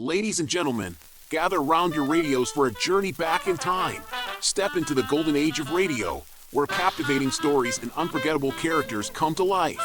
Ladies and gentlemen, gather round your radios for a journey back in time. Step into the golden age of radio, where captivating stories and unforgettable characters come to life.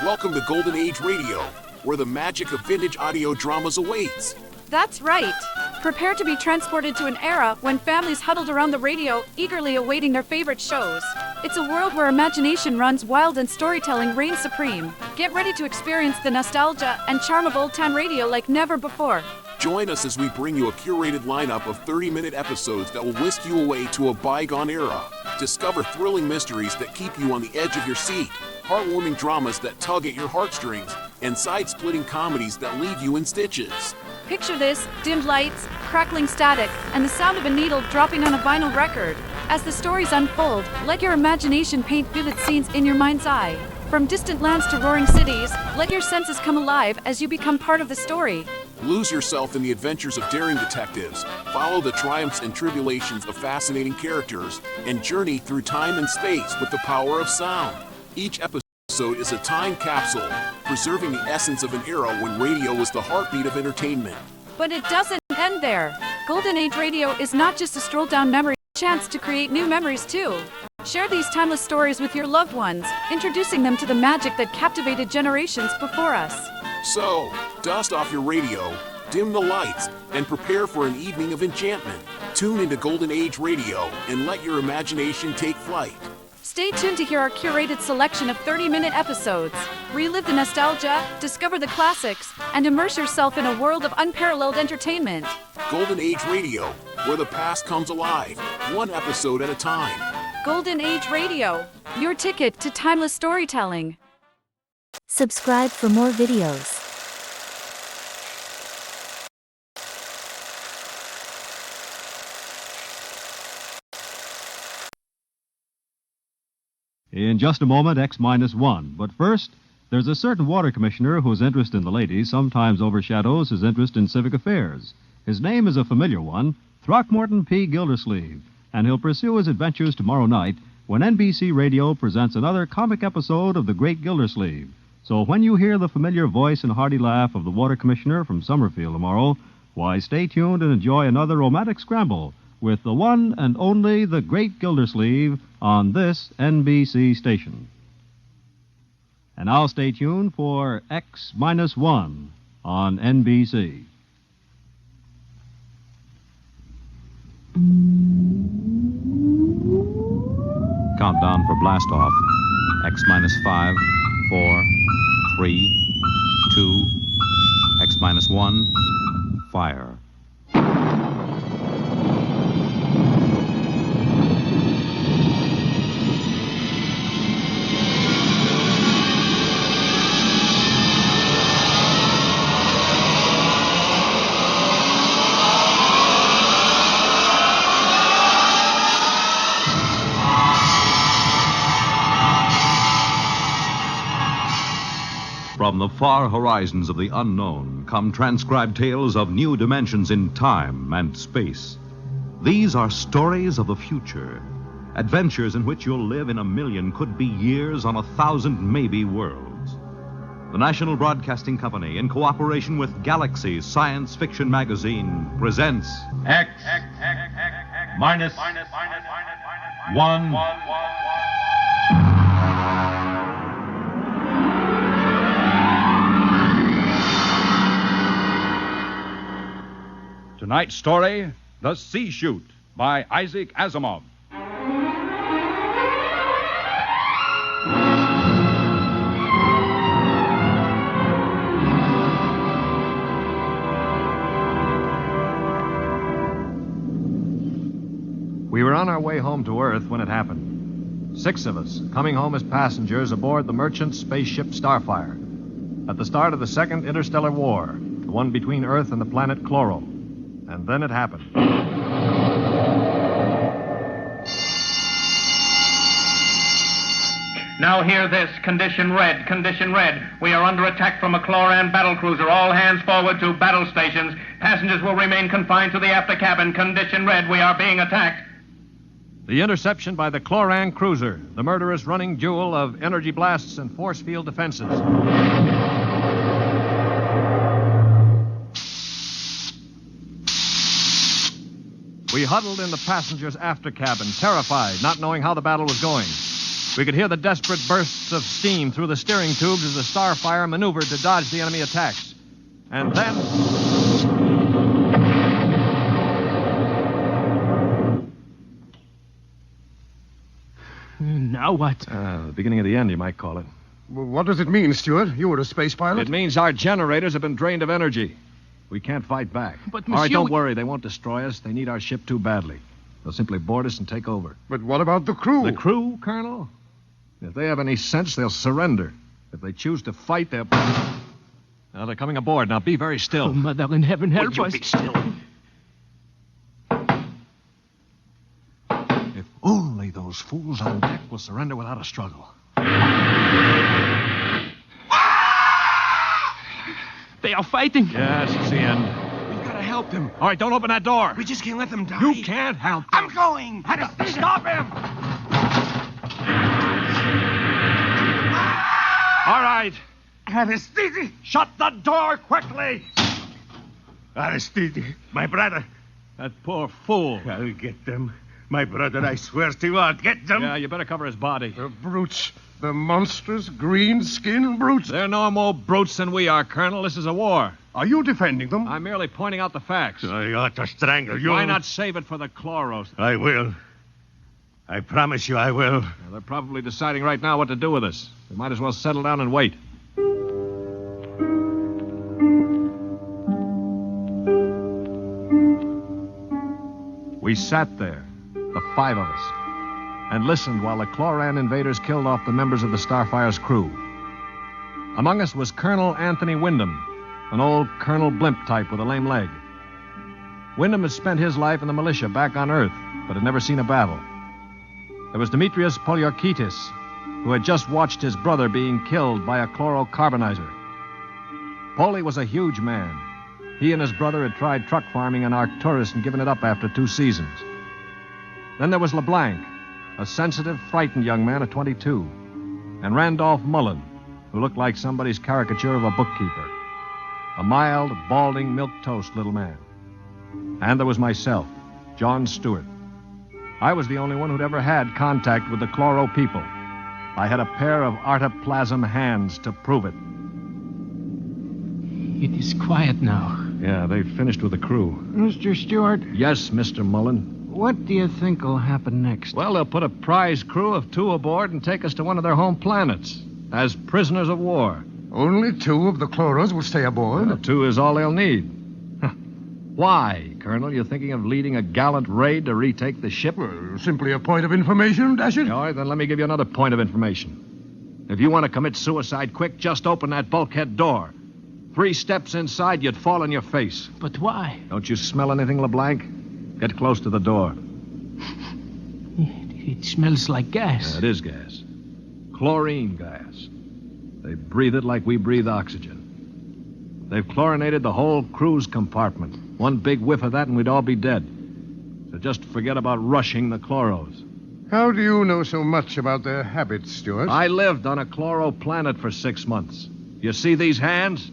Welcome to Golden Age Radio, where the magic of vintage audio dramas awaits. That's right. Prepare to be transported to an era when families huddled around the radio, eagerly awaiting their favorite shows. It's a world where imagination runs wild and storytelling reigns supreme. Get ready to experience the nostalgia and charm of old-time radio like never before. Join us as we bring you a curated lineup of 30-minute episodes that will whisk you away to a bygone era. Discover thrilling mysteries that keep you on the edge of your seat, heartwarming dramas that tug at your heartstrings, and side-splitting comedies that leave you in stitches. Picture this: dimmed lights, crackling static, and the sound of a needle dropping on a vinyl record. As the stories unfold, let your imagination paint vivid scenes in your mind's eye. From distant lands to roaring cities, let your senses come alive as you become part of the story. Lose yourself in the adventures of daring detectives, follow the triumphs and tribulations of fascinating characters, and journey through time and space with the power of sound. Each episode is a time capsule, preserving the essence of an era when radio was the heartbeat of entertainment. But it doesn't end there. Golden Age Radio is not just a stroll down memory, chance to create new memories too. Share these timeless stories with your loved ones, introducing them to the magic that captivated generations before us. So, dust off your radio, dim the lights, and prepare for an evening of enchantment. Tune into Golden Age Radio and let your imagination take flight. Stay tuned to hear our curated selection of 30-minute episodes. Relive the nostalgia, discover the classics, and immerse yourself in a world of unparalleled entertainment. Golden Age Radio, where the past comes alive, one episode at a time. Golden Age Radio, your ticket to timeless storytelling. Subscribe for more videos. In just a moment, X-1. But first, there's a certain water commissioner whose interest in the ladies sometimes overshadows his interest in civic affairs. His name is a familiar one, Throckmorton P. Gildersleeve, and he'll pursue his adventures tomorrow night when NBC Radio presents another comic episode of The Great Gildersleeve. So when you hear the familiar voice and hearty laugh of the water commissioner from Summerfield tomorrow, why, stay tuned and enjoy another romantic scramble with the one and only The Great Gildersleeve on this NBC station. And now stay tuned for X-1 on NBC. Countdown for blast off. X-5, 4, 3, 2, X-1, fire. From the far horizons of the unknown come transcribed tales of new dimensions in time and space. These are stories of the future, adventures in which you'll live in a million, could be years, on 1,000 maybe worlds. The National Broadcasting Company, in cooperation with Galaxy Science Fiction Magazine, presents X minus one. Tonight's story, The Sea Chute, by Isaac Asimov. We were on our way home to Earth when it happened. 6 of us, coming home as passengers aboard the merchant spaceship Starfire. At the start of the Second Interstellar War, the one between Earth and the planet Chloro. And then it happened. Now hear this. Condition red. Condition red. We are under attack from a Chloran battlecruiser. All hands forward to battle stations. Passengers will remain confined to the after cabin. Condition red. We are being attacked. The interception by the Chloran cruiser, the murderous running jewel of energy blasts and force field defenses. We huddled in the passenger's after cabin, terrified, not knowing how the battle was going. We could hear the desperate bursts of steam through the steering tubes as the Starfire maneuvered to dodge the enemy attacks. And then... Now what? The beginning of the end, you might call it. Well, what does it mean, Stuart? You were a space pilot? It means our generators have been drained of energy. We can't fight back. But, All right, monsieur, don't worry. They won't destroy us. They need our ship too badly. They'll simply board us and take over. But what about the crew? The crew, Colonel? If they have any sense, they'll surrender. If they choose to fight, they'll... Now, they're coming aboard. Now, be very still. Oh, Mother in heaven, help Would you us. be still? If only those fools on deck will surrender without a struggle. They are fighting. Yes, it's the end. We've got to help them. All right, don't open that door. We just can't let them die. You can't help them. I'm going. Stop him! All right. Aristide! Shut the door quickly! Aristide, my brother. That poor fool. I'll get them. My brother, I swear to you, I'll get them. Yeah, you better cover his body. The brutes. The monstrous green-skinned brutes. They're no more brutes than we are, Colonel. This is a war. Are you defending them? I'm merely pointing out the facts. I ought to strangle you. Why not save it for the chloros? I will. I promise you I will. Well, they're probably deciding right now what to do with us. We might as well settle down and wait. We sat there, the five of us, and listened while the Chloran invaders killed off the members of the Starfire's crew. Among us was Colonel Anthony Wyndham, an old Colonel Blimp type with a lame leg. Wyndham had spent his life in the militia back on Earth, but had never seen a battle. There was Demetrius Poliorkitis, who had just watched his brother being killed by a chlorocarbonizer. Poli was a huge man. He and his brother had tried truck farming in Arcturus and given it up after 2 seasons. Then there was LeBlanc, a sensitive, frightened young man of 22, and Randolph Mullen, who looked like somebody's caricature of a bookkeeper. A mild, balding, milquetoast little man. And there was myself, John Stewart. I was the only one who'd ever had contact with the Chloro people. I had a pair of artoplasm hands to prove it. It is quiet now. Yeah, they've finished with the crew. Mr. Stewart, Yes, Mr. Mullen. what do you think will happen next? Well, they'll put a prize crew of 2 aboard and take us to one of their home planets as prisoners of war. Only 2 of the Chloros will stay aboard. Well, 2 is all they'll need. Why, Colonel? You thinking of leading a gallant raid to retake the ship? Well, simply a point of information, dash it. All right, then let me give you another point of information. If you want to commit suicide quick, just open that bulkhead door. 3 steps inside, you'd fall on your face. But why? Don't you smell anything, LeBlanc? Get close to the door. It smells like gas. Yeah, it is gas. Chlorine gas. They breathe it like we breathe oxygen. They've chlorinated the whole crew's compartment. One big whiff of that and we'd all be dead. So just forget about rushing the chloros. How do you know so much about their habits, Stuart? I lived on a chloro planet for 6 months. You see these hands?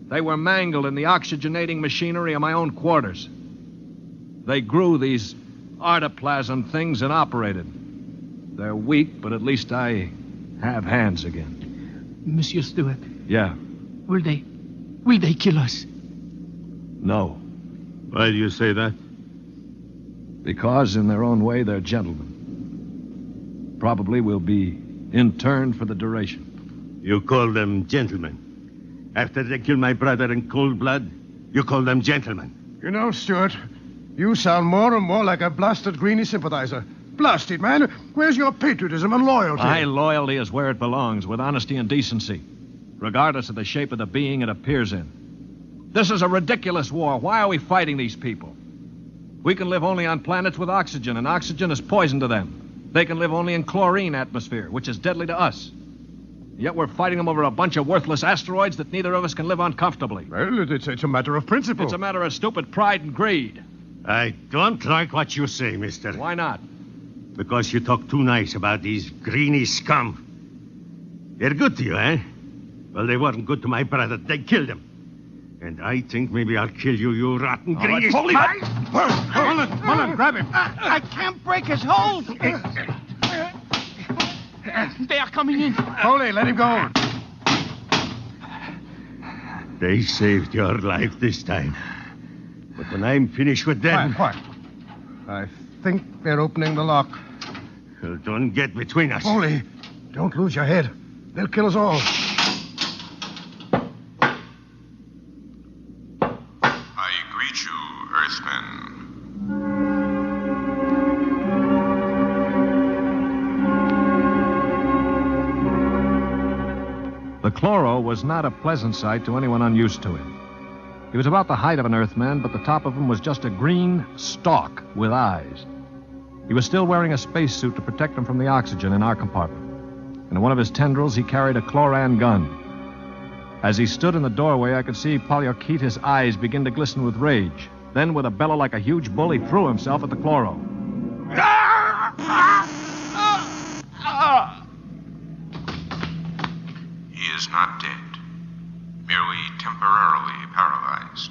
They were mangled in the oxygenating machinery of my own quarters. They grew these artoplasm things and operated. They're weak, but at least I have hands again. Monsieur Stewart, Yeah. will they kill us? No. Why do you say that? Because in their own way, they're gentlemen. Probably will be interned for the duration. You call them gentlemen. After they killed my brother in cold blood, you call them gentlemen. You know, Stuart, you sound more and more like a blasted Greenie sympathizer. Blasted, man. Where's your patriotism and loyalty? My loyalty is where it belongs, with honesty and decency, regardless of the shape of the being it appears in. This is a ridiculous war. Why are we fighting these people? We can live only on planets with oxygen, and oxygen is poison to them. They can live only in chlorine atmosphere, which is deadly to us. Yet we're fighting them over a bunch of worthless asteroids that neither of us can live on comfortably. Well, it's a matter of principle. It's a matter of stupid pride and greed. I don't like what you say, mister. Why not? Because you talk too nice about these greeny scum. They're good to you, eh? Well, they weren't good to my brother. They killed him. And I think maybe I'll kill you, you rotten All right, greedy Foley. spy. Mullen, grab him. I can't break his hold. They are coming in. Foley, let him go. They saved your life this time. But when I'm finished with them... Quiet. I think they're opening the lock. Well, don't get between us. Foley, don't lose your head. They'll kill us all. I greet you, Earthmen. The chloro was not a pleasant sight to anyone unused to him. He was about the height of an Earthman, but the top of him was just a green stalk with eyes. He was still wearing a spacesuit to protect him from the oxygen in our compartment. And in one of his tendrils, he carried a chloran gun. As he stood in the doorway, I could see Polyarchetes' eyes begin to glisten with rage. Then, with a bellow like a huge bull, he threw himself at the chloro. He is not dead, merely temporarily paralyzed.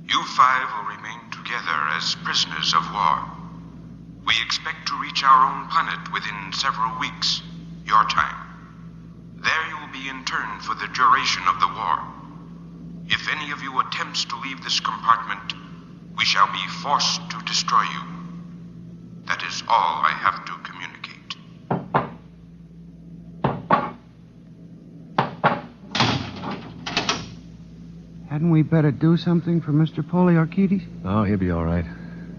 You five will remain together as prisoners of war. We expect to reach our own planet within several weeks, your time. There you will be interned for the duration of the war. If any of you attempts to leave this compartment, we shall be forced to destroy you. That is all I have to communicate. Hadn't we better do something for Mr. Polyarchetes? Oh, he'll be all right.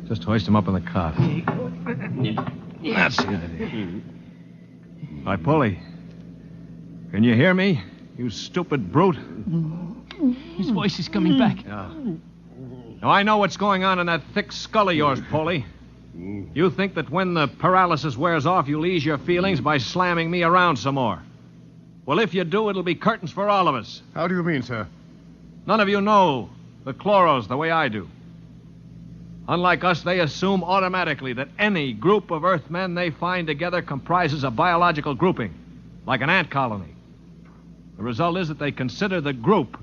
Just hoist him up in the cot. That's the idea. Hi, Polly. Can you hear me, you stupid brute? His voice is coming back. Yeah. Now, I know what's going on in that thick skull of yours, Polly. You think that when the paralysis wears off, you'll ease your feelings by slamming me around some more. Well, if you do, it'll be curtains for all of us. How do you mean, sir? None of you know the chloros the way I do. Unlike us, they assume automatically that any group of Earthmen they find together comprises a biological grouping, like an ant colony. The result is that they consider the group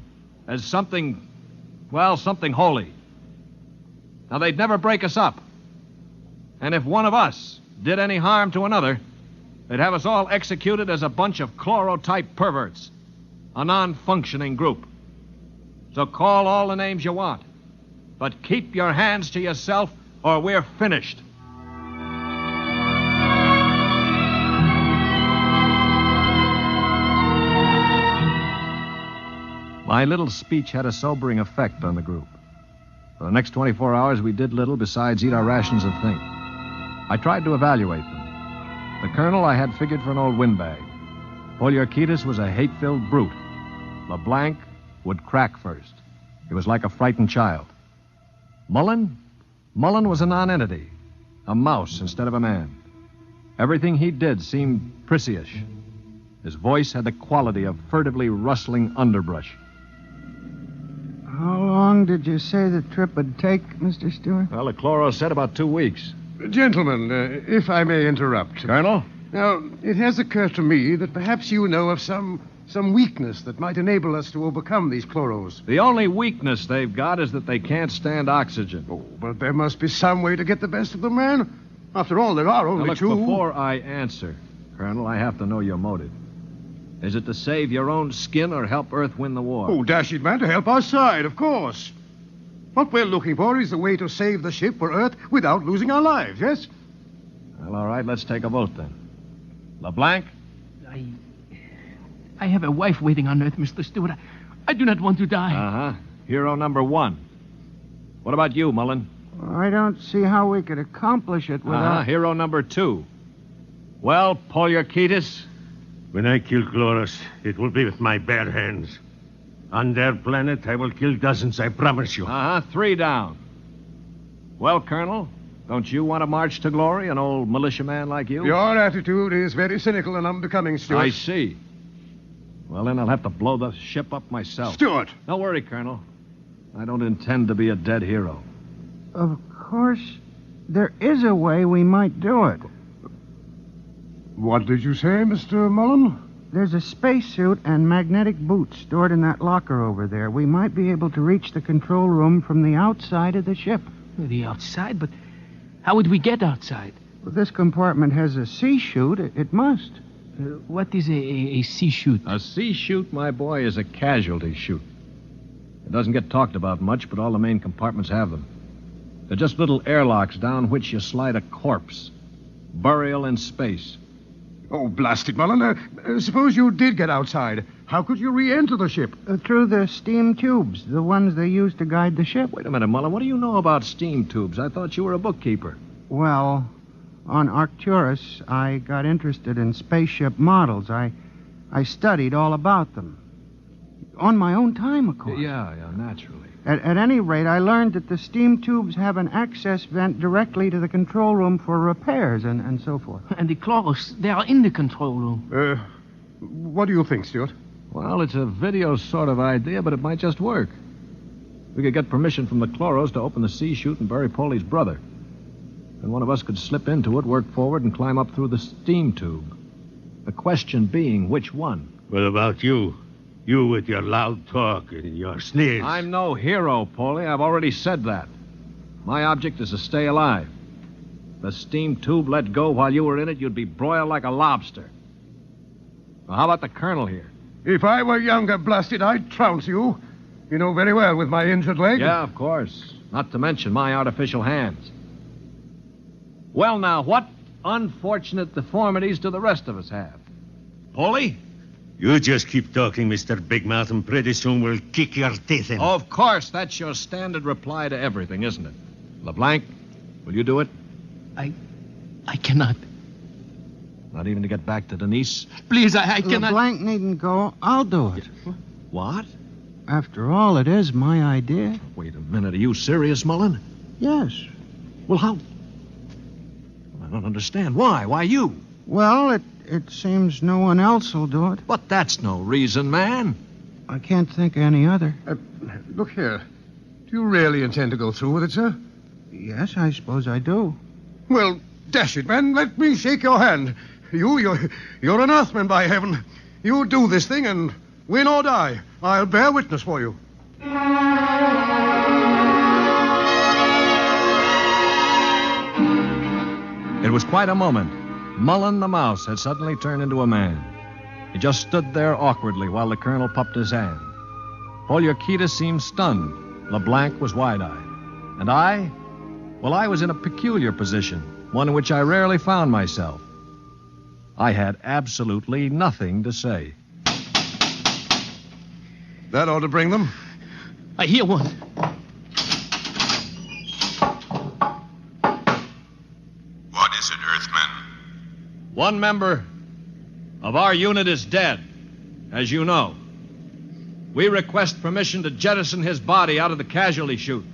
as something holy. Now, they'd never break us up. And if one of us did any harm to another, they'd have us all executed as a bunch of chloro-type perverts, a non-functioning group. So call all the names you want, but keep your hands to yourself or we're finished. My little speech had a sobering effect on the group. For the next 24 hours, we did little besides eat our rations and think. I tried to evaluate them. The colonel I had figured for an old windbag. Polyarchetes was a hate-filled brute. LeBlanc would crack first. He was like a frightened child. Mullen was a nonentity, a mouse instead of a man. Everything he did seemed prissyish. His voice had the quality of furtively rustling underbrush. How long did you say the trip would take, Mr. Stewart? Well, the chloro said about 2 weeks. Gentlemen, if I may interrupt. Colonel? Now, it has occurred to me that perhaps you know of some weakness that might enable us to overcome these chloros. The only weakness they've got is that they can't stand oxygen. Oh, but there must be some way to get the best of them, man. After all, there are only now, look, two. Before I answer, Colonel, I have to know your motive. Is it to save your own skin or help Earth win the war? Oh, dash it, man, to help our side, of course. What we're looking for is a way to save the ship for Earth without losing our lives, yes? Well, all right, let's take a vote then. LeBlanc? I have a wife waiting on Earth, Mr. Stewart. I do not want to die. Uh-huh. Hero number 1. What about you, Mullen? I don't see how we could accomplish it without... Hero number 2. Well, Polyarchetes? When I kill Chloros, it will be with my bare hands. On their planet, I will kill dozens, I promise you. 3 down. Well, Colonel, don't you want to march to glory, an old militiaman like you? Your attitude is very cynical and unbecoming, Stuart. I see. Well, then I'll have to blow the ship up myself. Stuart! Don't worry, Colonel. I don't intend to be a dead hero. Of course, there is a way we might do it. What did you say, Mr. Mullen? There's a spacesuit and magnetic boots stored in that locker over there. We might be able to reach the control room from the outside of the ship. The outside? But how would we get outside? Well, this compartment has a sea chute. It must. What is a sea chute? A sea chute, my boy, is a casualty chute. It doesn't get talked about much, but all the main compartments have them. They're just little airlocks down which you slide a corpse. Burial in space. Oh, blast it, Mullen. Suppose you did get outside. How could you re-enter the ship? Through the steam tubes, the ones they use to guide the ship. Wait a minute, Mullen. What do you know about steam tubes? I thought you were a bookkeeper. Well, on Arcturus, I got interested in spaceship models. I studied all about them. On my own time, of course. Yeah, naturally. At any rate, I learned that the steam tubes have an access vent directly to the control room for repairs and so forth. And the Chloros, they are in the control room. What do you think, Stuart? Well, it's a video sort of idea, but it might just work. We could get permission from the Chloros to open the sea chute and bury Paulie's brother. And one of us could slip into it, work forward, and climb up through the steam tube. The question being, which one? What about you? You with your loud talk and your sneers. I'm no hero, Paulie. I've already said that. My object is to stay alive. If the steam tube let go while you were in it, you'd be broiled like a lobster. Well, how about the colonel here? If I were younger, blasted, I'd trounce you. You know very well with my injured leg. Yeah, of course. Not to mention my artificial hands. Well, now, what unfortunate deformities do the rest of us have? Paulie? You just keep talking, Mr. Big Mouth, and pretty soon we'll kick your teeth in. Of course, that's your standard reply to everything, isn't it? LeBlanc, will you do it? I cannot. Not even to get back to Denise? Please, I cannot. LeBlanc needn't go. I'll do it. What? After all, it is my idea. Wait a minute. Are you serious, Mullen? Yes. Well, how? I don't understand. Why? Why you? Well, it seems no one else will do it. But that's no reason, man. I can't think of any other. Look here. Do you really intend to go through with it, sir? Yes, I suppose I do. Well, dash it, man. Let me shake your hand. You're an Earthman, by heaven. You do this thing and win or die. I'll bear witness for you. It was quite a moment. Mullen the mouse had suddenly turned into a man. He just stood there awkwardly while the colonel puffed his hand. Poliorkita seemed stunned. LeBlanc was wide-eyed. And I? Well, I was in a peculiar position, one in which I rarely found myself. I had absolutely nothing to say. That ought to bring them. I hear one. What is it, Earthman? One member of our unit is dead, as you know. We request permission to jettison his body out of the casualty chute.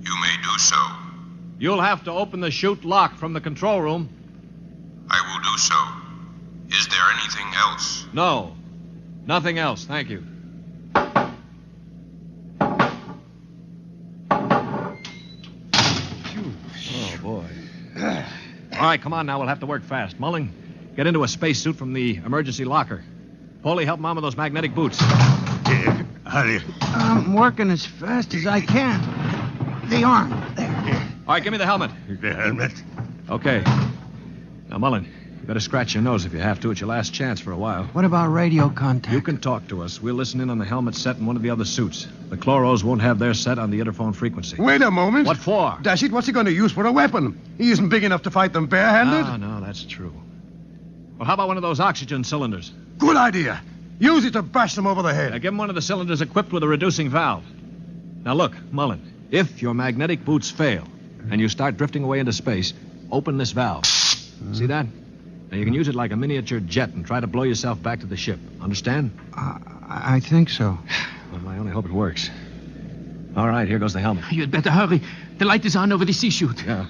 You may do so. You'll have to open the chute lock from the control room. I will do so. Is there anything else? No. Nothing else, thank you. Oh, boy. All right, come on now. We'll have to work fast. Mullen, get into a spacesuit from the emergency locker. Paulie, help Mom with those magnetic boots. Hurry. I'm working as fast as I can. The arm. There. All right, give me the helmet. The helmet? Okay. Now, Mullen, you better scratch your nose if you have to. It's your last chance for a while. What about radio contact? You can talk to us. We'll listen in on the helmet set in one of the other suits. The Chloros won't have their set on the interphone frequency. Wait a moment. What for? Dash it, what's he going to use for a weapon? He isn't big enough to fight them barehanded. No, that's true. Well, how about one of those oxygen cylinders? Good idea. Use it to bash them over the head. Give him one of the cylinders equipped with a reducing valve. Now, look, Mullen, if your magnetic boots fail and you start drifting away into space, open this valve. See that? Now, you can use it like a miniature jet and try to blow yourself back to the ship. Understand? I think so. Well, I only hope it works. All right, here goes the helmet. You'd better hurry. The light is on over the sea chute. Yeah.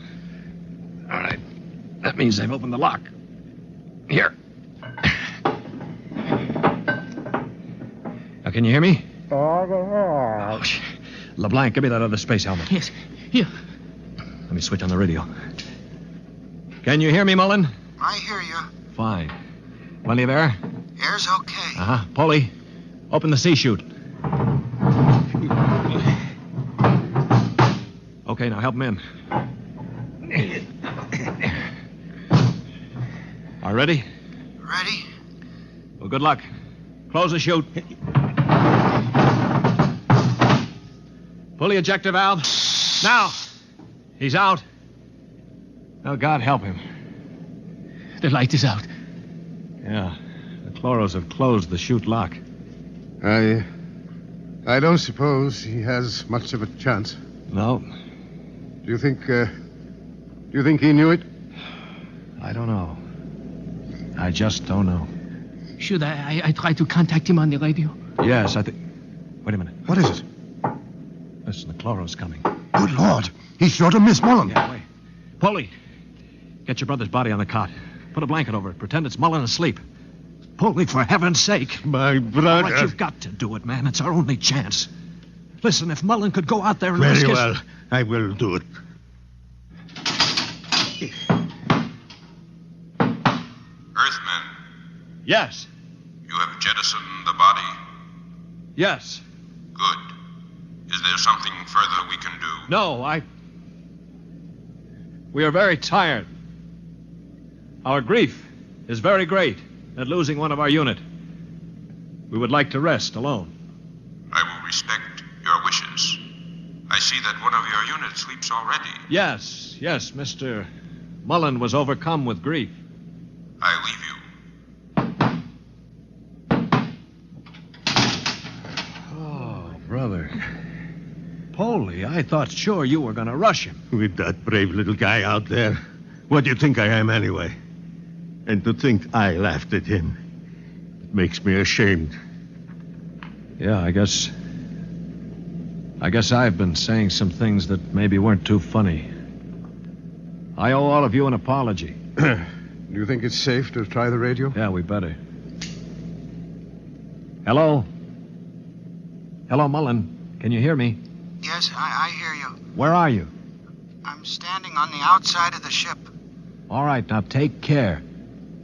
All right. That means they've opened the lock. Here. Now, can you hear me? Oh, LeBlanc, give me that other space helmet. Yes, here. Let me switch on the radio. Can you hear me, Mullen? I hear you. Fine. Plenty of air? Air air's okay. Uh-huh. Polly, open the sea chute. Okay, now help him in. Are ready? Ready? Well, good luck. Close the chute. Pull the ejector valve. Now. He's out. Oh, God help him. The light is out. Yeah. The chloros have closed the chute lock. I don't suppose he has much of a chance. No. Do you think he knew it? I don't know. I just don't know. Should I try to contact him on the radio? Yes, I think... Wait a minute. What is it? Listen, the chloro's coming. Good Lord. He's sure to miss Mullen. Yeah, wait. Polly, get your brother's body on the cot. Put a blanket over it. Pretend it's Mullen asleep. Polly, for heaven's sake. My brother. All right, you've got to do it, man. It's our only chance. Listen, if Mullen could go out there and Very risk his... well. I will do it. Earthmen, Yes. you have jettisoned the body. Yes. Good. Is there something further we can do? No, We are very tired. Our grief is very great at losing one of our unit. We would like to rest alone. I will respect your wishes. I see that one of your units sleeps already. Yes, Mr. Mullen was overcome with grief. I leave you. Oh, brother. Polly, I thought sure you were going to rush him. With that brave little guy out there. What do you think I am, anyway? And to think I laughed at him. It makes me ashamed. Yeah, I guess I've been saying some things that maybe weren't too funny. I owe all of you an apology. Do you think it's safe to try the radio? Yeah, we better. Hello? Hello, Mullen. Can you hear me? Yes, I hear you. Where are you? I'm standing on the outside of the ship. All right, now take care.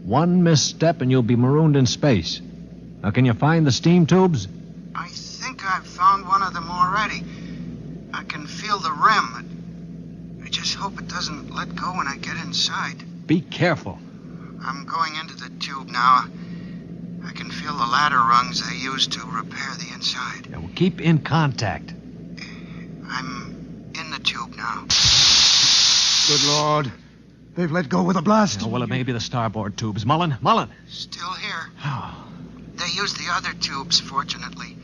One misstep and you'll be marooned in space. Now, can you find the steam tubes? I think I've found one of them already. I can feel the rim. I just hope it doesn't let go when I get inside. Be careful. I'm going into the tube now. I can feel the ladder rungs they use to repair the inside. Yeah, well, keep in contact. I'm in the tube now. Good Lord. They've let go with a blast. Yeah, well, it may be the starboard tubes. Mullen. Still here. They use the other tubes, fortunately.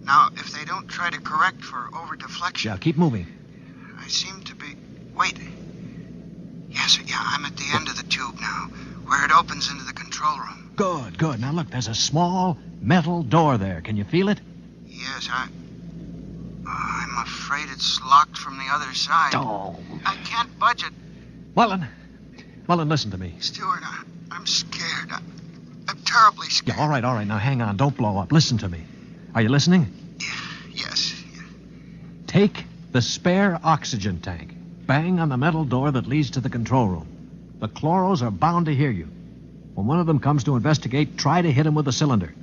Now, if they don't try to correct for over-deflection... Yeah, keep moving. I seem to be... Wait. Yes, I'm at the end of the tube now, where it opens into the control room. Good. Now, look, there's a small metal door there. Can you feel it? Yes, I'm afraid it's locked from the other side. Oh. I can't budge it. Mullen, listen to me. Stewart, I'm scared. I'm terribly scared. Yeah, all right. Now, hang on. Don't blow up. Listen to me. Are you listening? Yes. Take the spare oxygen tank. Bang on the metal door that leads to the control room. The chloros are bound to hear you. When one of them comes to investigate, try to hit him with a cylinder.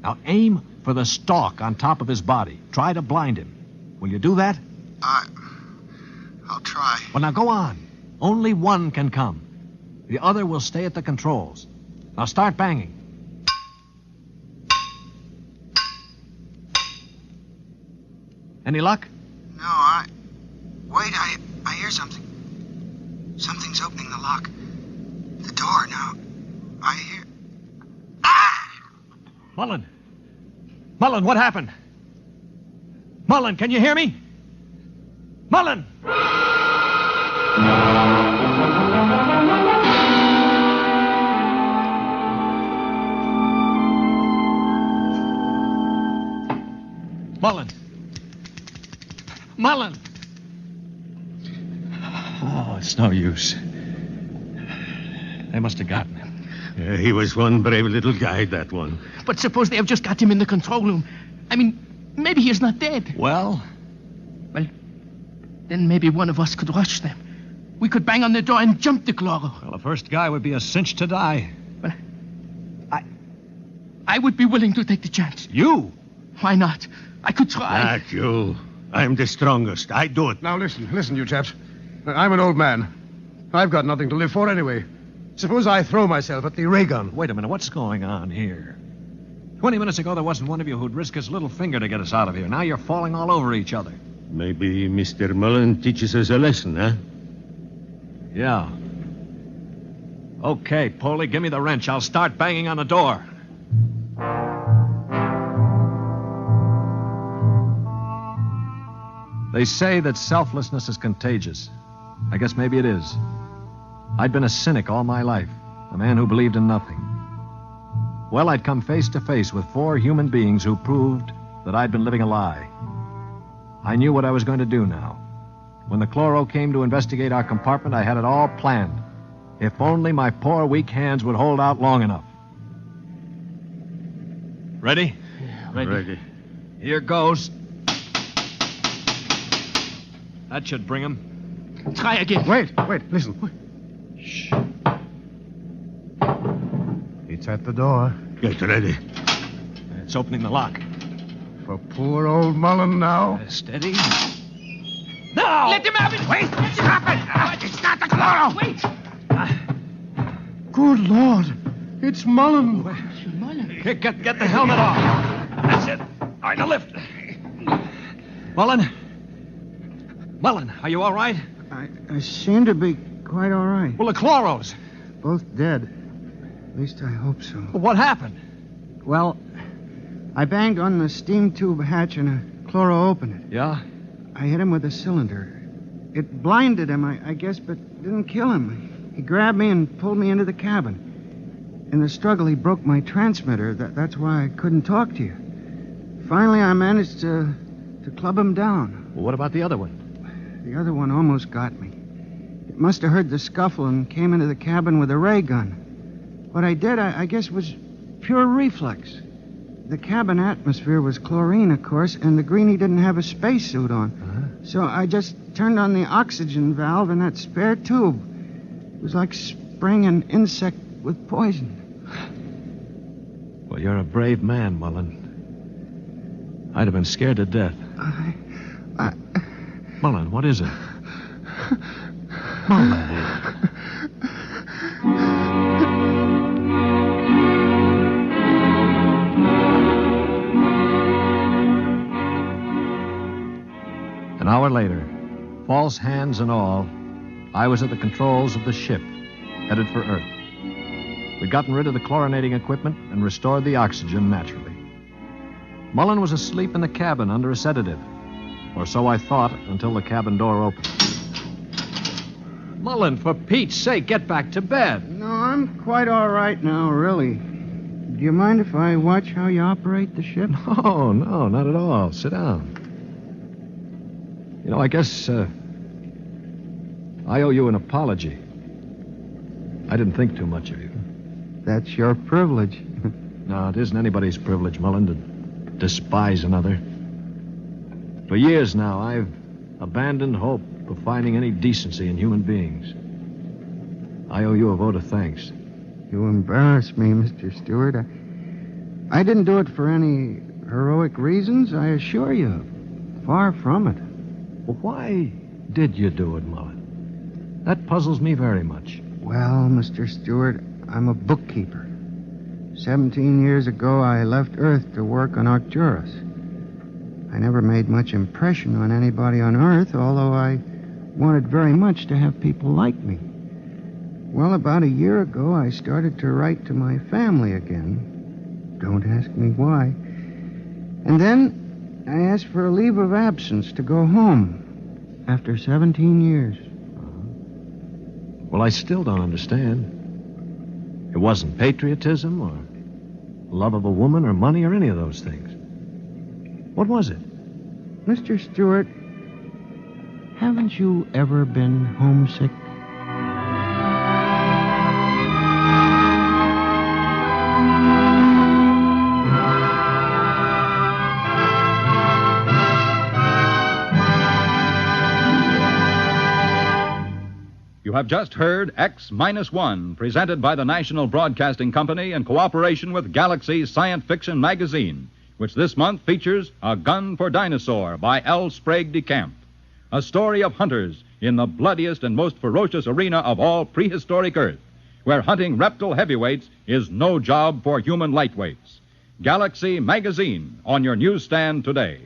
Now, aim for the stalk on top of his body. Try to blind him. Will you do that? I'll try. Well, now, go on. Only one can come. The other will stay at the controls. Now, start banging. Any luck? No, Wait, I hear something. Something's opening the lock. The door now. I hear... Mullen, what happened? Mullen, can you hear me? Mullen! Mullen! Oh, it's no use. They must have gotten him. He was one brave little guy, that one. But suppose they have just got him in the control room. I mean, maybe he's not dead. Well, then maybe one of us could rush them. We could bang on the door and jump the chloro. Well, the first guy would be a cinch to die. Well, I would be willing to take the chance. You? Why not? I could try. Not you. I'm the strongest. I do it. Now listen, you chaps. I'm an old man. I've got nothing to live for anyway. Suppose I throw myself at the ray gun. Wait a minute. What's going on here? 20 minutes ago, there wasn't one of you who'd risk his little finger to get us out of here. Now you're falling all over each other. Maybe Mr. Mullen teaches us a lesson, huh? Yeah. Okay, Polly, give me the wrench. I'll start banging on the door. They say that selflessness is contagious. I guess maybe it is. I'd been a cynic all my life, a man who believed in nothing. Well, I'd come face to face with 4 human beings who proved that I'd been living a lie. I knew what I was going to do now. When the chloro came to investigate our compartment, I had it all planned. If only my poor, weak hands would hold out long enough. Ready? Yeah, Ready. Here goes. That should bring him. Try again. Wait, listen. Shh. It's at the door. Get ready. It's opening the lock. For poor old Mullen now. Steady. No! Let him have it. Wait. Stop it. It's not the chloro. Wait. Good Lord. It's Mullen. Here, get the helmet off. That's it. All right, now lift. Mullen, are you all right? I seem to be quite all right. Well, the chloros. Both dead. At least I hope so. Well, what happened? Well, I banged on the steam tube hatch and a chloro opened it. Yeah? I hit him with a cylinder. It blinded him, I guess, but didn't kill him. He grabbed me and pulled me into the cabin. In the struggle, he broke my transmitter. That's why I couldn't talk to you. Finally, I managed to club him down. Well, what about the other one? The other one almost got me. It must have heard the scuffle and came into the cabin with a ray gun. What I did, I guess, was pure reflex. The cabin atmosphere was chlorine, of course, and the greenie didn't have a spacesuit on. Uh-huh. So I just turned on the oxygen valve in that spare tube. It was like spraying an insect with poison. Well, you're a brave man, Mullen. I'd have been scared to death. Mullen, what is it? Mullen. An hour later, false hands and all, I was at the controls of the ship, headed for Earth. We'd gotten rid of the chlorinating equipment and restored the oxygen naturally. Mullen was asleep in the cabin under a sedative. Or so I thought until the cabin door opened. Mullen, for Pete's sake, get back to bed. No, I'm quite all right now, really. Do you mind if I watch how you operate the ship? No, not at all. Sit down. You know, I guess I owe you an apology. I didn't think too much of you. That's your privilege. No, it isn't anybody's privilege, Mullen, to despise another. For years now, I've abandoned hope of finding any decency in human beings. I owe you a vote of thanks. You embarrass me, Mr. Stewart. I didn't do it for any heroic reasons, I assure you. Far from it. Well, why did you do it, Mullen? That puzzles me very much. Well, Mr. Stewart, I'm a bookkeeper. 17 years ago, I left Earth to work on Arcturus. I never made much impression on anybody on Earth, although I wanted very much to have people like me. Well, about a year ago, I started to write to my family again. Don't ask me why. And then I asked for a leave of absence to go home after 17 years. Well, I still don't understand. It wasn't patriotism or love of a woman or money or any of those things. What was it? Mr. Stewart, haven't you ever been homesick? You have just heard X-1, presented by the National Broadcasting Company in cooperation with Galaxy Science Fiction Magazine, which this month features A Gun for Dinosaur by L. Sprague de Camp, a story of hunters in the bloodiest and most ferocious arena of all prehistoric Earth, where hunting reptile heavyweights is no job for human lightweights. Galaxy Magazine on your newsstand today.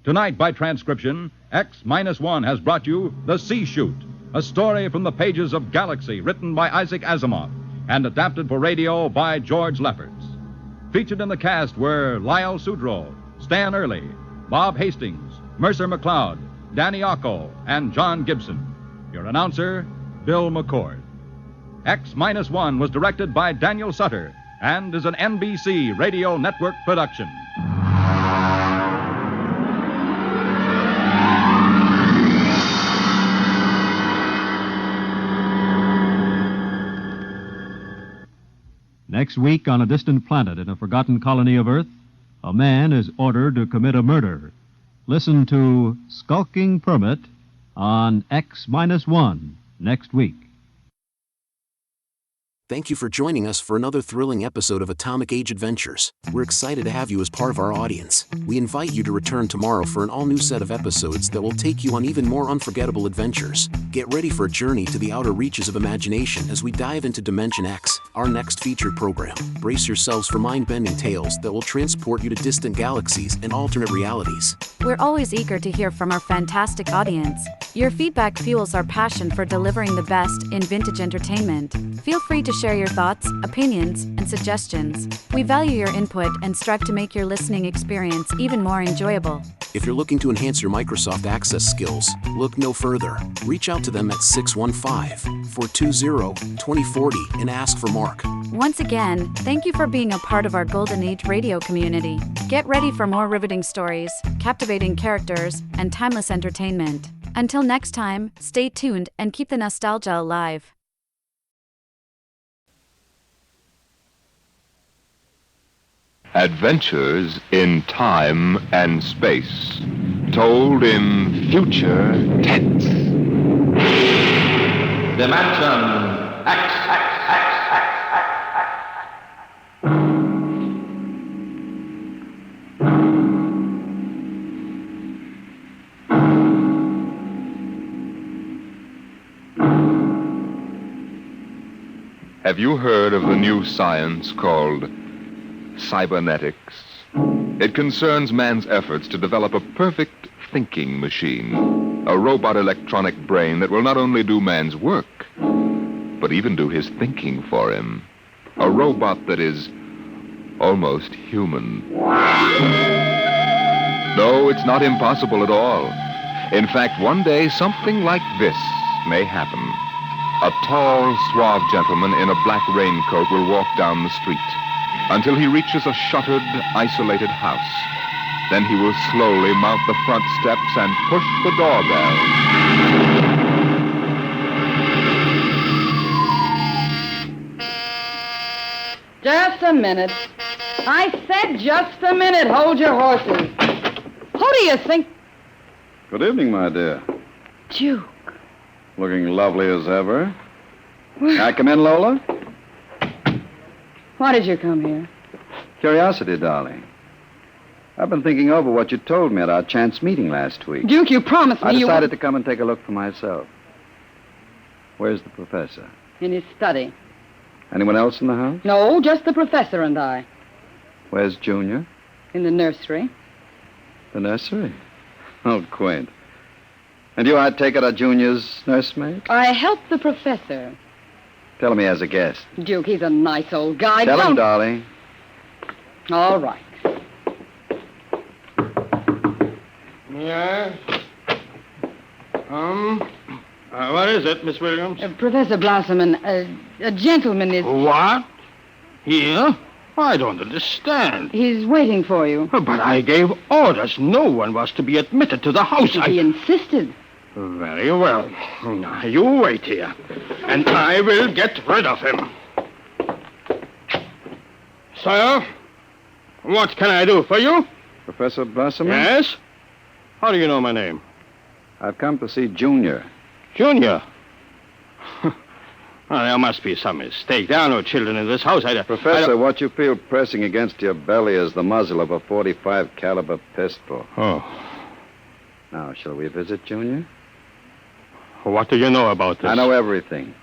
Tonight, by transcription, X-1 has brought you The Sea Shoot, a story from the pages of Galaxy written by Isaac Asimov and adapted for radio by George Lefferts. Featured in the cast were Lyle Sudrow, Stan Early, Bob Hastings, Mercer McLeod, Danny Ocko, and John Gibson. Your announcer, Bill McCord. X-1 was directed by Daniel Sutter and is an NBC Radio Network production. Next week, on a distant planet in a forgotten colony of Earth, a man is ordered to commit a murder. Listen to Skulking Permit on X-1 next week. Thank you for joining us for another thrilling episode of Atomic Age Adventures. We're excited to have you as part of our audience. We invite you to return tomorrow for an all-new set of episodes that will take you on even more unforgettable adventures. Get ready for a journey to the outer reaches of imagination as we dive into Dimension X, our next featured program. Brace yourselves for mind-bending tales that will transport you to distant galaxies and alternate realities. We're always eager to hear from our fantastic audience. Your feedback fuels our passion for delivering the best in vintage entertainment. Feel free to share your thoughts, opinions, and suggestions. We value your input and strive to make your listening experience even more enjoyable. If you're looking to enhance your Microsoft Access skills, look no further. Reach out to them at 615-420-2040 and ask for Mark. Once again, thank you for being a part of our Golden Age radio community. Get ready for more riveting stories, captivating characters, and timeless entertainment. Until next time, stay tuned and keep the nostalgia alive. Adventures in time and space, told in future tense. Dimension X. Have you heard of the new science called cybernetics? It concerns man's efforts to develop a perfect thinking machine, a robot electronic brain that will not only do man's work, but even do his thinking for him. A robot that is almost human. No, it's not impossible at all. In fact, one day something like this may happen. A tall, suave gentleman in a black raincoat will walk down the street until he reaches a shuttered, isolated house. Then he will slowly mount the front steps and push the doorbell. Just a minute. I said just a minute. Hold your horses. Who do you think? Good evening, my dear. Duke. Looking lovely as ever. Can I come in, Lola? Why did you come here? Curiosity, darling. I've been thinking over what you told me at our chance meeting last week. Duke, you promised me I you decided to come and take a look for myself. Where's the professor? in his study. Anyone else in the house? No, just the professor and I. Where's Junior? In the nursery. The nursery? Oh, quaint. And you, I take it, are Junior's nursemaid? I helped the professor. Tell him he has a guest. Duke, he's a nice old guy. Tell him, darling. All right. Yes? What is it, Miss Williams? Professor Blossoman, a gentleman is... What? Here? I don't understand. He's waiting for you. But I gave orders. No one was to be admitted to the house. He insisted. Very well. Now, you wait here, and I will get rid of him. Sir, what can I do for you? Professor Blossoman? Yes? How do you know my name? I've come to see Junior. Junior? Well, there must be some mistake. There are no children in this house. Professor, what you feel pressing against your belly is the muzzle of a .45 caliber pistol. Oh. Now, shall we visit Junior? What do you know about this? I know everything.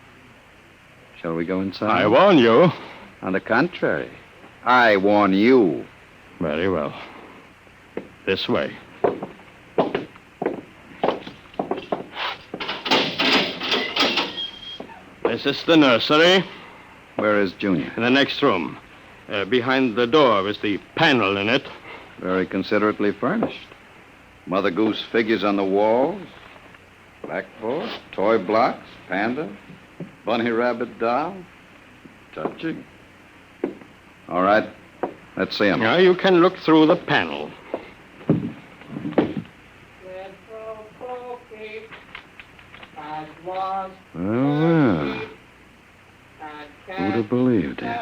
Shall we go inside? I warn you. On the contrary, I warn you. Very well. This way. This is the nursery. Where is Junior? In the next room. Behind the door with the panel in it. Very considerately furnished. Mother Goose figures on the walls. Blackboard, toy blocks, panda, bunny rabbit doll. Touching. All right. Let's see him. Now, you can look through the panel. Well. Who'd have believed it?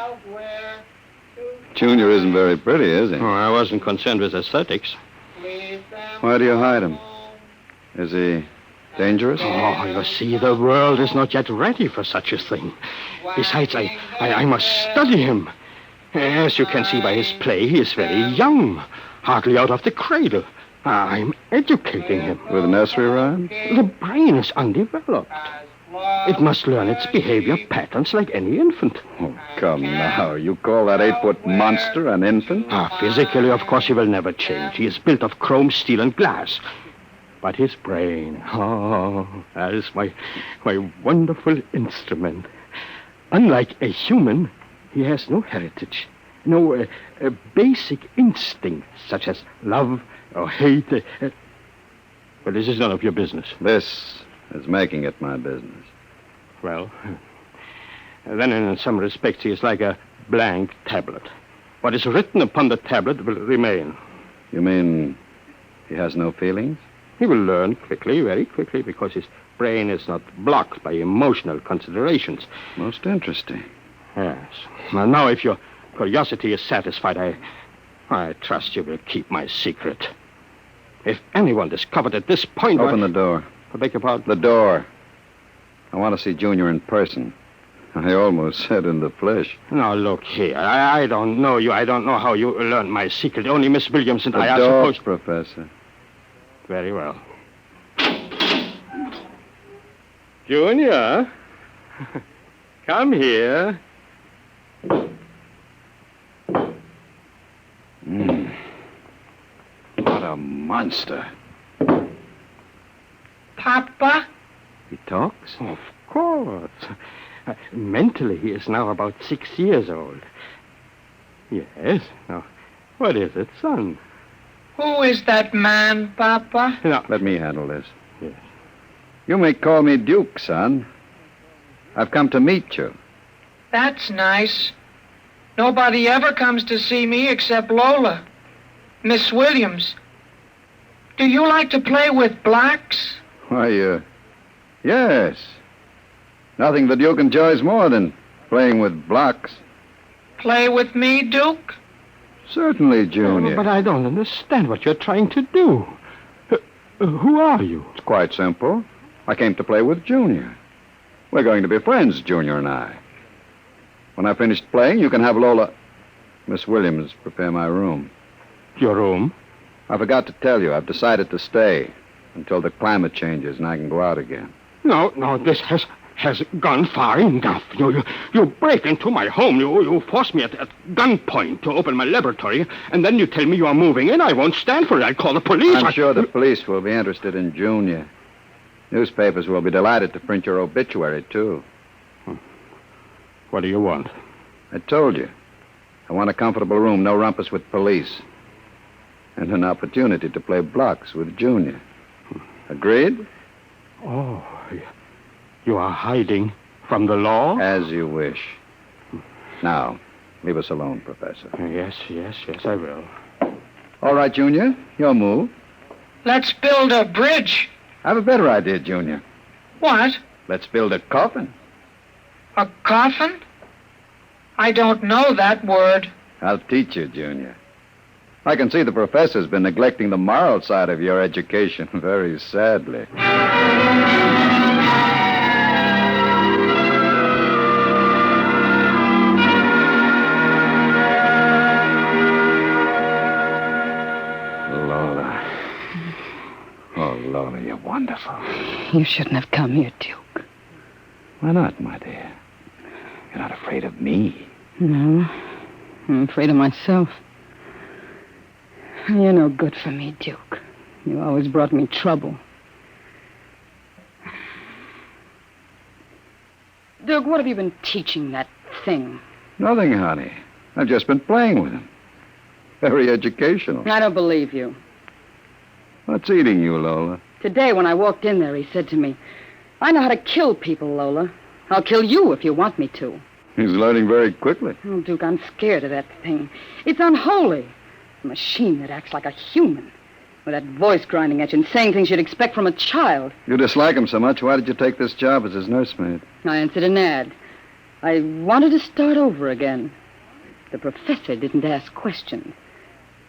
Junior isn't very pretty, is he? Oh, I wasn't concerned with aesthetics. Why do you hide him? Is he dangerous? Oh, you see, the world is not yet ready for such a thing. Besides, I must study him. As you can see by his play, he is very young, hardly out of the cradle. I'm educating him. With nursery rhymes? The brain is undeveloped. It must learn its behavior patterns like any infant. Oh, come now. You call that 8-foot monster an infant? Physically, of course, he will never change. He is built of chrome, steel, and glass. But his brain, that is my wonderful instrument. Unlike a human, he has no heritage, no basic instincts such as love or hate. But this is none of your business. This is making it my business. Well, then in some respects he is like a blank tablet. What is written upon the tablet will remain. You mean he has no feelings? He will learn quickly, very quickly, because his brain is not blocked by emotional considerations. Most interesting. Yes. Well, now, if your curiosity is satisfied, I trust you will keep my secret. If anyone discovered at this point... Open the door. I beg your pardon? The door. I want to see Junior in person. I almost said in the flesh. Now, look here. I don't know you. I don't know how you learned my secret. Only Miss Williams and I are supposed... The door, Professor. Very well. Junior, come here. What a monster. Papa? He talks? Of course. Mentally, he is now about 6 years old. Yes. Now, what is it, son? Who is that man, Papa? No. Let me handle this. Yes. You may call me Duke, son. I've come to meet you. That's nice. Nobody ever comes to see me except Lola. Miss Williams. Do you like to play with blacks? Why, yes. Nothing the Duke enjoys more than playing with blocks. Play with me, Duke? Certainly, Junior. But I don't understand what you're trying to do. Who are you? It's quite simple. I came to play with Junior. We're going to be friends, Junior and I. When I've finished playing, you can have Lola... Miss Williams prepare my room. Your room? I forgot to tell you, I've decided to stay until the climate changes and I can go out again. No, this has gone far enough. You break into my home. You force me at gunpoint to open my laboratory, and then you tell me you are moving in. I won't stand for it. I'll call the police. I'm sure the police will be interested in Junior. Newspapers will be delighted to print your obituary, too. What do you want? I told you. I want a comfortable room, no rumpus with police. And an opportunity to play blocks with Junior. Agreed? Oh, you are hiding from the law? As you wish. Now, leave us alone, Professor. Yes, I will. All right, Junior, your move. Let's build a bridge. I have a better idea, Junior. What? Let's build a coffin. A coffin? I don't know that word. I'll teach you, Junior. I can see the professor's been neglecting the moral side of your education very sadly. You shouldn't have come here, Duke. Why not, my dear? You're not afraid of me. No, I'm afraid of myself. You're no good for me, Duke. You always brought me trouble. Duke, what have you been teaching that thing? Nothing, honey. I've just been playing with him. Very educational. I don't believe you. What's eating you, Lola? Today, when I walked in there, he said to me, I know how to kill people, Lola. I'll kill you if you want me to. He's learning very quickly. Oh, Duke, I'm scared of that thing. It's unholy. A machine that acts like a human. With that voice grinding at you and saying things you'd expect from a child. You dislike him so much, why did you take this job as his nursemaid? I answered an ad. I wanted to start over again. The professor didn't ask questions.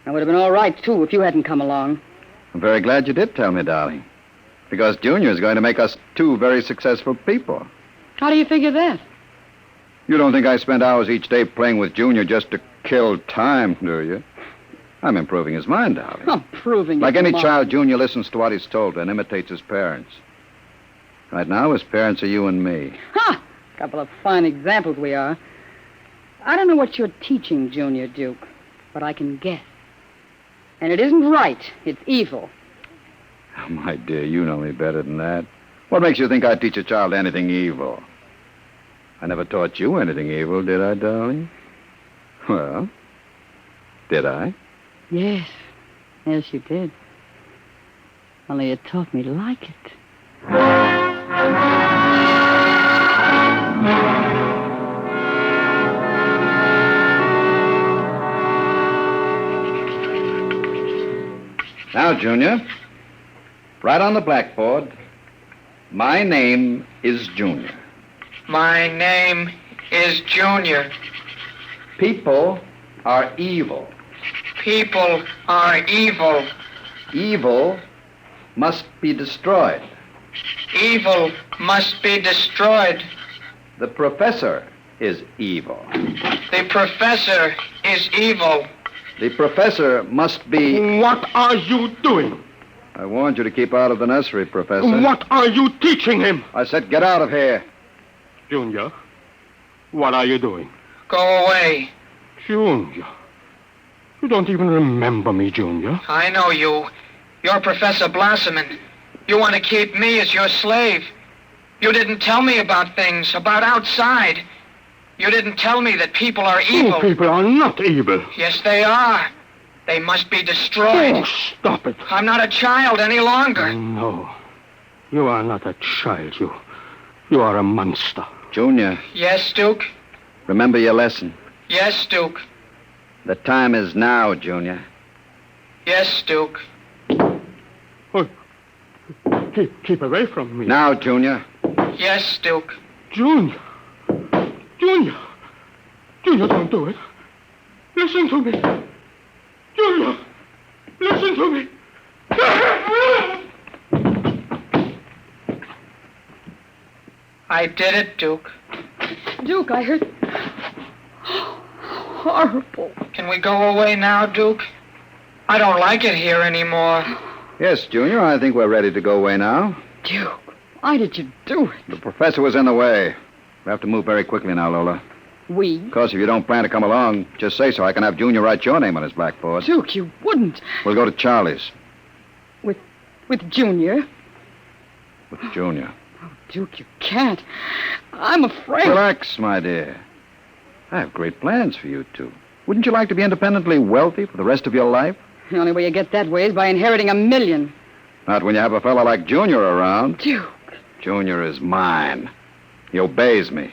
I would have been all right, too, if you hadn't come along. I'm very glad you did tell me, darling. Because Junior is going to make us two very successful people. How do you figure that? You don't think I spend hours each day playing with Junior just to kill time, do you? I'm improving his mind, darling. Improving Like his any mind. child, Junior listens to what he's told and imitates his parents. Right now, his parents are you and me. Ha! Couple of fine examples we are. I don't know what you're teaching, Junior, Duke, but I can guess. And it isn't right. It's evil. Oh, my dear, you know me better than that. What makes you think I'd teach a child anything evil? I never taught you anything evil, did I, darling? Well, did I? Yes. Yes, you did. Only you taught me to like it. Now, Junior, right on the blackboard, my name is Junior. My name is Junior. People are evil. People are evil. Evil must be destroyed. Evil must be destroyed. The professor is evil. The professor is evil. The professor must be... What are you doing? I warned you to keep out of the nursery, Professor. What are you teaching him? I said get out of here. Junior, what are you doing? Go away. Junior, you don't even remember me, Junior. I know you. You're Professor Blossomon. You want to keep me as your slave. You didn't tell me about things, about outside. You didn't tell me that people are evil. Oh, people are not evil. Yes, they are. They must be destroyed. Oh, stop it. I'm not a child any longer. No, you are not a child. You are a monster. Junior, Yes, Duke? remember your lesson. Yes, Duke. The time is now, Junior. Yes, Duke. Oh, keep away from me. Now, Junior. Yes, Duke. Junior. Junior, don't do it. Listen to me. Junior, listen to me. I did it, Duke. Duke, I heard... Horrible. Can we go away now, Duke? I don't like it here anymore. Yes, Junior, I think we're ready to go away now. Duke, why did you do it? The professor was in the way. We have to move very quickly now, Lola. We? Because if you don't plan to come along, just say so. I can have Junior write your name on his blackboard. Duke, you wouldn't. We'll go to Charlie's. With Junior? With Junior. Oh, Duke, you can't. I'm afraid. Relax, my dear. I have great plans for you two. Wouldn't you like to be independently wealthy for the rest of your life? The only way you get that way is by inheriting $1 million. Not when you have a fellow like Junior around. Duke. Junior is mine. He obeys me.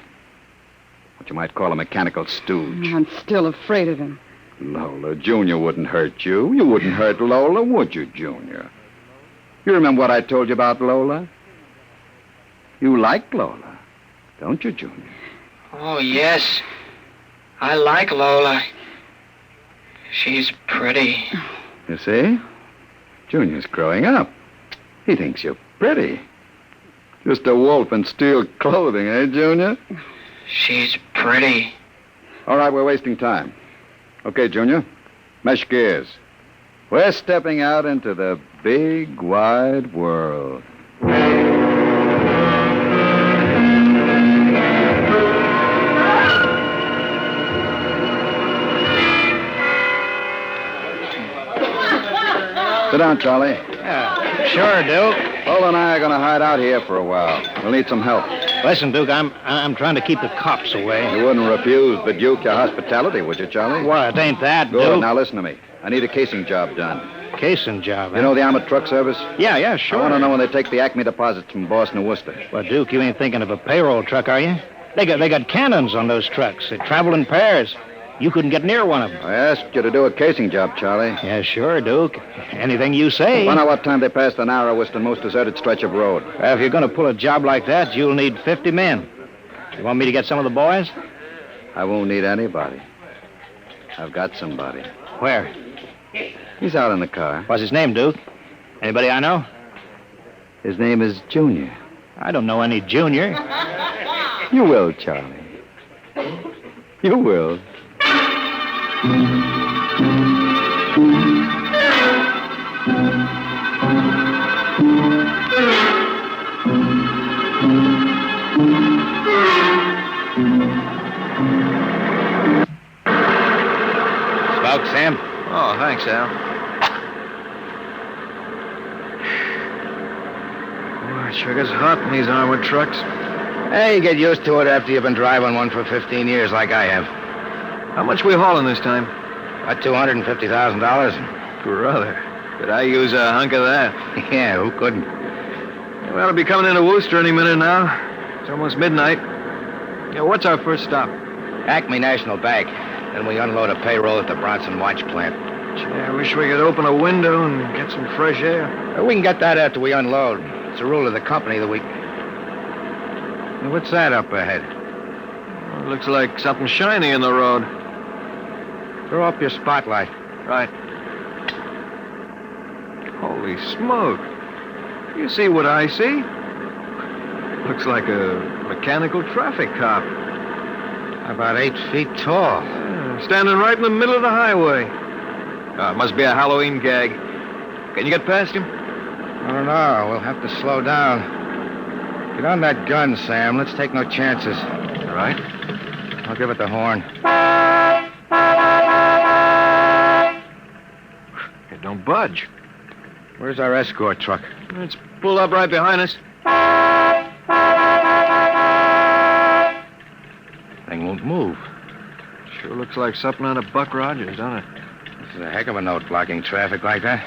What you might call a mechanical stooge. I'm still afraid of him. Lola, Junior wouldn't hurt you. You wouldn't hurt Lola, would you, Junior? You remember what I told you about Lola? You like Lola, don't you, Junior? Oh, yes. I like Lola. She's pretty. You see? Junior's growing up. He thinks you're pretty. Just a wolf in steel clothing, eh, Junior? She's pretty. All right, we're wasting time. Okay, Junior. Mesh gears. We're stepping out into the big, wide world. Sit down, Charlie. Yeah, sure, Duke. Lola and I are going to hide out here for a while. We'll need some help. Listen, Duke, I'm trying to keep the cops away. You wouldn't refuse the Duke your hospitality, would you, Charlie? What? Ain't that, Good. Duke? Now listen to me. I need a casing job done. Casing job, You know the Armored Truck Service? Yeah, sure. I want to know when they take the Acme deposits from Boston to Worcester. Well, Duke, you ain't thinking of a payroll truck, are you? They got cannons on those trucks. They travel in pairs. You couldn't get near one of them. I asked you to do a casing job, Charlie. Yeah, sure, Duke. Anything you say. Find out what time they pass the narrowest and most deserted stretch of road. If you're going to pull a job like that, you'll need 50 men. You want me to get some of the boys? I won't need anybody. I've got somebody. Where? He's out in the car. What's his name, Duke? Anybody I know? His name is Junior. I don't know any Junior. You will, Charlie. You will. Smoke, Sam? Oh, thanks, Al. Boy, it sure gets hot in these armored trucks. Hey, you get used to it after you've been driving one for 15 years like I have. How much we hauling this time? About $250,000. Brother, could I use a hunk of that? Yeah, who couldn't? We ought to be coming into Worcester any minute now. It's almost midnight. Yeah, what's our first stop? Acme National Bank. Then we unload a payroll at the Bronson Watch plant. Gee, I wish we could open a window and get some fresh air. We can get that after we unload. It's a rule of the company that we... What's that up ahead? Well, it looks like something shiny in the road. Throw up your spotlight. Right. Holy smoke. You see what I see? Looks like a mechanical traffic cop. About 8 feet tall. Yeah, standing right in the middle of the highway. It must be a Halloween gag. Can you get past him? I don't know. We'll have to slow down. Get on that gun, Sam. Let's take no chances. All right. I'll give it the horn. It don't budge. Where's our escort truck? It's pulled up right behind us. Thing won't move. Sure looks like something out of Buck Rogers, doesn't it? This is a heck of a note, blocking traffic like that.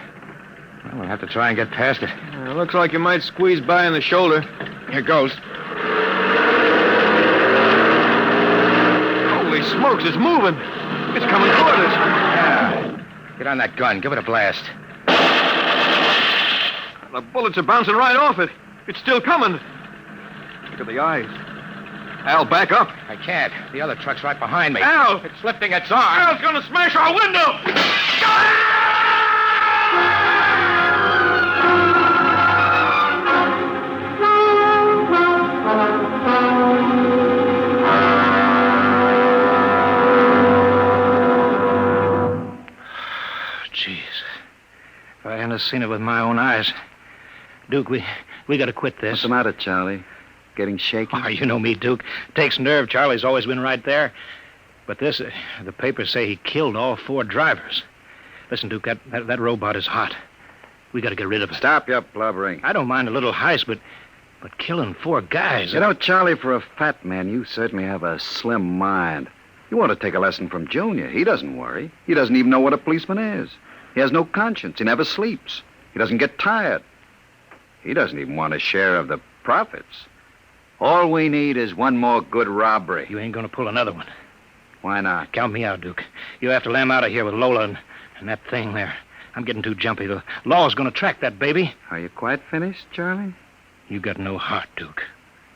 Well, we'll have to try and get past it. Looks like you might squeeze by in the shoulder. Here goes. Holy smokes, it's moving. It's coming toward us. Yeah. Get on that gun. Give it a blast. The bullets are bouncing right off it. It's still coming. Look at the eyes. Al, back up. I can't. The other truck's right behind me. Al! It's lifting its arm. Al's gonna smash our window! Jeez. If I hadn't seen it with my own eyes. Duke, we got to quit this. What's the matter, Charlie? Getting shaky? Oh, you know me, Duke. Takes nerve. Charlie's always been right there. But this, the papers say he killed all 4 drivers. Listen, Duke, that robot is hot. We got to get rid of it. Stop your blubbering. I don't mind a little heist, but killing 4 guys... You know, Charlie, for a fat man, you certainly have a slim mind. You want to take a lesson from Junior. He doesn't worry. He doesn't even know what a policeman is. He has no conscience. He never sleeps. He doesn't get tired. He doesn't even want a share of the profits. All we need is one more good robbery. You ain't going to pull another one. Why not? Count me out, Duke. You have to lam out of here with Lola and that thing there. I'm getting too jumpy. The law's going to track that baby. Are you quite finished, Charlie? You got no heart, Duke.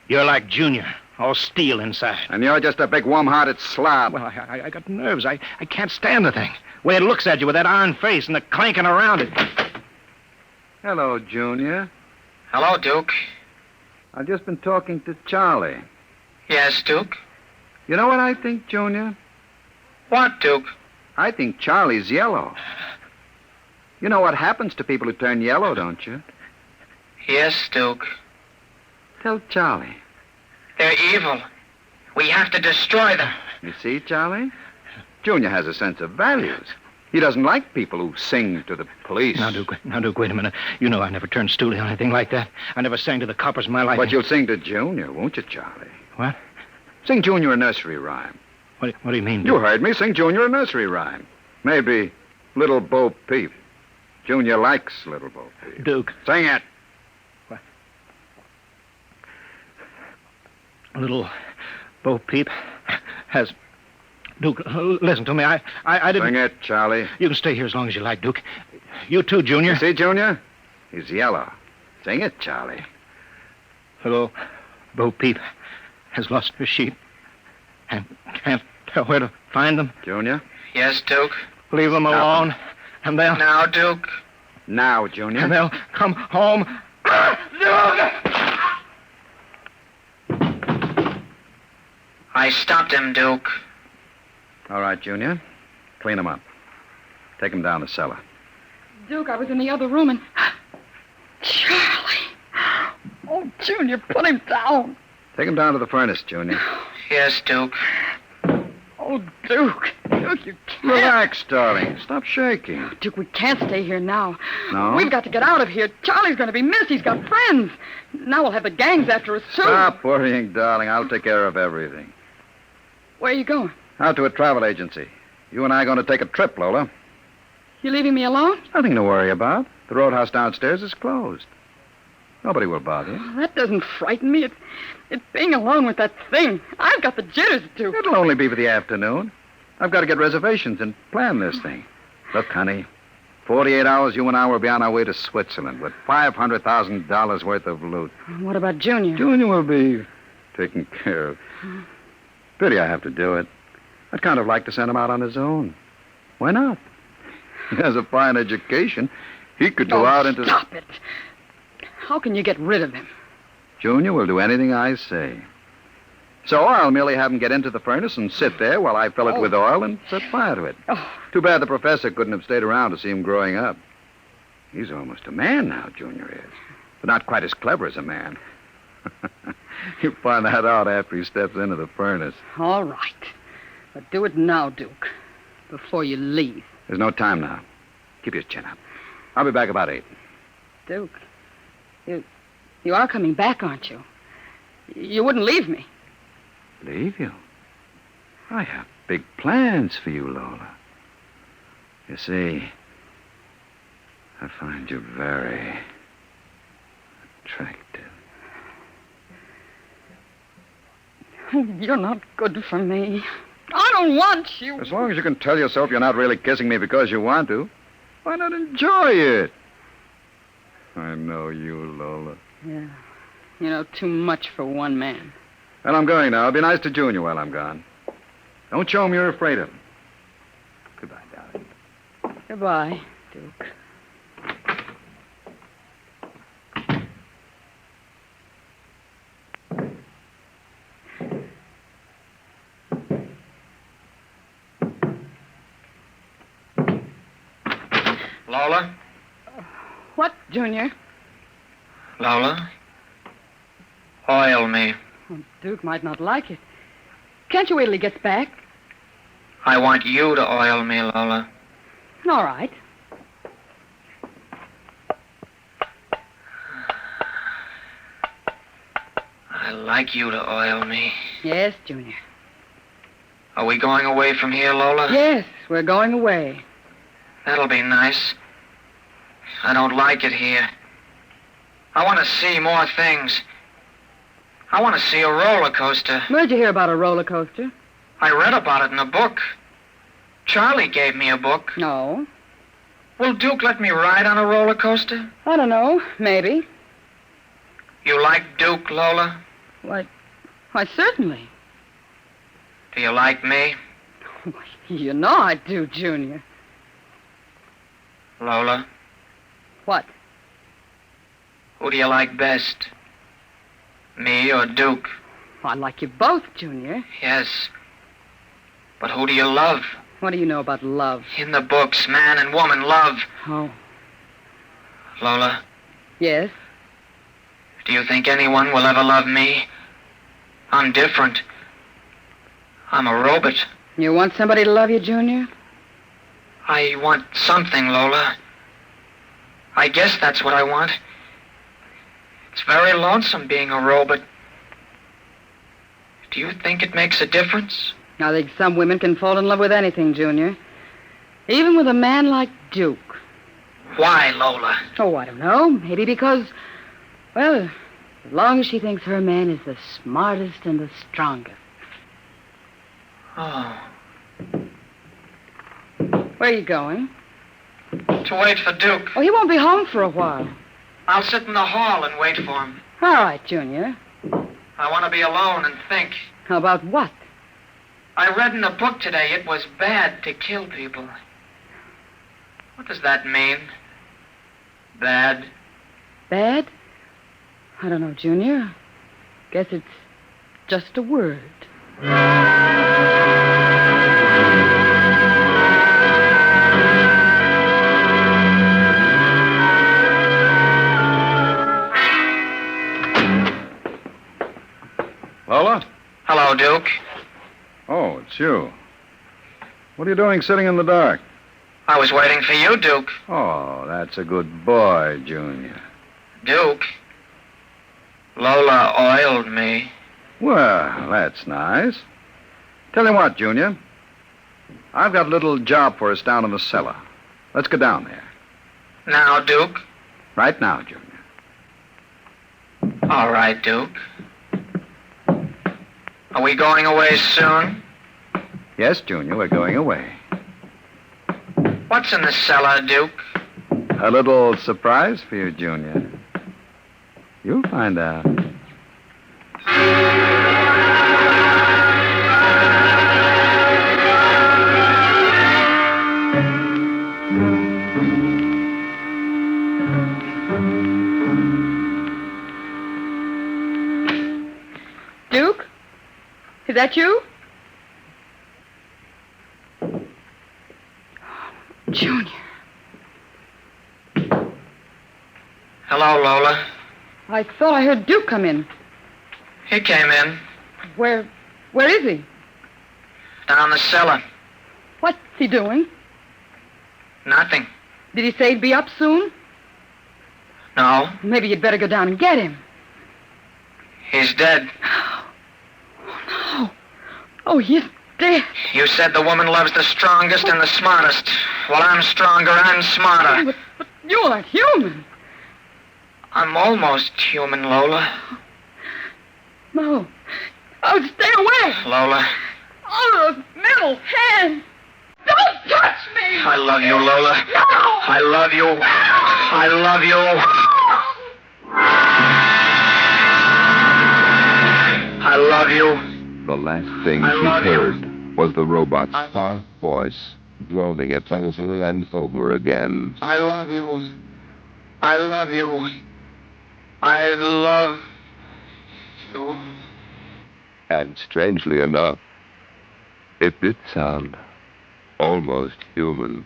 You're like Junior, all steel inside. And you're just a big warm-hearted slob. Well, I got nerves. I can't stand the thing. The way it looks at you with that iron face and the clanking around it. Hello, Junior. Hello, Duke. I've just been talking to Charlie. Yes, Duke? You know what I think, Junior? What, Duke? I think Charlie's yellow. You know what happens to people who turn yellow, don't you? Yes, Duke. Tell Charlie. They're evil. We have to destroy them. You see, Charlie? Junior has a sense of values. He doesn't like people who sing to the police. Now, Duke, wait a minute. You know I never turned stoolie or anything like that. I never sang to the coppers in my life. But you'll sing to Junior, won't you, Charlie? What? Sing Junior a nursery rhyme. What do you mean, Duke? You heard me. Sing Junior a nursery rhyme. Maybe Little Bo Peep. Junior likes Little Bo Peep. Duke. Sing it. What? Little Bo Peep has... Duke, listen to me. I didn't... Sing it, Charlie. You can stay here as long as you like, Duke. You too, Junior. You see, Junior? He's yellow. Sing it, Charlie. Little Bo Peep has lost her sheep and can't tell where to find them. Junior? Yes, Duke? Leave them alone, and they'll... Now, Duke? Now, Junior. And they'll come home. Duke! I stopped him, Duke. All right, Junior. Clean him up. Take him down the cellar. Duke, I was in the other room and... Charlie! Oh, Junior, put him down. Take him down to the furnace, Junior. Yes, Duke. Oh, Duke. Duke, you can't. Relax, darling. Stop shaking. Duke, we can't stay here now. No? We've got to get out of here. Charlie's going to be missed. He's got friends. Now we'll have the gangs after us, too. Stop worrying, darling. I'll take care of everything. Where are you going? Out to a travel agency. You and I are going to take a trip, Lola. You leaving me alone? Nothing to worry about. The roadhouse downstairs is closed. Nobody will bother you. Oh, that doesn't frighten me. It's being alone with that thing. I've got the jitters, Duke. It'll only be for the afternoon. I've got to get reservations and plan this thing. Look, honey, 48 hours, you and I will be on our way to Switzerland with $500,000 worth of loot. What about Junior? Junior will be taken care of. Pity I have to do it. I'd kind of like to send him out on his own. Why not? He has a fine education. He could go out into... Stop it. How can you get rid of him? Junior will do anything I say. So I'll merely have him get into the furnace and sit there while I fill it with oil and set fire to it. Too bad the professor couldn't have stayed around to see him growing up. He's almost a man now, Junior is. But not quite as clever as a man. He'll find that out after he steps into the furnace. All right. But do it now, Duke, before you leave. There's no time now. Keep your chin up. I'll be back about 8. Duke, you are coming back, aren't you? You wouldn't leave me. Leave you? I have big plans for you, Lola. You see, I find you very attractive. You're not good for me. I don't want you. As long as you can tell yourself you're not really kissing me because you want to, why not enjoy it? I know you, Lola. Yeah. You know, too much for one man. Well, I'm going now. Be nice to Junior while I'm gone. Don't show him you're afraid of him. Goodbye, darling. Goodbye, Duke. Lola? What, Junior? Lola? Oil me. Oh, Duke might not like it. Can't you wait till he gets back? I want you to oil me, Lola. All right. I like you to oil me. Yes, Junior. Are we going away from here, Lola? Yes, we're going away. That'll be nice. I don't like it here. I want to see more things. I want to see a roller coaster. Where'd you hear about a roller coaster? I read about it in a book. Charlie gave me a book. No. Will Duke let me ride on a roller coaster? I don't know. Maybe. You like Duke, Lola? Why, certainly. Do you like me? You know I do, Junior. Lola? What? Who do you like best? Me or Duke? I like you both, Junior. Yes. But who do you love? What do you know about love? In the books, man and woman love. Oh. Lola? Yes? Do you think anyone will ever love me? I'm different. I'm a robot. You want somebody to love you, Junior? I want something, Lola. I guess that's what I want. It's very lonesome being a robot. Do you think it makes a difference? I think some women can fall in love with anything, Junior. Even with a man like Duke. Why, Lola? Oh, I don't know. Maybe because, well, as long as she thinks her man is the smartest and the strongest. Oh. Where are you going? To wait for Duke. Oh, he won't be home for a while. I'll sit in the hall and wait for him. All right, Junior. I want to be alone and think. About what? I read in a book today it was bad to kill people. What does that mean? Bad? Bad? I don't know, Junior. Guess it's just a word. Lola? Hello, Duke. Oh, it's you. What are you doing sitting in the dark? I was waiting for you, Duke. Oh, that's a good boy, Junior. Duke. Lola oiled me. Well, that's nice. Tell you what, Junior. I've got a little job for us down in the cellar. Let's go down there. Now, Duke? Right now, Junior. All right, Duke. Are we going away soon? Yes, Junior, we're going away. What's in the cellar, Duke? A little surprise for you, Junior. You'll find out. Duke? Is that you? Junior. Hello, Lola. I thought I heard Duke come in. He came in. Where is he? Down the cellar. What's he doing? Nothing. Did he say he'd be up soon? No. Maybe you'd better go down and get him. He's dead. Oh, no. Oh, he's dead. You said the woman loves the strongest and the smartest. Well, I'm stronger and smarter. But you aren't human. I'm almost human, Lola. No. Oh, stay away. Lola. Oh, those metal hands. Don't touch me. I love you, Lola. No. I love you. I love you. I love you. The last thing I she love you. heard was the robot's harsh voice droning it over and over again. I love you. I love you. I love you. And strangely enough, it did sound almost human.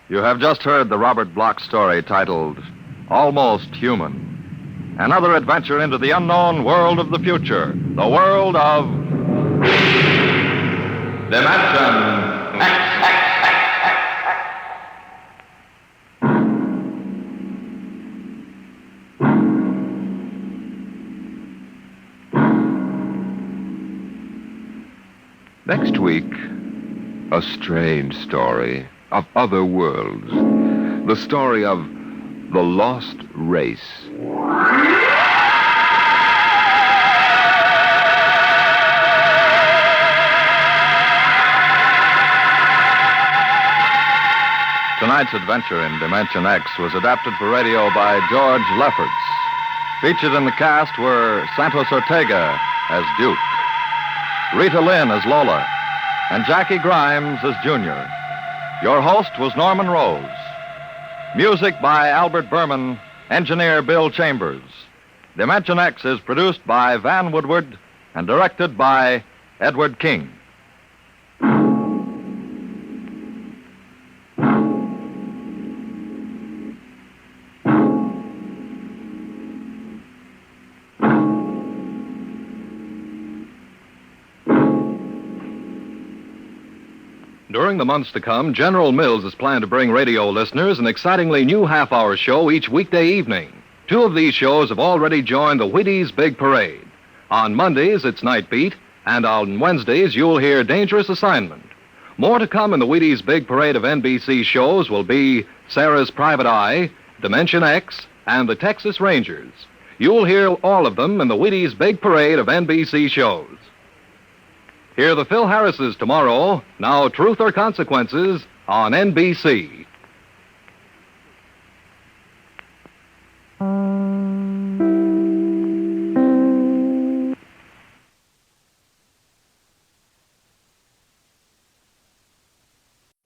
You have just heard the Robert Bloch story titled Almost Human. Another adventure into the unknown world of the future. The world of Dimension X. Next week, a strange story of other worlds. The story of the lost race. Tonight's adventure in Dimension X was adapted for radio by George Lefferts. Featured in the cast were Santos Ortega as Duke, Rita Lynn as Lola, and Jackie Grimes as Junior. Your host was Norman Rose. Music by Albert Berman, engineer Bill Chambers. Dimension X is produced by Van Woodward and directed by Edward King. During the months to come, General Mills is planned to bring radio listeners an excitingly new half-hour show each weekday evening. Two of these shows have already joined the Wheaties Big Parade. On Mondays, it's Night Beat, and on Wednesdays, you'll hear Dangerous Assignment. More to come in the Wheaties Big Parade of NBC shows will be Sarah's Private Eye, Dimension X, and the Texas Rangers. You'll hear all of them in the Wheaties Big Parade of NBC shows. Hear the Phil Harrises tomorrow, Now Truth or Consequences, on NBC.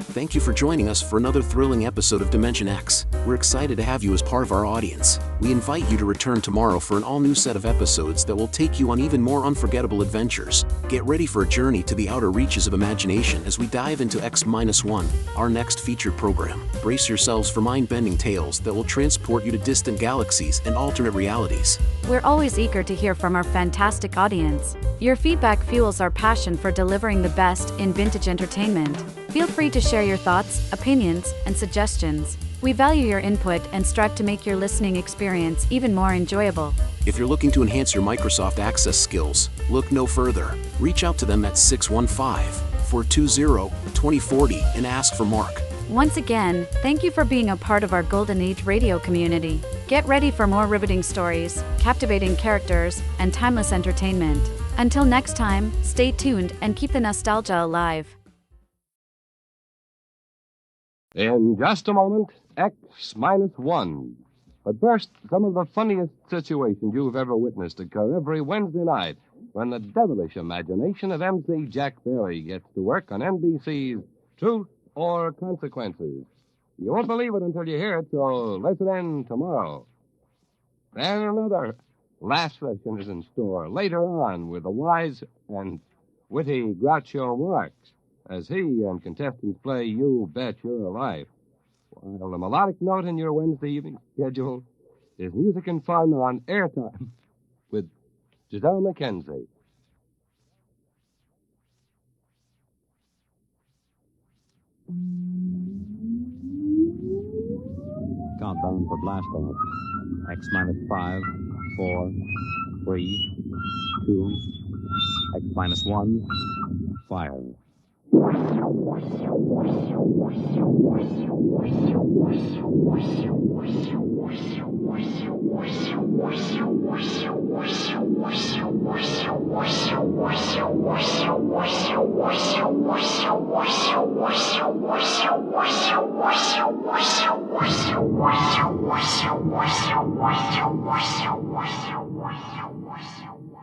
Thank you for joining us for another thrilling episode of Dimension X. We're excited to have you as part of our audience. We invite you to return tomorrow for an all-new set of episodes that will take you on even more unforgettable adventures. Get ready for a journey to the outer reaches of imagination as we dive into X-1, our next featured program. Brace yourselves for mind-bending tales that will transport you to distant galaxies and alternate realities. We're always eager to hear from our fantastic audience. Your feedback fuels our passion for delivering the best in vintage entertainment. Feel free to share your thoughts, opinions, and suggestions. We value your input and strive to make your listening experience even more enjoyable. If you're looking to enhance your Microsoft Access skills, look no further. Reach out to them at 615-420-2040 and ask for Mark. Once again, thank you for being a part of our Golden Age radio community. Get ready for more riveting stories, captivating characters, and timeless entertainment. Until next time, stay tuned and keep the nostalgia alive. In just a moment, X-1. But first, some of the funniest situations you've ever witnessed occur every Wednesday night when the devilish imagination of MC Jack Berry gets to work on NBC's Truth or Consequences. You won't believe it until you hear it, so listen in tomorrow. Then another laugh session is in store later on with the wise and witty Groucho Marx, as he and contestants play You Bet Your Life. While the melodic note in your Wednesday evening schedule is music and fun on Airtime with Giselle McKenzie. Countdown for blast off. X-5, 4, 3, 2, X-1, fire.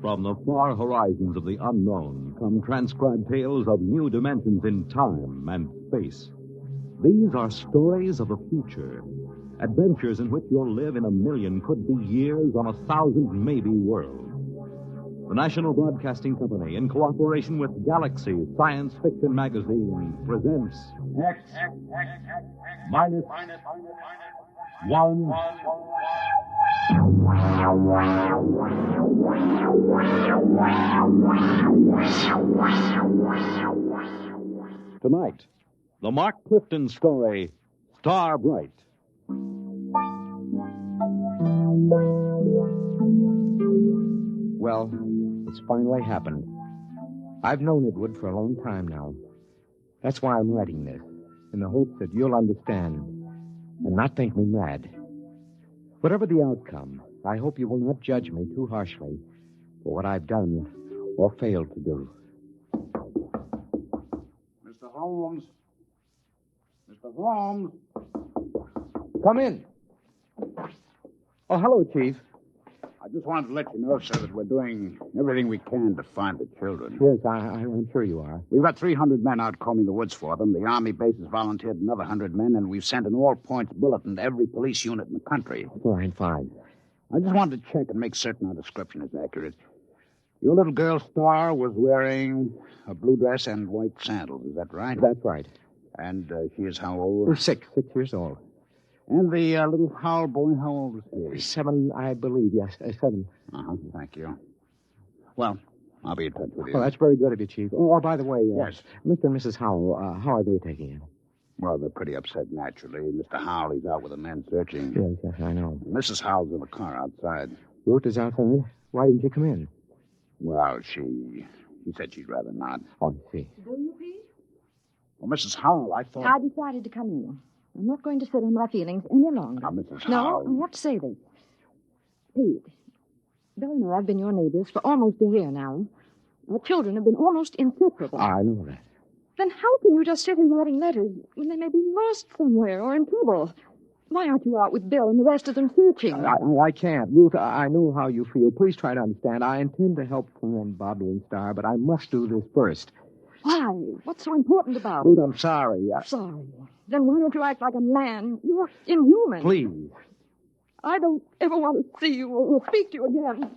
From the far horizons of the unknown come transcribed tales of new dimensions in time and space. These are stories of the future, adventures in which you'll live in a million, could be years, on 1,000 maybe worlds. The National Broadcasting Company, in cooperation with Galaxy Science Fiction Magazine, presents X-1. Tonight, the Mark Clifton story, Star Bright. Well, it's finally happened. I've known it would for a long time now. That's why I'm writing this, in the hope that you'll understand and not think me mad. Whatever the outcome, I hope you will not judge me too harshly for what I've done or failed to do. Mr. Holmes. Mr. Holmes. Come in. Oh, hello, Chief. I just wanted to let you know, sir, that we're doing everything we can to find the children. Yes, I'm sure you are. We've got 300 men out combing the woods for them. The Army base has volunteered another 100 men, and we've sent an all-points bulletin to every police unit in the country. Fine. I just wanted to check and make certain our description is accurate. Your little girl, Star, was wearing a blue dress and white sandals. Is that right? That's right. And she is how old? 6 years old. And the little Howell boy, how old is he? 7, I believe, yes. 7. Thank you. Well, I'll be in touch with you. Well, that's very good of you, Chief. Oh, by the way, Yes. Mr. and Mrs. Howell, how are they taking it? Well, they're pretty upset, naturally. Mr. Howell, he's out with the men searching. Yes, I know. Mrs. Howell's in the car outside. Ruth is outside. Why didn't you come in? Well, she said she'd rather not. Oh, I see. Do you, Pete? Well, Mrs. Howell, I thought... I decided to come in. I'm not going to sit on my feelings any longer. Now, Mrs. No, Howell... I have to say this. Pete, Bill and I have been your neighbors for almost a year now. Our children have been almost inseparable. I know that. Then how can you just sit here writing letters when they may be lost somewhere or in trouble? Why aren't you out with Bill and the rest of them searching? I can't. Ruth, I know how you feel. Please try to understand. I intend to help find Bobby and Star, but I must do this first. Why? What's so important about Ruth, it? I'm sorry. Sorry. Then why don't you act like a man? You're inhuman. Please. I don't ever want to see you or speak to you again.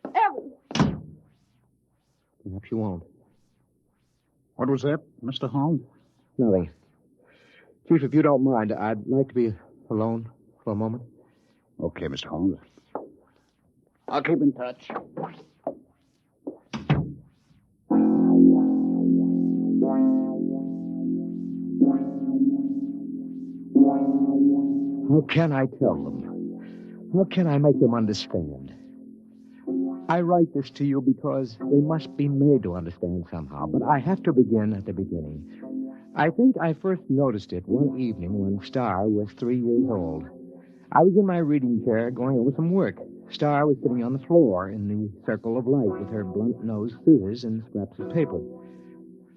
Ever. Perhaps you won't. What was that, Mr. Howell? Nothing. Chief, if you don't mind, I'd like to be alone for a moment. Okay, Mr. Holmes. I'll keep in touch. How can I tell them? How can I make them understand? I write this to you because they must be made to understand somehow, but I have to begin at the beginning. I think I first noticed it one evening when Star was 3 years old. I was in my reading chair going over some work. Star was sitting on the floor in the circle of light with her blunt-nosed scissors and scraps of paper.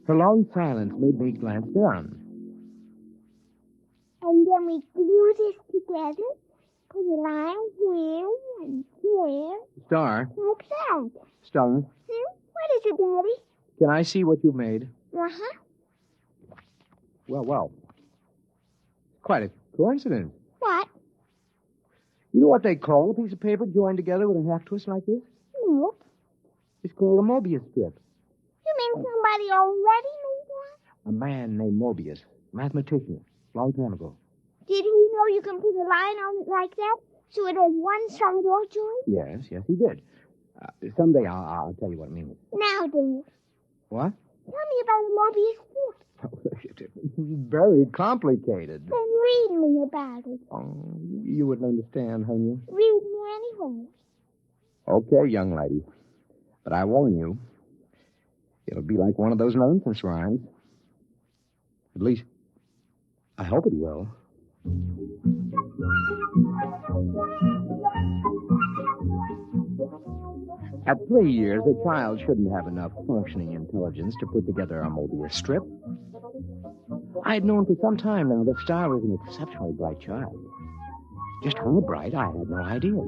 Her long silence made me glance down. And then we glue this together, put a line here and here. Star? Like that. Star? What is it, Daddy? Can I see what you've made? Uh-huh. Well. Quite a coincidence. What? You know what they call a piece of paper joined together with a half twist like this? No. It's called a Mobius strip. You mean somebody already made one? A man named Mobius, mathematician, long time ago. Did he know you can put a line on it like that so it has one side all joined? Yes, he did. Someday I'll tell you what it means. Now do it. What? Tell me about the Mobius strip. Very complicated. Then read me about it. Oh, you wouldn't understand, honey. Read me anyway. Okay, young lady. But I warn you, it'll be like one of those nonsense rhymes. At least, I hope it will. At 3 years, a child shouldn't have enough functioning intelligence to put together a Mobius strip. I had known for some time now that Star was an exceptionally bright child. Just how bright, I had no idea.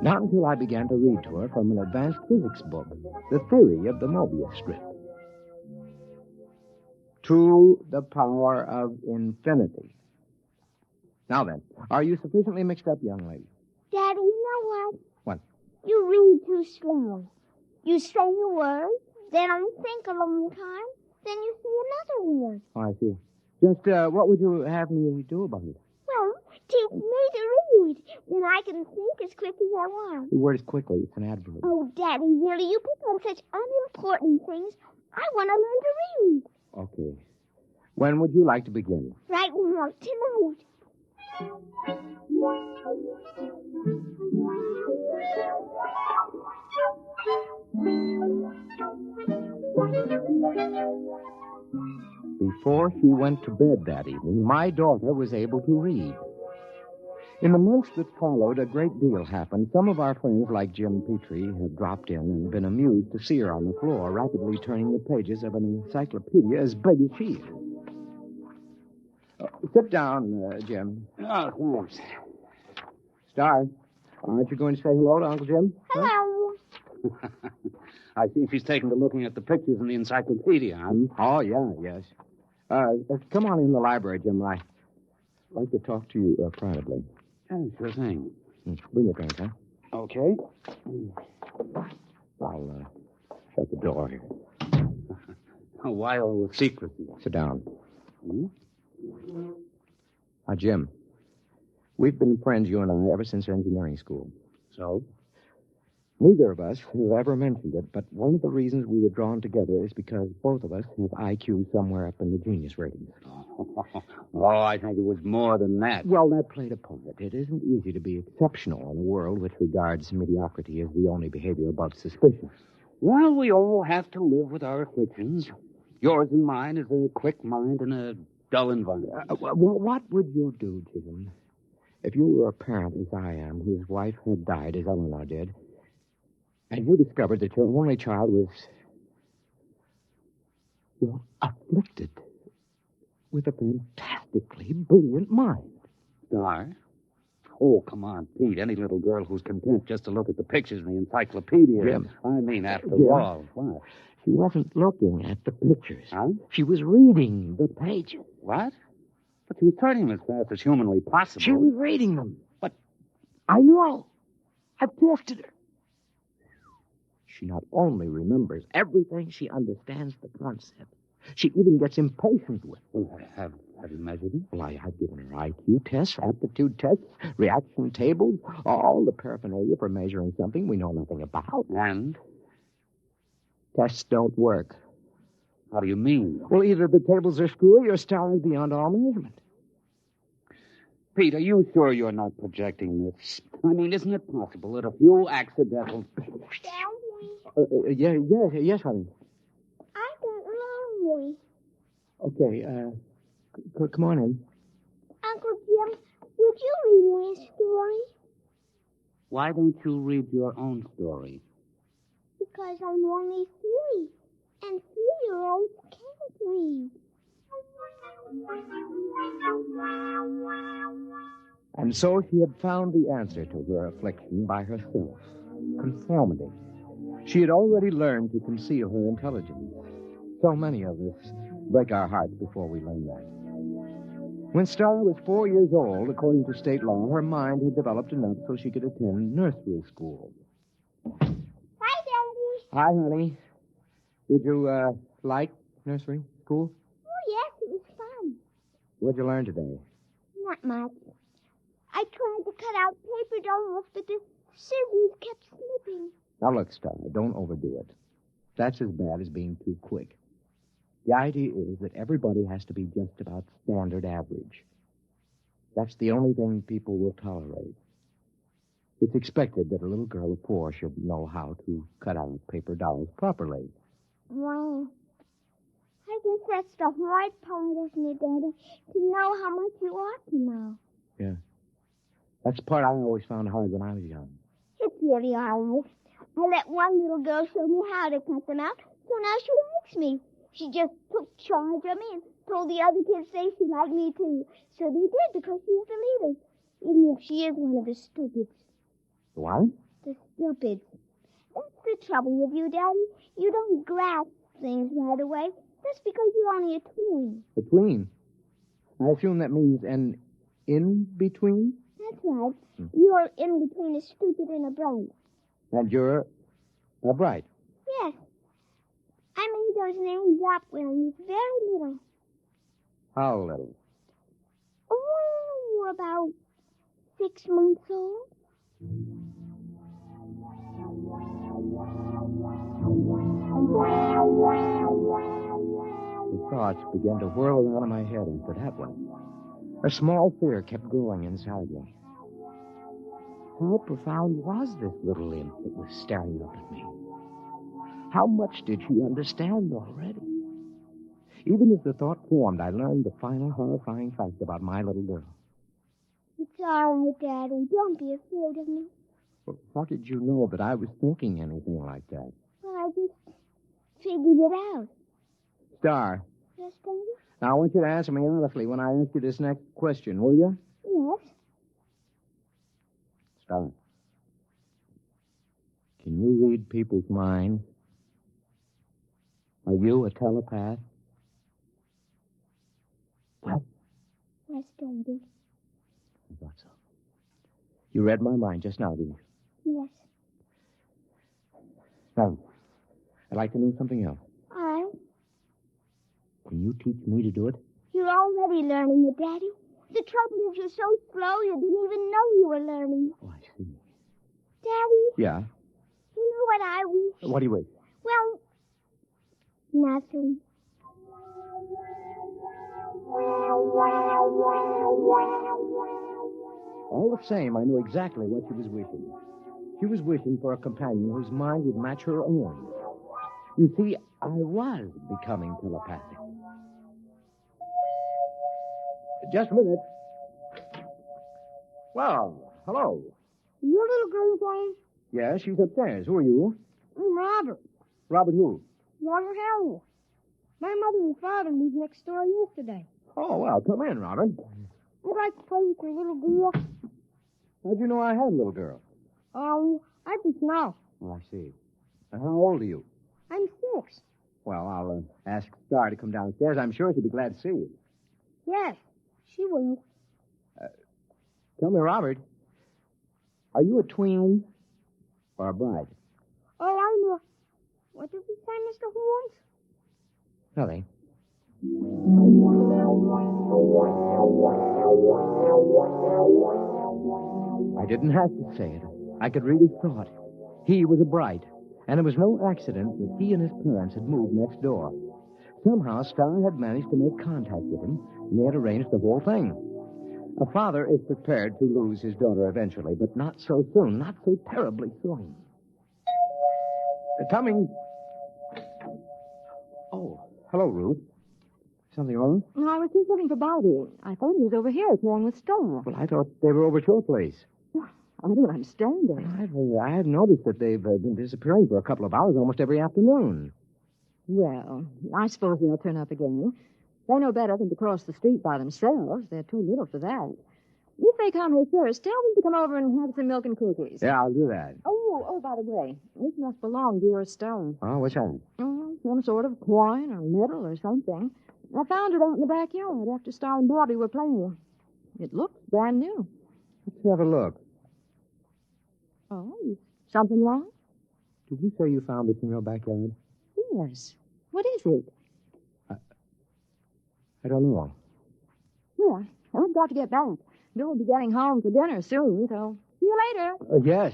Not until I began to read to her from an advanced physics book, The Theory of the Mobius Strip. To the power of infinity. Now then, are you sufficiently mixed up, young lady? Daddy, you know what? What? You read too slow. You say a word, then I think a long time, then you say another word. Oh, I see. Just, what would you have me do about it? Well, teach me to read. Then I can think as quick as I want. The word is quickly. It's an adverb. Oh, Daddy, really? You pick on such unimportant things. I want to learn to read. Okay. When would you like to begin? Right now, tonight. Before she went to bed that evening, my daughter was able to read. In the months that followed, a great deal happened. Some of our friends, like Jim Petrie, have dropped in and been amused to see her on the floor, rapidly turning the pages of an encyclopedia as big as she is. Sit down, Jim. Oh, thanks. Star, aren't you going to say hello to Uncle Jim? Hello. I see she's taken to looking at the pictures in the encyclopedia, huh? Oh, yeah, yes. Come on in the library, Jim. I'd like to talk to you privately. Oh, sure thing. Bring your things, huh? Okay. I'll shut the door here. Why all the secrecy? Sit down. Hmm? Jim, we've been friends, you and I, ever since engineering school. So? Neither of us have ever mentioned it, but one of the reasons we were drawn together is because both of us have IQ somewhere up in the genius ratings. Oh, I think it was more than that. Well, that played a part. It isn't easy to be exceptional in a world which regards mediocrity as the only behavior above suspicion. Well, we all have to live with our afflictions. Yours and mine is a quick mind and a dull environment. What would you do, Jim, if you were a parent, as I am, whose wife had died, as Eleanor did, and you discovered that your only child was, well, afflicted with a fantastically brilliant mind? Star? Oh, come on, Pete. Any little girl who's content just to look at the pictures in the encyclopedia. Jim. I mean, after Jim. all. What? She wasn't looking at the pictures. Huh? She was reading the pages. What? But she was turning them as fast as humanly possible. She was reading them. But I know. I've tested her. She not only remembers everything, she understands the concept. She even gets impatient with it. Well, have you measured it? Well, I've given her IQ tests, aptitude tests, reaction tables, all the paraphernalia for measuring something we know nothing about. And? Tests don't work. How do you mean? Well, either the tables are screwy or Star is beyond all measurement. Pete, are you sure you're not projecting this? I mean, isn't it possible that a few accidental... Yes, honey. I got lonely. Okay, come on in. Uncle Jim, would you read me a story? Why don't you read your own story? Because I'm only 3, and 3-year-olds can't read. And so she had found the answer to her affliction by herself. Conformity. She had already learned to conceal her intelligence. So many of us break our hearts before we learn that. When Star was 4 years old, according to state law, her mind had developed enough so she could attend nursery school. Hi, Daddy. Hi, honey. Did you, like nursery school? Oh, yes, it was fun. What'd you learn today? Not much. I tried to cut out paper dolls, but the scissors kept slipping. Now, look, Star, don't overdo it. That's as bad as being too quick. The idea is that everybody has to be just about standard average. That's the only thing people will tolerate. It's expected that a little girl of 4 should know how to cut out paper dolls properly. Well, I guess that's the hard part, isn't it, Daddy? To know how much you ought to know. Yeah. That's the part I always found hard when I was young. It's really all right. I let one little girl show me how to cut them out, so now she likes me. She just took charge of me and told the other kids they should like me, too. So they did, because she's the leader, even if she is one of the stupids. What? The stupids. That's the trouble with you, Daddy. You don't grasp things right away. That's because you're only a tween. A tween? I assume that means an in-between? That's right. You're in between a stupid and a bright. And you're a bright. Yes. I made those names up when I was very little. How little? Oh, about 6 months old. The thoughts began to whirl around in my head after that one. A small fear kept growing inside me. How profound was this little imp that was staring up at me? How much did she understand already? Even as the thought formed, I learned the final horrifying fact about my little girl. It's all right, Daddy. Don't be afraid of me. Well, how did you know that I was thinking anything like that? Well, I just figured it out. Star, Yes, Daddy? now I want you to answer me honestly when I ask you this next question, will you? Yes. Star, can you read people's minds? Are you a telepath? What? Yes, Daddy. I thought so. You read my mind just now, didn't you? Yes. Now, I'd like to know something else. All right. Can you teach me to do it? You're already learning it, Daddy. The trouble is you're so slow you didn't even know you were learning. Oh, I see. Daddy, Yeah? know what I wish? What do you wish? Well, nothing. All the same, I knew exactly what she was wishing. She was wishing for a companion whose mind would match her own. You see, I was becoming telepathic. Just a minute. Well, hello. Your little girl playing? Yeah, she's upstairs. Who are you? I'm Robert. Robert who? Roger Howell. My mother and father moved next door yesterday. Oh, well, come in, Robert. I'd like to play with your little girl. How'd you know I had a little girl? I just know. Oh, I see. How old are you? I'm 6. Well, I'll ask Star to come downstairs. I'm sure she'll be glad to see you. Yes, she will. Tell me, Robert, are you a tween or a bride? Oh, what did we say, Mr. Horns? Nothing. I didn't have to say it. I could read his thought. He was a bride, and it was no accident that he and his parents had moved next door. Somehow, Star had managed to make contact with him, and they had arranged the whole thing. A father is prepared to lose his daughter eventually, but not so soon, not so terribly soon. Coming. Oh, hello, Ruth. Something wrong? No, I was just looking for Bobby. I thought he was over here playing with Storm. Well, I thought they were over at your place. I don't understand it. I had noticed that they've been disappearing for a couple of hours almost every afternoon. Well, I suppose they'll turn up again. They know better than to cross the street by themselves. They're too little for that. If they come here first, tell them to come over and have some milk and cookies. Yeah, I'll do that. Oh, by the way, this must belong to your Stone. Oh, what's that? Oh, some sort of coin or medal or something. I found it out in the backyard after Star and Bobby were playing. It looks brand new. Let's have a look. Oh, is something wrong? Did you say you found this in your backyard? Yes. What is it? I don't know. Well, I've got to get back. Bill will be getting home for dinner soon, so see you later. Yes.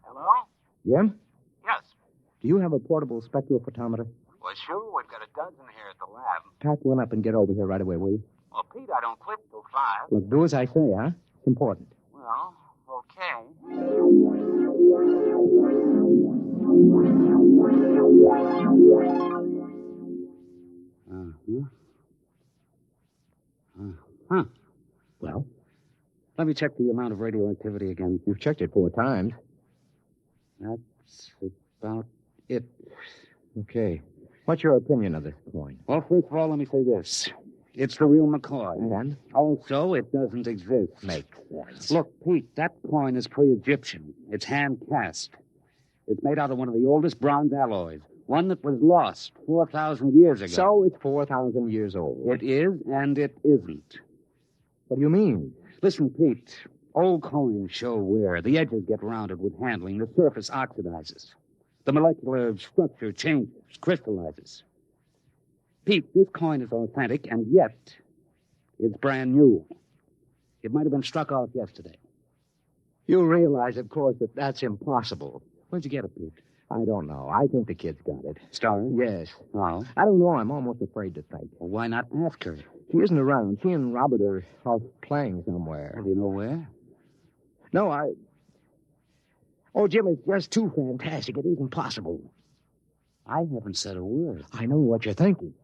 Hello? Jim? Yes. Do you have a portable spectrophotometer? Well, sure. We've got a dozen here at the lab. Pack one up and get over here right away, will you? Well, Pete, I don't quit till 5. Look, do as I say, huh? It's important. Well, okay. Well, let me check the amount of radioactivity again. You've checked it 4 times. That's about it. Okay. What's your opinion of this coin? Well, first of all, let me say this. It's the real McCoy. And? Also, it doesn't exist. Makes sense. Look, Pete, that coin is pre-Egyptian. It's hand-cast. It's made out of one of the oldest bronze alloys, one that was lost 4,000 years ago. So it's 4,000 years old. It is, and it isn't. What do you mean? Listen, Pete, old coins show wear. The edges get rounded with handling. The surface oxidizes. The molecular structure changes, crystallizes. Pete, this coin is authentic, and yet it's brand new. It might have been struck off yesterday. You realize, of course, that that's impossible. Where'd you get it, Pete? I don't know. I think the kid's got it. Star? Yes. Oh? I don't know. I'm almost afraid to think. Well, why not ask her? She isn't around. She and Robert are off playing somewhere. Do you know where? No, Oh, Jim, it's just too fantastic. It isn't possible. I haven't said a word. I know what you're thinking.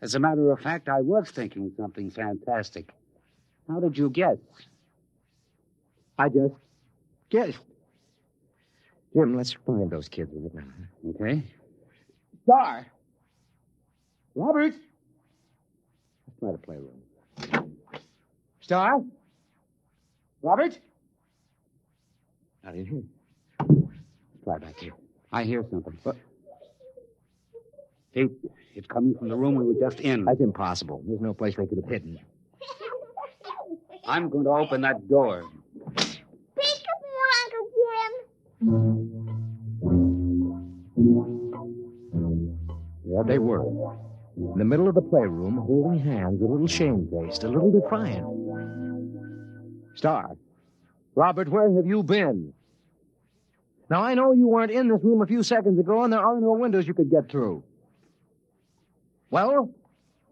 As a matter of fact, I was thinking something fantastic. How did you guess? I just guessed. Jim, let's find those kids right now. Okay. Star! Robert! Let's try the playroom. Star? Robert? Not in here. Let's try back here. I hear something. What? Pete, it's coming from the room we were just in. That's impossible. There's no place they could have hidden. I'm going to open that door. Peekaboo, Uncle Jim. There they were, in the middle of the playroom, holding hands, a little shamefaced, a little defiant. Star, Robert, where have you been? Now, I know you weren't in this room a few seconds ago, and there are no windows you could get through. Well?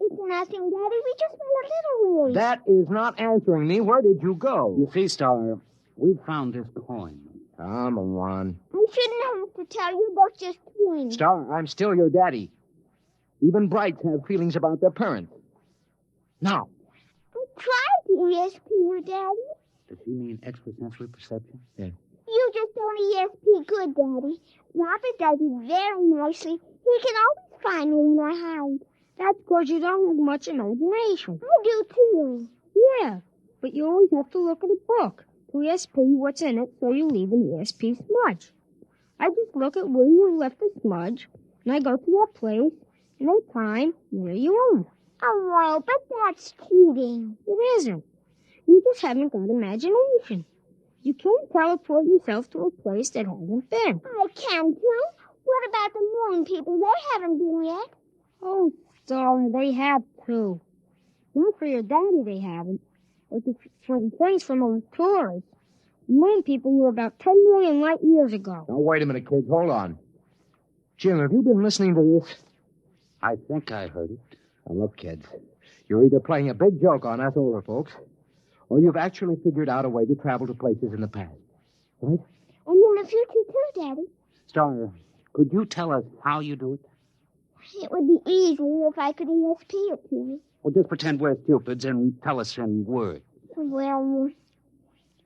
It's nothing, Daddy. We just went a little ways. That is not answering me. Where did you go? You see, Star, we found this coin. Come on. I shouldn't have to tell you. Both just twins. Star, I'm still your daddy. Even brights have feelings about their parents. Now. I tried to ESP you, Daddy. Does she mean extrasensory perception? Yeah. You just don't ESP good, Daddy. Robert does it very nicely. He can always find me when I hide. That's because you don't have much imagination. I do, too. Yeah, but you always have to look at a book to ESP what's in it so you leave an ESP smudge. I just look at where you left the smudge, and I go to that place and that time where you are. Oh, well, but that's cheating. It isn't. You just haven't got imagination. You can't teleport yourself to a place that hasn't been. I can, too. What about the moon people? They haven't been yet. Oh, Star, they have, too. Not for your daddy, they haven't. But for the things from our tourists. The moon people were about 10 million light years ago. Now, wait a minute, kids. Hold on. Jim, have you been listening to this? I think I heard it. Now, look, kids. You're either playing a big joke on us older folks, or you've actually figured out a way to travel to places in the past. Right? And in the future, too, Daddy. Star, could you tell us how you do it? It would be easier if I could ESP it to you. Well, just pretend we're stupids and tell us in words. Well,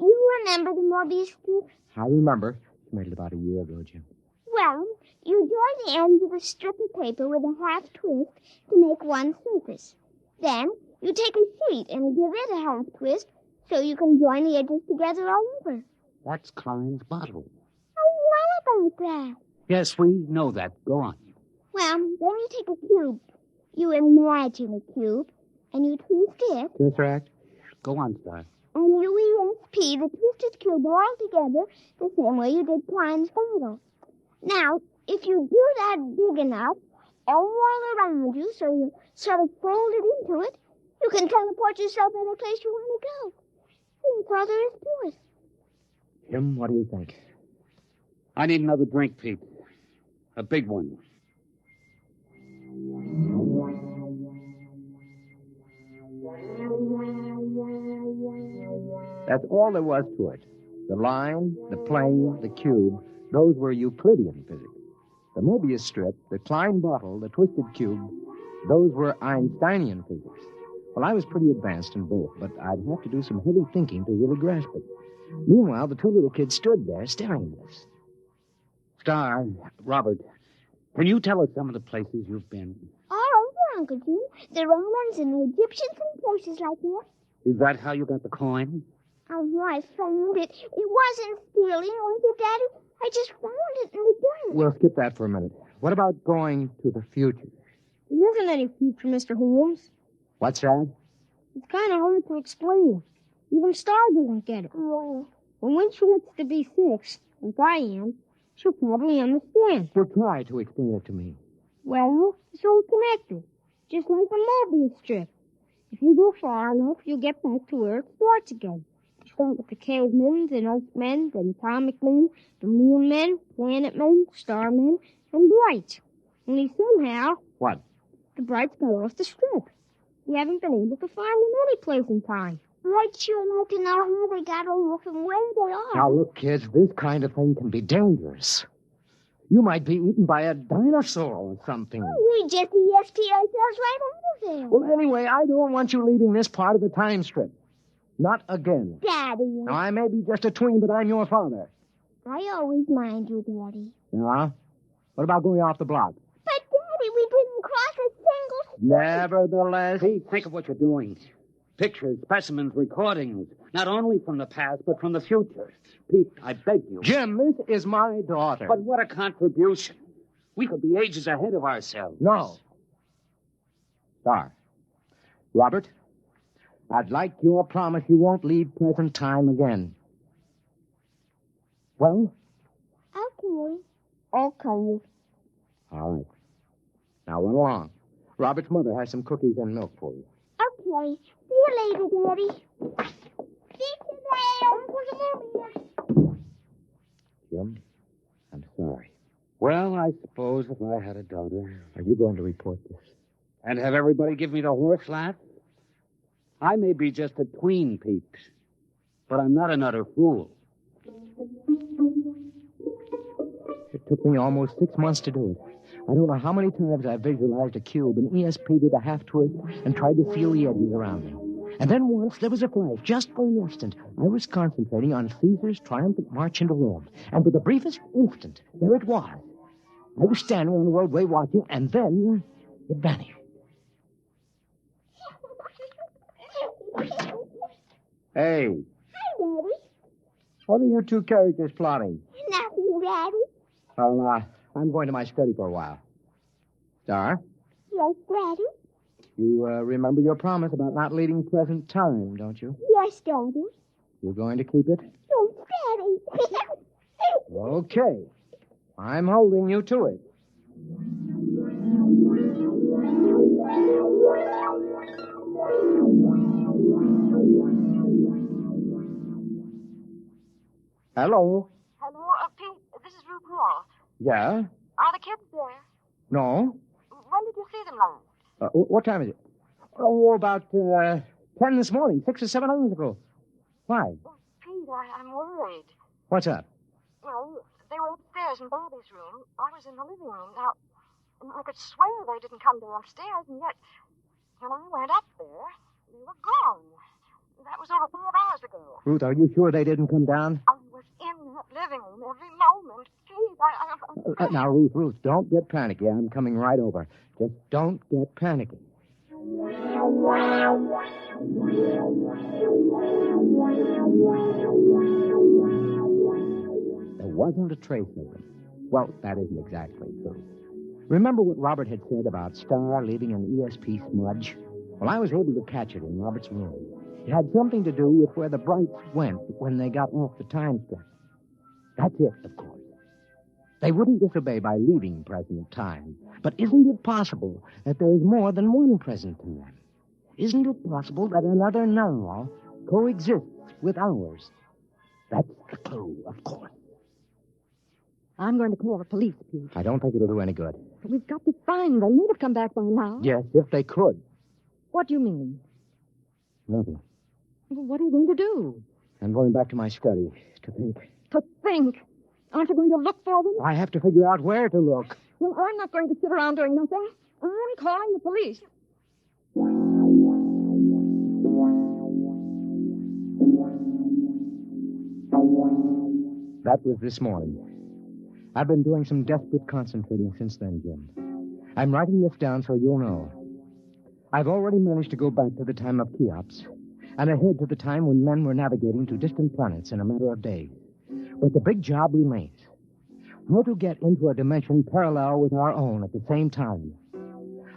you remember the Mobius strip? I remember. You made it about a year ago, Jim. Well, you join the ends of a strip of paper with a half twist to make one surface. Then you take a sheet and give it a half twist so you can join the edges together all over. That's Klein's bottle. I know about that. Yes, we know that. Go on. Well, then you take a cube. You imagine a cube, and you twist it. Tesseract? Go on, Star. And you ESP the twisted cube all together the same way you did Klein's bottle. Now, if you do that big enough, all around you, so you sort of fold it into it, you can teleport yourself any place you want to go. And that's all there is to it. Jim, what do you think? I need another drink, Pete. A big one. That's all there was to it. The line, the plane, the cube, those were Euclidean physics. The Mobius strip, the Klein bottle, the twisted cube, those were Einsteinian physics. Well, I was pretty advanced in both, but I'd have to do some heavy thinking to really grasp it. Meanwhile, the two little kids stood there staring at us. Star, Robert, can you tell us some of the places you've been? All over, Uncle Jim. The Romans and the Egyptians and places like that. Is that how you got the coin? Oh, I found it. It wasn't stealing, was it, Daddy? I just found it in the dirt. We'll skip that for a minute. What about going to the future? There isn't any future, Mr. Holmes. What's that? It's kind of hard to explain. Even Star doesn't get it. Oh. But when she gets to be 6, like I am, she'll probably understand. Well, try to explain it to me. Well, it's all connected. Just like a Mobius strip. If you go far enough, you'll get back to where it starts again. You start with the cavemen, then Earth men, then atomic men, the moon men, planet men, star men, and brights. Only somehow... What? The brights got off the strip. We haven't been able to find them any place in time. I'd sure like to know how they got off and where they are. Now, look, kids, this kind of thing can be dangerous. You might be eaten by a dinosaur or something. Oh, we just ESP ourselves right over there. Well, anyway, I don't want you leaving this part of the time strip. Not again. Daddy. Now, I may be just a tween, but I'm your father. I always mind you, Daddy. Yeah? What about going off the block? But, Daddy, we didn't cross a single street. Nevertheless... Pete, think of what you're doing. Pictures, specimens, recordings. Not only from the past, but from the future. Pete, I beg you. Jim, this is my daughter. But what a contribution. We could be ages ahead of ourselves. No. Star. Robert, I'd like your promise you won't leave present time again. Well? Okay. All right. Now run along. Robert's mother has some cookies and milk for you. Okay. See you later, Daddy. See you later. Jim, I'm sorry. Well, I suppose if I had a daughter. Are you going to report this? And have everybody give me the horse laugh? I may be just a tween peep, but I'm not an utter fool. It took me almost 6 months to do it. I don't know how many times I visualized a cube and ESP did a half twist and tried to feel the edges around me. And then once there was a flash, just for an instant. I was concentrating on Caesar's triumphant march into Rome. And for the briefest instant, there it was. I was standing on the roadway watching, and then it vanished. Hey. Hi, Daddy. What are you two characters plotting? Nothing, Daddy. Well, I'm going to my study for a while. Star, Yes, Daddy. you remember your promise about not leaving present time, don't you? Yes, Daddy. You going to keep it? Yes, Daddy. Okay. I'm holding you to it. Hello? Hello, Pete. This is Ruth Hall. Yeah? Are the kids there? No? When did you see them last? What time is it? Oh, about 10 this morning, 6 or 7 hours ago. Why? Pete, I'm worried. What's up? Well, they were upstairs in Bobby's room. I was in the living room. Now, I could swear they didn't come downstairs, and yet, when I went up there, they were gone. That was over 5 hours ago. Ruth, are you sure they didn't come down? I was in that living room every moment. Pete, Now, Ruth, don't get panicky. I'm coming right over. Just don't get panicky. There wasn't a trace of them. Well, that isn't exactly true. Remember what Robert had said about Star leaving an ESP smudge? Well, I was able to catch it in Robert's room. It had something to do with where the Brights went when they got off the time strap. That's it, of course. They wouldn't disobey by leaving present time. But isn't it possible that there is more than one present time? Isn't it possible that another now coexists with ours? That's the clue, of course. I'm going to call the police, Pete. I don't think it'll do any good. We've got to find them. They'd have come back by now. Yes, if they could. What do you mean? Nothing. What are you going to do? I'm going back to my study to think. To think? Aren't you going to look for them? I have to figure out where to look. Well, I'm not going to sit around doing nothing. I'm calling the police. That was this morning. I've been doing some desperate concentrating since then, Jim. I'm writing this down so you'll know. I've already managed to go back to the time of Cheops and ahead to the time when men were navigating to distant planets in a matter of days. But the big job remains. How to get into a dimension parallel with our own at the same time.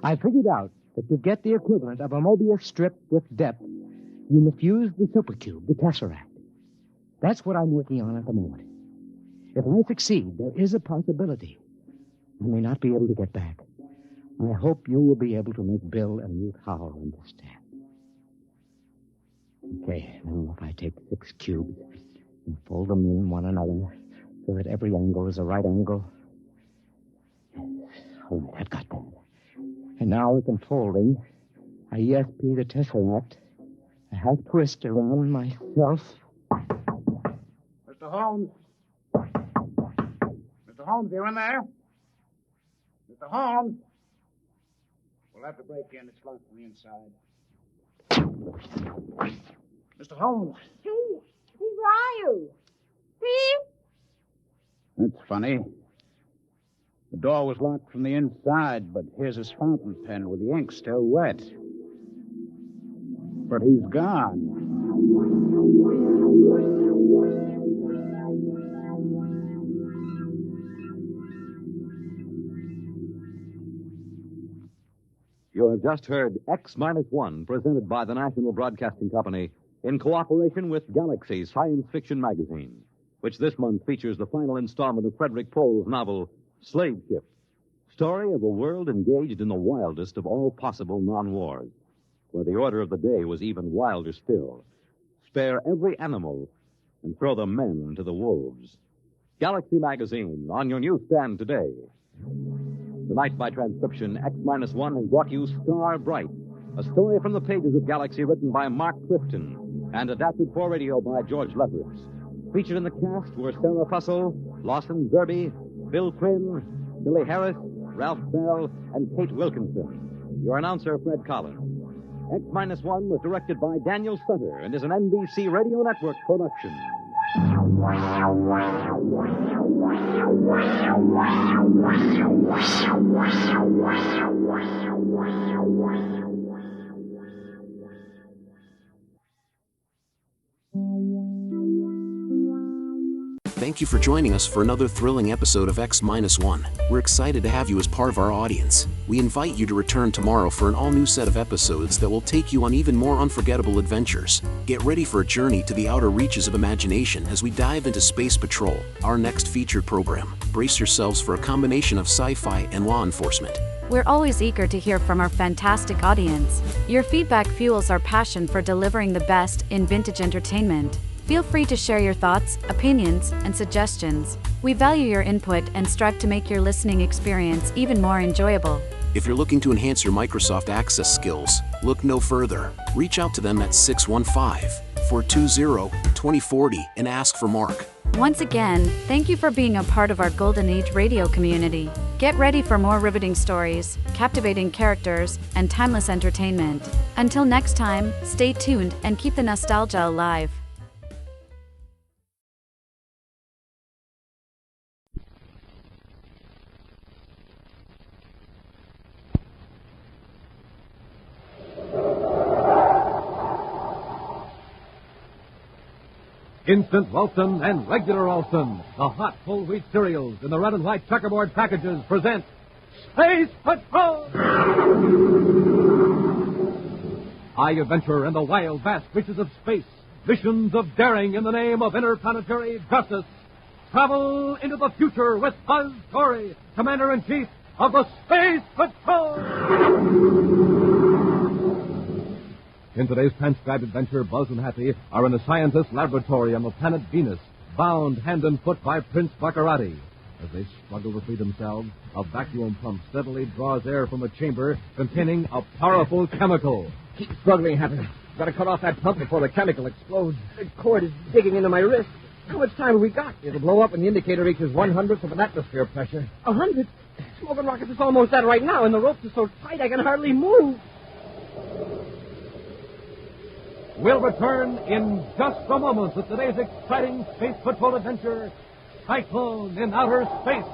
I figured out that to get the equivalent of a Mobius strip with depth, you must use the supercube, the tesseract. That's what I'm working on at the moment. If I succeed, there is a possibility I may not be able to get back. I hope you will be able to make Bill and Ruth Howell understand. Okay, now if I take 6 cubes and fold them in one another so that every angle is a right angle. All right, I've got that. And now with unfolding, I ESP the tesseract, a half twist around myself. Mr. Holmes. Mr. Holmes, you in there? Mr. Holmes. We'll have to break in. It's locked from the inside. Mr. Holmes. Pete, where are you? Pete? That's funny. The door was locked from the inside, but here's his fountain pen with the ink still wet. But he's gone. You have just heard X-1, presented by the National Broadcasting Company in cooperation with Galaxy Science Fiction Magazine, which this month features the final installment of Frederick Pohl's novel, Slave Ship, story of a world engaged in the wildest of all possible non-wars, where the order of the day was even wilder still. Spare every animal and throw the men to the wolves. Galaxy Magazine, on your newsstand today. Tonight, by transcription, X-1 has brought you Star Bright, a story from the pages of Galaxy written by Mark Clifton and adapted for radio by George Lefferts. Featured in the cast were Sarah Fussell, Lawson Zerby, Bill Quinn, Billy Harris, Ralph Bell, and Kate Wilkinson. Your announcer, Fred Collins. X-1 was directed by Daniel Sutter and is an NBC Radio Network production. Thank you for joining us for another thrilling episode of X-1. We're excited to have you as part of our audience. We invite you to return tomorrow for an all-new set of episodes that will take you on even more unforgettable adventures. Get ready for a journey to the outer reaches of imagination as we dive into Space Patrol, our next featured program. Brace yourselves for a combination of sci-fi and law enforcement. We're always eager to hear from our fantastic audience. Your feedback fuels our passion for delivering the best in vintage entertainment. Feel free to share your thoughts, opinions, and suggestions. We value your input and strive to make your listening experience even more enjoyable. If you're looking to enhance your Microsoft Access skills, look no further. Reach out to them at 615-420-2040 and ask for Mark. Once again, thank you for being a part of our Golden Age radio community. Get ready for more riveting stories, captivating characters, and timeless entertainment. Until next time, stay tuned and keep the nostalgia alive. Instant Ralston and regular Ralston, the hot whole wheat cereals in the red and white checkerboard packages, present Space Patrol! High adventure in the wild, vast reaches of space. Missions of daring in the name of interplanetary justice. Travel into the future with Buzz Corey, Commander-in-Chief of the Space Patrol! In today's transcribed adventure, Buzz and Happy are in a scientist's laboratory on the planet Venus, bound hand and foot by Prince Baccarati. As they struggle to free themselves, a vacuum pump steadily draws air from a chamber containing a powerful chemical. Keep struggling, Happy. Gotta cut off that pump before the chemical explodes. The cord is digging into my wrist. How much time have we got? It'll blow up when the indicator reaches 1/100th of an atmosphere pressure. 100? Smoking rockets is almost that right now, and the ropes are so tight I can hardly move. We'll return in just a moment with today's exciting Space Patrol adventure, Cyclone in Outer Space.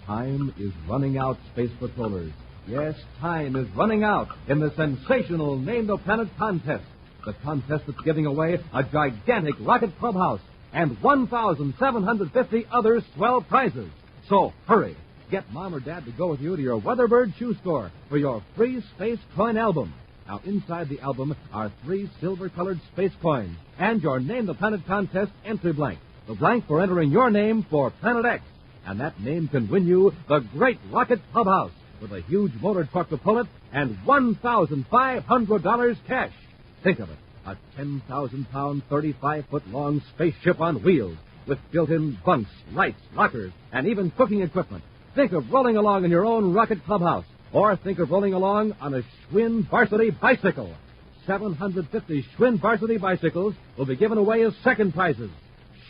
Time is running out, Space Patrollers. Yes, time is running out in the sensational Name the Planet contest. The contest that's giving away a gigantic rocket clubhouse and 1,750 other swell prizes. So hurry. Get Mom or Dad to go with you to your Weatherbird shoe store for your free space coin album. Now, inside the album are 3 silver-colored space coins and your Name the Planet contest entry blank. The blank for entering your name for Planet X. And that name can win you the Great Rocket Clubhouse with a huge motor truck to pull it and $1,500 cash. Think of it. A 10,000-pound, 35-foot-long spaceship on wheels with built-in bunks, lights, lockers, and even cooking equipment. Think of rolling along in your own rocket clubhouse, or think of rolling along on a Schwinn Varsity bicycle. 750 Schwinn Varsity bicycles will be given away as second prizes.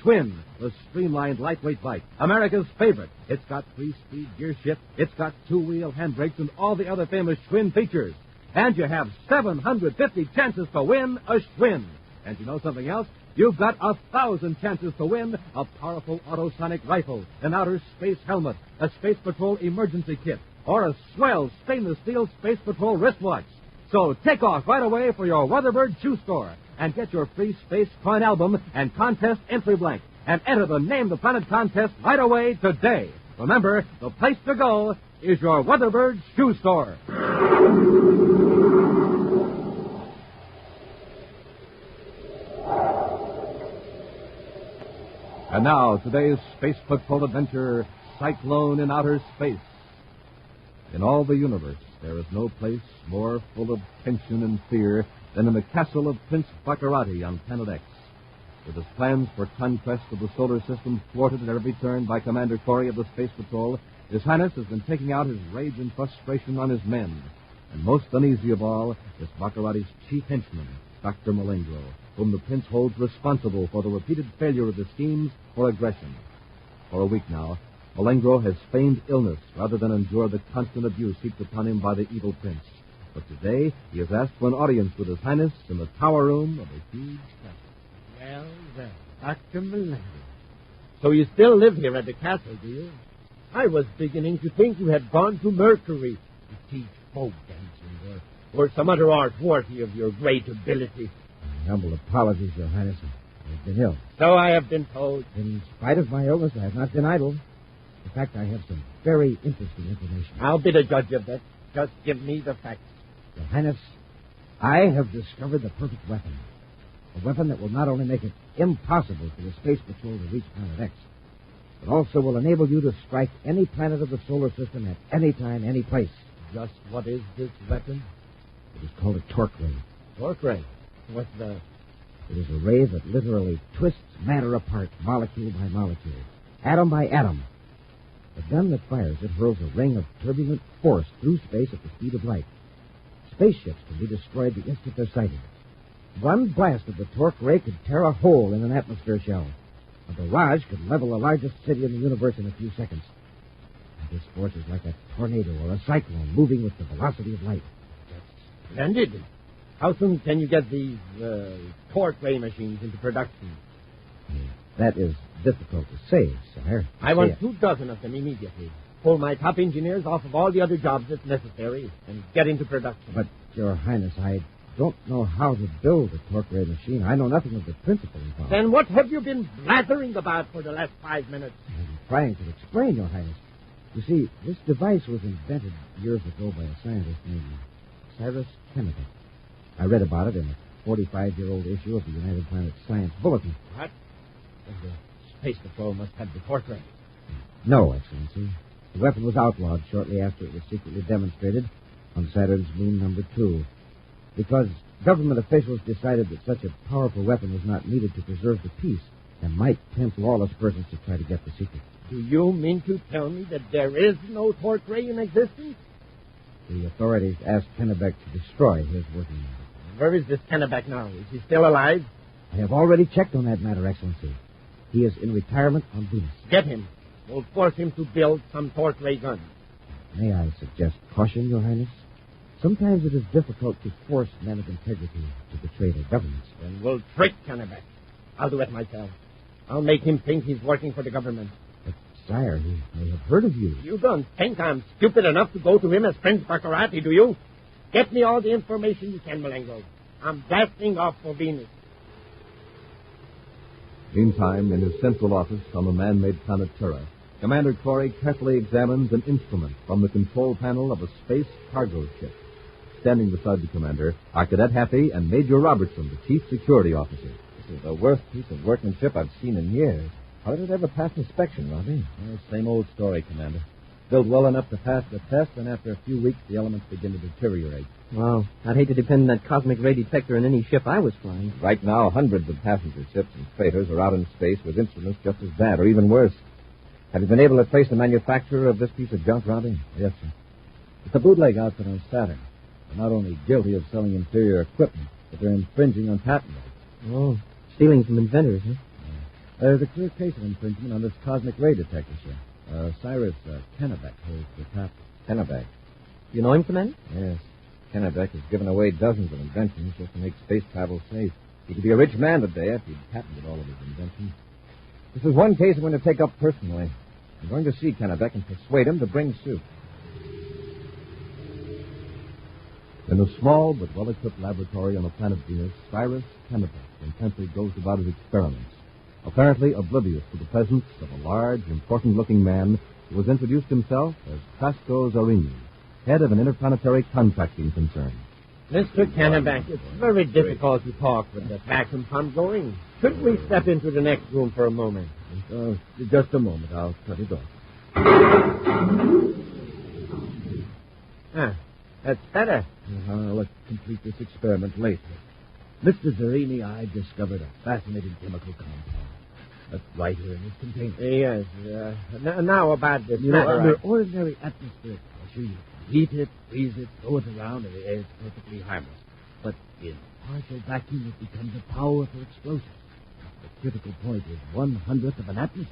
Schwinn, the streamlined lightweight bike, America's favorite. It's got 3-speed gear shift, it's got 2-wheel handbrakes, and all the other famous Schwinn features. And you have 750 chances to win a Schwinn. And you know something else? You've got 1,000 chances to win a powerful autosonic rifle, an outer space helmet, a Space Patrol emergency kit, or a swell stainless steel Space Patrol wristwatch. So take off right away for your Weatherbird shoe store and get your free space coin album and contest entry blank and enter the Name the Planet contest right away today. Remember, the place to go is your Weatherbird shoe store. And now, today's Space Patrol adventure, Cyclone in Outer Space. In all the universe, there is no place more full of tension and fear than in the castle of Prince Baccarati on Planet X. With his plans for conquest of the solar system thwarted at every turn by Commander Corey of the Space Patrol, His Highness has been taking out his rage and frustration on his men. And most uneasy of all is Baccarati's chief henchman, Dr. Malengro, whom the Prince holds responsible for the repeated failure of his schemes for aggression. For a week now, Malengro has feigned illness rather than endure the constant abuse heaped upon him by the evil Prince. But today, he has asked for an audience with His Highness in the tower room of a huge castle. Well, Dr. Malengro. So you still live here at the castle, do you? I was beginning to think you had gone to Mercury to teach folk dancing or some other art worthy of your great ability. Humble apologies, Your Highness. I've been ill. So I have been told. In spite of my illness, I have not been idle. In fact, I have some very interesting information. I'll be the judge of that. Just give me the facts. Your Highness, I have discovered the perfect weapon. A weapon that will not only make it impossible for the Space Patrol to reach Planet X, but also will enable you to strike any planet of the solar system at any time, any place. Just what is this weapon? It is called a torque ray. Torque ray? What's that? It is a ray that literally twists matter apart, molecule by molecule, atom by atom. The gun that fires it hurls a ring of turbulent force through space at the speed of light. Spaceships can be destroyed the instant they're sighted. One blast of the torque ray could tear a hole in an atmosphere shell. A barrage could level the largest city in the universe in a few seconds. And this force is like a tornado or a cyclone moving with the velocity of light. Splendid. How soon can you get these torque ray machines into production? That is difficult to say, sire. I want 24 of them immediately. Pull my top engineers off of all the other jobs if necessary and get into production. But, Your Highness, I don't know how to build a torque ray machine. I know nothing of the principle involved. Then what have you been blathering about for the last 5 minutes? I'm trying to explain, Your Highness. You see, this device was invented years ago by a scientist named Cyrus Kennebec. I read about it in a 45-year-old issue of the United Planets Science Bulletin. What? Then the Space Patrol must have the torque ray. No, Excellency. The weapon was outlawed shortly after it was secretly demonstrated on Saturn's moon number 2. Because government officials decided that such a powerful weapon was not needed to preserve the peace and might tempt lawless persons to try to get the secret. Do you mean to tell me that there is no torque ray in existence? The authorities asked Kennebec to destroy his working model. Where is this Kennebec now? Is he still alive? I have already checked on that matter, Excellency. He is in retirement on Venus. Get him. We'll force him to build some torque ray guns. May I suggest caution, Your Highness? Sometimes it is difficult to force men of integrity to betray their governments. Then we'll trick Kennebec. I'll do it myself. I'll make him think he's working for the government. But, sire, he may have heard of you. You don't think I'm stupid enough to go to him as Prince Baccarati, do you? Get me all the information you can, Malengro. I'm blasting off for Venus. Meantime, in his central office on the man-made planet Terra, Commander Corey carefully examines an instrument from the control panel of a space cargo ship. Standing beside the commander are Cadet Happy and Major Robertson, the chief security officer. This is the worst piece of workmanship I've seen in years. How did it ever pass inspection, Robbie? Well, same old story, Commander. Built well enough to pass the test, and after a few weeks, the elements begin to deteriorate. Well, I'd hate to depend on that cosmic ray detector in any ship I was flying. Right now, hundreds of passenger ships and freighters are out in space with instruments just as bad, or even worse. Have you been able to trace the manufacturer of this piece of junk, Robbie? Yes, sir. It's a bootleg outfit on Saturn. They're not only guilty of selling inferior equipment, but they're infringing on patent rights. Oh, stealing from inventors, huh? There's a clear case of infringement on this cosmic ray detector, sir. Cyrus Kennebec holds the patent. Kennebec? You know him, Commander? Yes. Kennebec has given away dozens of inventions just to make space travel safe. He could be a rich man today if he'd patented all of his inventions. This is one case I'm going to take up personally. I'm going to see Kennebec and persuade him to bring suit. In a small but well-equipped laboratory on the planet Venus, Cyrus Kennebec intently goes about his experiments, apparently oblivious to the presence of a large, important-looking man who has introduced himself as Krasco Zarini, head of an interplanetary contracting concern. Mr. Kennebec, it's very difficult to talk with the vacuum pump going. Should we step into the next room for a moment? Just a moment. I'll cut it off. That's better. Let's complete this experiment later. Mr. Zerini, I've discovered a fascinating chemical compound. That's right here in this container. Yes. Now about this matter. Under ordinary atmospheric pressure, you can heat it, freeze it, throw it around, and it's perfectly harmless. But in partial vacuum, it becomes a powerful explosion. The critical point is 1/100th of an atmosphere.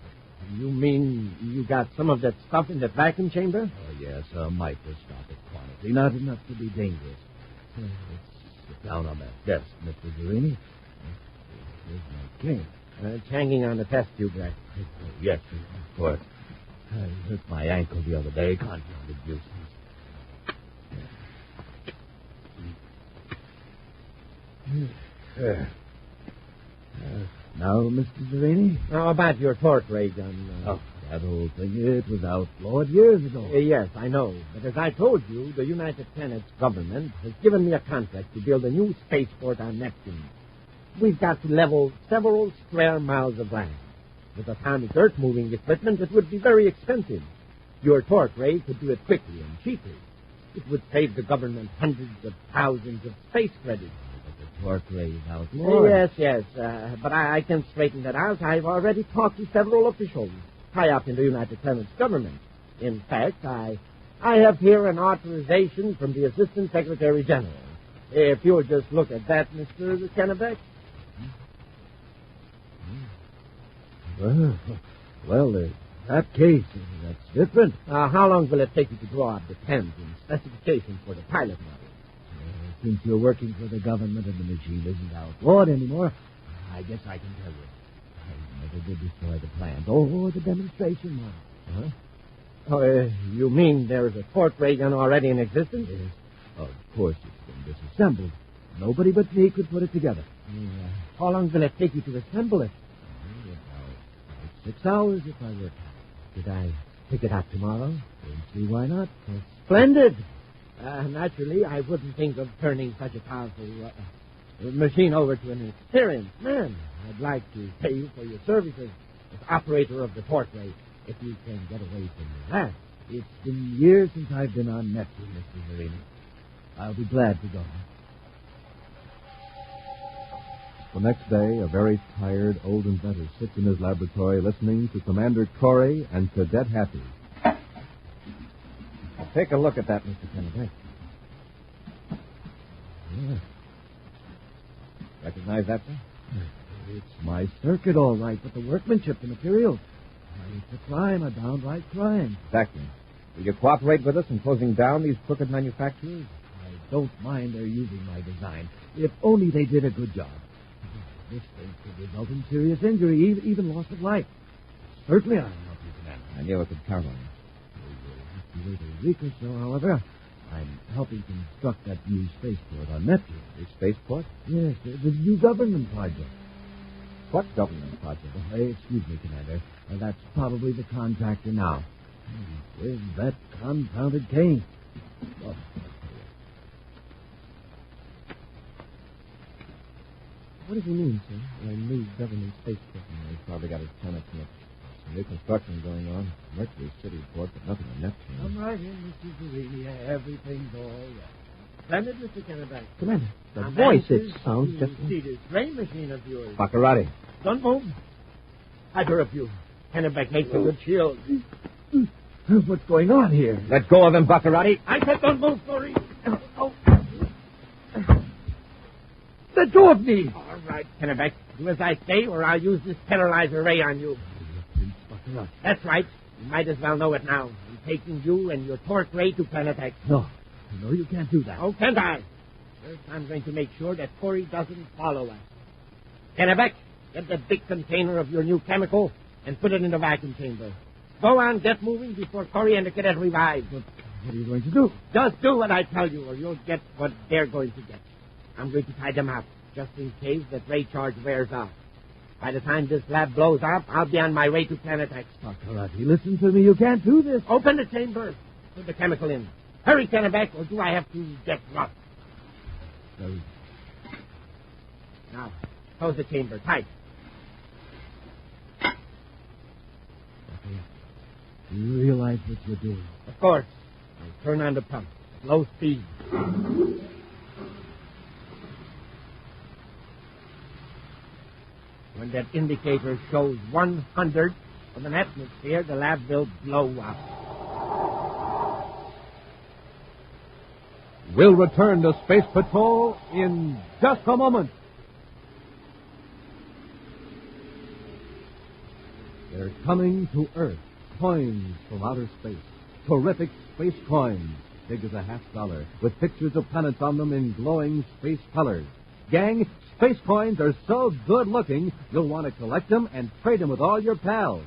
You mean you got some of that stuff in that vacuum chamber? Oh, yes, a microscopic quantity. Not enough to be dangerous. Let's sit down on that desk, Mr. Zerini. Here's my cane. It's hanging on the test tube rack. Yes, of course. I hurt my ankle the other day. Confounded juices. Now, Mr. Zerini? Now, about your torque ray gun. That whole thing, it was outlawed years ago. Yes, I know. But as I told you, the United Planets government has given me a contract to build a new spaceport on Neptune. We've got to level several square miles of land. With atomic earth-moving equipment, it would be very expensive. Your torque ray could do it quickly and cheaply. It would save the government hundreds of thousands of space credits. Torque ray is outlawed. Yes. But I can straighten that out. I've already talked to several officials high up in the United Planets government. In fact, I have here an authorization from the Assistant Secretary General. If you'll just look at that, Mr. Kennebec. Well, in that case, that's different. How long will it take you to draw up the plans and specifications for the pilot model? Since you're working for the government and the machine isn't outlawed anymore, I guess I can tell you. I never did destroy the plans or the demonstration model. Oh, you mean there's a torque ray gun already in existence? Yes. Of course, it's been disassembled. Nobody but me could put it together. How long will it take you to assemble it? About 6 hours if I work. Could I pick it up tomorrow? Don't see why not. Splendid. Naturally, I wouldn't think of turning such a powerful machine over to an experienced man. I'd like to pay you for your services as operator of the torque ray, if you can get away from that. It's been years since I've been on Neptune, Mr. Zerini. I'll be glad to go. The next day, a very tired old inventor sits in his laboratory listening to Commander Corey and Cadet Happy. Take a look at that, Mr. Kennedy. Yeah. Recognize that, sir? It's my circuit, all right, but the workmanship, the materials. It's a crime, a downright crime. Exactly. Will you cooperate with us in closing down these crooked manufacturers? I don't mind their using my design, if only they did a good job. This thing could result in serious injury, even loss of life. Certainly I'll help you, Commander. I knew I could count on you. Wait a week or so, however. I'm helping construct that new spaceport on Neptune. The spaceport? Yes, the new government project. What government project? Excuse me, Commander. That's probably the contractor now. Where's that confounded cane? Oh. What does he mean, sir? A new government spaceport. He's probably got his tenants in it. New construction going on. Mercury City port, but nothing on Neptune. Come right in, Mr. Zerini. Everything's all right. Splendid, Mr. Kennebec. Commander, that voice, it sounds just... See this train machine of yours. Baccarati. Don't move. Either of you. Kennebec makes a good shield. What's going on here? Let go of him, Baccarati. I said don't move, Corey. Oh. Let go of me. All right, Kennebec. Do as I say, or I'll use this paralyzer ray on you. That's right. You might as well know it now. I'm taking you and your torque ray to Planet X. No, you can't do that. Oh, can't I? First, I'm going to make sure that Corey doesn't follow us. Kennebec, get that big container of your new chemical and put it in the vacuum chamber. Go on, get moving before Corey and the cadet revive. What are you going to do? Just do what I tell you, or you'll get what they're going to get. I'm going to tie them up, just in case that ray charge wears off. By the time this lab blows up, I'll be on my way to Planet X. Baccarati, listen to me. You can't do this. Open the chamber. Put the chemical in. Hurry, Kennebec, or do I have to get rough? Now, close the chamber tight. Do you realize what you're doing? Of course. I'll turn on the pump. Low speed. When that indicator shows 100 of an atmosphere, the lab will blow up. We'll return to Space Patrol in just a moment. They're coming to Earth. Coins from outer space. Terrific space coins, big as a $50, with pictures of planets on them in glowing space colors. Gang, space coins are so good looking, you'll want to collect them and trade them with all your pals.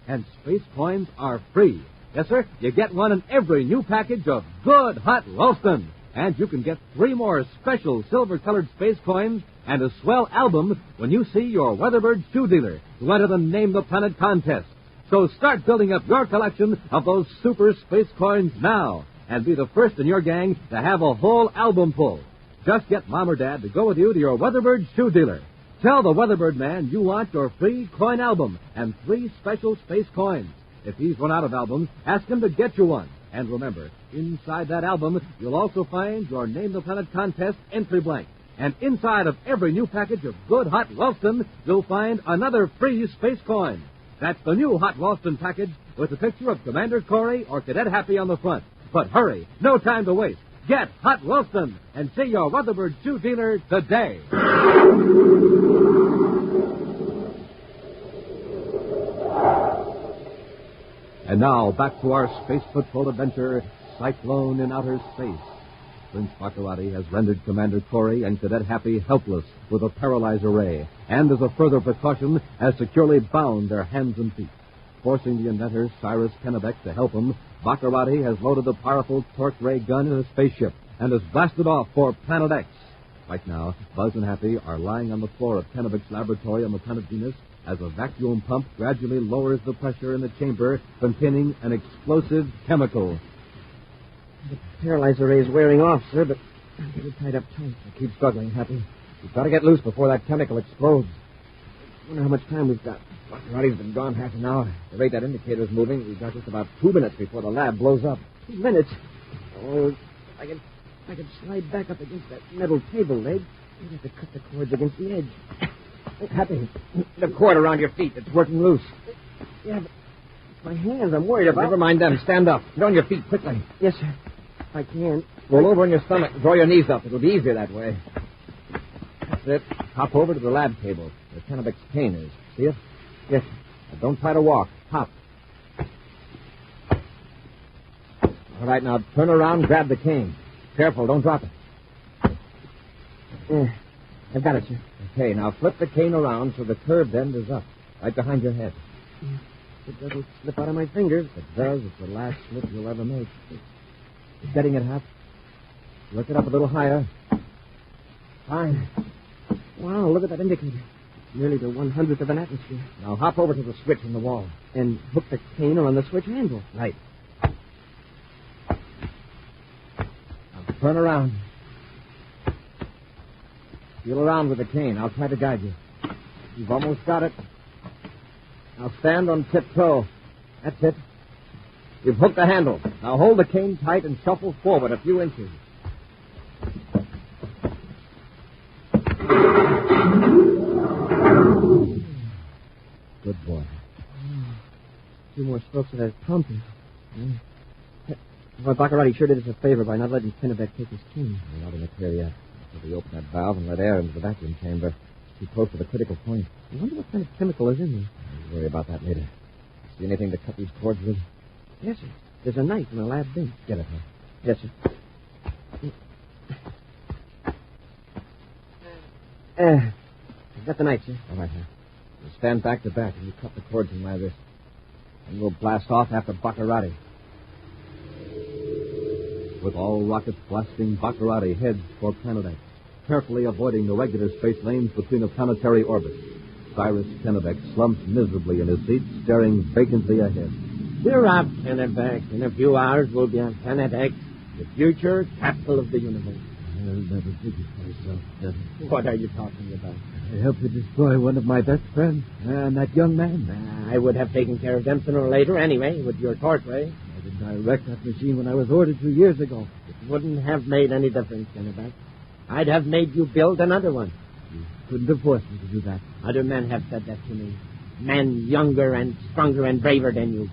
And space coins are free. Yes, sir, you get one in every new package of good hot Ralston. And you can get 3 more special silver-colored space coins and a swell album when you see your Weatherbird shoe dealer to enter the Name the Planet contest. So start building up your collection of those super space coins now and be the first in your gang to have a whole album full. Just get Mom or Dad to go with you to your Weatherbird shoe dealer. Tell the Weatherbird man you want your free coin album and 3 special space coins. If he's run out of albums, ask him to get you one. And remember, inside that album, you'll also find your Name the Planet contest entry blank. And inside of every new package of good hot Ralston, you'll find another free space coin. That's the new hot Ralston package with a picture of Commander Corey or Cadet Happy on the front. But hurry, no time to waste. Get hot Ralston and see your Weatherbird shoe dealer today. And now, back to our Space Patrol adventure, Cyclone in Outer Space. Prince Baccarati has rendered Commander Corey and Cadet Happy helpless with a paralyzer ray, and as a further precaution, has securely bound their hands and feet. Forcing the inventor, Cyrus Kennebec, to help him, Baccarati has loaded the powerful torque ray gun in a spaceship and has blasted off for Planet X. Right now, Buzz and Happy are lying on the floor of Kennebec's laboratory on the planet Venus as a vacuum pump gradually lowers the pressure in the chamber containing an explosive chemical. The paralyzer ray is wearing off, sir, but I'm getting tied up tight. Keep struggling, Happy. We've got to get loose before that chemical explodes. I wonder how much time we've got. Baccarati's been gone half an hour. The rate that indicator's moving, we've got just about 2 minutes before the lab blows up. 2 minutes? Oh, I can slide back up against that metal table leg. You'd have to cut the cords against the edge. Happy, the cord around your feet. It's working loose. Yeah, but it's my hands I'm worried about. Never mind them. Stand up. Get on your feet quickly. Yes, sir. If I can. Roll over on your stomach and draw your knees up. It'll be easier that way. That's it. Hop over to the lab table where Kennebec's cane is. See it? Yes, sir. Now don't try to walk. Hop. All right, now turn around, grab the cane. Careful, don't drop it. Yeah, I've got it, sir. Okay, now flip the cane around so the curved end is up, right behind your head. Yeah, it doesn't slip out of my fingers. If it does, it's the last slip you'll ever make. You're getting it, Hap? Lift it up a little higher. Fine. Wow, look at that indicator. Nearly the 100th of an atmosphere. Now hop over to the switch in the wall. And hook the cane around the switch handle. Right. Now turn around. Feel around with the cane. I'll try to guide you. You've almost got it. Now stand on tiptoe. That's it. You've hooked the handle. Now hold the cane tight and shuffle forward a few inches. Good boy. A few more strokes of that pump. Well, Baccarati sure did us a favor by not letting Kennebec take his cane. We're not in the clear yet. So we open that valve and let air into the vacuum chamber. Too close to the critical point. I wonder what kind of chemical is in there. We'll worry about that later. See anything to cut these cords with? Yes, sir. There's a knife in the lab bin. Get it, huh? Yes, sir. I've got the knife, sir. All right, sir. We'll stand back to back and you cut the cords in my wrist. And we'll blast off after Baccarati. With all rockets blasting, Baccarati heads for Planet X, carefully avoiding the regular space lanes between the planetary orbits. Cyrus Kennebec slumps miserably in his seat, staring vacantly ahead. We're up, Kennebec. In a few hours, we'll be on Planet X, the future capital of the universe. I'll never forgive myself, never. What are you talking about? I helped to destroy one of my best friends, and that young man. I would have taken care of them sooner or later anyway, with your torch ray. Why didn't I wreck that machine when I was ordered 2 years ago? It wouldn't have made any difference, Kennebec. I'd have made you build another one. You couldn't have forced me to do that. Other men have said that to me. Men younger and stronger and braver than you.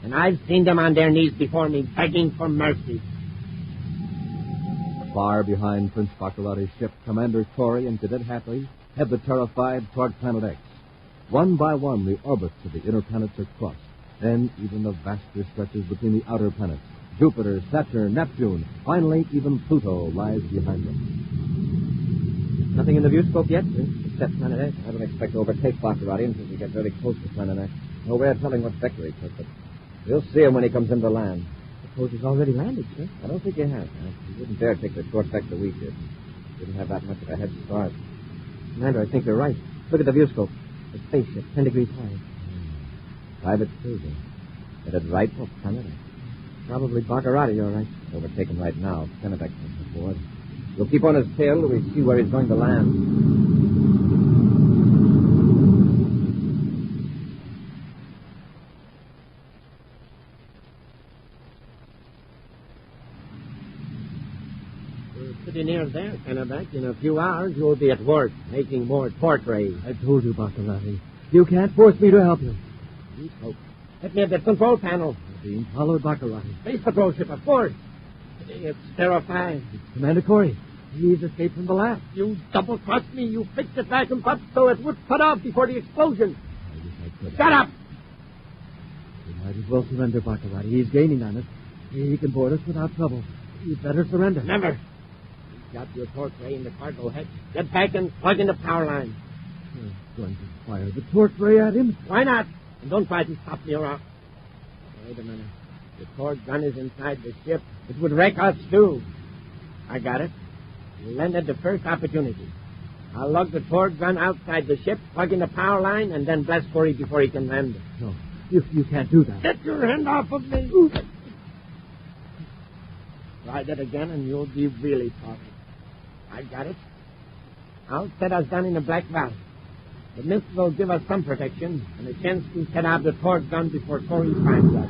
And I've seen them on their knees before me, begging for mercy. Far behind Prince Baccarati's ship, Commander Corey and Cadet Hatley head the terrified toward Planet X. One by one, the orbits of the inner planets are crossed. Then even the vaster stretches between the outer planets. Jupiter, Saturn, Neptune. Finally, even Pluto lies behind them. Nothing in the viewscope yet, except Planet X. I don't expect to overtake Baccarati until we get very close to Planet X. No way of telling what vector he took, but we'll see him when he comes into land. Suppose he's already landed, sir. I don't think he has. He wouldn't dare take the short vector we did. Didn't have that much of a head start. Commander, I think you're right. Look at the viewscope. The spaceship, 10 degrees high. Private cruiser. Headed right for Planet X. Probably Baccarati, all right. Overtaken right now. Kennebec comes aboard. We'll keep on his tail till we see where he's going to land. Pretty near there, Kennebec. In a few hours, you'll be at work, making more torch rays. I told you, Baccarati. You can't force me to help you. Let me at the control panel. You're being followed, Baccarati. Space patrol ship, of course. It's terrifying. It's Commander Corey. He's escaped from the lab. You double-crossed me. You fixed the vacuum pump so it would cut off before the explosion. I wish I could. Shut up! You might as well surrender, Baccarati. He's gaining on us. He can board us without trouble. You'd better surrender. Never. Got your torch ray in the cargo head. Get back and plug in the power line. You're going to fire the torch ray at him? Why not? And don't try to stop me around. Wait a minute. The torch gun is inside the ship. It would wreck us, too. I got it. You land at the first opportunity. I'll lug the torch gun outside the ship, plug in the power line, and then blast Corey before he can land it. No, you can't do that. Get your hand off of me. Try that again, and you'll be really sorry. I got it. I'll set us down in the Black Valley. The mist will give us some protection and a chance to set out the torch gun before Corey finds us.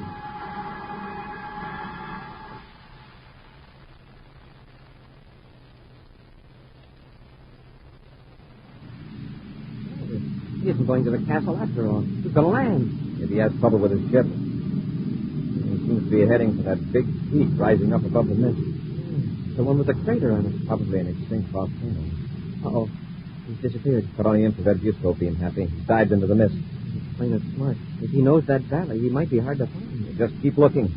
He isn't going to the castle after all. He's going to land. Maybe he has trouble with his ship. He seems to be heading for that big peak rising up above the mist. The one with the crater on it. Probably an extinct volcano. Uh-oh. He's disappeared. Put on the infrared viewscope, being happy. He's dived into the mist. He's plain and smart. If he knows that valley, he might be hard to find. Just keep looking.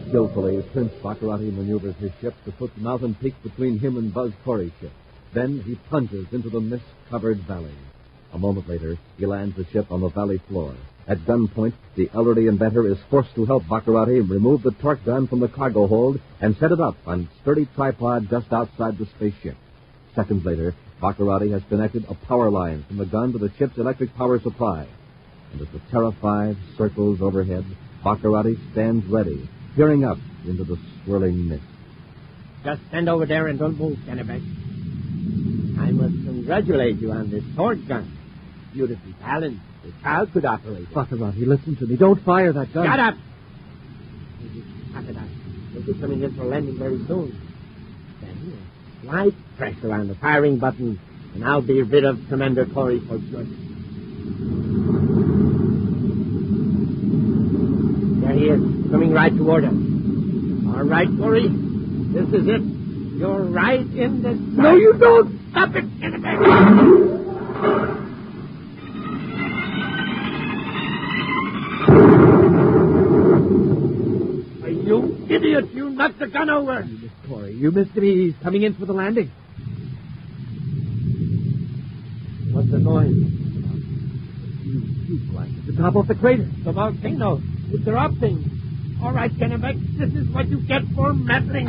Skillfully, Prince Baccarati maneuvers his ship to put the mountain peak between him and Buzz Corey's ship. Then he plunges into the mist-covered valley. A moment later, he lands the ship on the valley floor. At gunpoint, the elderly inventor is forced to help Baccarati remove the torque gun from the cargo hold and set it up on a sturdy tripod just outside the spaceship. Seconds later, Baccarati has connected a power line from the gun to the ship's electric power supply. And as the Terra-5 circles overhead, Baccarati stands ready, peering up into the swirling mist. Just stand over there and don't move, Kennebec. I must congratulate you on this torch gun. Beautifully balanced. A child could operate it. Baccarati, listen to me. Don't fire that gun. Shut up! We'll be coming in for landing very soon. Then slight pressure on the firing button, and I'll be rid of Commander Corey for good. There he is, coming right toward us. All right, Corey. This is it. You're right in the... No, you don't! Stop it, Kennebec! You idiot! You knocked the gun over! Miss Corey, you missed him. He's coming in for the landing. What's the noise? He's climbing at the top of the crater. The volcano. It's erupting. All right, Kennebec, this is what you get for meddling.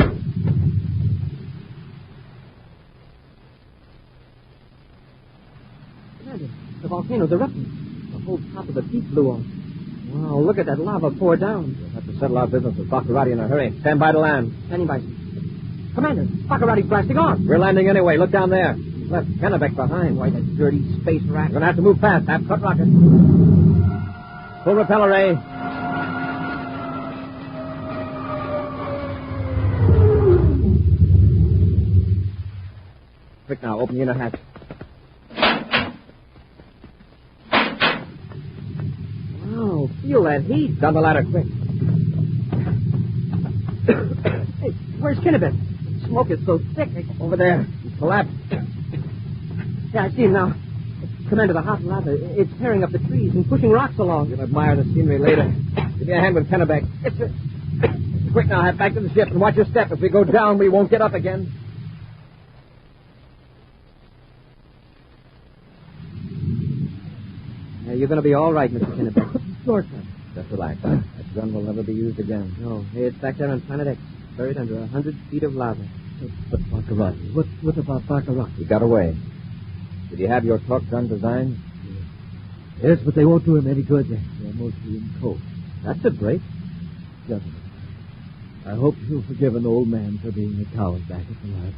Commander, the volcano's erupting. The whole top of the peak blew off. Wow, look at that lava pour down. We'll have have to settle our business with Baccarati in a hurry. Stand by to land. Standing by. Commander, Baccarati's blasting off. We're landing anyway. Look down there. He's left Kennebec behind. Why, that dirty space rat. We're going to have to move fast. Have cut rocket. Full repeller ray. Quick now. Open the inner hatch. Wow, feel that heat. Down the ladder, quick. Hey, where's Kennebec? Smoke is so thick. Over there. He's collapsed. Yeah, I see him now. Commander, the hot lava, it's tearing up the trees and pushing rocks along. You'll admire the scenery later. Give me a hand with Kennebec. Yes, sir. Quick now, head back to the ship and watch your step. If we go down, we won't get up again. You're going to be all right, Mr. Kennebec. Sure, sir. Just relax. That gun will never be used again. No, it's back there on Planet X, buried under 100 feet of lava. But Baccarati, what about Baccarati? He got away. Did you have your torque gun designed? Yes, but they won't do him any good. They're mostly in coke. That's a break. Gentlemen, I hope you'll forgive an old man for being a coward back at the lab.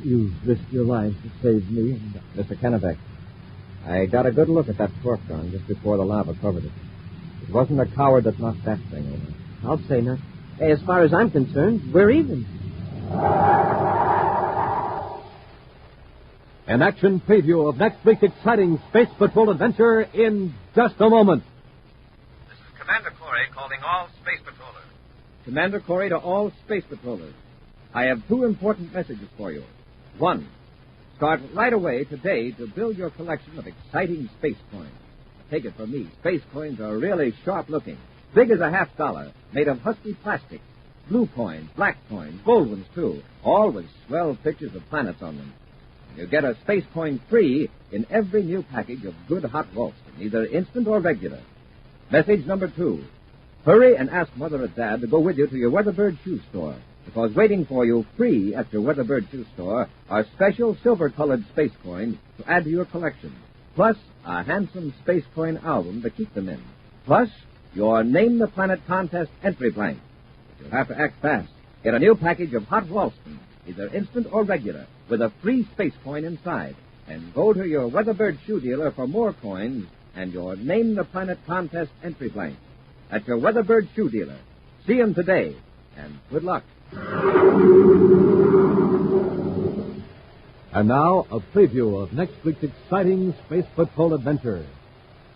You risked your lives to save me and... Mr. Kennebec, I got a good look at that torque gun just before the lava covered it. It wasn't a coward that knocked that thing over. I'll say not. Hey, as far as I'm concerned, we're even. An action preview of next week's exciting Space Patrol adventure in just a moment. This is Commander Corey calling all Space Patrollers. Commander Corey to all Space Patrollers. I have two important messages for you. One, start right away today to build your collection of exciting space coins. Take it from me, space coins are really sharp-looking, big as a $50, made of husky plastic. Blue coins, black coins, gold ones, too, all with swell pictures of planets on them. You get a space coin free in every new package of good hot Ralston, either instant or regular. Message number 2. Hurry and ask Mother or Dad to go with you to your Weatherbird shoe store, because waiting for you free at your Weatherbird shoe store are special silver-colored space coins to add to your collection, plus a handsome space coin album to keep them in, plus your Name the Planet contest entry blank. But you'll have to act fast. Get a new package of hot Ralston, either instant or regular, with a free space coin inside. And go to your Weatherbird shoe dealer for more coins and your Name the Planet contest entry blank. At your Weatherbird shoe dealer. See him today, and good luck. And now, a preview of next week's exciting Space Patrol adventure.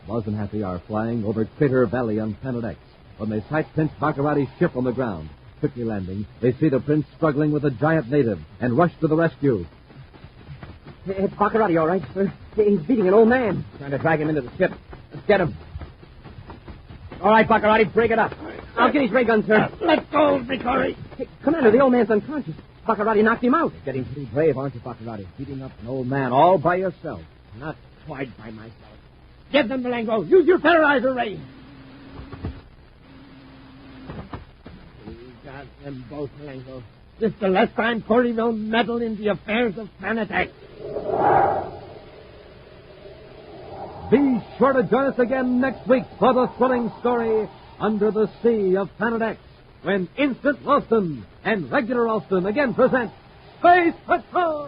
Buzz and Happy are flying over Crater Valley on Planet X when they sight Prince Baccarati's ship on the ground. Quickly landing, they see the prince struggling with a giant native and rush to the rescue. It's Baccarati, all right, sir. He's beating an old man. Trying to drag him into the ship. Let's get him. All right, Baccarati, break it up. I'll get his ray gun, sir. Let go of me, Corey. Hey, Commander, the old man's unconscious. Baccarati knocked him out. You're getting pretty brave, aren't you, Baccarati? Beating up an old man all by yourself. Not quite by myself. Give them the Malengo. Use your fertilizer ray. Got them both, Malengo. This the last time Corey will meddle in the affairs of Planet X. Be sure to join us again next week for the thrilling story Under the Sea of Planet X, when Instant Ralston and Regular Ralston again present Space Patrol!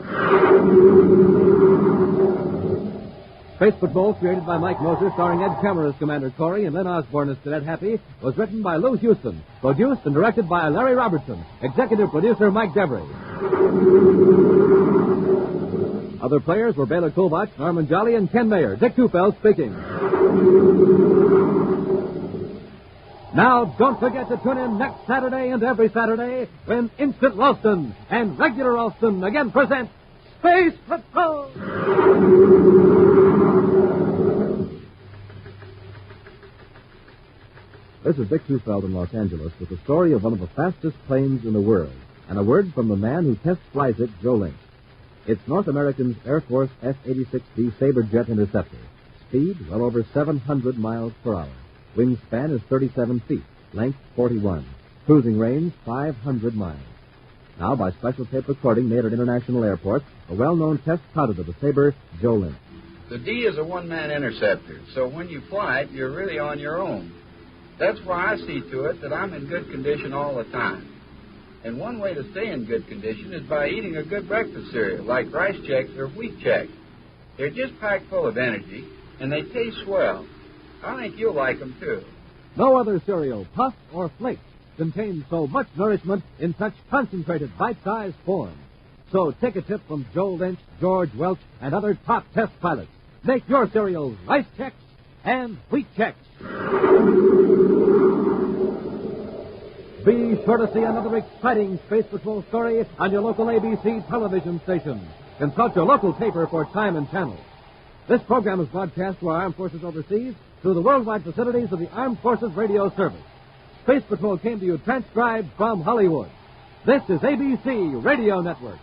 Space Patrol, created by Mike Moser, starring Ed Kemmer as Commander Corey and Len Osborne as Cadet Happy, was written by Lou Houston, produced and directed by Larry Robertson, executive producer Mike Devery. Other players were Bela Kovach, Norman Jolly, and Ken Mayer. Dick Tufeld speaking. Now, don't forget to tune in next Saturday and every Saturday when Instant Ralston and Regular Ralston again present Space Patrol! This is Dick Tufeld in Los Angeles with the story of one of the fastest planes in the world, and a word from the man who test flies it, Joe Link. It's North American's Air Force F-86B Sabre Jet Interceptor. Speed, well over 700 miles per hour. Wingspan is 37 feet. Length, 41. Cruising range, 500 miles. Now, by special tape recording made at international airports, a well-known test pilot of the Sabre, Joe Link. The D is a one-man interceptor, so when you fly it, you're really on your own. That's why I see to it that I'm in good condition all the time. And one way to stay in good condition is by eating a good breakfast cereal, like Rice Chex or Wheat Chex. They're just packed full of energy, and they taste swell. I think you'll like them, too. No other cereal, puff or flake, contains so much nourishment in such concentrated bite-sized form. So take a tip from Joe Lynch, George Welch, and other top test pilots. Make your cereals Rice Chex and Wheat Chex. Be sure to see another exciting Space Patrol story on your local ABC television station. Consult your local paper for time and channel. This program is broadcast to our armed forces overseas through the worldwide facilities of the Armed Forces Radio Service. Space Patrol came to you transcribed from Hollywood. This is ABC Radio Network.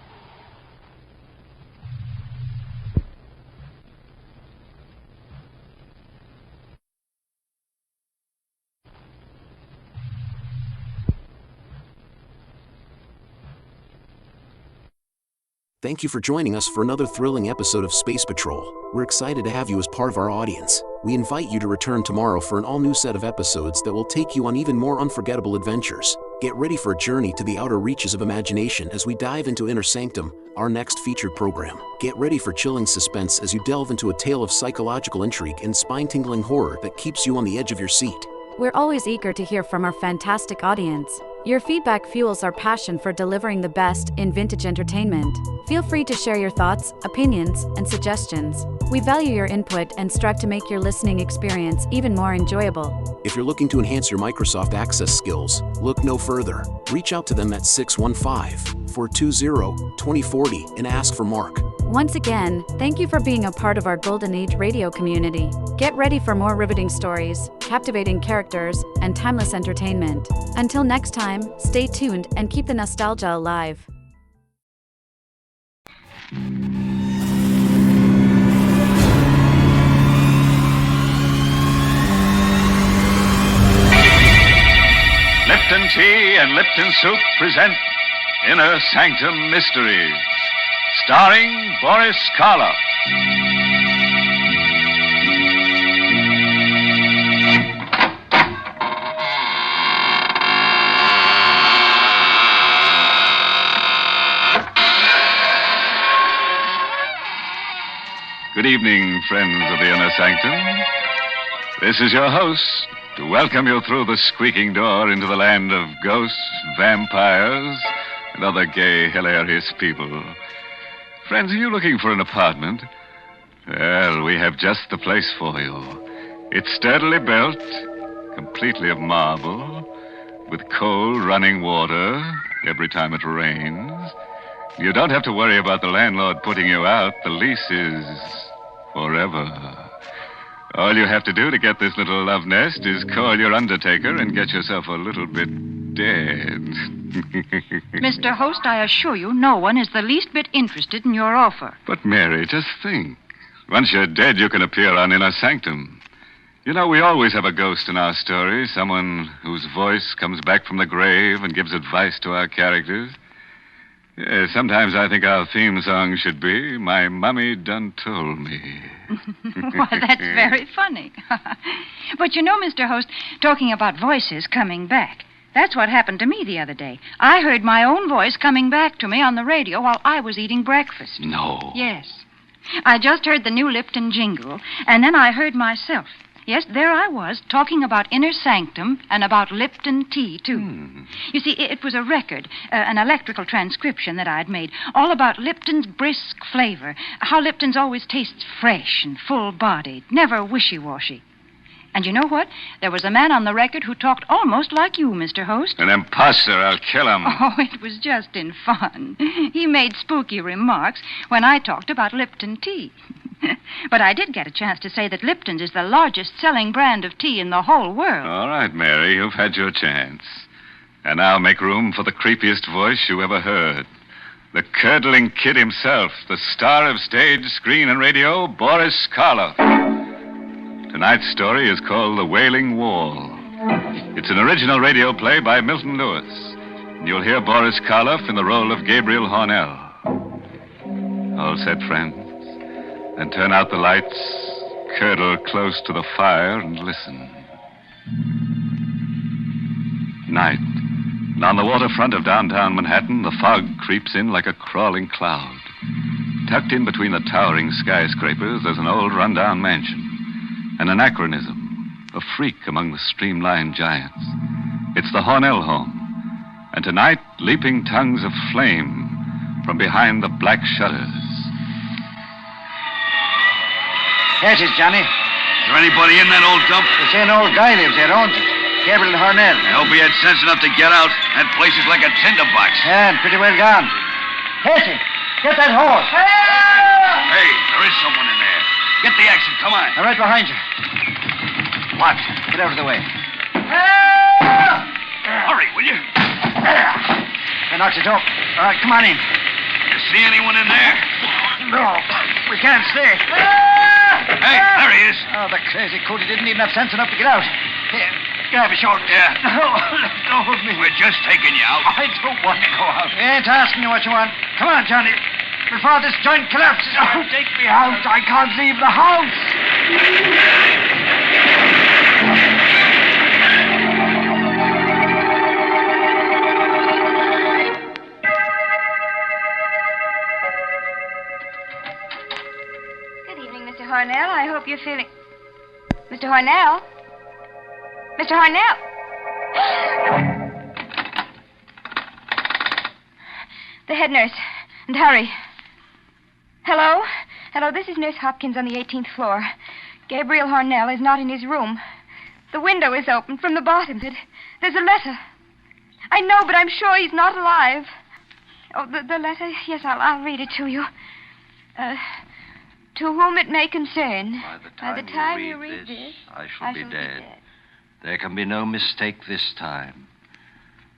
Thank you for joining us for another thrilling episode of Space Patrol. We're excited to have you as part of our audience. We invite you to return tomorrow for an all-new set of episodes that will take you on even more unforgettable adventures. Get ready for a journey to the outer reaches of imagination as we dive into Inner Sanctum, our next featured program. Get ready for chilling suspense as you delve into a tale of psychological intrigue and spine-tingling horror that keeps you on the edge of your seat. We're always eager to hear from our fantastic audience. Your feedback fuels our passion for delivering the best in vintage entertainment. Feel free to share your thoughts, opinions, and suggestions. We value your input and strive to make your listening experience even more enjoyable. If you're looking to enhance your Microsoft Access skills, look no further. Reach out to them at 615-420-2040 and ask for Mark. Once again, thank you for being a part of our Golden Age radio community. Get ready for more riveting stories, captivating characters, and timeless entertainment. Until next time, stay tuned and keep the nostalgia alive. Lipton Tea and Lipton Soup present Inner Sanctum Mysteries, starring Boris Karloff. Good evening, friends of the Inner Sanctum. This is your host to welcome you through the squeaking door into the land of ghosts, vampires, and other gay, hilarious people. Friends, are you looking for an apartment? Well, we have just the place for you. It's sturdily built, completely of marble, with cold running water every time it rains. You don't have to worry about the landlord putting you out. The lease is forever. All you have to do to get this little love nest is call your undertaker and get yourself a little bit dead. Mr. Host, I assure you, no one is the least bit interested in your offer. But, Mary, just think. Once you're dead, you can appear on Inner Sanctum. You know, we always have a ghost in our stories, someone whose voice comes back from the grave and gives advice to our characters. Yeah, sometimes I think our theme song should be, My Mummy Done Told Me. Why, that's very funny. But you know, Mr. Host, talking about voices coming back, that's what happened to me the other day. I heard my own voice coming back to me on the radio while I was eating breakfast. No. Yes. I just heard the new Lipton jingle, and then I heard myself. Yes, there I was, talking about Inner Sanctum and about Lipton tea, too. You see, it was a record, an electrical transcription that I'd made, all about Lipton's brisk flavor, how Lipton's always tastes fresh and full-bodied, never wishy-washy. And you know what? There was a man on the record who talked almost like you, Mr. Host. An imposter. I'll kill him. Oh, it was just in fun. He made spooky remarks when I talked about Lipton tea. But I did get a chance to say that Lipton's is the largest selling brand of tea in the whole world. All right, Mary, you've had your chance. And now make room for the creepiest voice you ever heard. The curdling kid himself, the star of stage, screen, and radio, Boris Karloff. Tonight's story is called The Wailing Wall. It's an original radio play by Milton Lewis. And you'll hear Boris Karloff in the role of Gabriel Hornell. All set, friends? Then turn out the lights, curdle close to the fire, and listen. night. And on the waterfront of downtown Manhattan, the fog creeps in like a crawling cloud. Tucked in between the towering skyscrapers, there's an old rundown mansion. An anachronism, a freak among the streamlined giants. It's the Hornell home. And tonight, leaping tongues of flame from behind the black shutters. Yes, it's Johnny. Is there anybody in that old dump? They say an old guy lives there, owns it. Gabriel Hornell. I hope he had sense enough to get out. That place is like a tinderbox. Yeah, and pretty well gone. Casey, get that horse. Hey, there is someone in there. Get the action, come on. I'm right behind you. What? Get out of the way. Hurry, will you? That knocks it off. All right, come on in. You see anyone in there? No, we can't stay. Hey, there he is. Oh, the crazy coot. He didn't even have sense enough to get out. Here, grab a short. Yeah. No, let go of me. We're just taking you out. I don't want to go out. We ain't asking you what you want. Come on, Johnny. Before this joint collapses. Oh, take me out. I can't leave the house. Mr. Hornell, I hope you're feeling... Mr. Hornell? Mr. Hornell? The head nurse. And hurry. Hello? Hello, this is Nurse Hopkins on the 18th floor. Gabriel Hornell is not in his room. The window is open from the bottom. There's a letter. I know, but I'm sure he's not alive. Oh, the letter? Yes, I'll read it to you. To whom it may concern. By the time you read this, I shall be dead. There can be no mistake this time.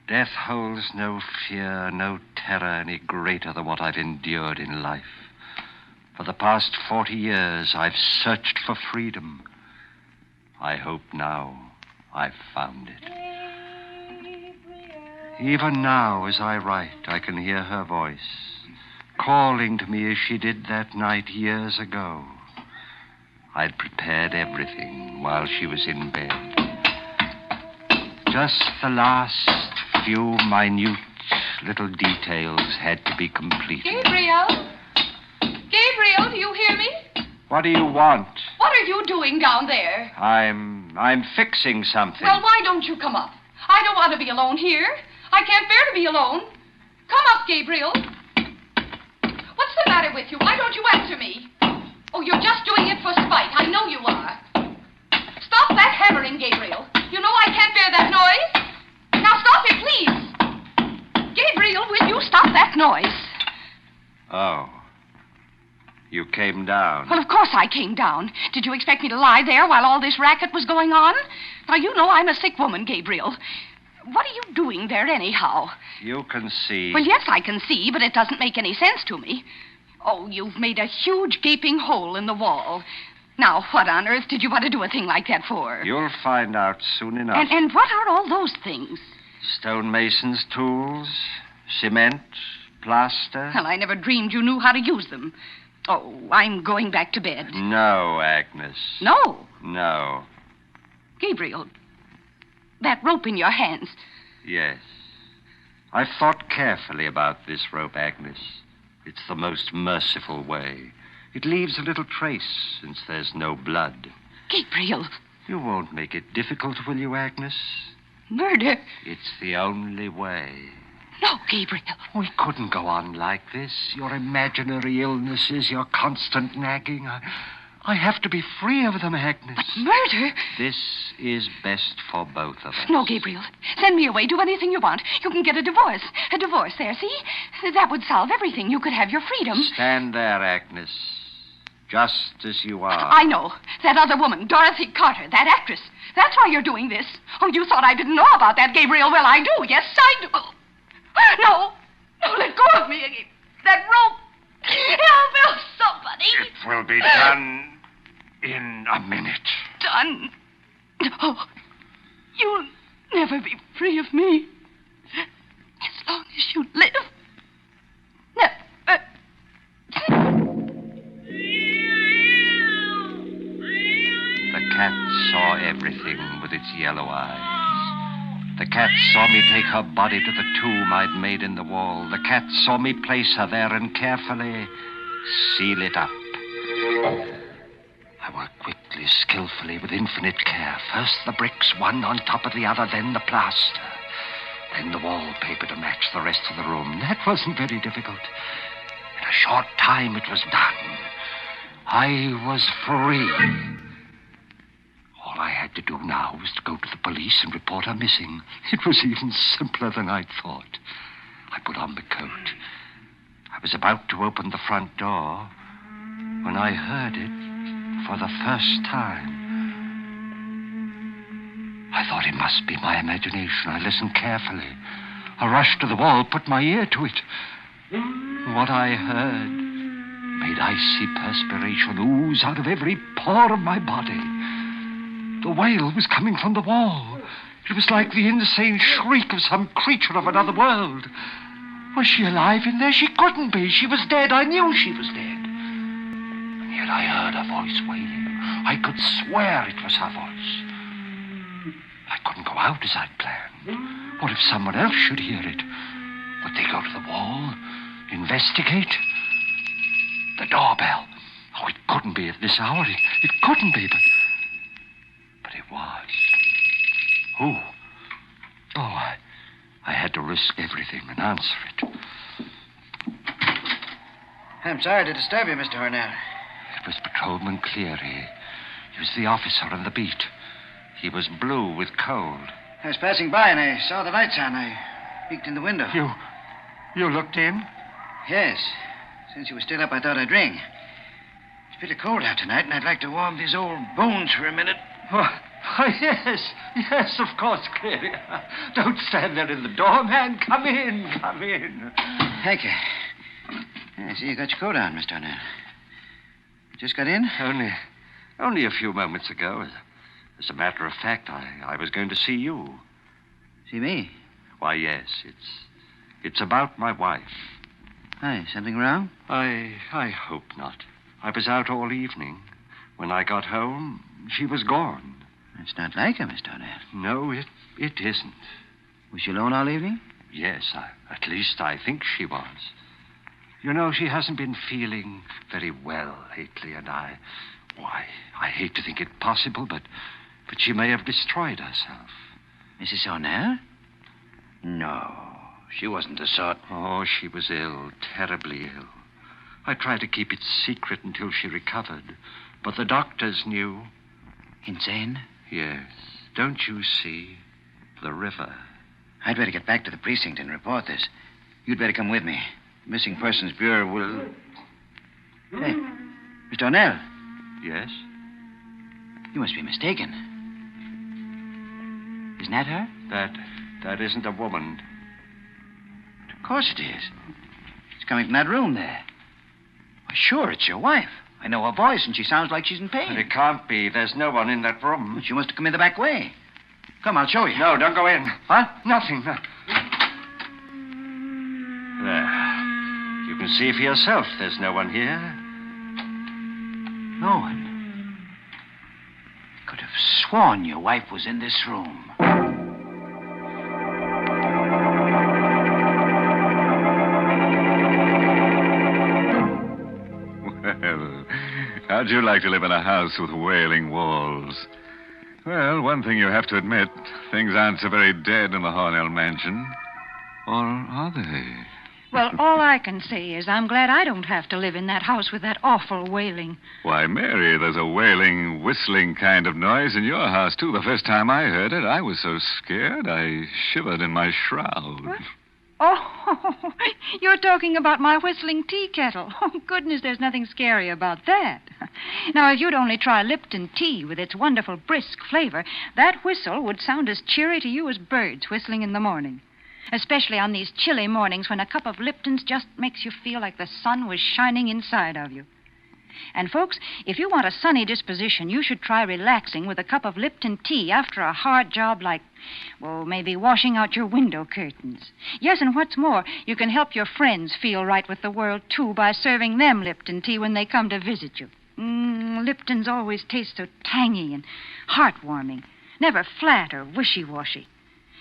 Death holds no fear, no terror any greater than what I've endured in life. For the past 40 years, I've searched for freedom. I hope now I've found it. Even now, as I write, I can hear her voice, calling to me as she did that night years ago. I'd prepared everything while she was in bed. Just the last few minute little details had to be completed. Gabriel? Gabriel, do you hear me? What do you want? What are you doing down there? I'm fixing something. Well, why don't you come up? I don't want to be alone here. I can't bear to be alone. Come up, Gabriel. What's the matter with you? Why don't you answer me? Oh, you're just doing it for spite. I know you are. Stop that hammering, Gabriel. You know I can't bear that noise. Now stop it, please. Gabriel, will you stop that noise? Oh. You came down. Well, of course I came down. Did you expect me to lie there while all this racket was going on? Now, you know I'm a sick woman, Gabriel. What are you doing there anyhow? You can see. Well, yes, I can see, but it doesn't make any sense to me. Oh, you've made a huge gaping hole in the wall. Now, what on earth did you want to do a thing like that for? You'll find out soon enough. And what are all those things? Stonemason's tools, cement, plaster. Well, I never dreamed you knew how to use them. Oh, I'm going back to bed. No, Agnes. No? No. Gabriel, that rope in your hands. Yes. I've thought carefully about this rope, Agnes. It's the most merciful way. It leaves a little trace, since there's no blood. Gabriel. You won't make it difficult, will you, Agnes? Murder? It's the only way. No, Gabriel. We couldn't go on like this. Your imaginary illnesses, your constant nagging. I have to be free of them, Agnes. But murder? This is best for both of us. No, Gabriel. Send me away. Do anything you want. You can get a divorce. A divorce there, see? That would solve everything. You could have your freedom. Stand there, Agnes. Just as you are. I know. That other woman, Dorothy Carter, that actress. That's why you're doing this. Oh, you thought I didn't know about that, Gabriel. Well, I do. Yes, I do. No. No, let go of me. That rope. Help, somebody. It will be done in a minute. Done? Oh, you'll never be free of me. As long as you live. Never. The cat saw everything with its yellow eyes. The cat saw me take her body to the tomb I'd made in the wall. The cat saw me place her there and carefully seal it up. I worked quickly, skillfully, with infinite care. First the bricks, one on top of the other, then the plaster. Then the wallpaper to match the rest of the room. That wasn't very difficult. In a short time it was done. I was free. All I had to do now was to go to the police and report her missing. It was even simpler than I'd thought. I put on the coat. I was about to open the front door when I heard it for the first time. I thought it must be my imagination. I listened carefully. I rushed to the wall, put my ear to it. What I heard made icy perspiration ooze out of every pore of my body. The wail was coming from the wall. It was like the insane shriek of some creature of another world. Was she alive in there? She couldn't be. She was dead. I knew she was dead. And yet I heard her voice wailing. I could swear it was her voice. I couldn't go out as I'd planned. What if someone else should hear it? Would they go to the wall? Investigate? The doorbell. Oh, it couldn't be at this hour. It couldn't be, but it was. Who? Oh, I had to risk everything and answer it. I'm sorry to disturb you, Mr. Hornell. It was Patrolman Cleary. He was the officer on the beat. He was blue with cold. I was passing by and I saw the lights on. I peeked in the window. You looked in? Yes. Since you were still up, I thought I'd ring. It's pretty cold out tonight, and I'd like to warm these old bones for a minute. Oh, yes, of course, Cleary. Don't stand there in the door, man. Come in. Thank you. I see you got your coat on, Mr. Hornell. Just got in? Only a few moments ago. As a matter of fact, I was going to see you. See me? Why, yes. It's about my wife. Hi, something wrong? I hope not. I was out all evening. When I got home, she was gone. It's not like her, Mr. Hornell. No, it isn't. Was she alone all evening? Yes, at least I think she was. You know, she hasn't been feeling very well lately, and I hate to think it possible, but she may have destroyed herself. Mrs. Hornell? No, she wasn't the sort. Oh, she was ill, terribly ill. I tried to keep it secret until she recovered, but the doctors knew. Insane? Yes. Don't you see? The river. I'd better get back to the precinct and report this. You'd better come with me. The Missing Persons Bureau will... Hey, Mr. Hornell. Yes? You must be mistaken. Isn't that her? That isn't a woman. Of course it is. It's coming from that room there. Well, sure, it's your wife. I know her voice, and she sounds like she's in pain. But it can't be. There's no one in that room. But she must have come in the back way. Come, I'll show you. No, don't go in. What? Nothing. There. You can see for yourself there's no one here. No one? Could have sworn your wife was in this room. Well, how'd you like to live in a house with wailing walls? Well, one thing you have to admit, things aren't so very dead in the Hornell mansion. Or are they? Well, all I can say is I'm glad I don't have to live in that house with that awful wailing. Why, Mary, there's a wailing, whistling kind of noise in your house, too. The first time I heard it, I was so scared I shivered in my shroud. What? Oh, you're talking about my whistling tea kettle. Oh, goodness, there's nothing scary about that. Now, if you'd only try Lipton tea with its wonderful brisk flavor, that whistle would sound as cheery to you as birds whistling in the morning. Especially on these chilly mornings when a cup of Lipton's just makes you feel like the sun was shining inside of you. And, folks, if you want a sunny disposition, you should try relaxing with a cup of Lipton tea after a hard job like, well, maybe washing out your window curtains. Yes, and what's more, you can help your friends feel right with the world, too, by serving them Lipton tea when they come to visit you. Lipton's always taste so tangy and heartwarming, never flat or wishy-washy.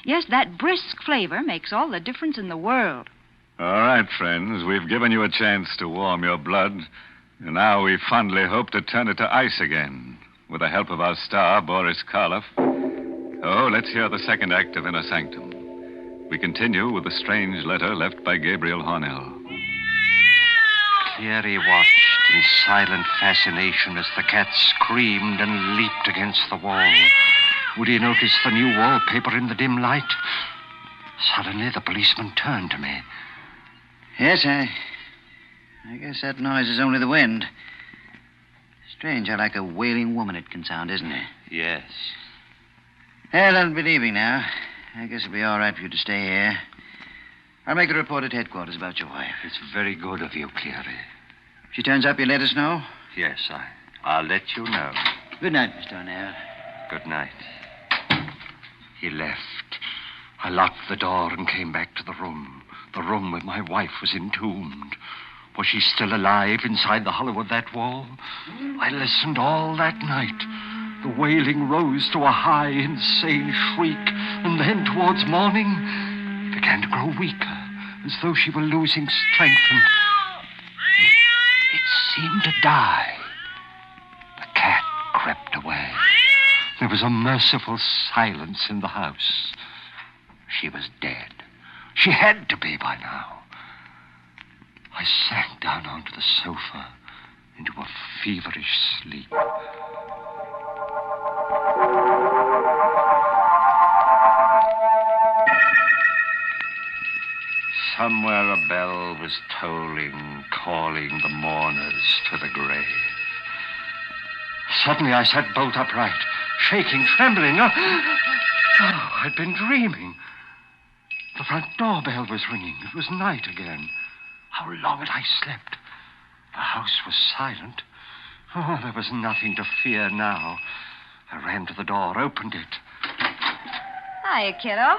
Yes, that brisk flavor makes all the difference in the world. All right, friends. We've given you a chance to warm your blood. And now we fondly hope to turn it to ice again. With the help of our star, Boris Karloff. Oh, let's hear the second act of Inner Sanctum. We continue with the strange letter left by Gabriel Hornell. Cleary watched in silent fascination as the cat screamed and leaped against the wall. Would he notice the new wallpaper in the dim light? Suddenly, the policeman turned to me. Yes, I guess that noise is only the wind. Strange how like a wailing woman it can sound, isn't it? Yes. Well, I'll be leaving now. I guess it'll be all right for you to stay here. I'll make a report at headquarters about your wife. It's very good of you, Cleary. If she turns up, you'll let us know? Yes, I'll let you know. Good night, Mr. O'Neill. Good night. He left. I locked the door and came back to the room where my wife was entombed. Was she still alive inside the hollow of that wall? I listened all that night. The wailing rose to a high, insane shriek, and then towards morning, it began to grow weaker, as though she were losing strength, and it seemed to die. The cat crept away. There was a merciful silence in the house. She was dead. She had to be by now. I sank down onto the sofa into a feverish sleep. Somewhere a bell was tolling, calling the mourners to the grave. Suddenly I sat bolt upright, shaking, trembling. Oh, I'd been dreaming. The front doorbell was ringing. It was night again. How long had I slept? The house was silent. Oh, there was nothing to fear now. I ran to the door, opened it. Hiya, kiddo.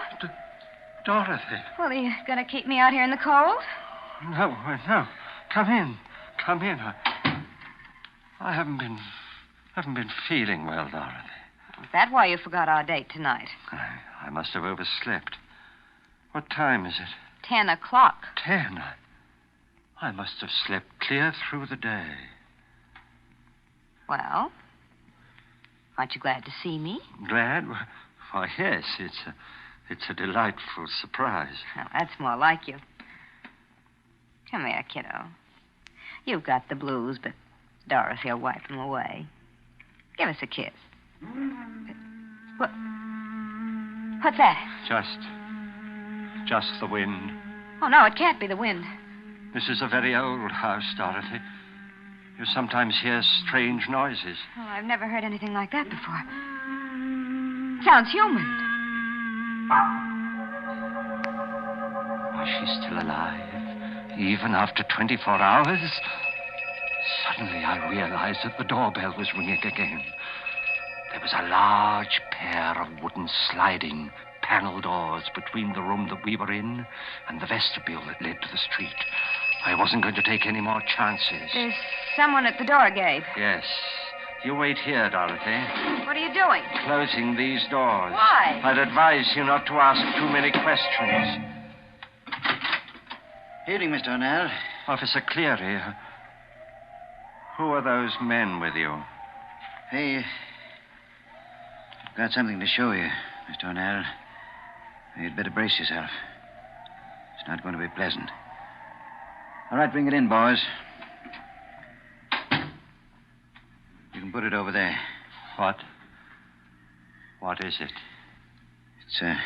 Dorothy. Well, are you going to keep me out here in the cold? No. Come in. I haven't been feeling well, Dorothy. Is that why you forgot our date tonight? I must have overslept. What time is it? 10 o'clock. 10? I must have slept clear through the day. Well, aren't you glad to see me? Glad? Why, yes. It's a delightful surprise. Well, that's more like you. Come here, kiddo. You've got the blues, but Dorothy will wipe them away. Give us a kiss. What's that? Just the wind. Oh, no, it can't be the wind. This is a very old house, Dorothy. You sometimes hear strange noises. Oh, I've never heard anything like that before. Sounds human. Was she still alive, even after 24 hours? Suddenly I realized that the doorbell was ringing again. There was a large pair of wooden sliding panel doors between the room that we were in and the vestibule that led to the street. I wasn't going to take any more chances. There's someone at the door, Gabe. Yes. You wait here, Dorothy. What are you doing? Closing these doors. Why? I'd advise you not to ask too many questions. Evening, Mr. O'Neill. Officer Cleary, who are those men with you? Hey, I've got something to show you, Mr. O'Neill. You'd better brace yourself. It's not going to be pleasant. All right, bring it in, boys. You can put it over there. What? What is it? It's a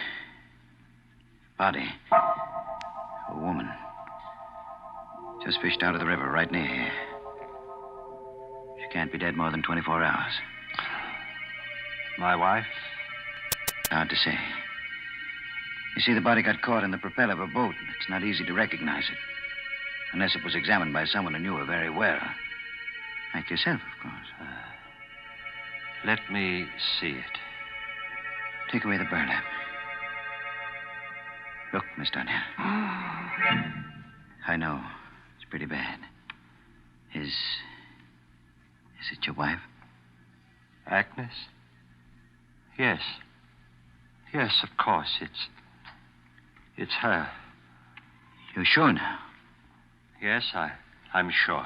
body. A woman. Just fished out of the river right near here. She can't be dead more than 24 hours. My wife? Hard to say. You see, the body got caught in the propeller of a boat. It's not easy to recognize it. Unless it was examined by someone who knew her very well. Like yourself, of course. Let me see it. Take away the burlap. Look, Mr. O'Neill. I know. It's pretty bad. Is it your wife? Agnes? Yes. Yes, of course. It's her. You're sure now? Yes, I'm sure.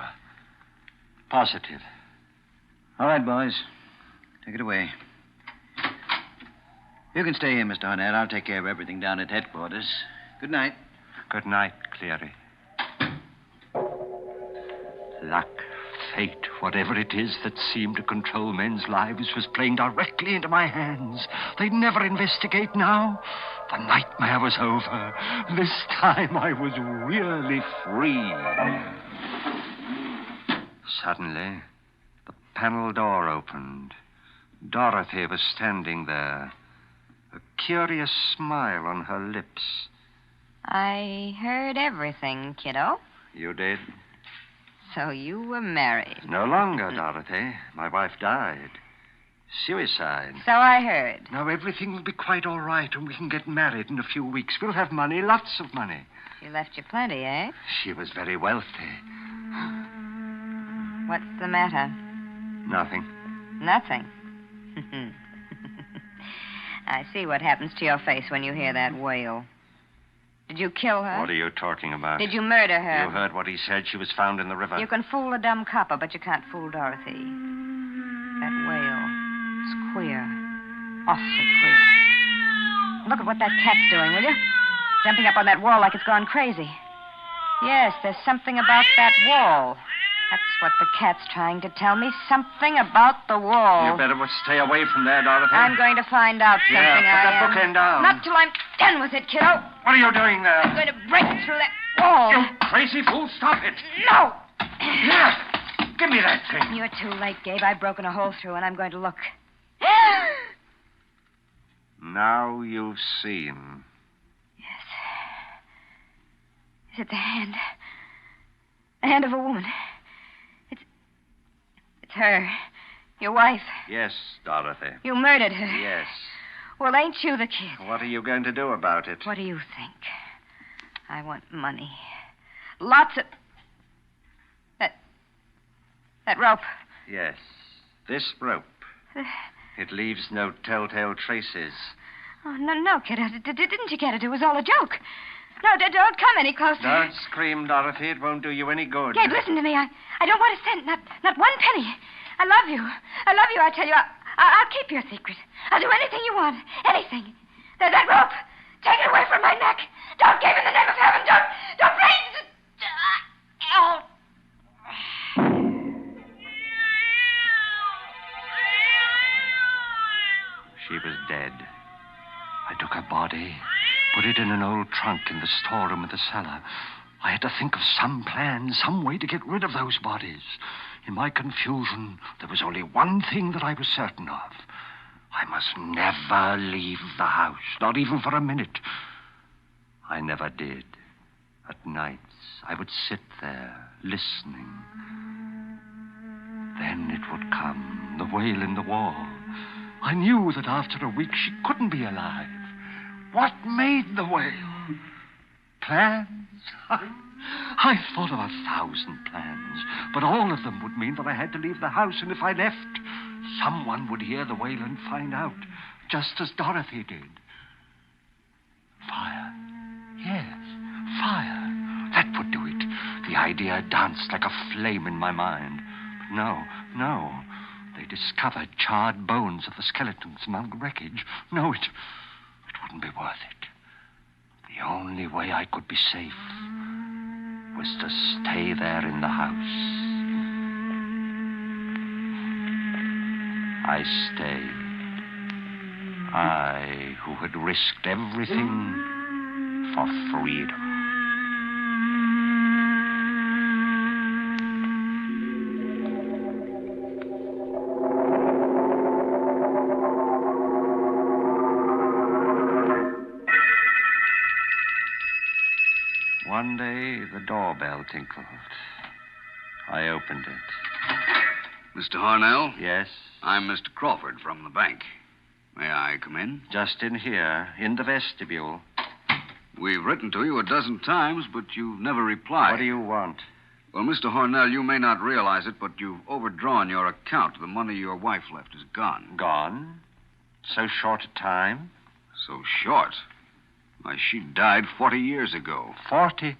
Positive. All right, boys. Take it away. You can stay here, Mr. Hornell. I'll take care of everything down at headquarters. Good night. Good night, Cleary. Luck, fate, whatever it is that seemed to control men's lives was playing directly into my hands. They'd never investigate now. The nightmare was over. This time I was really free. Suddenly, the panel door opened. Dorothy was standing there, a curious smile on her lips. I heard everything, kiddo. You did? So you were married. No longer, Dorothy. My wife died. Suicide. So I heard. Now everything will be quite all right, and we can get married in a few weeks. We'll have money, lots of money. She left you plenty, eh? She was very wealthy. What's the matter? Nothing. Nothing. I see what happens to your face when you hear that wail. Did you kill her? What are you talking about? Did you murder her? You heard what he said. She was found in the river. You can fool a dumb copper, but you can't fool Dorothy. That wail. It's queer. Awfully queer. Look at what that cat's doing, will you? Jumping up on that wall like it's gone crazy. Yes, there's something about that wall. That's what the cat's trying to tell me. Something about the wall. You better stay away from there, Dorothy. I'm going to find out something. Yeah, put that bookend down. Not till I'm done with it, kiddo. What are you doing there? I'm going to break through that wall. You crazy fool, stop it. No! Here, give me that thing. You're too late, Gabe. I've broken a hole through, and I'm going to look. Now you've seen. Yes. Is it the hand? The hand of a woman. It's her. Your wife. Yes, Dorothy. You murdered her. Yes. Well, ain't you the kid? What are you going to do about it? What do you think? I want money. Lots of... That rope. Yes. This rope. It leaves no telltale traces. Oh, no, kid. Didn't you get it? It was all a joke. No, don't come any closer. Don't scream, Dorothy. It won't do you any good. Gabe, listen to me. I don't want a cent, not one penny. I love you. I love you, I tell you. I'll keep your secret. I'll do anything you want. Anything. That rope. Take it away from my neck. Don't, Gabe, in the name of heaven. Don't please. Oh. She was dead. I took her body, put it in an old trunk in the storeroom of the cellar. I had to think of some plan, some way to get rid of those bodies. In my confusion, there was only one thing that I was certain of. I must never leave the house, not even for a minute. I never did. At nights, I would sit there, listening. Then it would come, the wail in the wall. I knew that after a week she couldn't be alive. What made the wail? Plans? I thought of 1,000 plans, but all of them would mean that I had to leave the house, and if I left, someone would hear the wail and find out, just as Dorothy did. Fire. Yes, fire. That would do it. The idea danced like a flame in my mind. But no. They discovered charred bones of the skeletons among the wreckage. No, it wouldn't be worth it. The only way I could be safe was to stay there in the house. I stayed. I, who had risked everything for freedom. One day, the doorbell tinkled. I opened it. Mr. Hornell? Yes? I'm Mr. Crawford from the bank. May I come in? Just in here, in the vestibule. We've written to you 12 times, but you've never replied. What do you want? Well, Mr. Hornell, you may not realize it, but you've overdrawn your account. The money your wife left is gone. Gone? So short a time? So short. Why, she died 40 years ago. 40?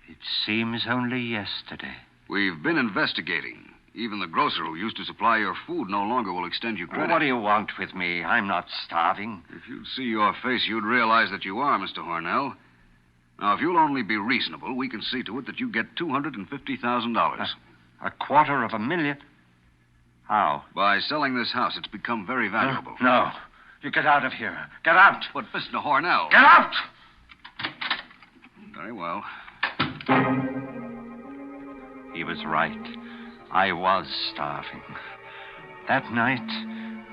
It seems only yesterday. We've been investigating. Even the grocer who used to supply your food no longer will extend you credit. What do you want with me? I'm not starving. If you'd see your face, you'd realize that you are, Mr. Hornell. Now, if you'll only be reasonable, we can see to it that you get $250,000. $250,000? How? By selling this house. It's become very valuable. No. You get out of here. Get out. But, Mr. Hornell... Get out! Very well. He was right. I was starving. That night,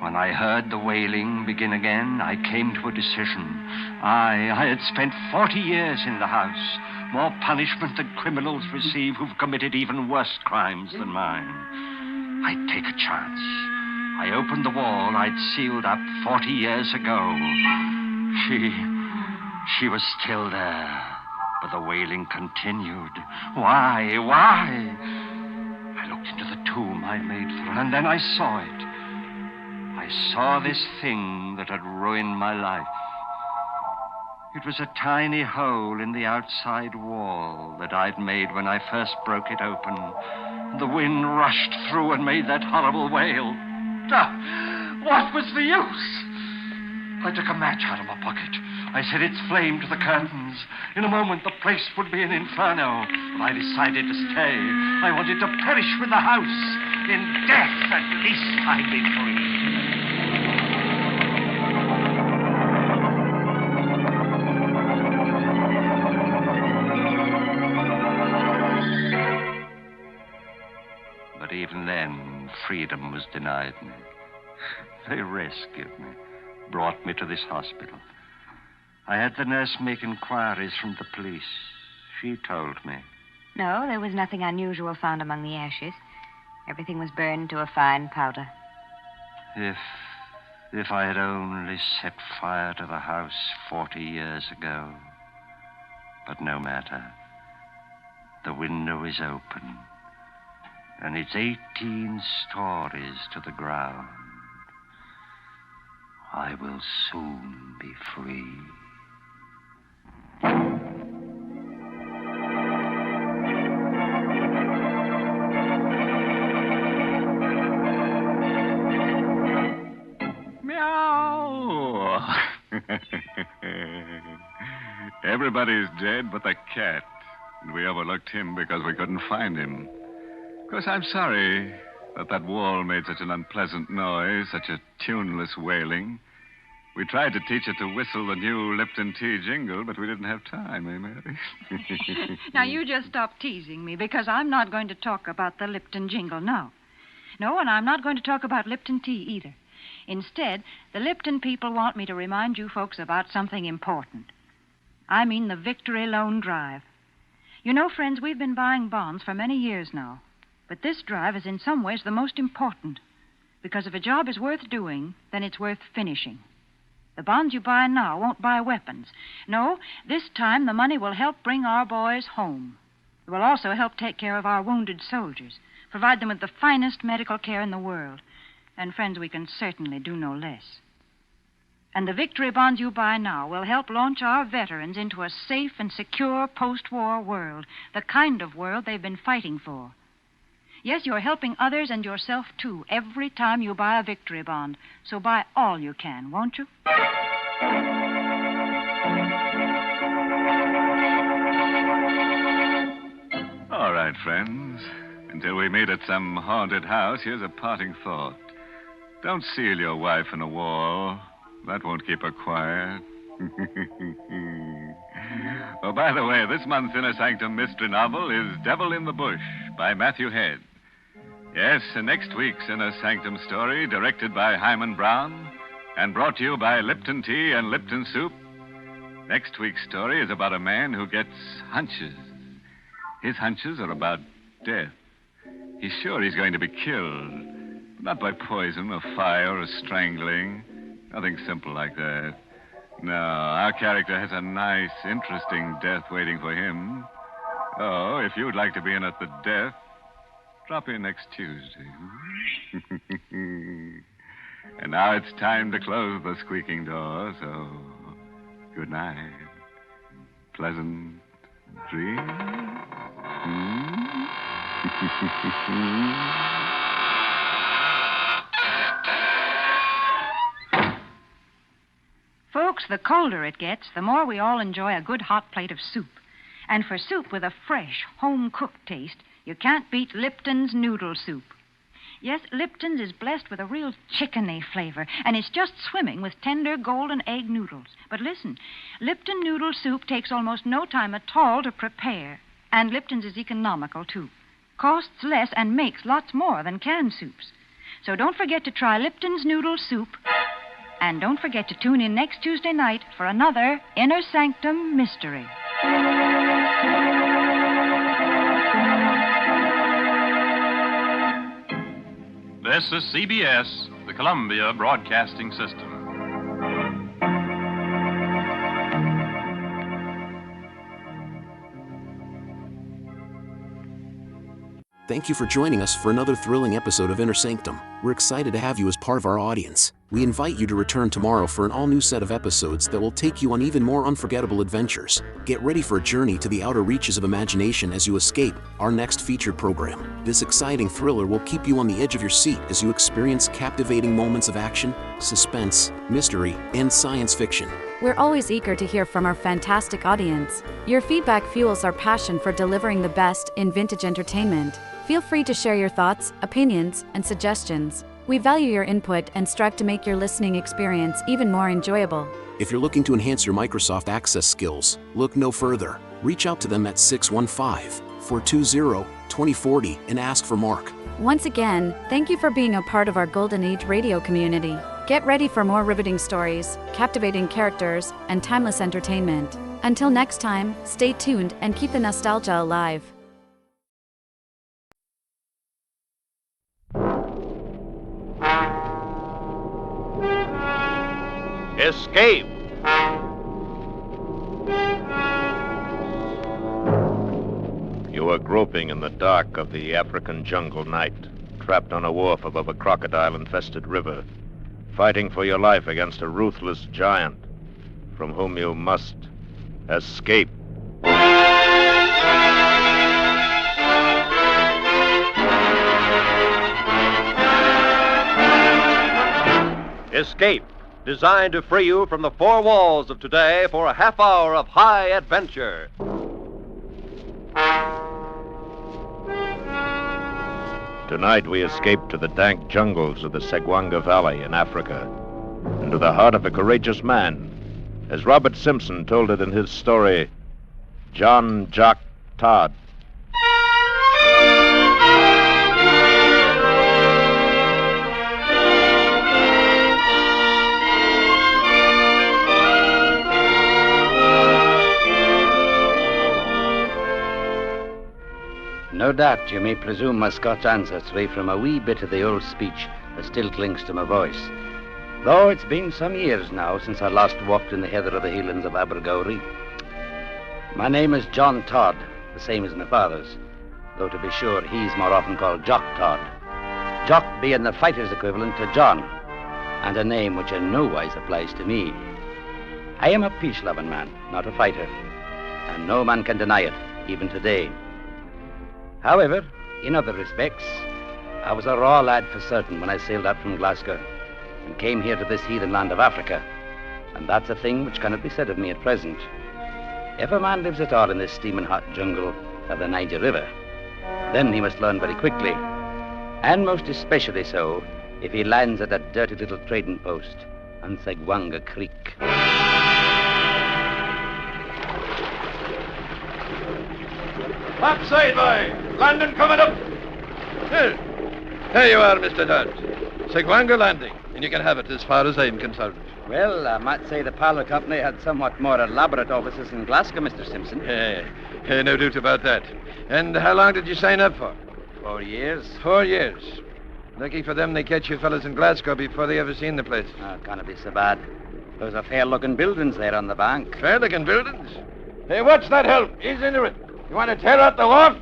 when I heard the wailing begin again, I came to a decision. I had spent 40 years in the house. More punishment than criminals receive who've committed even worse crimes than mine. I'd take a chance. I opened the wall I'd sealed up 40 years ago. She was still there, but the wailing continued. Why? I looked into the tomb I'd made for her, and then I saw it. I saw this thing that had ruined my life. It was a tiny hole in the outside wall that I'd made when I first broke it open. The wind rushed through and made that horrible wail. What was the use? I took a match out of my pocket. I set its flame to the curtains. In a moment, the place would be an inferno. But I decided to stay. I wanted to perish with the house. In death, at least, I'd be free. But even then, freedom was denied me. They rescued me, brought me to this hospital. I had the nurse make inquiries from the police. She told me. No, there was nothing unusual found among the ashes. Everything was burned to a fine powder. If I had only set fire to the house 40 years ago. But no matter. The window is open. And it's 18 stories to the ground. I will soon be free. Meow. Everybody's dead but the cat. And we overlooked him because we couldn't find him. Of course, I'm sorry that wall made such an unpleasant noise, such a tuneless wailing. We tried to teach it to whistle the new Lipton tea jingle, but we didn't have time, eh, Mary? Now, you just stop teasing me, because I'm not going to talk about the Lipton jingle, no. No, and I'm not going to talk about Lipton tea either. Instead, the Lipton people want me to remind you folks about something important. I mean the Victory Loan Drive. You know, friends, we've been buying bonds for many years now. But this drive is in some ways the most important. Because if a job is worth doing, then it's worth finishing. The bonds you buy now won't buy weapons. No, this time the money will help bring our boys home. It will also help take care of our wounded soldiers, provide them with the finest medical care in the world. And, friends, we can certainly do no less. And the victory bonds you buy now will help launch our veterans into a safe and secure post-war world, the kind of world they've been fighting for. Yes, you're helping others and yourself, too, every time you buy a victory bond. So buy all you can, won't you? All right, friends. Until we meet at some haunted house, here's a parting thought. Don't seal your wife in a wall. That won't keep her quiet. Oh, by the way, this month's Inner Sanctum mystery novel is Devil in the Bush by Matthew Head. Yes, next week's Inner Sanctum story, directed by Hyman Brown and brought to you by Lipton Tea and Lipton Soup. Next week's story is about a man who gets hunches. His hunches are about death. He's sure he's going to be killed. Not by poison or fire or strangling. Nothing simple like that. No, our character has a nice, interesting death waiting for him. Oh, if you'd like to be in at the death, drop in next Tuesday. And now it's time to close the squeaking door, so good night. Pleasant dreams. Folks, the colder it gets, the more we all enjoy a good hot plate of soup. And for soup with a fresh, home-cooked taste, you can't beat Lipton's noodle soup. Yes, Lipton's is blessed with a real chickeny flavor, and it's just swimming with tender golden egg noodles. But listen, Lipton noodle soup takes almost no time at all to prepare. And Lipton's is economical, too. Costs less and makes lots more than canned soups. So don't forget to try Lipton's noodle soup. And don't forget to tune in next Tuesday night for another Inner Sanctum Mystery. This is CBS, the Columbia Broadcasting System. Thank you for joining us for another thrilling episode of Inner Sanctum. We're excited to have you as part of our audience. We invite you to return tomorrow for an all-new set of episodes that will take you on even more unforgettable adventures. Get ready for a journey to the outer reaches of imagination as you escape our next featured program. This exciting thriller will keep you on the edge of your seat as you experience captivating moments of action, suspense, mystery, and science fiction. We're always eager to hear from our fantastic audience. Your feedback fuels our passion for delivering the best in vintage entertainment. Feel free to share your thoughts, opinions, and suggestions. We value your input and strive to make your listening experience even more enjoyable. If you're looking to enhance your Microsoft Access skills, look no further. Reach out to them at 615-420-2040 and ask for Mark. Once again, thank you for being a part of our Golden Age radio community. Get ready for more riveting stories, captivating characters, and timeless entertainment. Until next time, stay tuned and keep the nostalgia alive. Escape! You are groping in the dark of the African jungle night, trapped on a wharf above a crocodile-infested river, fighting for your life against a ruthless giant from whom you must escape. Escape, designed to free you from the four walls of today for a half hour of high adventure. Tonight we escape to the dank jungles of the Segwanga Valley in Africa, and to the heart of a courageous man, as Robert Simpson told it in his story, John Jock Todd. No doubt you may presume my Scots ancestry from a wee bit of the old speech that still clings to my voice. Though it's been some years now since I last walked in the heather of the Highlands of Abergowrie. My name is John Todd, the same as my father's, though to be sure he's more often called Jock Todd. Jock being the fighter's equivalent to John, and a name which in no wise applies to me. I am a peace-loving man, not a fighter, and no man can deny it, even today. However, in other respects, I was a raw lad for certain when I sailed out from Glasgow and came here to this heathen land of Africa, and that's a thing which cannot be said of me at present. If a man lives at all in this steaming hot jungle of the Niger River, then he must learn very quickly, and most especially so if he lands at that dirty little trading post on Segwanga Creek. Topside, boy! Landing coming up! Here you are, Mr. Todd. Segwanga Landing, and you can have it as far as I'm concerned. Well, I might say the Parlour Company had somewhat more elaborate offices in Glasgow, Mr. Simpson. No doubt about that. And how long did you sign up for? 4 years. 4 years. Lucky for them they catch you fellas in Glasgow before they ever seen the place. Oh, can't be so bad. Those are fair-looking buildings there on the bank. Fair-looking buildings? Hey, what's that help? Ease into it. You want to tear out the wharf?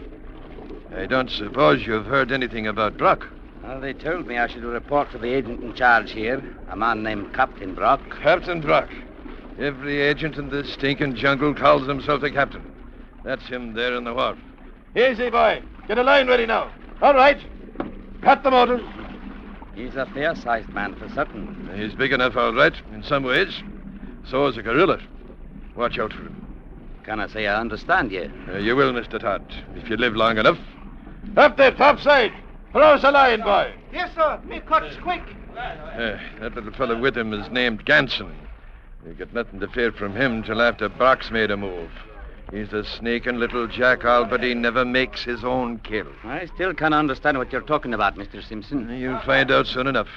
I don't suppose you've heard anything about Brock. Well, they told me I should report to the agent in charge here, a man named Captain Brock. Captain Brock. Every agent in this stinking jungle calls himself a captain. That's him there in the wharf. Easy, boy. Get a line ready now. All right. Cut the motors. He's a fair-sized man for certain. He's big enough, all right, in some ways. So is a gorilla. Watch out for him. Can I say I understand you? You will, Mr. Todd, if you live long enough. Up there, topside. Throw us a line, boy. Yes, sir. Me cuts quick. That little fellow with him is named Ganson. You get nothing to fear from him till after Brock's made a move. He's a sneaking little jackal, but he never makes his own kill. I still can't understand what you're talking about, Mr. Simpson. You'll find out soon enough.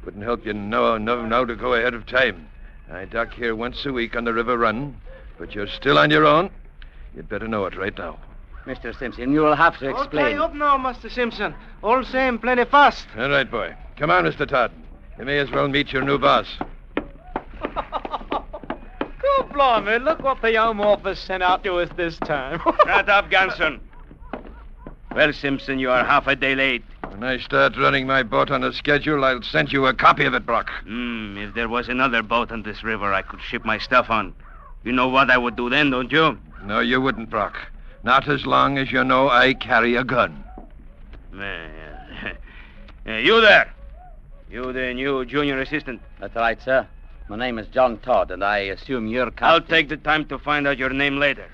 Wouldn't help you now to go ahead of time. I dock here once a week on the river run, but you're still on your own. You'd better know it right now. Mr. Simpson, you will have to explain. Okay, up now, Mr. Simpson. All same, plenty fast. All right, boy. Come on, Mr. Todd. You may as well meet your new boss. Oh, blimey, look what the Home Office sent out to us this time. Shut up, Ganson. Well, Simpson, you are half a day late. When I start running my boat on a schedule, I'll send you a copy of it, Brock. If there was another boat on this river I could ship my stuff on, you know what I would do then, don't you? No, you wouldn't, Brock. Not as long as you know I carry a gun. You there. You the new junior assistant. That's right, sir. My name is John Todd, and I assume you're captain. I'll take the time to find out your name later.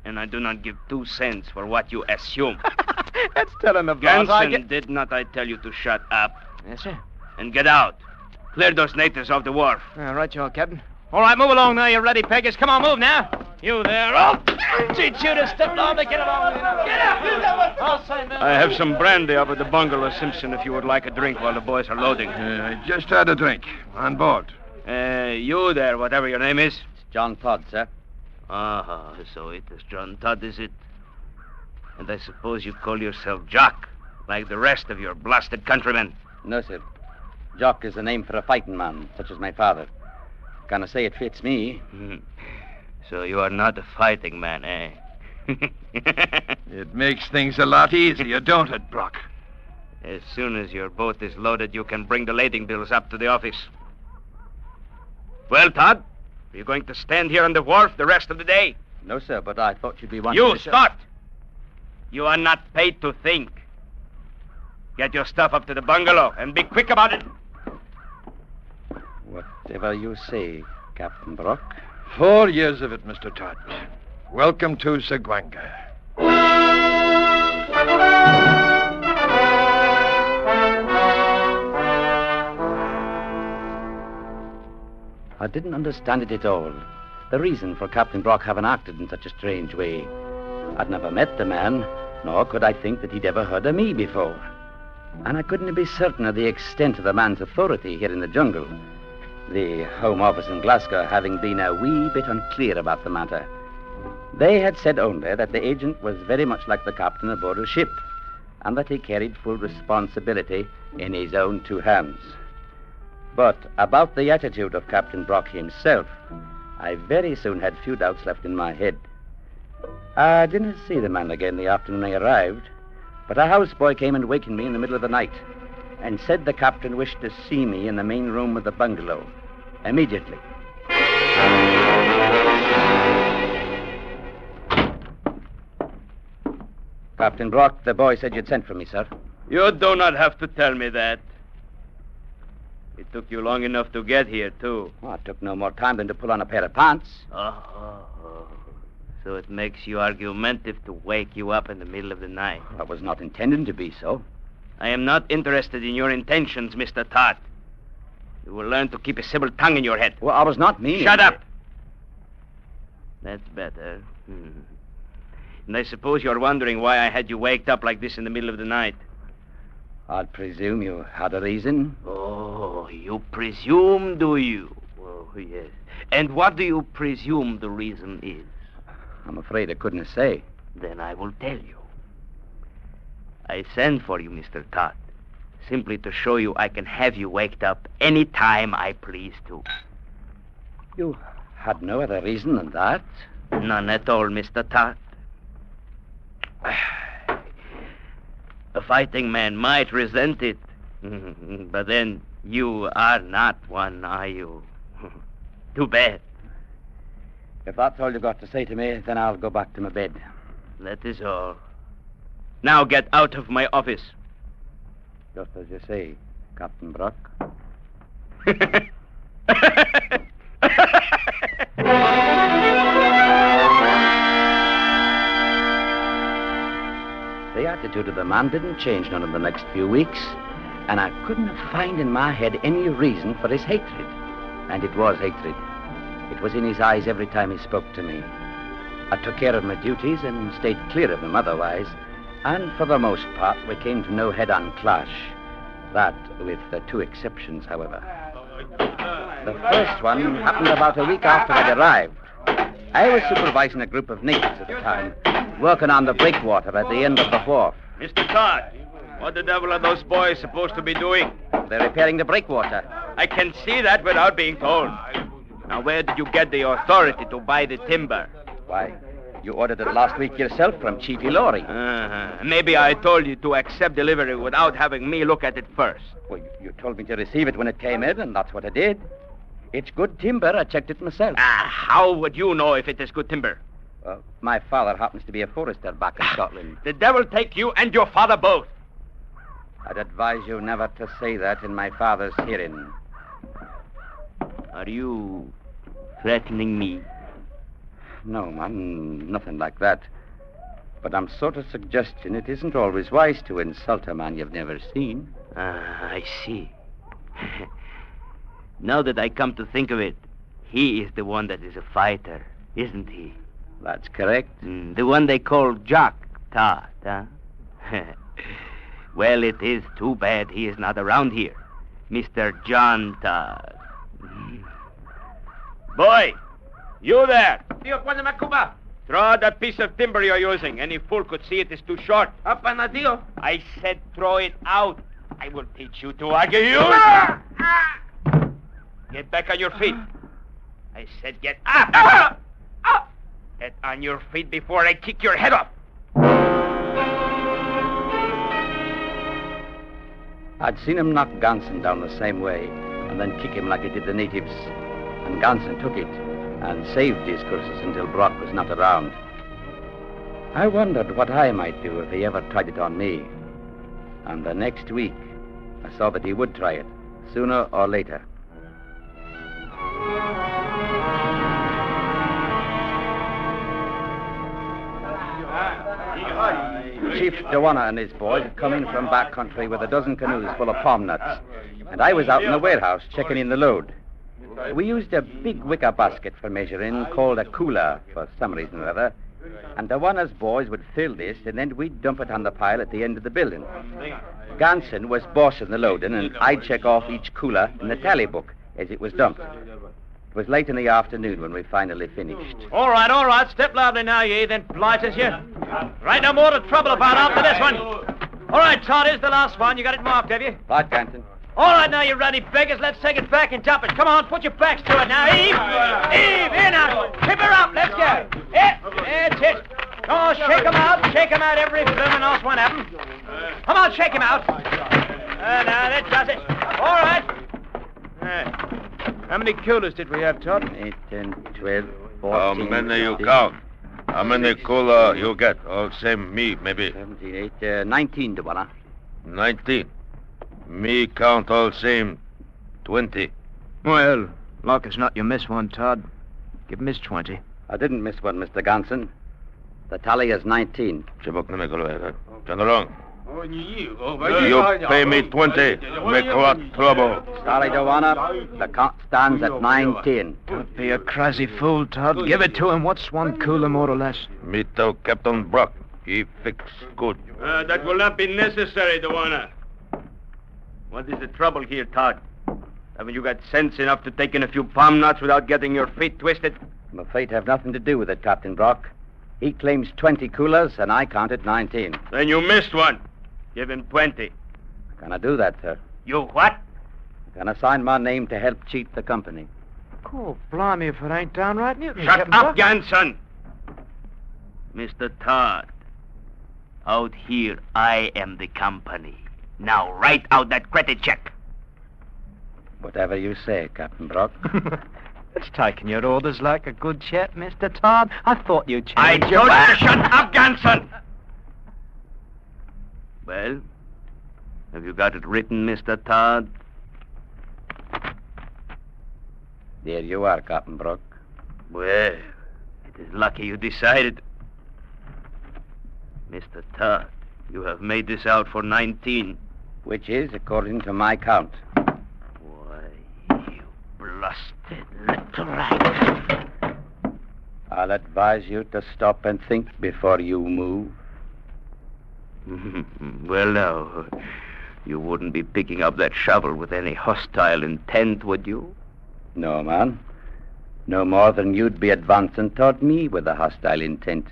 And I do not give 2 cents for what you assume. That's telling the boss. Ganson, did not I tell you to shut up? Yes, sir. And get out. Clear those natives off the wharf. Right, you all, Captain. All right, move along now, you ready, Peggers. Come on, move now. You there. Oh, teach you to step down to get along. Get up. I'll say no. I have some brandy up at the bungalow, Simpson, if you would like a drink while the boys are loading. I just had a drink. On board. You there, whatever your name is? It's John Todd, sir. So it is John Todd, is it? And I suppose you call yourself Jock, like the rest of your blasted countrymen. No, sir. Jock is the name for a fighting man, such as my father. Can I say it fits me? So you are not a fighting man, eh? It makes things a lot easier, don't it, Brock? As soon as your boat is loaded, you can bring the lading bills up to the office. Well, Todd, are you going to stand here on the wharf the rest of the day? No, sir, but I thought you'd be wanting You to... start! You are not paid to think. Get your stuff up to the bungalow and be quick about it. Whatever you say, Captain Brock. 4 years of it, Mr. Todd. Welcome to Seguanga. I didn't understand it at all. The reason for Captain Brock having acted in such a strange way. I'd never met the man, nor could I think that he'd ever heard of me before. And I couldn't be certain of the extent of the man's authority here in the jungle. The Home Office in Glasgow having been a wee bit unclear about the matter. They had said only that the agent was very much like the captain aboard a ship, and that he carried full responsibility in his own 2 hands. But about the attitude of Captain Brock himself, I very soon had few doubts left in my head. I didn't see the man again the afternoon I arrived, but a houseboy came and wakened me in the middle of the night and said the captain wished to see me in the main room of the bungalow immediately. Captain Brock, the boy said you'd sent for me, sir. You do not have to tell me that. It took you long enough to get here, too. Well, it took no more time than to pull on a pair of pants. So it makes you argumentative to wake you up in the middle of the night. I was not intending to be so. I am not interested in your intentions, Mr. Todd. You will learn to keep a civil tongue in your head. Well, I was not meaning... Shut up! That's better. And I suppose you're wondering why I had you waked up like this in the middle of the night. I presume you had a reason. Oh, you presume, do you? Oh, yes. And what do you presume the reason is? I'm afraid I couldn't say. Then I will tell you. I sent for you, Mr. Todd, simply to show you I can have you waked up any time I please to. You had no other reason than that? None at all, Mr. Todd. A fighting man might resent it. But then you are not one, are you? Too bad. If that's all you've got to say to me, then I'll go back to my bed. That is all. Now get out of my office. Just as you say, Captain Brock. The attitude of the man didn't change none of the next few weeks, and I couldn't find in my head any reason for his hatred. And it was hatred. It was in his eyes every time he spoke to me. I took care of my duties and stayed clear of him otherwise, and for the most part we came to no head-on clash. That with the two exceptions, however. The first one happened about a week after I'd arrived. I was supervising a group of natives at the time, working on the breakwater at the end of the wharf. Mr. Todd, what the devil are those boys supposed to be doing? They're repairing the breakwater. I can see that without being told. Now, where did you get the authority to buy the timber? Why, you ordered it last week yourself from Chief Ilori. Maybe I told you to accept delivery without having me look at it first. Well, you told me to receive it when it came in, and that's what I did. It's good timber. I checked it myself. How would you know if it is good timber? Well, my father happens to be a forester back in Scotland. The devil take you and your father both. I'd advise you never to say that in my father's hearing. Are you threatening me? No, man, nothing like that. But I'm sort of suggesting it isn't always wise to insult a man you've never seen. I see. Now that I come to think of it, he is the one that is a fighter, isn't he? That's correct. The one they call Jock Todd, huh? Well, it is too bad he is not around here. Mr. John Todd. Boy, you there. Throw out that piece of timber you're using. Any fool could see it is too short. I said throw it out. I will teach you to argue. Get back on your feet. I said get up. Get on your feet before I kick your head off. I'd seen him knock Ganson down the same way and then kick him like he did the natives. And Ganson took it and saved his curses until Brock was not around. I wondered what I might do if he ever tried it on me. And the next week, I saw that he would try it, sooner or later. Chief Dewana and his boys had come in from back country with a dozen canoes full of palm nuts, and I was out in the warehouse checking in the load. We used a big wicker basket for measuring called a cooler for some reason or other, and Dewana's boys would fill this, and then we'd dump it on the pile at the end of the building. Ganson was bossing the loading, and I'd check off each cooler in the tally book as it was dumped. It was late in the afternoon when we finally finished. All right. Step lively now, ye, then polite as you. Right, no more to trouble about after this one. All right, Todd, here's the last one. You got it marked, have you? Right, Ganson. All right, now, you ready, beggars. Let's take it back and jump it. Come on, put your backs to it now. Eve, here now. Tip her up. Let's go. That's it. Oh, shake 'em out, every bloomin' last one of 'em. Come on, shake 'em out. Now, that does it. All right. How many coolers did we have, Todd? 8, 10, 12, 14... How many you count? How many cooler you get? All same me, maybe. 17, 8, 19, Dewana. 19. Me count all same 20. Well, luck is not you miss one, Todd. Give him his 20. I didn't miss one, Mr. Ganson. The tally is 19. Turn around. You pay me 20. Make a lot trouble. Sorry, Dewana. The count stands at 19. Don't be a crazy fool, Todd. Give it to him. What's one cooler, more or less? Me tell Captain Brock. He fix good. That will not be necessary, Dewana. What is the trouble here, Todd? Haven't you got sense enough to take in a few palm nuts without getting your feet twisted? My fate have nothing to do with it, Captain Brock. He claims 20 coolers, and I counted 19. Then you missed one. Give him 20. Can I do that, sir? You what? Can I sign my name to help cheat the company? Oh, blimey, if it ain't downright new. Shut up, Ganson! Mr. Todd, Out here, I am the company. Now, write out that credit check. Whatever you say, Captain Brock. It's taking your orders like a good chap, Mr. Todd. I thought you'd change I your told you to mind. shut up, Ganson! Well, have you got it written, Mr. Todd? There you are, Captain Brock. Well, it is lucky you decided. Mr. Todd, you have made this out for 19. Which is, according to my count. Why, you blasted little rat. I'll advise you to stop and think before you move. Well, now, you wouldn't be picking up that shovel with any hostile intent, would you? No, man. No more than you'd be advancing toward me with a hostile intent.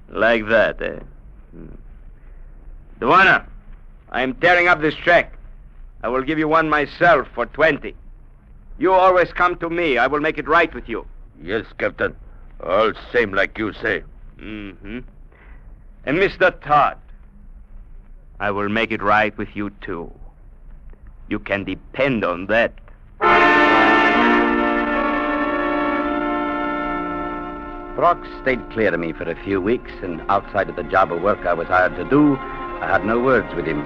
Like that, eh? Duana, I'm tearing up this check. I will give you one myself for 20. You always come to me. I will make it right with you. Yes, Captain. All same like you say. Mm-hmm. And Mr. Todd, I will make it right with you, too. You can depend on that. Brock stayed clear of me for a few weeks, and outside of the job of work I was hired to do, I had no words with him.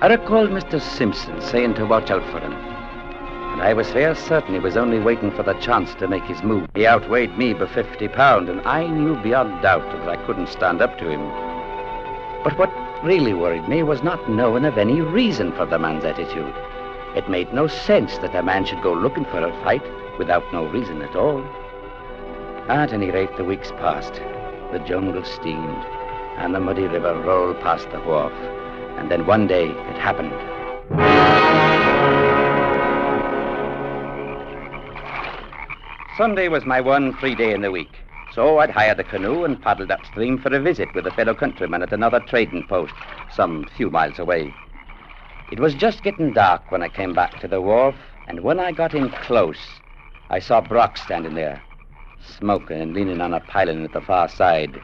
I recalled Mr. Simpson saying to watch out for him, and I was fair certain he was only waiting for the chance to make his move. He outweighed me by 50 pounds, and I knew beyond doubt that I couldn't stand up to him. But what really worried me was not knowing of any reason for the man's attitude. It made no sense that a man should go looking for a fight without no reason at all. At any rate, the weeks passed. The jungle steamed, and the muddy river rolled past the wharf. And then one day, it happened. Sunday was my one free day in the week. So I'd hired a canoe and paddled upstream for a visit with a fellow countryman at another trading post, some few miles away. It was just getting dark when I came back to the wharf, and when I got in close, I saw Brock standing there, smoking and leaning on a piling at the far side.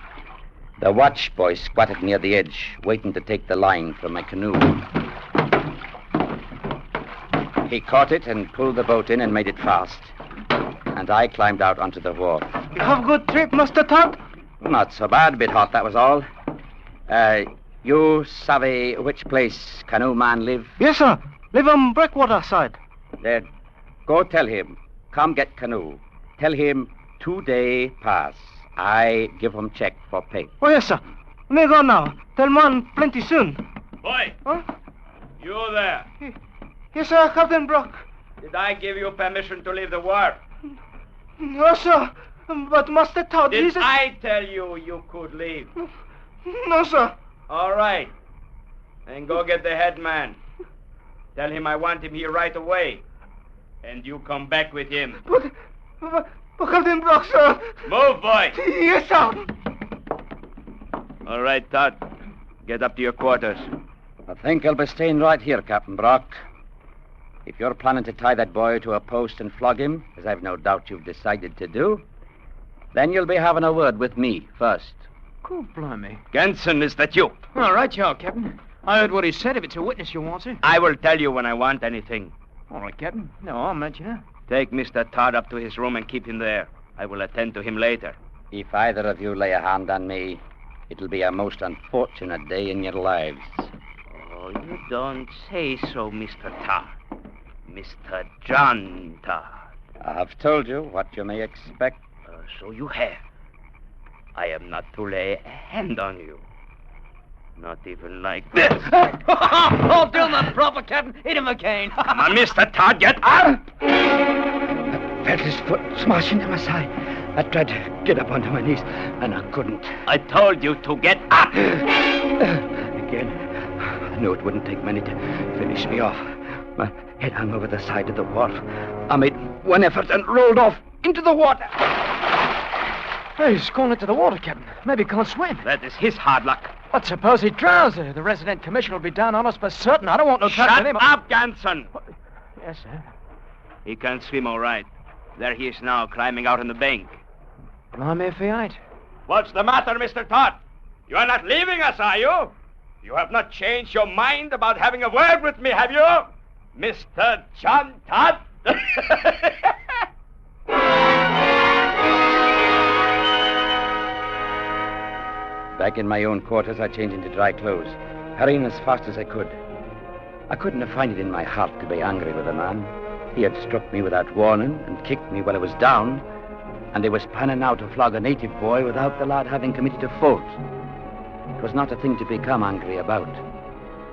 The watch boy squatted near the edge, waiting to take the line from my canoe. He caught it and pulled the boat in and made it fast. And I climbed out onto the wharf. You have a good trip, Mr. Todd? Not so bad, a bit hot, that was all. You savvy which place canoe man live? Yes, sir. Live on Breakwater side. There, go tell him. Come get canoe. Tell him 2 day pass. I give him check for pay. Oh, yes, sir. Me go now. Tell man plenty soon. Boy, Huh? you there. Yes, sir, Captain Brock. Did I give you permission to leave the wharf? No, sir. But Master Todd, Did he's a... I tell you you could leave? No, sir. All right. Then go get the head man. Tell him I want him here right away. And you come back with him. But Captain Brock, sir. Move, boy. Yes, sir. All right, Todd. Get up to your quarters. I think I'll be staying right here, Captain Brock. If you're planning to tie that boy to a post and flog him, as I've no doubt you've decided to do, then you'll be having a word with me first. Cool, blimey. Ganson, is that you? All right, you are, Captain. I heard what he said. If it's a witness you want, sir. I will tell you when I want anything. All right, Captain. No, I'll let you know. Take Mr. Todd up to his room and keep him there. I will attend to him later. If either of you lay a hand on me, it'll be a most unfortunate day in your lives. Oh, you don't say so, Mr. Todd. Mr. John Todd. I have told you what you may expect. So you have. I am not to lay a hand on you. Not even like this. Oh, do not proper, Captain. Hit him again. Come on, Mr. Todd, get up! I felt his foot smash into my side. I tried to get up onto my knees, and I couldn't. I told you to get up! Again. I knew it wouldn't take many to finish me off. My head hung over the side of the wharf. I made one effort and rolled off into the water. Hey, he's gone into the water, Captain. Maybe he can't swim. That is his hard luck. But suppose he drowns. The resident commissioner will be down on us for certain. I don't want no trouble Shut with him. up, Ganson! Yes, sir. He can't swim all right. There he is now, climbing out on the bank. Blimey if he ain't. What's the matter, Mr. Todd? You are not leaving us, are you? You have not changed your mind about having a word with me, have you? Mr. John Todd? Back in my own quarters, I changed into dry clothes, hurrying as fast as I could. I couldn't have found it in my heart to be angry with the man. He had struck me without warning and kicked me while I was down, and he was planning now to flog a native boy without the lad having committed a fault. It was not a thing to become angry about.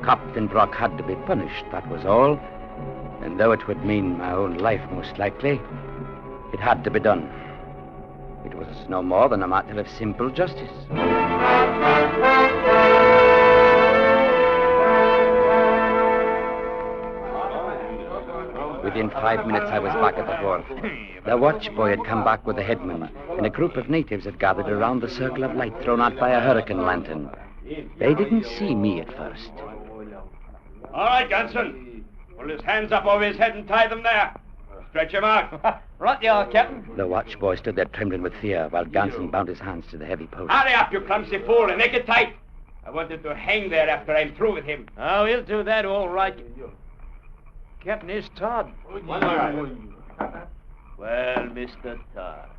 Captain Brock had to be punished, that was all. And though it would mean my own life most likely, it had to be done. It was no more than a matter of simple justice. Within 5 minutes, I was back at the wharf. The watch boy had come back with the headman, and a group of natives had gathered around the circle of light thrown out by a hurricane lantern. They didn't see me at first. All right, Ganson. Pull his hands up over his head and tie them there. Stretch him out. Right you are, Captain. The watch boy stood there trembling with fear while Ganson bound his hands to the heavy post. Hurry up, you clumsy fool, and make it tight. I wanted to hang there after I'm through with him. Oh, we'll do that all right. Captain, here's Todd. One more. Well, Mr. Todd,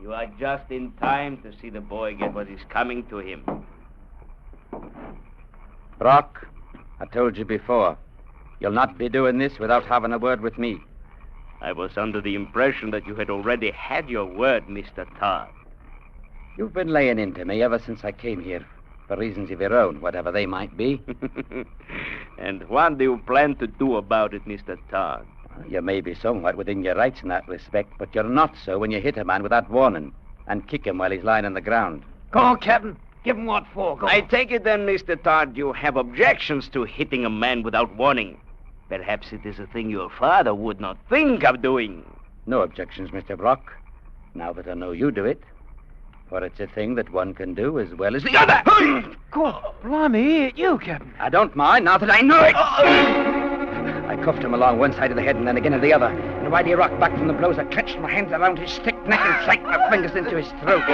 you are just in time to see the boy get what is coming to him. Brock, I told you before, you'll not be doing this without having a word with me. I was under the impression that you had already had your word, Mr. Todd. You've been laying into me ever since I came here, for reasons of your own, whatever they might be. And what do you plan to do about it, Mr. Todd? You may be somewhat within your rights in that respect, but you're not so when you hit a man without warning and kick him while he's lying on the ground. Go on, Captain. Give him what for. Go I on. take it then, Mr. Todd, you have objections to hitting a man without warning. Perhaps it is a thing your father would not think of doing. No objections, Mr. Brock, now that I know you do it. For it's a thing that one can do as well as the other. God, blimey, you, Captain. I don't mind now that I know it. I cuffed him along one side of the head and then again to the other. And while he rocked back from the blows, I clenched my hands around his thick neck and sank my fingers into his throat.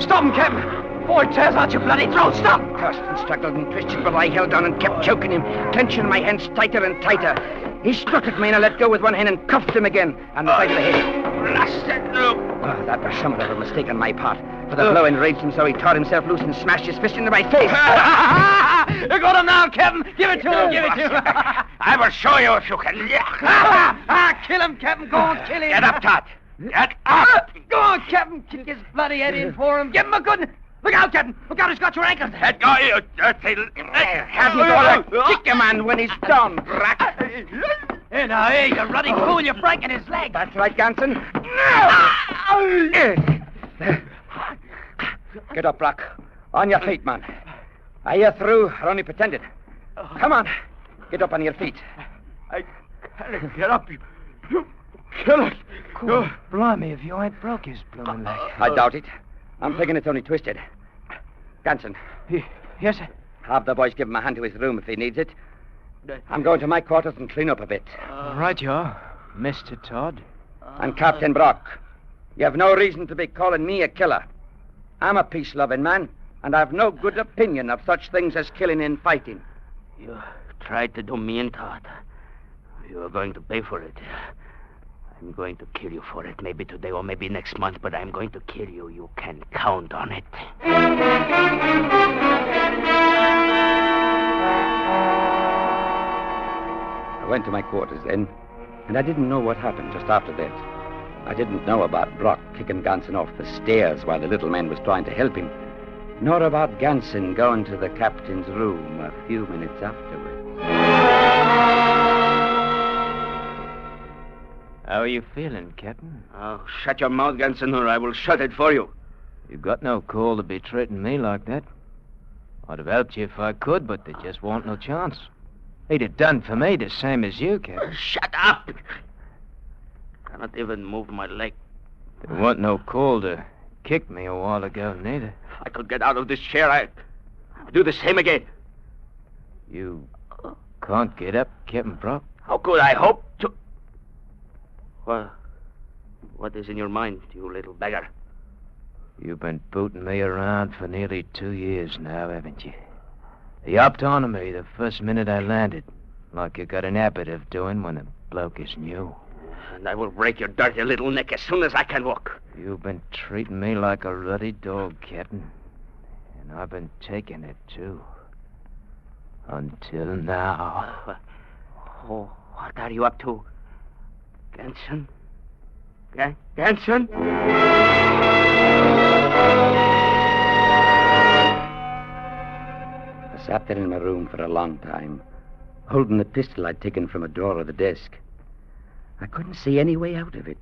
Stop him, Captain. Boy, tears out your bloody throat. Stop. Cursed and struggled and twisted, but I held on and kept choking him, clenching my hands tighter and tighter. He struck at me, and I let go with one hand and cuffed him again on the side of the head. Blasted look! Oh, that was somewhat of a mistake on my part, for the blow enraged him so he tore himself loose and smashed his fist into my face. You got him now, Captain. Give it to him. Give it to him. I will show you if you can. Kill him, Captain. Go on, kill him. Get up, Todd. Get up. Go on, Captain. Kick his bloody head in for him. Give him a good... Look out, Captain. Look out, he's got your ankles. Let go, you dirty... Have you got to kick a man when he's down, Brack? Hey, now, hey, you ruddy fool. You're breaking his leg. That's right, Ganson. Get up, Brock. On your feet, man. Are you through or only pretended? Come on. Get up on your feet. I can't get up. You kill us. God, blimey, if you ain't broke his blooming leg. I doubt it. I'm thinking it's only twisted. Ganson. Yes, sir. Have the boys give him a hand to his room if he needs it. I'm going to my quarters and clean up a bit. Right you are, Mr. Todd. And Captain Brock, you have no reason to be calling me a killer. I'm a peace-loving man, and I've no good opinion of such things as killing and fighting. You tried to do me in, Todd. You are going to pay for it. I'm going to kill you for it, maybe today or maybe next month, but I'm going to kill you. You can count on it. I went to my quarters then, and I didn't know what happened just after that. I didn't know about Brock kicking Ganson off the stairs while the little man was trying to help him, nor about Ganson going to the captain's room a few minutes afterwards. How are you feeling, Captain? Oh, shut your mouth, Ganson, or I will shut it for you. You got no call to be treating me like that. I'd have helped you if I could, but there just won't no chance. He'd have done for me the same as you, Captain. Shut up! Cannot even move my leg. There wasn't no call to kick me a while ago, neither. If I could get out of this chair, I'd do the same again. You can't get up, Captain Brock? How could I hope to... What is in your mind, you little beggar? You've been booting me around for nearly 2 years now, haven't you? You hopped onto me the first minute I landed, like you got an habit of doing when a bloke is new. And I will break your dirty little neck as soon as I can walk. You've been treating me like a ruddy dog, Captain. And I've been taking it, too. Until now. Oh, what are you up to? Ganson? Ganson? I sat there in my room for a long time, holding the pistol I'd taken from a drawer of the desk. I couldn't see any way out of it.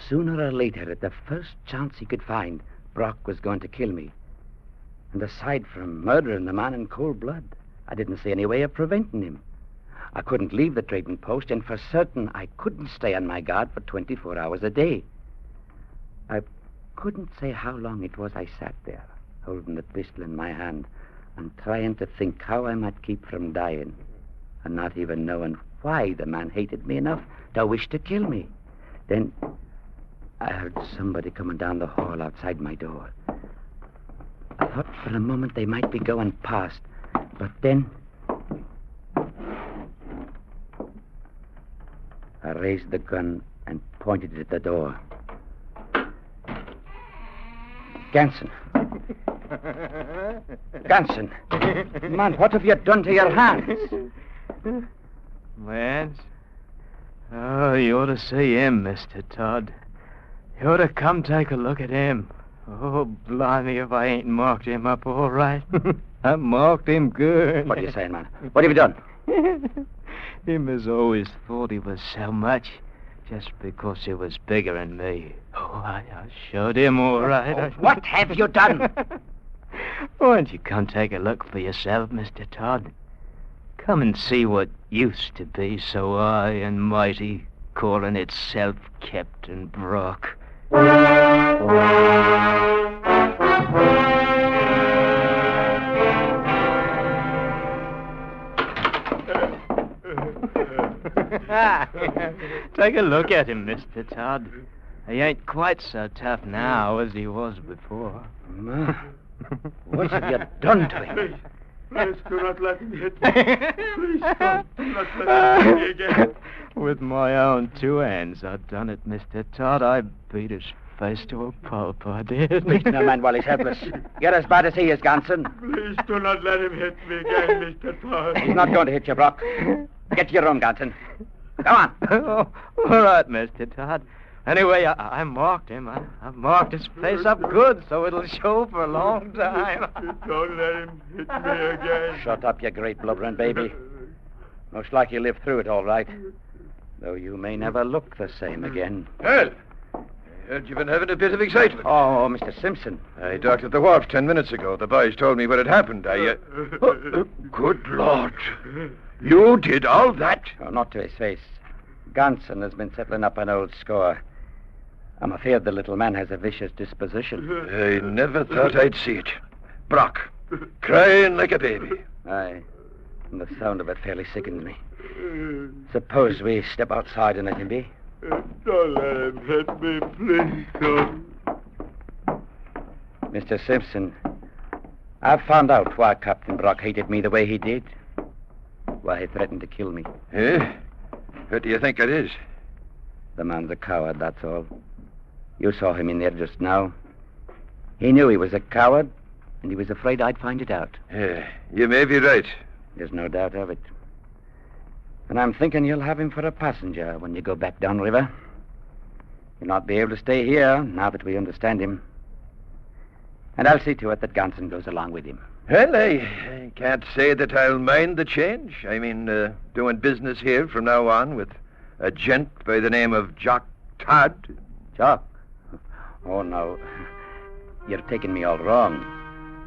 Sooner or later, at the first chance he could find, Brock was going to kill me. And aside from murdering the man in cold blood, I didn't see any way of preventing him. I couldn't leave the trading post, and for certain I couldn't stay on my guard for 24 hours a day. I couldn't say how long it was I sat there, holding the pistol in my hand, and trying to think how I might keep from dying, and not even knowing why the man hated me enough to wish to kill me. Then I heard somebody coming down the hall outside my door. I thought for a moment they might be going past, but then I raised the gun and pointed it at the door. Ganson. Ganson. Man, what have you done to your hands? Mans? Oh, you ought to see him, Mr. Todd. You ought to come take a look at him. Oh, blimey, if I ain't marked him up all right. I marked him good. What are you saying, man? What have you done? Him has always thought he was so much, just because he was bigger than me. Oh, I showed him all right. What have you done? Why don't you come take a look for yourself, Mr. Todd? Come and see what used to be so high and mighty, calling itself Captain Brock. Take a look at him, Mr. Todd. He ain't quite so tough now as he was before. What have you done to him? Please do not let him hit me. Please do not let him hit me again. With my own 2 hands, I done it, Mr. Todd. I beat his face to a pulp, I did. Beat no man while he's helpless. You're as bad as he is, Ganson. Please do not let him hit me again, Mr. Todd. He's not going to hit you, Brock. Get to your room, Ganson. Come on. Oh, all right, Mr. Todd. Anyway, I marked him. I marked his face up good, so it'll show for a long time. Don't let him hit me again. Shut up, you great blubbering baby. Most likely you'll live through it all right. Though you may never look the same again. Well, I heard you've been having a bit of excitement. Oh, Mr. Simpson. I docked at the wharf 10 minutes ago. The boys told me what had happened. Good Lord. You did all that? Oh, not to his face. Ganson has been settling up an old score. I'm afraid the little man has a vicious disposition. I never thought I'd see it. Brock, crying like a baby. Aye, and the sound of it fairly sickens me. Suppose we step outside and let him be? Don't let him hit me, please don't. Mr. Simpson, I've found out why Captain Brock hated me the way he did. Why he threatened to kill me. Eh? What do you think it is? The man's a coward, that's all. You saw him in there just now. He knew he was a coward, and he was afraid I'd find it out. Yeah, you may be right. There's no doubt of it. And I'm thinking you'll have him for a passenger when you go back downriver. You'll not be able to stay here, now that we understand him. And I'll see to it that Ganson goes along with him. Well, I can't say that I'll mind the change. I mean, doing business here from now on with a gent by the name of Jock Todd. Jock? Oh, no. You're taking me all wrong.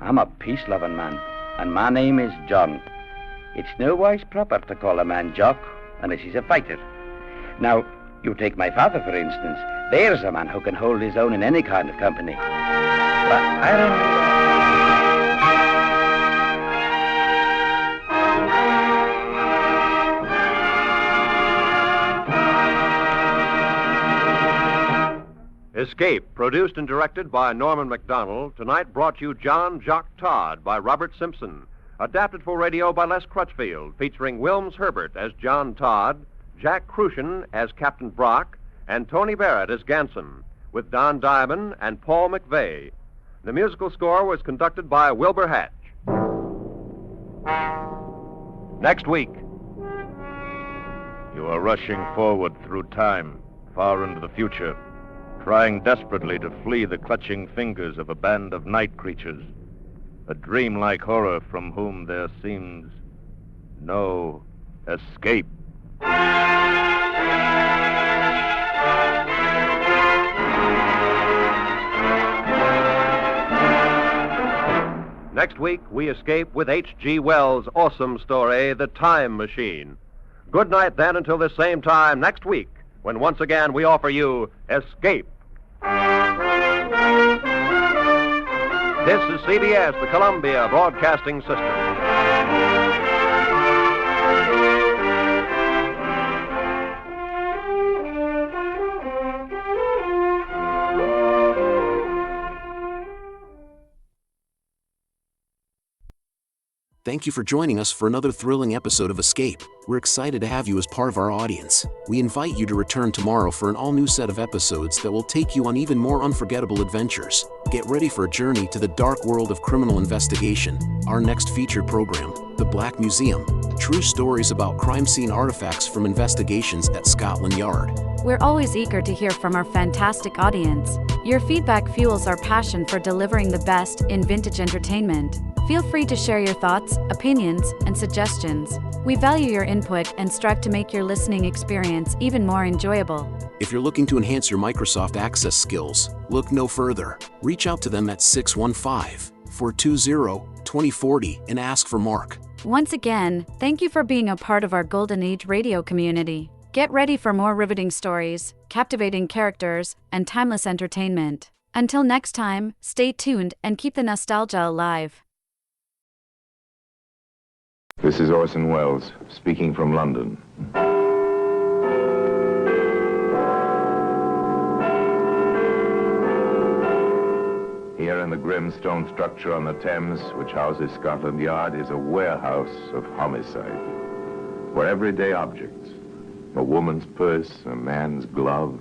I'm a peace-loving man, and my name is John. It's nowise proper to call a man Jock unless he's a fighter. Now, you take my father, for instance. There's a man who can hold his own in any kind of company. But I don't... As Escape, produced and directed by Norman MacDonald, tonight brought you John Jock Todd by Robert Simpson. Adapted for radio by Les Crutchfield, featuring Wilms Herbert as John Todd, Jack Crucian as Captain Brock, and Tony Barrett as Ganson, with Don Diamond and Paul McVeigh. The musical score was conducted by Wilbur Hatch. Next week. You are rushing forward through time, far into the future, trying desperately to flee the clutching fingers of a band of night creatures, a dreamlike horror from whom there seems no escape. Next week, we escape with H.G. Wells' awesome story, The Time Machine. Good night, then, until this same time next week, when once again we offer you Escape. This is CBS, the Columbia Broadcasting System. Thank you for joining us for another thrilling episode of Escape. We're excited to have you as part of our audience. We invite you to return tomorrow for an all-new set of episodes that will take you on even more unforgettable adventures. Get ready for a journey to the dark world of criminal investigation. Our next featured program, The Black Museum. True stories about crime scene artifacts from investigations at Scotland Yard. We're always eager to hear from our fantastic audience. Your feedback fuels our passion for delivering the best in vintage entertainment. Feel free to share your thoughts, opinions, and suggestions. We value your input and strive to make your listening experience even more enjoyable. If you're looking to enhance your Microsoft Access skills, look no further. Reach out to them at 615-420-2040 and ask for Mark. Once again, thank you for being a part of our Golden Age radio community. Get ready for more riveting stories, captivating characters, and timeless entertainment. Until next time, stay tuned and keep the nostalgia alive. This is Orson Welles, speaking from London. Here in the grim stone structure on the Thames, which houses Scotland Yard, is a warehouse of homicide, where everyday objects, a woman's purse, a man's glove,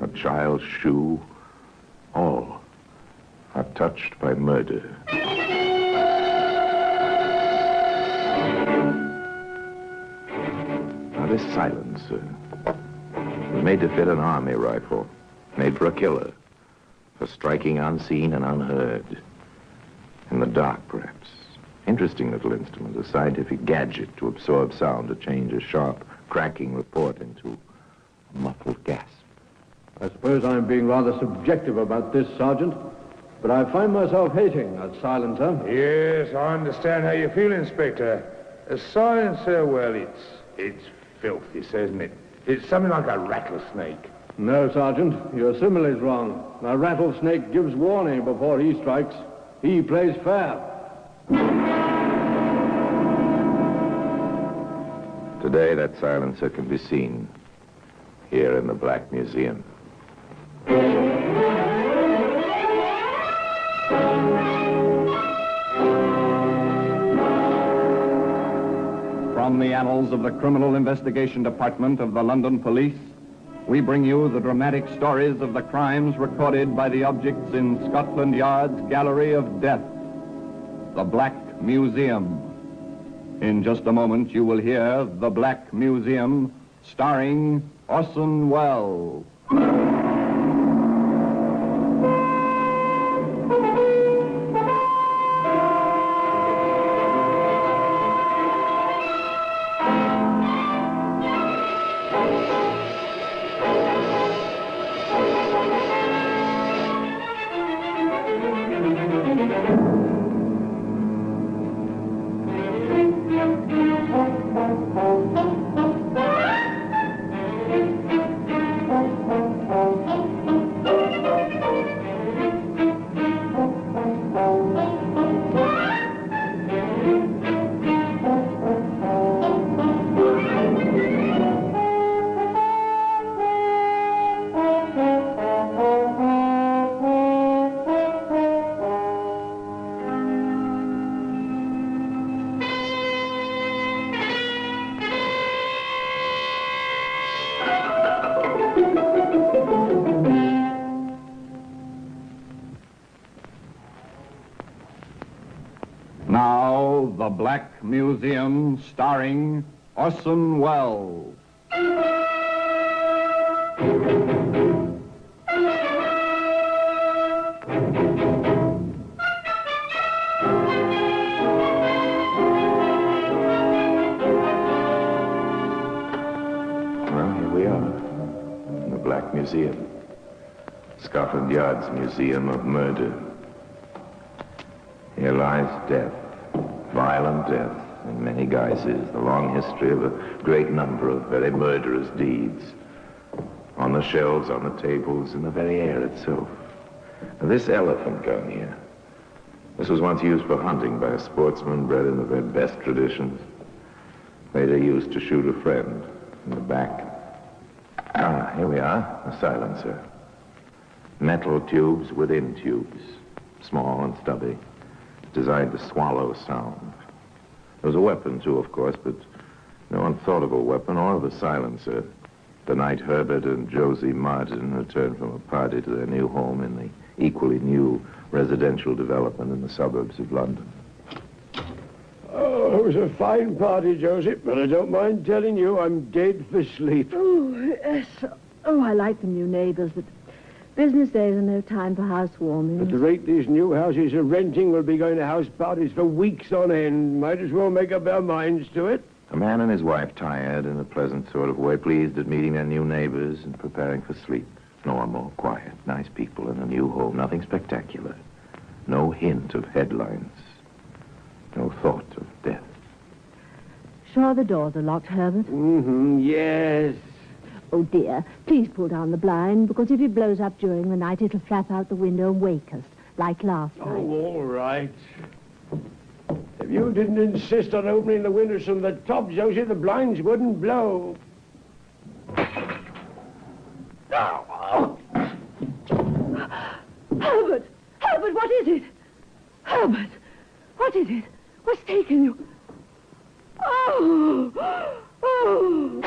a child's shoe, all are touched by murder. Now, this silencer was made to fit an army rifle, made for a killer, for striking unseen and unheard. In the dark, perhaps. Interesting little instrument, a scientific gadget to absorb sound, to change a sharp, cracking report into a muffled gasp. I suppose I'm being rather subjective about this, Sergeant, but I find myself hating that silencer. Yes, I understand how you feel, Inspector. A silencer, well, it's filthy, isn't it? It's something like a rattlesnake. No, Sergeant, your simile's wrong. A rattlesnake gives warning before he strikes. He plays fair. Today, that silencer can be seen here in the Black Museum. From the annals of the Criminal Investigation Department of the London Police, we bring you the dramatic stories of the crimes recorded by the objects in Scotland Yard's Gallery of Death, the Black Museum. In just a moment, you will hear The Black Museum, starring Orson Welles. Now, The Black Museum, starring Orson Welles. Well, here we are, in the Black Museum. Scotland Yard's Museum of Murder. Here lies death, violent death, in many guises, the long history of a great number of very murderous deeds. On the shelves, on the tables, in the very air itself. Now, this elephant gun here, this was once used for hunting by a sportsman bred in the very best traditions. Later used to shoot a friend in the back. Ah, here we are, a silencer. Metal tubes within tubes, small and stubby, designed to swallow sound. There was a weapon, too, of course, but no one thought of a weapon or of a silencer the night Herbert and Josie Martin returned from a party to their new home in the equally new residential development in the suburbs of London. Oh, it was a fine party, Josie, but I don't mind telling you I'm dead for sleep. Oh, yes. Oh, I like the new neighbors, but business days are no time for housewarming. At the rate these new houses are renting, we'll be going to house parties for weeks on end. Might as well make up our minds to it. A man and his wife, tired in a pleasant sort of way, pleased at meeting their new neighbors and preparing for sleep. Normal, quiet, nice people in a new home, nothing spectacular. No hint of headlines. No thought of death. Sure the doors are locked, Herbert? Mm-hmm, yes. Oh, dear, please pull down the blind, because if it blows up during the night, it'll flap out the window and wake us, like last night. Oh, all right. If you didn't insist on opening the windows from the top, Josie, the blinds wouldn't blow. Oh. Herbert! Herbert, what is it? Herbert! What is it? What's taken you? Oh! Oh!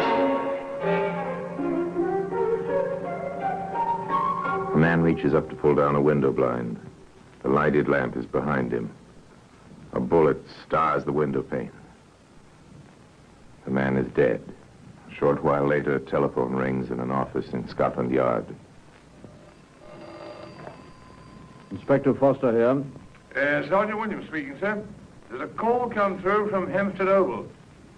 A man reaches up to pull down a window blind. The lighted lamp is behind him. A bullet stars the window pane. The man is dead. A short while later, a telephone rings in an office in Scotland Yard. Inspector Foster here. Sergeant Williams speaking, sir. There's a call come through from Hempstead Oval.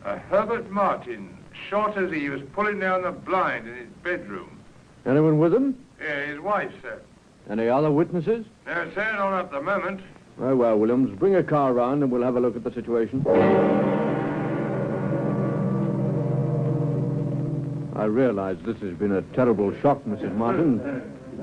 Herbert Martin, shot as he was pulling down the blind in his bedroom. Anyone with him? Yeah, his wife, sir. Any other witnesses? No, sir, not at the moment. Very well, Williams. Bring a car round and we'll have a look at the situation. I realize this has been a terrible shock, Mrs. Martin,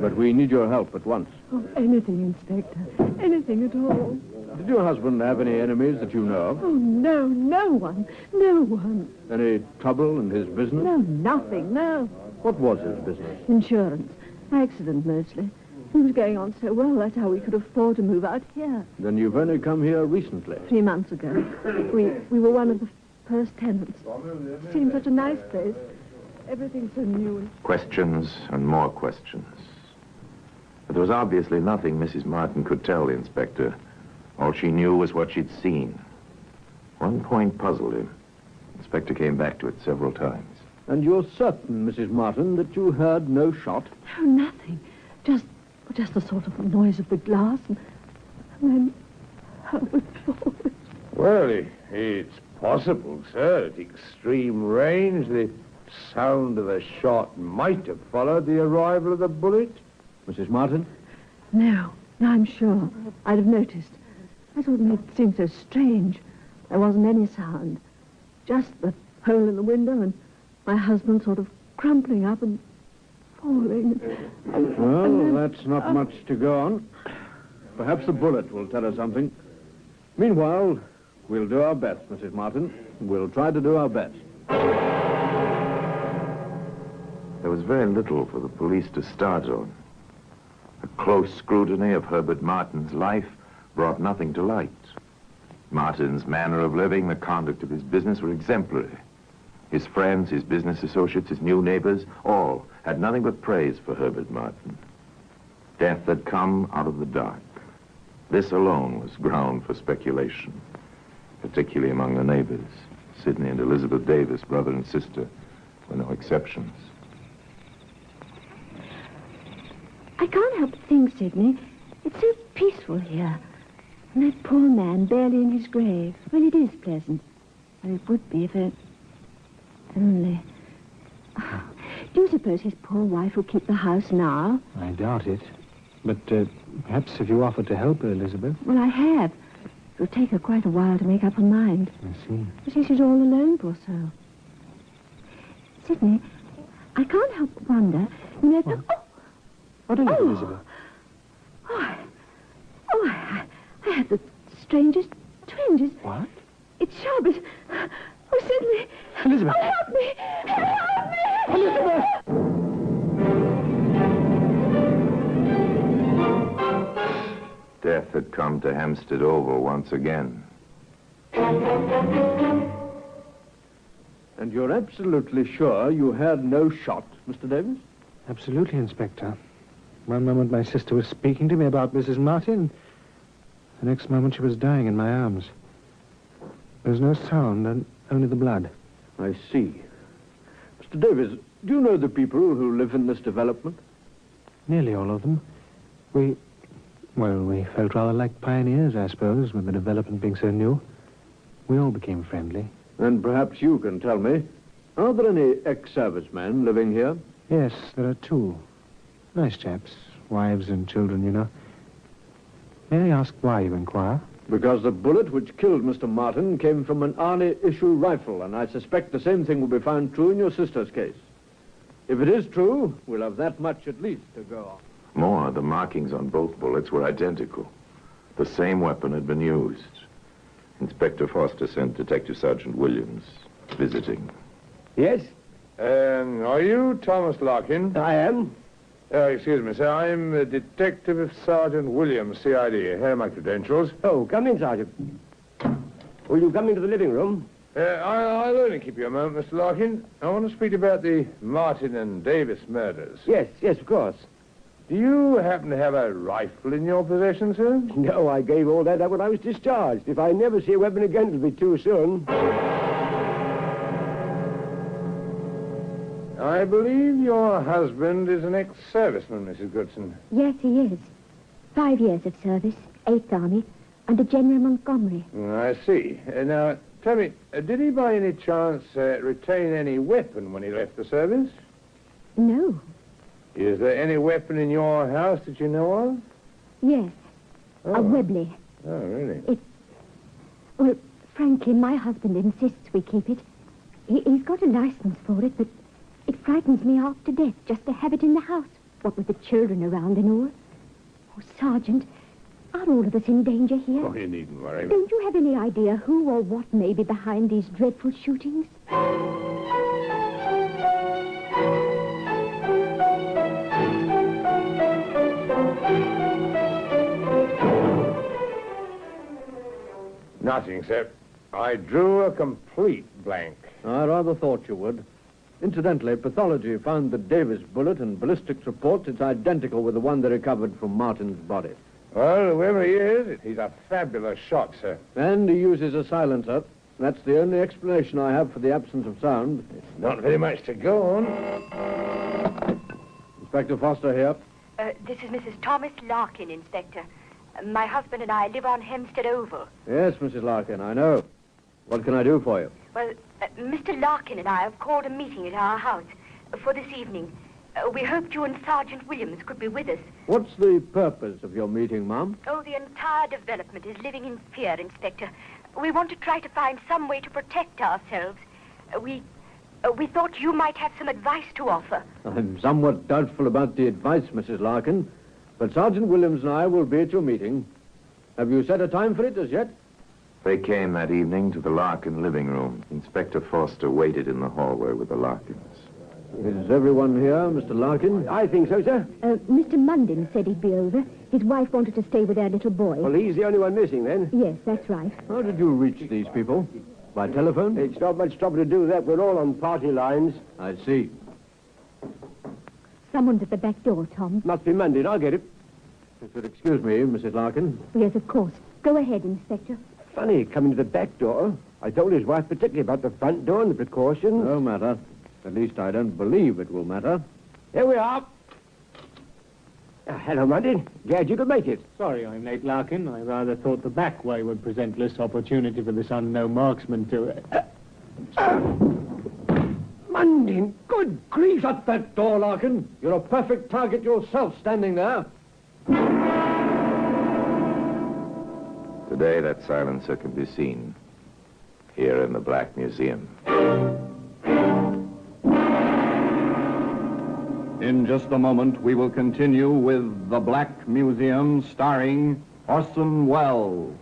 but we need your help at once. Oh, anything, Inspector. Anything at all. Did your husband have any enemies that you know of? Oh, no, no one. No one. Any trouble in his business? No, nothing, no. What was his business? Insurance. Accident, mostly. He was going on so well, that's how we could afford to move out here. Then you've only come here recently. 3 months ago. We were one of the first tenants. It seemed such a nice place. Everything so new. Questions and more questions. But there was obviously nothing Mrs. Martin could tell the inspector. All she knew was what she'd seen. One point puzzled him. The inspector came back to it several times. And you're certain, Mrs. Martin, that you heard no shot? No, nothing. Just the sort of noise of the glass, and then Herbert falls. Well, it's possible, sir. At extreme range, the sound of the shot might have followed the arrival of the bullet. Mrs. Martin? No, I'm sure. I'd have noticed. That's what made it seem so strange. There wasn't any sound. Just the hole in the window and my husband sort of crumpling up and falling. Well, that's not much to go on. Perhaps the bullet will tell us something. Meanwhile, we'll do our best, Mrs. Martin. We'll try to do our best. There was very little for the police to start on. A close scrutiny of Herbert Martin's life brought nothing to light. Martin's manner of living, the conduct of his business were exemplary. His friends, his business associates, his new neighbors, all had nothing but praise for Herbert Martin. Death had come out of the dark. This alone was ground for speculation. particularly among the neighbors. Sidney and Elizabeth Davis, brother and sister, were no exceptions. I can't help but think, Sidney, it's so peaceful here. And that poor man barely in his grave. Well, it is pleasant. And it would be if it... Only... Oh, do you suppose his poor wife will keep the house now? I doubt it. But perhaps if you offered to help her, Elizabeth. Well, I have. It'll take her quite a while to make up her mind. I see. But she's all alone, poor soul. Sidney, I can't help but wonder... You know, what? What is it, Elizabeth? I have the strangest twinges. What? It's sharp as... Oh, Sidney! Elizabeth! Oh, help me! Help me! Elizabeth! Death had come to Hampstead Oval once again. And you're absolutely sure you heard no shot, Mr. Davis? Absolutely, Inspector. One moment my sister was speaking to me about Mrs. Martin. The next moment she was dying in my arms. There was no sound and only the blood. I see. Mr. Davis, do you know the people who live in this development? Nearly all of them. We felt rather like pioneers, I suppose, with the development being so new. We all became friendly. Then perhaps you can tell me, are there any ex-servicemen living here? Yes, there are two. Nice chaps. Wives and children, you know. May I ask why you inquire? Because the bullet which killed Mr. Martin came from an Arnie-issue rifle, and I suspect the same thing will be found true in your sister's case. If it is true, we'll have that much at least to go on. More, the markings on both bullets were identical. The same weapon had been used. Inspector Foster sent Detective Sergeant Williams visiting. Yes? Are you Thomas Larkin? I am. Excuse me, sir. I'm Detective Sergeant Williams, CID. Here are my credentials. Oh, come in, Sergeant. Will you come into the living room? I'll only keep you a moment, Mr. Larkin. I want to speak about the Martin and Davis murders. Yes, of course. Do you happen to have a rifle in your possession, sir? No, I gave all that up when I was discharged. If I never see a weapon again, it'll be too soon. I believe your husband is an ex-serviceman, Mrs. Goodson. Yes, he is. 5 years of service, 8th Army, under General Montgomery. I see. Now, tell me, did he by any chance retain any weapon when he left the service? No. Is there any weapon in your house that you know of? Yes. A Webley. Oh, really? Well, frankly, my husband insists we keep it. He's got a license for it, but it frightens me half to death just to have it in the house. What with the children around and all. Oh, Sergeant, are all of us in danger here? Oh, you needn't worry. Don't you have any idea who or what may be behind these dreadful shootings? Nothing, sir. I drew a complete blank. I rather thought you would. Incidentally, pathology found the Davis bullet, and ballistics reports it's identical with the one they recovered from Martin's body. Well, whoever he is, he's a fabulous shot, sir. And he uses a silencer. That's the only explanation I have for the absence of sound. Not very much to go on. Inspector Foster here. This is Mrs. Thomas Larkin, Inspector. My husband and I live on Hempstead Oval. Yes, Mrs. Larkin, I know. What can I do for you? Well, Mr. Larkin and I have called a meeting at our house for this evening. We hoped you and Sergeant Williams could be with us. What's the purpose of your meeting, Ma'am? Oh, the entire development is living in fear, Inspector. We want to try to find some way to protect ourselves. We thought you might have some advice to offer. I'm somewhat doubtful about the advice, Mrs. Larkin, but Sergeant Williams and I will be at your meeting. Have you set a time for it as yet? They came that evening to the Larkin living room. Inspector Foster waited in the hallway with the Larkins. Is everyone here, Mr. Larkin? I think so, sir. Mr. Munden said he'd be over. His wife wanted to stay with their little boy. Well, he's the only one missing, then. Yes, that's right. How did you reach these people? By telephone? It's not much trouble to do that. We're all on party lines. I see. Someone's at the back door, Tom. Must be Munden. I'll get it. If you'll excuse me, Mrs. Larkin. Yes, of course. Go ahead, Inspector. funny coming to the back door. I told his wife particularly about the front door and the precautions. No matter. At least I don't believe it will matter. Here we are. Hello, Munden. Glad you could make it. Sorry I'm late, Larkin. I rather thought the back way would present less opportunity for this unknown marksman to... Munden, good grief! Shut that door, Larkin. You're a perfect target yourself standing there. Today, that silencer can be seen here in the Black Museum. In just a moment, we will continue with The Black Museum, starring Orson Welles.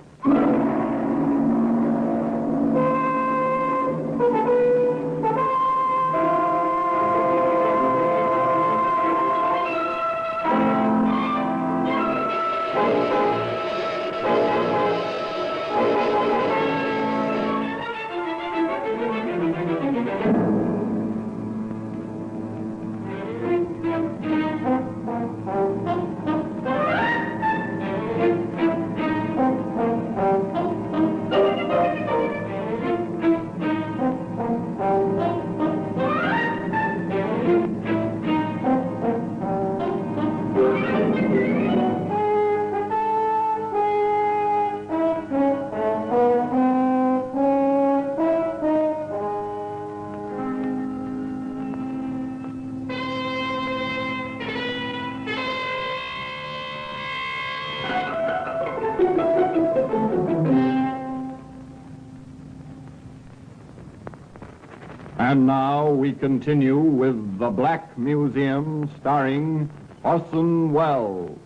And now we continue with The Black Museum, starring Orson Welles.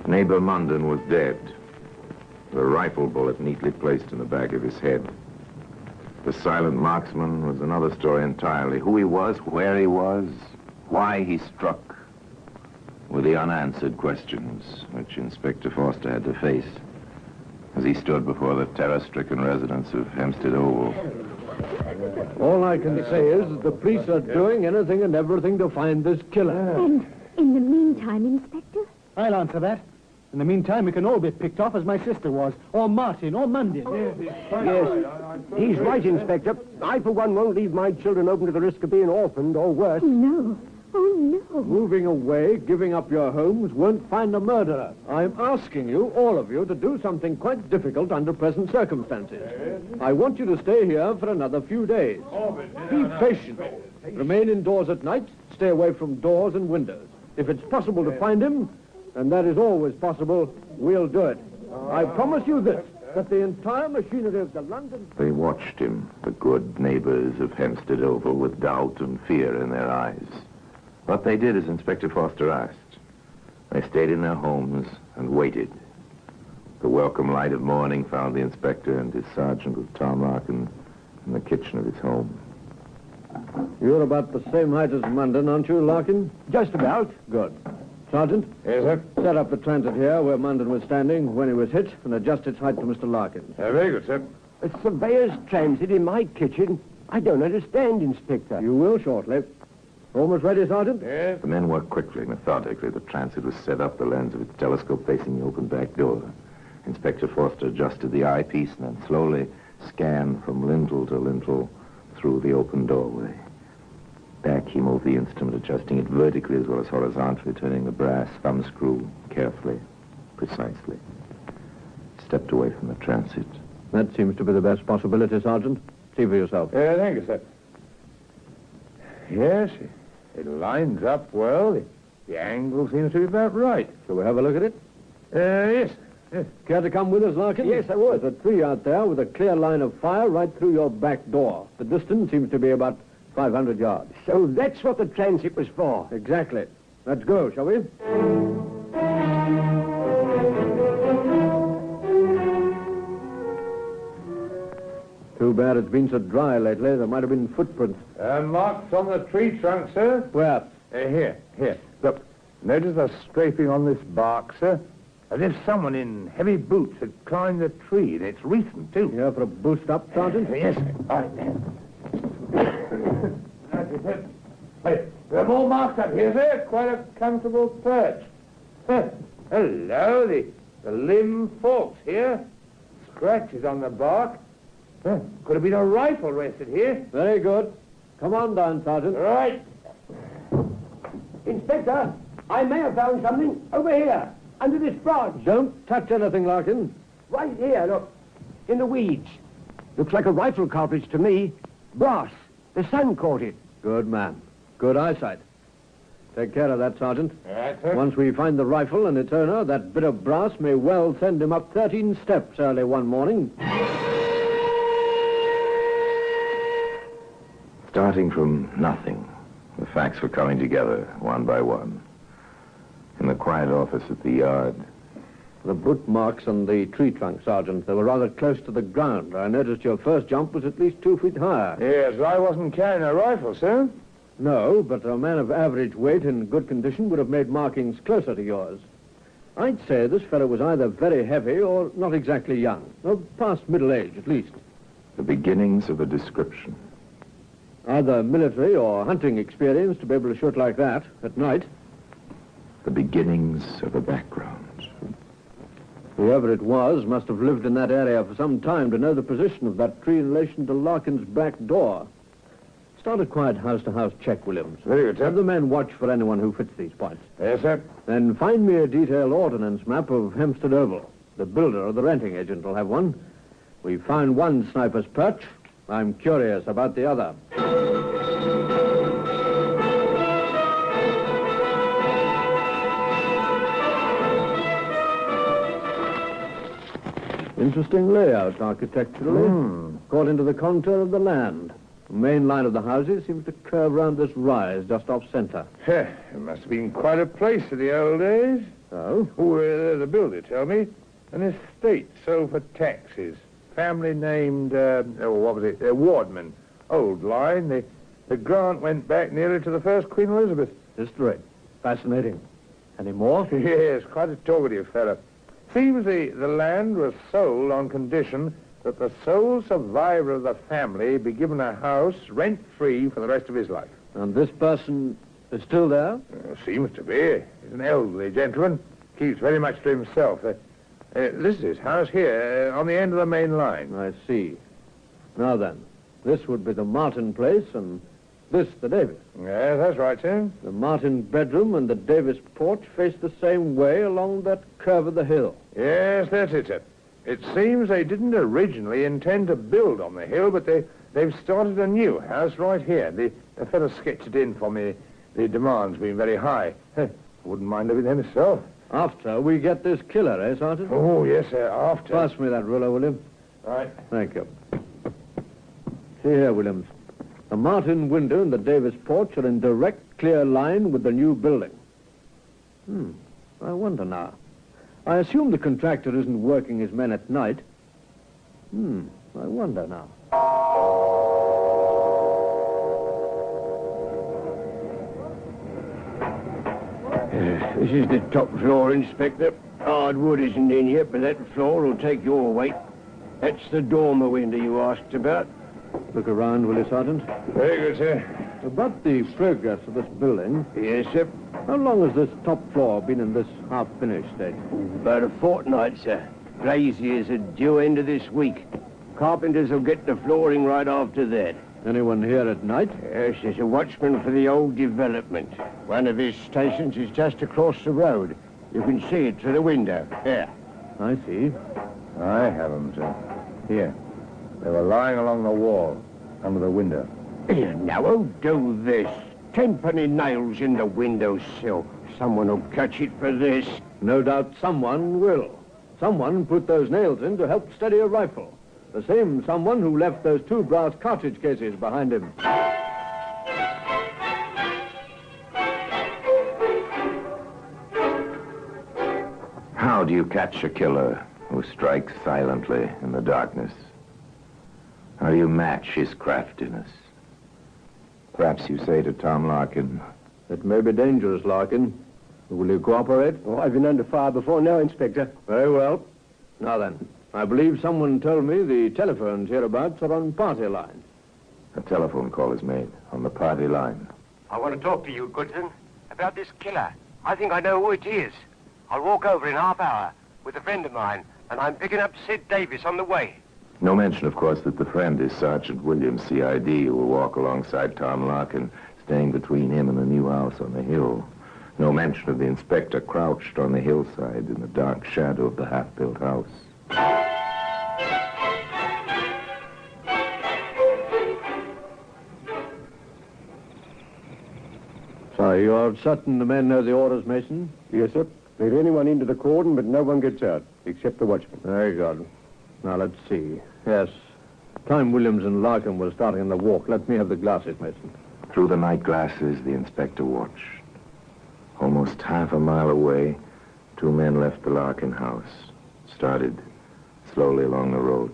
Neighbor Munden was dead. The rifle bullet neatly placed in the back of his head. The silent marksman was another story entirely. Who he was, where he was, why he struck, were the unanswered questions which Inspector Foster had to face as he stood before the terror-stricken residents of Hempstead Oval. All I can say is that the police are doing anything and everything to find this killer. And in the meantime, Inspector? I'll answer that. In the meantime, we can all be picked off as my sister was, or Martin, or Munden. Yes, he's right, Inspector. I, for one, won't leave my children open to the risk of being orphaned, or worse. No. Oh, no. Moving away, giving up your homes, won't find a murderer. I'm asking you, all of you, to do something quite difficult under present circumstances. I want you to stay here for another few days. Be patient. Remain indoors at night. Stay away from doors and windows. If it's possible to find him, and that is always possible, we'll do it. I promise you this, that the entire machinery of the London... They watched him, the good neighbors of Hempstead Oval, with doubt and fear in their eyes. What they did as Inspector Foster asked. They stayed in their homes and waited. The welcome light of morning found the inspector and his sergeant with Tom Larkin in the kitchen of his home. You're about the same height as Munden, aren't you, Larkin? Just about. Good. Sergeant? Yes, sir? Set up the transit here where Munden was standing when he was hit and adjust its height to Mr. Larkin. Very good, sir. A surveyor's transit in my kitchen? I don't understand, Inspector. You will shortly. Almost ready, Sergeant? Yes. The men worked quickly, methodically. The transit was set up, the lens of its telescope facing the open back door. Inspector Foster adjusted the eyepiece and then slowly scanned from lintel to lintel through the open doorway. Back he moved the instrument, adjusting it vertically as well as horizontally, turning the brass thumb screw carefully, precisely. Stepped away from the transit. That seems to be the best possibility, Sergeant. See for yourself. Thank you, sir. Yes, it lines up well. The angle seems to be about right. Shall we have a look at it? Yes. Yes. Care to come with us, Larkin? Yes, I would. There's a tree out there with a clear line of fire right through your back door. The distance seems to be about 500 yards. So that's what the transit was for. Exactly. Let's go, shall we? Too bad it's been so dry lately. There might have been footprints. Marks on the tree trunk, sir. Where? Here. Look, notice a scraping on this bark, sir. As if someone in heavy boots had climbed the tree, and it's recent, too. Here for a boost up, Sergeant? Yes, sir. All right. That's it, sir. Hey, They're all marked up here, sir. Quite a comfortable perch. Hello, the limb forks here. Scratches on the bark. Could have been a rifle rested here. Very good. Come on down, Sergeant. Right. Inspector, I may have found something over here, under this branch. Don't touch anything, Larkin. Right here, look. In the weeds. Looks like a rifle cartridge to me. Brass. The sun caught it. Good man. Good eyesight. Take care of that, Sergeant. Right, sir. Once we find the rifle and its owner, that bit of brass may well send him up 13 steps early one morning. Starting from nothing, the facts were coming together one by one. In the quiet office at the yard. The boot marks on the tree trunk, Sergeant. They were rather close to the ground. I noticed your first jump was at least 2 feet higher. Yes, I wasn't carrying a rifle, sir. No, but a man of average weight in good condition would have made markings closer to yours. I'd say this fellow was either very heavy or not exactly young. Or past middle age, at least. The beginnings of a description. Either military or hunting experience to be able to shoot like that at night. The beginnings of a background. Whoever it was must have lived in that area for some time to know the position of that tree in relation to Larkin's back door. Start a quiet house-to-house check, Williams. Very good, sir. Have the men watch for anyone who fits these points. Yes, sir. Then find me a detailed ordnance map of Hempstead Oval. The builder or the renting agent will have one. We've found one sniper's perch. I'm curious about the other. Interesting layout architecturally. According to the contour of the land. The main line of the houses seems to curve round this rise just off center. It must have been quite a place in the old days. Oh? The builder told me. An estate sold for taxes. Family named, Wardman. Old line. The grant went back nearly to the first Queen Elizabeth. History. Fascinating. Any more? Yes, quite a talkative fellow. Seems the land was sold on condition that the sole survivor of the family be given a house rent-free for the rest of his life. And this person is still there? Seems to be. He's an elderly gentleman. Keeps very much to himself. This is his house here, on the end of the main line. I see. Now then, this would be the Martin place, and this the Davis. Yes, that's right, sir. The Martin bedroom and the Davis porch face the same way along that curve of the hill. Yes, that's it, sir. It seems they didn't originally intend to build on the hill, but they've started a new house right here. The fellow sketched it in for me. The demand's been very high. Wouldn't mind living there myself. After we get this killer, eh, Sergeant? Oh, yes, sir, after. Pass me that ruler, William. Right. Thank you. See here, Williams. The Martin window and the Davis porch are in direct, clear line with the new building. I wonder now. I assume the contractor isn't working his men at night. I wonder now. This is the top floor, Inspector. Hardwood isn't in yet, but that floor will take your weight. That's the dormer window you asked about. Look around, will you, Sergeant? Very good, sir. About the progress of this building. Yes, sir. How long has this top floor been in this half-finished state? About a fortnight, sir. Glaziers are due end of this week. Carpenters will get the flooring right after that. Anyone here at night? Yes, there's a watchman for the old development. One of his stations is just across the road. You can see it through the window. There. I see. I have them, sir. Here. They were lying along the wall, under the window. Now, who'll do this? 10-penny nails in the windowsill. Someone will catch it for this. No doubt someone will. Someone put those nails in to help steady a rifle. The same someone who left those 2 brass cartridge cases behind him. How do you catch a killer who strikes silently in the darkness? How do you match his craftiness? Perhaps you say to Tom Larkin, "It may be dangerous, Larkin. Will you cooperate?" Oh, I've been under fire before now, Inspector. Very well. Now then, I believe someone told me the telephones hereabouts are on party line. a telephone call is made on the party line. I want to talk to you, Goodson, about this killer. I think I know who it is. I'll walk over in half hour with a friend of mine, and I'm picking up Sid Davis on the way. No mention, of course, that the friend is Sergeant Williams, CID, who will walk alongside Tom Larkin, staying between him and the new house on the hill. No mention of the inspector crouched on the hillside in the dark shadow of the half-built house. So you're certain the men know the orders, Mason? Yes, sir. Let anyone into the cordon, but no one gets out, except the watchman. Very good. Now, let's see. Yes. Time Williams and Larkin were starting on the walk. Let me have the glasses, Mason. Through the night glasses, the inspector watched. Almost half a mile away, two men left the Larkin house, started slowly along the road.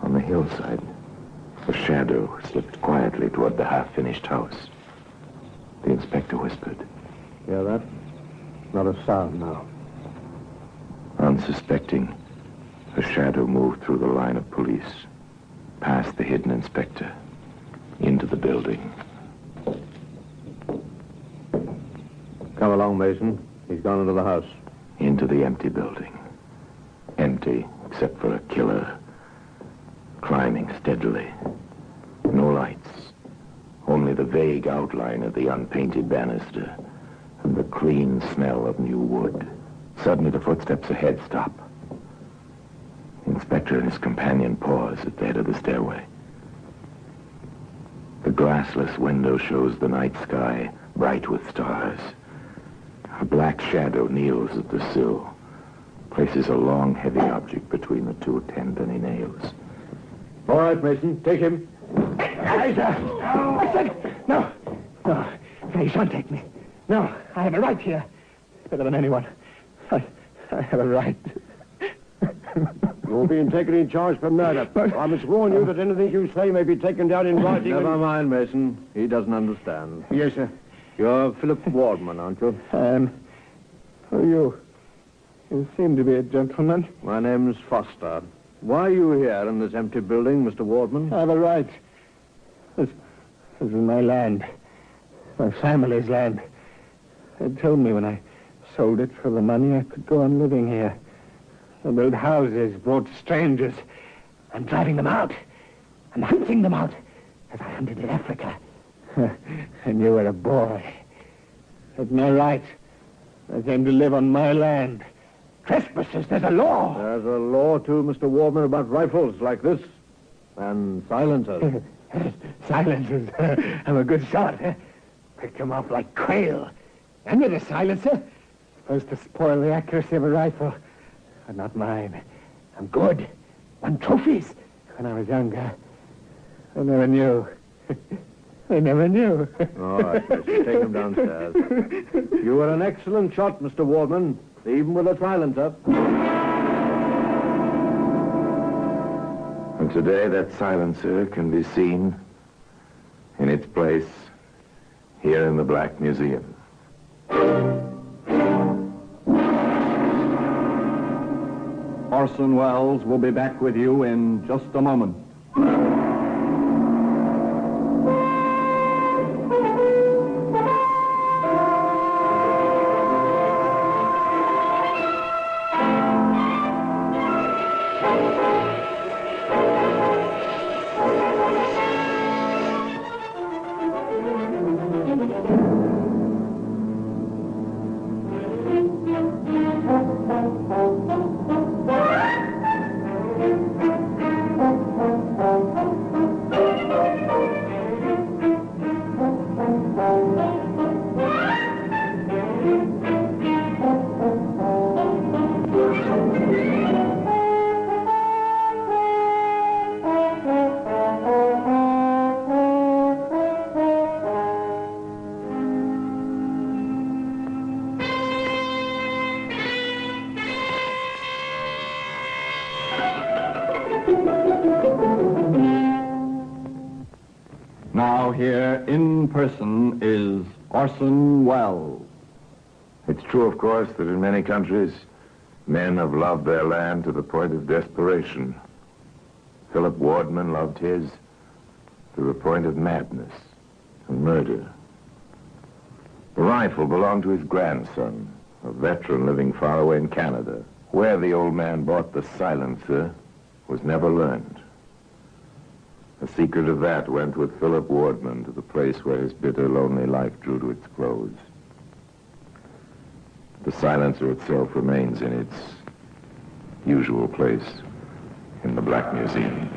On the hillside, a shadow slipped quietly toward the half-finished house. The inspector whispered. Hear that? Not a sound now. Unsuspecting, a shadow moved through the line of police, past the hidden inspector, into the building. Come along, Mason. He's gone into the house. Into the empty building. Empty, except for a killer, climbing steadily. No lights. Only the vague outline of the unpainted banister and the clean smell of new wood. Suddenly, the footsteps ahead stop. The inspector and his companion pause at the head of the stairway. The glassless window shows the night sky bright with stars. A black shadow kneels at the sill, places a long, heavy object between the two tenpenny nails. All right, Mason, take him. I said, no. No, you shan't take me. No, I have a right here. Better than anyone. I have a right. You're being taken in charge for murder. I must warn you that anything you say may be taken down in writing. Never mind, Mason. He doesn't understand. Yes, sir. You're Philip Wardman, aren't you? Who are you? You seem to be a gentleman. My name's Foster. Why are you here in this empty building, Mr. Wardman? I have a right. This is my land. My family's land. They told me when I sold it for the money I could go on living here. I built houses, brought strangers. I'm driving them out. I'm hunting them out, as I hunted in Africa. And you were a boy. That's my right. I came to live on my land. Trespassers, there's a law. There's a law, too, Mr. Wardman, about rifles like this. And silencers. Silencers. I'm a good shot. Picked them off like quail. And with a silencer, supposed to spoil the accuracy of a rifle. But not mine. I'm good. Won trophies when I was younger. I never knew. I never knew. All right, mister, take him downstairs. You were an excellent shot, Mr. Wardman, even with a silencer. And today that silencer can be seen in its place here in the Black Museum. Orson Welles will be back with you in just a moment. Now here in person is Orson Welles. It's true, of course, that in many countries, men have loved their land to the point of desperation. Philip Wardman loved his. to the point of madness and murder. The rifle belonged to his grandson, a veteran living far away in Canada. Where the old man bought the silencer was never learned. The secret of that went with Philip Wardman to the place where his bitter, lonely life drew to its close. The silencer itself remains in its usual place in the Black Museum.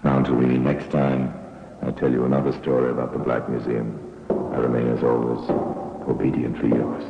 Now, until we meet next time, I tell you another story about the Black Museum. I remain, as always, obediently yours.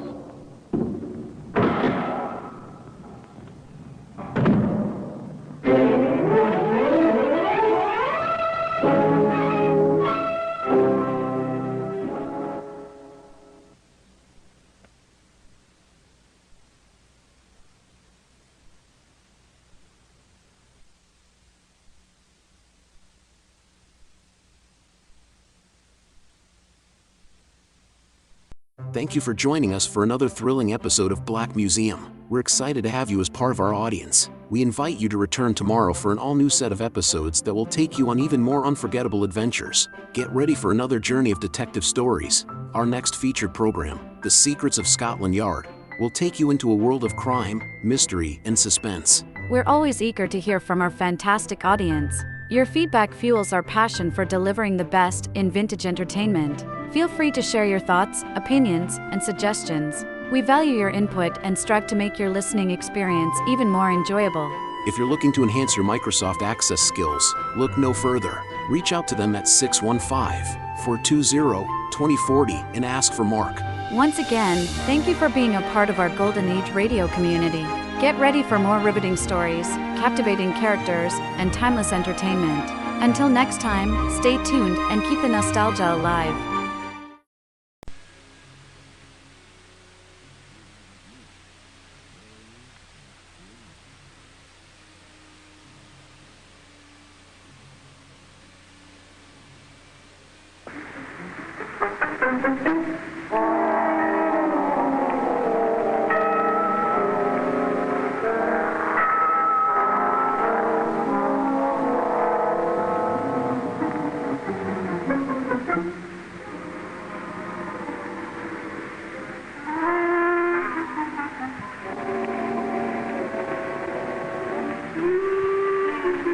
Thank you for joining us for another thrilling episode of Black Museum. We're excited to have you as part of our audience. We invite you to return tomorrow for an all-new set of episodes that will take you on even more unforgettable adventures. Get ready for another journey of detective stories. Our next featured program, The Secrets of Scotland Yard, will take you into a world of crime, mystery, and suspense. We're always eager to hear from our fantastic audience. Your feedback fuels our passion for delivering the best in vintage entertainment. Feel free to share your thoughts, opinions, and suggestions. We value your input and strive to make your listening experience even more enjoyable. If you're looking to enhance your Microsoft Access skills, look no further. Reach out to them at 615-420-2040 and ask for Mark. Once again, thank you for being a part of our Golden Age radio community. Get ready for more riveting stories, captivating characters, and timeless entertainment. Until next time, stay tuned and keep the nostalgia alive.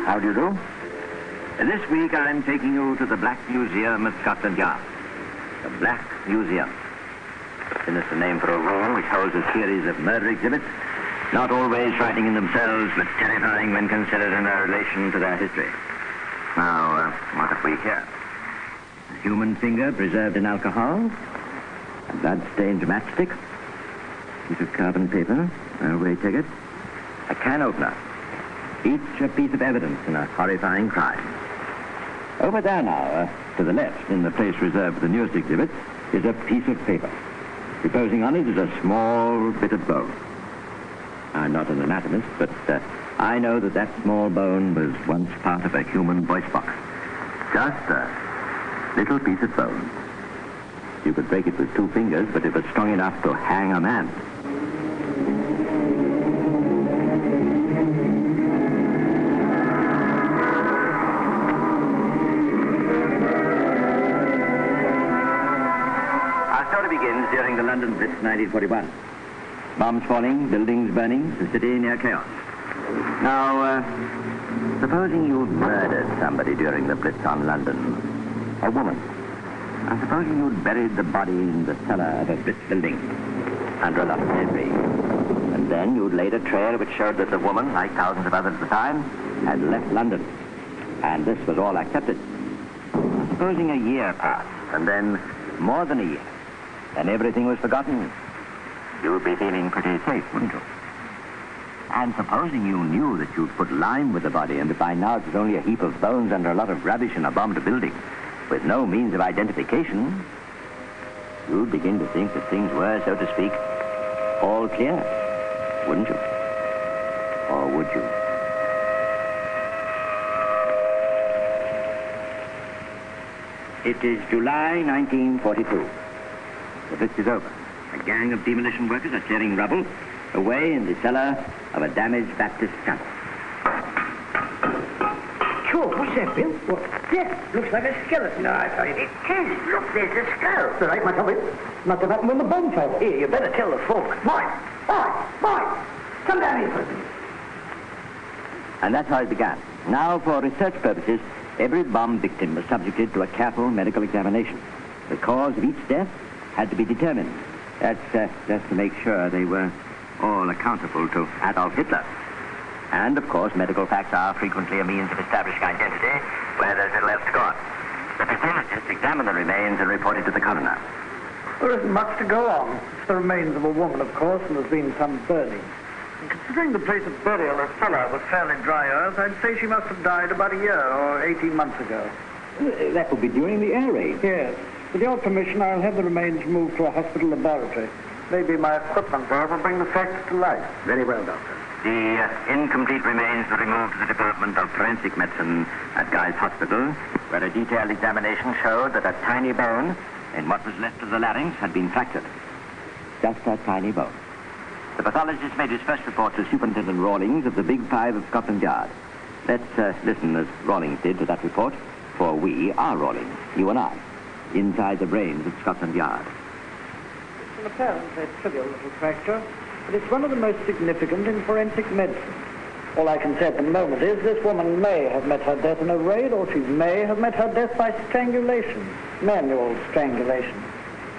How do you do? This week I'm taking you to the Black Museum at Scotland Yard. The Black Museum. And it's the name for a room which holds a series of murder exhibits, not always frightening in themselves, but terrifying when considered in their relation to their history. Now, what have we here? A human finger preserved in alcohol, a blood-stained matchstick, a piece of carbon paper, a railway ticket, a can opener. Each a piece of evidence in a horrifying crime. Over there now, to the left, in the place reserved for the newest exhibit, is a piece of paper. Reposing on it is a small bit of bone. I'm not an anatomist, but I know that that small bone was once part of a human voice box. Just a little piece of bone. You could break it with 2 fingers, but it was strong enough to hang a man. During the London Blitz 1941. Bombs falling, buildings burning, the city near chaos. Now, supposing you'd murdered somebody during the Blitz on London, a woman. And supposing you'd buried the body in the cellar of a Blitz building under a lot of debris. And then you'd laid a trail which showed that the woman, like thousands of others at the time, had left London. And this was all accepted. Supposing a year passed, and then more than a year, and everything was forgotten, you would be feeling pretty safe, wouldn't you? And supposing you knew that you'd put lime with the body and that by now it was only a heap of bones under a lot of rubbish in a bombed building with no means of identification, you'd begin to think that things were, so to speak, all clear, wouldn't you? Or would you? It is July 1942. The Blitz is over. A gang of demolition workers are clearing rubble away in the cellar of a damaged Baptist chapel. Sure, who's that, Bill? What? Yes, looks like a skeleton. No, I tell you, it is. Look, there's a skull. There ain't much of it. Must have happened when the bomb fell. Here, you better tell the folks. Boy, come down here for a minute. And that's how it began. Now, for research purposes, every bomb victim was subjected to a careful medical examination. The cause of each death had to be determined. That's just to make sure they were all accountable to Adolf Hitler. And, of course, medical facts are frequently a means of establishing identity where there's little else to go on. The pathologists examine the remains and report it to the coroner. There isn't much to go on. It's the remains of a woman, of course, and there's been some burning. And considering the place of burial, the cellar, was fairly dry earth, I'd say she must have died about a year or 18 months ago. That would be during the air raid. Yes. With your permission, I'll have the remains moved to a hospital laboratory. Maybe my equipment there will bring the facts to light. Very well, Doctor. The incomplete remains were removed to the Department of Forensic Medicine at Guy's Hospital, where a detailed examination showed that a tiny bone in what was left of the larynx had been fractured. Just a tiny bone. The pathologist made his first report to Superintendent Rawlings of the Big Five of Scotland Yard. Let's listen as Rawlings did to that report, for we are Rawlings, you and I, inside the brains of Scotland Yard. It's an apparently trivial little fracture, but it's one of the most significant in forensic medicine. All I can say at the moment is this woman may have met her death in a raid, or she may have met her death by strangulation, manual strangulation.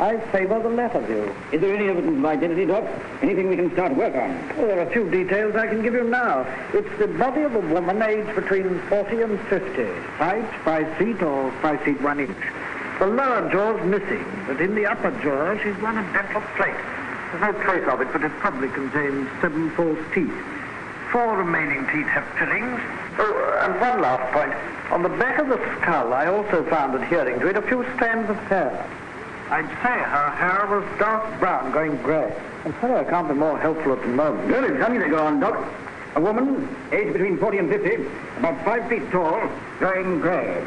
I favor the latter view. Is there any evidence of identity, Doc? Anything we can start work on? Well, there are a few details I can give you now. It's the body of a woman aged between 40 and 50. Height, 5 feet or 5 feet 1 inch. The lower jaw's missing, but in the upper jaw she's worn a dental plate. There's no trace of it, but it probably contains 7 false teeth. 4 remaining teeth have fillings. Oh, and one last point. On the back of the skull, I also found adhering to it a few strands of hair. I'd say her hair was dark brown, going grey. I'm sorry I can't be more helpful at the moment. Good, tell me to go on, Doc. A woman, aged between 40 and 50, about 5 feet tall, going grey.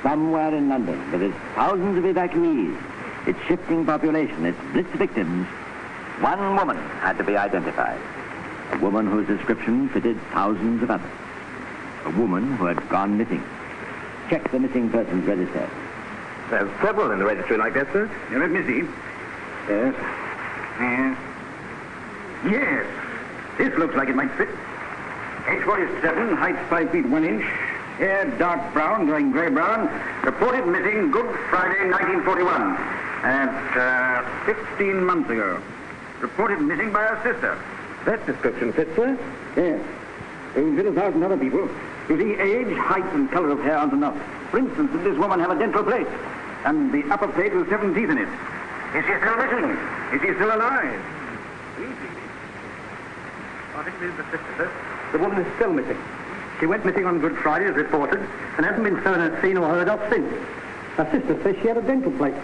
Somewhere in London, with its thousands of evacuees, its shifting population, its blitz victims, one woman had to be identified. A woman whose description fitted thousands of others. A woman who had gone missing. Check the missing persons register. There's several in the registry like that, sir. Yeah, let me see. Yes. Yes. This looks like it might fit. Age 47, height 5 feet 1 inch, hair dark brown, going gray-brown. Reported missing Good Friday, 1941. At 15 months ago. Reported missing by her sister. That description fits, sir? Yes. It would fit 1,000 other people. You see, age, height, and color of hair aren't enough. For instance, did this woman have a dental plate? And the upper plate with 7 teeth in it. Is she still missing? Is she still alive? I think this is the sister, sir. The woman is still missing. She went missing on Good Friday, as reported, and hasn't been seen or heard of since. Her sister says she had a dental plate,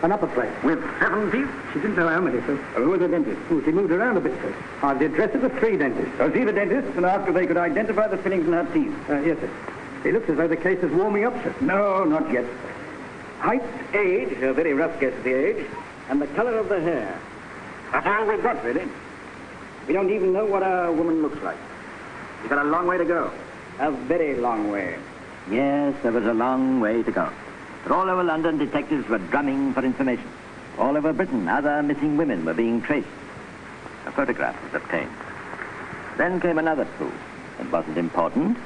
an upper plate. With 7 teeth? She didn't know how many, sir. Who was the dentist? Oh, she moved around a bit, sir. The addresses of 3 dentists. So see the dentist and ask if they could identify the fillings in her teeth. Yes, sir. It looks as though the case is warming up, sir. No, not yet. Height, age, a very rough guess at the age, and the color of the hair. That's all we've got, really. We don't even know what a woman looks like. We've got a long way to go. A very long way. Yes, there was a long way to go. But all over London, detectives were drumming for information. All over Britain, other missing women were being traced. A photograph was obtained. Then came another clue. It wasn't important,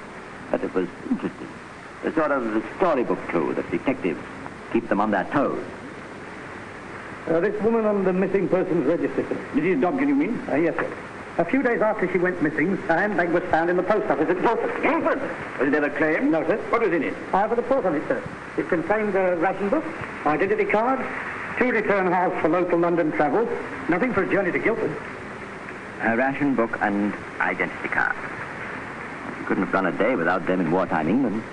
but it was interesting. The sort of storybook clue that detectives keep them on their toes. This woman on the missing persons register, sir. Mrs. Dobkin, you mean? Yes, sir. A few days after she went missing, a handbag was found in the post office at Guildford. Guildford? Was it ever claimed? No, sir. What was in it? I have a report on it, sir. It contained a ration book, identity card, 2 return house for local London travel, nothing for a journey to Guildford. A ration book and identity card. She couldn't have gone a day without them in wartime England.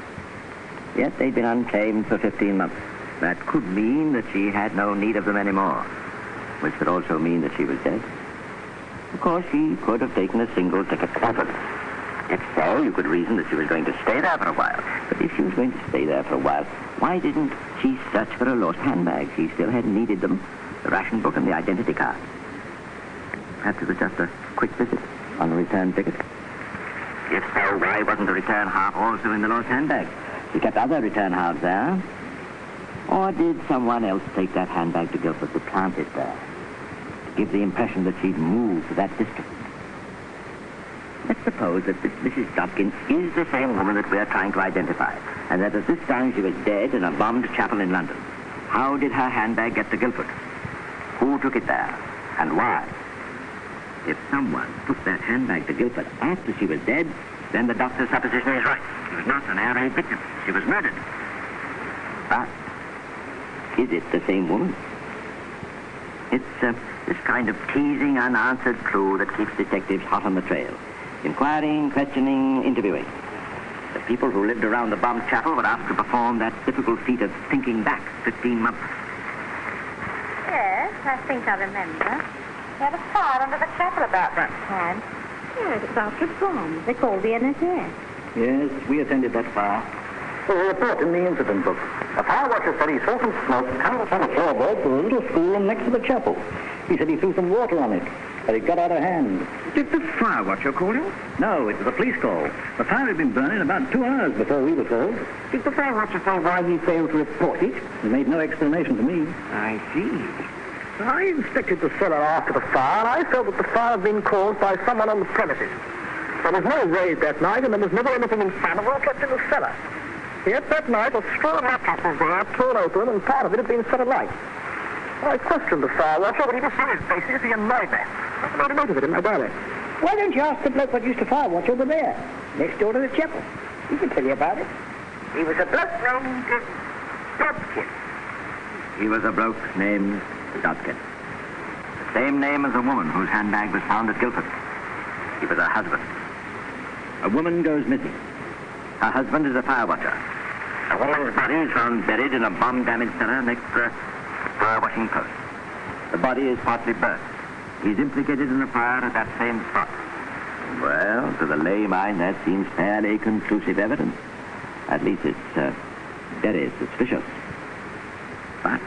Yet they'd been unclaimed for 15 months. That could mean that she had no need of them anymore, which could also mean that she was dead. Of course, she could have taken a single ticket to Stafford. If so, you could reason that she was going to stay there for a while. But if she was going to stay there for a while, why didn't she search for a lost handbag? She still had needed them, the ration book and the identity card. Perhaps it was just a quick visit on a return ticket. If so, why wasn't the return half also in the lost handbag? She kept other return hounds there. Or did someone else take that handbag to Guildford to plant it there? To give the impression that she'd moved to that district. Let's suppose that this Mrs. Dobkin is the same woman that we're trying to identify, and that at this time she was dead in a bombed chapel in London. How did her handbag get to Guildford? Who took it there, and why? If someone took that handbag to Guildford after she was dead, then the doctor's supposition is right. She was not an air raid victim. She was murdered. But is it the same woman? It's this kind of teasing, unanswered clue that keeps detectives hot on the trail. Inquiring, questioning, interviewing. The people who lived around the bombed chapel were asked to perform that difficult feat of thinking back 15 months. Yes, I think I remember. We had a fire under the chapel about that time. Yes, it's after a bomb. They called the NSA. Yes, we attended that fire. There's a report in the incident book. A fire watcher said he saw some smoke coming from a floorboard to a little school next to the chapel. He said he threw some water on it, but it got out of hand. Did the fire watcher call you? No, it was a police call. The fire had been burning about 2 hours before we were called. Did the fire watcher say why he failed to report it? He made no explanation to me. I see. I inspected the cellar after the fire, and I felt that the fire had been caused by someone on the premises. There was no raid that night, and there was never anything inflammable kept in the cellar. Yet that night, a straw mattress was there, torn open, and part of it had been set alight. I questioned the fire watcher, but he was serious, basically annoyed me. I made a note of it in my diary. Why don't you ask the bloke what used to fire watch over there, next door to the chapel? He can tell you about it. He was a bloke named Dobkin. He was a bloke named Dobkin. The same name as the woman whose handbag was found at Guildford. He was her husband. A woman goes missing. Her husband is a fire watcher. A woman's body is found buried in a bomb-damaged cellar next to a fire washing post. The body is partly burnt. He's implicated in the fire at that same spot. Well, to the lay mind, that seems fairly conclusive evidence. At least it's very suspicious. But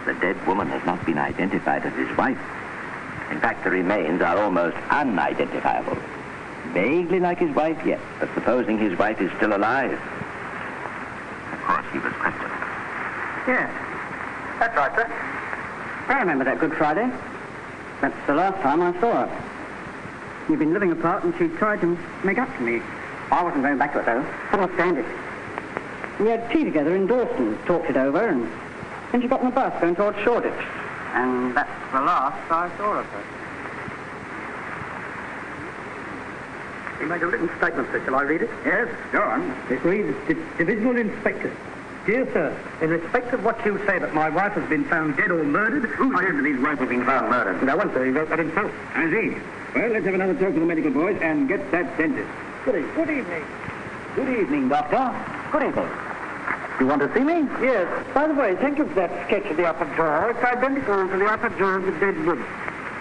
the dead woman has not been identified as his wife. In fact, the remains are almost unidentifiable. Vaguely like his wife, yes, but supposing his wife is still alive. Of course, he was questioned. Yes. That's right, sir. I remember that Good Friday. That's the last time I saw her. We've been living apart, and she tried to make up to me. I wasn't going back to it, though. Couldn't stand it. We had tea together in Dawson, talked it over, and then she got on the bus going towards Shoreditch. And that's the last I saw of her. You made a written statement, sir. Shall I read it? Yes, go on. It reads, Divisional Inspector. Dear sir, in respect of what you say that my wife has been found dead or murdered... Who said that his wife has been found murdered? No one, sir. He wrote that himself. I see. Well, let's have another talk to the medical boys and get that dentist. Good evening. Good evening, Doctor. Good evening. You want to see me? Yes. By the way, think of that sketch of the upper jaw. It's identical to the upper jaw of the dead woman.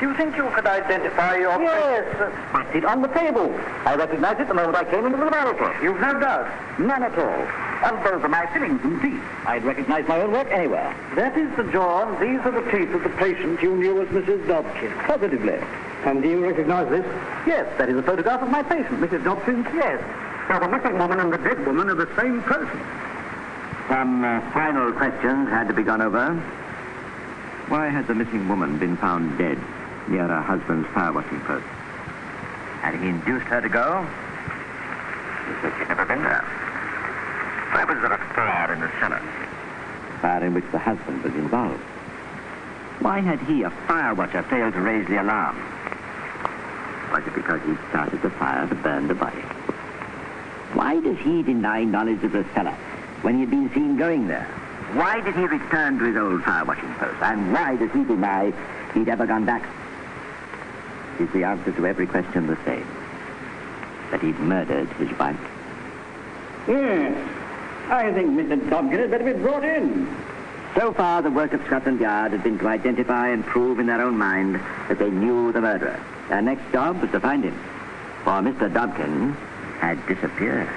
Do you think you could identify your... Yes. But it's on the table. I recognized it the moment I came into the laboratory. You've no doubt? None at all. And those are my fillings and teeth. I'd recognize my own work anywhere. That is the jaw, and these are the teeth of the patient you knew as Mrs. Dobkin. Positively. And do you recognize this? Yes, that is a photograph of my patient, Mrs. Dobkin. Yes. So the missing woman and the dead woman are the same person. Some final questions had to be gone over. Why had the missing woman been found dead near her husband's fire watching post? Had he induced her to go? He said she'd never been there. Why was there a fire in the cellar? A fire in which the husband was involved. Why had he, a fire watcher, failed to raise the alarm? Was it because he'd started the fire to burn the body? Why does he deny knowledge of the cellar when he'd been seen going there? Why did he return to his old fire watching post? And why does he deny he'd ever gone back? Is the answer to every question the same? That he'd murdered his wife? Yes. I think Mr. Dobkin had better be brought in. So far, the work of Scotland Yard had been to identify and prove in their own mind that they knew the murderer. Their next job was to find him. For Mr. Dobkin had disappeared.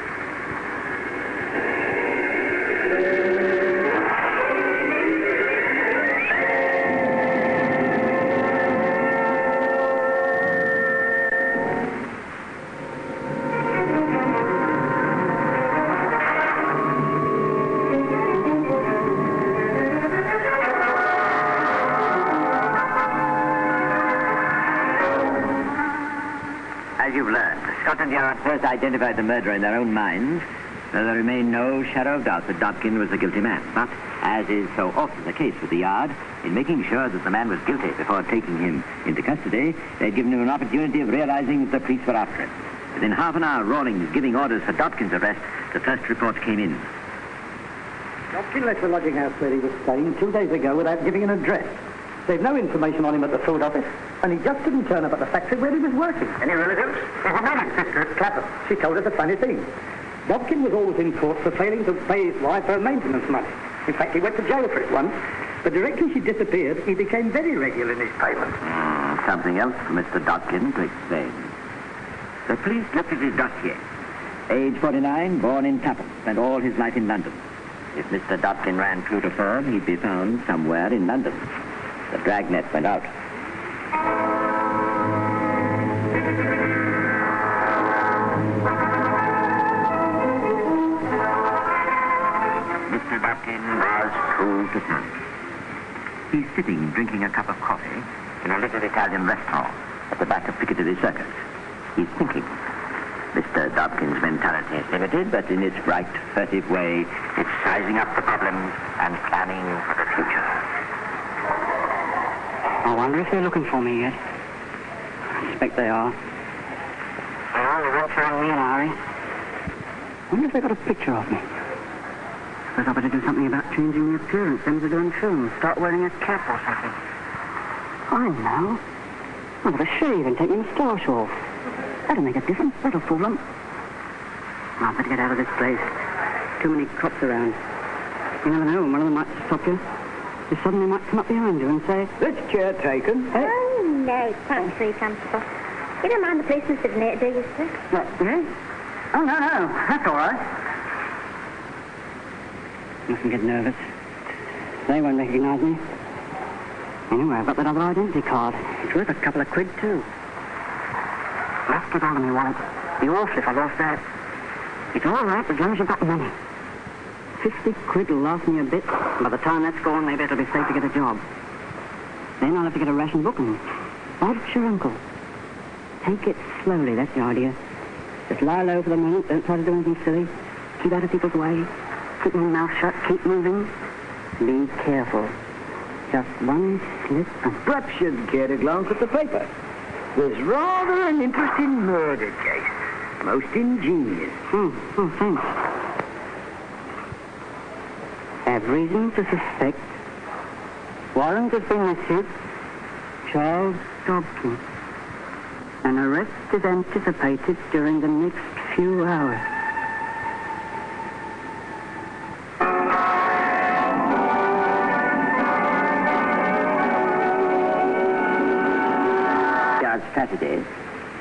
Scotland Yard first identified the murderer in their own minds, there remained no shadow of doubt that Dobkin was the guilty man. But, as is so often the case with the Yard, in making sure that the man was guilty before taking him into custody, they'd given him an opportunity of realizing that the police were after him. Within half an hour, Rawlings giving orders for Dobkin's arrest, the first reports came in. Dobkin left the lodging house where he was staying 2 days ago without giving an address. They've no information on him at the food office, and he just didn't turn up at the factory where he was working. Any relatives? There's a man, sister at Clapham. She told us a funny thing. Dobkin was always in court for failing to pay his wife her maintenance money. In fact, he went to jail for it once. But directly she disappeared, he became very regular in his payments. Something else for Mr. Dobkin to explain. The police looked at his dossier. Age 49, born in Clapham, spent all his life in London. If Mr. Dobkin ran true to form, he'd be found somewhere in London. The dragnet went out. Mr. Dobkin was true to form. He's sitting drinking a cup of coffee in a little Italian restaurant at the back of Piccadilly Circus. He's thinking. Mr. Dobkin's mentality is limited, but in its bright, furtive way, it's sizing up the problems and planning for the future. I wonder if they're looking for me yet. I expect they are. Well, they won't find me in a hurry. I wonder if they got a picture of me. Suppose I better do something about changing the appearance, same as they do in films. Start wearing a cap or something. I know. I'll have a shave and take my moustache off. That'll make a difference. That'll fool them. I'll better get out of this place. Too many cops around. You never know, one of them might stop you. They suddenly might come up behind you and say, "This chair taken." Oh, no, it's quite very comfortable. You don't mind the policeman sitting there, do you, sir? What, eh? Oh, no, that's all right. Mustn't get nervous. They won't recognize me. Anyway, I've got that other identity card. It's worth a couple of quid, too. Let's get hold of my wallet. Be awful if I lost that. It's all right as long as you've got money. 50 quid will last me a bit. By the time that's gone, maybe it'll be safe to get a job. Then I'll have to get a ration book and watch your uncle. Take it slowly, that's the idea. Just lie low for the moment. Don't try to do anything silly. Keep out of people's way. Keep your mouth shut. Keep moving. Be careful. Just one slip and... Perhaps you'd care to glance at the paper. There's rather an interesting murder case. Most ingenious. Oh, Thanks. Have reason to suspect. Warrant has been issued. Charles Dobkin. An arrest is anticipated during the next few hours. Strategy,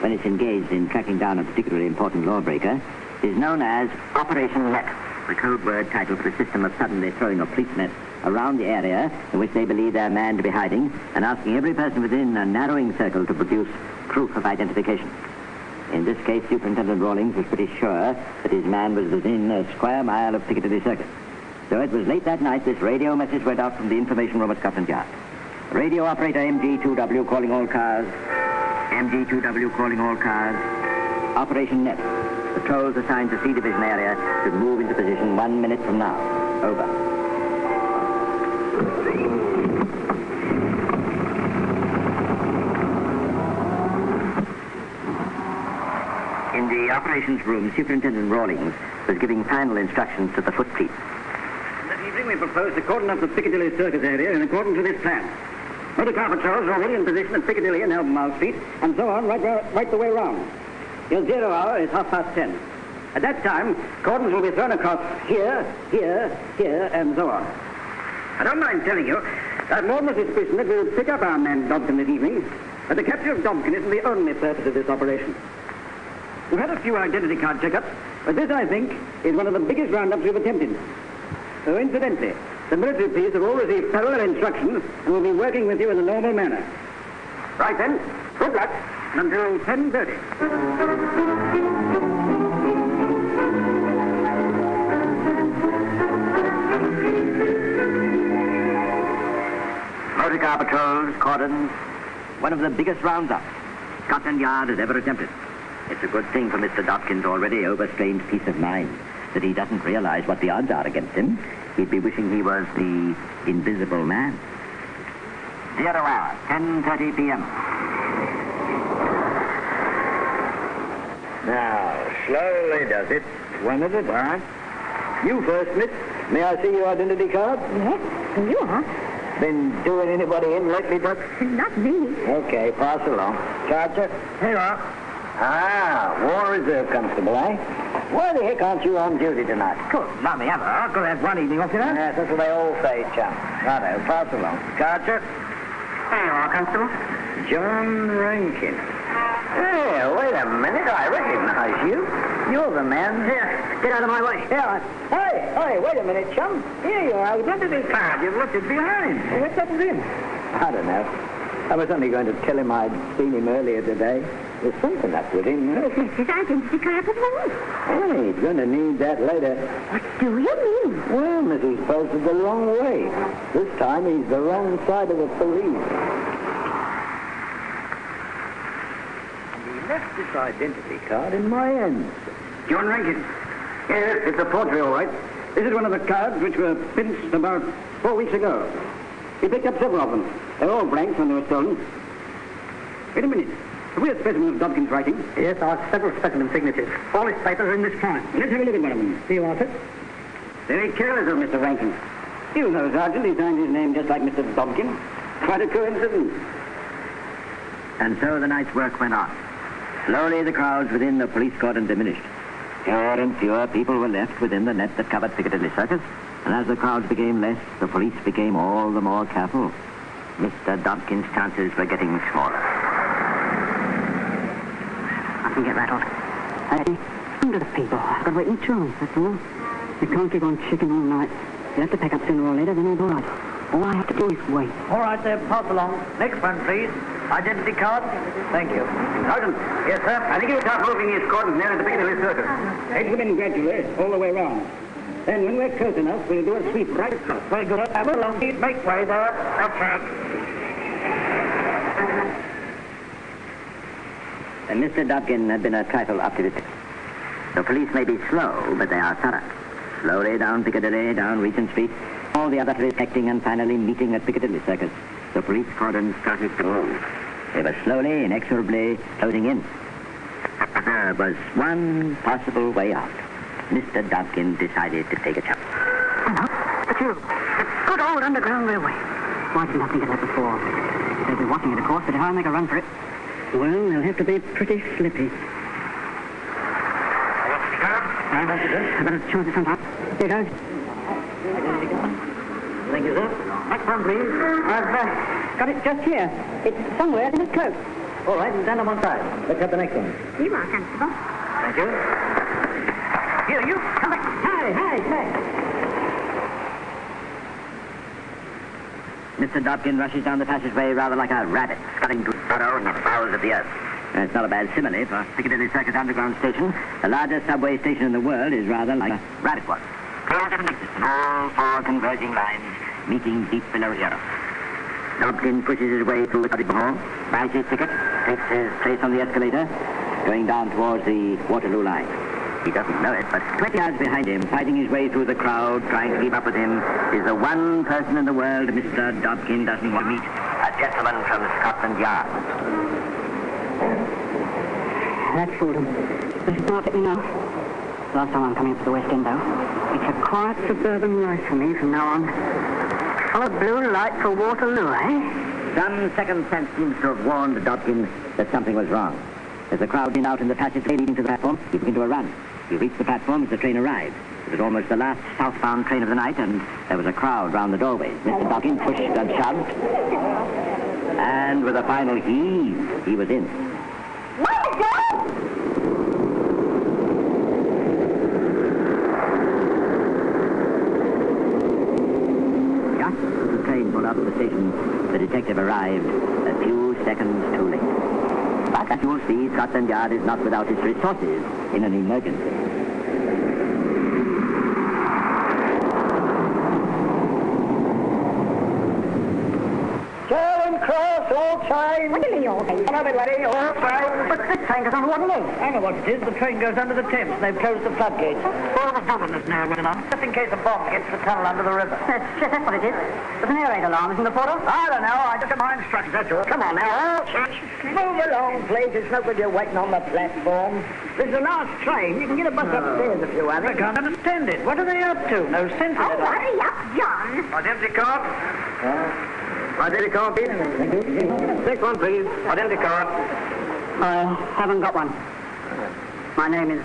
when it's engaged in tracking down a particularly important lawbreaker, is known as Operation Net, the code word title for a system of suddenly throwing a police net around the area in which they believe their man to be hiding and asking every person within a narrowing circle to produce proof of identification. In this case, Superintendent Rawlings was pretty sure that his man was within a square mile of Piccadilly Circus. So it was late that night this radio message went out from the information room at Scotland Yard. Radio operator MG2W calling all cars. MG2W calling all cars. Operation Net. Patrols assigned to C Division area should move into position 1 minute from now. Over. In the operations room, Superintendent Rawlings was giving final instructions to the foot police. That evening we propose to cordon up the Piccadilly Circus area in accordance with this plan. Motor car patrols are already in position at Piccadilly and Albemarle Street, and so on right the way round. Your 0 hour is 10:30. At that time, cordons will be thrown across here, and so on. I don't mind telling you, I've more than a suspicion that we'll pick up our man Dobkin this evening, but the capture of Dobkin isn't the only purpose of this operation. We've had a few identity card checkups, but this, I think, is one of the biggest roundups we've attempted. So, incidentally, the military police have all received parallel instructions and will be working with you in the normal manner. Right then, good luck until 10:30. Motor car patrols, cordons, one of the biggest roundups Scotland Yard has ever attempted. It's a good thing for Mr. Dobkin's already overstrained peace of mind that he doesn't realize what the odds are against him. He'd be wishing he was the invisible man. 0 hour, 10:30 p.m. Now, slowly does it. 1 at a time. You first, miss. May I see your identity card? Yes, you are. Been doing anybody in lately, Doc? Not me. Okay, pass along. Charger? Here you are. Ah, War Reserve Constable, eh? Why the heck aren't you on duty tonight? Good, not me ever. I could have one evening off, you know? Yes, that's what they all say, chum. Righto, pass along. Charger? There you are, Constable. John Rankin. Hey, wait a minute. I recognize you. You're the man. Here, get out of my way. Yeah. Hey, wait a minute, chum. Here you are. Look at this card. You've left it behind. What's up with him? I don't know. I was only going to tell him I'd seen him earlier today. There's something up with him. His identity card at home. Hey, he's going to need that later. What do you mean? Well, Mrs. Posted the wrong way. This time he's the wrong side of the police. He left this identity card in my hands. John Rankin. Yes, it's a forgery, all right. This is one of the cards which were pinched about 4 weeks ago. He picked up several of them. They're all blanks when they were stolen. Wait a minute. Have we a specimen of Dobkin's writing? Yes, I have several specimen signatures. All his papers are in this file. Let's have a look at one of them. Here you are, sir. Very careless of Mr. Rankin. You know, Sergeant, he signed his name just like Mr. Dobkin. Quite a coincidence. And so the night's work went on. Slowly the crowds within the police cordon diminished. Fewer and fewer people were left within the net that covered Piccadilly Circus, and as the crowds became less, the police became all the more careful. Mr. Dobkin's chances were getting smaller. I can get rattled. Under the people. I've got to wait in turn, that's all. You can't keep on chicken all night. You have to pack up sooner or later, then it's all right. All I have to do is wait. All right, there, pass along. Next one, please. Identity card. Thank you. Sergeant. Yes, sir. I think you'll start moving his cordon there at the Piccadilly Circus. Take them in gradually, all the way round. Then when we're close enough, we'll do a sweep right across. Very good. Have a long seat. Make way there. That's right. And Mr. Dobkin had been a trifle optimistic. The police may be slow, but they are thorough. Slowly down Piccadilly, down Regent Street, all the others detecting and finally meeting at Piccadilly Circus. The police cordon started to move. They were slowly, inexorably closing in. There was one possible way out. Mr. Dobkin decided to take a chance. Hello? It's you. The good old Underground Railway. Why didn't I think of that before? They'll be watching it, of course, but if I make a run for it, well, they'll have to be pretty slippy. I better choose it sometime. Here goes. Thank you, sir. Next one, please. I've got it just here. It's somewhere in his coat. All right, stand on one side. Let's have the next one. You are, Constable. Thank you. Here, you. Come back. Hey. Mr. Dobkin rushes down the passageway rather like a rabbit, scuttling through burrow in the bowels of the earth. It's not a bad simile for Piccadilly Circus Underground Station. The largest subway station in the world is rather like a rabbit was. All 4 converging lines meeting deep below here. Dobkin pushes his way through the crowded hall, buys his ticket, takes his place on the escalator, going down towards the Waterloo line. He doesn't know it, but 20 yards behind him, fighting his way through the crowd, trying to keep up with him, is the one person in the world Mr. Dobkin doesn't want to meet, a gentleman from Scotland Yard. That fooled him. This is not, you know. Last time I'm coming up to the West End, though. It's a quiet suburban life for me from now on. Follow blue light for Waterloo, eh? Some second sense seems to have warned Dobkin that something was wrong. As the crowd thinned out in the passageway leading to the platform, he began to a run. He reached the platform as the train arrived. It was almost the last southbound train of the night, and there was a crowd round the doorways. Mr. Dobkin pushed and shoved, and with a final heave, he was in. Just as the train pulled out of the station, the detective arrived a few seconds too late. But as you will see, Scotland Yard is not without its resources in an emergency. Charing Cross all time. What do you mean all time? Come on, everybody, all time. But this train goes under Waterloo. I know what it is. The train goes under the Thames, and they've closed the floodgates. All the governors now running on, just in case a bomb gets the tunnel under the river. That's what it is. There's an air raid alarm, isn't there, Porter? I don't know. I just got my instructions, that's all. Come on now, all time. Move along, please. It's no good you're waiting on the platform. This is the last train. You can get a bus upstairs if you want I it. can't understand it. What are they up to? No sense in Oh, it. hurry up, John. Identity card. Identity card, please. Next one, please. Identity card. I haven't got one. My name is...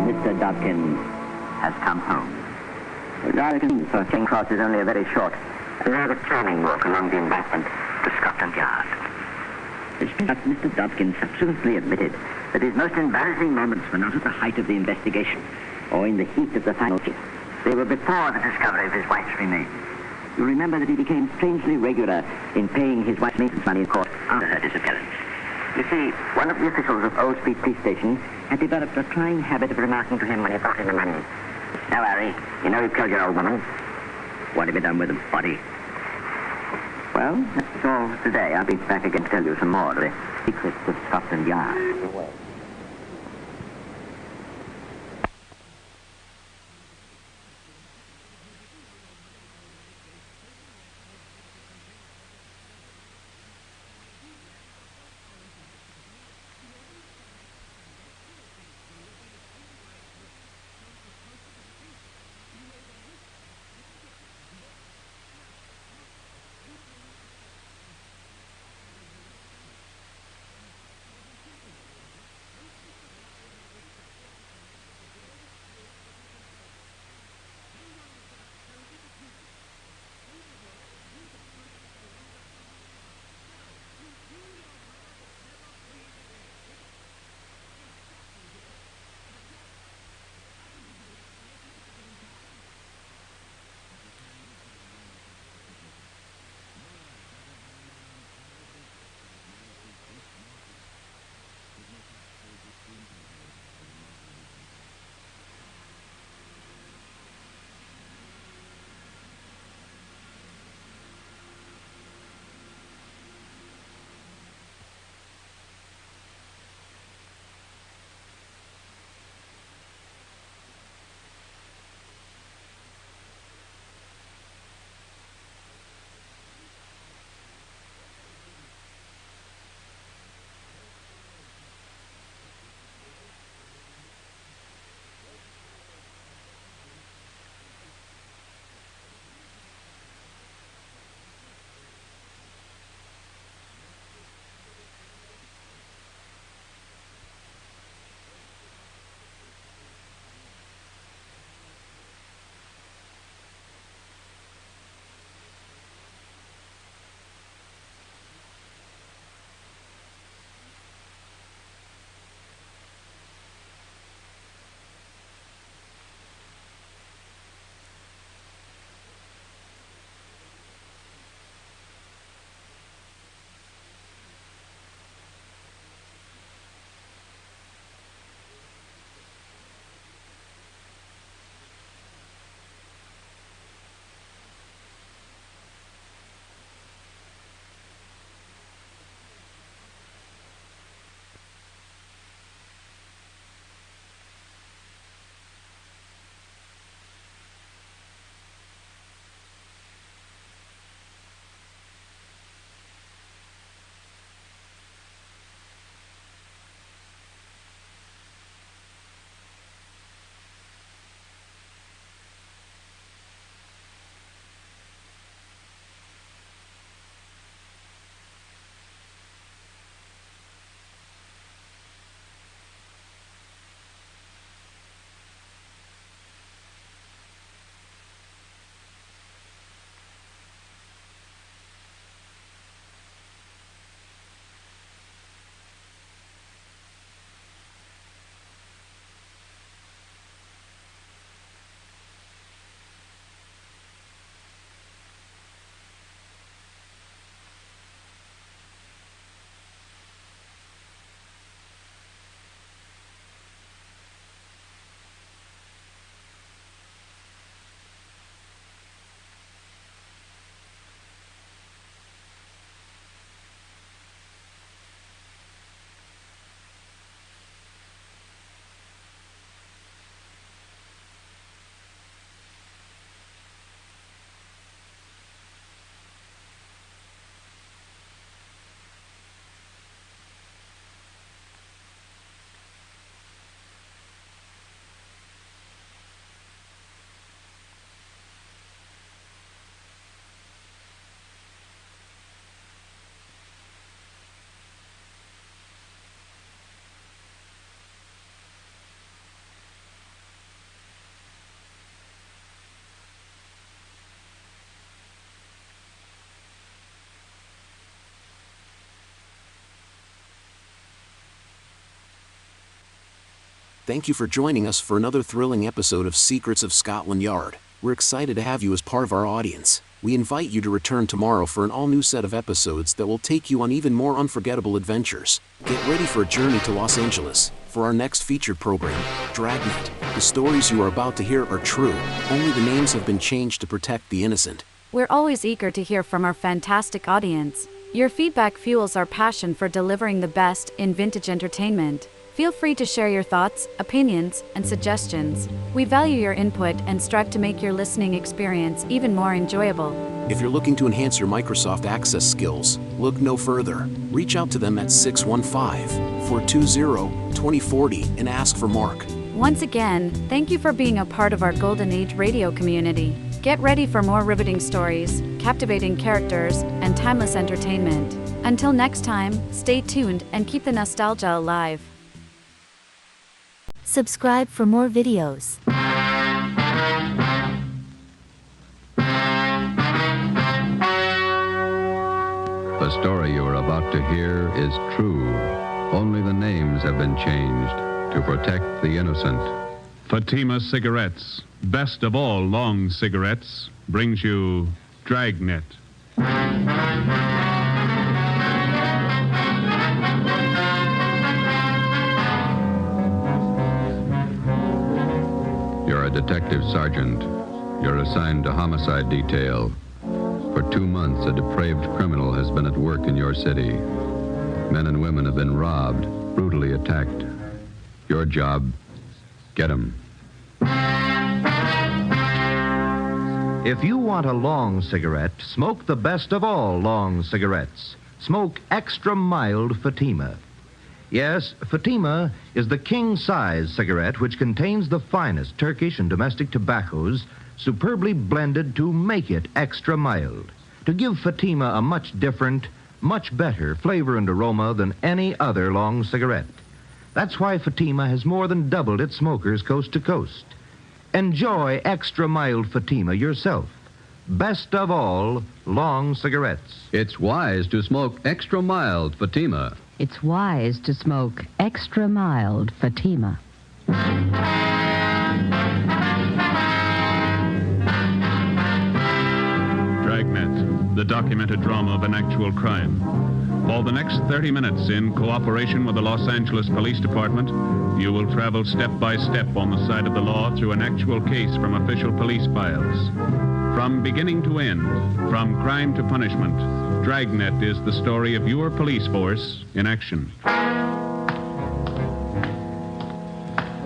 Mr. Dobkin has come home. I reckon for King Cross is only a very short, rather charming walk along the embankment to Scotland Yard. Mr. Dobkin subsequently admitted that his most embarrassing moments were not at the height of the investigation or in the heat of the final kiss. They were before the discovery of his wife's remains. You remember that he became strangely regular in paying his wife's maintenance money in court after her disappearance. You see, one of the officials of Old Street Police Station had developed a trying habit of remarking to him when he brought in the money, "Now, Harry, you know you killed your old woman. What have you done with the body?" Well, that's all for today. I'll be back again to tell you some more of the secrets of Scotland Yard. Thank you for joining us for another thrilling episode of Secrets of Scotland Yard. We're excited to have you as part of our audience. We invite you to return tomorrow for an all-new set of episodes that will take you on even more unforgettable adventures. Get ready for a journey to Los Angeles. For our next featured program, Dragnet. The stories you are about to hear are true. Only the names have been changed to protect the innocent. We're always eager to hear from our fantastic audience. Your feedback fuels our passion for delivering the best in vintage entertainment. Feel free to share your thoughts, opinions, and suggestions. We value your input and strive to make your listening experience even more enjoyable. If you're looking to enhance your Microsoft Access skills, look no further. Reach out to them at 615-420-2040 and ask for Mark. Once again, thank you for being a part of our Golden Age radio community. Get ready for more riveting stories, captivating characters, and timeless entertainment. Until next time, stay tuned and keep the nostalgia alive. Subscribe for more videos. The story you are about to hear is true. Only the names have been changed to protect the innocent. Fatima Cigarettes, best of all long cigarettes, brings you Dragnet. You're a detective sergeant. You're assigned to homicide detail. For 2 months, a depraved criminal has been at work in your city. Men and women have been robbed, brutally attacked. Your job, get him. If you want a long cigarette, smoke the best of all long cigarettes. Smoke extra mild Fatima. Yes, Fatima is the king-size cigarette which contains the finest Turkish and domestic tobaccos superbly blended to make it extra mild, to give Fatima a much different, much better flavor and aroma than any other long cigarette. That's why Fatima has more than doubled its smokers coast to coast. Enjoy extra mild Fatima yourself. Best of all long cigarettes. It's wise to smoke extra mild Fatima. It's wise to smoke extra mild Fatima. Dragnet, the documented drama of an actual crime. For the next 30 minutes, in cooperation with the Los Angeles Police Department, you will travel step by step on the side of the law through an actual case from official police files. From beginning to end, from crime to punishment, Dragnet is the story of your police force in action.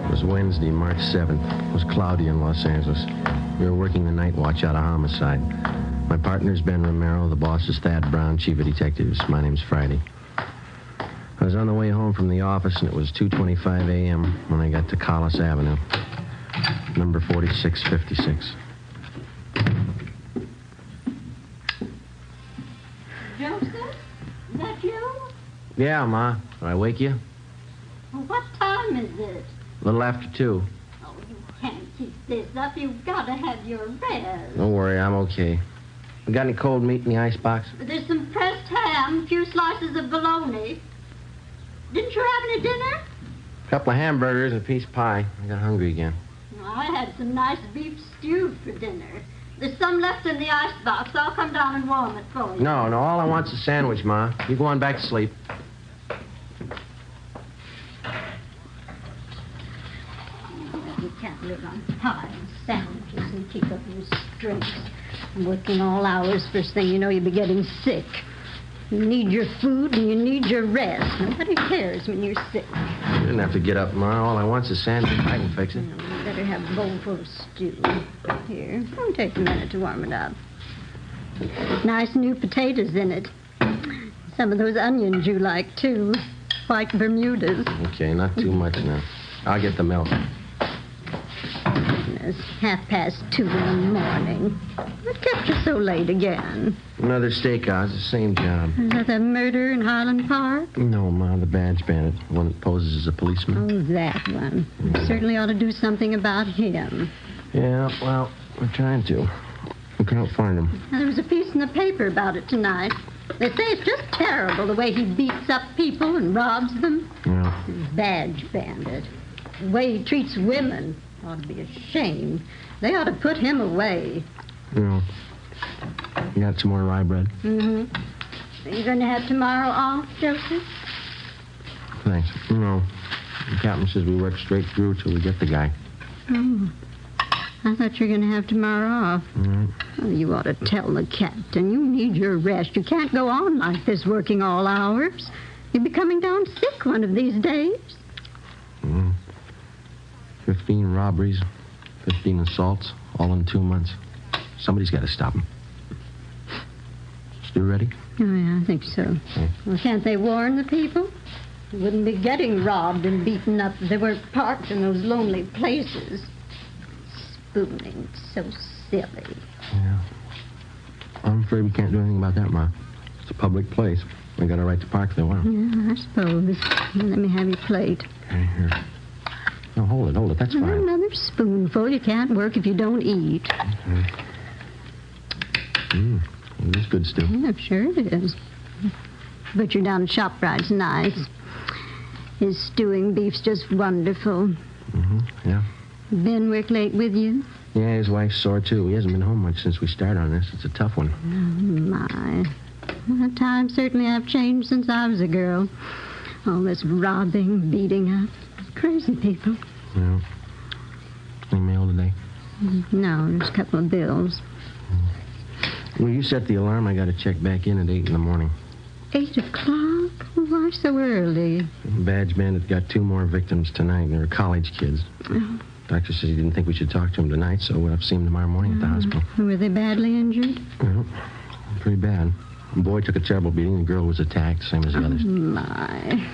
It was Wednesday, March 7th. It was cloudy in Los Angeles. We were working the night watch out of homicide. My partner's Ben Romero, the boss is Thad Brown, chief of detectives. My name's Friday. I was on the way home from the office, and it was 2:25 a.m. when I got to Collis Avenue, number 4656. Joseph, is that you? Yeah, Ma. Did I wake you? Well, what time is it? A little after 2. Oh, you can't keep this up. You've got to have your rest. Don't worry, I'm okay. You got any cold meat in the icebox? There's some pressed ham, a few slices of bologna. Didn't you have any dinner? A couple of hamburgers and a piece of pie. I got hungry again. Well, I had some nice beef stew for dinner. There's some left in the icebox. I'll come down and warm it for you. No, all I want's a sandwich, Ma. You go on back to sleep. You can't live on pie and sandwiches and keep up your strength. Working all hours, first thing you know, you'll be getting sick. You need your food and you need your rest. Nobody cares when you're sick. You didn't have to get up, Ma. All I want's a sandwich. I can fix it. You better have a bowl full of stew. Here, it'll take a minute to warm it up. Nice new potatoes in it. Some of those onions you like, too. White Bermudas. Okay, not too much now. I'll get the milk. It's 2:30 in the morning. What kept you so late again? Another stakeout. It's the same job. Is that the murder in Highland Park? No, Ma, the badge bandit. The one that poses as a policeman. Oh, that one. You certainly ought to do something about him. Yeah, well, we're trying to. We can't find him. Now, there was a piece in the paper about it tonight. They say it's just terrible the way he beats up people and robs them. Yeah. Badge bandit. The way he treats women ought to be ashamed. They ought to put him away. You got some more rye bread? Mm-hmm. Are you going to have tomorrow off, Joseph? Thanks. The captain says we work straight through till we get the guy. Oh. I thought you were going to have tomorrow off. Mm-hmm. Oh, you ought to tell the captain. You need your rest. You can't go on like this working all hours. You'll be coming down sick one of these days. 15 robberies, 15 assaults, all in 2 months. Somebody's got to stop them. You ready? Oh, yeah, I think so. Okay. Well, can't they warn the people? They wouldn't be getting robbed and beaten up if they weren't parked in those lonely places. Spooning, so silly. Yeah. I'm afraid we can't do anything about that, Ma. It's a public place. They got a right to park if they want. Yeah, I suppose. Let me have your plate. Okay, here. No, hold it. That's fine. Another spoonful. You can't work if you don't eat. Okay. It is good stew. Yeah, sure it is. Butcher down at ShopRite's nice. His stewing beef's just wonderful. Yeah. Ben work late with you? Yeah, his wife's sore, too. He hasn't been home much since we started on this. It's a tough one. Oh, my. Well, times certainly have changed since I was a girl. All this robbing, beating up. Crazy people. Yeah. Any mail today? No, just a couple of bills. Well, you set the alarm. I got to check back in at 8 in the morning. 8 o'clock? Why so early? Badge bandit got 2 more victims tonight. They were college kids. Oh. Doctor says he didn't think we should talk to him tonight, so we'll have to see him tomorrow morning at the hospital. Were they badly injured? Well, pretty bad. The boy took a terrible beating. The girl was attacked, same as the others. My.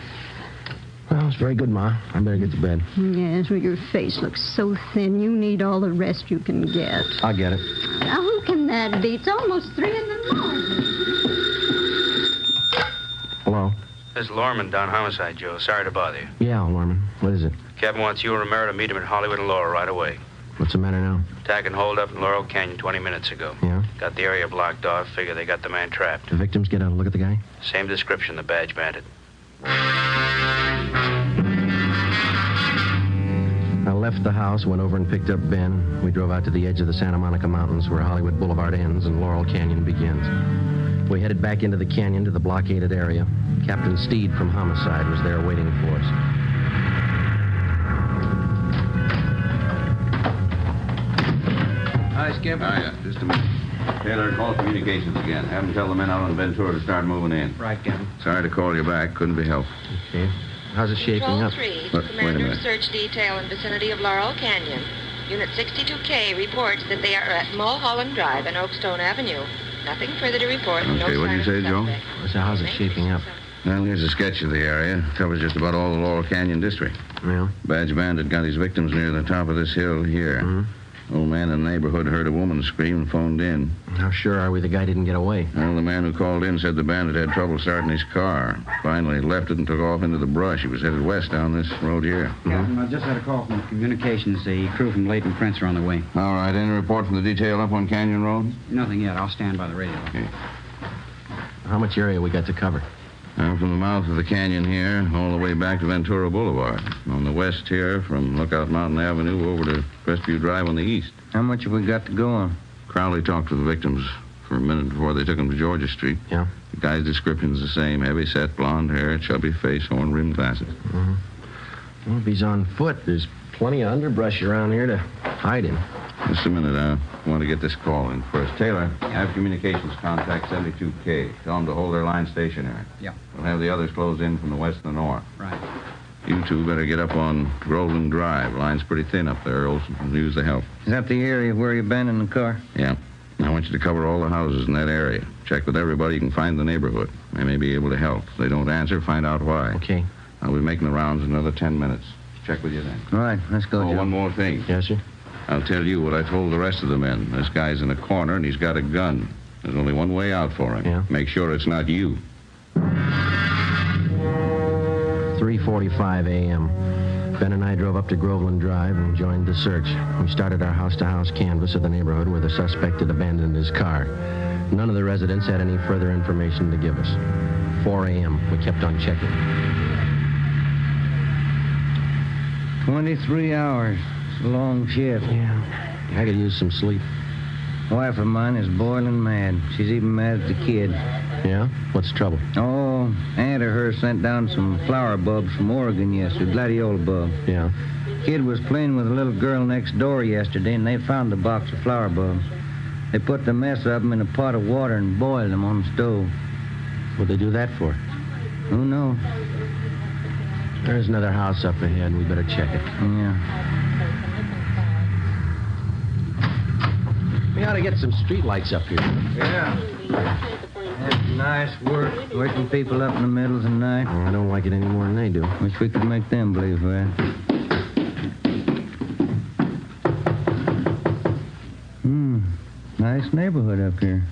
Well, it's very good, Ma. I better get to bed. Yes, well, your face looks so thin. You need all the rest you can get. I'll get it. Now, who can that be? It's almost 3 in the morning. Hello? This is Lorman down homicide, Joe. Sorry to bother you. Yeah, Lorman. What is it? Captain wants you and Romero to meet him at Hollywood and Laurel right away. What's the matter now? Attack and hold up in Laurel Canyon 20 minutes ago. Yeah? Got the area blocked off. Figure they got the man trapped. The victims get a look at the guy? Same description, the badge bandit. I left the house, went over and picked up Ben. We drove out to the edge of the Santa Monica Mountains where Hollywood Boulevard ends and Laurel Canyon begins. We headed back into the canyon to the blockaded area. Captain Steed from Homicide was there waiting for us. Hi, Skip. Hiya. Just a minute. Taylor, call communications again. Have them tell the men out on Ventura to start moving in. Right, Captain. Sorry to call you back. Couldn't be helped. Okay. How's it shaping Control up? 3, Wait a Commander of minute. Search Detail in vicinity of Laurel Canyon. Unit 62K reports that they are at Mulholland Drive and Oakstone Avenue. Nothing further to report. Okay, no what'd you sign of say, Joe? suspect. So how's it shaping up? Well, here's a sketch of the area. Covers just about all the Laurel Canyon district. Yeah? Badge bandit got his victims near the top of this hill here. Mm-hmm. Old man in the neighborhood heard a woman scream and phoned in. How sure are we the guy didn't get away? Well, the man who called in said the bandit had trouble starting his car. Finally, he left it and took off into the brush. He was headed west down this road here. Captain, I just had a call from communications. The crew from Leighton Prince are on the way. All right, any report from the detail up on Canyon Road? Nothing yet. I'll stand by the radio. Okay. How much area we got to cover? From the mouth of the canyon here, all the way back to Ventura Boulevard. On the west here, from Lookout Mountain Avenue over to Crestview Drive on the east. How much have we got to go on? Crowley talked to the victims for a minute before they took them to Georgia Street. Yeah? The guy's description's the same. Heavy-set, blonde hair, chubby face, horn-rimmed glasses. Mm-hmm. Well, if he's on foot, there's plenty of underbrush around here to hide him. Just a minute. I want to get this call in first. Taylor, have communications contact 72K. Tell them to hold their line stationary. Yeah. We'll have the others close in from the west and the north. Right. You two better get up on Groveland Drive. Line's pretty thin up there. Olson can use the help. Is that the area where you've been in the car? Yeah. I want you to cover all the houses in that area. Check with everybody you can find in the neighborhood. They may be able to help. If they don't answer, find out why. Okay. I'll be making the rounds in another 10 minutes. Check with you then. All right, let's go, Joe. One more thing. Yes, sir? I'll tell you what I told the rest of the men. This guy's in a corner and he's got a gun. There's only one way out for him. Yeah? Make sure it's not you. 3:45 a.m. Ben and I drove up to Groveland Drive and joined the search. We started our house-to-house canvass of the neighborhood where the suspect had abandoned his car. None of the residents had any further information to give us. 4 a.m. We kept on checking. 23 hours. It's a long shift. Yeah. I could use some sleep. Wife of mine is boiling mad. She's even mad at the kid. Yeah? What's the trouble? Oh, aunt of hers sent down some flower bulbs from Oregon yesterday, gladiola bulbs. Yeah. Kid was playing with a little girl next door yesterday, and they found the box of flower bulbs. They put the mess of them in a pot of water and boiled them on the stove. What'd they do that for? Who knows? There's another house up ahead. We better check it. Yeah. We ought to get some street lights up here. Yeah. That's nice work, waking people up in the middle of the night. Oh, I don't like it any more than they do. Wish we could make them believe that. Nice neighborhood up here.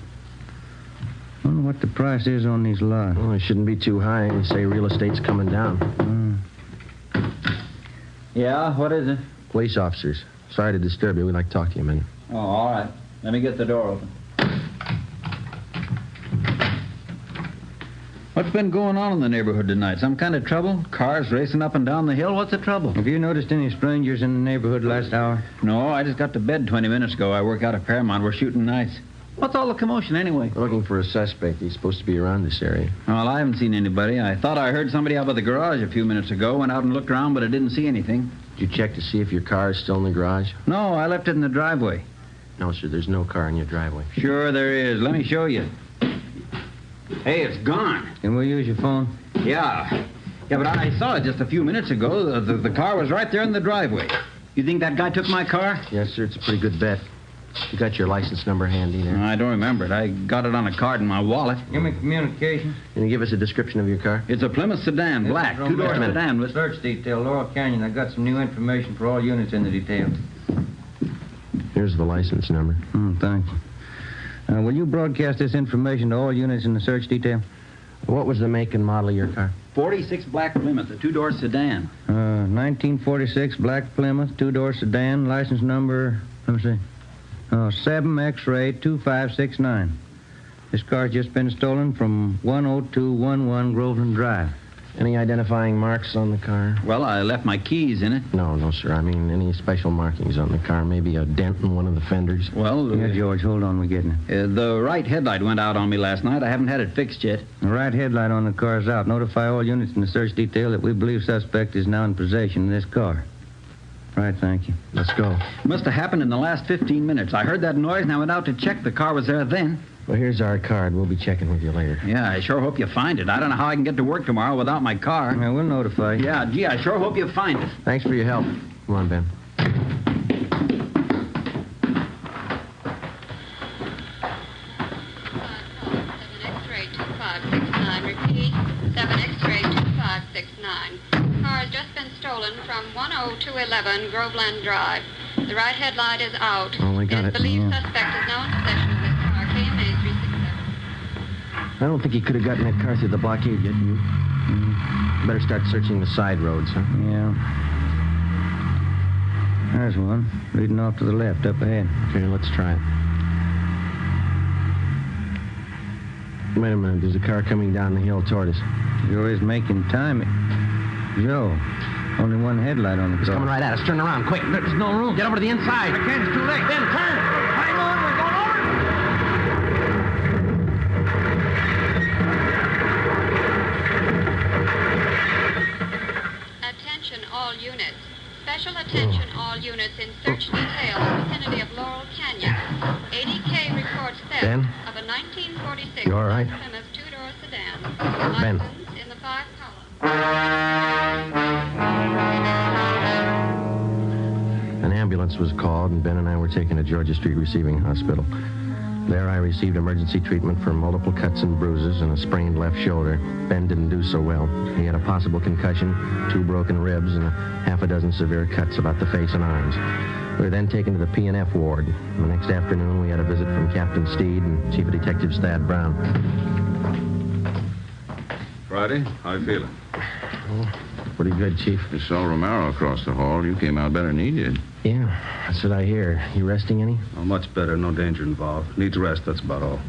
Wonder what the price is on these lots. Well, it shouldn't be too high. They say real estate's coming down. Yeah, what is it? Police officers. Sorry to disturb you. We'd like to talk to you a minute. Oh, all right. Let me get the door open. What's been going on in the neighborhood tonight? Some kind of trouble? Cars racing up and down the hill? What's the trouble? Have you noticed any strangers in the neighborhood last hour? No, I just got to bed 20 minutes ago. I work out at Paramount. We're shooting nights. What's all the commotion anyway? We're looking for a suspect. He's supposed to be around this area. Well, I haven't seen anybody. I thought I heard somebody out by the garage a few minutes ago. Went out and looked around, but I didn't see anything. Did you check to see if your car is still in the garage? No, I left it in the driveway. No, sir. There's no car in your driveway. Sure there is. Let me show you. Hey, it's gone. Can we use your phone? Yeah. Yeah, but I saw it just a few minutes ago. The car was right there in the driveway. You think that guy took my car? Yes, sir. It's a pretty good bet. You got your license number handy there? I don't remember it. I got it on a card in my wallet. Give me communications. Can you give us a description of your car? It's a Plymouth sedan, black, two-door sedan. Search detail, Laurel Canyon. I got some new information for all units in the detail. Here's the license number. Thanks. Will you broadcast this information to all units in the search detail? What was the make and model of your car? 46 black Plymouth, a two-door sedan. 1946 black Plymouth, two-door sedan, license number, let me see. 7 X-ray 2569. This car's just been stolen from 10211 Groveland Drive. Any identifying marks on the car? Well, I left my keys in it. No, sir. I mean, any special markings on the car? Maybe a dent in one of the fenders? Well... Yeah, George, hold on. We're getting it. The right headlight went out on me last night. I haven't had it fixed yet. The right headlight on the car's out. Notify all units in the search detail that we believe suspect is now in possession of this car. Right, thank you. Let's go. Must have happened in the last 15 minutes. I heard that noise and I went out to check. The car was there then. Well, here's our card. We'll be checking with you later. Yeah, I sure hope you find it. I don't know how I can get to work tomorrow without my car. Yeah, we'll notify you. Yeah, gee, I sure hope you find it. Thanks for your help. Come on, Ben. X-ray 2569. Repeat, 7 X-ray 2569. Car has just been stolen from 10211 Groveland Drive. The right headlight is out. Oh, we got it. Believed suspect is now in possession of this car. KMA 367. I don't think he could have gotten that car through the blockade yet. You better start searching the side roads, huh? Yeah. There's one. Leading off to the left, up ahead. Okay, let's try it. Wait a minute. There's a car coming down the hill toward us. You're always making time. Joe, only one headlight on the car. It's coming right at us. Turn around, quick. There's no room. Get over to the inside. I can't. It's too late. Ben, turn. Hang on. We're going over. Attention all units. Special attention all units in search detail in the vicinity of Laurel Canyon. 80K reports theft Ben? of a 1946 You all right? Plymouth two-door sedan. Ben. License in the 5 columns. An ambulance was called, and Ben and I were taken to Georgia Street Receiving Hospital. There I received emergency treatment for multiple cuts and bruises and a sprained left shoulder. Ben didn't do so well. He had a possible concussion, 2 broken ribs, and a half a dozen severe cuts about the face and arms. We were then taken to the P&F ward. The next afternoon, we had a visit from Captain Steed and Chief of Detectives Thad Brown. Friday, how you feeling? Oh, pretty good, Chief. You saw Romero across the hall. You came out better than he did. Yeah, that's what I hear. You resting any? Oh, much better. No danger involved. Needs rest, that's about all.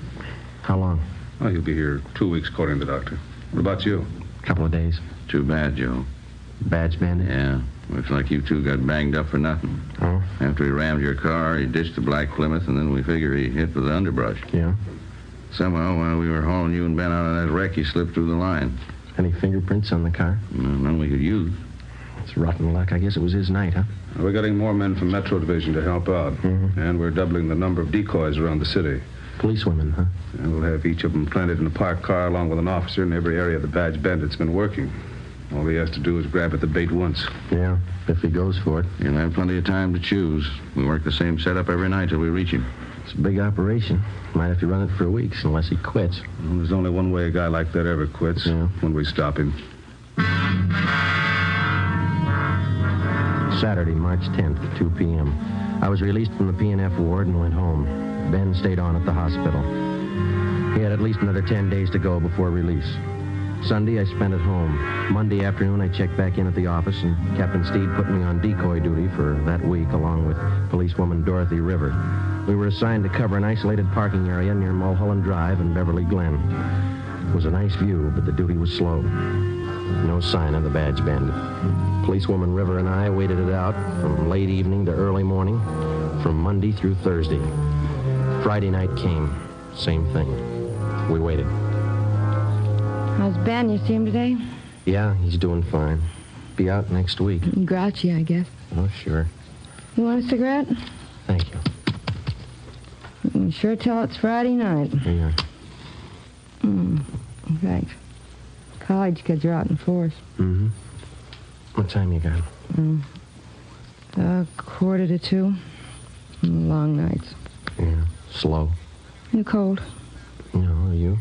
How long? Oh, he'll be here 2 weeks, according to the doctor. What about you? A couple of days. Too bad, Joe. Badge bandit? Yeah. Looks like you two got banged up for nothing. Oh? After he rammed your car, he ditched the black Plymouth, and then we figure he hit with the underbrush. Yeah? Somehow, while we were hauling you and Ben out of that wreck, he slipped through the line. Any fingerprints on the car? No, none we could use. It's rotten luck. I guess it was his night, huh? We're getting more men from Metro Division to help out. And we're doubling the number of decoys around the city. Policewomen, huh? And we'll have each of them planted in a parked car along with an officer in every area the badge bandit's been working. All he has to do is grab at the bait once. Yeah, if he goes for it. You'll have plenty of time to choose. We work the same setup every night till we reach him. It's a big operation. Might have to run it for weeks unless he quits. Well, there's only one way a guy like that ever quits. Yeah. When we stop him. Saturday, March 10th, 2 p.m. I was released from the P&F ward and went home. Ben stayed on at the hospital. He had at least another 10 days to go before release. Sunday, I spent at home. Monday afternoon, I checked back in at the office, and Captain Steed put me on decoy duty for that week, along with policewoman Dorothy River. We were assigned to cover an isolated parking area near Mulholland Drive and Beverly Glen. It was a nice view, but the duty was slow. No sign of the badge bandit. Policewoman River and I waited it out from late evening to early morning, from Monday through Thursday. Friday night came. Same thing. We waited. How's Ben? You see him today? Yeah, he's doing fine. Be out next week. Grouchy, I guess. Oh, sure. You want a cigarette? Thank you. You can sure tell it's Friday night. Yeah. Thanks. College kids are out in force. Mm-hmm. What time you got? 1:45. Long nights. Yeah. Slow. You cold? No, are you?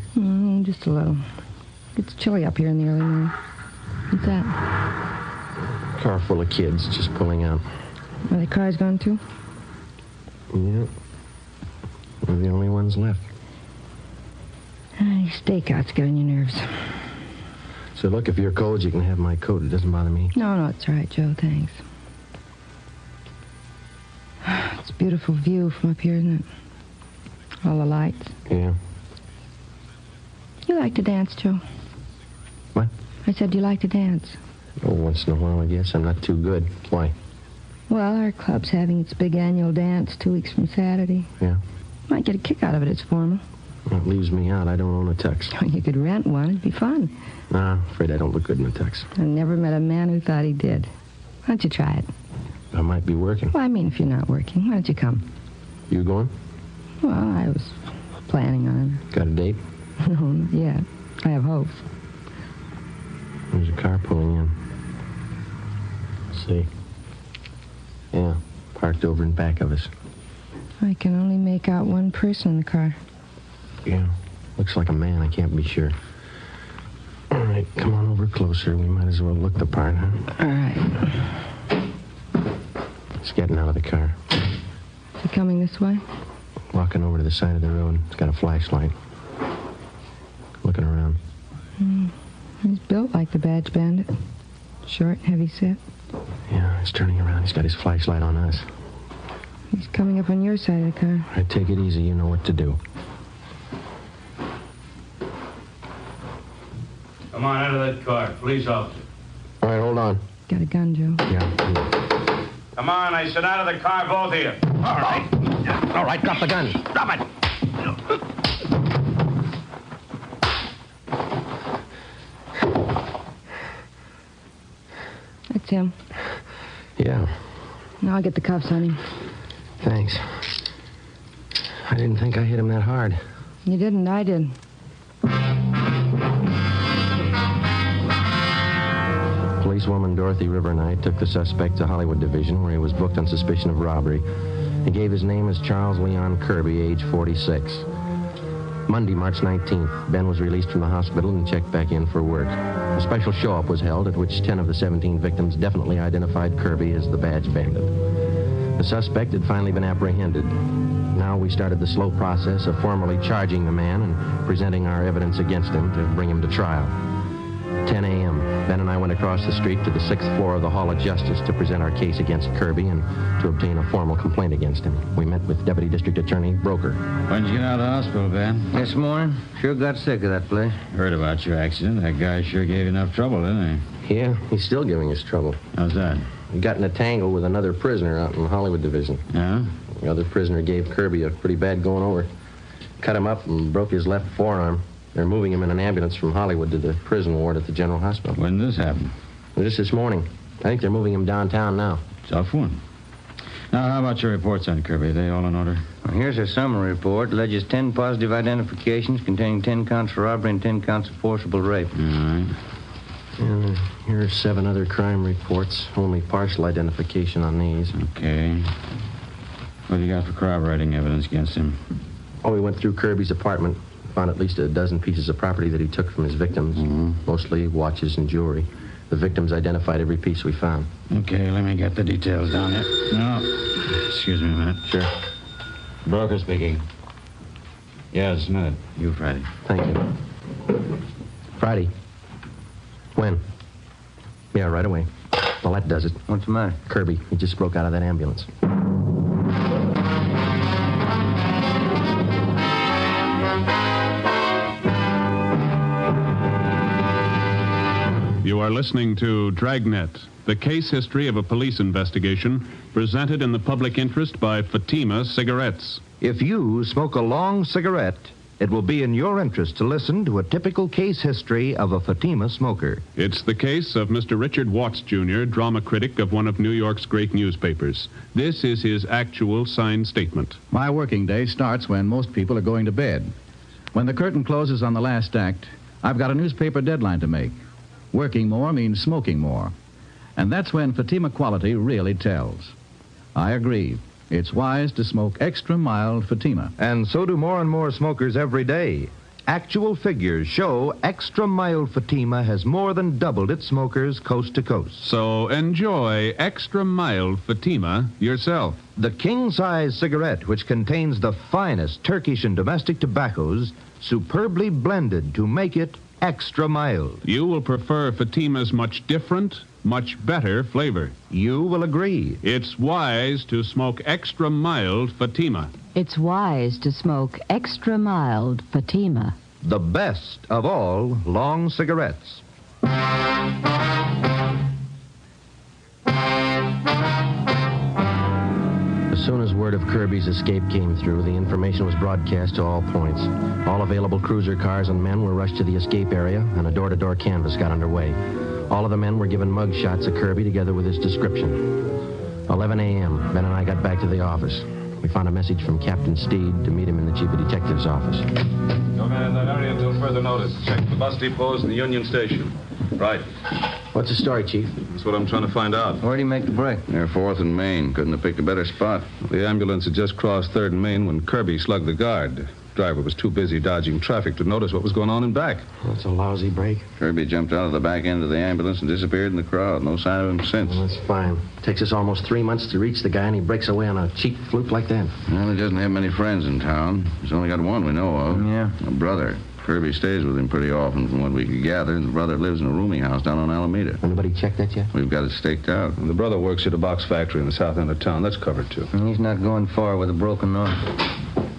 Just a little. It's chilly up here in the early morning. What's that? Car full of kids just pulling out. Are the cars gone too? Yeah. We're the only ones left. These stakeouts getting your nerves. So look, if you're cold, you can have my coat. It doesn't bother me. No, it's all right, Joe. Thanks. It's a beautiful view from up here, isn't it? All the lights. Yeah. You like to dance, Joe? What? I said you like to dance. Oh, once in a while, I guess. I'm not too good. Why? Well, our club's having its big annual dance 2 weeks from Saturday. Yeah? Might get a kick out of it. It's formal. Well, it leaves me out. I don't own a tux. You could rent one. It'd be fun. Nah, I'm afraid I don't look good in a tux. I never met a man who thought he did. Why don't you try it? I might be working. Well, I mean, if you're not working, why don't you come? You going? Well, I was planning on Got a date? it. No, not yet. I have hopes. There's a car pulling in. Let's see. Yeah, parked over in back of us. I can only make out one person in the car. Yeah, looks like a man. I can't be sure. All right, come on over closer. We might as well look the part, huh? All right. He's getting out of the car. Is he coming this way? Walking over to the side of the road. He's got a flashlight. Looking around. He's built like the badge bandit. Short, heavy set. Yeah, he's turning around. He's got his flashlight on us. He's coming up on your side of the car. All right, take it easy. You know what to do. Come on, out of that car. Police officer. All right, hold on. Got a gun, Joe. Yeah. Come on, I said out of the car, both of you. All right. All right, drop the gun. Drop it. That's him. Yeah, Now I'll get the cuffs on him. thanks. I didn't think I hit him that hard. You didn't, I did. Policewoman Dorothy River and I took the suspect to Hollywood Division, where he was booked on suspicion of robbery. He gave his name as Charles Leon Kirby, age 46. Monday, March 19th, Ben was released from the hospital and checked back in for work. A special show-up was held at which 10 of the 17 victims definitely identified Kirby as the badge bandit. The suspect had finally been apprehended. Now we started the slow process of formally charging the man and presenting our evidence against him to bring him to trial. 10 a.m., Ben and I went across the street to the 6th floor of the Hall of Justice to present our case against Kirby and to obtain a formal complaint against him. We met with Deputy District Attorney Broker. When'd you get out of the hospital, Ben? This morning, sure got sick of that place. Heard about your accident. That guy sure gave you enough trouble, didn't Yeah, he's still giving us trouble. he? How's that? He got in a tangle with another prisoner out in the Hollywood division. Yeah? The other prisoner gave Kirby a pretty bad going over. Cut him up and broke his left forearm. They're moving him in an ambulance from Hollywood to the prison ward at the General Hospital. When did this happen? Just this morning. I think they're moving him downtown now. Tough one. Now, how about your reports on Kirby? Are they all in order? Well, here's a summary report. Alleges 10 positive identifications containing 10 counts of robbery and 10 counts of forcible rape. All right. And here's 7 other crime reports. Only partial identification on these. Okay. What do you got for corroborating evidence against him? Oh, we went through Kirby's apartment. Found at least a dozen pieces of property that he took from his victims. Mostly watches and jewelry. The victims identified every piece we found. Okay, let me get the details down here. No. Excuse me a minute. Sure. Broker speaking. Yeah, just a minute. You, Friday. Thank you. Friday. When? Yeah, right away. Well, that does it. What's the matter? Kirby. He just broke out of that ambulance. You are listening to Dragnet, the case history of a police investigation presented in the public interest by Fatima Cigarettes. If you smoke a long cigarette, it will be in your interest to listen to a typical case history of a Fatima smoker. It's the case of Mr. Richard Watts, Jr., drama critic of one of New York's great newspapers. This is his actual signed statement. My working day starts when most people are going to bed. When the curtain closes on the last act, I've got a newspaper deadline to make. Working more means smoking more. And that's when Fatima quality really tells. I agree. It's wise to smoke extra mild Fatima. And so do more and more smokers every day. Actual figures show extra mild Fatima has more than doubled its smokers coast to coast. So enjoy extra mild Fatima yourself. The king-size cigarette, which contains the finest Turkish and domestic tobaccos, superbly blended to make it extra mild. You will prefer Fatima's much different, much better flavor. You will agree. It's wise to smoke extra mild Fatima. It's wise to smoke extra mild Fatima. The best of all long cigarettes. As soon as word of Kirby's escape came through, the information was broadcast to all points. All available cruiser cars and men were rushed to the escape area, and a door-to-door canvass got underway. All of the men were given mug shots of Kirby together with his description. 11 a.m., Ben and I got back to the office. We found a message from Captain Steed to meet him in the chief of detective's office. No man in that area until further notice. Check the bus depots and the Union Station. Right. What's the story, Chief? That's what I'm trying to find out. Where'd he make the break? Near 4th and Main. Couldn't have picked a better spot. The ambulance had just crossed 3rd and Main when Kirby slugged the guard. The driver was too busy dodging traffic to notice what was going on in back. That's a lousy break. Kirby jumped out of the back end of the ambulance and disappeared in the crowd. No sign of him since. Well, that's fine. Takes us almost 3 months to reach the guy, and he breaks away on a cheap fluke like that. Well, he doesn't have many friends in town. He's only got one we know of. Yeah. A brother. Kirby stays with him pretty often from what we could gather. The brother lives in a rooming house down on Alameda. Anybody checked that yet? We've got it staked out. And the brother works at a box factory in the south end of town. That's covered, too. And he's not going far with a broken arm.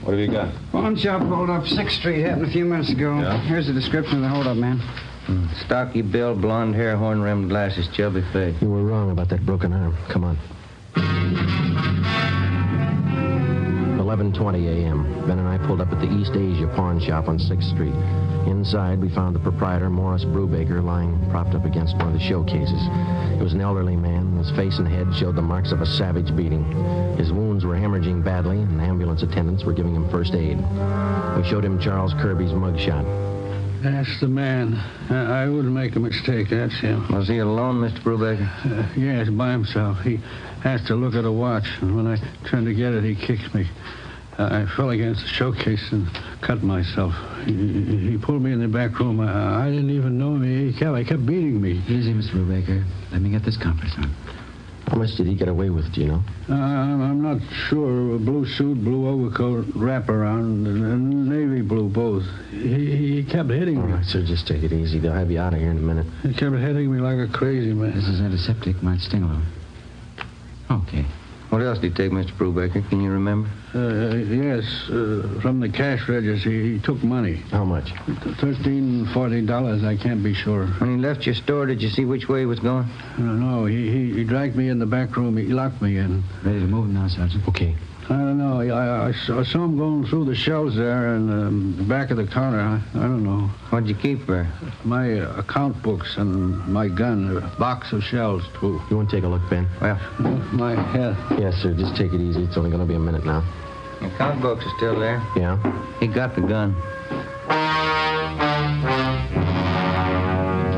What have you got? Pawn shop hold up 6th Street happened a few minutes ago. Yeah? Here's the description of the hold up, man. Stocky build, blonde hair, horn-rimmed glasses, chubby face. You were wrong about that broken arm. Come on. 11:20 a.m. Ben and I pulled up at the East Asia pawn shop on 6th Street. Inside, we found the proprietor, Morris Brubaker, lying propped up against one of the showcases. He was an elderly man. His face and head showed the marks of a savage beating. His wounds were hemorrhaging badly, and ambulance attendants were giving him first aid. We showed him Charles Kirby's mugshot. That's the man. I wouldn't make a mistake. That's him. Was he alone, Mr. Brubaker? Yes, by himself. He has to look at a watch, and when I turned to get it, he kicked me. I fell against the showcase and cut myself. He pulled me in the back room. I didn't even know him. He kept beating me. Easy, Mr. Brubaker. Let me get this compress on. How much did he get away with, do you know? I'm not sure. A blue suit, blue overcoat, wraparound, and navy blue both. He kept hitting me. All right, sir, just take it easy. They'll have you out of here in a minute. He kept hitting me like a crazy man. This is antiseptic. Might sting a little. Okay. What else did he take, Mr. Brubaker? Can you remember? Yes, from the cash register, he took money. How much? $13, $14, I can't be sure. When he left your store, did you see which way he was going? No, he dragged me in the back room. He locked me in. Ready to move now, Sergeant? Okay. I don't know. I saw him going through the shelves there and the back of the counter. I don't know. What'd you keep there? My account books and my gun, a box of shells, too. You want to take a look, Ben? Well, my head. Yes, sir. Just take it easy. It's only going to be a minute now. the account books are still there. Yeah? He got the gun.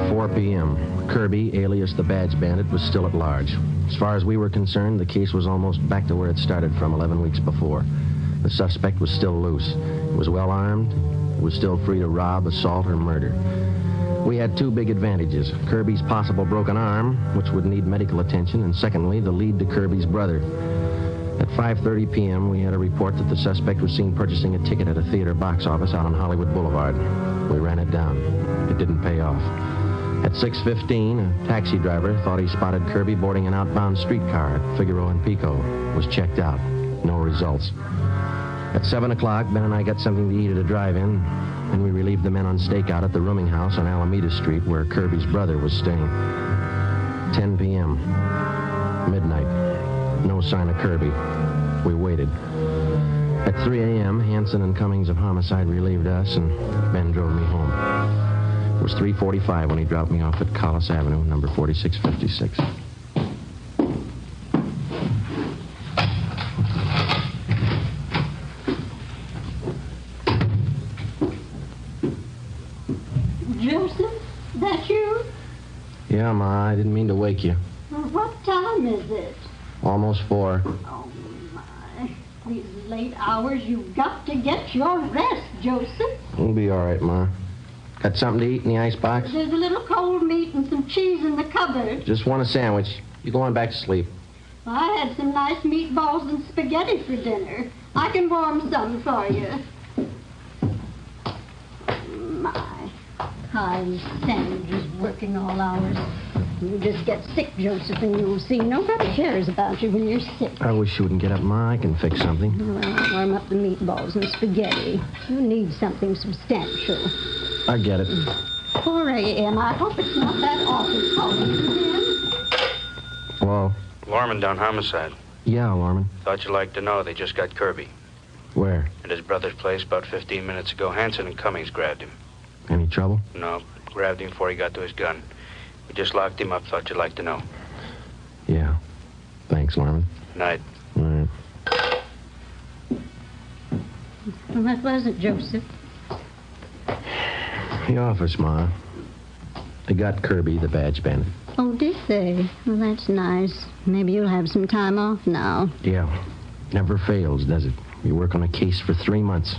4 p.m. Kirby, alias the Badge Bandit, was still at large. As far as we were concerned, the case was almost back to where it started from 11 weeks before. The suspect was still loose. He was well armed. He was still free to rob, assault, or murder. We had two big advantages. Kirby's possible broken arm, which would need medical attention, and secondly, the lead to Kirby's brother. At 5:30 p.m., we had a report that the suspect was seen purchasing a ticket at a theater box office out on Hollywood Boulevard. We ran it down. It didn't pay off. At 6:15, a taxi driver thought he spotted Kirby boarding an outbound streetcar at Figaro and Pico. Was checked out. No results. At 7 o'clock, Ben and I got something to eat at a drive-in, and we relieved the men on stakeout at the rooming house on Alameda Street where Kirby's brother was staying. 10 p.m. Midnight. No sign of Kirby. We waited. At 3 a.m., Hanson and Cummings of Homicide relieved us, and Ben drove me home. It was 3:45 when he dropped me off at Collis Avenue, number 4656. Joseph, that you? Yeah, Ma, I didn't mean to wake you. What time is it? Almost 4. Oh, my. These late hours, you've got to get your rest, Joseph. We'll be all right, Ma. Got something to eat in the icebox? There's a little cold meat and some cheese in the cupboard. Just want a sandwich. You go on back to sleep. I had some nice meatballs and spaghetti for dinner. I can warm some for you. My, high sandwiches working all hours. You just get sick, Joseph, and you'll see nobody cares about you when you're sick. I wish you wouldn't get up, Ma. I can fix something. Well, warm up the meatballs and spaghetti. You need something substantial. I get it. 4 a.m. I hope it's not that awful cold. Hello? Lorman down homicide. Yeah, Lorman. Thought you'd like to know they just got Kirby. Where? At his brother's place about 15 minutes ago. Hanson and Cummings grabbed him. Any trouble? No, grabbed him before he got to his gun. We just locked him up. Thought you'd like to know. Yeah. Thanks, Lorman. Night. All right. Well, that wasn't Joseph. The office, Ma. They got Kirby, the Badge Bandit. Oh, did they? Well, that's nice. Maybe you'll have some time off now. Yeah. Never fails, does it? You work on a case for 3 months.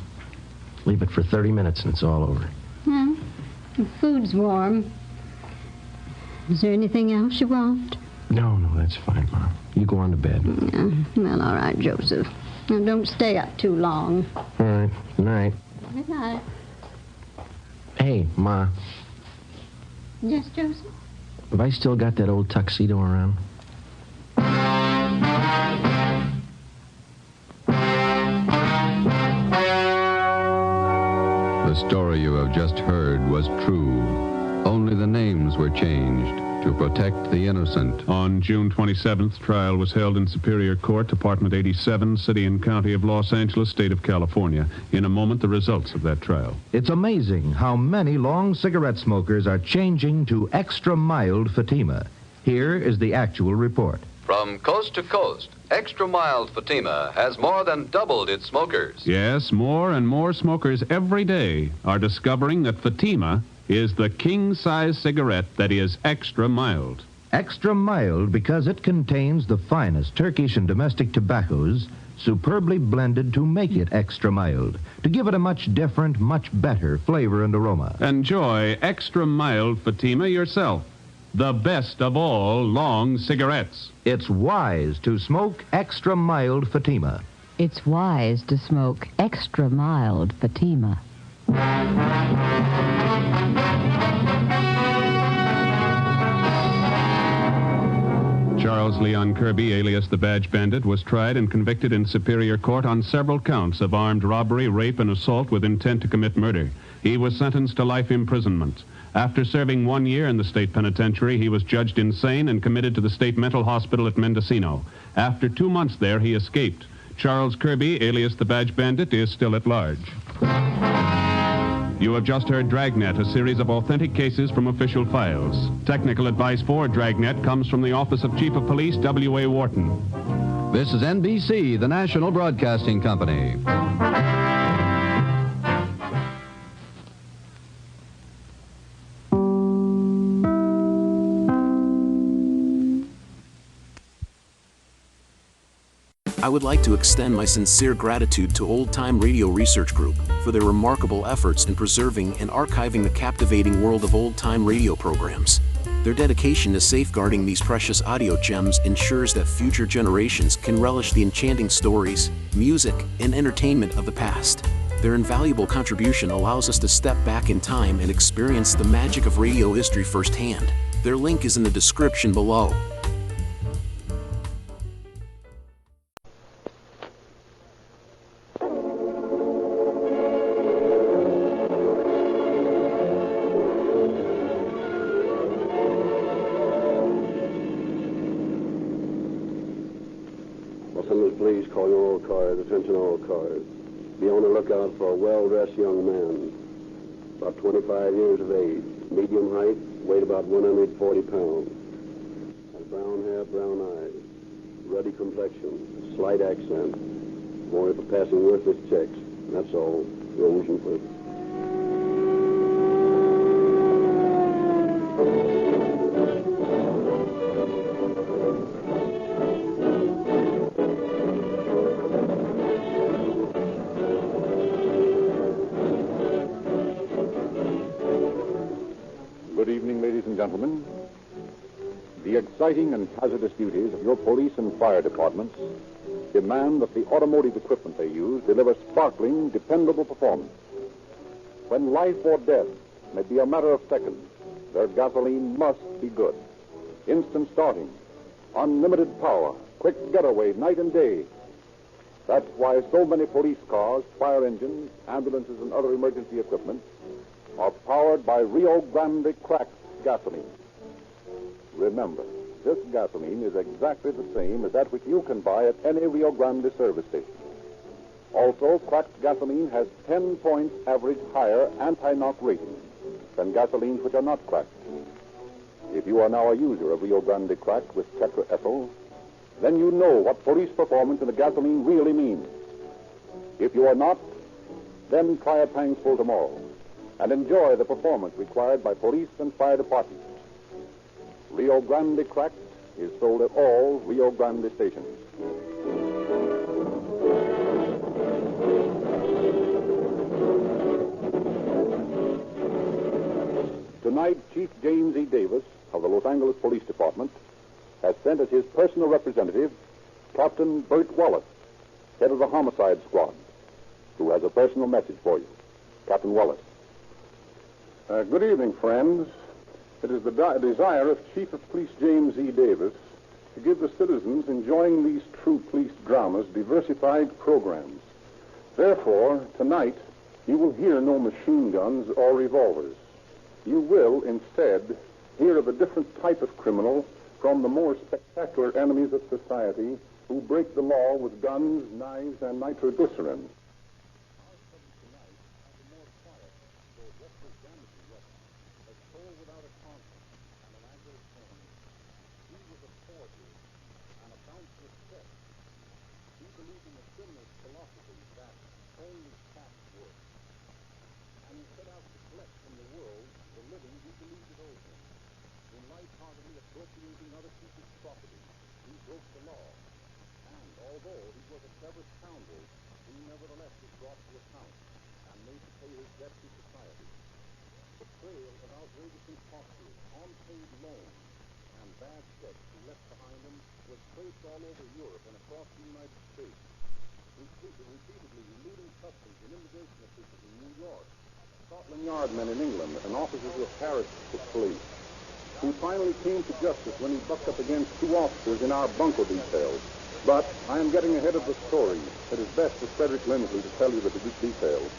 Leave it for 30 minutes and it's all over. Well, the food's warm. Is there anything else you want? No, that's fine, Ma. You go on to bed. Yeah. Well, all right, Joseph. Now, don't stay up too long. All right. Good night. Good night. Hey, Ma. Yes, Joseph? Have I still got that old tuxedo around? The story you have just heard was true. Only the names were changed to protect the innocent. On June 27th, trial was held in Superior Court, Department 87, City and County of Los Angeles, State of California. In a moment, the results of that trial. It's amazing how many long cigarette smokers are changing to extra mild Fatima. Here is the actual report. From coast to coast, Extra Mild Fatima has more than doubled its smokers. Yes, more and more smokers every day are discovering that Fatima is the king-size cigarette that is extra mild. Extra mild because it contains the finest Turkish and domestic tobaccos superbly blended to make it extra mild, to give it a much different, much better flavor and aroma. Enjoy extra mild Fatima yourself. The best of all long cigarettes. It's wise to smoke extra mild Fatima. It's wise to smoke extra mild Fatima. Charles Charles Leon Kirby, alias the Badge Bandit, was tried and convicted in Superior Court on several counts of armed robbery, rape, and assault with intent to commit murder. He was sentenced to life imprisonment. After serving 1 year in the state penitentiary, he was judged insane and committed to the state mental hospital at Mendocino. After 2 months there, he escaped. Charles Kirby, alias the Badge Bandit, is still at large. You have just heard Dragnet, a series of authentic cases from official files. Technical advice for Dragnet comes from the Office of Chief of Police, W.A. Wharton. This is NBC, the national broadcasting company. I would like to extend my sincere gratitude to Old Time Radio Research Group for their remarkable efforts in preserving and archiving the captivating world of old-time radio programs. Their dedication to safeguarding these precious audio gems ensures that future generations can relish the enchanting stories, music, and entertainment of the past. Their invaluable contribution allows us to step back in time and experience the magic of radio history firsthand. Their link is in the description below. Please call your all cars, attention all cars. Be on the lookout for a well-dressed young man, about 25 years of age, medium height, weight about 140 pounds. Has brown hair, brown eyes, ruddy complexion, slight accent. Wanted for passing worthless checks. That's all. You're wishing for it. Good evening, ladies and gentlemen. The exciting and hazardous duties of your police and fire departments demand that the automotive equipment they use deliver sparkling, dependable performance. When life or death may be a matter of seconds, their gasoline must be good. Instant starting, unlimited power, quick getaway night and day. That's why so many police cars, fire engines, ambulances, and other emergency equipment are powered by Rio Grande cracked gasoline. Remember, this gasoline is exactly the same as that which you can buy at any Rio Grande service station. Also, cracked gasoline has 10 points average higher anti-knock rating than gasolines which are not cracked. If you are now a user of Rio Grande cracked with tetraethyl, then you know what police performance in a gasoline really means. If you are not, then try a tankful tomorrow and enjoy the performance required by police and fire departments. Rio Grande cracked is sold at all Rio Grande stations. Tonight, Chief James E. Davis of the Los Angeles Police Department has sent as his personal representative Captain Bert Wallace, head of the homicide squad, who has a personal message for you. Captain Wallace. Good evening, friends. It is the desire of Chief of Police James E. Davis to give the citizens enjoying these true police dramas diversified programs. Therefore, tonight, you will hear no machine guns or revolvers. You will, instead, hear of a different type of criminal from the more spectacular enemies of society who break the law with guns, knives, and nitroglycerin. Scotland Yard men in England and officers of Paris police. who finally came to justice when he bucked up against two officers in our bunco details. But I am getting ahead of the story. It is best for Frederick Lindsley to tell you the details.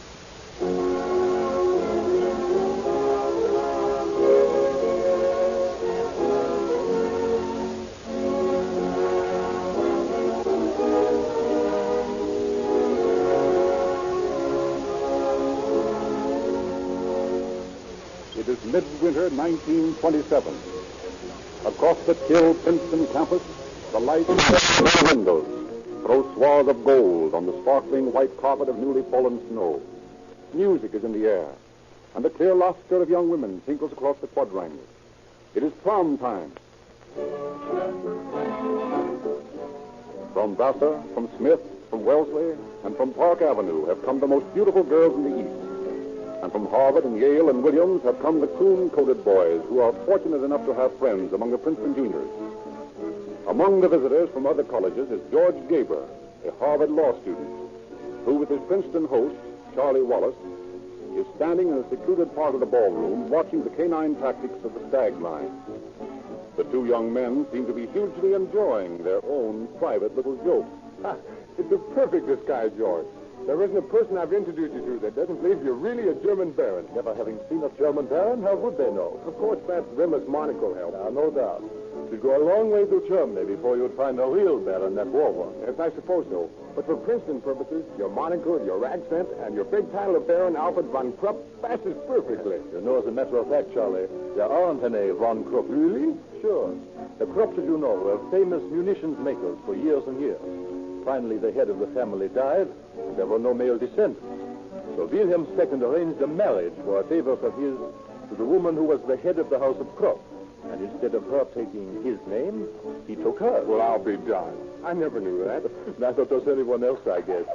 It is midwinter 1927. Across the chill Princeton campus, the lights from the windows throw swaths of gold on the sparkling white carpet of newly fallen snow. Music is in the air, and the clear laughter of young women tinkles across the quadrangle. It is prom time. From Vassar, from Smith, from Wellesley, and from Park Avenue have come the most beautiful girls in the East. And from Harvard and Yale and Williams have come the coon-coated boys who are fortunate enough to have friends among the Princeton juniors. Among the visitors from other colleges is George Gaber, a Harvard law student, who with his Princeton host, Charlie Wallace, is standing in a secluded part of the ballroom watching the canine tactics of the stag line. The two young men seem to be hugely enjoying their own private little joke. It's a perfect disguise, George. There isn't a person I've introduced you to that doesn't believe you're really a German baron. Never having seen a German baron, how would they know? Of course, that rimless monocle helps. No doubt. You'd go a long way through Germany before you'd find a real baron that wore one. Yes, I suppose so. But for Princeton purposes, your monocle, your accent, and your big title of Baron Alfred von Krupp passes perfectly. You know, as a matter of fact, Charlie, there aren't any von Krupp. Really? Sure. The Krupps, as you know, were famous munitions makers for years and years. Finally, the head of the family died, and there were no male descendants. So Wilhelm II arranged a marriage for a favor of his to the woman who was the head of the house of Krupp. And instead of her taking his name, he took hers. Well, I'll be darned. I never knew that. Neither does anyone else, I guess.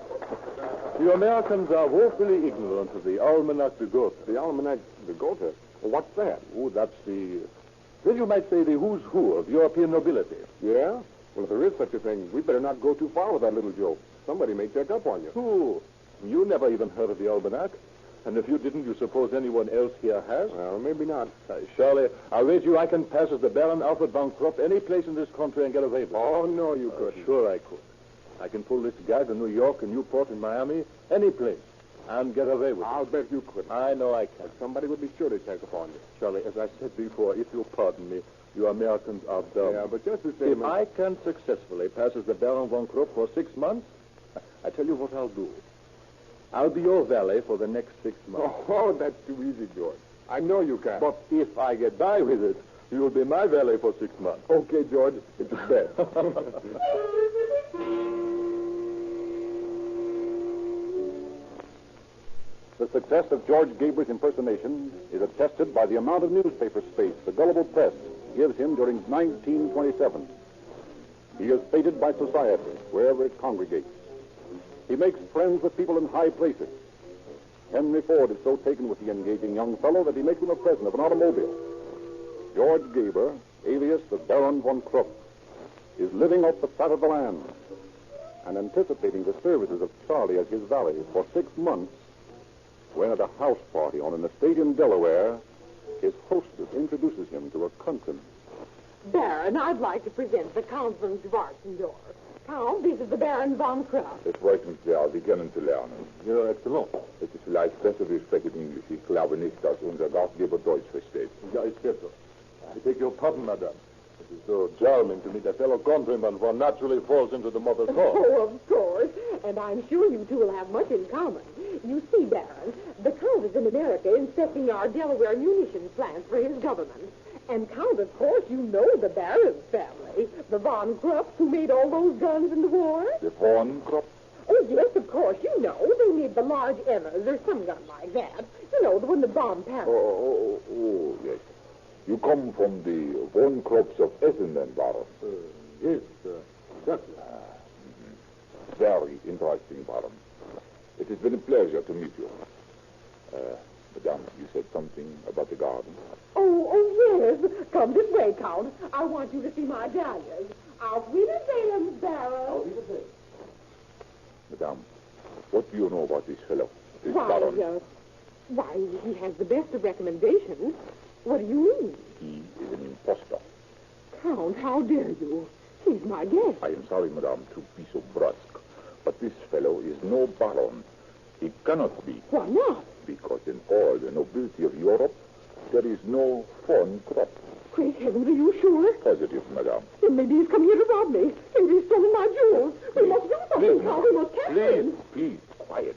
You Americans are woefully ignorant of the Almanac de Gotha. The Almanac de Gotha? Well, what's that? Oh, that's well, you might say the who's who of European nobility. Yeah? Well, if there is such a thing, we better not go too far with that little joke. Somebody may check up on you. Who? You never even heard of the Almanac. And if you didn't, you suppose anyone else here has? Well, maybe not. Charlie, I'll wager you I can pass as the Baron Alfred von Krupp any place in this country and get away with it. Oh, no, you couldn't. Sure I could. I can pull this guy to New York and Newport and Miami, any place, and get away with it. I'll bet you couldn't. I know I can. Somebody would be sure to check upon you. Charlie, as I said before, if you'll pardon me, you Americans are dumb. Yeah, but just the same... If I can successfully pass as the Baron von Krupp for 6 months, I tell you what I'll do. I'll be your valet for the next 6 months. Oh, that's too easy, George. I know you can. But if I get by with it, you'll be my valet for 6 months. Okay, George. It's a bet. The success of George Gaber's impersonation is attested by the amount of newspaper space the gullible press gives him during 1927. He is feted by society wherever it congregates. He makes friends with people in high places. Henry Ford is so taken with the engaging young fellow that he makes him a present of an automobile. George Gaber, alias the Baron von Krupp, is living off the fat of the land and anticipating the services of Charlie as his valet for 6 months when at a house party on an estate in Delaware, his hostess introduces him to a countryman. Baron, I'd like to present the Count von Schwarzendorf. Count, this is the Baron von Krupp. Es freut mich sehr, Sie kennenzulernen. Ja, exzellent. Es ist vielleicht besser, wir sprechen Englisch. Ich glaube nicht, dass unser Gastgeber Deutsch versteht. Ja, it's better. I beg your pardon, madame. It is so charming to meet a fellow countryman one naturally falls into the mother tongue. Oh, of course. And I'm sure you two will have much in common. You see, Baron, the Count is in America inspecting our Delaware munitions plants for his government. And Count, of course, you know the Baron's family, the Von Krupps who made all those guns in the war. The Von Krupp? Oh, yes, of course, you know. They made the large Emmers or some gun like that. You know, the one that bombed Paris. Oh, yes. You come from the Von Krupps of Essen, then, Baron? Yes, certainly. Very interesting, Baron. It has been a pleasure to meet you. Madame, you said something about the garden. Oh, yes. Come this way, Count. I want you to see my dahlias. Auf Wiedersehen, Baron. Auf Wiedersehen. Madame, what do you know about this fellow, this Why, Baron? he has the best of recommendations. What do you mean? He is an impostor. Count, how dare you? He's my guest. I am sorry, madame, to be so brusque, but this fellow is no baron. He cannot be. Why not? Because in all the nobility of Europe, there is no foreign crop. Great heavens, are you sure? Positive, madame. Then maybe he's come here to rob me. Maybe he's stolen my jewels. We must do something, Count. We must catch him. Please, quiet.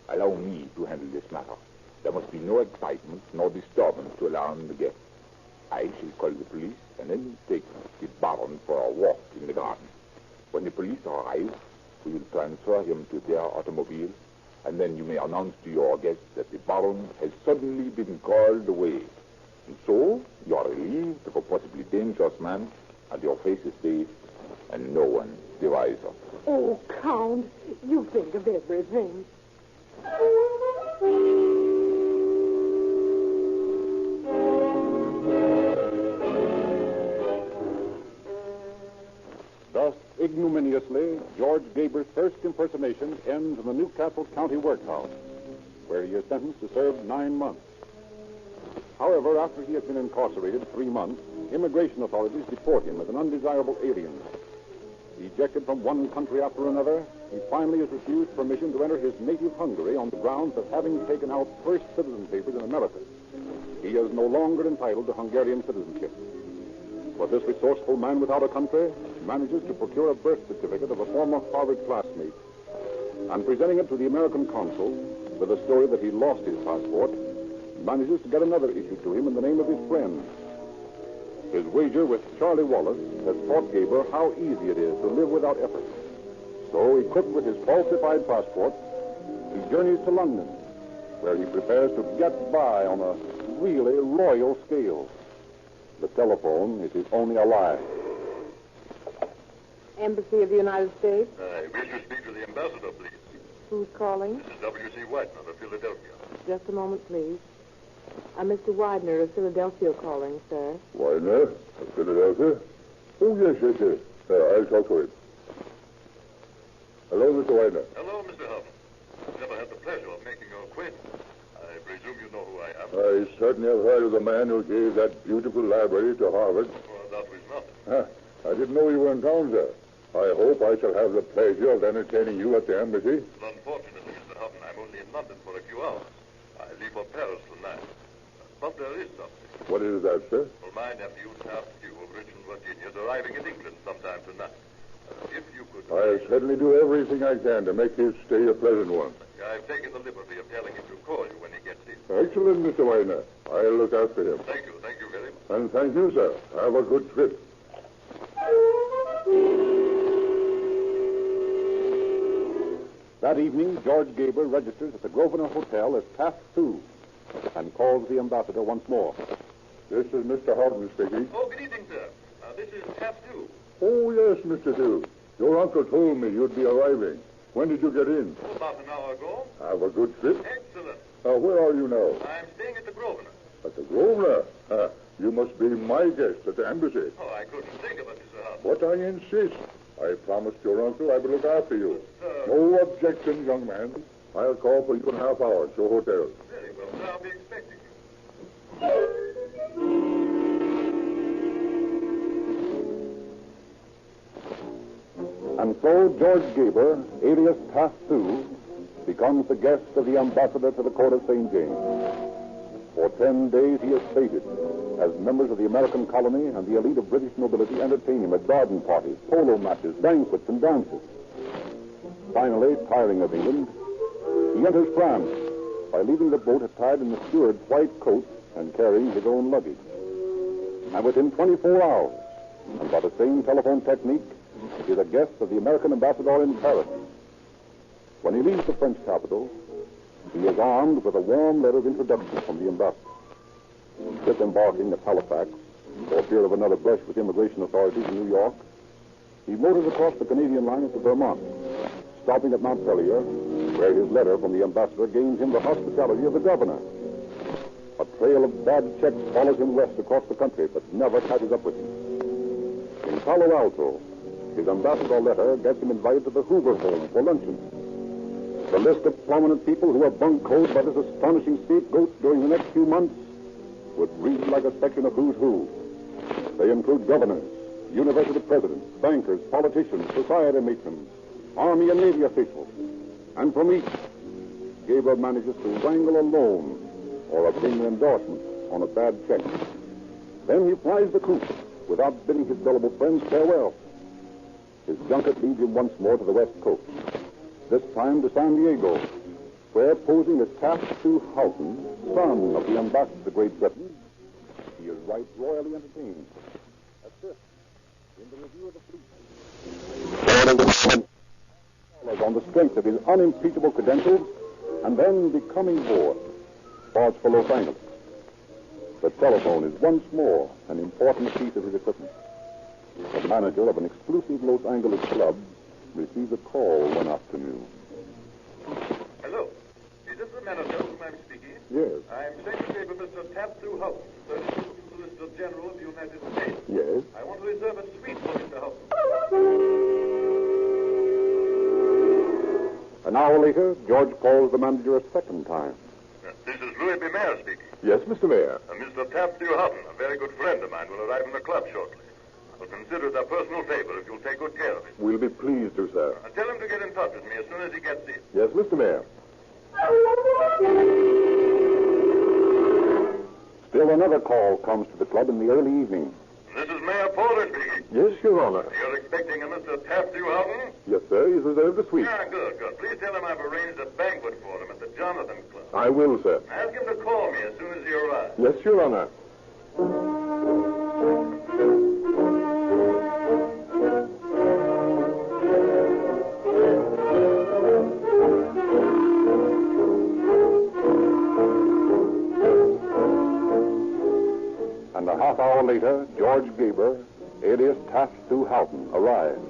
Allow me to handle this matter. There must be no excitement nor disturbance to alarm the guests. I shall call the police and then take the baron for a walk in the garden. When the police arrive, we will transfer him to their automobile, and then you may announce to your guests that the baron has suddenly been called away. And so, you are relieved of a possibly dangerous man, and your face is safe, and no one the wiser. Oh, Count, you think of everything. Thus, ignominiously, George Gaber's first impersonation ends in the Newcastle County Workhouse, where he is sentenced to serve 9 months. However, after he has been incarcerated 3 months, immigration authorities deport him as an undesirable alien. Ejected from one country after another, he finally is refused permission to enter his native Hungary on the grounds of having taken out first citizen papers in America. He is no longer entitled to Hungarian citizenship. But this resourceful man without a country manages to procure a birth certificate of a former Harvard classmate, and presenting it to the American consul with the story that he lost his passport, manages to get another issued to him in the name of his friend. His wager with Charlie Wallace has taught Gaber how easy it is to live without effort. So, equipped with his falsified passport, he journeys to London, where he prepares to get by on a really royal scale. The telephone, it is only a lie. Embassy of the United States. I wish to speak to the ambassador, please. Who's calling? This is W.C. Whitener of Philadelphia. Just a moment, please. Mr. Widener of Philadelphia calling, sir. Widener of Philadelphia? Oh, yes. I'll talk to him. Hello, Mr. Widener. Hello, Mr. Huffman. I've never had the pleasure of making your acquaintance. I presume you know who I am. I certainly have heard of the man who gave that beautiful library to Harvard. Well, that was nothing. I didn't know you were in town, sir. I hope I shall have the pleasure of entertaining you at the embassy. Well, unfortunately, Mr. Huffman, I'm only in London for a few hours. I leave for Paris tonight. But there is something. What is that, sir? Well, my nephew, Taft Hugh of Richmond, Virginia, is arriving in England sometime tonight. If you could... I'll certainly do everything I can to make his stay a pleasant one. I've taken the liberty of telling him to call you when he gets in. Excellent, Mr. Widener. I'll look after him. Thank you very much. And thank you, sir. Have a good trip. That evening, George Gaber registers at the Grosvenor Hotel as Taft Sue and calls the ambassador once more. This is Mr. Houghton speaking. Oh, good evening, sir. This is Taft Hugh. Oh, yes, Mr. Hugh. Your uncle told me you'd be arriving. When did you get in? Oh, about an hour ago. Have a good trip. Excellent. Where are you now? I'm staying at the Grosvenor. At the Grosvenor? You must be my guest at the embassy. Oh, I couldn't think of it, Mr. Houghton. But I insist. I promised your uncle I would look after you. No objection, young man. I'll call for you in a half hour at your hotel. Very well, sir. I'll be expecting you. And so George Gaber, alias Taft Sue, becomes the guest of the ambassador to the court of St. James. For 10 days he is feted as members of the American colony and the elite of British nobility entertain him at garden parties, polo matches, banquets, and dances. Finally, tiring of England, he enters France by leaving the boat attired in the steward's white coat and carrying his own luggage. And within 24 hours, and by the same telephone technique, he is a guest of the American ambassador in Paris. When he leaves the French capital, he is armed with a warm letter of introduction from the ambassador. Disembarking at Halifax, for fear of another brush with immigration authorities in New York, he motors across the Canadian line into Vermont, stopping at Montpelier, where his letter from the ambassador gains him the hospitality of the governor. A trail of bad checks follows him west across the country, but never catches up with him. In Palo Alto, his ambassador letter gets him invited to the Hoover home for luncheon. The list of prominent people who are buncoed by this astonishing scapegoat during the next few months would read like a section of Who's Who. They include governors, university presidents, bankers, politicians, society matrons, Army and Navy officials. And from each, Gabriel manages to wrangle a loan or obtain an endorsement on a bad check. Then he flies the coop without bidding his gullible friends farewell. His junket leads him once more to the West Coast, this time to San Diego, where, posing as Taft-Sue Houghton, son of the ambassador to Great Britain, he is right royally entertained. At this, in the review of the fleet, on the strength of his unimpeachable credentials, and then becoming bored, starts for Los Angeles. The telephone is once more an important piece of his equipment. The manager of an exclusive Los Angeles club receives a call one afternoon. Hello. Is this the manager whom I'm speaking? Yes. I'm Secretary for Mr. Taft-Sue Houghton, 32nd Solicitor General of the United States. Yes? I want to reserve a suite for Mr. Houghton. An hour later, George calls the manager a second time. This is Louis B. Mayer speaking. Yes, Mr. Mayor. Mr. Taft-Sue Houghton, a very good friend of mine, will arrive in the club shortly. I'll consider it a personal favor if you'll take good care of him. We'll be pleased to, sir. Tell him to get in touch with me as soon as he gets in. Yes, Mr. Mayor. Still another call comes to the club in the early evening. This is Mayor Porter speaking. Yes, Your Honor. You're expecting a Mr. Taft-Sue Houghton? Yes, sir. He's reserved a suite. Ah, good. Please tell him I've arranged a banquet for him at the Jonathan Club. I will, sir. Ask him to call me as soon as he arrives. Yes, Your Honor. And a half hour later, George Gaber, alias Taft-Sue Houghton, arrives,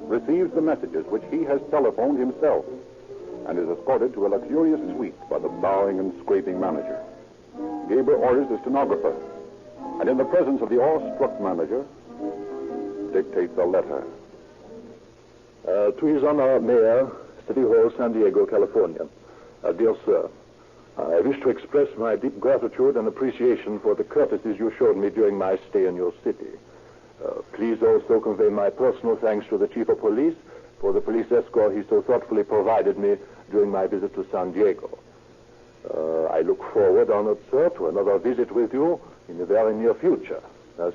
receives the messages which he has telephoned himself, and is escorted to a luxurious suite by the bowing and scraping manager. Gaber orders the stenographer, and in the presence of the awestruck manager, dictates a letter. To His Honor, Mayor, City Hall, San Diego, California. Dear Sir, I wish to express my deep gratitude and appreciation for the courtesies you showed me during my stay in your city. Please also convey my personal thanks to the Chief of Police for the police escort he so thoughtfully provided me during my visit to San Diego. I look forward, honored sir, to another visit with you in the very near future.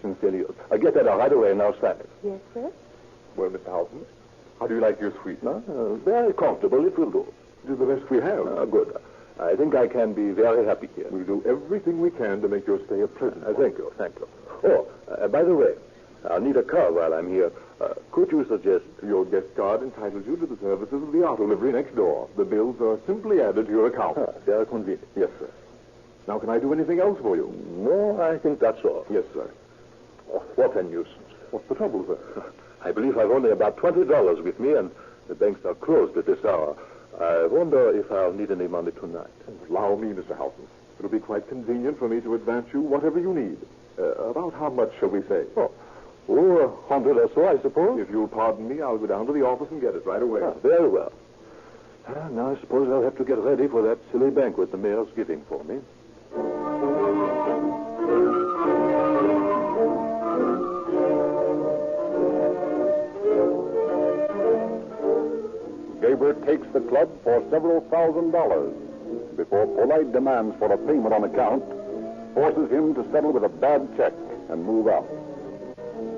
Sincerely yours. Get that out right away now, Simon. Yes, sir? Well, Mr. Houghton, how do you like your suite? Very comfortable, it will do. It is the best we have. Good. I think I can be very happy here. We'll do everything we can to make your stay a pleasant one. Thank you. Oh, by the way, I'll need a car while I'm here. Could you suggest... Your guest card entitles you to the services of the auto livery next door. The bills are simply added to your account. Very convenient. Yes, sir. Now, can I do anything else for you? No, I think that's all. Yes, sir. Oh, what a nuisance. What's the trouble, sir? I believe I've only about $20 with me, and the banks are closed at this hour. I wonder if I'll need any money tonight. Allow me, Mr. Houghton. It'll be quite convenient for me to advance you whatever you need. About how much shall we say? Oh, 100 or so, I suppose. If you'll pardon me, I'll go down to the office and get it right away. Very well. Now I suppose I'll have to get ready for that silly banquet the mayor's giving for me. Gaber takes the club for several $1,000s before polite demands for a payment on account forces him to settle with a bad check and move out.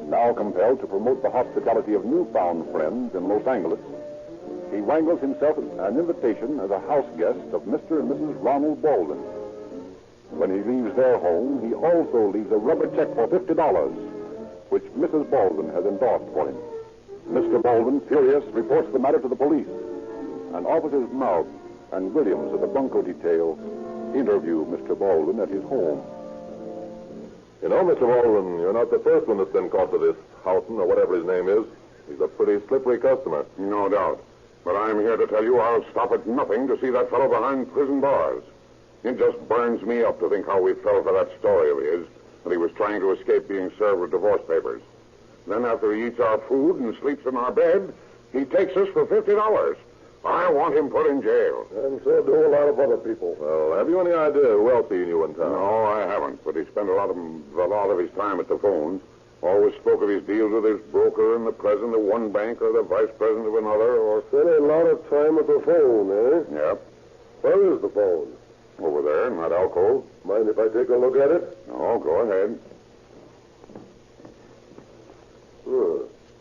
Now compelled to promote the hospitality of newfound friends in Los Angeles, he wrangles himself an invitation as a house guest of Mr. and Mrs. Ronald Baldwin. When he leaves their home, he also leaves a rubber check for $50, which Mrs. Baldwin has endorsed for him. Mr. Baldwin, furious, reports the matter to the police, and Officers Mouth and Williams of the Bunko detail interview Mr. Baldwin at his home. You know, Mr. Baldwin, you're not the first one that's been caught with this Houghton, or whatever his name is. He's a pretty slippery customer. No doubt. But I'm here to tell you I'll stop at nothing to see that fellow behind prison bars. It just burns me up to think how we fell for that story of his, that he was trying to escape being served with divorce papers. Then after he eats our food and sleeps in our bed, he takes us for $50. I want him put in jail. And so do a lot of other people. Well, have you any idea who else he knew in town? No, I haven't, but he spent a lot of his time at the phones. Always spoke of his deals with his broker and the president of one bank or the vice president of another, or... Spent a lot of time at the phone, eh? Yep. Where is the phone? Over there in that alcove. Mind if I take a look at it? No, go ahead.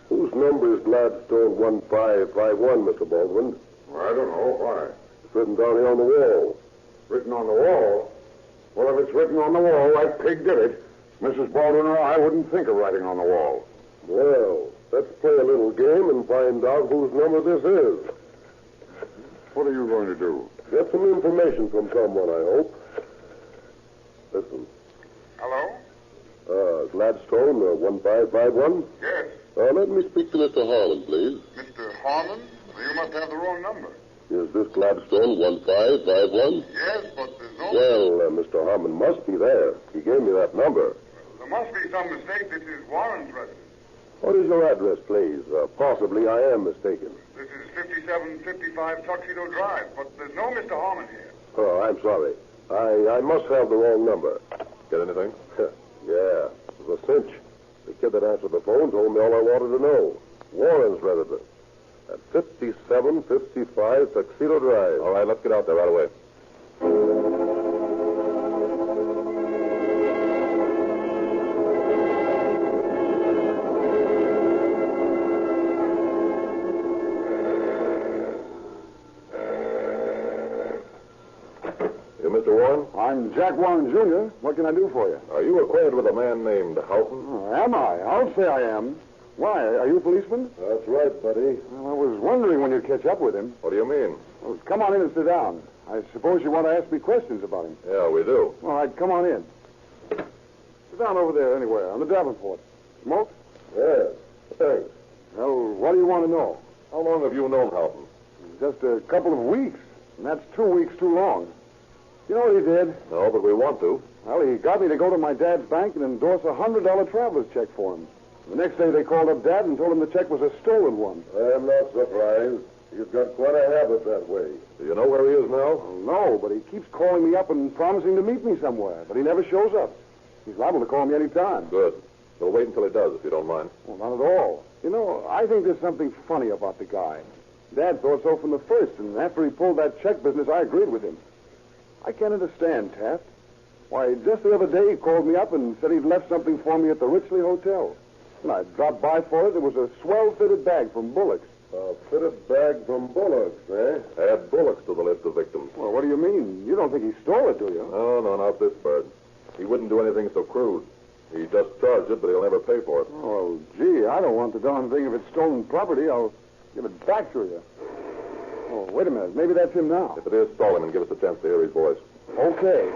Whose number is Gladstone 1551, Mr. Baldwin? I don't know. Why? It's written down here on the wall. Written on the wall? Well, if it's written on the wall, that pig did it. Mrs. Baldwin or I wouldn't think of writing on the wall. Well, let's play a little game and find out whose number this is. What are you going to do? Get some information from someone, I hope. Listen. Hello? Gladstone, 1551? Yes. Let me speak to Mr. Harlan, please. Mr. Harlan? You must have the wrong number. Is this Gladstone 1551? Yes, but there's no... Well, Mr. Harmon must be there. He gave me that number. There must be some mistake. This is Warren's residence. What is your address, please? Possibly I am mistaken. This is 5755 Tuxedo Drive, but there's no Mr. Harmon here. Oh, I'm sorry. I must have the wrong number. Get anything? Yeah, it was a cinch. The kid that answered the phone told me all I wanted to know. Warren's residence. At 5755 Tuxedo Drive. All right, let's get out there right away. Mr. Warren? I'm Jack Warren, Jr. What can I do for you? Are you acquainted with a man named Houghton? Am I? I'll say I am. Why? Are you a policeman? That's right, buddy. Well, I was wondering when you'd catch up with him. What do you mean? Well, come on in and sit down. I suppose you want to ask me questions about him. Yeah, we do. All right, come on in. Sit down over there anywhere, on the Davenport. Smoke? Yes, thanks. Well, what do you want to know? How long have you known Houghton? Just a couple of weeks, and that's 2 weeks too long. You know what he did? No, but we want to. Well, he got me to go to my dad's bank and endorse a $100 traveler's check for him. The next day they called up Dad and told him the check was a stolen one. I'm not surprised. He's got quite a habit that way. Do you know where he is now? Well, no, but he keeps calling me up and promising to meet me somewhere, but he never shows up. He's liable to call me any time. Good. We'll wait until he does, if you don't mind. Well, not at all. You know, I think there's something funny about the guy. Dad thought so from the first, and after he pulled that check business, I agreed with him. I can't understand, Taft. Why, just the other day he called me up and said he'd left something for me at the Richley Hotel. And I dropped by for it. It was a swell-fitted bag from Bullock's. A fitted bag from Bullock's, eh? Add Bullock's to the list of victims. Well, what do you mean? You don't think he stole it, do you? No, not this bird. He wouldn't do anything so crude. He just charged it, but he'll never pay for it. Oh, gee, I don't want the darn thing. If it's stolen property, I'll give it back to you. Oh, wait a minute. Maybe that's him now. If it is, call him and give us a chance to hear his voice. Okay.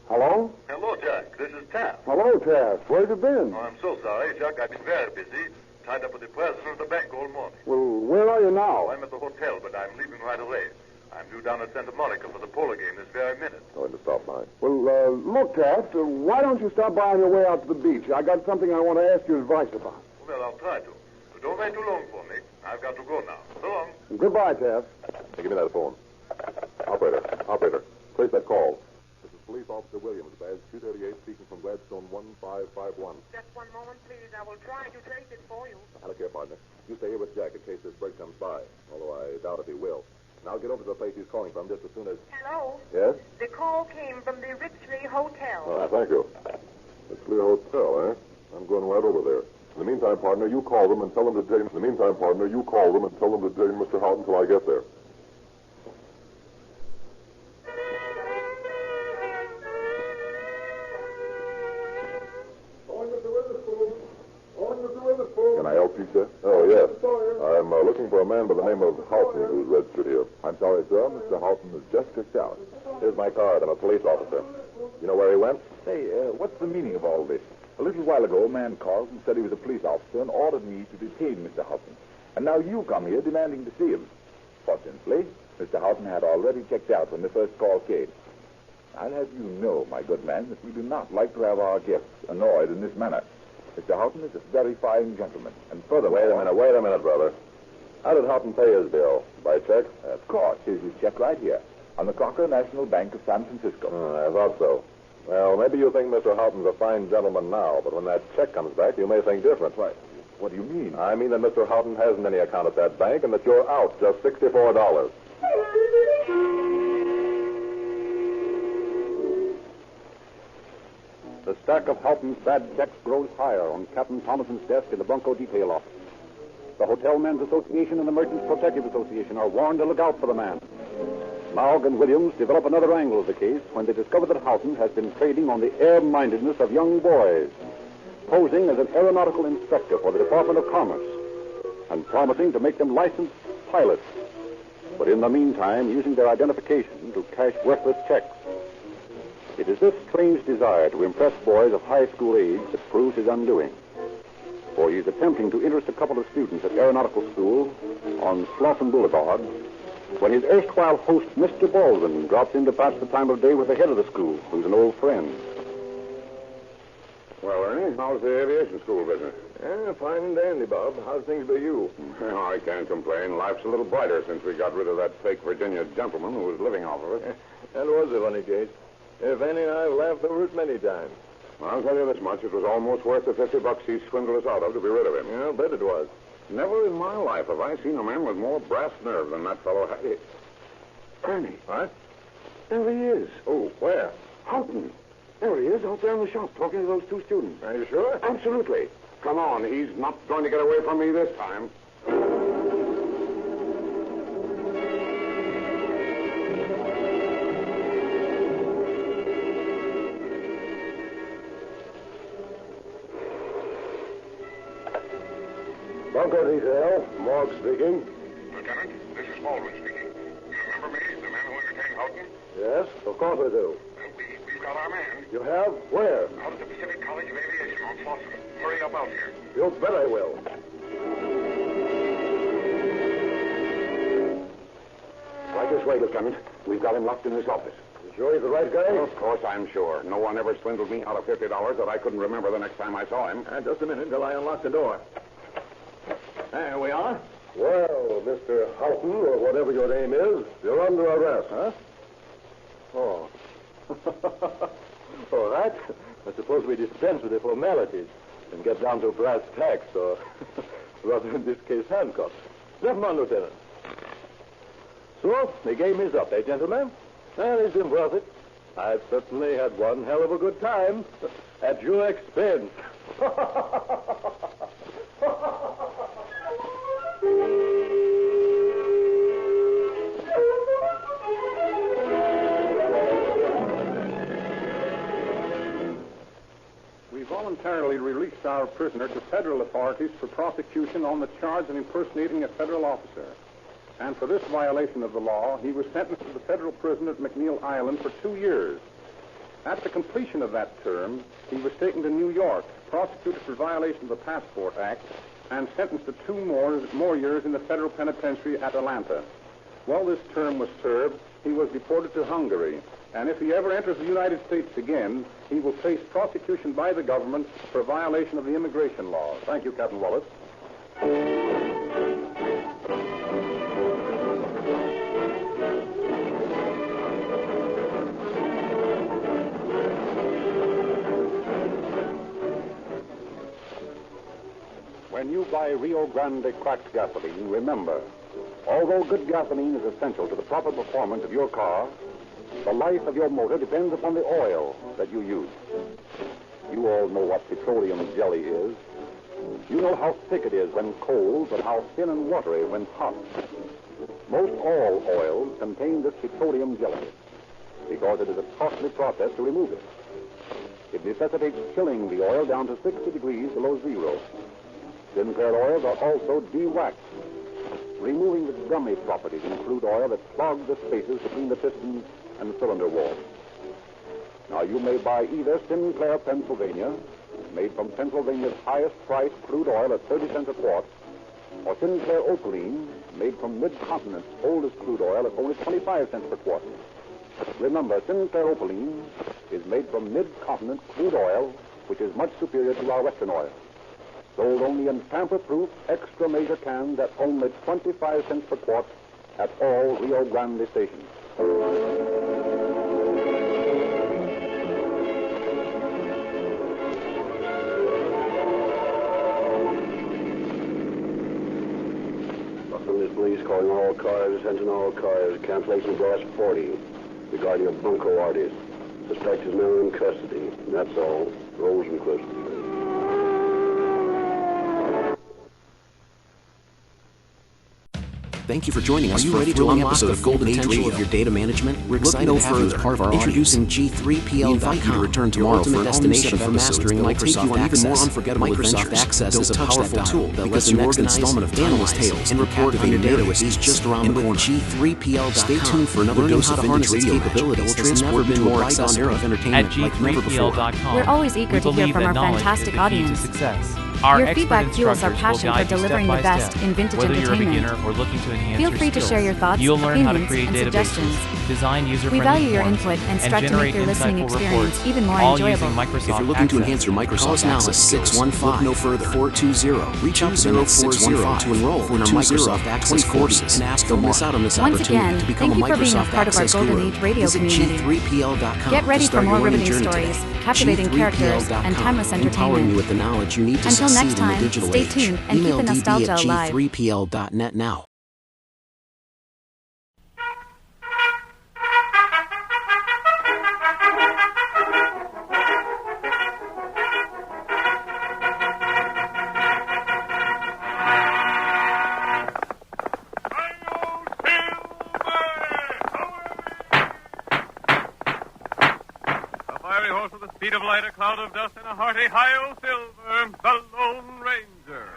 Hello? Hello, Jack. This is Taft. Hello, Taft. Where have you been? Oh, I'm so sorry, Jack. I've been very busy. Tied up with the president of the bank all morning. Well, where are you now? I'm at the hotel, but I'm leaving right away. I'm due down at Santa Monica for the polo game this very minute. Going to stop by. Well, look, Taft, why don't you stop by on your way out to the beach? I got something I want to ask you advice about. Well, I'll try to. But don't wait too long for me. I've got to go now. So long. Goodbye, Taft. Hey, give me that phone. Operator, place that call. This is Police Officer Williams, badge 238, speaking from Gladstone 1551. Just one moment, please. I will try to trace it for you. I look here, partner. You stay here with Jack in case this break comes by, although I doubt if he will. And I'll get over to the place he's calling from just as soon as... Hello? Yes? The call came from the Richley Hotel. Thank you. It's Clear Hotel, eh? I'm going right over there. In the meantime, partner, you call them and tell them to detain... Mr. Houghton until I get there. Can I help you, sir? Oh, yes. I'm looking for a man by the name of Houghton who's registered here. I'm sorry, sir. Mr. Houghton is just checked out. Here's my card. I'm a police officer. You know where he went? Say, what's the meaning of all this? A little while ago, a man called and said he was a police officer and ordered me to detain Mr. Houghton. And now you come here demanding to see him. Fortunately, Mr. Houghton had already checked out when the first call came. I'll have you know, my good man, that we do not like to have our guests annoyed in this manner. Mr. Houghton is a very fine gentleman, and furthermore... Wait a minute, brother. How did Houghton pay his bill? By check? Of course. Here's his check right here. On the Crocker National Bank of San Francisco. I thought so. Well, maybe you think Mr. Houghton's a fine gentleman now, but when that check comes back, you may think different. What do you mean? I mean that Mr. Houghton hasn't any account at that bank and that you're out just $64. The stack of Houghton's bad checks grows higher on Captain Thomason's desk in the Bunko detail office. The Hotel Men's Association and the Merchants Protective Association are warned to look out for the man. Maug and Williams develop another angle of the case when they discover that Houghton has been trading on the air-mindedness of young boys, posing as an aeronautical inspector for the Department of Commerce and promising to make them licensed pilots, but in the meantime using their identification to cash worthless checks. It is this strange desire to impress boys of high school age that proves his undoing. For he is attempting to interest a couple of students at aeronautical school on Slauson Boulevard when his erstwhile host, Mr. Baldwin, drops in to pass the time of day with the head of the school, who's an old friend. Well, Ernie, how's the aviation school business? Fine and dandy, Bob. How's things with you? Well, I can't complain. Life's a little brighter since we got rid of that fake Virginia gentleman who was living off of it. That was a funny case. If any, I've laughed over it many times. Well, I'll tell you this much. It was almost worth the $50 he swindled us out of to be rid of him. Yeah, I'll bet it was. Never in my life have I seen a man with more brass nerve than that fellow had. Ernie. What? There he is. Oh, where? Houghton. There he is, out there in the shop, talking to those two students. Are you sure? Absolutely. Come on, he's not going to get away from me this time. Bunko detail. Morgue speaking. Lieutenant, this is Baldwin speaking. You remember me, the man who entertained Houghton? Yes, of course I do. We've got our man. You have? Where? Out at the Pacific College of Aviation on Slauson. Hurry up out here. You bet I will. Right this way, Lieutenant. We've got him locked in this office. You sure he's the right guy? Of course I'm sure. No one ever swindled me out of $50 that I couldn't remember the next time I saw him. Just a minute till I unlock the door. There we are. Well, Mr. Houghton, or whatever your name is, you're under arrest. Huh? Oh. All right. I suppose we dispense with the formalities and get down to brass tacks, or rather in this case, handcuffs. Step on, Lieutenant. So, the game is up, eh, gentlemen? Well, it's been worth it. I've certainly had one hell of a good time. At your expense. We voluntarily released our prisoner to federal authorities for prosecution on the charge of impersonating a federal officer. And for this violation of the law, he was sentenced to the federal prison at McNeil Island for 2 years. At the completion of that term, he was taken to New York, prosecuted for violation of the Passport Act, and sentenced to 2 more years in the federal penitentiary at Atlanta. While this term was served, he was deported to Hungary, and if he ever enters the United States again, he will face prosecution by the government for violation of the immigration laws. Thank you, Captain Wallace. When you buy Rio Grande cracked gasoline, remember, although good gasoline is essential to the proper performance of your car, the life of your motor depends upon the oil that you use. You all know what petroleum jelly is. You know how thick it is when cold, but how thin and watery when hot. Most all oils contain this petroleum jelly because it is a costly process to remove it. It necessitates chilling the oil down to 60 degrees below zero. Sinclair oils are also de-waxed, removing the gummy properties in crude oil that clog the spaces between the pistons and cylinder walls. Now, you may buy either Sinclair, Pennsylvania, made from Pennsylvania's highest priced crude oil at 30 cents a quart, or Sinclair Opaline, made from Mid-Continent's oldest crude oil at only 25 cents per quart. Remember, Sinclair Opaline is made from Mid-Continent crude oil, which is much superior to our Western oil. Sold only in tamper-proof, extra major cans at only 25 cents per quart at all Rio Grande stations. Los Angeles Police calling all cars, attention all cars, cancellation dash 40 regarding a bunco artist. Suspect is now in custody. And that's all. Rosenquist. Thank you for joining us for a thrilling episode of Golden Age Radio of your data management. We're excited to have you as part of our introducing G3PL.com. We invite you to return tomorrow for an destination for mastering Microsoft Access. More unforgettable Microsoft Access is a powerful tool that lets you organize, installment of Timeless Tales, and report on your data with ease just around the corner. G3PL.com. Stay tuned for another dose of vintage radio capabilities that's never been more accessible of entertainment like never before. We're always eager to hear from our fantastic audience. Your feedback fuels our passion for delivering the best in vintage entertainment. Feel free to share your thoughts, opinions, and suggestions. We value your input and strive to make your listening experience even more enjoyable. If you're looking to enhance your Microsoft Access skills, look no further. 420. Reach out to them at 640 to enroll in our Microsoft Access courses and ask them miss out on this opportunity to become a Microsoft Access guru. Golden Age Radio Visit community. G3PL.com. Get ready for more riveting stories, today. captivating characters, and timeless Empowering entertainment. you with the knowledge you need to Until succeed next time, in the digital stay age. tuned and keep Email the nostalgia db at alive. g3pl.net now. Horse with the speed of light, a cloud of dust, and a hearty hi-yo silver, the Lone Ranger.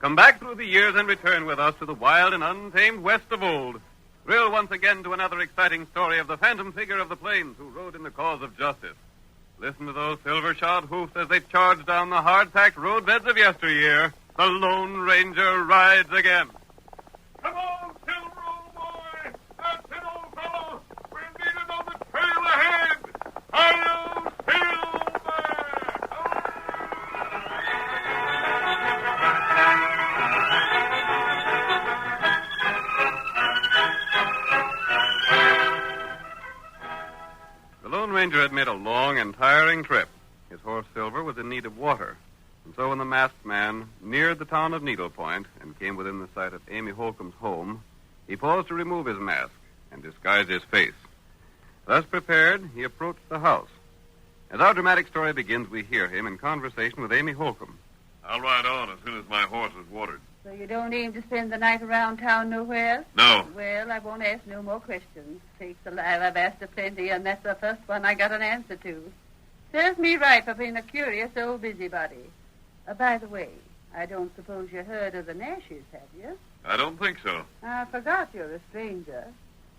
Come back through the years and return with us to the wild and untamed west of old. Thrill once again to another exciting story of the phantom figure of the plains who rode in the cause of justice. Listen to those silver-shod hoofs as they charge down the hard-packed roadbeds of yesteryear. The Lone Ranger rides again. Come on, Silver, old boy! That's it, old fellow! We're needed on the trail ahead! Hi-yo, Silver! The Lone Ranger had made a long and tiring trip. His horse, Silver, was in need of water. And so when the masked man neared the town of Needle Point and came within the sight of Amy Holcomb's home, he paused to remove his mask and disguise his face. Thus prepared, he approached the house. As our dramatic story begins, we hear him in conversation with Amy Holcomb. I'll ride on as soon as my horse is watered. So you don't aim to spend the night around town nowhere? No. Well, I won't ask no more questions. Sakes alive, I've asked a plenty, and that's the first one I got an answer to. Serves me right for being a curious old busybody. By the way, I don't suppose you heard of the Nashes, have you? I don't think so. I forgot you're a stranger.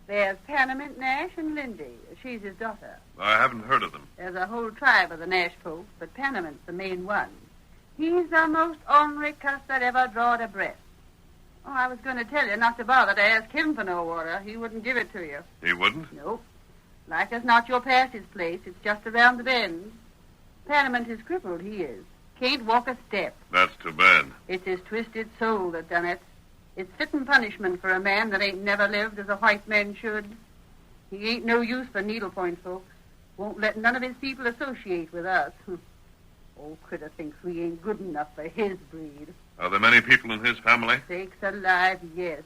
There's Panamint Nash and Lindy. She's his daughter. I haven't heard of them. There's a whole tribe of the Nash folks, but Panamint's the main one. He's the most ornery cuss that ever drawed a breath. Oh, I was going to tell you not to bother to ask him for no water. He wouldn't give it to you. He wouldn't? Nope. Like as not, you'll pass his place. It's just around the bend. Panamint is crippled, he is. Can't walk a step. That's too bad. It's his twisted soul that done it. It's fitting punishment for a man that ain't never lived as a white man should. He ain't no use for needlepoint folks. Won't let none of his people associate with us. Old critter thinks we ain't good enough for his breed. Are there many people in his family? Sakes alive, yes.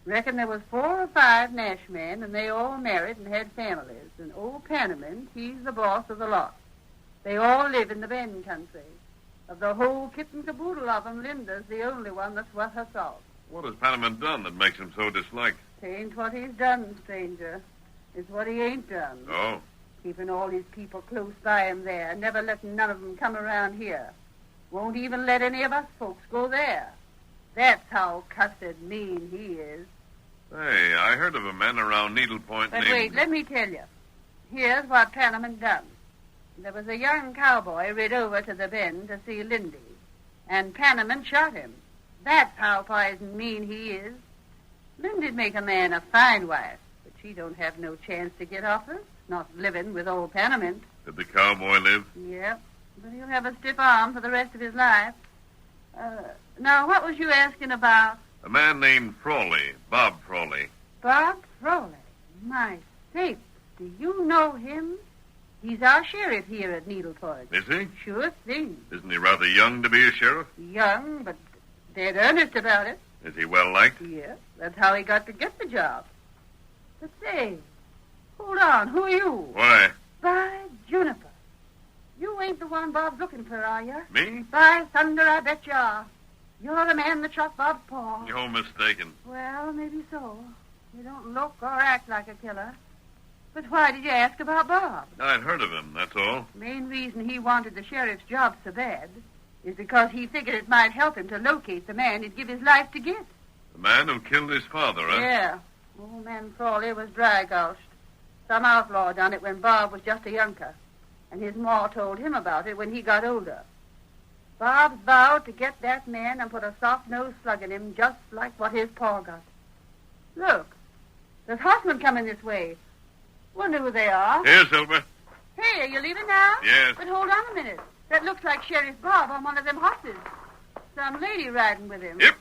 Reckon there was 4 or 5 Nash men, and they all married and had families. And old Panamint, he's the boss of the lot. They all live in the Bend country. Of the whole kit and caboodle of them, Linda's the only one that's worth her salt. What has Panamint done that makes him so disliked? It ain't what he's done, stranger. It's what he ain't done. Oh? Keeping all his people close by him there, never letting none of them come around here. Won't even let any of us folks go there. That's how cussed mean he is. Hey, I heard of a man around Needlepoint But named... wait, let me tell you. Here's what Panamint done. There was a young cowboy rid over to the Bend to see Lindy, and Panamint shot him. That's how poison mean he is. Lindy'd make a man a fine wife, but she don't have no chance to get off her, not living with old Panamint. Did the cowboy live? Yep, but he'll have a stiff arm for the rest of his life. Now, what was you asking about? A man named Frawley, Bob Frawley. Bob Frawley? My sakes, do you know him? He's our sheriff here at Needlepoint. Is he? Sure thing. Isn't he rather young to be a sheriff? Young, but dead earnest about it. Is he well liked? Yeah, that's how he got to get the job. But say, hold on, who are you? Why? By Juniper. You ain't the one Bob's looking for, are you? Me? By thunder, I bet you are. You're the man that shot Bob's paw. You're mistaken. Well, maybe so. You don't look or act like a killer. But why did you ask about Bob? I'd heard of him, that's all. Main reason he wanted the sheriff's job so bad is because he figured it might help him to locate the man he'd give his life to get. The man who killed his father, huh? Yeah. Old man Frawley was dry-gulched. Some outlaw done it when Bob was just a younker, and his ma told him about it when he got older. Bob vowed to get that man and put a soft-nosed slug in him just like what his pa got. Look, there's horsemen coming this way. Wonder who they are. Here, Silver. Hey, are you leaving now? Yes. But hold on a minute. That looks like Sheriff Bob on one of them horses. Some lady riding with him. Yep.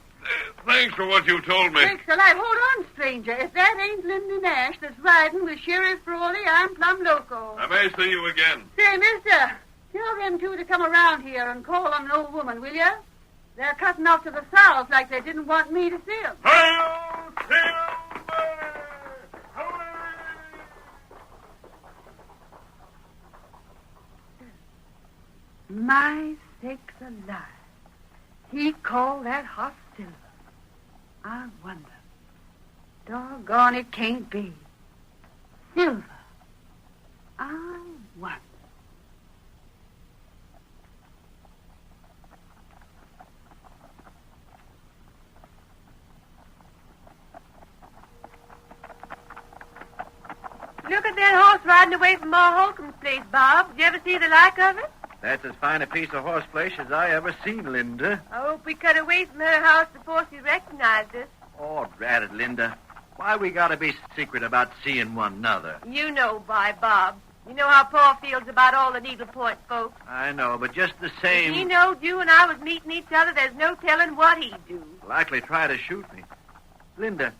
Thanks for what you told me. Sakes alive. Hold on, stranger. If that ain't Lindy Nash that's riding with Sheriff Frawley, I'm plumb loco. I may see you again. Say, mister, tell them two to come around here and call on an old woman, will you? They're cutting off to the south like they didn't want me to see them. Hi-yo, Silver! My sakes alive. He called that horse Silver. I wonder. Doggone, it can't be. Silver. I wonder. Look at that horse riding away from Ma Holcomb's place, Bob. Did you ever see the like of it? That's as fine a piece of horseflesh as I ever seen, Linda. I hope we cut away from her house before she recognized us. Oh, drat it, Linda. Why we gotta be secret about seeing one another? You know, Bob. You know how Pa feels about all the Needlepoint folks. I know, but just the same... If he knowed you and I was meeting each other, there's no telling what he'd do. Likely try to shoot me. Linda,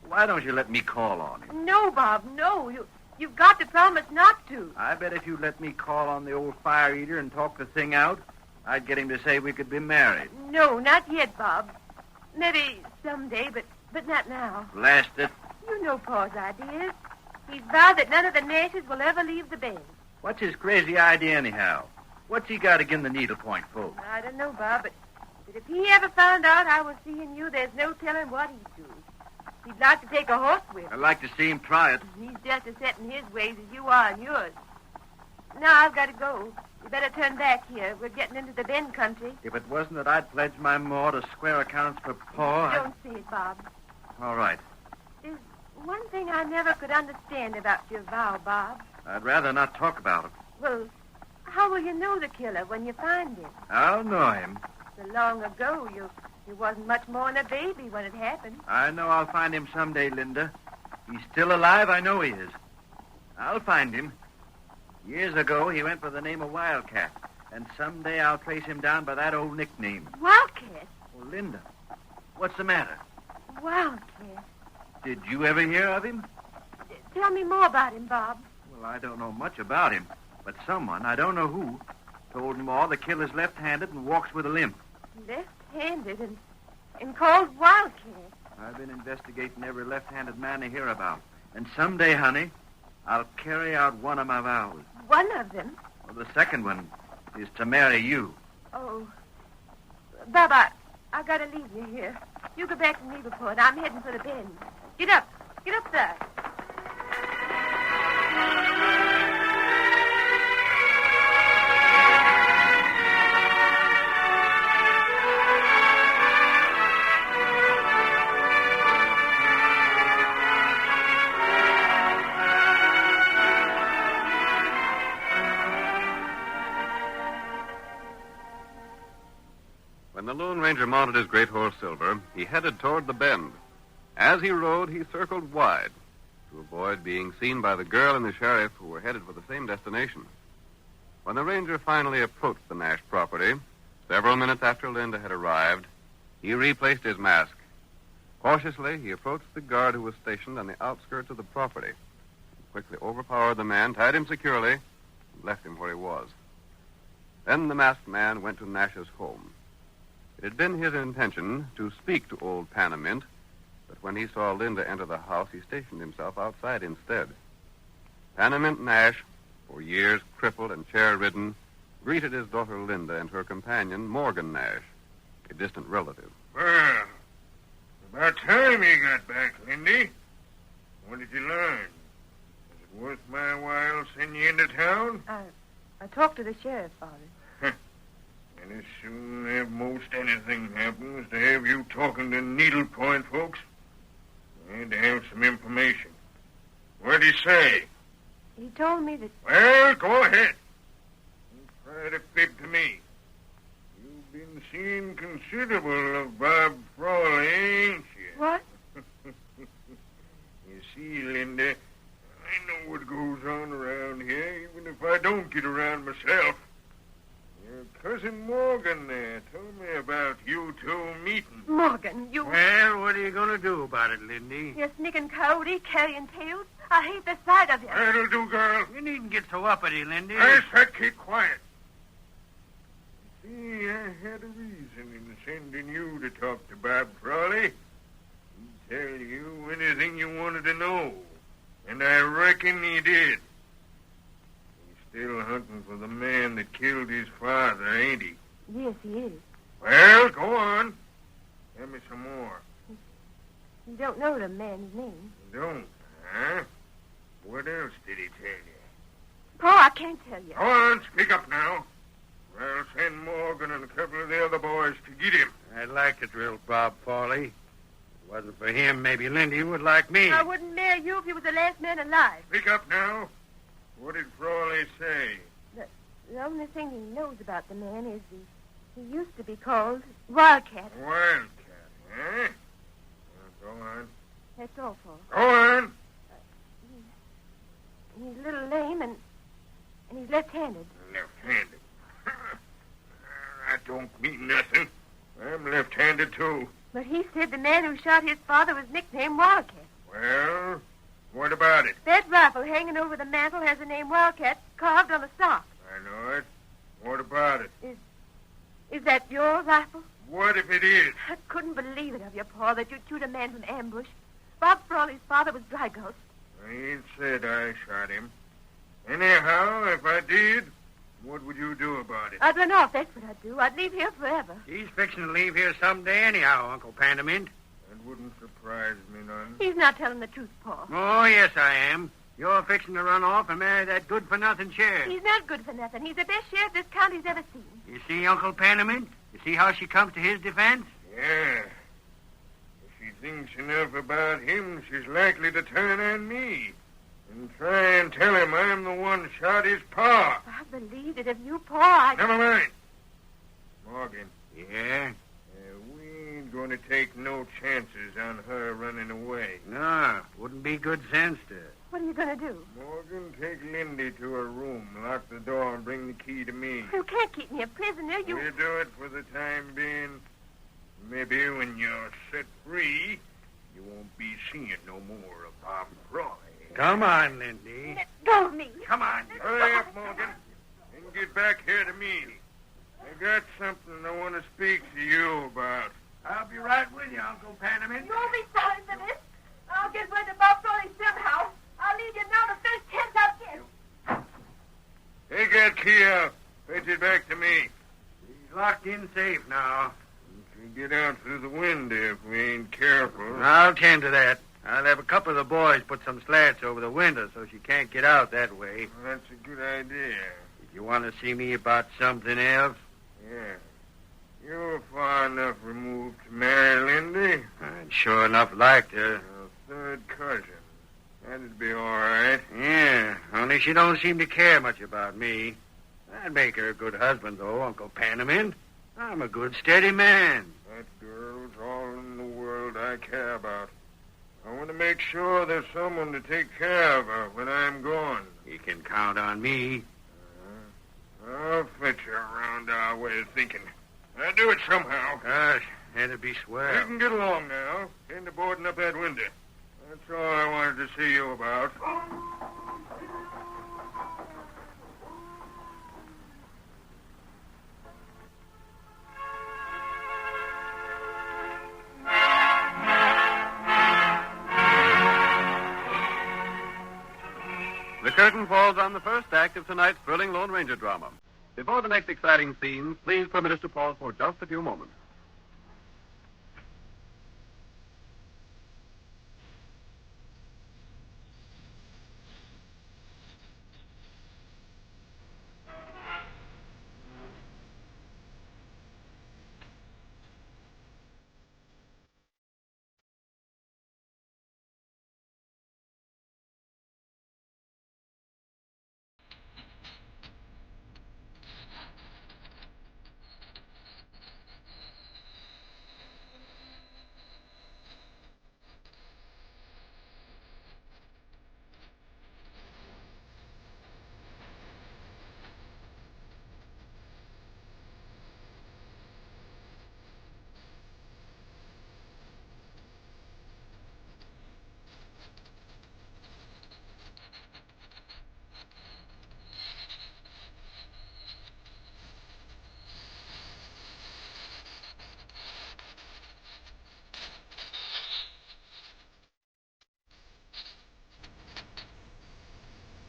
why don't you let me call on him? No, Bob, no. You've got to promise not to. I bet if you let me call on the old fire eater and talk the thing out, I'd get him to say we could be married. No, not yet, Bob. Maybe someday, but not now. Blast it. You know Pa's ideas. He's vowed that none of the Nashes will ever leave the Bend. What's his crazy idea, anyhow? What's he got against the Needlepoint folks? I don't know, Bob, but if he ever found out I was seeing you, there's no telling what he'd do. He'd like to take a horse whip. I'd like to see him try it. He's just as set in his ways as you are in yours. Now I've got to go. You better turn back here. We're getting into the Bend country. If it wasn't that I'd pledged my maw to square accounts for Pa... Don't say it, Bob. All right. One thing I never could understand about your vow, Bob. I'd rather not talk about it. Well, how will you know the killer when you find him? I'll know him. So long ago, you wasn't much more than a baby when it happened. I know I'll find him someday, Linda. He's still alive, I know he is. I'll find him. Years ago, he went by the name of Wildcat. And someday I'll trace him down by that old nickname. Wildcat? Oh, Linda, what's the matter? Wildcat. Did you ever hear of him? Tell me more about him, Bob. Well, I don't know much about him. But someone, I don't know who, told him all the killer's left-handed and walks with a limp. Left-handed and called Wildcat. I've been investigating every left-handed man I hear about. And someday, honey, I'll carry out one of my vows. One of them? Well, the second one is to marry you. Oh. Bob, I gotta leave you here. You go back to Newport. I'm heading for the Bend. Get up. Get up there. When the Lone Ranger mounted his great horse, Silver, he headed toward the Bend. As he rode, he circled wide to avoid being seen by the girl and the sheriff who were headed for the same destination. When the ranger finally approached the Nash property, several minutes after Linda had arrived, he replaced his mask. Cautiously, he approached the guard who was stationed on the outskirts of the property. He quickly overpowered the man, tied him securely, and left him where he was. Then the masked man went to Nash's home. It had been his intention to speak to old Panamint, but when he saw Linda enter the house, he stationed himself outside instead. Panamint Nash, for years crippled and chair-ridden, greeted his daughter Linda and her companion, Morgan Nash, a distant relative. Well, about time you got back, Lindy. What did you learn? Is it worth my while sending you into town? I talked to the sheriff, Father. And as soon as most anything happens to have you talking to needlepoint folks, I had to have some information. What'd he say? He told me that... Well, go ahead. Don't try to fib to me. You've been seeing considerable of Bob Frawley, ain't you? What? You see, Linda, I know what goes on around here, even if I don't get around myself. Your cousin Morgan there told me about you two meeting. Morgan, you... Well, what are you going to do about it, Lindy? You sneaking coyote carrying tails. I hate the sight of you. That'll do, girl. You needn't get so uppity, Lindy. I said keep quiet. See, I had a reason in sending you to talk to Bob Frawley. He'd tell you anything you wanted to know. And I reckon he did. Still hunting for the man that killed his father, ain't he? Yes, he is. Well, go on. Tell me some more. You don't know the man's name. You don't, huh? What else did he tell you? Pa, I can't tell you. Go on, speak up now. I'll send Morgan and a couple of the other boys to get him. I'd like to drill Bob Frawley. If it wasn't for him, maybe Lindy would like me. I wouldn't marry you if you was the last man alive. Speak up now. What did Frawley say? The only thing he knows about the man is he used to be called Wildcat. Wildcat, eh? Well, go on. That's all, Paul. Go on. He's a little lame and he's left-handed. Left-handed? That don't mean nothing. I'm left-handed, too. But he said the man who shot his father was nicknamed Wildcat. Well, what about it? That rifle hanging over the mantel has the name Wildcat carved on the stock. I know it. What about it? Is that your rifle? What if it is? I couldn't believe it of you, Paul, that you'd shoot a man from ambush. Bob Frawley's father was Dry Ghost. I ain't said I shot him. Anyhow, if I did, what would you do about it? I'd run off, that's what I'd do. I'd leave here forever. He's fixing to leave here someday anyhow, Uncle Panamint. That wouldn't surprise me none. He's not telling the truth, Paul. Oh, yes, I am. You're fixing to run off and marry that good-for-nothing sheriff. He's not good for nothing. He's the best sheriff this county's ever seen. You see, Uncle Panamint? You see how she comes to his defense? Yeah. If she'd thinks enough about him, she's likely to turn on me and try and tell him I'm the one shot his pa. I believe that if you, Pa, Never mind. Morgan. Yeah? We ain't going to take no chances on her running away. No, wouldn't be good sense to. what are you going to do? Morgan, take Lindy to her room, lock the door, and bring the key to me. You can't keep me a prisoner. You... We'll do it for the time being. Maybe when you're set free, you won't be seeing no more of Bob Roy. Come on, Lindy. Let go of me. Come on. Hurry up, Morgan, and get back here to me. I got something I want to speak to you about. I'll be right with you, Uncle Panamin. You won't be sorry for this. I'll get rid of Bob Crowley's house. I'll leave you now the first chance I'll get. Take that key out. Fetch it back to me. He's locked in safe now. We can get out through the window if we ain't careful. I'll tend to that. I'll have a couple of the boys put some slats over the window so she can't get out that way. Well, that's a good idea. Did you want to see me about something else? Yeah. You're far enough removed to marry Lindy. I'd sure enough like to. A third cousin. That'd be all right. Yeah, only she don't seem to care much about me. I'd make her a good husband, though, Uncle Panamin. I'm a good, steady man. That girl's all in the world I care about. I want to make sure there's someone to take care of her when I'm gone. You can count on me. I'll fetch her around our way of thinking. I'll do it somehow. Gosh, that'd be We swell. can get along now. Tend to boarding up that window. That's all I wanted to see you about. The curtain falls on the first act of tonight's thrilling Lone Ranger drama. Before the next exciting scene, please permit us to pause for just a few moments.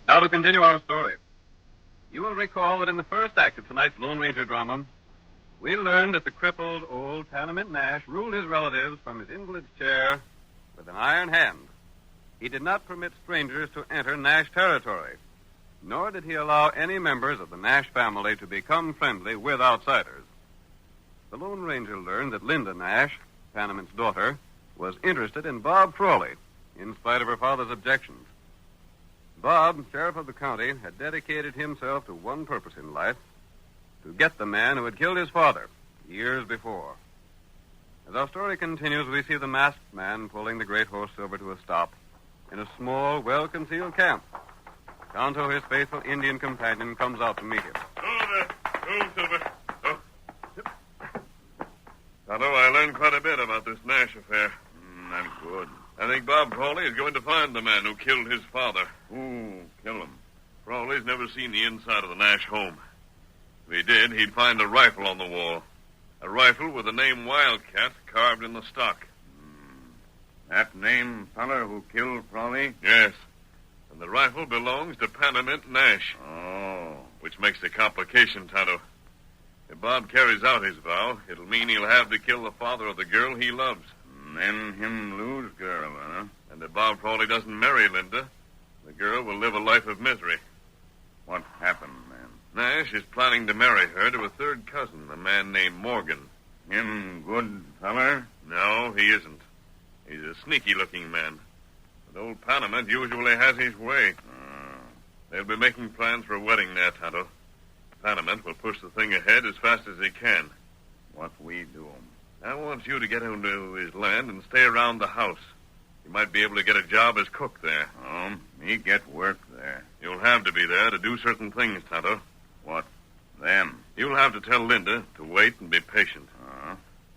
Now to continue our story. You will recall that in the first act of tonight's Lone Ranger drama, we learned that the crippled old Panamint Nash ruled his relatives from his invalid's chair with an iron hand. He did not permit strangers to enter Nash territory, nor did he allow any members of the Nash family to become friendly with outsiders. The Lone Ranger learned that Linda Nash, Panamint's daughter, was interested in Bob Frawley, in spite of her father's objections. Bob, sheriff of the county, had dedicated himself to one purpose in life, to get the man who had killed his father years before. As our story continues, we see the masked man pulling the great horse Silver to a stop in a small, well-concealed camp. Tonto, his faithful Indian companion, comes out to meet him. Oh, Silver. Oh. Tonto, I learned quite a bit about this Nash affair. I'm good. I think Bob Frawley is going to find the man who killed his father. Who killed him? Frawley's never seen the inside of the Nash home. If he did, he'd find a rifle on the wall. A rifle with the name Wildcat carved in the stock. That name feller who killed Frawley? Yes. And the rifle belongs to Panamint Nash. Oh. Which makes the complication, Tonto. If Bob carries out his vow, it'll mean he'll have to kill the father of the girl he loves. Then him lose girl, huh? And if Bob Frawley doesn't marry Linda, the girl will live a life of misery. What happened, man? Nash is planning to marry her to a third cousin, a man named Morgan. Him good feller? No, he isn't. He's a sneaky-looking man. But old Panamint usually has his way. They'll be making plans for a wedding there, Tonto. Panamint will push the thing ahead as fast as he can. What we do? I want you to get into his land and stay around the house. You might be able to get a job as cook there. Me get work there. You'll have to be there to do certain things, Tonto. What? Them? You'll have to tell Linda to wait and be patient.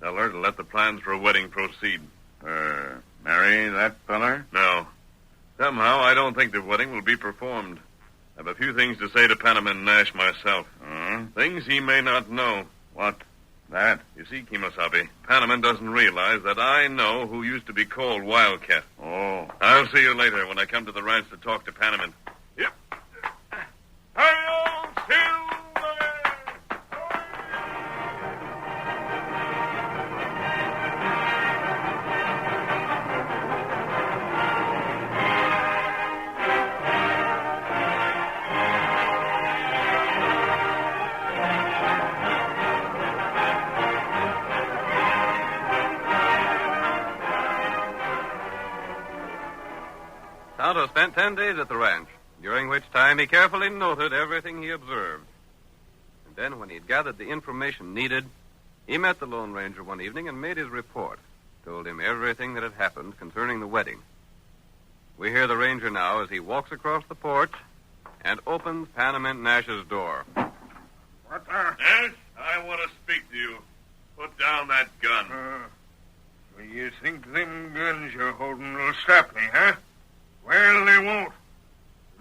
Tell her to let the plans for a wedding proceed. Marry that feller? No. Somehow, I don't think the wedding will be performed. I have a few things to say to Panamint Nash myself. Things he may not know. What? That? You see, Kemosabe, Panamint doesn't realize that I know who used to be called Wildcat. Oh. I'll see you later when I come to the ranch to talk to Panamint. Yep. Hi-yo, Silver! Tonto spent 10 days at the ranch, during which time he carefully noted everything he observed. And then, when he had gathered the information needed, he met the Lone Ranger one evening and made his report, told him everything that had happened concerning the wedding. We hear the ranger now as he walks across the porch and opens Panamint Nash's door. What the? Nash, I want to speak to you. Put down that gun. So you think them guns you're holding will stop me, huh? Well, they won't.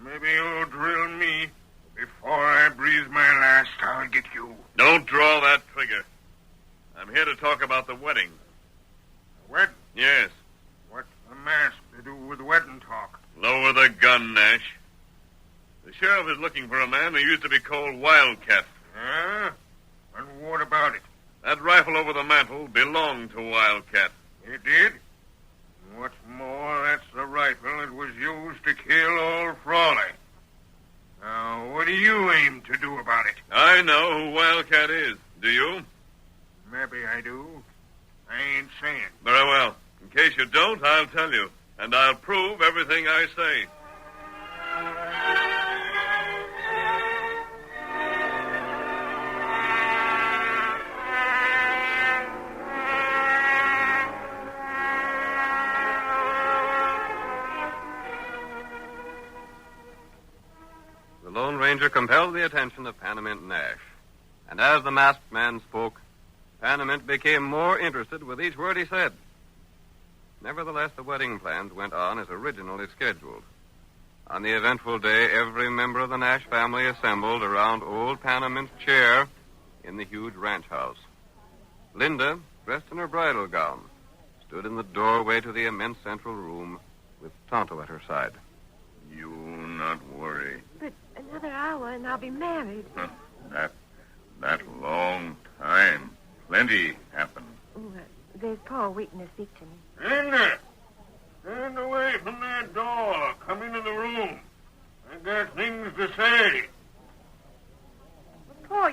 Maybe you'll drill me. Before I breathe my last, I'll get you. Don't draw that trigger. I'm here to talk about the wedding. The wedding? Yes. What's the mask to do with wedding talk? Lower the gun, Nash. The sheriff is looking for a man who used to be called Wildcat. Huh? And what about it? That rifle over the mantel belonged to Wildcat. It did? What's more, that's the rifle that was used to kill old Frawley. Now, what do you aim to do about it? I know who Wildcat is. Do you? Maybe I do. I ain't saying. Very well. In case you don't, I'll tell you. And I'll prove everything I say. The Lone Ranger compelled the attention of Panamint Nash. And as the masked man spoke, Panamint became more interested with each word he said. Nevertheless, the wedding plans went on as originally scheduled. On the eventful day, every member of the Nash family assembled around old Panamint's chair in the huge ranch house. Linda, dressed in her bridal gown, stood in the doorway to the immense central room with Tonto at her side. You not worry. But another hour and I'll be married. That long time. Plenty happened. There's Paul waiting to speak to me. Linda! Stand away from that door. Come into the room. I got things to say. Paul,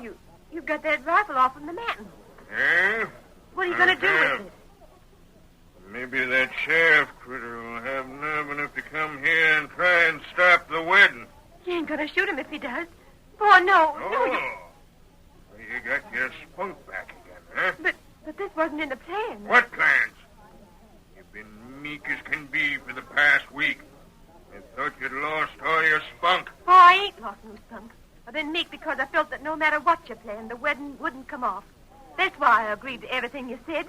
you've got that rifle off from the mountain. Yeah? What are you going to do with it? Maybe that sheriff critter will have nerve enough to come here and try and stop the wedding. You ain't going to shoot him if he does. Paul, no. Oh. No, Well, you got your spunk back again, huh? But this wasn't in the plans. What plans? You've been meek as can be for the past week. I thought you'd lost all your spunk. Paul, I ain't lost no spunk. I've been meek because I felt that no matter what you planned, the wedding wouldn't come off. That's why I agreed to everything you said.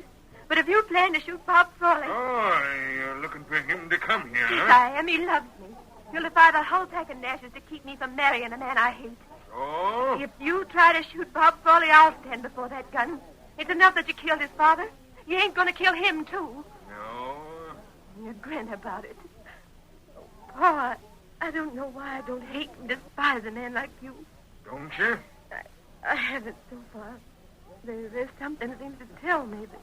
But if you plan to shoot Bob Frawley... Oh, you're looking for him to come here, yes, huh? I am. He loves me. He'll defy the whole pack of Nashes to keep me from marrying a man I hate. Oh? If you try to shoot Bob Frawley, I'll stand before that gun. It's enough that you killed his father. You ain't going to kill him, too. No. You grin about it. Oh, Paul, I don't know why I don't hate and despise a man like you. Don't you? I haven't so far. There's something seems to tell me that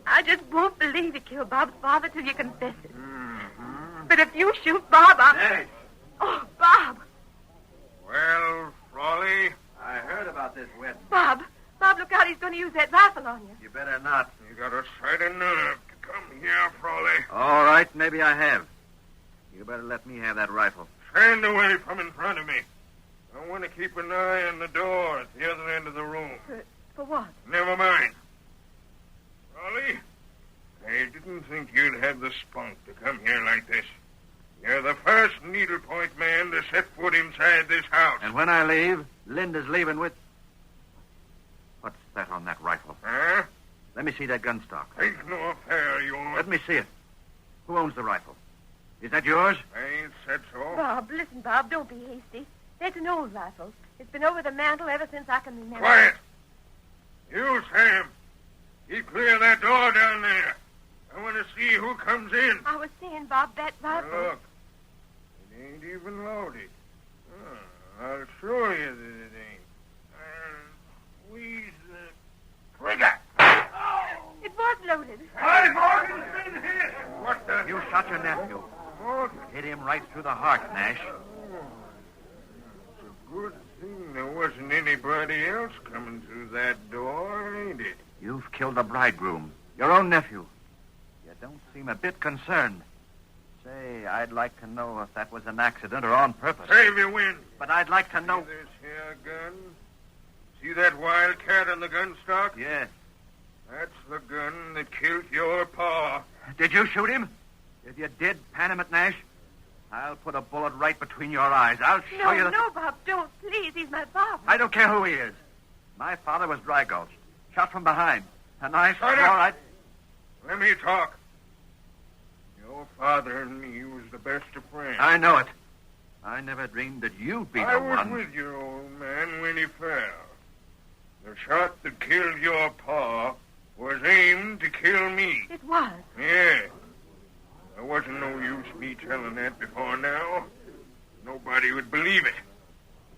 I just won't believe you killed Bob's father till you confess it. Mm-hmm. But if you shoot Bob, I'll... Hey. Oh, Bob. Well, Frawley? I heard about this wedding. Bob, look out. He's going to use that rifle on you. You better not. You got a sight of nerve to come Yeah, Frawley. All right, maybe I have. You better let me have that rifle. Stand away from in front of me. I want to keep an eye on the door at the other end of the room. For what? Never mind. Frawley, I didn't think you'd have the spunk to come here like this. You're the first needlepoint man to set foot inside this house. And when I leave, Linda's leaving with... What's that on that rifle? Huh? Let me see that gun stock. Ain't no affair of yours. Let me see it. Who owns the rifle? Is that yours? I ain't said so. Bob, listen, Bob, don't be hasty. That's an old rifle. It's been over the mantel ever since I can remember. Quiet. You, Sam. Keep clear of that door down there. I want to see who comes in. I was saying, Bob, that rifle... Look. It ain't even loaded. I'll show you that it ain't. Squeeze the trigger. It was loaded. Hi, Morgan. It's in here. What the... You shot your nephew. Morgan. Hit him right through the heart, Nash. It's a good thing there wasn't anybody else coming through that door, ain't it? You've killed the bridegroom, your own nephew. You don't seem a bit concerned. Say, I'd like to know if that was an accident or on purpose. Save your wind. But I'd like to know... See this here gun? See that wildcat on the gun stock? Yes. That's the gun that killed your pa. Did you shoot him? If you did, Panamint Nash, I'll put a bullet right between your eyes. I'll show you... No, Bob, don't. Please, he's my father. I don't care who he is. My father was dry gulched. Shot from behind. And I... Shut all up. right. Let me talk. Your father and me was the best of friends. I know it. I never dreamed that you'd be the one. I was with your old man when he fell. The shot that killed your pa was aimed to kill me. It was? Yeah. There wasn't no use me telling that before now. Nobody would believe it.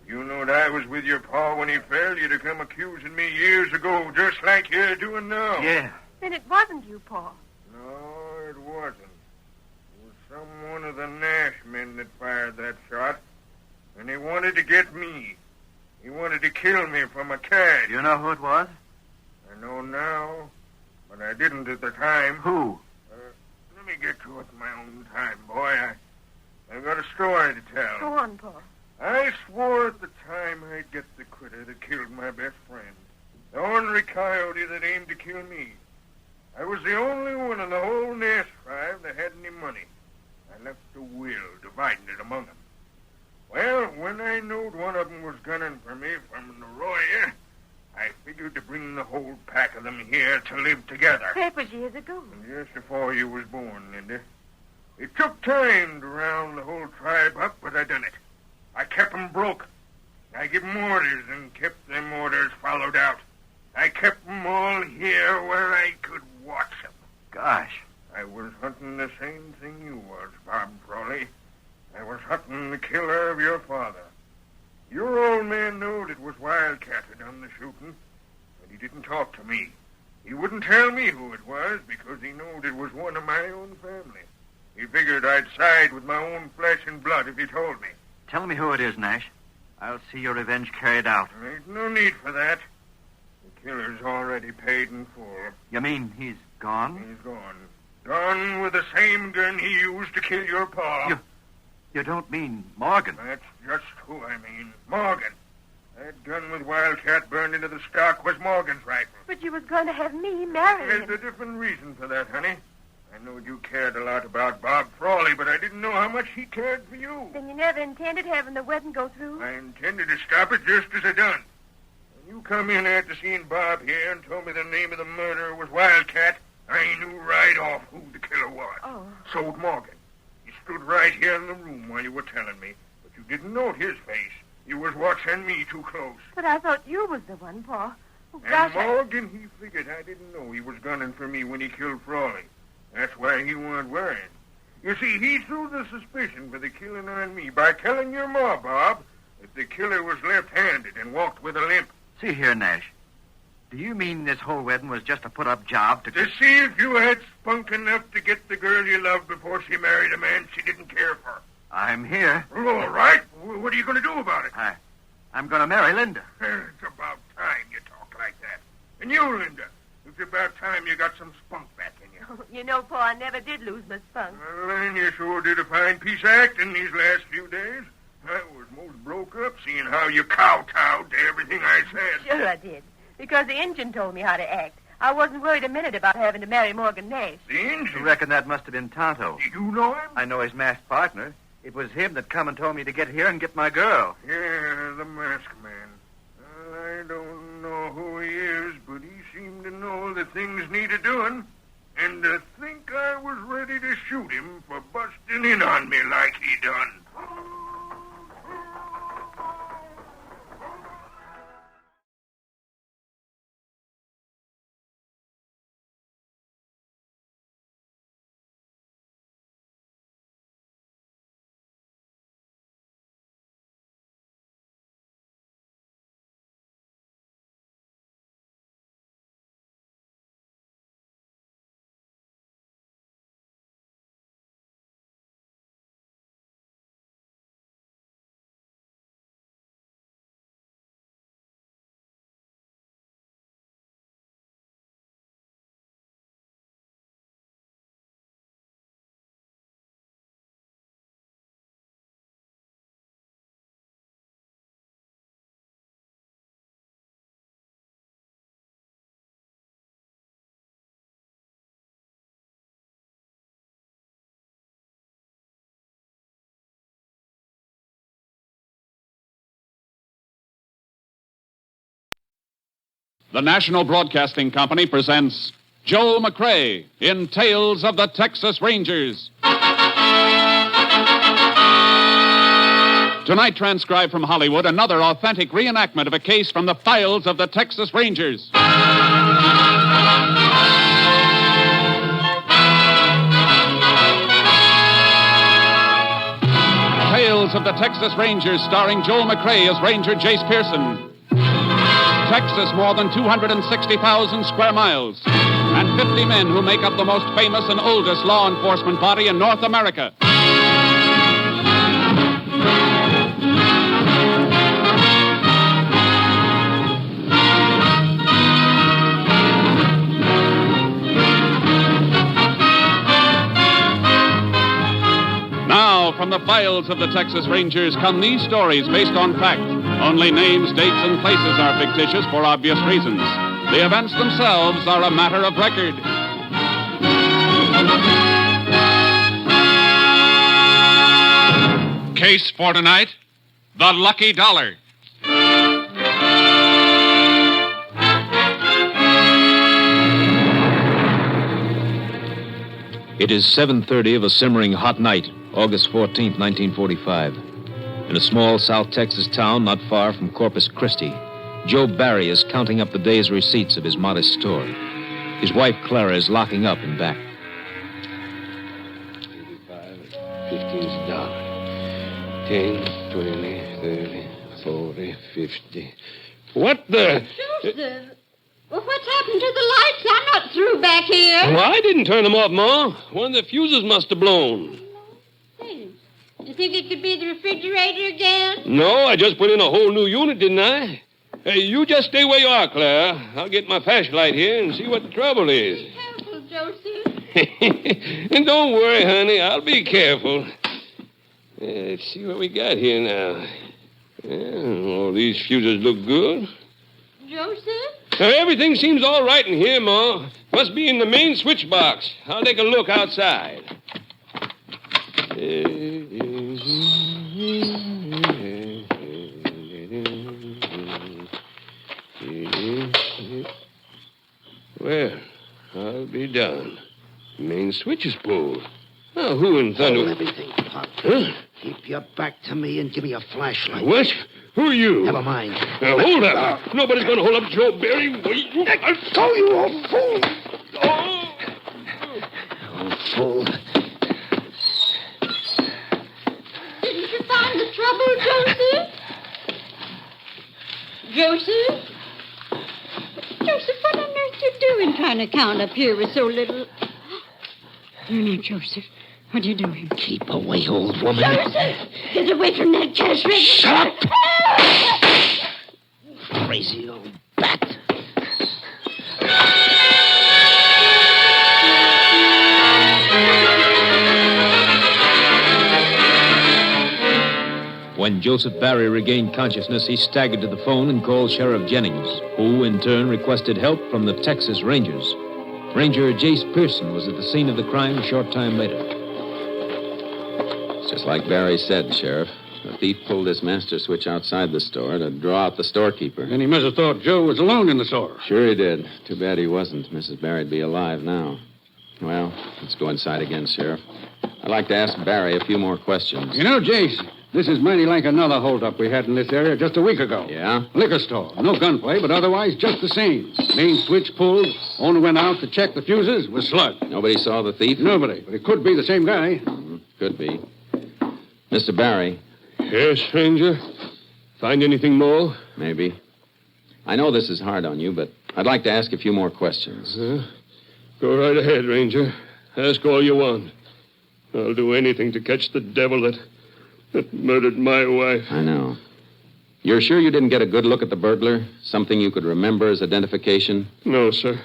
You knowed I was with your pa when he fell, you'd have come accusing me years ago, just like you're doing now. Yeah. Then it wasn't you, Pa. No, it wasn't. It was some one of the Nash men that fired that shot. And he wanted to get me. He wanted to kill me for my cash. You know who it was? I know now, but I didn't at the time. Who? Let me get to it in my own time, boy. I've got a story to tell. Go on, Pa. I swore at the time I'd get the critter that killed my best friend. The ornery coyote that aimed to kill me. I was the only one in the whole Nash tribe that had any money. I left a will dividing it among them. Well, when I knowed one of them was gunning for me from the Arroyo, I figured to bring the whole pack of them here to live together. That was years ago. Just before you was born, Linda. It took time to round the whole tribe up, but I done it. I kept 'em broke. I give 'em orders and kept them orders followed out. I kept 'em all here where I could watch 'em. Gosh. I was hunting the same thing you was, Bob Frawley. I was hunting the killer of your father. Your old man knowed it was Wildcat who done the shooting, but he didn't talk to me. He wouldn't tell me who it was because he knowed it was one of my own family. He figured I'd side with my own flesh and blood if he told me. Tell me who it is, Nash. I'll see your revenge carried out. There ain't no need for that. The killer's already paid in full. You mean he's gone? He's gone. Gone with the same gun he used to kill your pa. You don't mean Morgan? That's just who I mean. Morgan. That gun with Wildcat burned into the stock was Morgan's rifle. But you was going to have me marry him. There's a different reason for that, honey. I know you cared a lot about Bob Frawley, but I didn't know how much he cared for you. Then you never intended having the wedding go through? I intended to stop it just as I done. When you come in after seeing Bob here and told me the name of the murderer was Wildcat, I knew right off who the killer was. Oh. So'd Morgan. He stood right here in the room while you were telling me, but you didn't note his face. You was watching me too close. But I thought you was the one, Pa. Oh, And gosh, Morgan, he figured I didn't know he was gunning for me when he killed Frawley. That's why he weren't worrying. You see, he threw the suspicion for the killing on me by telling your ma, Bob, that the killer was left-handed and walked with a limp. See here, Nash. Do you mean this whole wedding was just a put-up job To see if you had spunk enough to get the girl you loved before she married a man she didn't care for. I'm here. Well, all right. What are you going to do about it? I'm going to marry Linda. It's about time you talk like that. And you, Linda, it's about time you got some spunk back in you. You know, Pa, I never did lose my spunk. Well, then you sure did a fine piece of acting these last few days. I was most broke up seeing how you kowtowed to everything I said. Sure I did. Because the Injun told me how to act. I wasn't worried a minute about having to marry Morgan Nash. The Injun? I reckon that must have been Tonto. Do you know him? I know his masked partner. It was him that come and told me to get here and get my girl. Yeah, the masked man. Well, I don't know who he is, but he seemed to know that things needed doing. And to think I was ready to shoot him for busting in on me like he done. The National Broadcasting Company presents Joe McCrae in Tales of the Texas Rangers. Tonight, transcribed from Hollywood, another authentic reenactment of a case from the files of the Texas Rangers. Tales of the Texas Rangers, starring Joel McCrae as Ranger Jace Pearson. Texas, more than 260,000 square miles, and 50 men who make up the most famous and oldest law enforcement body in North America. Now, from the files of the Texas Rangers come these stories based on fact. Only names, dates, and places are fictitious for obvious reasons. The events themselves are a matter of record. Case for tonight, the Lucky Dollar. It is 7:30 of a simmering hot night, August 14th, 1945. In a small South Texas town not far from Corpus Christi, Joe Barry is counting up the day's receipts of his modest store. His wife, Clara, is locking up in back. 85, 15's dollar. 10, 20, 30, 40, 50. What the? Joseph! Well, what's happened to the lights? I'm not through back here. Well, I didn't turn them off, Ma. One of the fuses must have blown. Hey, you think it could be the refrigerator again? No, I just put in a whole new unit, didn't I? Hey, you just stay where you are, Claire. I'll get my flashlight here and see what the trouble is. Be careful, Joseph. And don't worry, honey. I'll be careful. Let's see what we got here now. All these fuses look good. Joseph? Now, everything seems all right in here, Ma. Must be in the main switch box. I'll take a look outside. Well, I'll be done. Main switch is pulled. Now, who in thunder... Hold everything, Pop. Huh? Keep your back to me and give me a flashlight. What? Who are you? Never mind. Now, hold up. Nobody's going to hold up Joe Barry. Wait. Let go, you old fool. Old fool. Didn't you find the trouble, Joseph? Joseph? Joseph, what on earth you doing trying to count up here with so little... No, Joseph. What are you doing? Keep away, old woman. Joseph! Get away from that cash register. Shut up! Crazy old bat. When Joseph Barry regained consciousness, he staggered to the phone and called Sheriff Jennings, who, in turn, requested help from the Texas Rangers. Ranger Jace Pearson was at the scene of the crime a short time later. It's just like Barry said, Sheriff. The thief pulled his master switch outside the store to draw out the storekeeper. And he must have thought Joe was alone in the store. Sure he did. Too bad he wasn't. Mrs. Barry'd be alive now. Well, let's go inside again, Sheriff. I'd like to ask Barry a few more questions. You know, Jace, this is mighty like another holdup we had in this area just a week ago. Yeah? Liquor store. No gunplay, but otherwise just the same. Main switch pulled. Owner went out to check the fuses. Was slugged. Nobody saw the thief? Nobody, but it could be the same guy. Could be. Mr. Barry. Yes, Ranger. Find anything more? Maybe. I know this is hard on you, but I'd like to ask a few more questions. Go right ahead, Ranger. Ask all you want. I'll do anything to catch the devil that murdered my wife. I know. You're sure you didn't get a good look at the burglar? Something you could remember as identification? No, sir.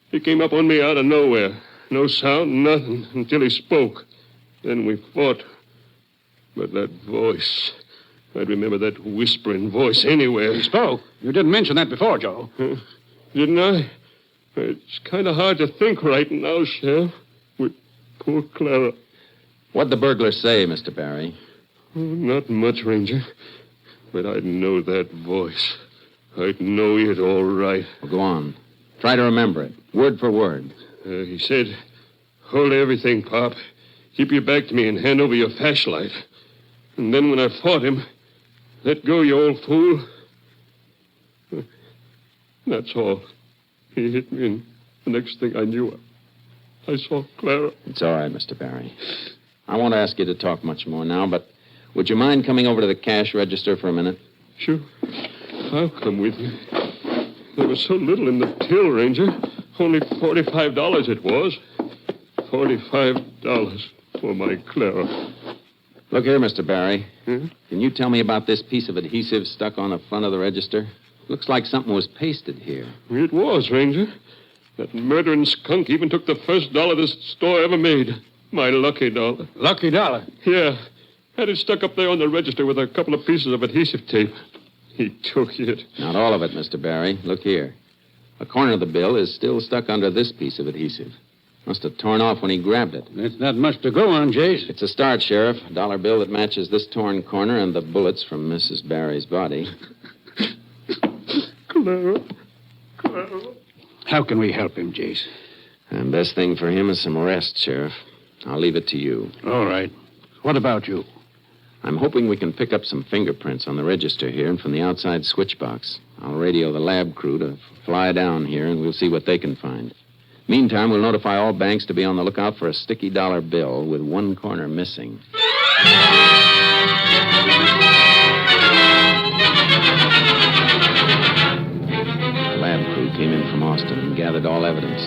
He came up on me out of nowhere. No sound, nothing, until he spoke. Then we fought. But that voice, I'd remember that whispering voice anywhere. He spoke? You didn't mention that before, Joe. Didn't I? It's kind of hard to think right now, Sheriff. With poor Clara. What'd the burglar say, Mr. Barry? Oh, not much, Ranger. But I'd know that voice. I'd know it all right. Well, go on. Try to remember it, word for word. He said, hold everything, Pop. Keep your back to me and hand over your flashlight. And then when I fought him, let go, you old fool. That's all. He hit me, and the next thing I knew, I saw Clara. It's all right, Mr. Barry. I won't ask you to talk much more now, but would you mind coming over to the cash register for a minute? Sure. I'll come with you. There was so little in the till, Ranger. Only $45 it was. $45 for my Clara. Look here, Mr. Barry. Can you tell me about this piece of adhesive stuck on the front of the register? Looks like something was pasted here. It was, Ranger. That murdering skunk even took the first dollar this store ever made. My lucky dollar. Lucky dollar? Yeah. Had it stuck up there on the register with a couple of pieces of adhesive tape. He took it. Not all of it, Mr. Barry. Look here. A corner of the bill is still stuck under this piece of adhesive. Must have torn off when he grabbed it. That's not much to go on, Jace. It's a start, Sheriff. A dollar bill that matches this torn corner and the bullets from Mrs. Barry's body. Clara. How can we help him, Jace? And best thing for him is some rest, Sheriff. I'll leave it to you. All right. What about you? I'm hoping we can pick up some fingerprints on the register here and from the outside switch box. I'll radio the lab crew to fly down here, and we'll see what they can find. Meantime, we'll notify all banks to be on the lookout for a sticky dollar bill with one corner missing. The lab crew came in from Austin and gathered all evidence.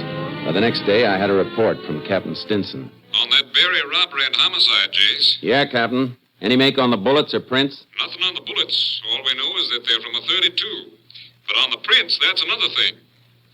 By the next day, I had a report from Captain Stinson. On that Berry robbery and homicide, Jace. Yeah, Captain. Any make on the bullets or prints? Nothing on the bullets. All we know is that they're from a .32. But on the prints, that's another thing.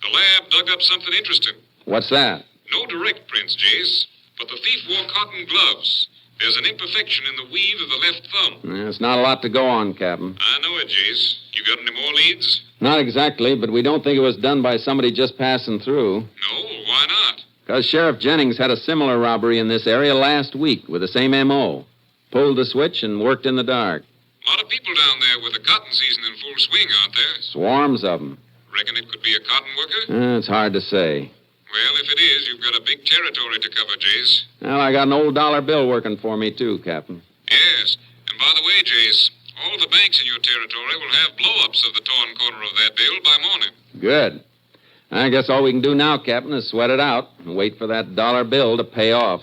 The lab dug up something interesting. What's that? No direct prints, Jace, but the thief wore cotton gloves. There's an imperfection in the weave of the left thumb. There's not a lot to go on, Captain. I know it, Jace. You got any more leads? Not exactly, but we don't think it was done by somebody just passing through. No, why not? Because Sheriff Jennings had a similar robbery in this area last week with the same M.O. Pulled the switch and worked in the dark. A lot of people down there with the cotton season in full swing, aren't there? Swarms of them. Reckon it could be a cotton worker? It's hard to say. Well, if it is, you've got a big territory to cover, Jace. Well, I got an old dollar bill working for me, too, Captain. Yes. And by the way, Jace, all the banks in your territory will have blow-ups of the torn corner of that bill by morning. Good. I guess all we can do now, Captain, is sweat it out and wait for that dollar bill to pay off.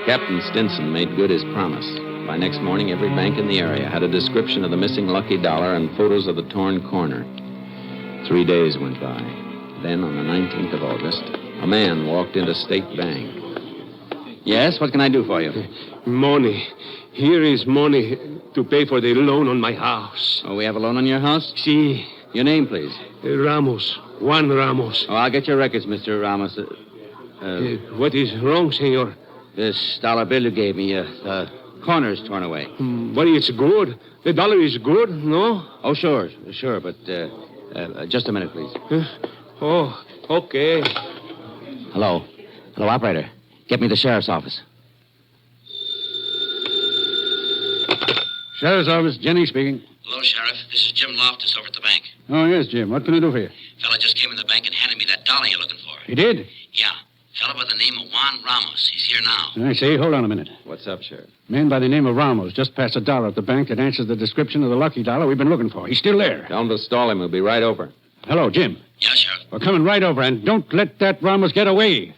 Captain Stinson made good his promise. By next morning, every bank in the area had a description of the missing lucky dollar and photos of the torn corner. 3 days went by. Then, on the 19th of August, a man walked into State Bank. Yes, what can I do for you? Money. Here is money to pay for the loan on my house. Oh, we have a loan on your house? See, Your name, please. Ramos. Juan Ramos. Oh, I'll get your records, Mr. Ramos. What is wrong, senor? This dollar bill you gave me, the corner's torn away. But it's good. The dollar is good, no? Oh, sure, but just a minute, please. Oh, okay. Hello, operator. Get me the sheriff's office. Sheriff's office, Jenny speaking. Hello, Sheriff. This is Jim Loftus over at the bank. Oh, yes, Jim. What can I do for you? Fella just came in the bank and handed me that dollar you're looking for. He did? Yeah. Fella by the name of Juan Ramos. He's here now. I say, hold on a minute. What's up, Sheriff? Man by the name of Ramos just passed $1 at the bank that answers the description of the lucky dollar we've been looking for. He's still there. Tell him to stall him. We'll be right over. Hello, Jim. Yeah, Sheriff. We're coming right over, and don't let that Ramos get away.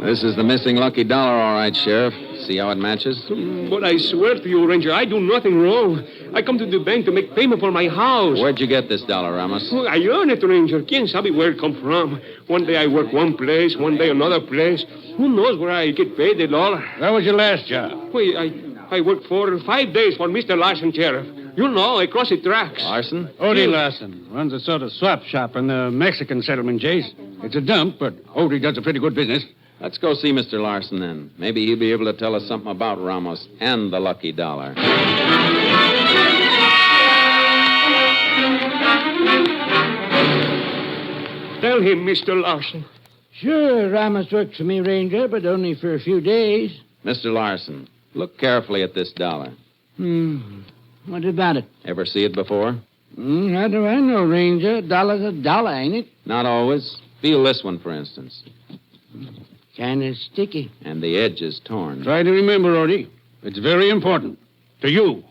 This is the missing lucky dollar, all right, Sheriff. See how it matches? But I swear to you, Ranger, I do nothing wrong. I come to the bank to make payment for my house. Where'd you get this dollar, Ramos? Oh, I earned it, Ranger. Quien sabe where it come from? One day I work one place, one day another place. Who knows where I get paid the dollar? Where was your last job? Wait, I worked for 5 days for Mr. Larson, Sheriff. You know, across the tracks. Larson? Odie Larson runs a sort of swap shop in the Mexican settlement, Jace. It's a dump, but Odie does a pretty good business. Let's go see Mr. Larson, then. Maybe he'll be able to tell us something about Ramos and the lucky dollar. Tell him, Mr. Larson. Sure, Ramos works for me, Ranger, but only for a few days. Mr. Larson, look carefully at this dollar. What about it? Ever see it before? How do I know, Ranger? $1's a dollar, ain't it? Not always. Feel this one, for instance. Kind of sticky. And the edge is torn. Try to remember, Odie. It's very important. To you.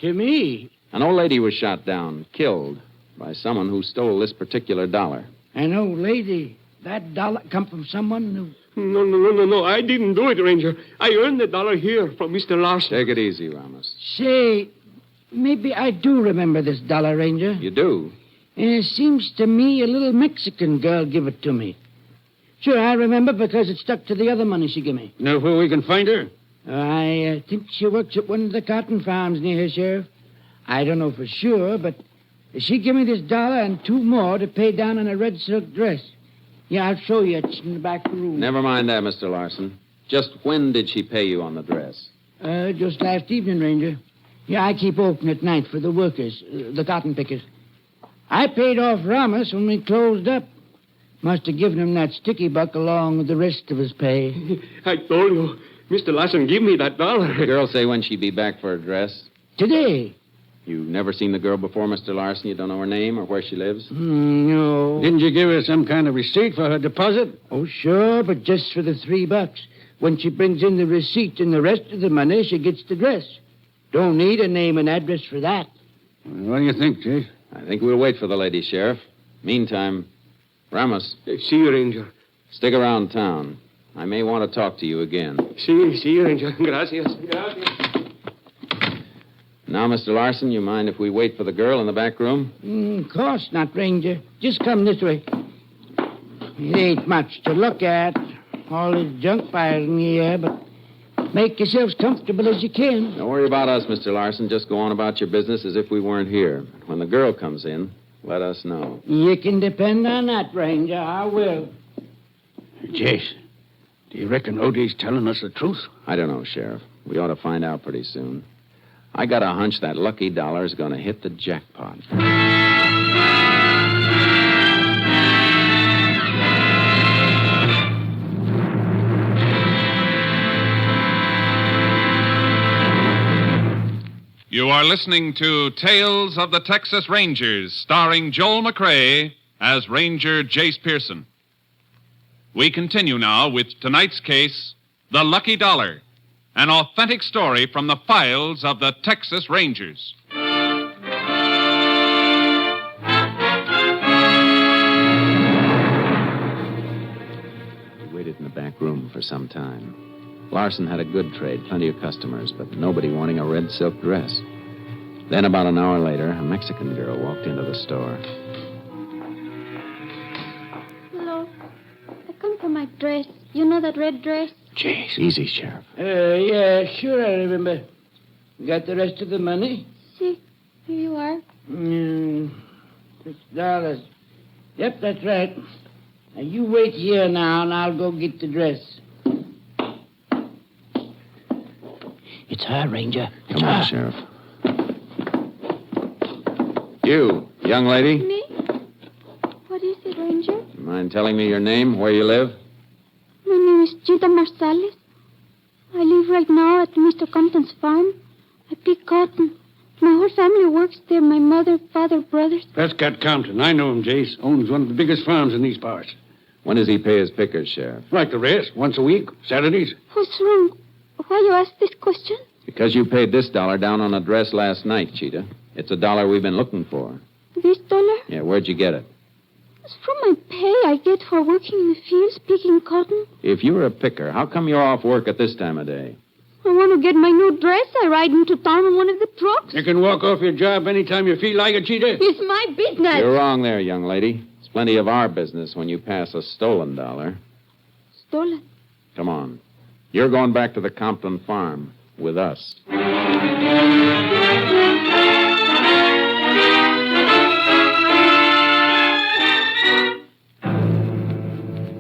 To me? An old lady was shot down, killed, by someone who stole this particular dollar. An old lady? That dollar come from someone who... No. I didn't do it, Ranger. I earned the dollar here from Mr. Larson. Take it easy, Ramos. Say, maybe I do remember this dollar, Ranger. You do? It seems to me a little Mexican girl give it to me. Sure, I remember because it stuck to the other money she gave me. Know where we can find her? I think she works at one of the cotton farms near here, Sheriff. I don't know for sure, but she gave me this dollar and 2 more to pay down on a red silk dress. Yeah, I'll show you. It's in the back room. Never mind that, Mr. Larson. Just when did she pay you on the dress? Just last evening, Ranger. Yeah, I keep open at night for the workers, the cotton pickers. I paid off Ramos when we closed up. Must have given him that sticky buck along with the rest of his pay. I told you, Mr. Larson, give me that dollar. The girl say when she'd be back for a dress? Today. You've never seen the girl before, Mr. Larson? You don't know her name or where she lives? No. Didn't you give her some kind of receipt for her deposit? Oh, sure, but just for the $3. When she brings in the receipt and the rest of the money, she gets the dress. Don't need a name and address for that. What do you think, Chief? I think we'll wait for the lady, Sheriff. Meantime, Ramos. See you, Ranger. Stick around town. I may want to talk to you again. See you, Ranger. Gracias. Now, Mr. Larson, you mind if we wait for the girl in the back room? Of course not, Ranger. Just come this way. It ain't much to look at. All this junk piled in the air, but make yourselves comfortable as you can. Don't worry about us, Mr. Larson. Just go on about your business as if we weren't here. When the girl comes in, let us know. You can depend on that, Ranger. I will. Jace, do you reckon Odie's telling us the truth? I don't know, Sheriff. We ought to find out pretty soon. I got a hunch that lucky dollar's going to hit the jackpot. You are listening to Tales of the Texas Rangers, starring Joel McCrae as Ranger Jace Pearson. We continue now with tonight's case, The Lucky Dollar, an authentic story from the files of the Texas Rangers. We waited in the back room for some time. Larson had a good trade, plenty of customers, but nobody wanting a red silk dress. Then about an hour later, a Mexican girl walked into the store. Hello. I come for my dress. You know that red dress? Jeez, easy, Sheriff. Yeah, sure, I remember. Got the rest of the money? See, here you are. $6. Yep, that's right. Now, you wait here now, and I'll go get the dress. It's her, Ranger. It's Come on, her. Sheriff. You, young lady. Me? What is it, Ranger? You mind telling me your name, where you live? My name is Gita Marsalis. I live right now at Mr. Compton's farm. I pick cotton. My whole family works there. My mother, father, brothers. Prescott Compton. I know him, Jace. Owns one of the biggest farms in these parts. When does he pay his pickers, Sheriff? Like the rest. Once a week. Saturdays. What's wrong? Why you ask this question? Because you paid this $1 down on a dress last night, Cheetah. It's $1 we've been looking for. This $1? Yeah, where'd you get it? It's from my pay I get for working in the fields picking cotton. If you were a picker, how come you're off work at this time of day? I want to get my new dress. I ride into town in one of the trucks. You can walk off your job anytime you feel like it, Cheetah. It's my business. You're wrong there, young lady. It's plenty of our business when you pass a stolen $1. Stolen? Come on. You're going back to the Compton farm with us.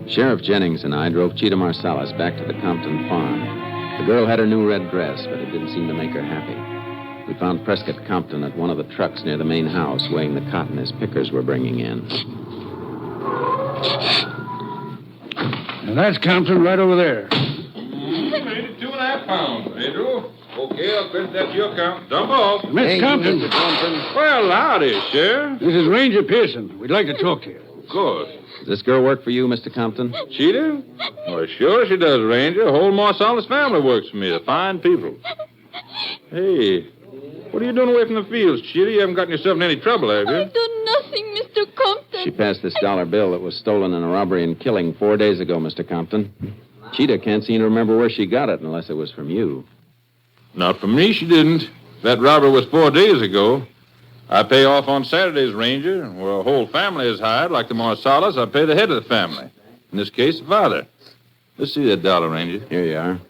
Sheriff Jennings and I drove Cheetah Marsalis back to the Compton farm. The girl had her new red dress, but it didn't seem to make her happy. We found Prescott Compton at one of the trucks near the main house, weighing the cotton his pickers were bringing in. Now, that's Compton right over there. 2.5 pounds, Andrew. Okay, I'll credit that to your account. Dump off. Miss Compton. Well, howdy, Sheriff. This is Ranger Pearson. We'd like to talk to you. Of course. Does this girl work for you, Mr. Compton? Cheetah? Well, sure she does, Ranger. The whole Marsalis family works for me. They're fine people. Hey, what are you doing away from the fields, Cheetah? You haven't gotten yourself in any trouble, have you? I done nothing, Mr. Compton. She passed this $1 bill that was stolen in a robbery and killing 4 days ago, Mr. Compton. Cheetah can't seem to remember where she got it unless it was from you. Not from me, she didn't. That robbery was 4 days ago. I pay off on Saturdays, Ranger. Where a whole family is hired, like the Marsalis, I pay the head of the family. In this case, the father. Let's see that $1, Ranger. Here you are.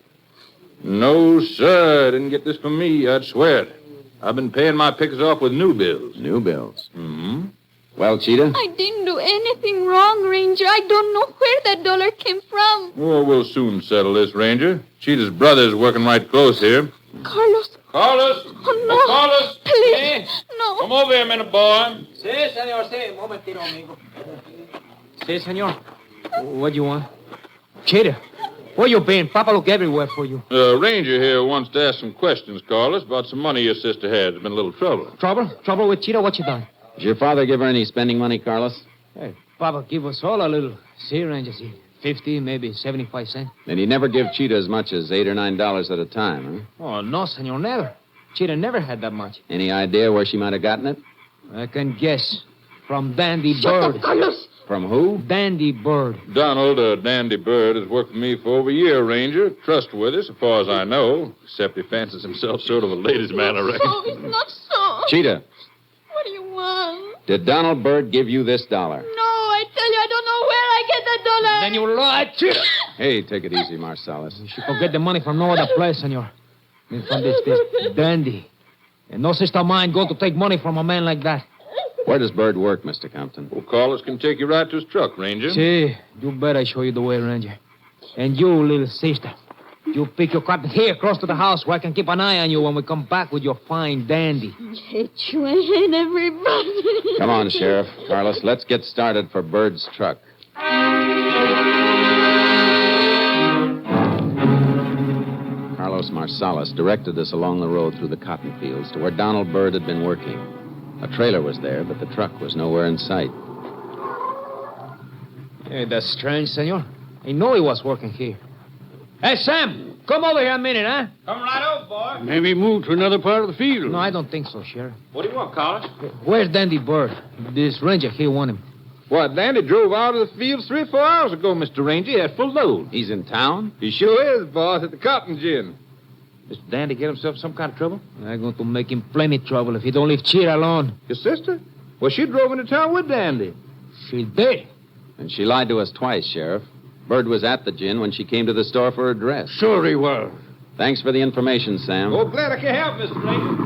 No, sir. I didn't get this from me. I'd swear it. I've been paying my pickers off with new bills. New bills? Mm-hmm. Well, Cheetah? I didn't do anything wrong, Ranger. I don't know where that $1 came from. Well, we'll soon settle this, Ranger. Cheetah's brother's working right close here. Carlos. Carlos! Oh, no. Carlos! Please. No. Come over here a minute, boy. Sí, señor, sí. Un momentito, amigo. Sí, señor. What do you want? Cheetah, where you been? Papa look everywhere for you. Ranger here wants to ask some questions, Carlos, about some money your sister had. There's been a little trouble. Trouble? Trouble with Cheetah? What you done? Did your father give her any spending money, Carlos? Hey, Papa give us all a little. See, Ranger, see. 50, maybe 75 cents. And he never give Cheetah as much as $8 or $9 at a time, huh? Oh, no, senor, never. Cheetah never had that much. Any idea where she might have gotten it? I can guess. From Dandy Shut Bird. up, Carlos. From who? Dandy Bird. Donald, Dandy Bird, has worked for me for over a year, Ranger. Trustworthy, so far as I know. Except he fancies himself sort of a ladies' man, I reckon. No, it's not so. Cheetah, What do you want? did Donald Bird give you this $1? No, I tell you, I don't know where I get that $1. Then you lie, Cheetah. Hey, take it easy, Marsalis. You should go get the money from no other place, senor. From this Dandy. And no sister of mine go to take money from a man like that. Where does Bird work, Mr. Compton? Well, Carlos can take you right to his truck, Ranger. See, you bet I show you the way, Ranger. And you, little sister, you pick your cotton here close to the house where I can keep an eye on you when we come back with your fine Dandy. I hate you. I hate everybody. Come on, Sheriff. Carlos, let's get started for Bird's truck. Carlos Marsalis directed us along the road through the cotton fields to where Donald Bird had been working. A trailer was there, but the truck was nowhere in sight. Hey, that's strange, senor. I know he was working here. Hey, Sam, come over here a minute, huh? Come right over, boy. Maybe moved to another part of the field. No, I don't think so, Sheriff. What do you want, Carlos? Where's Dandy Bird? This ranger here want him. What, Dandy drove out of the field 3 or 4 hours ago, Mr. Ranger. He had full load. He's in town? He sure is, boss, at the cotton gin. Mr. Dandy get himself some kind of trouble? I'm going to make him plenty trouble if he don't leave Cheetah alone. Your sister? Well, she drove into town with Dandy. She did. And she lied to us twice, Sheriff. Bird was at the gin when she came to the store for her dress. Sure he was. Thanks for the information, Sam. Oh, glad I can help, Mr. Ranger.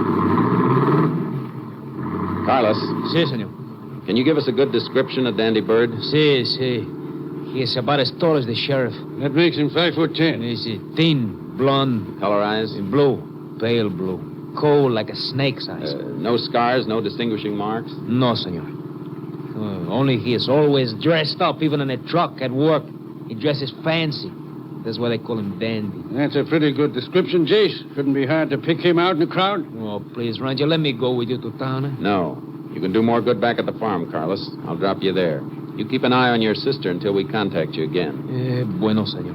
Carlos. Si, senor. Can you give us a good description of Dandy Bird? Si. He is about as tall as the sheriff. That makes him 5'10". He's thin, blonde. Color eyes? Blue, pale blue. Cold like a snake's eyes. No scars, no distinguishing marks? No, senor. Only he is always dressed up, even in a truck at work. He dresses fancy. That's why they call him Dandy. That's a pretty good description, Jace. Couldn't be hard to pick him out in the crowd. Oh, please, Ranger, let me go with you to town. Eh? No. You can do more good back at the farm, Carlos. I'll drop you there. You keep an eye on your sister until we contact you again. Bueno, senor.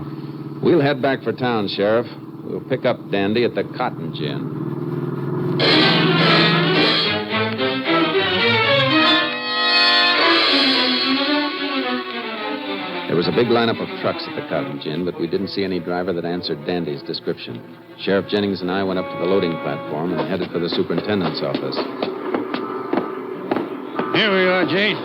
We'll head back for town, Sheriff. We'll pick up Dandy at the Cotton Gin. There was a big lineup of trucks at the Cotton Gin, but we didn't see any driver that answered Dandy's description. Sheriff Jennings and I went up to the loading platform and headed for the superintendent's office. Here we are, Jane.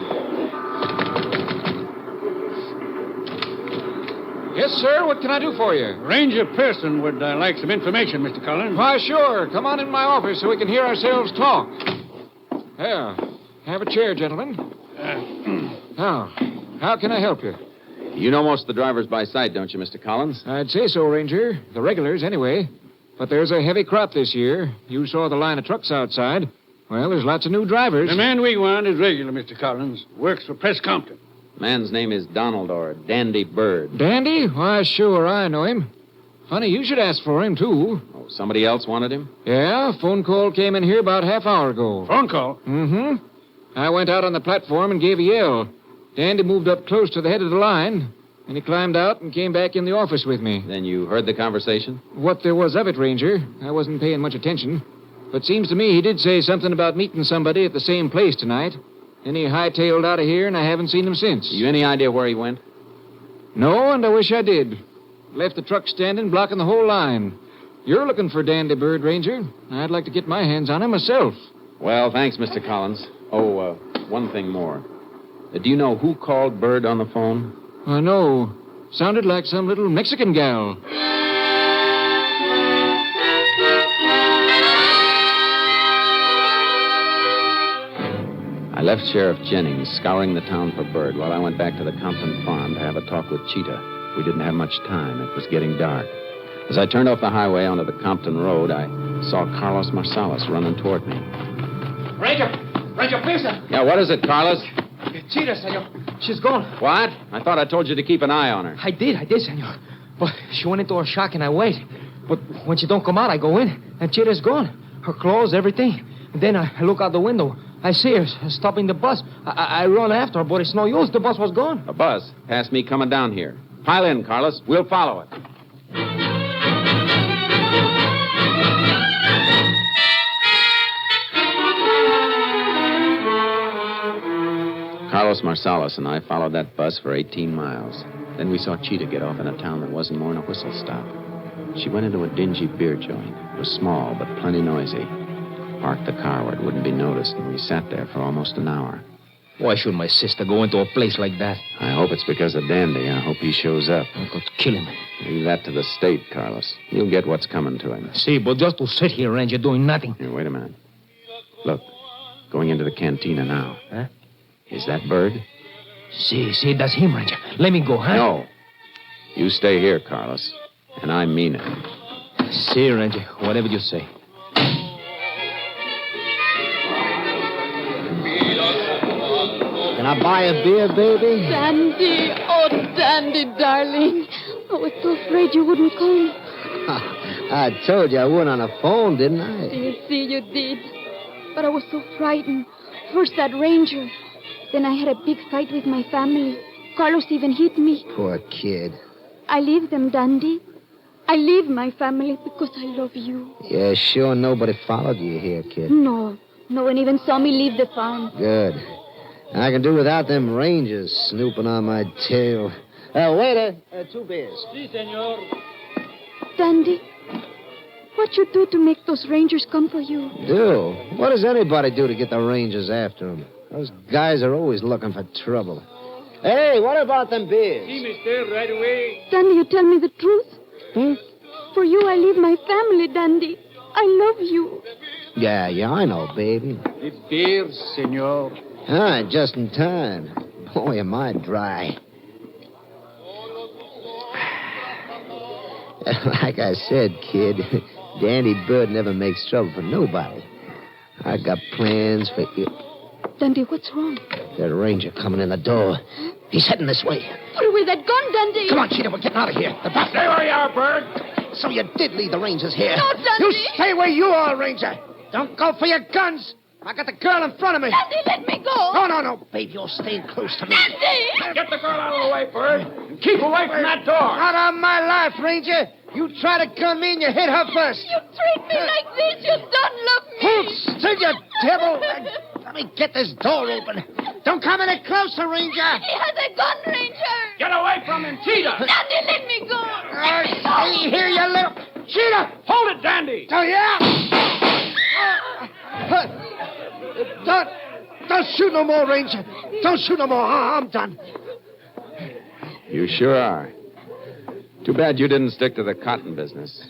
Yes, sir. What can I do for you? Ranger Pearson would like some information, Mr. Collins. Why, sure. Come on in my office so we can hear ourselves talk. There. Have a chair, gentlemen. Now, how can I help you? You know most of the drivers by sight, don't you, Mr. Collins? I'd say so, Ranger. The regulars, anyway. But there's a heavy crop this year. You saw the line of trucks outside. Well, there's lots of new drivers. The man we want is regular, Mr. Collins. Works for Press Compton. Man's name is Donald or Dandy Bird. Dandy? Why, sure, I know him. Funny, you should ask for him, too. Oh, somebody else wanted him? Yeah, phone call came in here about half hour ago. Phone call? Mm-hmm. I went out on the platform and gave a yell. Dandy moved up close to the head of the line, and he climbed out and came back in the office with me. Then you heard the conversation? What there was of it, Ranger. I wasn't paying much attention. But seems to me he did say something about meeting somebody at the same place tonight. Then he hightailed out of here, and I haven't seen him since. You any idea where he went? No, and I wish I did. Left the truck standing, blocking the whole line. You're looking for Dandy Bird, Ranger. I'd like to get my hands on him myself. Well, thanks, Mr. Collins. Oh, one thing more. Do you know who called Bird on the phone? No. Sounded like some little Mexican gal. I left Sheriff Jennings scouring the town for Bird while I went back to the Compton farm to have a talk with Cheetah. We didn't have much time. It was getting dark. As I turned off the highway onto the Compton Road, I saw Carlos Marsalis running toward me. Ranger, please, sir. Yeah, what is it, Carlos? Cheetah, senor. She's gone. What? I thought I told you to keep an eye on her. I did, senor. But she went into a shock and I wait. But when she don't come out, I go in, and Cheetah's gone. Her clothes, everything. And then I look out the window. I see her stopping the bus. I run after her, but it's no use. The bus was gone. A bus? Past me coming down here. Pile in, Carlos. We'll follow it. Carlos Marsalis and I followed that bus for 18 miles. Then we saw Cheetah get off in a town that wasn't more than a whistle stop. She went into a dingy beer joint. It was small, but plenty noisy. Parked the car where it wouldn't be noticed, and we sat there for almost an hour. Why should my sister go into a place like that? I hope it's because of Dandy. I hope he shows up. I'm going to kill him. Leave that to the state, Carlos. He'll get what's coming to him. See, but just to sit here, Ranger, doing nothing. Here, wait a minute. Look, going into the cantina now. Huh? Is that Bird? See, that's him, Ranger. Let me go, huh? No. You stay here, Carlos. And I mean it. See, Ranger, whatever you say. Can I buy a beer, baby? Dandy, oh, Dandy, darling. I was so afraid you wouldn't come. I told you I wouldn't on the phone, didn't I? You see, you did. But I was so frightened. First that ranger. Then I had a big fight with my family. Carlos even hit me. Poor kid. I leave them, Dandy. I leave my family because I love you. Yeah, sure nobody followed you here, kid. No one even saw me leave the farm. Good. I can do without them rangers snooping on my tail. Waiter, 2 beers. Si, senor. Dandy, what you do to make those rangers come for you? Do? What does anybody do to get the rangers after them? Those guys are always looking for trouble. Hey, what about them beers? See, mister, right away. Dandy, you tell me the truth. Hmm? For you, I leave my family, Dandy. I love you. Yeah, I know, baby. The beer, senor. Ah, just in time. Boy, am I dry. Like I said, kid, Dandy Bird never makes trouble for nobody. I got plans for you. Dandy, what's wrong? That ranger coming in the door. He's heading this way. Put away that gun, Dandy. Come on, Cheetah, we're getting out of here. The bus. Stay where you are, Bird. So you did leave the rangers here. No, Dandy. You stay where you are, Ranger. Don't go for your guns. I got the girl in front of me. Dandy, let me go. No, babe, you're staying close to me. Dandy! Get the girl out of the way, Bird. And keep away from that door. Out of my life, Ranger. You try to gun me and you hit her first. You treat me like this. You don't love me. Hold still, you devil. Let me get this door open. Don't come any closer, Ranger. He has a gun, Ranger. Get away from him, Cheetah. Dandy, let me go. Stay here, you little... Cheetah! Hold it, Dandy. Oh, yeah? Don't shoot no more, Ranger. Don't shoot no more. I'm done. You sure are. Too bad you didn't stick to the cotton business.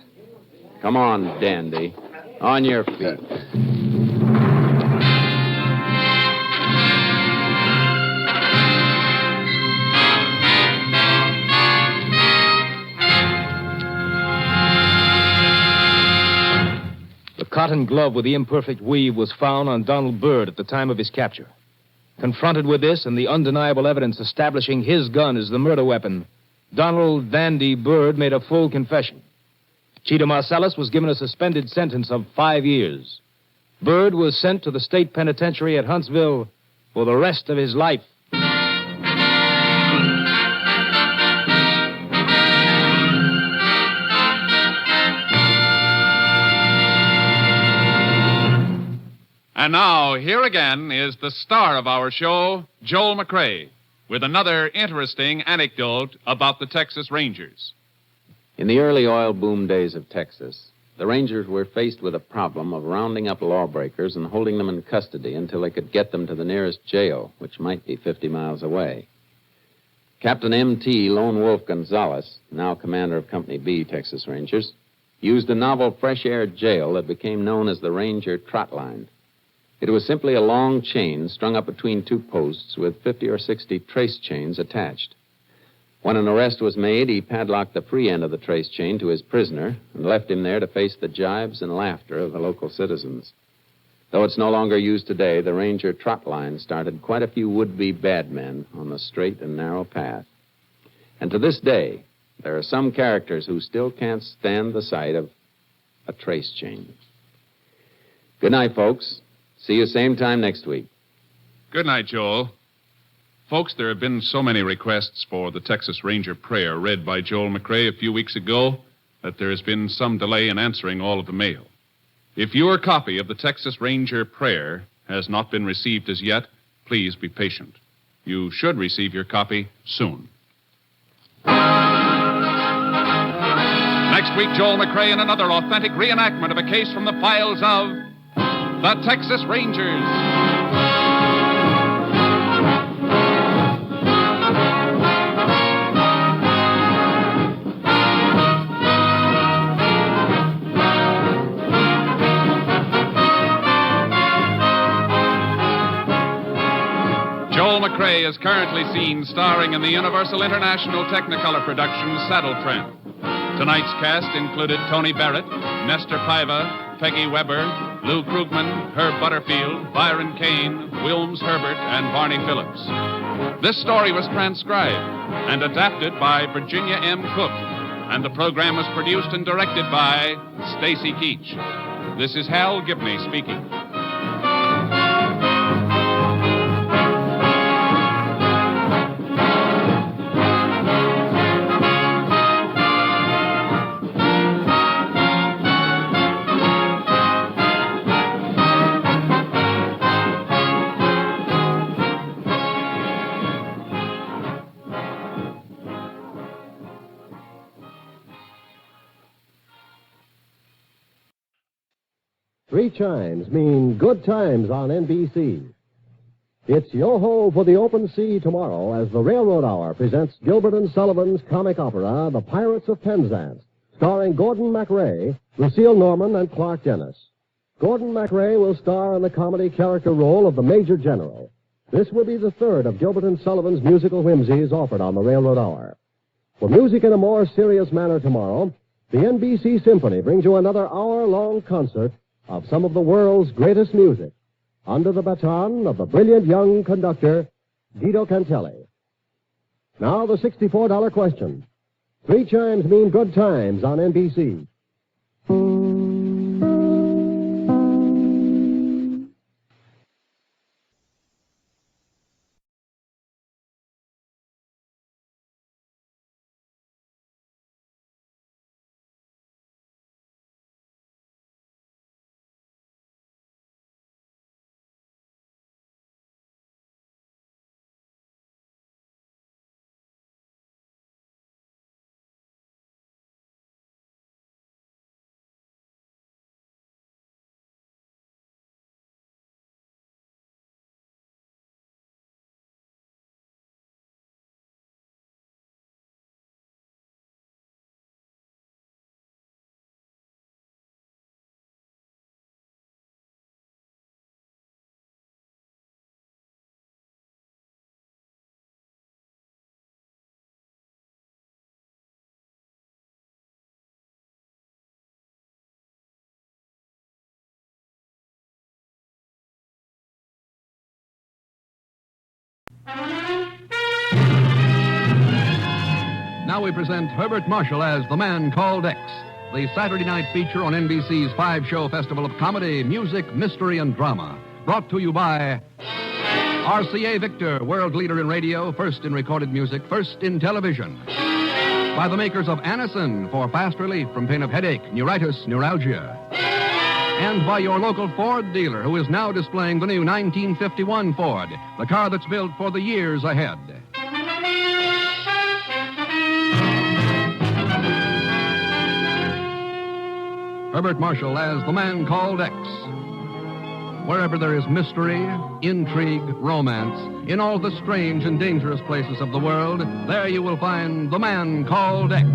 Come on, Dandy. On your feet. The cotton glove with the imperfect weave was found on Donald Bird at the time of his capture. Confronted with this and the undeniable evidence establishing his gun as the murder weapon, Donald Dandy Bird made a full confession. Cheetah Marcellus was given a suspended sentence of 5 years. Bird was sent to the state penitentiary at Huntsville for the rest of his life. And now, here again is the star of our show, Joel McCrea, with another interesting anecdote about the Texas Rangers. In the early oil boom days of Texas, the Rangers were faced with a problem of rounding up lawbreakers and holding them in custody until they could get them to the nearest jail, which might be 50 miles away. Captain M.T. Lone Wolf Gonzalez, now commander of Company B, Texas Rangers, used a novel fresh air jail that became known as the Ranger Trot Line. It was simply a long chain strung up between two posts with 50 or 60 trace chains attached. When an arrest was made, he padlocked the free end of the trace chain to his prisoner and left him there to face the jibes and laughter of the local citizens. Though it's no longer used today, the Ranger Trot Line started quite a few would-be bad men on the straight and narrow path. And to this day, there are some characters who still can't stand the sight of a trace chain. Good night, folks. See you same time next week. Good night, Joel. Folks, there have been so many requests for the Texas Ranger prayer read by Joel McCrea a few weeks ago that there has been some delay in answering all of the mail. If your copy of the Texas Ranger prayer has not been received as yet, please be patient. You should receive your copy soon. Next week, Joel McCrea in another authentic reenactment of a case from the files of the Texas Rangers. Joel McCrea is currently seen starring in the Universal International Technicolor production Saddle Tramp. Tonight's cast included Tony Barrett, Nestor Paiva, Peggy Weber, Lou Krugman, Herb Butterfield, Byron Kane, Wilms Herbert, and Barney Phillips. This story was transcribed and adapted by Virginia M. Cook, and the program was produced and directed by Stacy Keach. This is Hal Gibney speaking. Three chimes mean good times on NBC. It's yo-ho for the open sea tomorrow as the Railroad Hour presents Gilbert and Sullivan's comic opera, The Pirates of Penzance, starring Gordon MacRae, Lucille Norman, and Clark Dennis. Gordon MacRae will star in the comedy character role of the Major General. This will be the third of Gilbert and Sullivan's musical whimsies offered on the Railroad Hour. For music in a more serious manner tomorrow, the NBC Symphony brings you another hour-long concert of some of the world's greatest music, under the baton of the brilliant young conductor, Guido Cantelli. Now the $64 question. 3 chimes mean good times on NBC. Now we present Herbert Marshall as The Man Called X, the Saturday night feature on NBC's 5-show festival of comedy, music, mystery, and drama. Brought to you by RCA Victor, world leader in radio, first in recorded music, first in television. By the makers of Anacin for fast relief from pain of headache, neuritis, neuralgia. And by your local Ford dealer, who is now displaying the new 1951 Ford, the car that's built for the years ahead. Herbert Marshall as The Man Called X. Wherever there is mystery, intrigue, romance, in all the strange and dangerous places of the world, there you will find The Man Called X.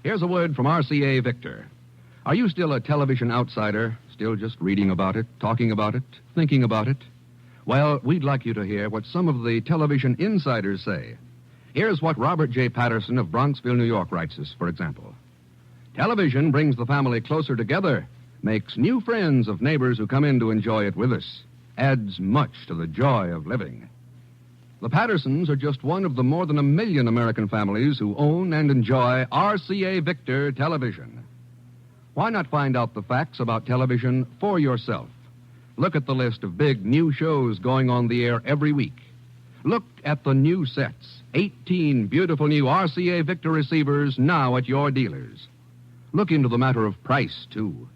Here's a word from RCA Victor. Are you still a television outsider? Still just reading about it, talking about it, thinking about it? Well, we'd like you to hear what some of the television insiders say. Here's what Robert J. Patterson of Bronxville, New York writes us, for example. Television brings the family closer together, makes new friends of neighbors who come in to enjoy it with us, adds much to the joy of living. The Pattersons are just one of the more than 1 million American families who own and enjoy RCA Victor television. Why not find out the facts about television for yourself? Look at the list of big new shows going on the air every week. Look at the new sets. 18 beautiful new RCA Victor receivers now at your dealers. Look into the matter of price, too.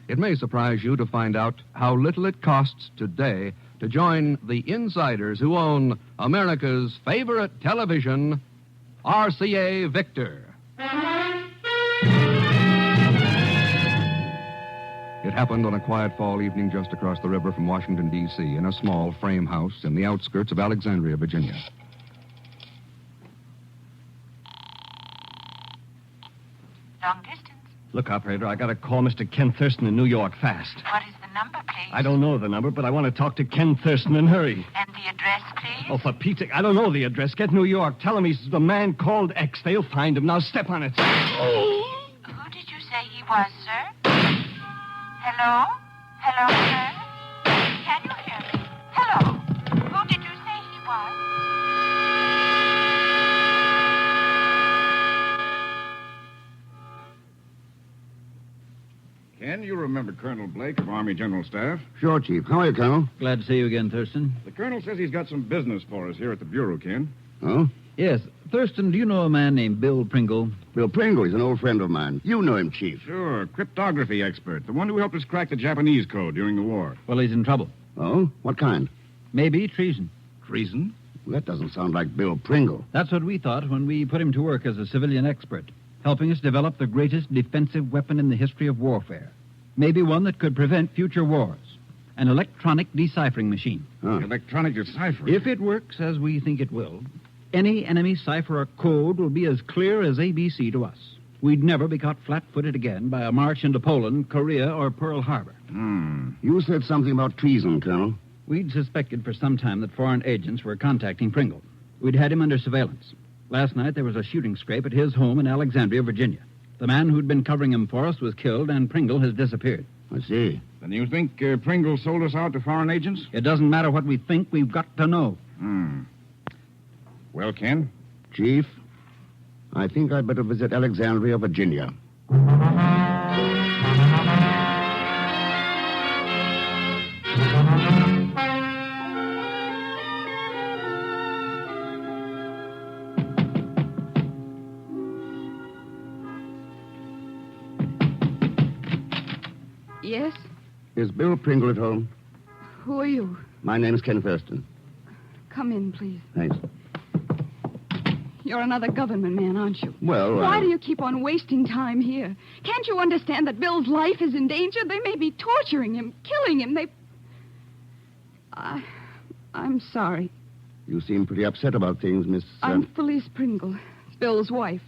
It may surprise you to find out how little it costs today to join the insiders who own America's favorite television, RCA Victor. It happened on a quiet fall evening just across the river from Washington, D.C., in a small frame house in the outskirts of Alexandria, Virginia. Long distance. Look, operator, I got to call Mr. Ken Thurston in New York fast. What is the number, please? I don't know the number, but I want to talk to Ken Thurston in a hurry. And the address, please? Oh, for Pete's sake, I don't know the address. Get New York. Tell him he's The Man Called X. They'll find him. Now step on it. Who did you say he was, sir? Hello? Hello, sir? Can you hear me? Hello? Who did you say he was? Ken, you remember Colonel Blake of Army General Staff? Sure, Chief. How are you, Colonel? Glad to see you again, Thurston. The Colonel says he's got some business for us here at the Bureau, Ken. Oh? Yes. Thurston, do you know a man named Bill Pringle? Bill Pringle. He's an old friend of mine. You know him, Chief. Sure, cryptography expert. The one who helped us crack the Japanese code during the war. Well, he's in trouble. Oh? What kind? Maybe treason. Treason? Well, that doesn't sound like Bill Pringle. That's what we thought when we put him to work as a civilian expert, helping us develop the greatest defensive weapon in the history of warfare. Maybe one that could prevent future wars. An electronic deciphering machine. Electronic deciphering? If it works as we think it will, any enemy cipher or code will be as clear as ABC to us. We'd never be caught flat-footed again by a march into Poland, Korea, or Pearl Harbor. You said something about treason, Colonel. We'd suspected for some time that foreign agents were contacting Pringle. We'd had him under surveillance. Last night there was a shooting scrape at his home in Alexandria, Virginia. The man who'd been covering him for us was killed, and Pringle has disappeared. I see. Then you think Pringle sold us out to foreign agents? It doesn't matter what we think. We've got to know. Well, Ken? Chief, I think I'd better visit Alexandria, Virginia. Yes? Is Bill Pringle at home? Who are you? My name's Ken Thurston. Come in, please. Thanks. You're another government man, aren't you? Well, Why do you keep on wasting time here? Can't you understand that Bill's life is in danger? They may be torturing him, killing him. I'm sorry. You seem pretty upset about things, Miss... I'm Felice Pringle, Bill's wife.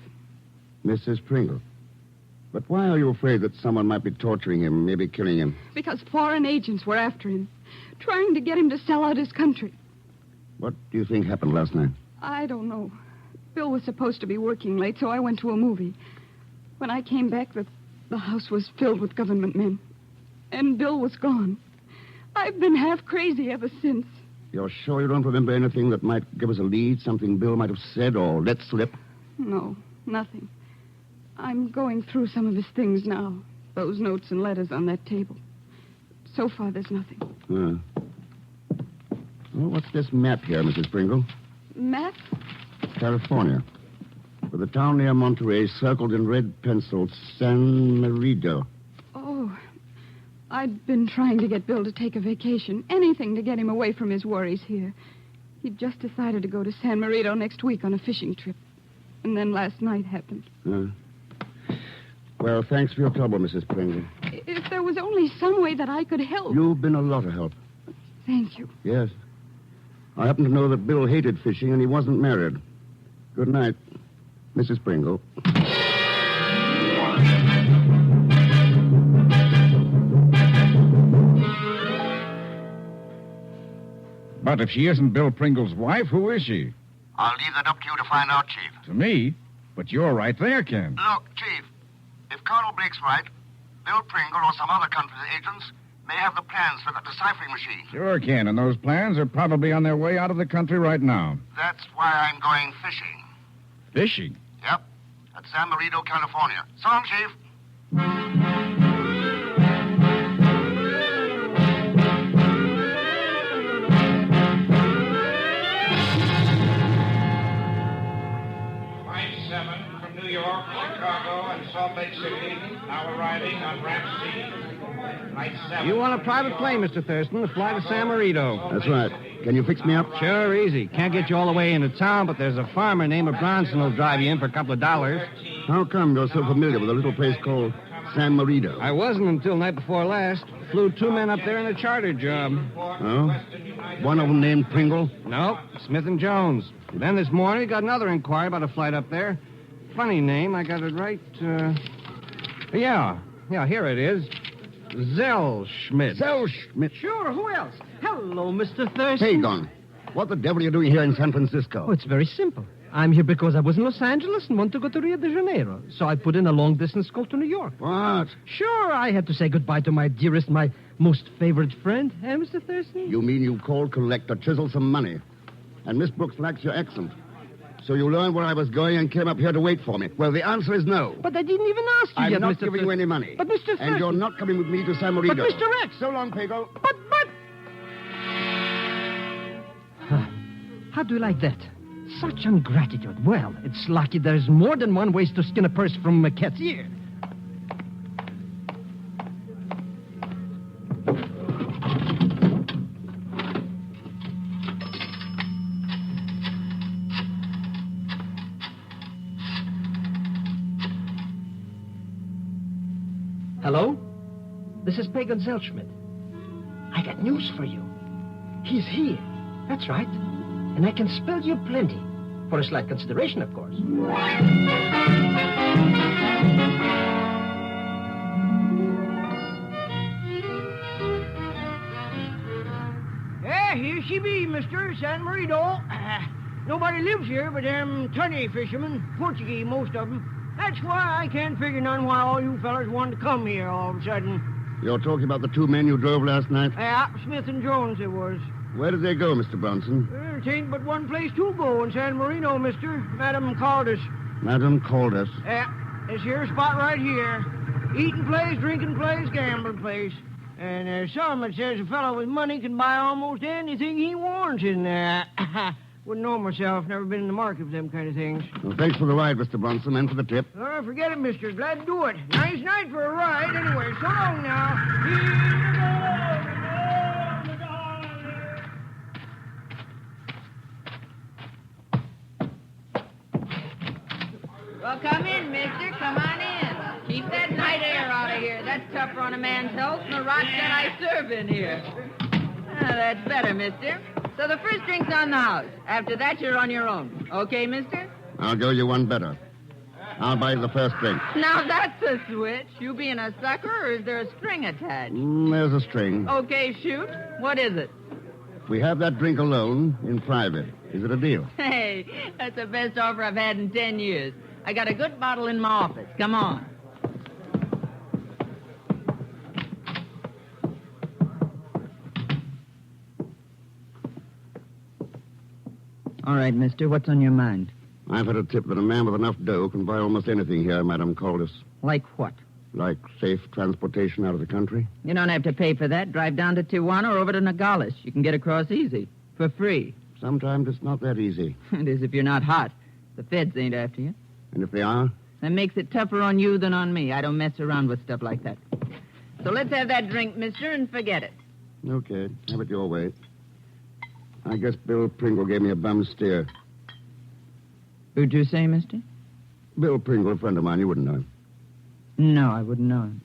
Mrs. Pringle. But why are you afraid that someone might be torturing him, maybe killing him? Because foreign agents were after him, trying to get him to sell out his country. What do you think happened last night? I don't know. Bill was supposed to be working late, so I went to a movie. When I came back, the house was filled with government men. And Bill was gone. I've been half crazy ever since. You're sure you don't remember anything that might give us a lead? Something Bill might have said or let slip? No, nothing. I'm going through some of his things now. Those notes and letters on that table. So far, there's nothing. Well, what's this map here, Mrs. Pringle? Map? California. With a town near Monterey circled in red pencil, San Marino. Oh, I'd been trying to get Bill to take a vacation. Anything to get him away from his worries here. He'd just decided to go to San Marino next week on a fishing trip. And then last night happened. Well, thanks for your trouble, Mrs. Pringle. If there was only some way that I could help. You've been a lot of help. Thank you. Yes. I happen to know that Bill hated fishing and he wasn't married. Good night, Mrs. Pringle. But if she isn't Bill Pringle's wife, who is she? I'll leave that up to you to find out, Chief. To me? But you're right there, Ken. Look, Chief, if Colonel Blake's right, Bill Pringle or some other country's agents may have the plans for the deciphering machine. Sure, Ken, and those plans are probably on their way out of the country right now. That's why I'm going fishing. Fishing? Yep, at San Marino, California. So long, Chief. New York, Chicago, and Salt Lake City, now arriving on Ramp C. Flight 7. You want a private plane, Mr. Thurston, to fly to San Marino. That's right. Can you fix me up? Sure, easy. Can't get you all the way into town, but there's a farmer named Bronson who'll drive you in for a couple of dollars. How come you're so familiar with a little place called San Marino? I wasn't until night before last. Flew 2 men up there in a charter job. Oh? One of them named Pringle? Nope, Smith and Jones. Then this morning, we got another inquiry about a flight up there. Funny name. I got it right. Yeah, here it is. Zellschmidt. Zellschmidt? Sure, who else? Hello, Mr. Thurston. Hey, Don. What the devil are you doing here in San Francisco? Oh, it's very simple. I'm here because I was in Los Angeles and wanted to go to Rio de Janeiro. So I put in a long-distance call to New York. What? Sure, I had to say goodbye to my dearest, my most favorite friend. Eh, Mr. Thurston? You mean you called collect to chisel some money. And Miss Brooks likes your accent. So you learned where I was going and came up here to wait for me. Well, the answer is no. But I didn't even ask you I'm yet, not Mr. giving you any money. But, Mr. Thurston... And you're not coming with me to San Marino. But, Mr. Rex... So long, Pago. But... How do you like that? Such ingratitude. Well, it's lucky there's more than one way to skin a purse from a cat's ear. Hello? This is Pagan Selschmidt. I got news for you. He's here. That's right. And I can spell you plenty. For a slight consideration, of course. Yeah, here she be, mister, San Marino. Nobody lives here but them tunny fishermen, Portuguese, most of them. That's why I can't figure none why all you fellas wanted to come here all of a sudden. You're talking about the two men you drove last night? Yeah, Smith and Jones it was. Where did they go, Mr. Bronson? It ain't but one place to go in San Marino, mister. Madam called us. Madam called us. Yeah, this here spot right here. Eating place, drinking place, gambling place. And there's some that says a fellow with money can buy almost anything he wants in there. Wouldn't know myself. Never been in the market for them kind of things. Well, thanks for the ride, Mr. Bronson, and for the tip. Oh, forget it, mister. Glad to do it. Nice night for a ride. Anyway, so long now. Well, come in, mister. Come on in. Keep that night air out of here. That's tougher on a man's health than the rot that I serve in here. Ah, that's better, mister. So the first drink's on the house. After that, you're on your own. Okay, mister? I'll go you one better. I'll buy you the first drink. Now, that's a switch. You being a sucker, or is there a string attached? There's a string. Okay, shoot. What is it? We have that drink alone, in private. Is it a deal? Hey, that's the best offer I've had in 10 years. I got a good bottle in my office. Come on. All right, mister. What's on your mind? I've had a tip that a man with enough dough can buy almost anything here, Madam called us. Like what? Like safe transportation out of the country. You don't have to pay for that. Drive down to Tijuana or over to Nogales. You can get across easy. For free. Sometimes it's not that easy. It is if you're not hot. The feds ain't after you. And if they are? That makes it tougher on you than on me. I don't mess around with stuff like that. So let's have that drink, mister, and forget it. Okay, have it your way. I guess Bill Pringle gave me a bum steer. Who'd you say, mister? Bill Pringle, a friend of mine. You wouldn't know him. No, I wouldn't know him.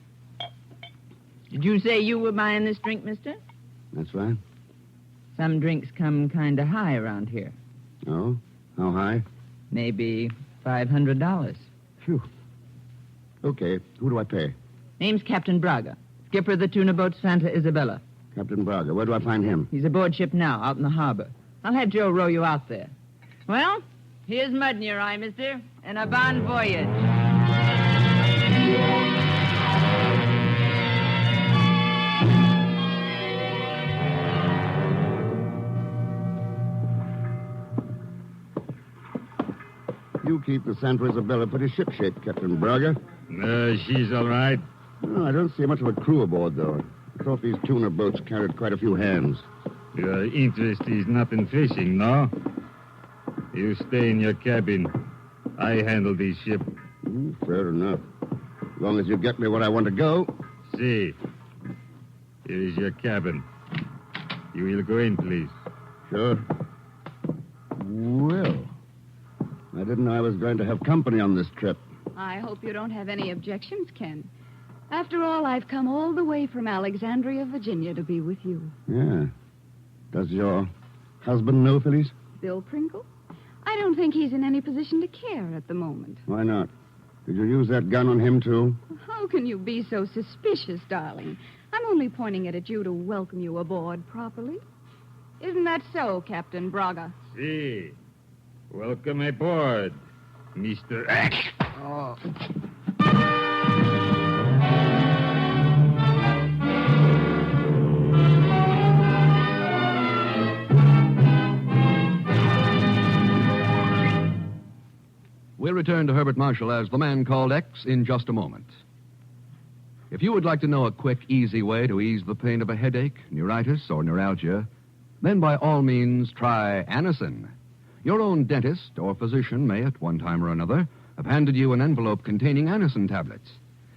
Did you say you were buying this drink, mister? That's right. Some drinks come kind of high around here. Oh? How high? Maybe $500. Phew. Okay, who do I pay? Name's Captain Braga, skipper of the tuna boat Santa Isabella. Captain Braga. Where do I find him? He's aboard ship now, out in the harbor. I'll have Joe row you out there. Well, here's mud in your eye, mister, and a bon voyage. You keep the Santa Isabella pretty shipshape, Captain Braga. She's all right. Oh, I don't see much of a crew aboard, though. I thought these tuna boats carried quite a few hands. Your interest is not in fishing, no? You stay in your cabin. I handle this ship. Fair enough. As long as you get me where I want to go. See. Here is your cabin. You will go in, please. Sure. Well, I didn't know I was going to have company on this trip. I hope you don't have any objections, Ken. After all, I've come all the way from Alexandria, Virginia, to be with you. Yeah. Does your husband know, Phyllis? Bill Pringle? I don't think he's in any position to care at the moment. Why not? Did you use that gun on him, too? How can you be so suspicious, darling? I'm only pointing it at you to welcome you aboard properly. Isn't that so, Captain Braga? See. Welcome aboard, Mr. X. Oh. We'll return to Herbert Marshall as the man called X in just a moment. If you would like to know a quick, easy way to ease the pain of a headache, neuritis, or neuralgia, then by all means try Anacin. Your own dentist or physician may, at one time or another, have handed you an envelope containing Anacin tablets.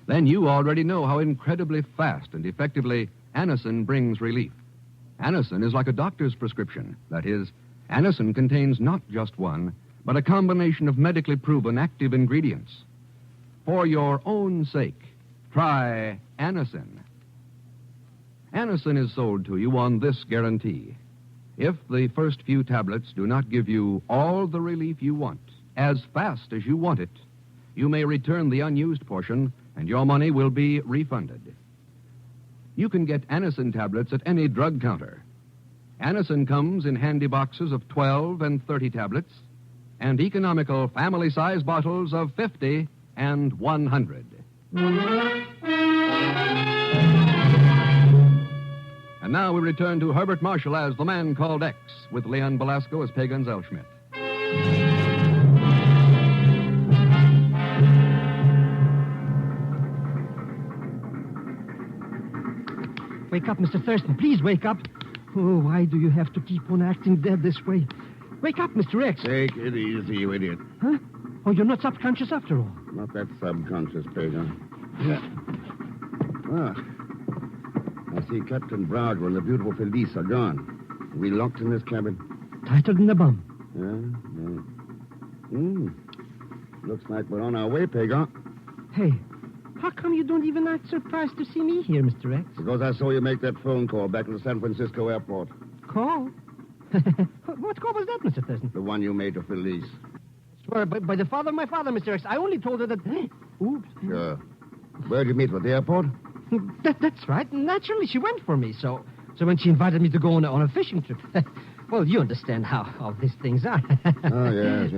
Then you already know how incredibly fast and effectively Anacin brings relief. Anacin is like a doctor's prescription. That is, Anacin contains not just one, but a combination of medically proven active ingredients. For your own sake, try Anacin. Anacin is sold to you on this guarantee. If the first few tablets do not give you all the relief you want, as fast as you want it, you may return the unused portion, and your money will be refunded. You can get Anacin tablets at any drug counter. Anacin comes in handy boxes of 12 and 30 tablets, and economical family-size bottles of 50 and 100. And now we return to Herbert Marshall as the man called X, with Leon Belasco as Pagan Zellschmidt. Wake up, Mr. Thurston. Please wake up. Oh, why do you have to keep on acting dead this way? Wake up, Mr. X. Take it easy, you idiot. Huh? Oh, you're not subconscious after all. Not that subconscious, Pagan. Yeah. Ah. I see Captain Braga and the beautiful Felice are gone. We locked in this cabin. Tighter than a bum. Looks like we're on our way, Pagan. Hey, how come you don't even act surprised to see me here, Mr. X? Because I saw you make that phone call back to the San Francisco airport. Call? What call was that, Mr. Thurston? The one you made to Felice. Swear by the father of my father, Mr. X. I only told her that... Oops. Sure. Where'd you meet, at the airport? That's right. Naturally, she went for me. So when she invited me to go on a fishing trip... Well, you understand how these things are. Oh, yes.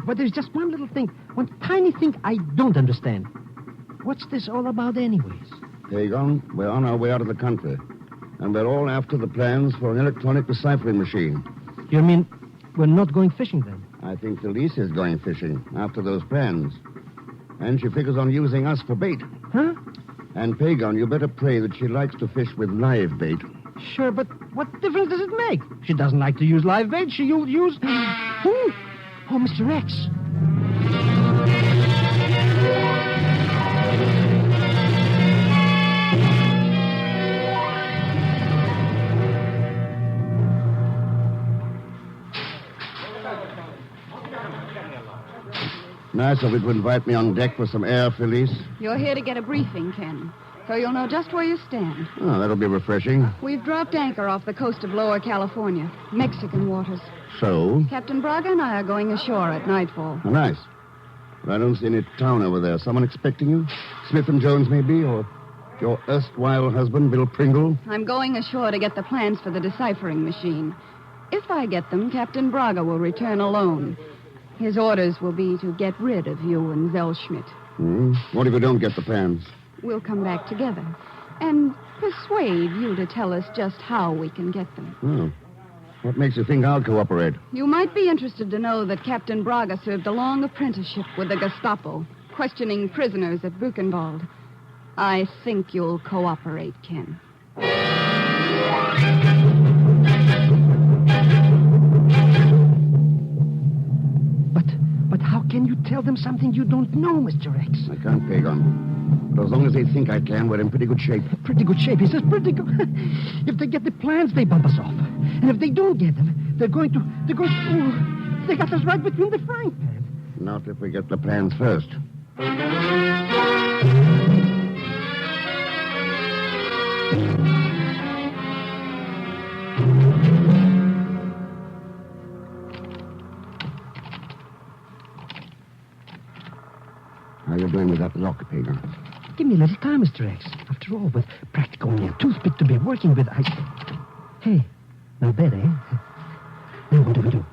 But there's just one little thing, one tiny thing I don't understand. What's this all about anyways? Pagan, we're on our way out of the country. And we're all after the plans for an electronic deciphering machine. You mean we're not going fishing then? I think Felice is going fishing after those plans. And she figures on using us for bait. Huh? And Pagan, you better pray that she likes to fish with live bait. Sure, but what difference does it make? She doesn't like to use live bait. She'll use... Oh, Mr. X. Nice of you to invite me on deck for some air, Felice. You're here to get a briefing, Ken, so you'll know just where you stand. Oh, that'll be refreshing. We've dropped anchor off the coast of Lower California, Mexican waters. So? Captain Braga and I are going ashore at nightfall. Oh, nice. But I don't see any town over there. Someone expecting you? Smith and Jones, maybe? Or your erstwhile husband, Bill Pringle? I'm going ashore to get the plans for the deciphering machine. If I get them, Captain Braga will return alone. His orders will be to get rid of you and Zellschmidt. What if you don't get the plans? We'll come back together and persuade you to tell us just how we can get them. Oh. What makes you think I'll cooperate? You might be interested to know that Captain Braga served a long apprenticeship with the Gestapo, questioning prisoners at Buchenwald. I think you'll cooperate, Ken. But how can you tell them something you don't know, Mr. X? I can't, Pagan. But as long as they think I can, we're in pretty good shape. Pretty good shape? He says pretty good. If they get the plans, they bump us off. And if they don't get them, they got us right between the frying pan. Not if we get the plans first. How are you doing with that lock, Pagan? Give me a little time, Mr. X. After all, with practically only a toothpick to be working with, Hey, no bed, eh? Now, what do we do?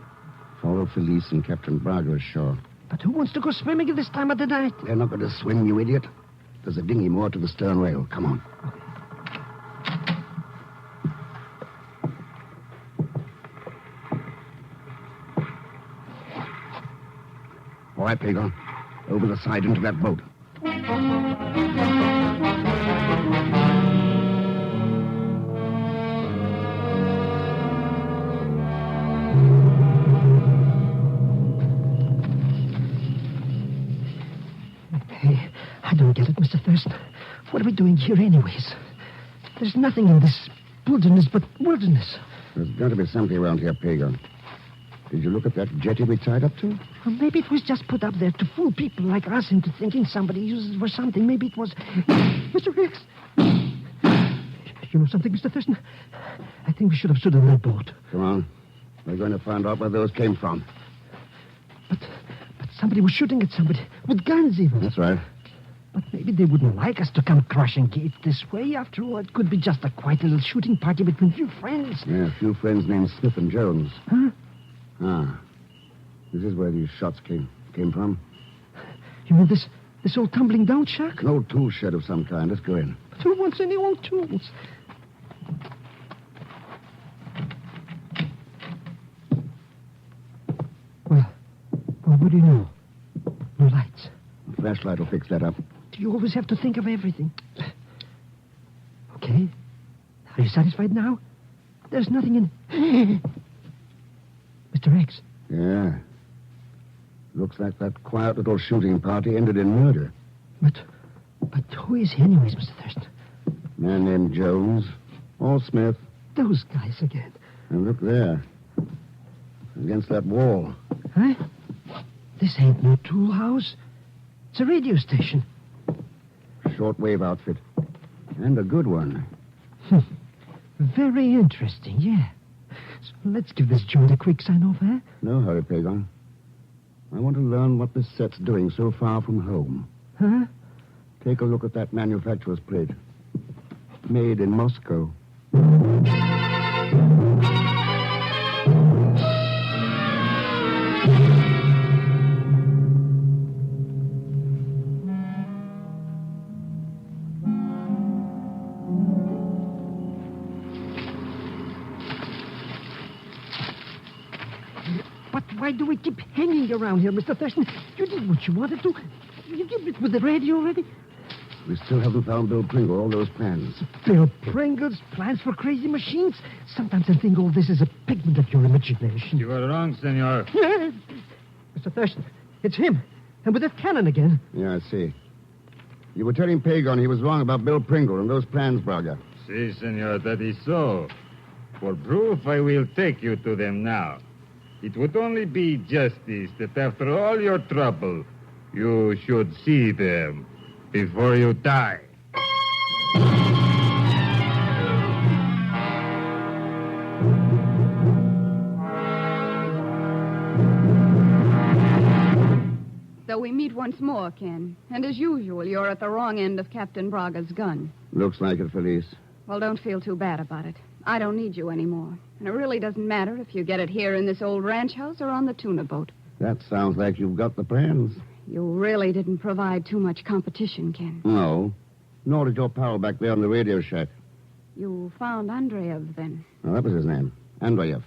Follow Felice and Captain Braga ashore. But who wants to go swimming at this time of the night? They're not going to swim, you idiot. There's a dinghy moored to the stern rail. Come on. All right, Pagan. Over the side into that boat. Hey, I don't get it, Mr. Thurston. What are we doing here anyways? There's nothing in this wilderness but wilderness. There's got to be something around here, Pagan. Did you look at that jetty we tied up to? Well, maybe it was just put up there to fool people like us into thinking somebody uses it for something. Maybe it was... Mr. X! You know something, Mr. Thurston? I think we should have stood in that boat. Come on. We're going to find out where those came from. But somebody was shooting at somebody, with guns even. That's right. But maybe they wouldn't like us to come crushing Gate this way. After all, it could be just a quiet little shooting party between few friends. Yeah, a few friends named Smith and Jones. Huh? Ah. This is where these shots came from. You mean this old tumbling down shack? An old tool shed of some kind. Let's go in. But who wants any old tools? Well, what do you know? No lights. A flashlight will fix that up. Do you always have to think of everything? Okay. Are you satisfied now? There's nothing in... Mr. X. Yeah. Looks like that quiet little shooting party ended in murder. But who is he anyways, Mr. Thurston? Man named Jones. Or Smith. Those guys again. And look there. Against that wall. Huh? This ain't no tool house. It's a radio station. Shortwave outfit. And a good one. Very interesting, yeah. So let's give this joint a quick sign-off, eh? No hurry, Pagan. I want to learn what this set's doing so far from home. Huh? Take a look at that manufacturer's plate. Made in Moscow. But why do we keep hanging around here, Mr. Thurston? You did what you wanted to. You did it with the radio already. We still haven't found Bill Pringle, all those plans. Bill Pringle's plans for crazy machines? Sometimes I think all this is a figment of your imagination. You are wrong, senor. Mr. Thurston, it's him. And with that cannon again. Yeah, I see. You were telling Pagan he was wrong about Bill Pringle and those plans, Braga. Si, senor, that is so. For proof, I will take you to them now. It would only be justice that after all your trouble, you should see them before you die. So we meet once more, Ken. And as usual, you're at the wrong end of Captain Braga's gun. Looks like it, Felice. Well, don't feel too bad about it. I don't need you anymore. And it really doesn't matter if you get it here in this old ranch house or on the tuna boat. That sounds like you've got the plans. You really didn't provide too much competition, Ken. No. Nor did your pal back there on the radio shack. You found Andreev, then? Oh, that was his name. Andreev.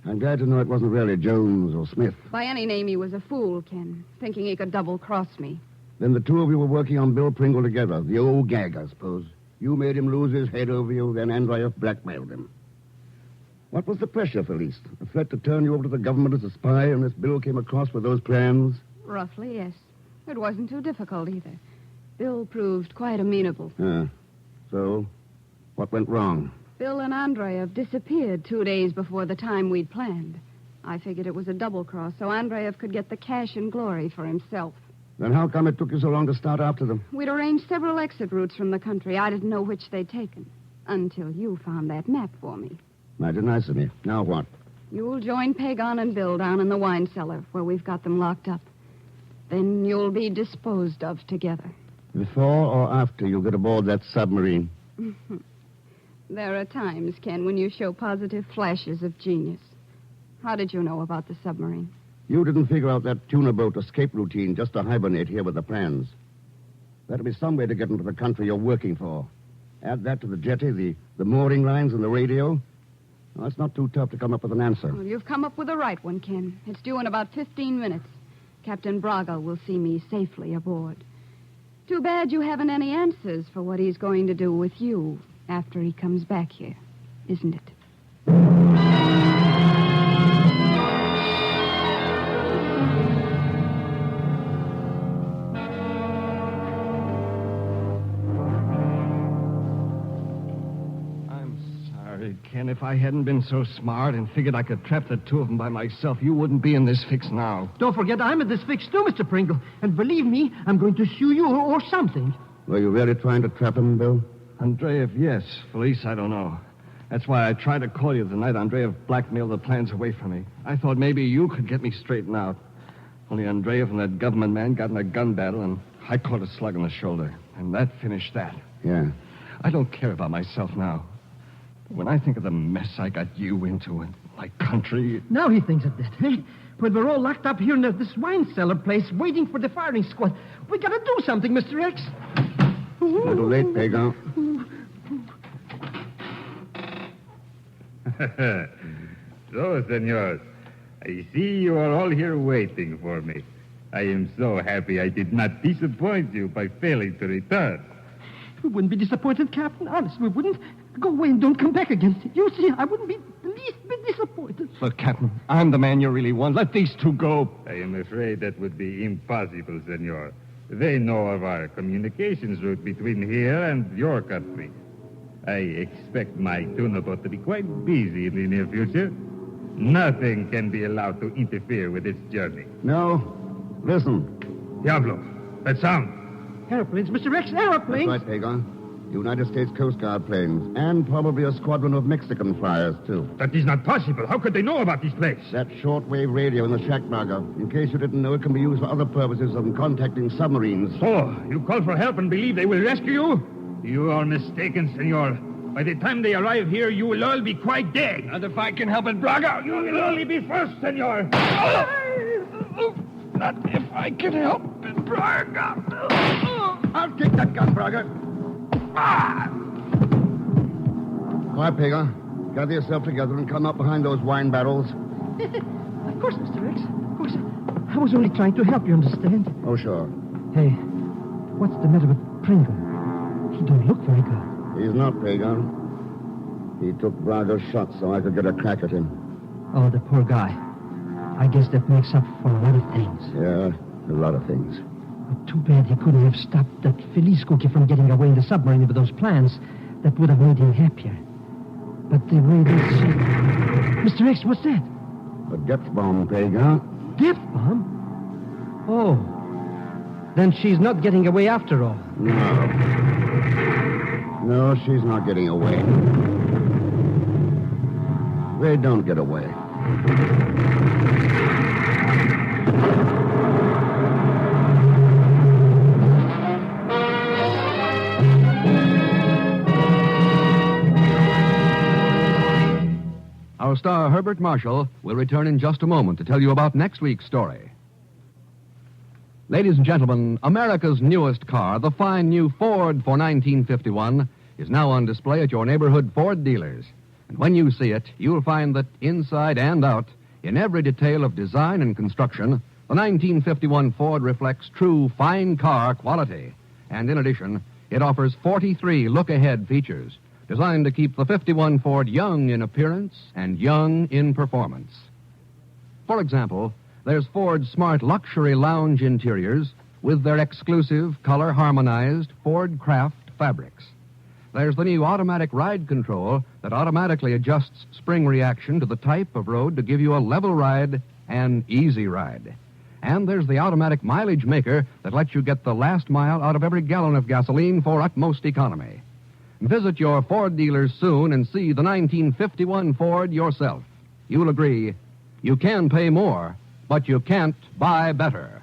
I'm glad to know it wasn't really Jones or Smith. By any name, he was a fool, Ken, thinking he could double-cross me. Then the two of you were working on Bill Pringle together. The old gag, I suppose. You made him lose his head over you, then Andreev blackmailed him. What was the pressure, Felice? A threat to turn you over to the government as a spy, and this Bill came across with those plans? Roughly, yes. It wasn't too difficult, either. Bill proved quite amenable. So, what went wrong? Bill and Andreev disappeared 2 days before the time we'd planned. I figured it was a double-cross, so Andreev could get the cash and glory for himself. Then how come it took you so long to start after them? We'd arranged several exit routes from the country. I didn't know which they'd taken. Until you found that map for me. Mighty nice of me. Now what? You'll join Pagan and Bill down in the wine cellar, where we've got them locked up. Then you'll be disposed of together. Before or after you get aboard that submarine? There are times, Ken, when you show positive flashes of genius. How did you know about the submarine? You didn't figure out that tuna boat escape routine just to hibernate here with the plans. There'll be some way to get into the country you're working for. Add that to the jetty, the mooring lines, and the radio. Well, it's not too tough to come up with an answer. Well, you've come up with the right one, Ken. It's due in about 15 minutes. Captain Braga will see me safely aboard. Too bad you haven't any answers for what he's going to do with you after he comes back here, isn't it? Ken, if I hadn't been so smart and figured I could trap the two of them by myself, you wouldn't be in this fix now. Don't forget, I'm in this fix too, Mr. Pringle. And believe me, I'm going to sue you or something. Were you really trying to trap him, Bill? Andreev, yes. Felice, I don't know. That's why I tried to call you the night Andreev blackmailed the plans away from me. I thought maybe you could get me straightened out. Only Andreev and that government man got in a gun battle, and I caught a slug on the shoulder. And that finished that. Yeah. I don't care about myself now. But when I think of the mess I got you into and my country... Now he thinks of that, eh? But we're all locked up here in this wine cellar place waiting for the firing squad. We gotta do something, Mr. X. A little late, Pagan. So, senors, I see you are all here waiting for me. I am so happy I did not disappoint you by failing to return. We wouldn't be disappointed, Captain. Honest, we wouldn't. Go away and don't come back again. You see, I wouldn't be the least bit disappointed. Look, Captain, I'm the man you really want. Let these two go. I am afraid that would be impossible, senor. They know of our communications route between here and your country. I expect my tuna boat to be quite busy in the near future. Nothing can be allowed to interfere with its journey. No. Listen. Diablo, that sound. Airplanes, Mr. X, airplanes. That's right, Pagan. United States Coast Guard planes. And probably a squadron of Mexican flyers, too. That is not possible. How could they know about this place? That shortwave radio in the shack, Braga. In case you didn't know, it can be used for other purposes than contacting submarines. So, you call for help and believe they will rescue you? You are mistaken, senor. By the time they arrive here, you will all be quite dead. And if I can help it, Braga... You will only be first, senor. Not if I can help it, Braga. I'll take that gun, Braga. All right, Pagan. Gather yourself together and come up behind those wine barrels. Of course, Mr. X. Of course. I was only trying to help you, understand? Oh, sure. Hey, what's the matter with Pringle? He don't look very good. He's not, Pagan. He took Braga's shot so I could get a crack at him. Oh, the poor guy. I guess that makes up for a lot of things. Yeah, a lot of things. Too bad he couldn't have stopped that Felice cookie from getting away in the submarine with those plans. That would have made him happier. But the way this... Mr. X, what's that? A depth bomb, Pagan. Depth bomb? Oh. Then she's not getting away after all. No. No, she's not getting away. They don't get away. Our star, Herbert Marshall, will return in just a moment to tell you about next week's story. Ladies and gentlemen, America's newest car, the fine new Ford for 1951, is now on display at your neighborhood Ford dealers. And when you see it, you'll find that inside and out, in every detail of design and construction, the 1951 Ford reflects true fine car quality. And in addition, it offers 43 look-ahead features designed to keep the 51 Ford young in appearance and young in performance. For example, there's Ford's smart luxury lounge interiors with their exclusive color-harmonized Ford Craft fabrics. There's the new automatic ride control that automatically adjusts spring reaction to the type of road to give you a level ride and easy ride. And there's the automatic mileage maker that lets you get the last mile out of every gallon of gasoline for utmost economy. Visit your Ford dealers soon and see the 1951 Ford yourself. You'll agree, you can pay more, but you can't buy better.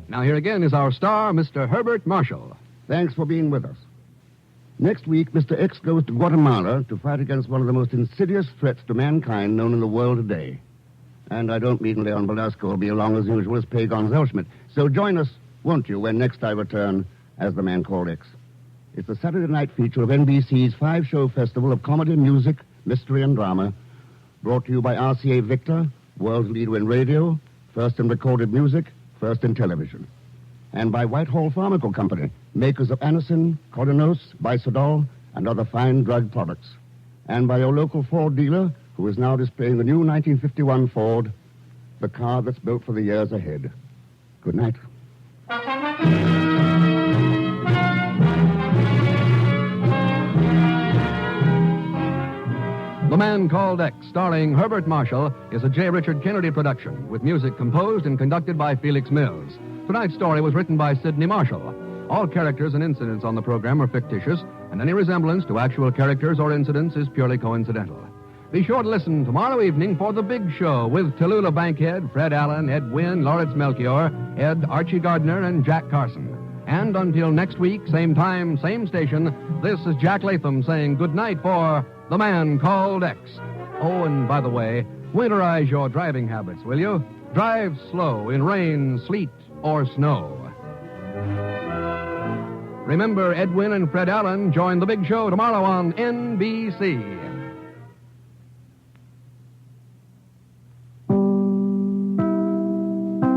Now here again is our star, Mr. Herbert Marshall. Thanks for being with us. Next week, Mr. X goes to Guatemala to fight against one of the most insidious threats to mankind known in the world today. And I don't mean Leon Belasco will be along as usual as Pagan Zellschmidt. So join us, won't you, when next I return as the man called X. It's the Saturday night feature of NBC's 5-show festival of comedy, music, mystery, and drama, brought to you by RCA Victor, world's leader in radio, first in recorded music, first in television. And by Whitehall Pharmaceutical Company, makers of Anacin, Codinos, Bisodol, and other fine drug products. And by your local Ford dealer, who is now displaying the new 1951 Ford, the car that's built for the years ahead. Good night. The Man Called X, starring Herbert Marshall, is a J. Richard Kennedy production, with music composed and conducted by Felix Mills. Tonight's story was written by Sidney Marshall. All characters and incidents on the program are fictitious, and any resemblance to actual characters or incidents is purely coincidental. Be sure to listen tomorrow evening for The Big Show with Tallulah Bankhead, Fred Allen, Ed Wynn, Lawrence Melchior, Ed, Archie Gardner, and Jack Carson. And until next week, same time, same station, this is Jack Latham saying goodnight for The Man Called X. Oh, and by the way, winterize your driving habits, will you? Drive slow in rain, sleet, or snow. Remember, Edwin and Fred Allen join The Big Show tomorrow on NBC.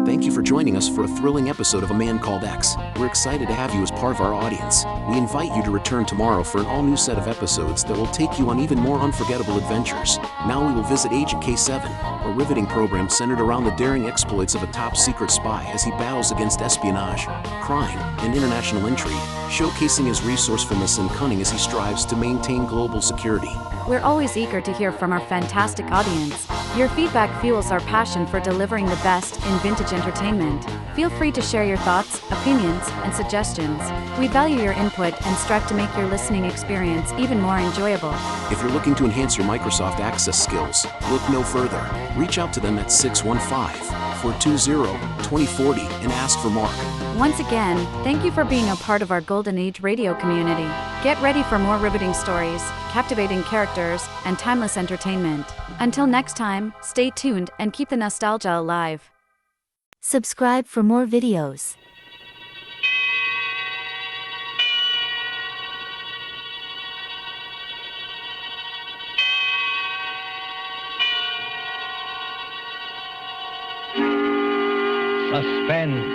Thank you for joining us for a thrilling episode of A Man Called X. We're excited to have you as part of our audience. We invite you to return tomorrow for an all-new set of episodes that will take you on even more unforgettable adventures. Now we will visit Agent K7, a riveting program centered around the daring exploits of a top-secret spy as he battles against espionage, crime, and international intrigue, showcasing his resourcefulness and cunning as he strives to maintain global security. We're always eager to hear from our fantastic audience. Your feedback fuels our passion for delivering the best in vintage entertainment. Feel free to share your thoughts, opinions, and suggestions. We value your input and strive to make your listening experience even more enjoyable. If you're looking to enhance your Microsoft Access skills, look no further. Reach out to them at 615-420-2040 and ask for Mark. Once again, thank you for being a part of our Golden Age radio community. Get ready for more riveting stories, captivating characters, and timeless entertainment. Until next time, stay tuned and keep the nostalgia alive. Subscribe for more videos. Suspense.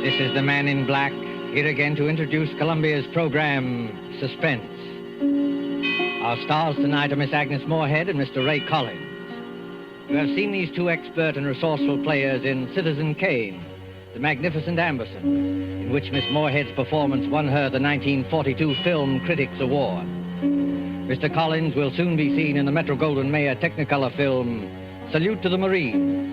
This is the Man in Black, here again to introduce Columbia's program, Suspense. Our stars tonight are Miss Agnes Moorehead and Mr. Ray Collins. You have seen these two expert and resourceful players in Citizen Kane, The Magnificent Amberson, in which Miss Moorehead's performance won her the 1942 Film Critics Award. Mr. Collins will soon be seen in the Metro-Goldwyn-Mayer Technicolor film, Salute to the Marines.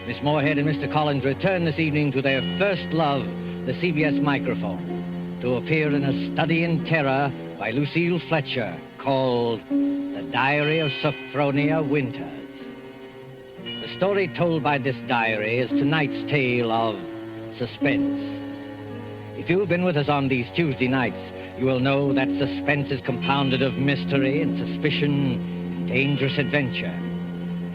Miss Moorehead and Mr. Collins return this evening to their first love, the CBS microphone, to appear in a study in terror by Lucille Fletcher called The Diary of Sophronia Winters. The story told by this diary is tonight's tale of suspense. If you've been with us on these Tuesday nights, you will know that suspense is compounded of mystery and suspicion and dangerous adventure.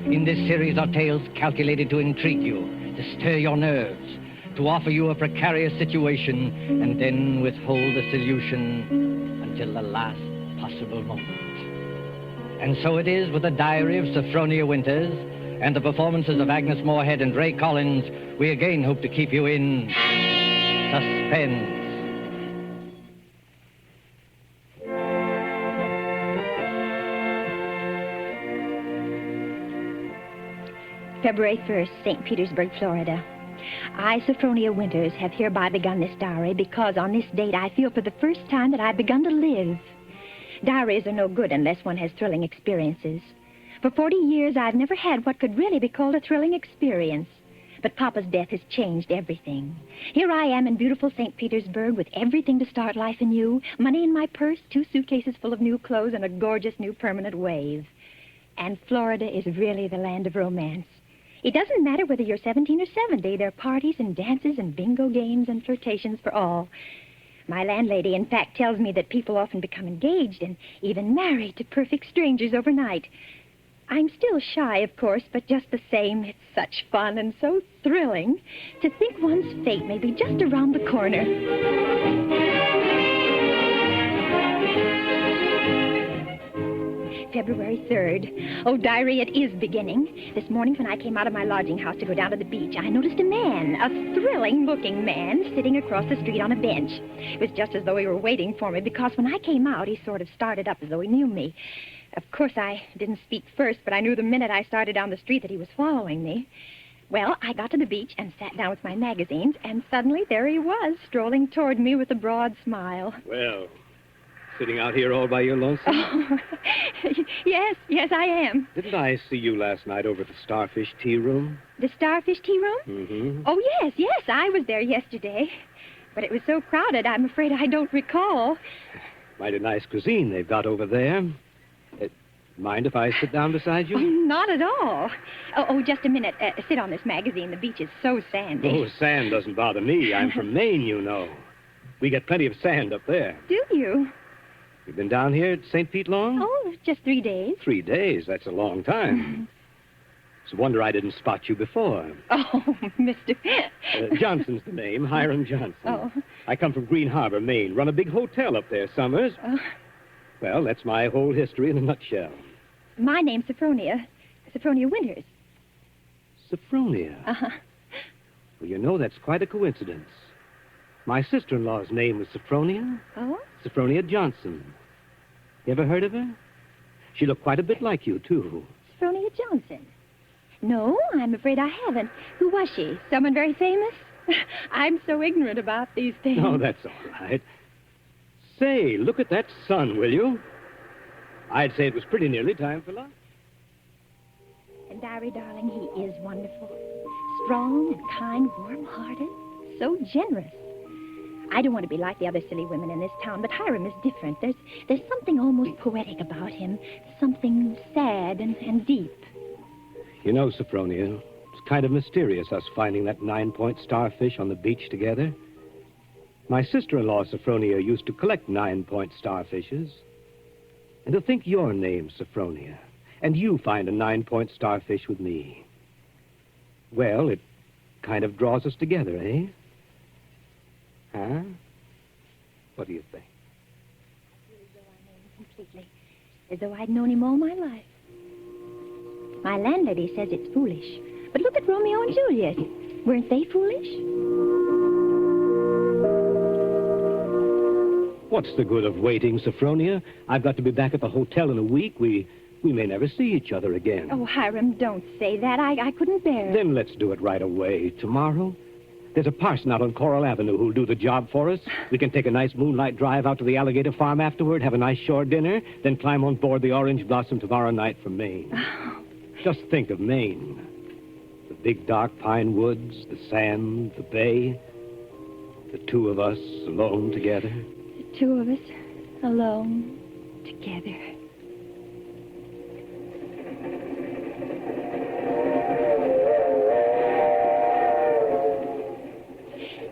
In this series are tales calculated to intrigue you, to stir your nerves, to offer you a precarious situation, and then withhold the solution until the last possible moment. And so it is with the Diary of Sophronia Winters and the performances of Agnes Moorehead and Ray Collins. We again hope to keep you in suspense. February 1st, St. Petersburg, Florida. I, Sophronia Winters, have hereby begun this diary because on this date I feel for the first time that I've begun to live. Diaries are no good unless one has thrilling experiences. For 40 years, I've never had what could really be called a thrilling experience. But Papa's death has changed everything. Here I am in beautiful St. Petersburg with everything to start life anew, money in my purse, 2 suitcases full of new clothes, and a gorgeous new permanent wave. And Florida is really the land of romance. It doesn't matter whether you're 17 or 70. There are parties and dances and bingo games and flirtations for all. My landlady, in fact, tells me that people often become engaged and even married to perfect strangers overnight. I'm still shy, of course, but just the same, it's such fun and so thrilling to think one's fate may be just around the corner. February 3rd. Oh, diary, it is beginning. This morning when I came out of my lodging house to go down to the beach, I noticed a man, a thrilling-looking man, sitting across the street on a bench. It was just as though he were waiting for me, because when I came out, he sort of started up as though he knew me. Of course, I didn't speak first, but I knew the minute I started down the street that he was following me. Well, I got to the beach and sat down with my magazines, and suddenly there he was, strolling toward me with a broad smile. Well, sitting out here all by your lonesome? Yes, I am. Didn't I see you last night over at the Starfish Tea Room? The Starfish Tea Room? Mm-hmm. Oh, yes, I was there yesterday. But it was so crowded, I'm afraid I don't recall. Mighty nice cuisine they've got over there. Mind if I sit down beside you? Oh, not at all. Oh, just a minute. Sit on this magazine. The beach is so sandy. Oh, sand doesn't bother me. I'm from Maine, you know. We get plenty of sand up there. Do you? You've been down here at St. Pete long? Oh, just 3 days. 3 days? That's a long time. It's a wonder I didn't spot you before. Oh, Mr. Johnson's the name, Hiram Johnson. Oh. I come from Green Harbor, Maine. Run a big hotel up there summers. Well, that's my whole history in a nutshell. My name's Sophronia. Sophronia Winters. Sophronia? Uh-huh. Well, you know, that's quite a coincidence. My sister-in-law's name was Sophronia. Oh? Sophronia Johnson. You ever heard of her? She looked quite a bit like you, too. Sophronia Johnson? No, I'm afraid I haven't. Who was she? Someone very famous? I'm so ignorant about these things. Oh, that's all right. Say, look at that sun, will you? I'd say it was pretty nearly time for lunch. And Diary, darling, he is wonderful. Strong and kind, warm-hearted, so generous. I don't want to be like the other silly women in this town, but Hiram is different. There's something almost poetic about him, something sad and deep. You know, Sophronia, it's kind of mysterious, us finding that 9-point starfish on the beach together. My sister-in-law, Sophronia, used to collect 9-point starfishes. And to think your name, Sophronia, and you find a 9-point starfish with me. Well, it kind of draws us together, eh? Huh? What do you think? Completely. As though I'd known him all my life. My landlady says it's foolish. But look at Romeo and Juliet. Weren't they foolish? What's the good of waiting, Sophronia? I've got to be back at the hotel in a week. We may never see each other again. Oh, Hiram, don't say that. I couldn't bear it. Then let's do it right away. Tomorrow? There's a parson out on Coral Avenue who'll do the job for us. We can take a nice moonlight drive out to the alligator farm afterward, have a nice shore dinner, then climb on board the Orange Blossom tomorrow night from Maine. Just think of Maine. The big dark pine woods, the sand, the bay. The two of us alone together. The two of us alone together.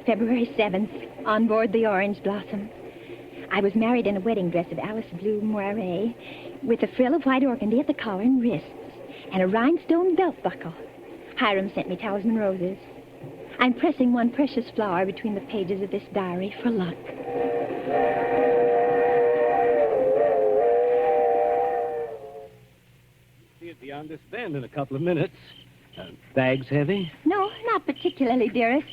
February 7th, on board the Orange Blossom. I was married in a wedding dress of Alice blue moire, with a frill of white organdy at the collar and wrists, and a rhinestone belt buckle. Hiram sent me talisman roses. I'm pressing one precious flower between the pages of this diary for luck. See it beyond this bend in a couple of minutes. Bags heavy? No, not particularly, dearest.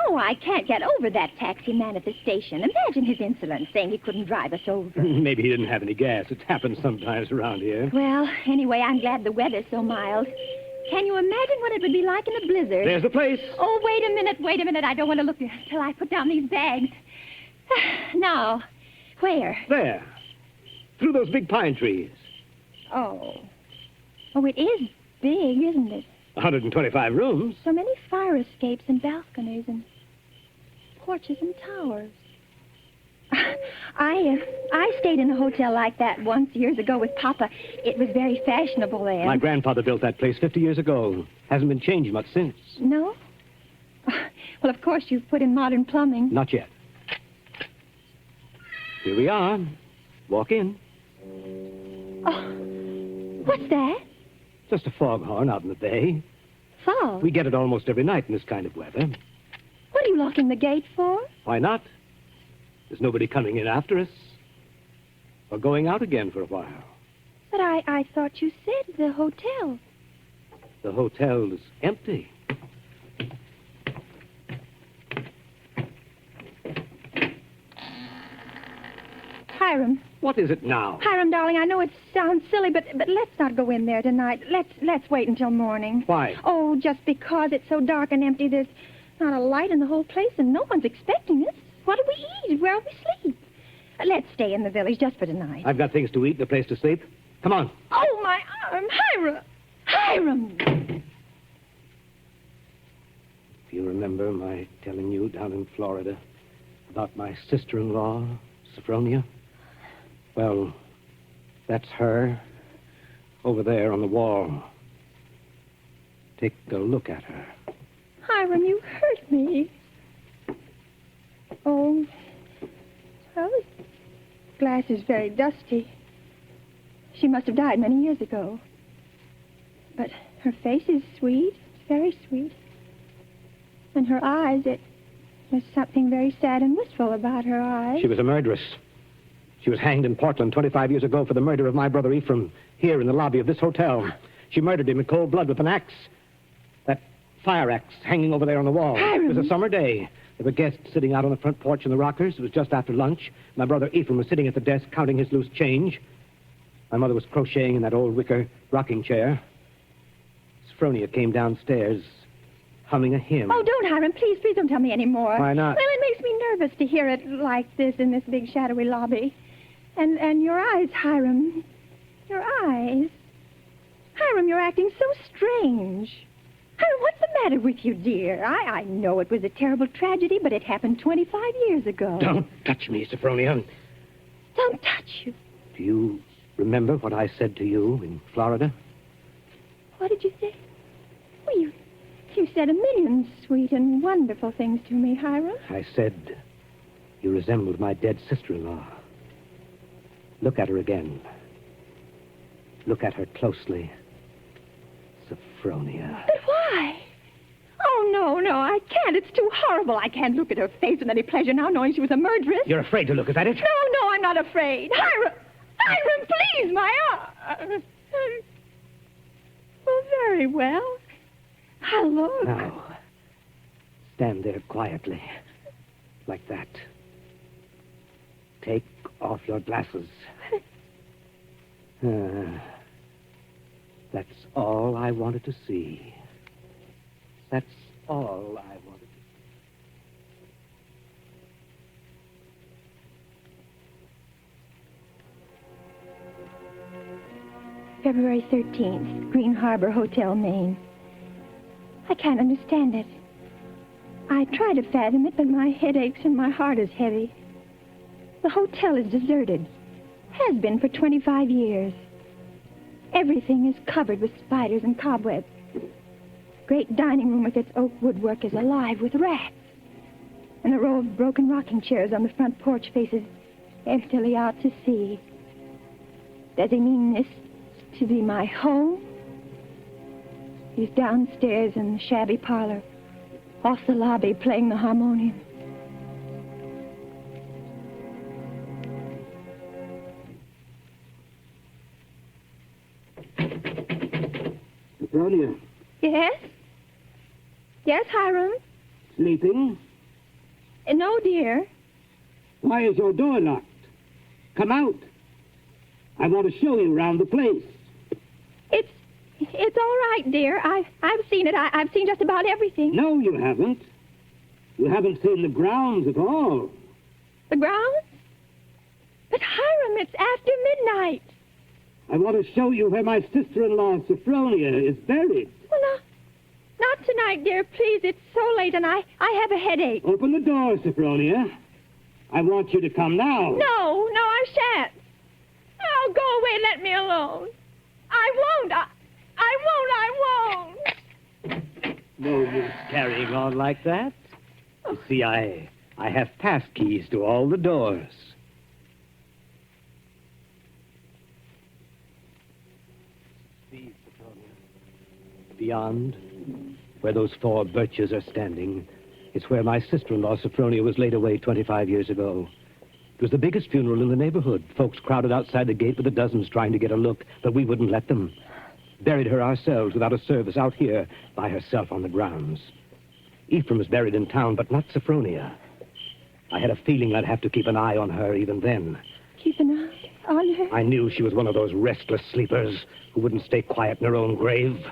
Oh, I can't get over that taxi man at the station. Imagine his insolence, saying he couldn't drive us over. Maybe he didn't have any gas. It happens sometimes around here. Well, anyway, I'm glad the weather's so mild. Can you imagine what it would be like in a blizzard? There's the place. Oh, wait a minute. I don't want to look till I put down these bags. Now, where? There. Through those big pine trees. Oh, it is big, isn't it? 125 rooms. So many fire escapes and balconies and porches and towers. I stayed in a hotel like that once years ago with Papa. It was very fashionable then. My grandfather built that place 50 years ago. Hasn't been changed much since. No? Well, of course, you've put in modern plumbing. Not yet. Here we are. Walk in. Oh, what's that? Just a foghorn out in the bay. Fog? We get it almost every night in this kind of weather. What are you locking the gate for? Why not? There's nobody coming in after us. Or going out again for a while. But I thought you said the hotel. The hotel's empty. Hiram, What is it now? Hiram, darling, I know it sounds silly, but let's not go in there tonight. Let's wait until morning. Why? Oh, just because it's so dark and empty. There's not a light in the whole place, and no one's expecting us. What do we eat? Where'll we sleep? Let's stay in the village just for tonight. I've got things to eat and a place to sleep. Come on. Oh, my arm. Hiram! Hiram! If you remember my telling you down in Florida about my sister-in-law, Sophronia, well, that's her over there on the wall. Take a look at her. Hiram, you hurt me. Oh, well, this glass is very dusty. She must have died many years ago. But her face is sweet. It's very sweet. And her eyes, there's something very sad and wistful about her eyes. She was a murderess. She was hanged in Portland 25 years ago for the murder of my brother Ephraim here in the lobby of this hotel. She murdered him in cold blood with an axe. That fire axe hanging over there on the wall. Hiram. It was a summer day. There were guests sitting out on the front porch in the rockers. It was just after lunch. My brother Ephraim was sitting at the desk counting his loose change. My mother was crocheting in that old wicker rocking chair. Sophronia came downstairs humming a hymn. Oh, don't, Hiram. Please don't tell me any more. Why not? Well, it makes me nervous to hear it like this in this big shadowy lobby. And your eyes, Hiram. Your eyes. Hiram, you're acting so strange. Hiram, what's the matter with you, dear? I know it was a terrible tragedy, but it happened 25 years ago. Don't touch me, Sophronia. Don't touch you. Do you remember what I said to you in Florida? What did you say? Well, you said a million sweet and wonderful things to me, Hiram. I said you resembled my dead sister-in-law. Look at her again. Look at her closely. Sophronia. But why? Oh, no, I can't. It's too horrible. I can't look at her face with any pleasure now, knowing she was a murderess. You're afraid to look, is that it? No, I'm not afraid. Hiram, please, my arm. Well, very well. I'll look. Now, stand there quietly, like that. Take off your glasses. That's all I wanted to see. That's all I wanted to see. February 13th, Green Harbor Hotel, Maine. I can't understand it. I try to fathom it, but my head aches and my heart is heavy. The hotel is deserted. Has been for 25 years. Everything is covered with spiders and cobwebs. Great dining room with its oak woodwork is alive with rats. And the row of broken rocking chairs on the front porch faces emptily out to sea. Does he mean this to be my home? He's downstairs in the shabby parlor, off the lobby, playing the harmonium. Sophronia. Yes? Yes, Hiram? Sleeping? No, dear. Why is your door locked? Come out. I want to show you around the place. It's all right, dear. I've seen it. I've seen just about everything. No, you haven't. You haven't seen the grounds at all. The grounds? But, Hiram, it's after midnight. I want to show you where my sister-in-law, Sophronia, is buried. Well, not tonight, dear. Please, it's so late, and I have a headache. Open the door, Sophronia. I want you to come now. No, I shan't. Oh, go away. Let me alone. I won't. I won't. No use carrying on like that. You see, I have pass keys to all the doors. See, Sophronia. Beyond, where those 4 birches are standing, is where my sister-in-law, Sophronia, was laid away 25 years ago. It was the biggest funeral in the neighborhood. Folks crowded outside the gate with the dozens trying to get a look, but we wouldn't let them. Buried her ourselves without a service out here by herself on the grounds. Ephraim is buried in town, but not Sophronia. I had a feeling I'd have to keep an eye on her even then. Keep an eye? on her? I knew she was one of those restless sleepers who wouldn't stay quiet in her own grave.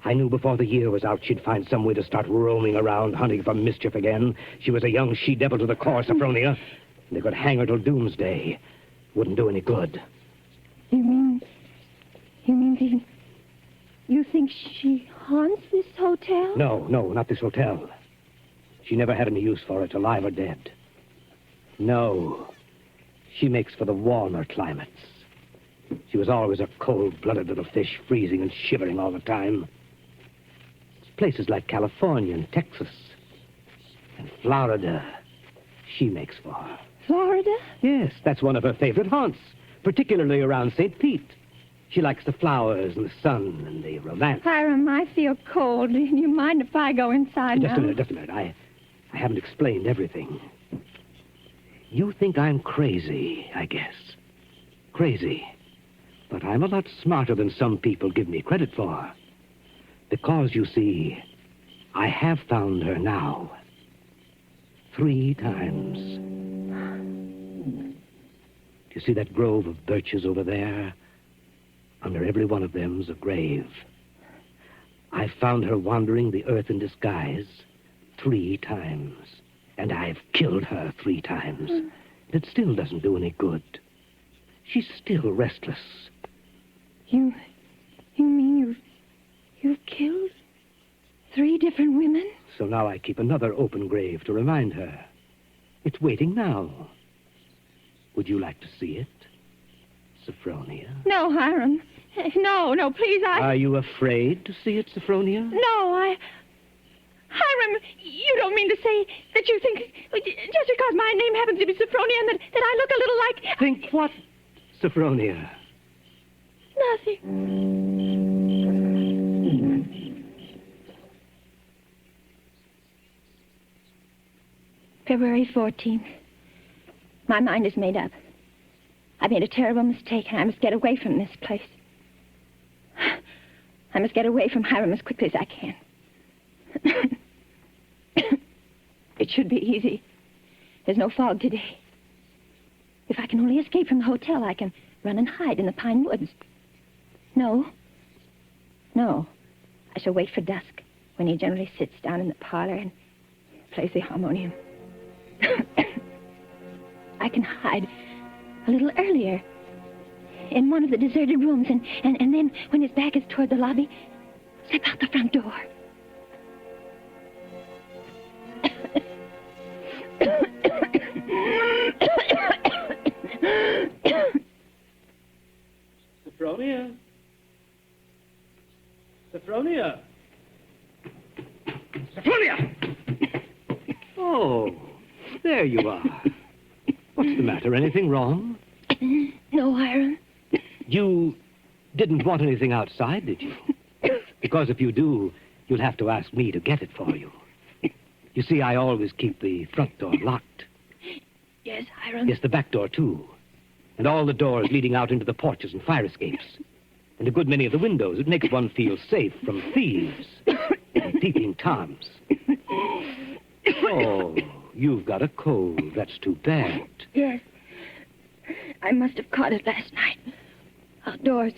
I knew before the year was out she'd find some way to start roaming around hunting for mischief again. She was a young she-devil to the core, Sophronia. They could hang her till doomsday. Wouldn't do any good. You mean you think she haunts this hotel? No, not this hotel. She never had any use for it, alive or dead. No. She makes for the warmer climates. She was always a cold-blooded little fish, freezing and shivering all the time. It's places like California and Texas and Florida she makes for. Florida? Yes, that's one of her favorite haunts, particularly around St. Pete. She likes the flowers and the sun and the romance. Hiram, I feel cold. Do you mind if I go inside Just now? a minute. I haven't explained everything. You think I'm crazy, I guess. Crazy. But I'm a lot smarter than some people give me credit for. Because, you see, I have found her now. 3 times. You see that grove of birches over there? Under every one of them's a grave. I've found her wandering the earth in disguise 3 times. And I've killed her 3 times. It still doesn't do any good. She's still restless. You mean you've killed 3 different women? So now I keep another open grave to remind her. It's waiting now. Would you like to see it, Sophronia? No, Hiram. No, please, Are you afraid to see it, Sophronia? No, Hiram, you don't mean to say that you think, just because my name happens to be Sophronia, and that I look a little like... Think what, Sophronia? Nothing. February 14th. My mind is made up. I made a terrible mistake, and I must get away from this place. I must get away from Hiram as quickly as I can. It should be easy. There's no fog today. If I can only escape from the hotel, I can run and hide in the pine woods. No. I shall wait for dusk, when he generally sits down in the parlor and plays the harmonium. I can hide a little earlier in one of the deserted rooms, and then, when his back is toward the lobby, slip out the front door. Sophronia? Sophronia? Sophronia! Oh, there you are. What's the matter? Anything wrong? No, Hiram. You didn't want anything outside, did you? Because if you do, you'll have to ask me to get it for you. You see, I always keep the front door locked. Yes, Hiram? Yes, the back door, too. And all the doors leading out into the porches and fire escapes. And a good many of the windows. It makes one feel safe from thieves and peeping Toms. Oh, you've got a cold. That's too bad. Yes. I must have caught it last night. Outdoors.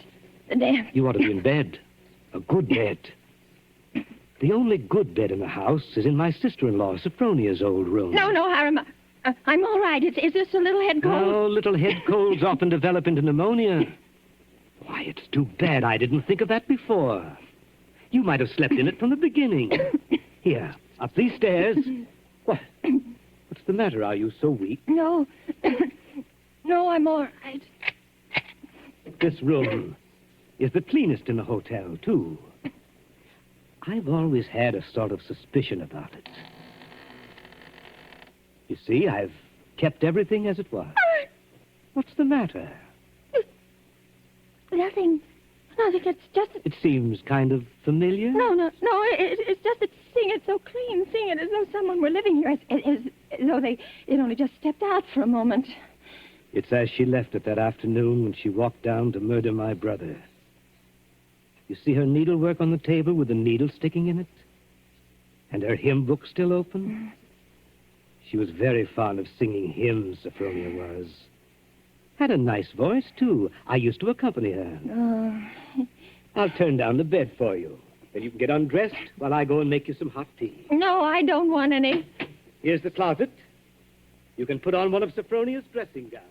The damp. You ought to be in bed. A good bed. The only good bed in the house is in my sister-in-law, Sophronia's old room. No, Hiram. I'm all right. Is this a little head cold? Oh, little head colds often develop into pneumonia. Why, it's too bad I didn't think of that before. You might have slept in it from the beginning. Here, up these stairs. What? What's the matter? Are you so weak? No. No, I'm all right. This room is the cleanest in the hotel, too. I've always had a sort of suspicion about it. You see, I've kept everything as it was. What's the matter? Nothing. It's just... It seems kind of familiar. No. It's just that seeing it so clean, seeing it as though someone were living here, as though it only just stepped out for a moment. It's as she left it that afternoon when she walked down to murder my brother. You see her needlework on the table with the needle sticking in it? And her hymn book still open? She was very fond of singing hymns, Sophronia was. Had a nice voice, too. I used to accompany her. Oh. I'll turn down the bed for you. Then you can get undressed while I go and make you some hot tea. No, I don't want any. Here's the closet. You can put on one of Sophronia's dressing gowns.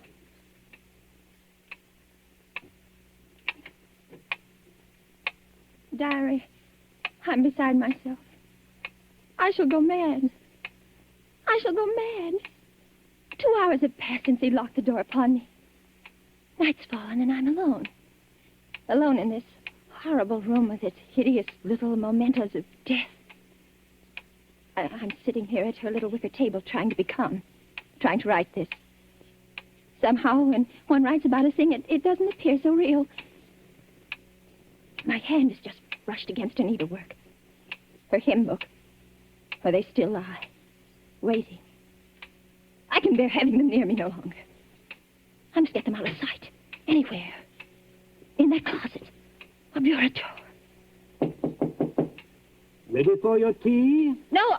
Diary, I'm beside myself. I shall go mad. I shall go mad. 2 hours have passed since he locked the door upon me. Night's fallen and I'm alone. Alone in this horrible room with its hideous little mementos of death. I'm sitting here at her little wicker table trying to be calm, trying to write this. Somehow, when one writes about a thing, it doesn't appear so real. My hand is just brushed against her needlework. Her hymn book, where they still lie, waiting. I can bear having them near me no longer. I must get them out of sight, anywhere. In that closet, a bureau drawer. Ready for your tea? No.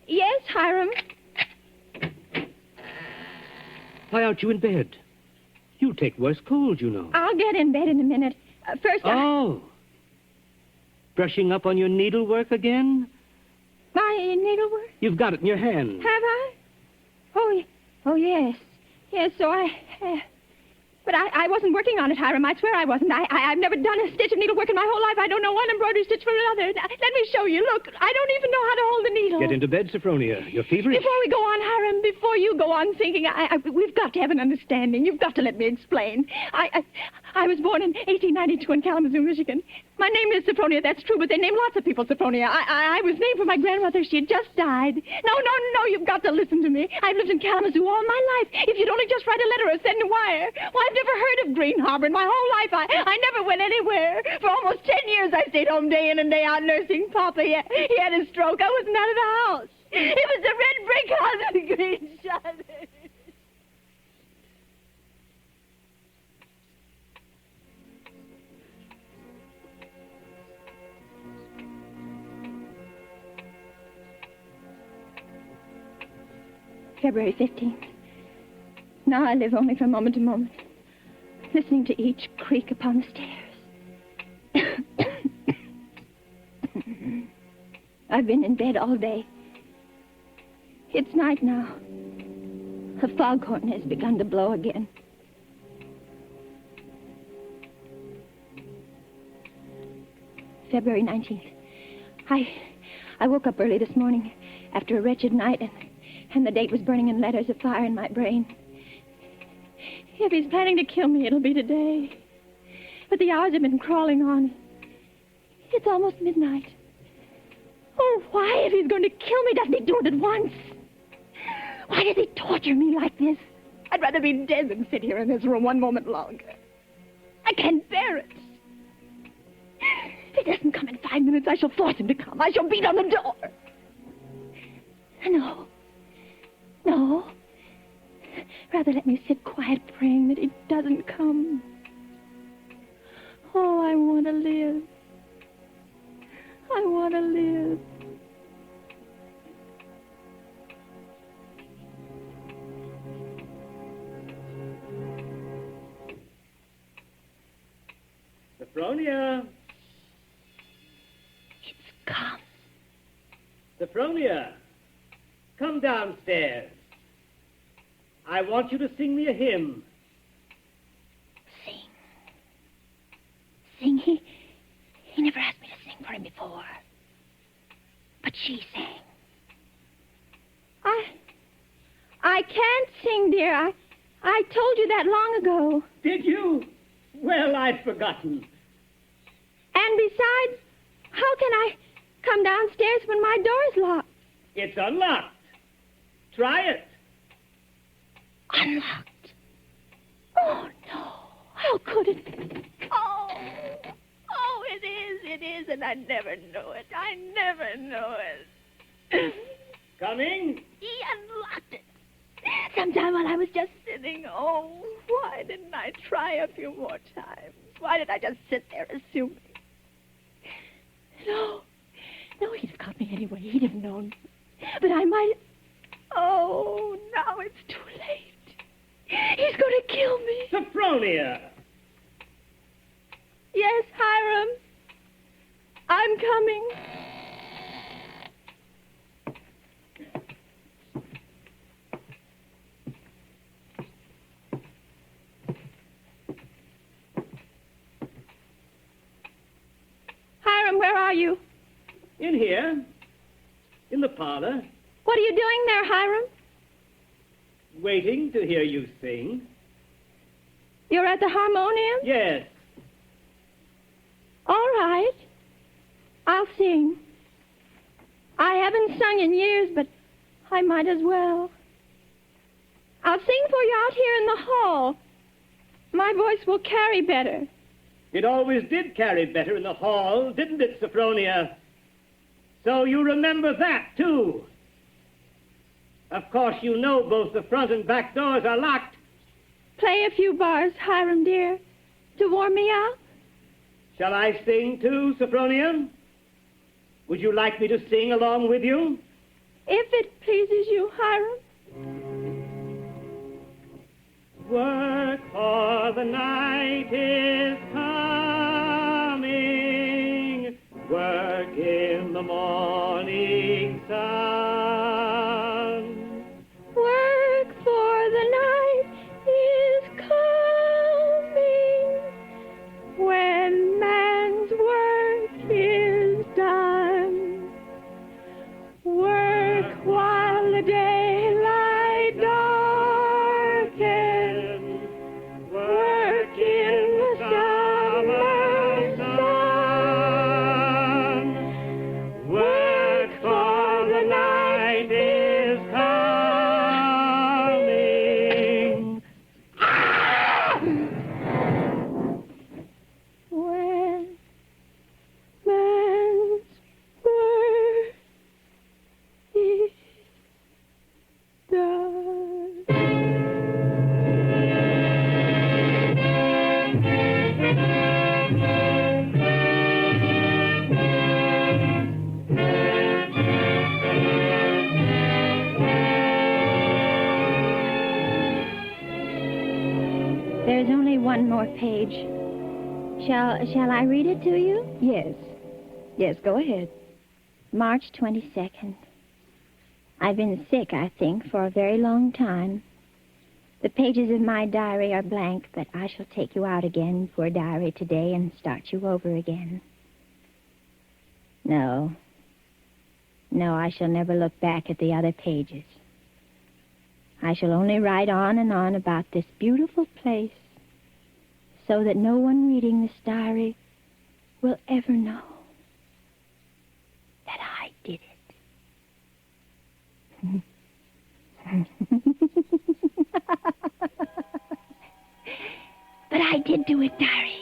Yes, Hiram. Why aren't you in bed? You'll take worse cold, you know. I'll get in bed in a minute. First, Oh. Brushing up on your needlework again? My needlework? You've got it in your hand. Have I? Oh, yes. Yes, so I have. But I wasn't working on it, Hiram. I swear I wasn't. I've never done a stitch of needlework in my whole life. I don't know one embroidery stitch from another. Let me show you. Look, I don't even know how to hold a needle. Get into bed, Sophronia. You're feverish. Before we go on, Hiram, before you go on thinking, we've got to have an understanding. You've got to let me explain. I was born in 1892 in Kalamazoo, Michigan. My name is Sophronia, that's true, but they name lots of people Sophronia. I was named for my grandmother. She had just died. No, you've got to listen to me. I've lived in Kalamazoo all my life. If you'd only just write a letter or send a wire. Well, I've never heard of Green Harbor in my whole life. I never went anywhere. For almost 10 years, I stayed home day in and day out nursing Papa. He had a stroke. I wasn't out of the house. It was the red brick house with the green shutters. February 15th. Now I live only from moment to moment, listening to each creak upon the stairs. I've been in bed all day. It's night now. The foghorn has begun to blow again. February 19th. I woke up early this morning after a wretched night, and the date was burning in letters of fire in my brain. If he's planning to kill me, it'll be today. But the hours have been crawling on. It's almost midnight. Oh, why, if he's going to kill me, doesn't he do it at once? Why does he torture me like this? I'd rather be dead than sit here in this room one moment longer. I can't bear it. If he doesn't come in 5 minutes, I shall force him to come. I shall beat on the door. No. Rather let me sit quiet praying that he doesn't come. Oh, I want to live. I want to live. Sophronia. It's come. Sophronia, come downstairs. I want you to sing me a hymn. Sing? He never asked me to sing for him before. But she sang. I can't sing, dear. I told you that long ago. Did you? Well, I'd forgotten. And besides, how can I come downstairs when my door's locked? It's unlocked. Try it. Unlocked? Oh, no. How could it be? Oh, it is, and I never knew it. I never knew it. Coming? He unlocked it. Sometime while I was just sitting. Oh, why didn't I try a few more times? Why did I just sit there assuming? No, he'd have caught me anyway. He'd have known. But I might... Oh, now it's too late. Sophronia! Yes, Hiram. I'm coming. Hiram, where are you? In here. In the parlor. What are you doing there, Hiram? Waiting to hear you sing. You're at the harmonium? Yes. All right. I'll sing. I haven't sung in years, but I might as well. I'll sing for you out here in the hall. My voice will carry better. It always did carry better in the hall, didn't it, Sophronia? So you remember that, too. Of course, you know both the front and back doors are locked. Play a few bars, Hiram, dear, to warm me up. Shall I sing, too, Sophronia? Would you like me to sing along with you? If it pleases you, Hiram. Work for the night is coming. Work in the morning sun. Work for the night is coming when man's work is done. Work while the daylight darkens. Work in the summer sun. Work for the night is coming. When man's work is There's only one more page. Shall I read it to you? Yes. Yes, go ahead. March 22nd. I've been sick, I think, for a very long time. The pages of my diary are blank, but I shall take you out again, poor diary, today and start you over again. No, I shall never look back at the other pages. I shall only write on and on about this beautiful place so that no one reading this diary will ever know that I did it. But I did do it, diary.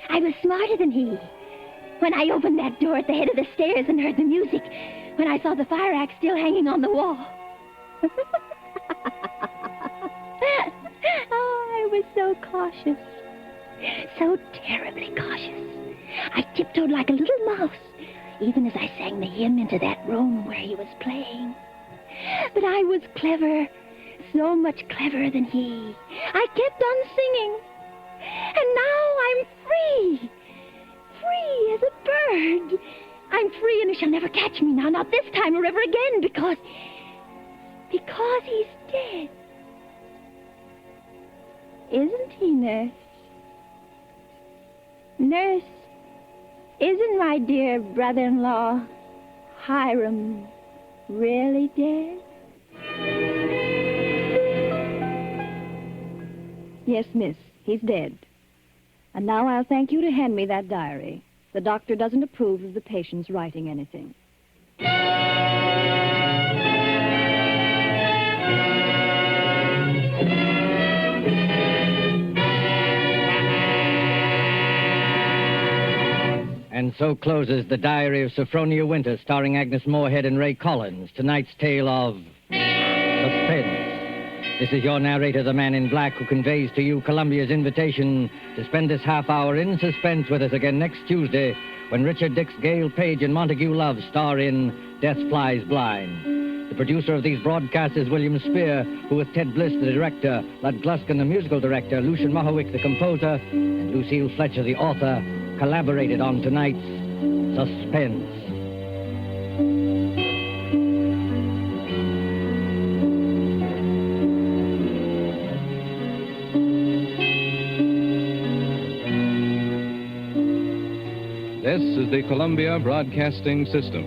I was smarter than he. When I opened that door at the head of the stairs and heard the music, when I saw the fire axe still hanging on the wall. Oh, I was so cautious. So terribly cautious. I tiptoed like a little mouse, even as I sang the hymn into that room where he was playing. But I was clever, so much cleverer than he. I kept on singing. And now I'm free. Free as a bird. I'm free and he shall never catch me now, not this time or ever again, because he's dead. Isn't he, Nurse? Nurse, isn't my dear brother-in-law, Hiram, really dead? Yes, miss, he's dead. And now I'll thank you to hand me that diary. The doctor doesn't approve of the patient's writing anything. And so closes The Diary of Sophronia Winter, starring Agnes Moorehead and Ray Collins. Tonight's tale of suspense. This is your narrator, the Man in Black, who conveys to you Columbia's invitation to spend this half hour in suspense with us again next Tuesday, when Richard Dix, Gail Page, and Montague Love star in Death Flies Blind. The producer of these broadcasts is William Spear, who with Ted Bliss, the director, Lud Gluskin, the musical director, Lucian Mohowick, the composer, and Lucille Fletcher, the author, collaborated on tonight's Suspense. This is the Columbia Broadcasting System.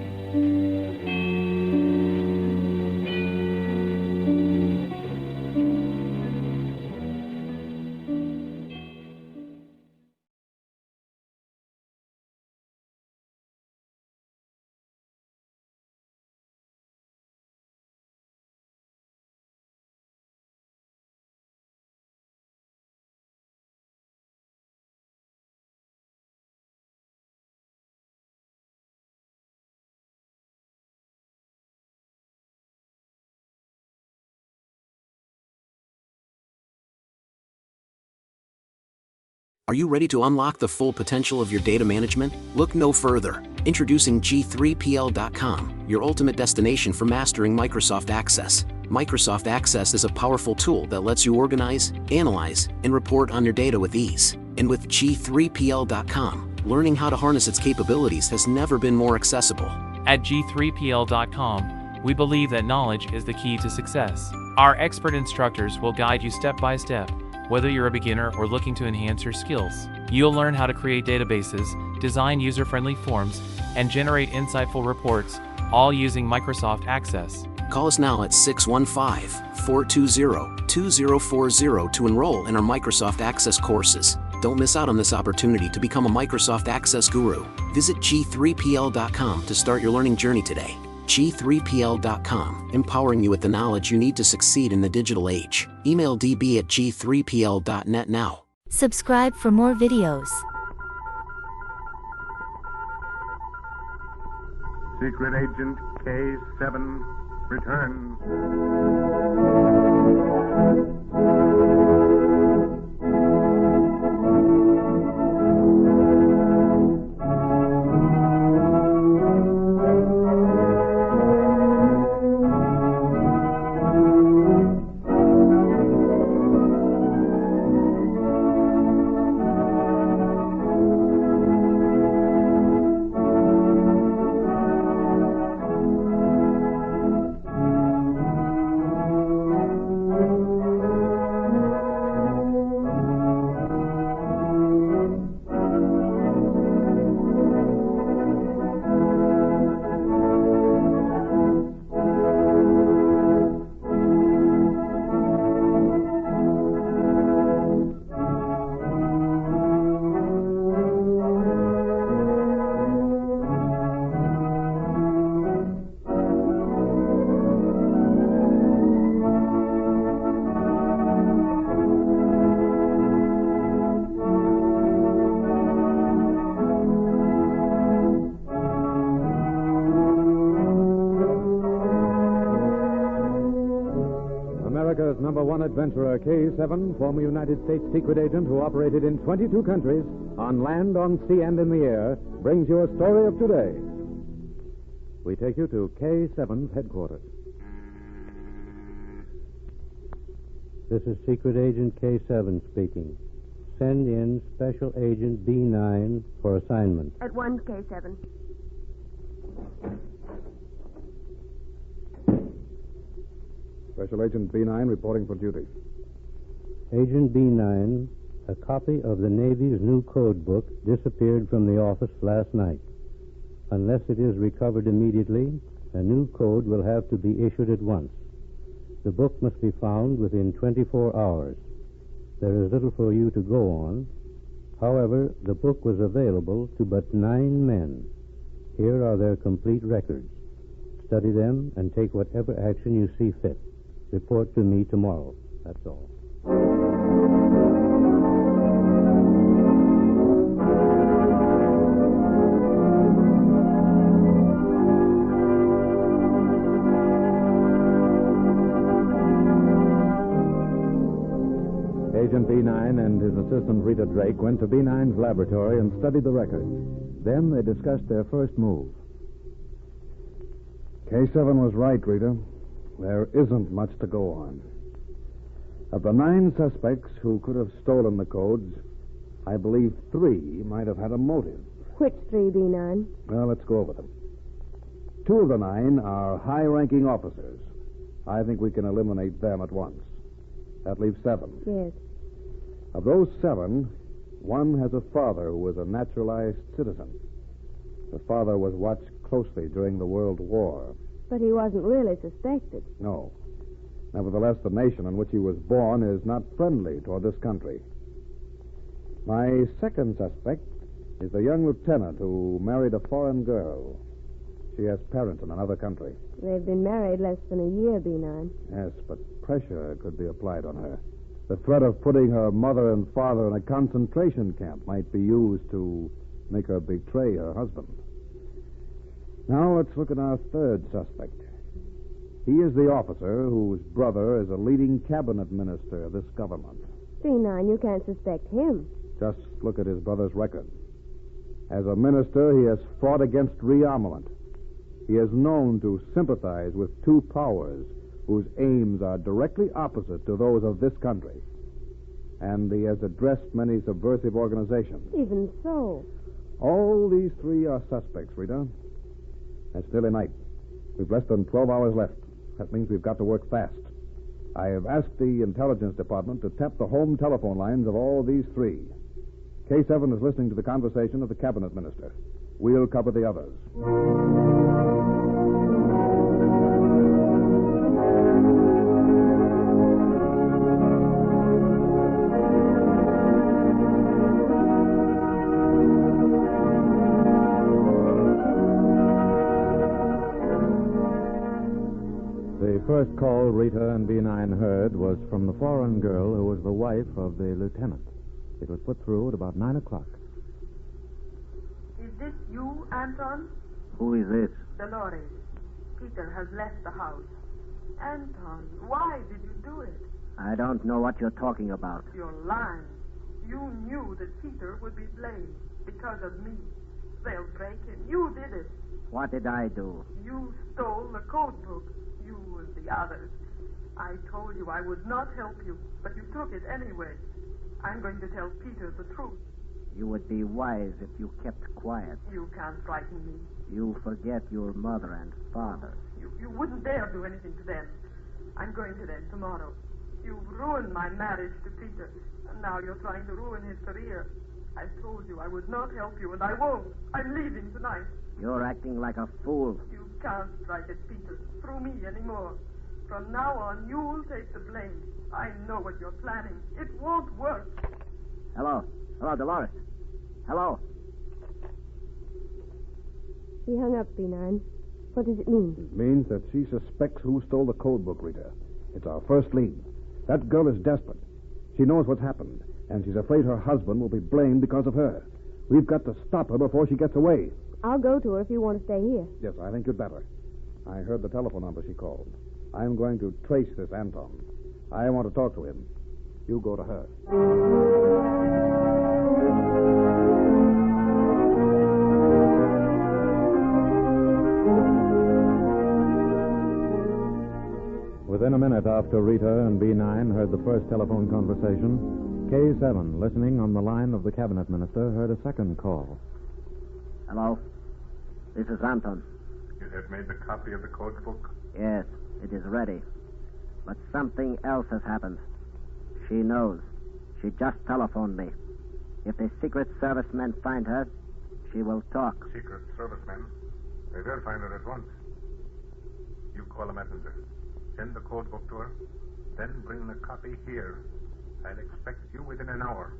Are you ready to unlock the full potential of your data management? Look no further. Introducing G3PL.com, your ultimate destination for mastering Microsoft Access. Microsoft Access is a powerful tool that lets you organize, analyze, and report on your data with ease. And with G3PL.com, learning how to harness its capabilities has never been more accessible. At G3PL.com, we believe that knowledge is the key to success. Our expert instructors will guide you step by step. Whether you're a beginner or looking to enhance your skills, you'll learn how to create databases, design user-friendly forms, and generate insightful reports, all using Microsoft Access. Call us now at 615-420-2040 to enroll in our Microsoft Access courses. Don't miss out on this opportunity to become a Microsoft Access guru. Visit G3PL.com to start your learning journey today. G3PL.com, empowering you with the knowledge you need to succeed in the digital age. Email db@g3pl.net now. Subscribe for more videos. Secret Agent K7, return. America's #1 adventurer, K7, former United States secret agent who operated in 22 countries, on land, on sea, and in the air, brings you a story of today. We take you to K7's headquarters. This is Secret Agent K7 speaking. Send in Special Agent B9 for assignment. At once, K7. Special Agent B9 reporting for duty. Agent B9, a copy of the Navy's new code book disappeared from the office last night. Unless it is recovered immediately, a new code will have to be issued at once. The book must be found within 24 hours. There is little for you to go on. However, the book was available to but 9 men. Here are their complete records. Study them and take whatever action you see fit. Report to me tomorrow. That's all. Agent B9 and his assistant Rita Drake went to B9's laboratory and studied the records. Then they discussed their first move. K7 was right, Rita. There isn't much to go on. Of the 9 suspects who could have stolen the codes, I believe 3 might have had a motive. Which 3, B9? Well, let's go over them. 2 of the 9 are high-ranking officers. I think we can eliminate them at once. That leaves 7. Yes. Of those 7, 1 has a father who was a naturalized citizen. The father was watched closely during the World War. But he wasn't really suspected. No. Nevertheless, the nation in which he was born is not friendly toward this country. My second suspect is a young lieutenant who married a foreign girl. She has parents in another country. They've been married less than a year, B9. Yes, but pressure could be applied on her. The threat of putting her mother and father in a concentration camp might be used to make her betray her husband. Now let's look at our third suspect. He is the officer whose brother is a leading cabinet minister of this government. B9, you can't suspect him. Just look at his brother's record. As a minister, he has fought against rearmament. He is known to sympathize with 2 powers whose aims are directly opposite to those of this country. And he has addressed many subversive organizations. Even so. All these 3 are suspects, Rita. It's nearly night. We've less than 12 hours left. That means we've got to work fast. I have asked the intelligence department to tap the home telephone lines of all these 3. K7 is listening to the conversation of the cabinet minister. We'll cover the others. The first call Rita and B9 heard was from the foreign girl who was the wife of the lieutenant. It was put through at about 9 o'clock. Is this you, Anton? Who is this? Dolores. Peter has left the house. Anton, why did you do it? I don't know what you're talking about. You're lying. You knew that Peter would be blamed because of me. They'll break him. You did it. What did I do? You stole the code book. You and the others. I told you I would not help you, but you took it anyway. I'm going to tell Peter the truth. You would be wise if you kept quiet. You can't frighten me. You forget your mother and father. You wouldn't dare do anything to them. I'm going to them tomorrow. You've ruined my marriage to Peter, and now you're trying to ruin his career. I told you I would not help you, and I won't. I'm leaving tonight. You're acting like a fool. You can't strike at Peter through me anymore. From now on, you'll take the blame. I know what you're planning. It won't work. Hello. Hello, Dolores. Hello. He hung up, B9. What does it mean? It means that she suspects who stole the code book, Rita. It's our first lead. That girl is desperate. She knows what's happened, and she's afraid her husband will be blamed because of her. We've got to stop her before she gets away. I'll go to her if you want to stay here. Yes, I think you'd better. I heard the telephone number she called. I'm going to trace this Anton. I want to talk to him. You go to her. Within a minute after Rita and B9 heard the first telephone conversation, K7, listening on the line of the cabinet minister, heard a second call. Hello? This is Anton. You have made the copy of the code book? Yes, it is ready. But something else has happened. She knows. She just telephoned me. If the Secret Service men find her, she will talk. Secret Service men? They will find her at once. You call a messenger. Send the code book to her. Then bring the copy here. I'll expect you within an hour.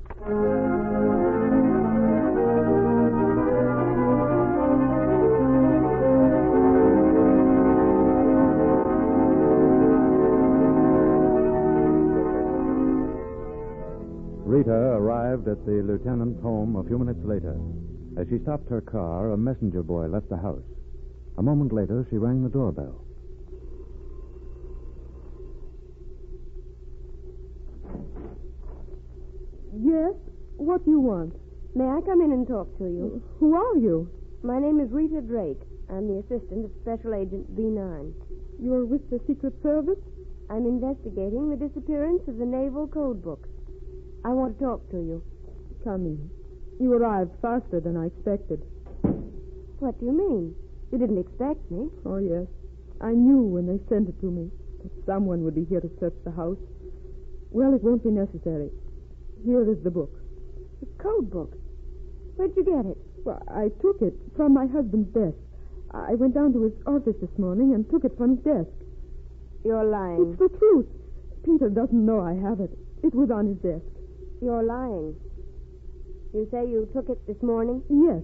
Rita arrived at the lieutenant's home a few minutes later. As she stopped her car, a messenger boy left the house. A moment later, she rang the doorbell. Yes? What do you want? May I come in and talk to you? Who are you? My name is Rita Drake. I'm the assistant of Special Agent B9. You're with the Secret Service? I'm investigating the disappearance of the Naval Code Book. I want to talk to you. Come in. You arrived faster than I expected. What do you mean? You didn't expect me. Oh, yes. I knew when they sent it to me that someone would be here to search the house. Well, it won't be necessary. Here is the book. The code book? Where'd you get it? Well, I took it from my husband's desk. I went down to his office this morning and took it from his desk. You're lying. It's the truth. Peter doesn't know I have it. It was on his desk. You're lying. You say you took it this morning? Yes.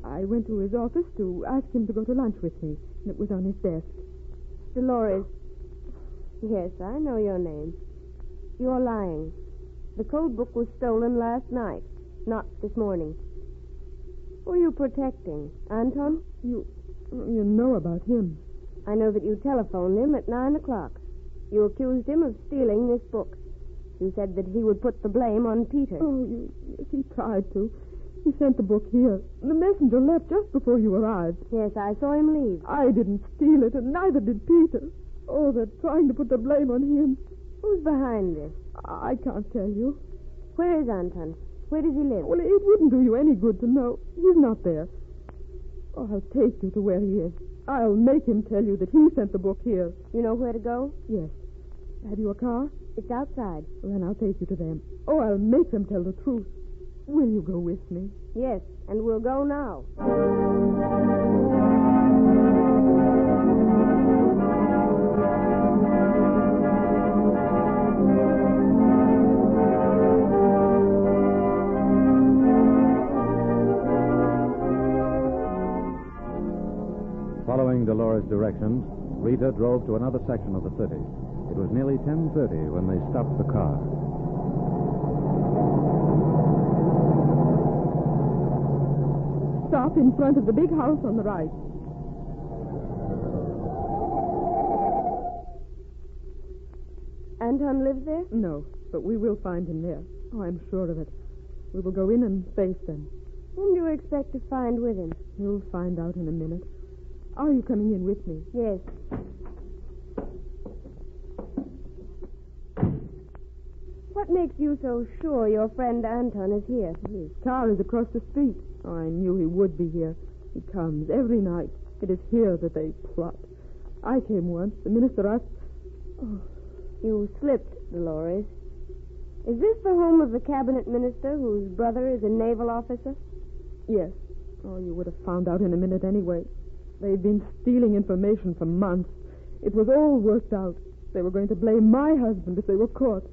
I went to his office to ask him to go to lunch with me, and it was on his desk. Dolores. Yes, I know your name. You're lying. The code book was stolen last night, not this morning. Who are you protecting? Anton? You know about him. I know that you telephoned him at 9 o'clock. You accused him of stealing this book. You said that he would put the blame on Peter. Oh, yes, he tried to. He sent the book here. The messenger left just before you arrived. Yes, I saw him leave. I didn't steal it, and neither did Peter. Oh, they're trying to put the blame on him. Who's behind this? I can't tell you. Where is Anton? Where does he live? Well, it wouldn't do you any good to know. He's not there. Oh, I'll take you to where he is. I'll make him tell you that he sent the book here. You know where to go? Yes. Have you a car? It's outside. Well, then I'll take you to them. Oh, I'll make them tell the truth. Will you go with me? Yes, and we'll go now. Following Dolores' directions, Rita drove to another section of the city. It was nearly 10:30 when they stopped the car. Stop in front of the big house on the right. Anton lives there? No, but we will find him there. Oh, I'm sure of it. We will go in and face them. Whom do you expect to find with him? You'll find out in a minute. Are you coming in with me? Yes. What makes you so sure your friend Anton is here? His car is across the street. Oh, I knew he would be here. He comes every night. It is here that they plot. I came once. The minister asked... Oh. You slipped, Dolores. Is this the home of the cabinet minister whose brother is a naval officer? Yes. Oh, you would have found out in a minute anyway. They'd been stealing information for months. It was all worked out. They were going to blame my husband if they were caught.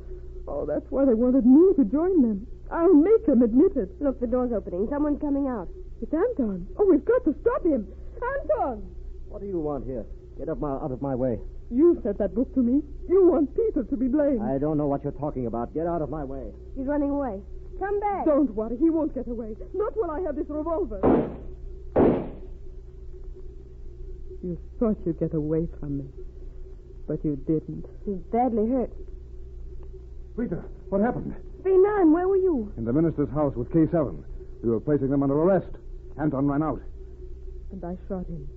Oh, that's why they wanted me to join them. I'll make them admit it. Look, the door's opening. Someone's coming out. It's Anton. Oh, we've got to stop him. Anton! What do you want here? Get out of my way. You sent that book to me. You want Peter to be blamed. I don't know what you're talking about. Get out of my way. He's running away. Come back. Don't worry. He won't get away. Not while I have this revolver. You thought you'd get away from me, but you didn't. He's badly hurt. Rita, what happened? B9, where were you? In the minister's house with K7. We were placing them under arrest. Anton ran out. And I shot him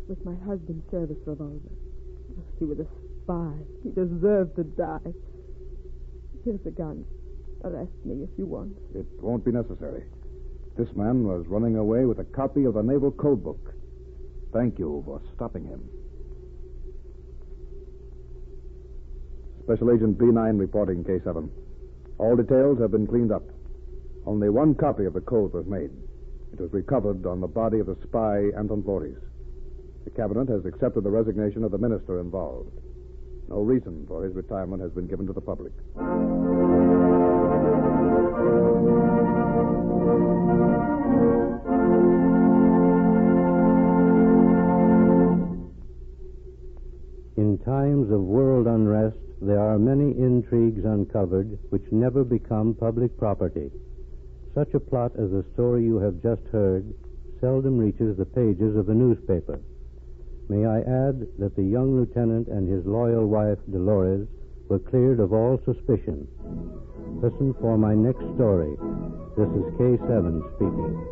with my husband's service revolver. He was a spy. He deserved to die. Here's the gun. Arrest me if you want. It won't be necessary. This man was running away with a copy of the Naval Code Book. Thank you for stopping him. Special Agent B9 reporting K7. All details have been cleaned up. Only one copy of the code was made. It was recovered on the body of the spy, Anton Flores. The cabinet has accepted the resignation of the minister involved. No reason for his retirement has been given to the public. In times of world unrest, there are many intrigues uncovered which never become public property. Such a plot as the story you have just heard seldom reaches the pages of a newspaper. May I add that the young lieutenant and his loyal wife, Dolores, were cleared of all suspicion. Listen for my next story. This is K7 speaking.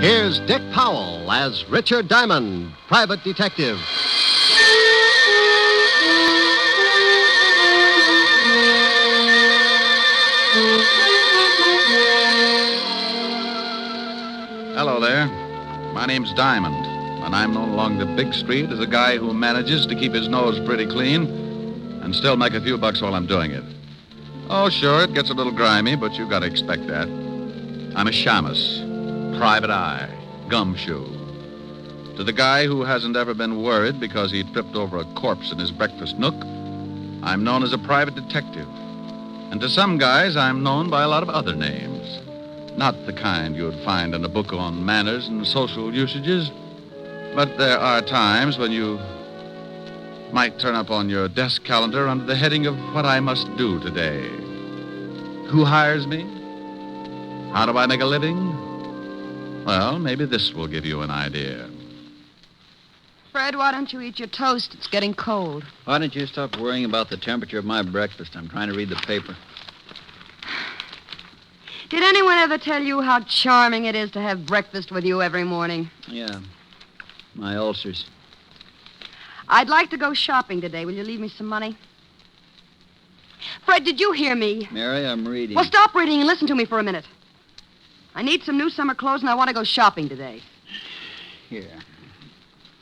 Here's Dick Powell as Richard Diamond, private detective. Hello there. My name's Diamond, and I'm known along the big street as a guy who manages to keep his nose pretty clean and still make a few bucks while I'm doing it. Oh, sure, it gets a little grimy, but you gotta expect that. I'm a shamus, private eye, gumshoe. To the guy who hasn't ever been worried because he tripped over a corpse in his breakfast nook, I'm known as a private detective. And to some guys, I'm known by a lot of other names. Not the kind you'd find in a book on manners and social usages, but there are times when you might turn up on your desk calendar under the heading of what I must do today. Who hires me? How do I make a living? Well, maybe this will give you an idea. Fred, why don't you eat your toast? It's getting cold. Why don't you stop worrying about the temperature of my breakfast? I'm trying to read the paper. Did anyone ever tell you how charming it is to have breakfast with you every morning? Yeah, my ulcers. I'd like to go shopping today. Will you leave me some money? Fred, did you hear me? Mary, I'm reading. Well, stop reading and listen to me for a minute. I need some new summer clothes, and I want to go shopping today. Here.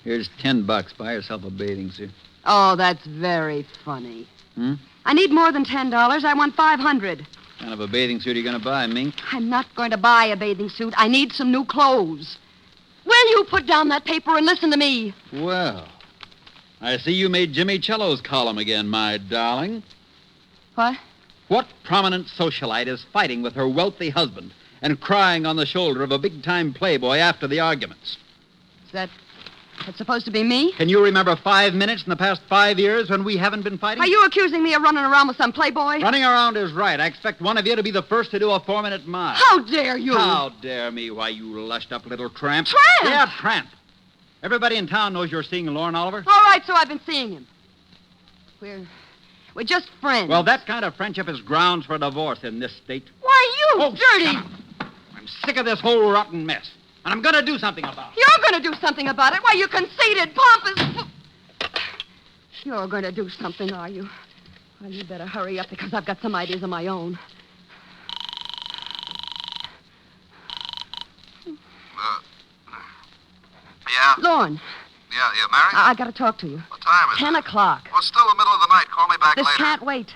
Here's $10. Buy yourself a bathing suit. Oh, that's very funny. Hmm? I need more than $10. I want $500. What kind of a bathing suit are you going to buy, Mink? I'm not going to buy a bathing suit. I need some new clothes. Will you put down that paper and listen to me? Well, I see you made Jimmy Cello's column again, my darling. What? What prominent socialite is fighting with her wealthy husband and crying on the shoulder of a big-time playboy after the arguments? That's supposed to be me? Can you remember 5 minutes in the past 5 years when we haven't been fighting? Are you accusing me of running around with some playboy? Running around is right. I expect one of you to be the first to do a 4-minute mile. How dare you? How dare me? Why, you lushed-up little tramp. Tramp? Yeah, tramp. Everybody in town knows you're seeing Lauren Oliver. All right, so I've been seeing him. We're just friends. Well, that kind of friendship is grounds for divorce in this state. Why, you dirty... Shut up. I'm sick of this whole rotten mess. And I'm going to do something about it. You're going to do something about it? Why, you conceited, pompous... You're going to do something, are you? Well, you better hurry up because I've got some ideas of my own. Yeah? Lauren. Yeah, Mary? I got to talk to you. What time is 10 it? o'clock. Well, it's still the middle of the night. Call me back This later. can't wait.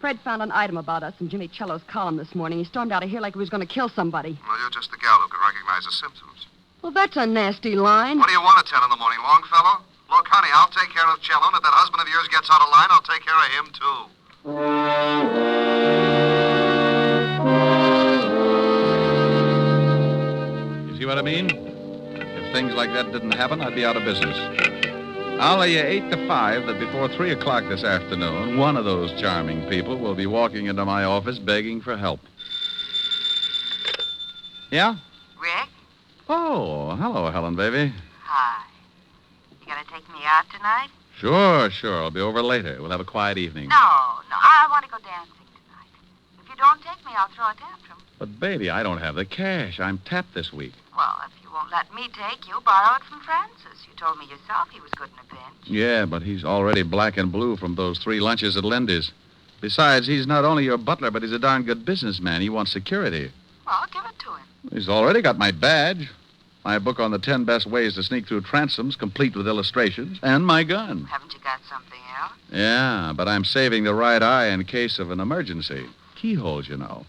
Fred found an item about us in Jimmy Cello's column this morning. He stormed out of here like he was going to kill somebody. Well, you're just the gal who can recognize the symptoms. Well, that's a nasty line. What do you want at 10 in the morning, Longfellow? Look, honey, I'll take care of Cello, and if that husband of yours gets out of line, I'll take care of him, too. You see what I mean? If things like that didn't happen, I'd be out of business. I'll lay you 8 to 5 that before 3 o'clock this afternoon, one of those charming people will be walking into my office begging for help. Yeah? Rick? Oh, hello, Helen, baby. Hi. You gonna take me out tonight? Sure. I'll be over later. We'll have a quiet evening. No, I want to go dancing tonight. If you don't take me, I'll throw a tantrum. But, baby, I don't have the cash. I'm tapped this week. Well, if you won't let me take you, borrow it from Francis. You told me yourself he was good in a pinch. Yeah, but he's already black and blue from those 3 lunches at Lindy's. Besides, he's not only your butler, but he's a darn good businessman. He wants security. Well, give it to him. He's already got my badge, my book on the 10 best ways to sneak through transoms, complete with illustrations, and my gun. Haven't you got something else? Yeah, but I'm saving the right eye in case of an emergency. Keyholes, you know.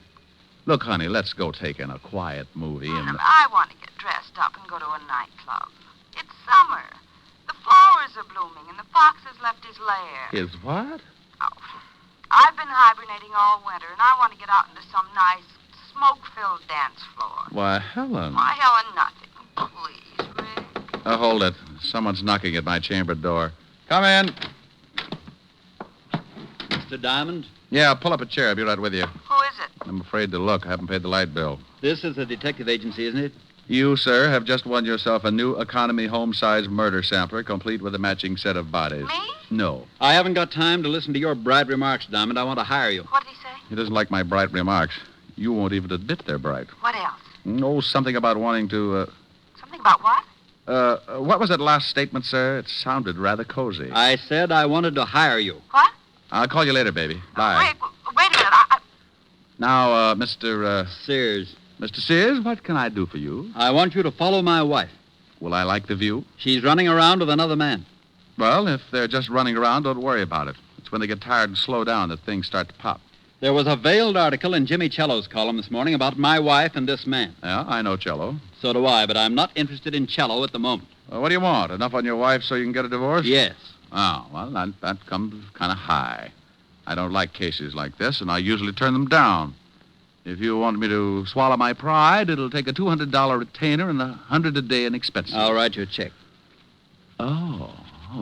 Look, honey, let's go take in a quiet movie and... I want to get dressed up and go to a nightclub. It's summer. The flowers are blooming, and the fox has left his lair. Is what? I've been hibernating all winter, and I want to get out into some nice, smoke-filled dance floor. Why, Helen. Why, Helen, nothing. Please, Rick. Hold it. Someone's knocking at my chamber door. Come in. Mr. Diamond? Yeah, pull up a chair. I'll be right with you. Who is it? I'm afraid to look. I haven't paid the light bill. This is a detective agency, isn't it? You, sir, have just won yourself a new economy home-size murder sampler, complete with a matching set of bodies. Me? No. I haven't got time to listen to your bright remarks, Diamond. I want to hire you. What did he say? He doesn't like my bright remarks. You won't even admit they're bright. What else? Oh, something about wanting to, Something about what? what was that last statement, sir? It sounded rather cozy. I said I wanted to hire you. What? I'll call you later, baby. Bye. Wait a minute. Now, Mr. Sears. Mr. Sears, what can I do for you? I want you to follow my wife. Will I like the view? She's running around with another man. Well, if they're just running around, don't worry about it. It's when they get tired and slow down that things start to pop. There was a veiled article in Jimmy Cello's column this morning about my wife and this man. Yeah, I know Cello. So do I, but I'm not interested in Cello at the moment. Well, what do you want? Enough on your wife so you can get a divorce? Yes. Oh, well, that comes kind of high. I don't like cases like this, and I usually turn them down. If you want me to swallow my pride, it'll take a $200 retainer and $100 a day in expenses. I'll write you a check. Oh,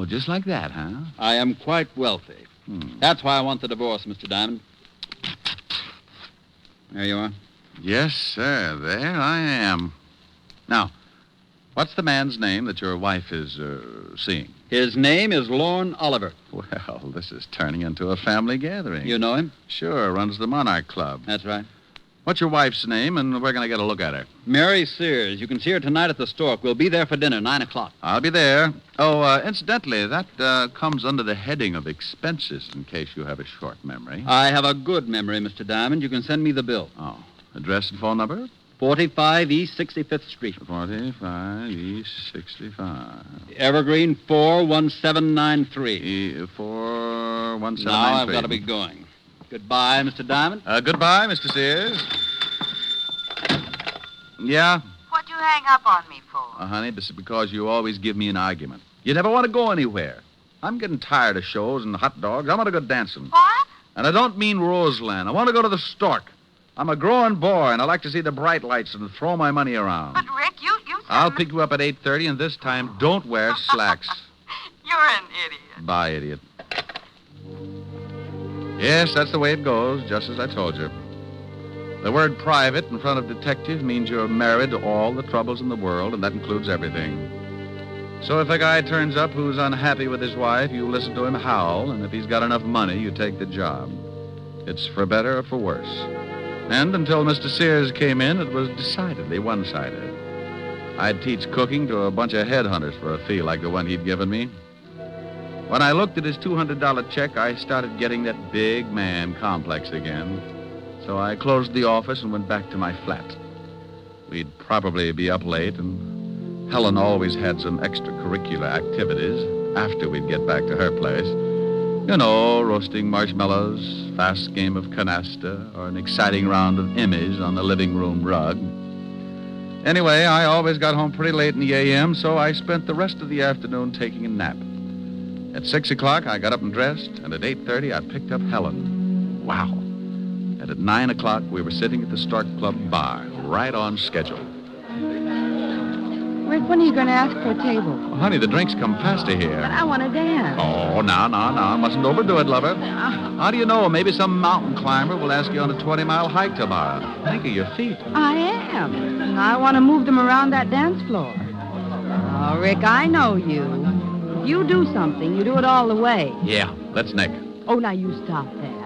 just like that, huh? I am quite wealthy. That's why I want the divorce, Mr. Diamond. There you are. Yes, sir. There I am. Now, what's the man's name that your wife is seeing? His name is Lorne Oliver. Well, this is turning into a family gathering. You know him? Sure, runs the Monarch Club. That's right. What's your wife's name, and we're going to get a look at her? Mary Sears. You can see her tonight at the Stork. We'll be there for dinner, 9 o'clock. I'll be there. Oh, incidentally, that comes under the heading of expenses, in case you have a short memory. I have a good memory, Mr. Diamond. You can send me the bill. Oh. Address and phone number? 45 East 65th Street. 45 East 65. Evergreen 41793. 41793. Now I've got to be going. Goodbye, Mr. Diamond. Goodbye, Mr. Sears. Yeah? What'd you hang up on me for? Honey, this is because you always give me an argument. You never want to go anywhere. I'm getting tired of shows and hot dogs. I want to go dancing. What? And I don't mean Roseland. I want to go to the Stork. I'm a growing boy, and I like to see the bright lights and throw my money around. But, Rick, you I'll pick you up at 8:30, and this time, don't wear slacks. You're an idiot. Bye, idiot. Yes, that's the way it goes, just as I told you. The word private in front of detective means you're married to all the troubles in the world, and that includes everything. So if a guy turns up who's unhappy with his wife, you listen to him howl, and if he's got enough money, you take the job. It's for better or for worse. And until Mr. Sears came in, it was decidedly one-sided. I'd teach cooking to a bunch of headhunters for a fee like the one he'd given me. When I looked at his $200 check, I started getting that big man complex again. So I closed the office and went back to my flat. We'd probably be up late, and Helen always had some extracurricular activities after we'd get back to her place. You know, roasting marshmallows, fast game of canasta, or an exciting round of immies on the living room rug. Anyway, I always got home pretty late in the a.m., so I spent the rest of the afternoon taking a nap. At 6 o'clock, I got up and dressed, and at 8:30, I picked up Helen. Wow. And at 9 o'clock, we were sitting at the Stork Club bar, right on schedule. Rick, when are you going to ask for a table? Well, honey, the drinks come faster here. But I want to dance. Oh, no. Mustn't overdo it, lover. How do you know? Maybe some mountain climber will ask you on a 20-mile hike tomorrow. Think of your feet. I am. And I want to move them around that dance floor. Oh, Rick, I know you. If you do something, you do it all the way. Yeah, let's nick. Oh, now you stop that.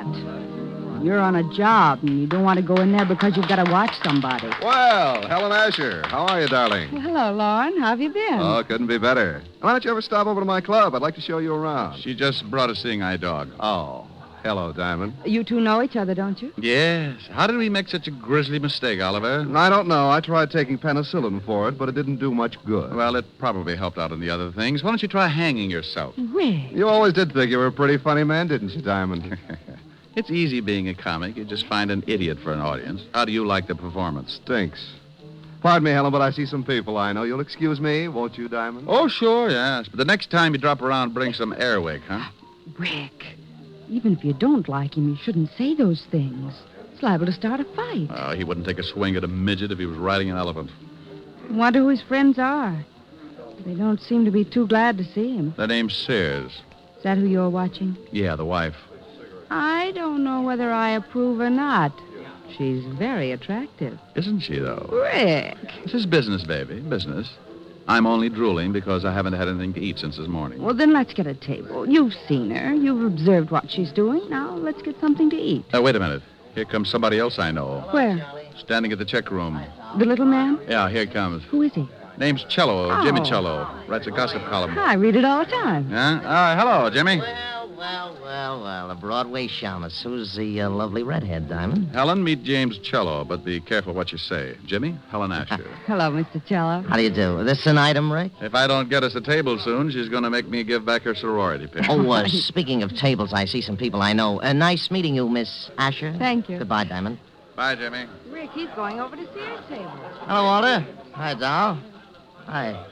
You're on a job, and you don't want to go in there because you've got to watch somebody. Well, Helen Asher, how are you, darling? Well, hello, Lauren. How have you been? Oh, couldn't be better. Why don't you ever stop over to my club? I'd like to show you around. She just brought a seeing eye dog. Oh, hello, Diamond. You two know each other, don't you? Yes. How did we make such a grisly mistake, Oliver? I don't know. I tried taking penicillin for it, but it didn't do much good. Well, it probably helped out in the other things. Why don't you try hanging yourself? Rick. You always did think you were a pretty funny man, didn't you, Diamond? It's easy being a comic. You just find an idiot for an audience. How do you like the performance? Stinks. Pardon me, Helen, but I see some people I know. You'll excuse me, won't you, Diamond? Oh, sure, yes. But the next time you drop around, bring some airwick, huh? Rick, even if you don't like him, you shouldn't say those things. It's liable to start a fight. Oh, he wouldn't take a swing at a midget if he was riding an elephant. I wonder who his friends are. They don't seem to be too glad to see him. Their name's Sears. Is that who you're watching? Yeah, the wife. I don't know whether I approve or not. She's very attractive. Isn't she, though? Rick. This is business, baby. Business. I'm only drooling because I haven't had anything to eat since this morning. Well, then let's get a table. You've seen her. You've observed what she's doing. Now let's get something to eat. Wait a minute. Here comes somebody else I know. Where? Standing at the check room. The little man? Yeah, here he comes. Who is he? Name's Cello, Jimmy Oh. Cello. Writes a gossip column. I read it all the time. Yeah? Hello, Jimmy. Well, a Broadway shamus. Who's the lovely redhead, Diamond? Helen, meet James Cello, but be careful what you say. Jimmy, Helen Asher. Hello, Mr. Cello. How do you do? This an item, Rick? If I don't get us a table soon, she's going to make me give back her sorority pin. Oh, speaking of tables, I see some people I know. Nice meeting you, Miss Asher. Thank you. Goodbye, Diamond. Bye, Jimmy. Rick, he's going over to Sears' table. Hello, Walter. Hi, doll. Hi.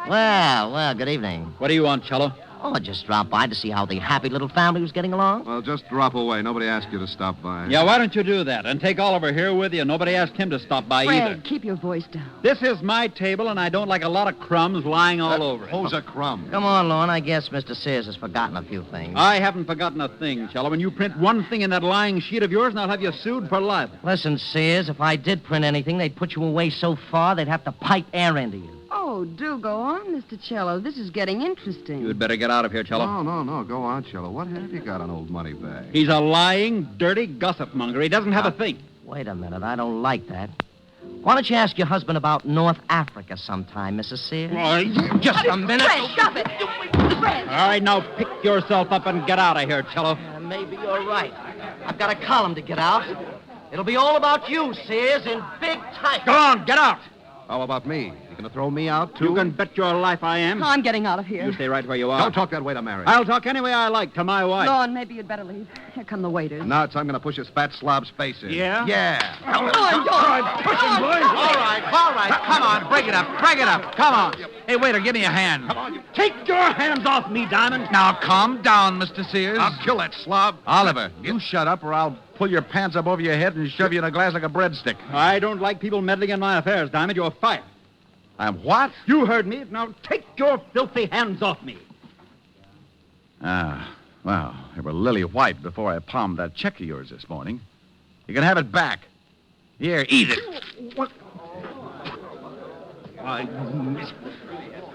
Well, good evening. What do you want, Cello? Oh, I just dropped by to see how the happy little family was getting along. Well, just drop away. Nobody asked you to stop by. Yeah, why don't you do that? And take Oliver here with you. Nobody asked him to stop by Fred, either. keep your voice down. This is my table, and I don't like a lot of crumbs lying all over it. Who's a crumb? Come on, Lorne. I guess Mr. Sears has forgotten a few things. I haven't forgotten a thing, Cello. When you print one thing in that lying sheet of yours, and I'll have you sued for libel. Listen, Sears, if I did print anything, they'd put you away so far they'd have to pipe air into you. Oh, do go on, Mr. Cello. This is getting interesting. You'd better get out of here, Cello. No. Go on, Cello. What have you got on old Moneybag? He's a lying, dirty gossip monger. He doesn't have a thing. Wait a minute. I don't like that. Why don't you ask your husband about North Africa sometime, Mrs. Sears? Just a minute. Fred, stop it. Fred. All right, now pick yourself up and get out of here, Cello. Maybe you're right. I've got a column to get out. It'll be all about you, Sears, in big type. Go on, get out. How about me? You going to throw me out, too? You can bet your life I am. I'm getting out of here. You stay right where you are. Don't talk that way to Mary. I'll talk any way I like to my wife. Lorne, maybe you'd better leave. Here come the waiters. Now I'm going to push his fat slob's face in. Yeah? Yeah. Come on, Push him, boys. All right. Come on, break it up. Come on. Hey, waiter, give me a hand. Come on, you... Take your hands off me, Diamond. Now, calm down, Mr. Sears. I'll kill that slob. Oliver, you shut up or I'll pull your pants up over your head and shove you in a glass like a breadstick. I don't like people meddling in my affairs, Diamond. You're fired. I'm what? You heard me. Now take your filthy hands off me. Well, they were lily white before I palmed that check of yours this morning. You can have it back. Here, eat it. What?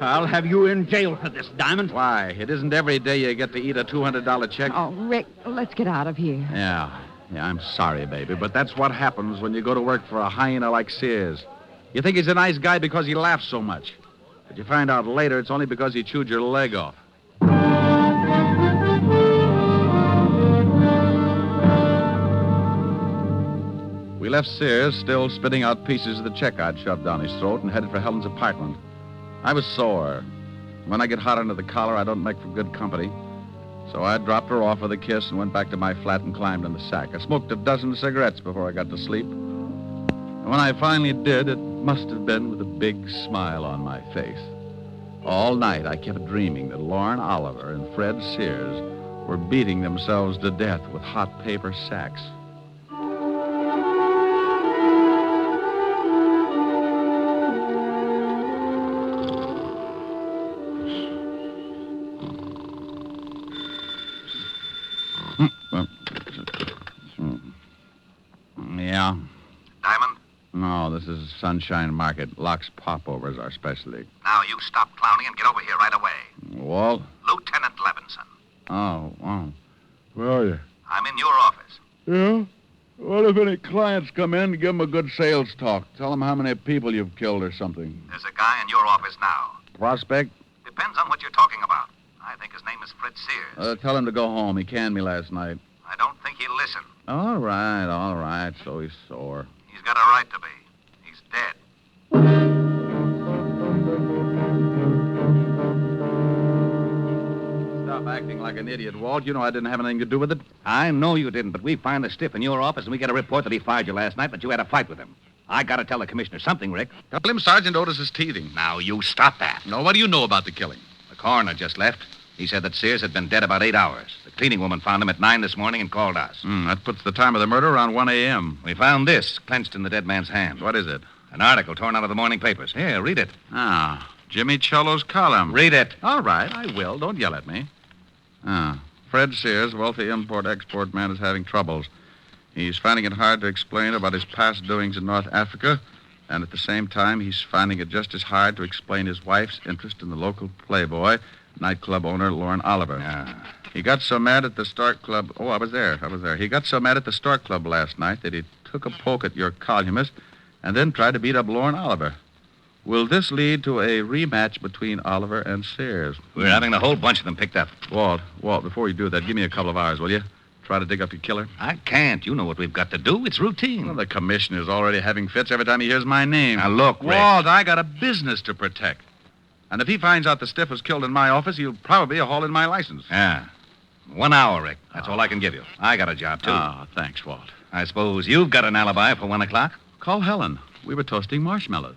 I'll have you in jail for this, Diamond. Why? It isn't every day you get to eat a $200 check. Oh, Rick, let's get out of here. Yeah, I'm sorry, baby, but that's what happens when you go to work for a hyena like Sears. You think he's a nice guy because he laughs so much. But you find out later it's only because he chewed your leg off. We left Sears still spitting out pieces of the check I'd shoved down his throat and headed for Helen's apartment. I was sore. When I get hot under the collar, I don't make for good company. So I dropped her off with a kiss and went back to my flat and climbed in the sack. I smoked a dozen cigarettes before I got to sleep. And when I finally did, it must have been with a big smile on my face. All night I kept dreaming that Lorne Oliver and Fred Sears were beating themselves to death with hot paper sacks. Yeah? Diamond? No, this is Sunshine Market. Locks Popover is our specialty. Now you stop clowning and get over here right away. Walt? Lieutenant Levinson. Oh. Where are you? I'm in your office. Yeah? Well, if any clients come in, give them a good sales talk. Tell them how many people you've killed or something. There's a guy in your office now. Prospect? Depends on what you're talking about. I think his name is Fred Sears. Tell him to go home. He canned me last night. I don't think he'll listen. All right. So he's sore. He's got a right to be. He's dead. Stop acting like an idiot, Walt. You know I didn't have anything to do with it. I know you didn't, but we find the stiff in your office, and we get a report that he fired you last night, but you had a fight with him. I got to tell the commissioner something, Rick. Tell him Sergeant Otis is teething. Now, you stop that. No, what do you know about the killing? The coroner just left. He said that Sears had been dead about 8 hours. The cleaning woman found him at 9 this morning and called us. That puts the time of the murder around 1 a.m. We found this clenched in the dead man's hand. What is it? An article torn out of the morning papers. Here, read it. Jimmy Cello's column. Read it. All right, I will. Don't yell at me. Fred Sears, wealthy import-export man, is having troubles. He's finding it hard to explain about his past doings in North Africa, and at the same time, he's finding it just as hard to explain his wife's interest in the local playboy Nightclub owner Lorne Oliver. Yeah. He got so mad at the Stork Club. Oh, I was there. He got so mad at the Stork Club last night that he took a poke at your columnist and then tried to beat up Lorne Oliver. Will this lead to a rematch between Oliver and Sears? We're having the whole bunch of them picked up. Walt, before you do that, give me a couple of hours, will you? Try to dig up your killer. I can't. You know what we've got to do. It's routine. Well, the commissioner's already having fits every time he hears my name. Now, look, Rick. Walt, I got a business to protect. And if he finds out the stiff was killed in my office, he'll probably haul in my license. Yeah. 1 hour, Rick. That's all I can give you. I got a job, too. Thanks, Walt. I suppose you've got an alibi for 1 o'clock? Call Helen. We were toasting marshmallows.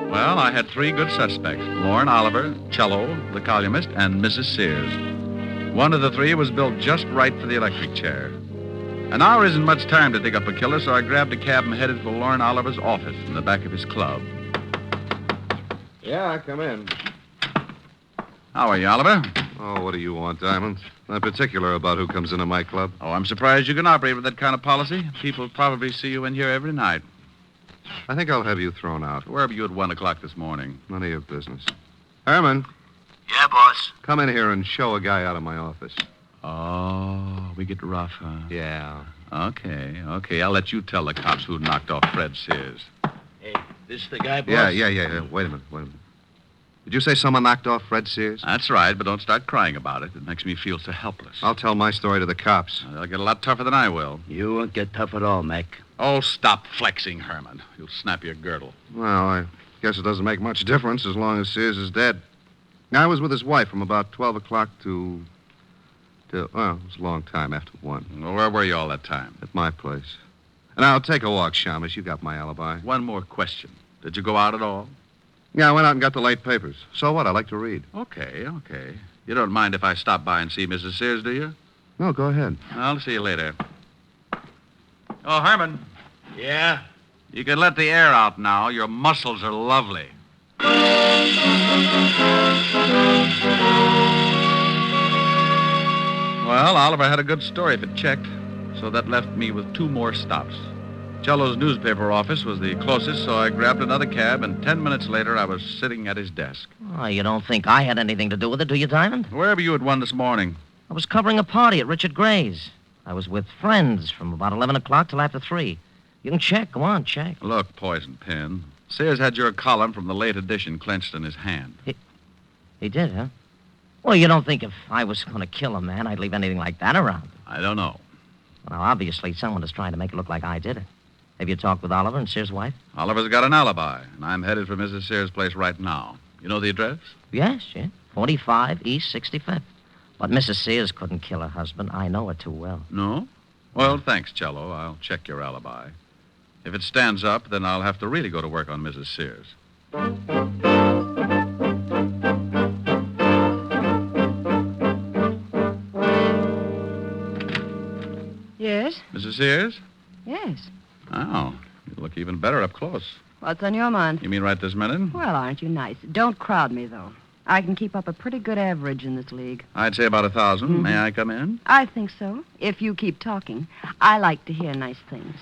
Well, I had 3 good suspects. Lorne Oliver, Cello, the columnist, and Mrs. Sears. One of the 3 was built just right for the electric chair. An hour isn't much time to dig up a killer, so I grabbed a cab and headed for Lorne Oliver's office in the back of his club. Yeah, come in. How are you, Oliver? Oh, what do you want, Diamond? Not particular about who comes into my club. Oh, I'm surprised you can operate with that kind of policy. People probably see you in here every night. I think I'll have you thrown out. Where were you at 1 o'clock this morning? None of your business. Herman. Yeah, boss. Come in here and show a guy out of my office. Oh, we get rough, huh? Yeah. Okay. I'll let you tell the cops who knocked off Fred Sears. Hey, this the guy, boss? Yeah. Wait a minute. Did you say someone knocked off Fred Sears? That's right, but don't start crying about it. It makes me feel so helpless. I'll tell my story to the cops. They'll get a lot tougher than I will. You won't get tough at all, Mac. Oh, stop flexing, Herman. You'll snap your girdle. Well, I guess it doesn't make much difference as long as Sears is dead. I was with his wife from about 12 o'clock till it was a long time after 1. Well, where were you all that time? At my place. And I'll take a walk, Shamus. You got my alibi. One more question. Did you go out at all? Yeah, I went out and got the late papers. So what? I like to read. Okay. You don't mind if I stop by and see Mrs. Sears, do you? No, go ahead. I'll see you later. Oh, Herman. Yeah? You can let the air out now. Your muscles are lovely. Well, Oliver had a good story if it checked, so that left me with 2 more stops. Cello's newspaper office was the closest, so I grabbed another cab, and 10 minutes later, I was sitting at his desk. Oh, you don't think I had anything to do with it, do you, Diamond? Where were you at 1 this morning? I was covering a party at Richard Gray's. I was with friends from about 11 o'clock till after 3. You can check. Go on, check. Look, Poison Pin. Sears had your column from the late edition clenched in his hand. He did, huh? Well, you don't think if I was going to kill a man, I'd leave anything like that around? I don't know. Well, obviously, someone is trying to make it look like I did it. Have you talked with Oliver and Sears' wife? Oliver's got an alibi, and I'm headed for Mrs. Sears' place right now. You know the address? Yes. 45 East 65th. But Mrs. Sears couldn't kill her husband. I know her too well. No? Well, thanks, Cello. I'll check your alibi. If it stands up, then I'll have to really go to work on Mrs. Sears. Yes? Mrs. Sears? Yes. Oh, you look even better up close. What's on your mind? You mean right this minute? Well, aren't you nice? Don't crowd me, though. I can keep up a pretty good average in this league. I'd say about 1,000. Mm-hmm. May I come in? I think so, if you keep talking. I like to hear nice things.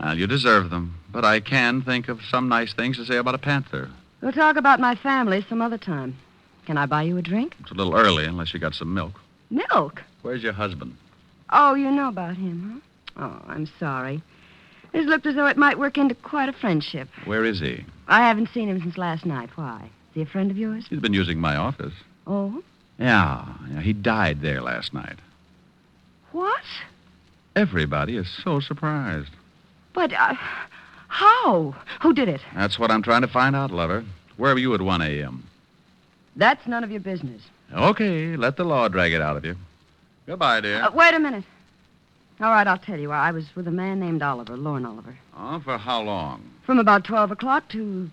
Well, you deserve them. But I can think of some nice things to say about a panther. We'll talk about my family some other time. Can I buy you a drink? It's a little early, unless you got some milk. Milk? Where's your husband? Oh, you know about him, huh? Oh, I'm sorry. This looked as though it might work into quite a friendship. Where is he? I haven't seen him since last night. Why? Is he a friend of yours? He's been using my office. Oh? Yeah, he died there last night. What? Everybody is so surprised. But, how? Who did it? That's what I'm trying to find out, lover. Where were you at 1 a.m.? That's none of your business. Okay, let the law drag it out of you. Goodbye, dear. Wait a minute. All right, I'll tell you. I was with a man named Oliver, Lorne Oliver. Oh, for how long? From about 12 o'clock to,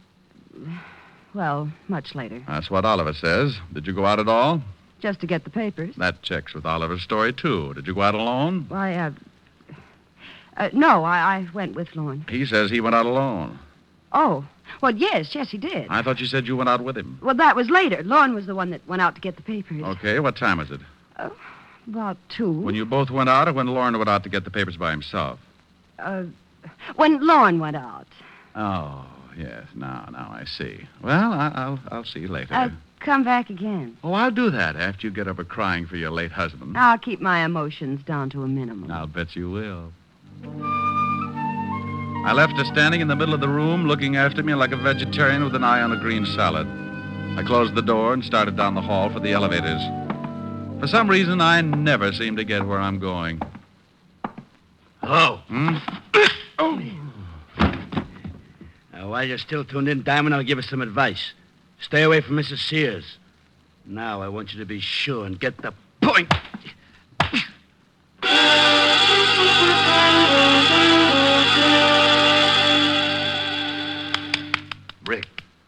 well, much later. That's what Oliver says. Did you go out at all? Just to get the papers. That checks with Oliver's story, too. Did you go out alone? Why, no, I went with Lorne. He says he went out alone. Oh, well, yes, he did. I thought you said you went out with him. Well, that was later. Lorne was the one that went out to get the papers. Okay, what time was it? About 2. When you both went out or when Lorne went out to get the papers by himself? When Lorne went out. Oh, yes. Now I see. Well, I'll see you later. Come back again. Oh, I'll do that after you get over crying for your late husband. I'll keep my emotions down to a minimum. I'll bet you will. I left her standing in the middle of the room, looking after me like a vegetarian with an eye on a green salad. I closed the door and started down the hall for the elevators. For some reason, I never seem to get where I'm going. Hello. Oh. Now, while you're still tuned in, Diamond, I'll give you some advice. Stay away from Mrs. Sears. Now, I want you to be sure and get the point.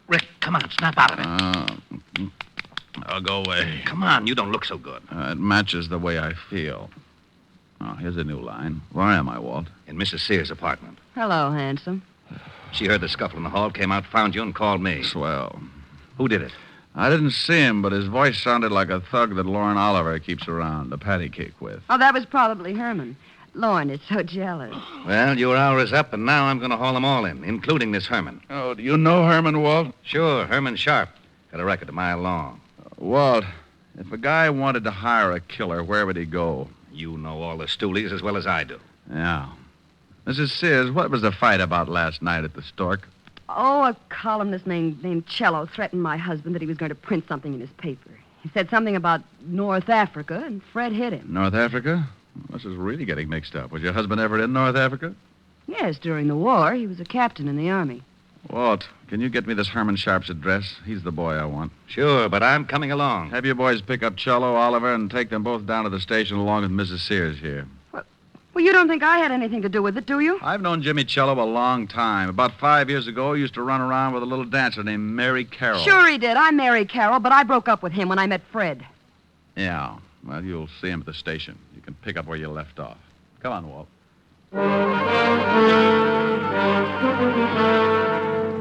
Rick, come on, snap out of it. I'll go away. Come on, you don't look so good. It matches the way I feel. Oh, here's a new line. Where am I, Walt? In Mrs. Sears' apartment. Hello, handsome. She heard the scuffle in the hall, came out, found you, and called me. Swell. Who did it? I didn't see him, but his voice sounded like a thug that Lauren Oliver keeps around to patty cake with. Oh, that was probably Herman. Lauren is so jealous. Well, your hour is up, and now I'm going to haul them all in, including this Herman. Oh, do you know Herman, Walt? Sure, Herman Sharp. Got a record a mile long. Walt, if a guy wanted to hire a killer, where would he go? You know all the stoolies as well as I do. Yeah. Mrs. Sears, what was the fight about last night at the Stork? Oh, a columnist named Cello threatened my husband that he was going to print something in his paper. He said something about North Africa, and Fred hit him. North Africa? This is really getting mixed up. Was your husband ever in North Africa? Yes, during the war. He was a captain in the Army. Walt, can you get me this Herman Sharp's address? He's the boy I want. Sure, but I'm coming along. Have your boys pick up Cello, Oliver, and take them both down to the station along with Mrs. Sears here. Well, you don't think I had anything to do with it, do you? I've known Jimmy Cello a long time. About 5 years ago, he used to run around with a little dancer named Mary Carroll. Sure he did. I'm Mary Carroll, but I broke up with him when I met Fred. Yeah. Well, you'll see him at the station. You can pick up where you left off. Come on, Walt.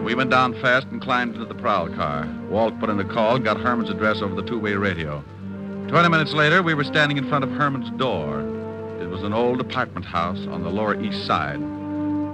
We went down fast and climbed into the prowl car. Walt put in a call, got Herman's address over the two-way radio. 20 minutes later, we were standing in front of Herman's door. It was an old apartment house on the Lower East Side.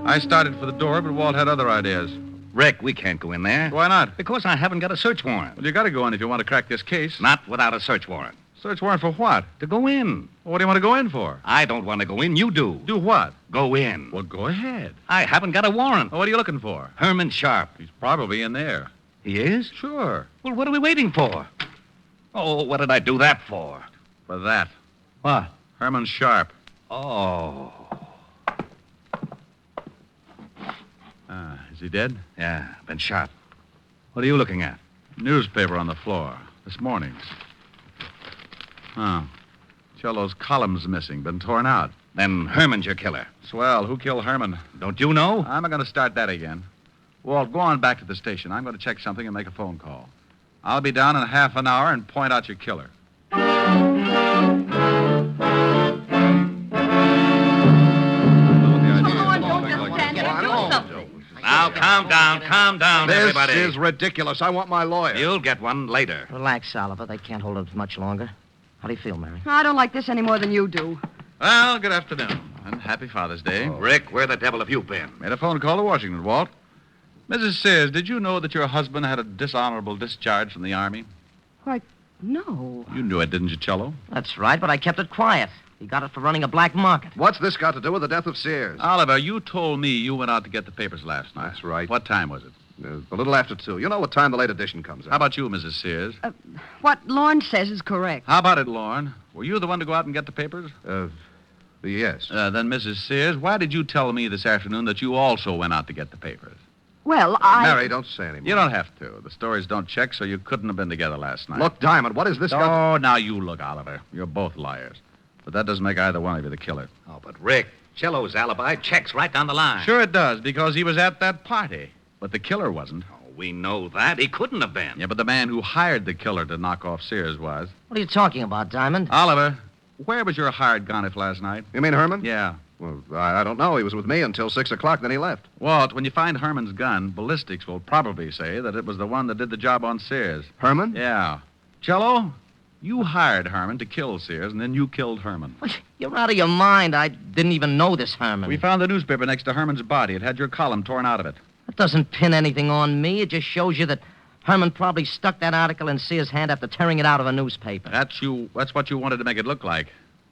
I started for the door, but Walt had other ideas. Rick, we can't go in there. Why not? Because I haven't got a search warrant. Well, you got to go in if you want to crack this case. Not without a search warrant. Search warrant for what? To go in. Well, what do you want to go in for? I don't want to go in. You do. Do what? Go in. Well, go ahead. I haven't got a warrant. Well, what are you looking for? Herman Sharp. He's probably in there. He is? Sure. Well, what are we waiting for? Oh, what did I do that for? For that. What? Herman Sharp. Oh. Is he dead? Yeah, been shot. What are you looking at? Newspaper on the floor. This morning's. Oh. Cello's column's missing. Been torn out. Then Herman's your killer. Swell. Who killed Herman? Don't you know? I'm not going to start that again. Walt, go on back to the station. I'm going to check something and make a phone call. I'll be down in half an hour and point out your killer. Now, calm down, everybody. This is ridiculous. I want my lawyer. You'll get one later. Relax, Oliver. They can't hold us much longer. How do you feel, Mary? I don't like this any more than you do. Well, good afternoon, and happy Father's Day. Rick, where the devil have you been? Made a phone call to Washington, Walt. Mrs. Sears, did you know that your husband had a dishonorable discharge from the Army? Why, no. You knew it, didn't you, Cello? That's right, but I kept it quiet. He got it for running a black market. What's this got to do with the death of Sears? Oliver, you told me you went out to get the papers last night. That's right. What time was it? A little after 2. You know what time the late edition comes out. How about you, Mrs. Sears? What Lorne says is correct. How about it, Lorne? Were you the one to go out and get the papers? Yes. Then, Mrs. Sears, why did you tell me this afternoon that you also went out to get the papers? Well, Mary, don't say anymore. You don't have to. The stories don't check, so you couldn't have been together last night. Look, Diamond, what is this got... Oh, now you look, Oliver. You're both liars. But that doesn't make either one of you the killer. Oh, but Rick, Cello's alibi checks right down the line. Sure it does, because he was at that party. But the killer wasn't. Oh, we know that. He couldn't have been. Yeah, but the man who hired the killer to knock off Sears was. What are you talking about, Diamond? Oliver, where was your hired gun if last night? You mean Herman? Yeah. Well, I don't know. He was with me until 6 o'clock, then he left. Walt, when you find Herman's gun, ballistics will probably say that it was the one that did the job on Sears. Herman? Yeah. Cello, you hired Herman to kill Sears, and then you killed Herman. You're out of your mind. I didn't even know this Herman. We found the newspaper next to Herman's body. It had your column torn out of it. What doesn't pin anything on me. It just shows you that Herman probably stuck that article in Sears' hand after tearing it out of a newspaper. That's what you wanted to make it look like.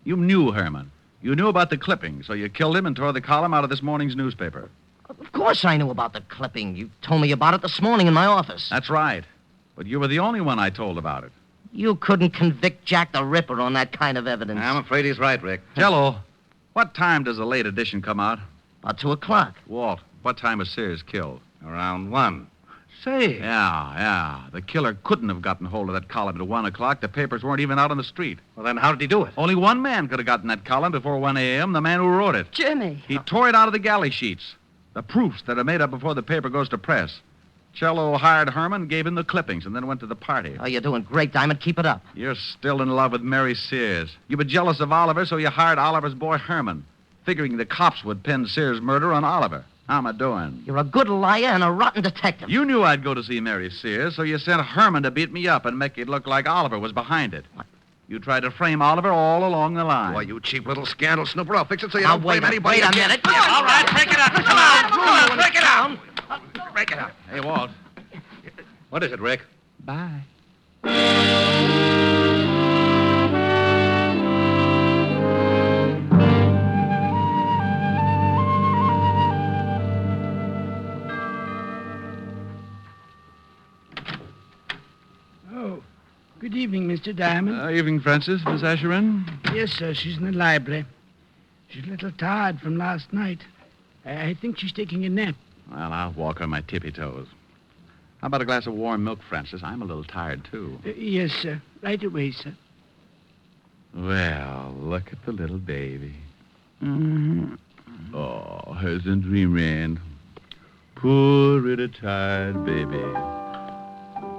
You knew Herman. You knew about the clipping, so you killed him and tore the column out of this morning's newspaper. Of course I knew about the clipping. You told me about it this morning in my office. That's right. But you were the only one I told about it. You couldn't convict Jack the Ripper on that kind of evidence. I'm afraid he's right, Rick. Jello, what time does the late edition come out? About 2 o'clock. Walt, what time was Sears killed? Around 1. Say. Yeah. The killer couldn't have gotten hold of that column at 1 o'clock. The papers weren't even out on the street. Well, then how did he do it? Only one man could have gotten that column before 1 a.m., the man who wrote it. Jimmy. He tore it out of the galley sheets. The proofs that are made up before the paper goes to press. Cello hired Herman, gave him the clippings, and then went to the party. Oh, you're doing great, Diamond. Keep it up. You're still in love with Mary Sears. You were jealous of Oliver, so you hired Oliver's boy Herman, figuring the cops would pin Sears' murder on Oliver. How am I doing? You're a good liar and a rotten detective. You knew I'd go to see Mary Sears, so you sent Herman to beat me up and make it look like Oliver was behind it. What? You tried to frame Oliver all along the line. Why, you cheap little scandal snooper. I'll fix it so you Now, don't blame anybody. Wait a minute. Yeah, all right, break it up. Come on, break it down. Break it up. Hey, Walt. What is it, Rick? Bye. Oh, good evening, Mr. Diamond. Evening, Francis. Miss Asherin? Yes, sir. She's in the library. She's a little tired from last night. I think she's taking a nap. Well, I'll walk on my tippy toes. How about a glass of warm milk, Francis? I'm a little tired, too. Yes, sir. Right away, sir. Well, look at the little baby. Mm-hmm. Oh, hasn't dreamland. Poor little tired baby.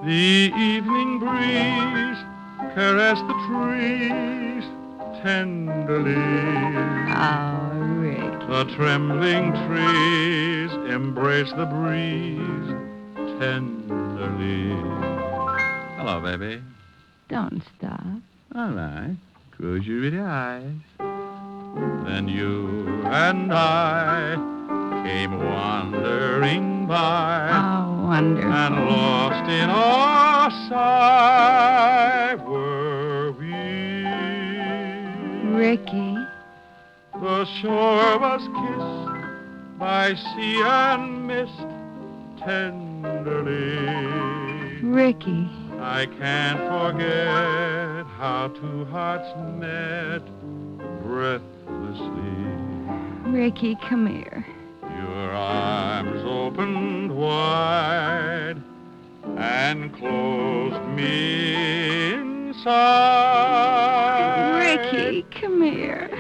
The evening breeze caressed the trees tenderly. Oh, Rick. The trembling trees embrace the breeze tenderly. Hello, baby. Don't stop. All right. Close your pretty eyes. Then you and I came wandering by. Oh, wonderful. And lost in our sigh were we. Ricky. The shore was kissed by sea and mist tenderly. Ricky. I can't forget how two hearts met breathlessly. Ricky, come here. Your arms opened wide and closed me inside. Ricky, come here.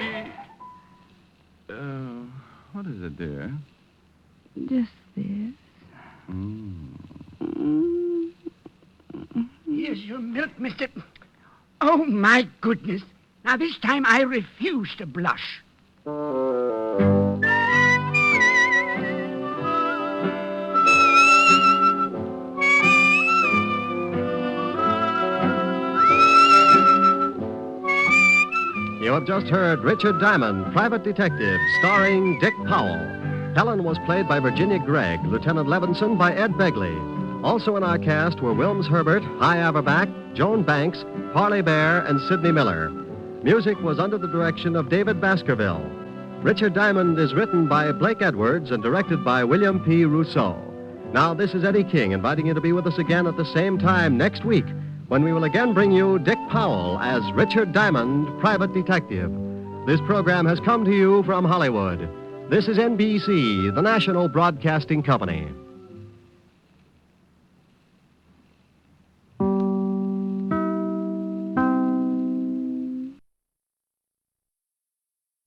What is it, dear? Just this. Here's your milk, mister. Oh, my goodness. Now, this time I refuse to blush. You have just heard Richard Diamond, Private Detective, starring Dick Powell. Helen was played by Virginia Gregg, Lieutenant Levinson by Ed Begley. Also in our cast were Wilms Herbert, Hy Averback, Joan Banks, Parley Bear, and Sidney Miller. Music was under the direction of David Baskerville. Richard Diamond is written by Blake Edwards and directed by William P. Rousseau. Now, this is Eddie King inviting you to be with us again at the same time next week when we will again bring you Dick Powell as Richard Diamond, Private Detective. This program has come to you from Hollywood. This is NBC, the national broadcasting company.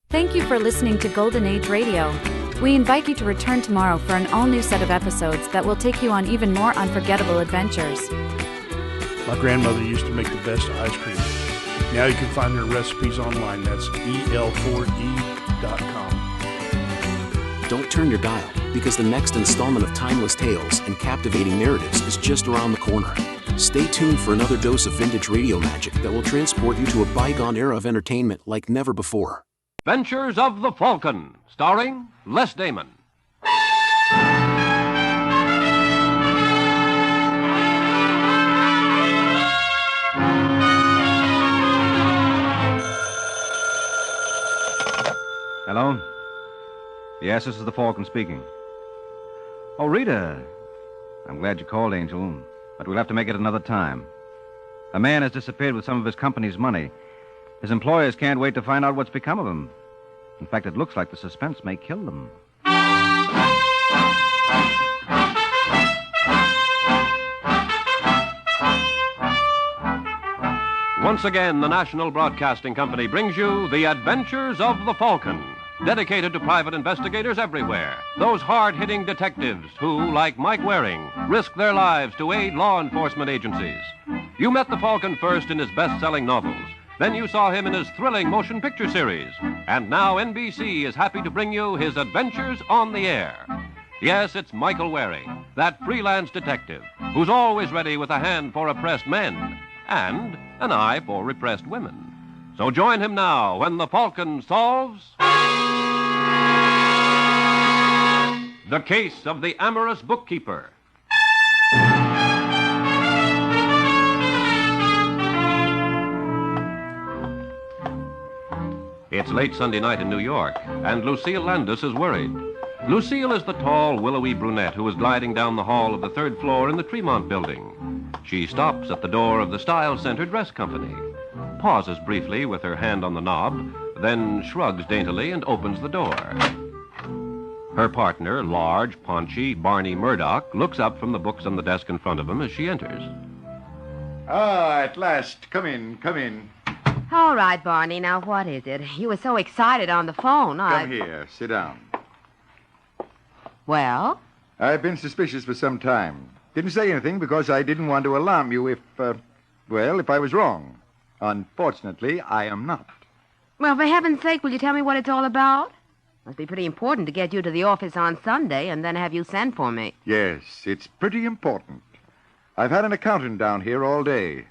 Thank you for listening to Golden Age Radio. We invite you to return tomorrow for an all-new set of episodes that will take you on even more unforgettable adventures. My grandmother used to make the best ice cream. Now you can find her recipes online. That's el4e.com. Don't turn your dial, because the next installment of timeless tales and captivating narratives is just around the corner. Stay tuned for another dose of vintage radio magic that will transport you to a bygone era of entertainment like never before. Adventures of the Falcon, starring Les Damon. Hello? Yes, this is the Falcon speaking. Oh, Rita. I'm glad you called, Angel, but we'll have to make it another time. A man has disappeared with some of his company's money. His employers can't wait to find out what's become of him. In fact, it looks like the suspense may kill them. Once again, the National Broadcasting Company brings you The Adventures of the Falcon, dedicated to private investigators everywhere. Those hard-hitting detectives who, like Mike Waring, risk their lives to aid law enforcement agencies. You met the Falcon first in his best-selling novels. Then you saw him in his thrilling motion picture series. And now NBC is happy to bring you his adventures on the air. Yes, it's Michael Waring, that freelance detective who's always ready with a hand for oppressed men and an eye for repressed women. So join him now when the Falcon solves the case of the amorous bookkeeper. It's late Sunday night in New York, and Lucille Landis is worried. Lucille is the tall, willowy brunette who is gliding down the hall of the third floor in the Tremont building. She stops at the door of the Style Center Dress Company, pauses briefly with her hand on the knob, then shrugs daintily and opens the door. Her partner, large, paunchy Barney Murdoch, looks up from the books on the desk in front of him as she enters. Ah, at last. Come in, come in. All right, Barney. Now, what is it? You were so excited on the phone. Come here. Sit down. Well? I've been suspicious for some time. Didn't say anything because I didn't want to alarm you if I was wrong. Unfortunately, I am not. Well, for heaven's sake, will you tell me what it's all about? Must be pretty important to get you to the office on Sunday and then have you send for me. Yes, it's pretty important. I've had an accountant down here all day.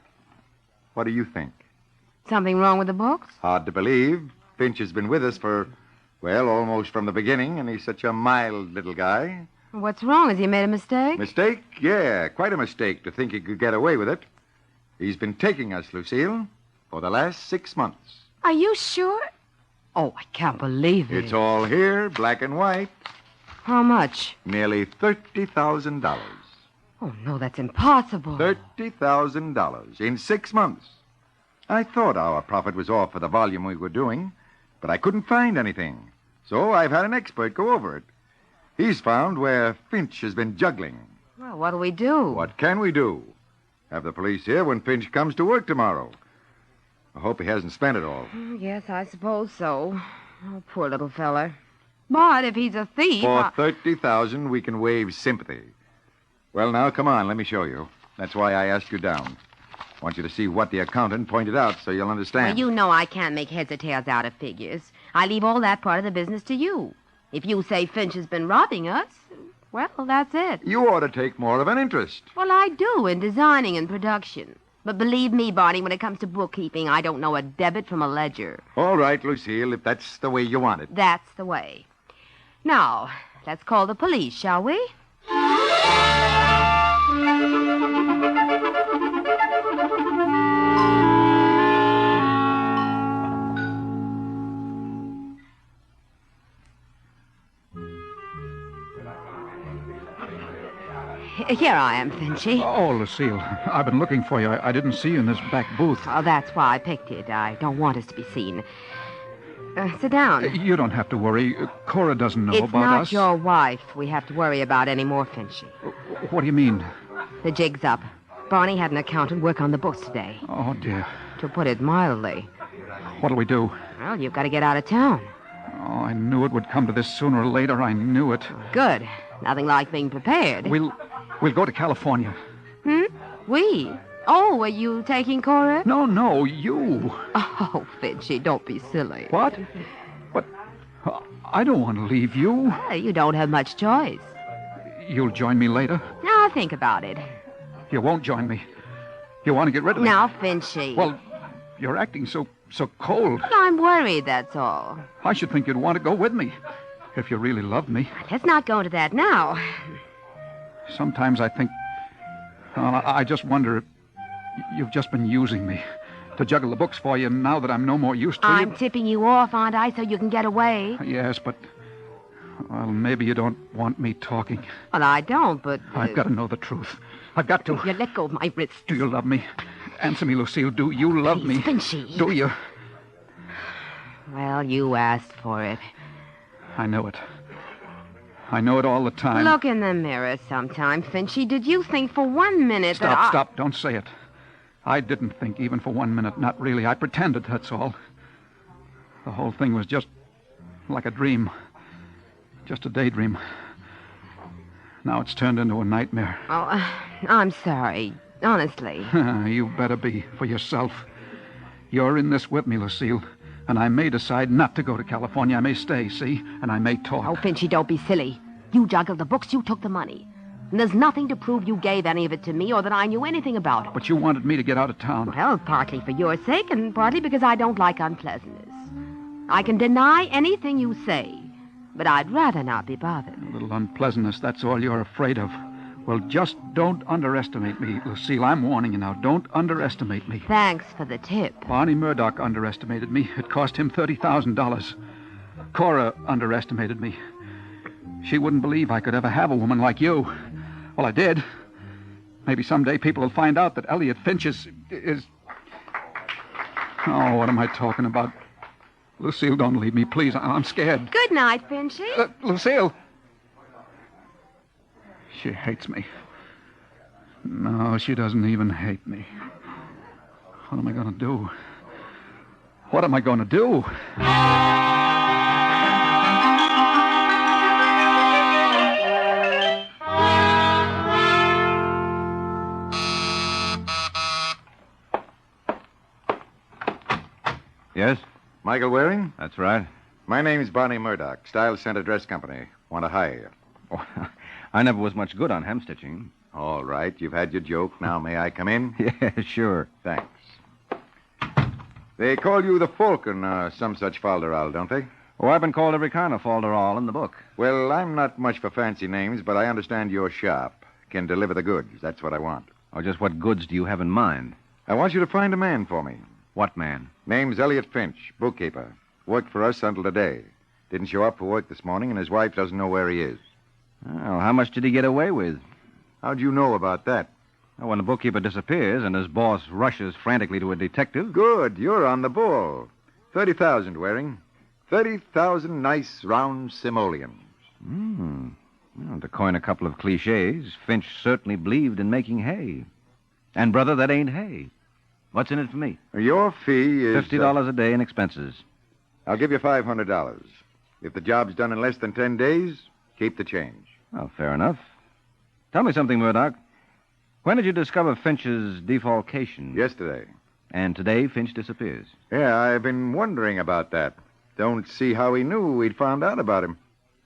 What do you think? Something wrong with the books? Hard to believe. Finch has been with us for, almost from the beginning, and he's such a mild little guy. What's wrong? Has he made a mistake? Mistake? Yeah, quite a mistake to think he could get away with it. He's been taking us, Lucille, for the last 6 months. Are you sure? Oh, I can't believe it. It's all here, black and white. How much? Nearly $30,000. Oh, no, that's impossible. $30,000 in 6 months. I thought our profit was off for the volume we were doing, but I couldn't find anything. So I've had an expert go over it. He's found where Finch has been juggling. Well, what do we do? What can we do? Have the police here when Finch comes to work tomorrow. I hope he hasn't spent it all. Yes, I suppose so. Oh, poor little feller. But if he's a thief... For $30,000, we can waive sympathy. Well, now, come on, let me show you. That's why I asked you down. I want you to see what the accountant pointed out so you'll understand. Well, you know I can't make heads or tails out of figures. I leave all that part of the business to you. If you say Finch has been robbing us, well, that's it. You ought to take more of an interest. Well, I do in designing and production. But believe me, Barney, when it comes to bookkeeping, I don't know a debit from a ledger. All right, Lucille, if that's the way you want it. That's the way. Now, let's call the police, shall we? Here I am, Finchy. Oh, Lucille, I've been looking for you. I didn't see you in this back booth. Oh, that's why I picked it. I don't want us to be seen. Sit down. You don't have to worry. Cora doesn't know it's about not us. your wife we have to worry about anymore, Finchy. What do you mean? The jig's up. Barney had an accountant work on the books today. Oh, dear. To put it mildly. What'll we do? Well, you've got to get out of town. Oh, I knew it would come to this sooner or later. I knew it. Good. Nothing like being prepared. We'll go to California. We? Oh, are you taking Cora? No, you. Oh, Finchy, don't be silly. What? But I don't want to leave you. Well, you don't have much choice. You'll join me later? Now, think about it. You won't join me. You want to get rid of me. Now, Finchy. Well, you're acting so cold. Well, I'm worried, that's all. I should think you'd want to go with me. If you really loved me. Let's not go into that now. Sometimes I think... I just wonder if you've just been using me to juggle the books for you now that I'm no more use to I'm you. tipping you off, aren't I, so you can get away? Yes, but... Well, maybe you don't want me talking. Well, I don't, but... I've got to know the truth. I've got to. You let go of my wrist. Do you love me? Answer me, Lucille. Do you love me? Finchy. Do you? Well, you asked for it. I know it. I know it all the time. Look in the mirror sometime, Finchy. Did you think for 1 minute that Stop. Don't say it. I didn't think even for 1 minute. Not really. I pretended, that's all. The whole thing was just like a dream. Just a daydream. Now it's turned into a nightmare. Oh, I'm sorry. Honestly. You better be, for yourself. You're in this with me, Lucille. And I may decide not to go to California. I may stay, see? And I may talk. Oh, Finchy, don't be silly. You juggled the books, you took the money. And there's nothing to prove you gave any of it to me or that I knew anything about it. But you wanted me to get out of town. Well, partly for your sake and partly because I don't like unpleasantness. I can deny anything you say, but I'd rather not be bothered. A little unpleasantness, that's all you're afraid of. Well, just don't underestimate me, Lucille. I'm warning you now. Don't underestimate me. Thanks for the tip. Barney Murdoch underestimated me. It cost him $30,000. Cora underestimated me. She wouldn't believe I could ever have a woman like you. Well, I did. Maybe someday people will find out that Elliot Finch is... Oh, what am I talking about? Lucille, don't leave me, please. I'm scared. Good night, Finchy. Lucille! She hates me. No, she doesn't even hate me. What am I going to do? What am I going to do? Yes? Michael Waring? That's right. My name's Barney Murdoch, Style Center Dress Company. Want to hire you. Oh, I never was much good on hemstitching. All right, you've had your joke. Now, may I come in? Yeah, sure. Thanks. They call you the Falcon or some such falderal, don't they? Oh, I've been called every kind of falderall in the book. Well, I'm not much for fancy names, but I understand you're sharp. Can deliver the goods. That's what I want. Oh, just what goods do you have in mind? I want you to find a man for me. What man? Name's Elliot Finch, bookkeeper. Worked for us until today. Didn't show up for work this morning, and his wife doesn't know where he is. Well, how much did he get away with? How'd you know about that? Well, when the bookkeeper disappears and his boss rushes frantically to a detective... Good. You're on the ball. 30,000, Waring. 30,000 nice, round simoleons. Well, to coin a couple of cliches, Finch certainly believed in making hay. And, brother, that ain't hay. What's in it for me? Your fee is... $50 a day in expenses. I'll give you $500. If the job's done in less than 10 days, keep the change. Well, fair enough. Tell me something, Murdoch. When did you discover Finch's defalcation? Yesterday. And today, Finch disappears. Yeah, I've been wondering about that. Don't see how he knew we'd found out about him.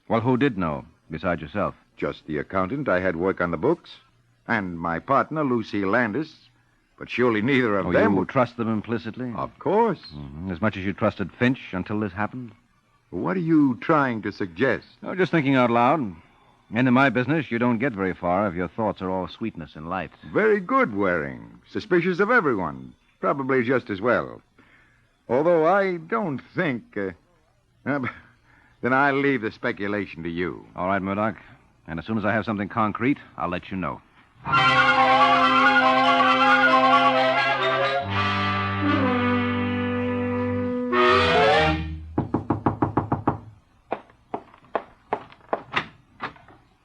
Well, who did know, besides yourself? Just the accountant I had work on the books. And my partner, Lucy Landis. But surely neither of them... You trust them implicitly? Of course. As much as you trusted Finch until this happened? What are you trying to suggest? Oh, just thinking out loud. And in my business, you don't get very far if your thoughts are all sweetness and light. Very good, Waring. Suspicious of everyone. Probably just as well. Although I don't think... then I'll leave the speculation to you. All right, Murdoch. And as soon as I have something concrete, I'll let you know.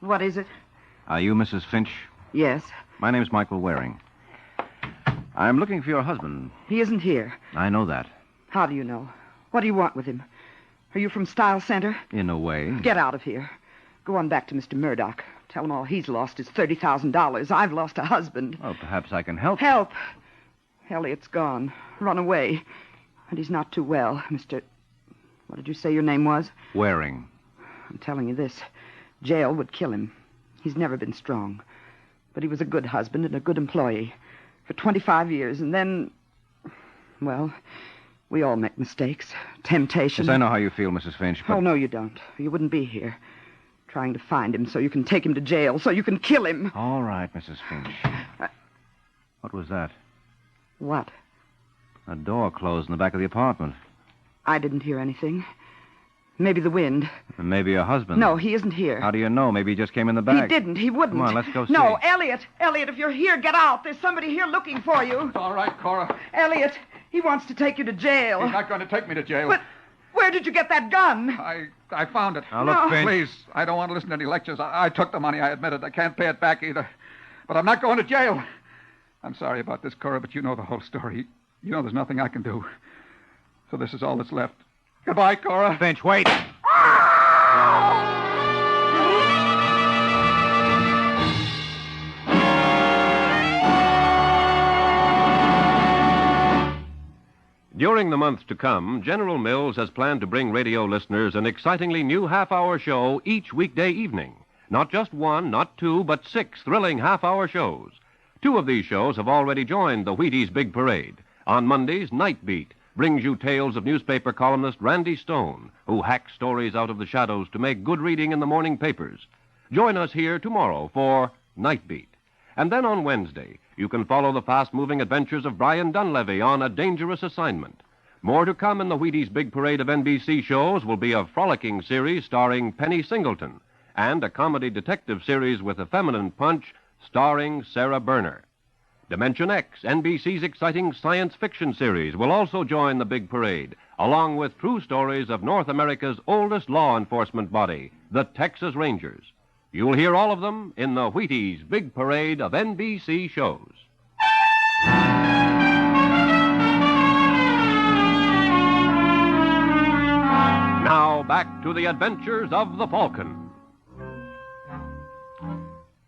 What is it? Are you Mrs. Finch? Yes. My name's Michael Waring. I'm looking for your husband. He isn't here. I know that. How do you know? What do you want with him? Are you from Style Center? In a way. Get out of here. Go on back to Mr. Murdoch. Tell him all he's lost is $30,000. I've lost a husband. Well, perhaps I can help. Help? Elliot's gone. Run away. And he's not too well, Mr... What did you say your name was? Waring. I'm telling you this. Jail would kill him. He's never been strong. But he was a good husband and a good employee. For 25 years, and then... Well, we all make mistakes. Temptation. Yes, I know how you feel, Mrs. Finch, but... Oh, no, you don't. You wouldn't be here. Trying to find him so you can take him to jail, so you can kill him. All right, Mrs. Finch. What was that? What? A door closed in the back of the apartment. I didn't hear anything. Maybe the wind. And maybe your husband. No, he isn't here. How do you know? Maybe he just came in the back. He didn't. He wouldn't. Come on, let's go see. No, Elliot. Elliot, if you're here, get out. There's somebody here looking for you. All right, Cora. Elliot, he wants to take you to jail. He's not going to take me to jail. But where did you get that gun? I found it. Now, look, Finch. Please, I don't want to listen to any lectures. I took the money, I admit it. I can't pay it back either. But I'm not going to jail. I'm sorry about this, Cora, but you know the whole story. You know there's nothing I can do. So this is all that's left. Goodbye, Cora. Finch, wait. During the months to come, General Mills has planned to bring radio listeners an excitingly new half-hour show each weekday evening. Not just one, not two, but 6 thrilling half-hour shows. 2 of these shows have already joined the Wheaties Big Parade. On Mondays, Night Beat brings you tales of newspaper columnist Randy Stone, who hacks stories out of the shadows to make good reading in the morning papers. Join us here tomorrow for Night Beat. And then on Wednesday, you can follow the fast-moving adventures of Brian Dunleavy on A Dangerous Assignment. More to come in the Wheaties Big Parade of NBC shows will be a frolicking series starring Penny Singleton and a comedy detective series with a feminine punch starring Sarah Berner. Dimension X, NBC's exciting science fiction series, will also join the big parade, along with true stories of North America's oldest law enforcement body, the Texas Rangers. You'll hear all of them in the Wheaties Big Parade of NBC shows. Now, back to the adventures of the Falcon.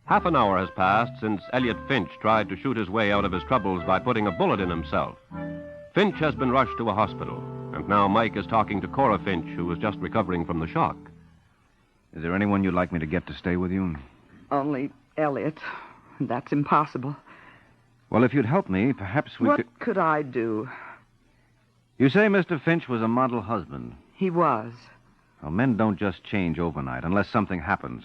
Half an hour has passed since Elliot Finch tried to shoot his way out of his troubles by putting a bullet in himself. Finch has been rushed to a hospital, and now Mike is talking to Cora Finch, who is just recovering from the shock. Is there anyone you'd like me to get to stay with you? Only Elliot. That's impossible. Well, if you'd help me, perhaps we What could... could I do? You say Mr. Finch was a model husband. He was. Well, men don't just change overnight unless something happens.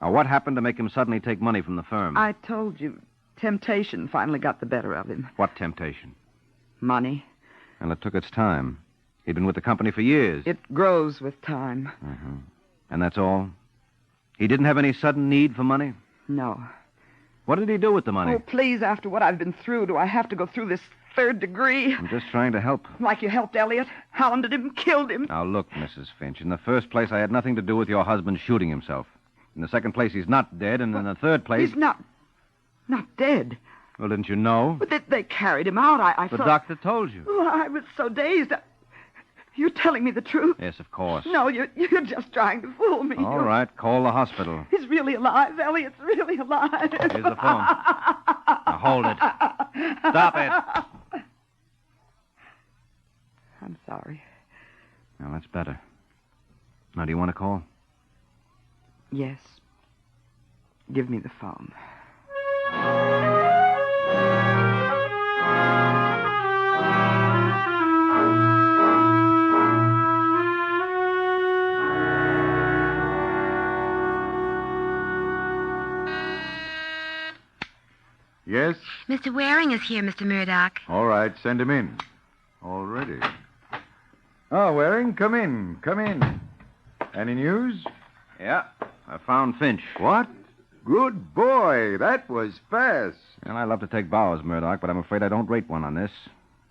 Now, what happened to make him suddenly take money from the firm? I told you. Temptation finally got the better of him. What temptation? Money. Well, it took its time. He'd been with the company for years. It grows with time. Mm-hmm. And that's all? He didn't have any sudden need for money? No. What did he do with the money? Oh, please, after what I've been through, do I have to go through this 3rd degree? I'm just trying to help. Like you helped Elliot? Hounded him, killed him? Now, look, Mrs. Finch, in the first place, I had nothing to do with your husband shooting himself. In the second place, he's not dead, and in the third place... He's not dead. Well, didn't you know? But they carried him out. I The thought... doctor told you. Oh, I was so dazed. You're telling me the truth? Yes, of course. No, you're just trying to fool me. All right, call the hospital. He's really alive. Elliot's really alive. Here's the phone. Now, hold it. Stop it. I'm sorry. Now, that's better. Now, do you want to call? Yes. Give me the phone. Yes? Mr. Waring is here, Mr. Murdoch. All right, send him in. Already. Oh, Waring, come in. Come in. Any news? Yeah, I found Finch. What? Good boy. That was fast. Well, I love to take bows, Murdoch, but I'm afraid I don't rate one on this.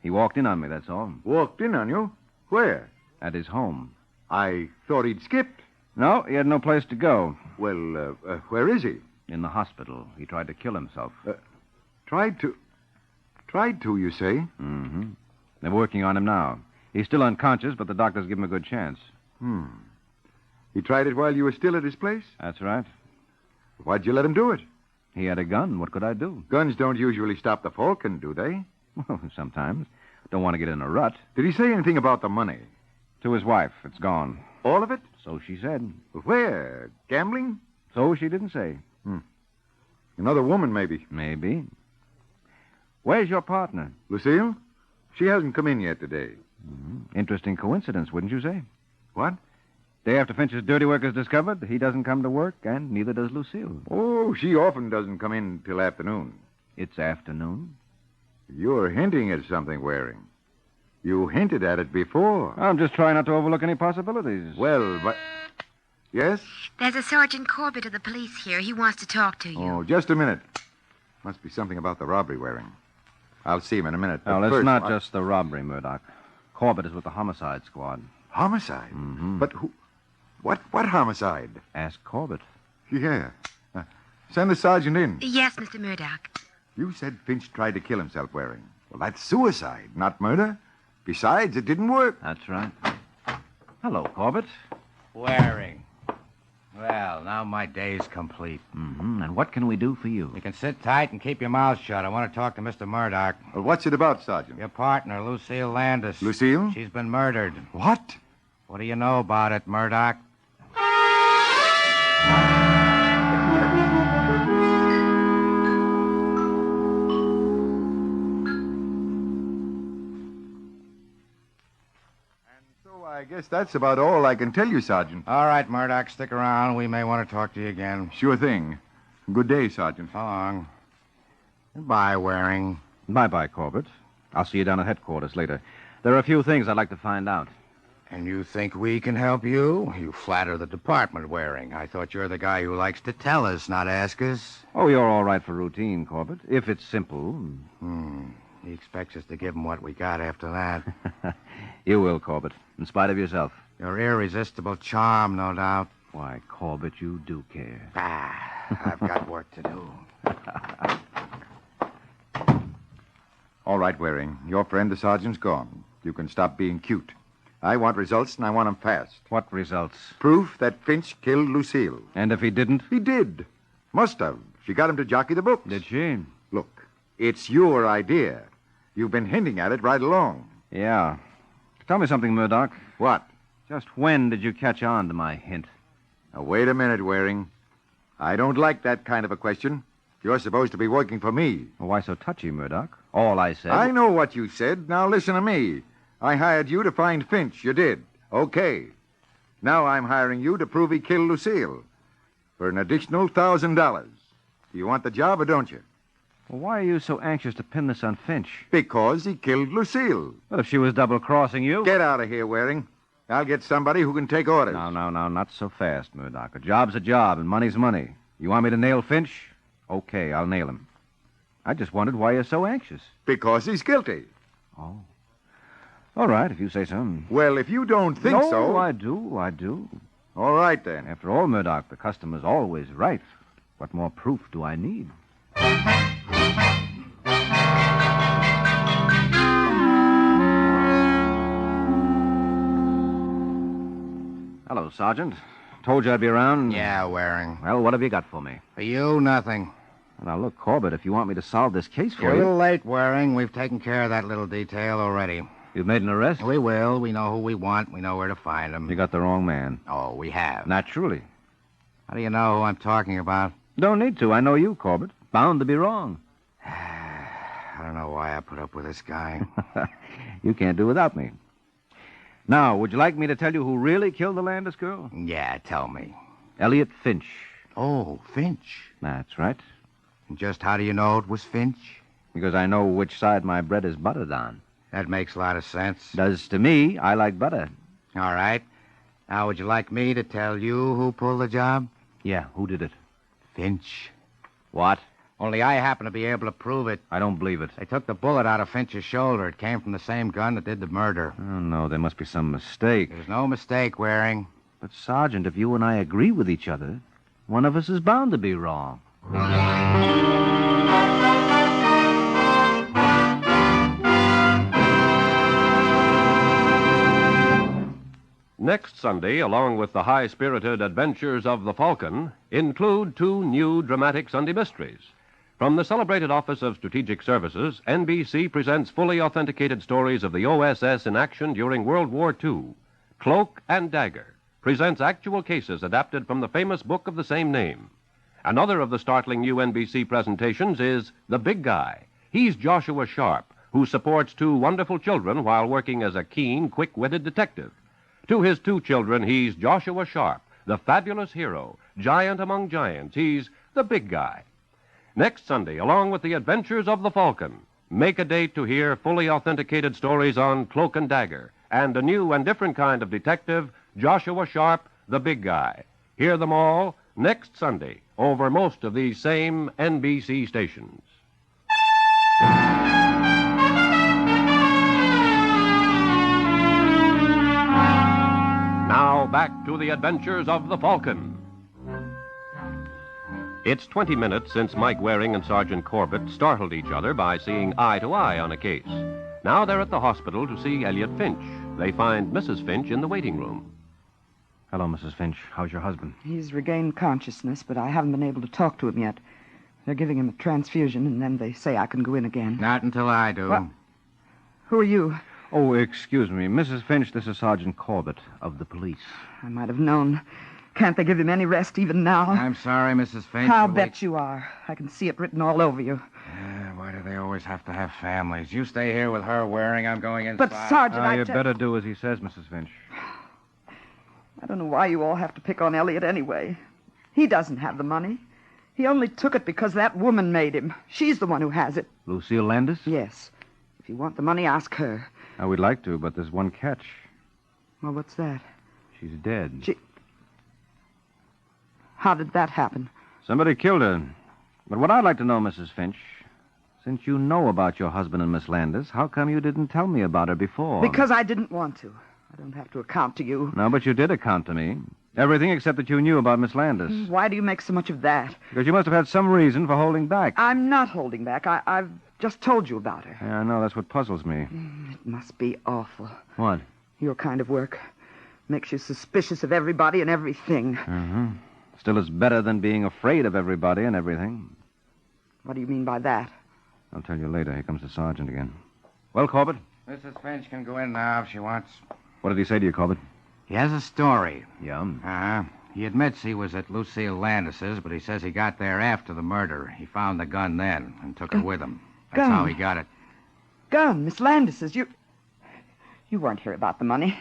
He walked in on me, that's all. Walked in on you? Where? At his home. I thought he'd skipped. No, he had no place to go. Well, where is he? In the hospital. He tried to kill himself. Tried to, you say? Mm-hmm. They're working on him now. He's still unconscious, but the doctors give him a good chance. He tried it while you were still at his place? That's right. Why'd you let him do it? He had a gun. What could I do? Guns don't usually stop the Falcon, do they? Well, sometimes. Don't want to get in a rut. Did he say anything about the money? To his wife. It's gone. All of it? So she said. Where? Gambling? So she didn't say. Another woman, maybe. Maybe. Where's your partner? Lucille? She hasn't come in yet today. Interesting coincidence, wouldn't you say? What? Day after Finch's dirty work is discovered, he doesn't come to work, and neither does Lucille. Oh, she often doesn't come in till afternoon. It's afternoon? You're hinting at something, Waring. You hinted at it before. I'm just trying not to overlook any possibilities. Well, but... Yes? There's a Sergeant Corbett of the police here. He wants to talk to you. Oh, just a minute. Must be something about the robbery, Waring. I'll see him in a minute. Well, but it's first, not just the robbery, Murdoch. Corbett is with the homicide squad. Homicide? Mm-hmm. But who... What homicide? Ask Corbett. Yeah. Send the sergeant in. Yes, Mr. Murdoch. You said Finch tried to kill himself, Waring. Well, that's suicide, not murder. Besides, it didn't work. That's right. Hello, Corbett. Waring. Well, now my day's complete. Mm-hmm. And what can we do for you? You can sit tight and keep your mouth shut. I want to talk to Mr. Murdoch. Well, what's it about, Sergeant? Your partner, Lucille Landis. Lucille? She's been murdered. What? What do you know about it, Murdoch? I guess that's about all I can tell you, Sergeant. All right, Murdoch, stick around. We may want to talk to you again. Sure thing. Good day, Sergeant. So long. Goodbye, Waring. Bye-bye, Corbett. I'll see you down at headquarters later. There are a few things I'd like to find out. And you think we can help you? You flatter the department, Waring. I thought you're the guy who likes to tell us, not ask us. Oh, you're all right for routine, Corbett, if it's simple. He expects us to give him what we got after that. You will, Corbett, in spite of yourself. Your irresistible charm, no doubt. Why, Corbett, you do care. I've got work to do. All right, Waring. Your friend, the sergeant's gone. You can stop being cute. I want results, and I want them fast. What results? Proof that Finch killed Lucille. And if he didn't? He did. Must have. She got him to jockey the books. Did she? Look, it's your idea. You've been hinting at it right along. Yeah. Tell me something, Murdoch. What? Just when did you catch on to my hint? Now, wait a minute, Waring. I don't like that kind of a question. You're supposed to be working for me. Well, why so touchy, Murdoch? All I said... I know what you said. Now listen to me. I hired you to find Finch. You did. Okay. Now I'm hiring you to prove he killed Lucille for an additional $1,000. Do you want the job or don't you? Well, why are you so anxious to pin this on Finch? Because he killed Lucille. Well, if she was double-crossing you... Get out of here, Waring. I'll get somebody who can take orders. No, not so fast, Murdoch. A job's a job, and money's money. You want me to nail Finch? Okay, I'll nail him. I just wondered why you're so anxious. Because he's guilty. Oh. All right, if you say so. Well, if you don't think so... No, I do. All right, then. After all, Murdoch, the customer's always right. What more proof do I need? Hello, Sergeant. Told you I'd be around. Yeah, Waring. Well, what have you got for me? For you, nothing. Now, look, Corbett, if you want me to solve this case for You're a you... little late, Waring. We've taken care of that little detail already. You've made an arrest? We will. We know who we want. We know where to find him. You got the wrong man. Oh, we have. Naturally. How do you know who I'm talking about? Don't need to. I know you, Corbett. Bound to be wrong. I don't know why I put up with this guy. You can't do without me. Now, would you like me to tell you who really killed the Landis girl? Yeah, tell me. Elliot Finch. Oh, Finch. That's right. And just how do you know it was Finch? Because I know which side my bread is buttered on. That makes a lot of sense. Does to me. I like butter. All right. Now, would you like me to tell you who pulled the job? Yeah, who did it? Finch. What? Only I happen to be able to prove it. I don't believe it. They took the bullet out of Finch's shoulder. It came from the same gun that did the murder. Oh, no, there must be some mistake. There's no mistake, Waring. But, Sergeant, if you and I agree with each other, one of us is bound to be wrong. Next Sunday, along with the high-spirited adventures of the Falcon, include two new dramatic Sunday mysteries. From the celebrated Office of Strategic Services, NBC presents fully authenticated stories of the OSS in action during World War II. Cloak and Dagger presents actual cases adapted from the famous book of the same name. Another of the startling new NBC presentations is The Big Guy. He's Joshua Sharp, who supports two wonderful children while working as a keen, quick-witted detective. To his two children, he's Joshua Sharp, the fabulous hero, giant among giants. He's the big guy. Next Sunday, along with the adventures of the Falcon, Make a date to hear fully authenticated stories on Cloak and Dagger and a new and different kind of detective, Joshua Sharp, the big guy. Hear them all next Sunday over most of these same NBC stations. Now back to the adventures of the Falcon. It's 20 minutes since Mike Waring and Sergeant Corbett startled each other by seeing eye to eye on a case. Now they're at the hospital to see Elliot Finch. They find Mrs. Finch in the waiting room. Hello, Mrs. Finch. How's your husband? He's regained consciousness, but I haven't been able to talk to him yet. They're giving him a transfusion, and then they say I can go in again. Not until I do. What? Who are you? Oh, excuse me. Mrs. Finch, this is Sergeant Corbett of the police. I might have known. Can't they give him any rest even now? I'm sorry, Mrs. Finch. I'll bet you are. I can see it written all over you. Why do they always have to have families? You stay here with her Waring. I'm going inside. But, Sergeant, You better do as he says, Mrs. Finch. I don't know why you all have to pick on Elliot anyway. He doesn't have the money. He only took it because that woman made him. She's the one who has it. Lucille Landis? Yes. If you want the money, ask her. We'd like to, but there's one catch. Well, what's that? She's dead. How did that happen? Somebody killed her. But what I'd like to know, Mrs. Finch, since you know about your husband and Miss Landis, how come you didn't tell me about her before? Because I didn't want to. I don't have to account to you. No, but you did account to me. Everything except that you knew about Miss Landis. Why do you make so much of that? Because you must have had some reason for holding back. I'm not holding back. I've just told you about her. Yeah, I know. That's what puzzles me. It must be awful. What? Your kind of work. Makes you suspicious of everybody and everything. Uh-huh. Still, it's better than being afraid of everybody and everything. What do you mean by that? I'll tell you later. Here comes the sergeant again. Well, Corbett? Mrs. Finch can go in now if she wants. What did he say to you, Corbett? He has a story. Yeah? He admits he was at Lucille Landis's, but he says he got there after the murder. He found the gun then and took it with him. That's Gun? how he got it. Gun, Miss Landis's. You weren't here about the money.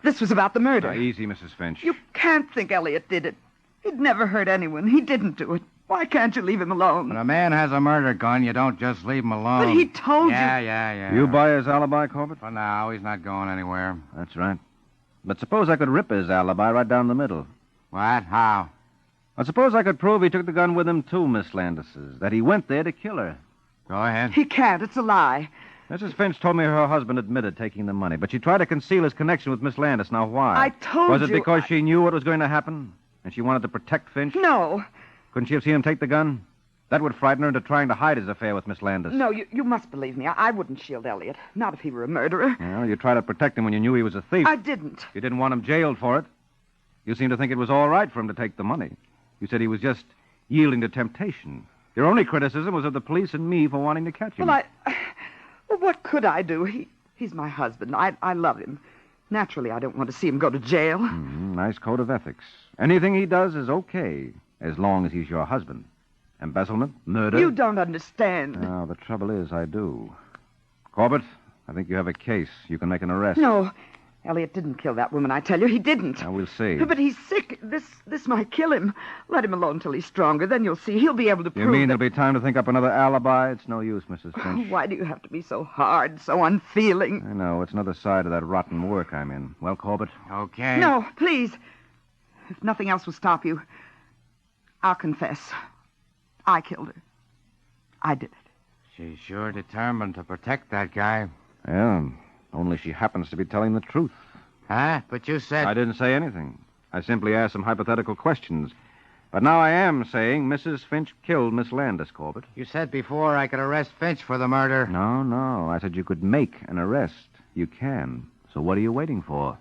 This was about the murder. Easy, Mrs. Finch. You can't think Elliot did it. He'd never hurt anyone. He didn't do it. Why can't you leave him alone? When a man has a murder gun, you don't just leave him alone. But he told you. Yeah. You buy his alibi, Corbett? For now, he's not going anywhere. That's right. But suppose I could rip his alibi right down the middle. What? How? Well, suppose I could prove he took the gun with him to Miss Landis's, that he went there to kill her. Go ahead. He can't. It's a lie. Mrs. Finch told me her husband admitted taking the money, but she tried to conceal his connection with Miss Landis. Now, why? I told Was it you, because she knew what was going to happen? And she wanted to protect Finch? No. Couldn't she have seen him take the gun? That would frighten her into trying to hide his affair with Miss Landis. No, you must believe me. I wouldn't shield Elliot. Not if he were a murderer. Well, you tried to protect him when you knew he was a thief. I didn't. You didn't want him jailed for it. You seemed to think it was all right for him to take the money. You said he was just yielding to temptation. Your only criticism was of the police and me for wanting to catch him. Well, what could I do? He's my husband. I love him. Naturally, I don't want to see him go to jail. Nice code of ethics. Anything he does is okay, as long as he's your husband. Embezzlement, murder. You don't understand. No, the trouble is, I do. Corbett, I think you have a case. You can make an arrest. No. Elliot didn't kill that woman, I tell you. He didn't. Now, we'll see. But he's sick. This might kill him. Let him alone till he's stronger. Then you'll see. He'll be able to prove You mean that... there'll be time to think up another alibi? It's no use, Mrs. Finch. Why do you have to be so hard, so unfeeling? I know. It's another side of that rotten work I'm in. Well, Corbett? Okay. No, please. If nothing else will stop you, I'll confess. I killed her. I did it. She's sure determined to protect that guy. Yeah, only she happens to be telling the truth. Huh? But you said... I didn't say anything. I simply asked some hypothetical questions. But now I am saying Mrs. Finch killed Miss Landis, Corbett. You said before I could arrest Finch for the murder. No. I said you could make an arrest. You can. So what are you waiting for?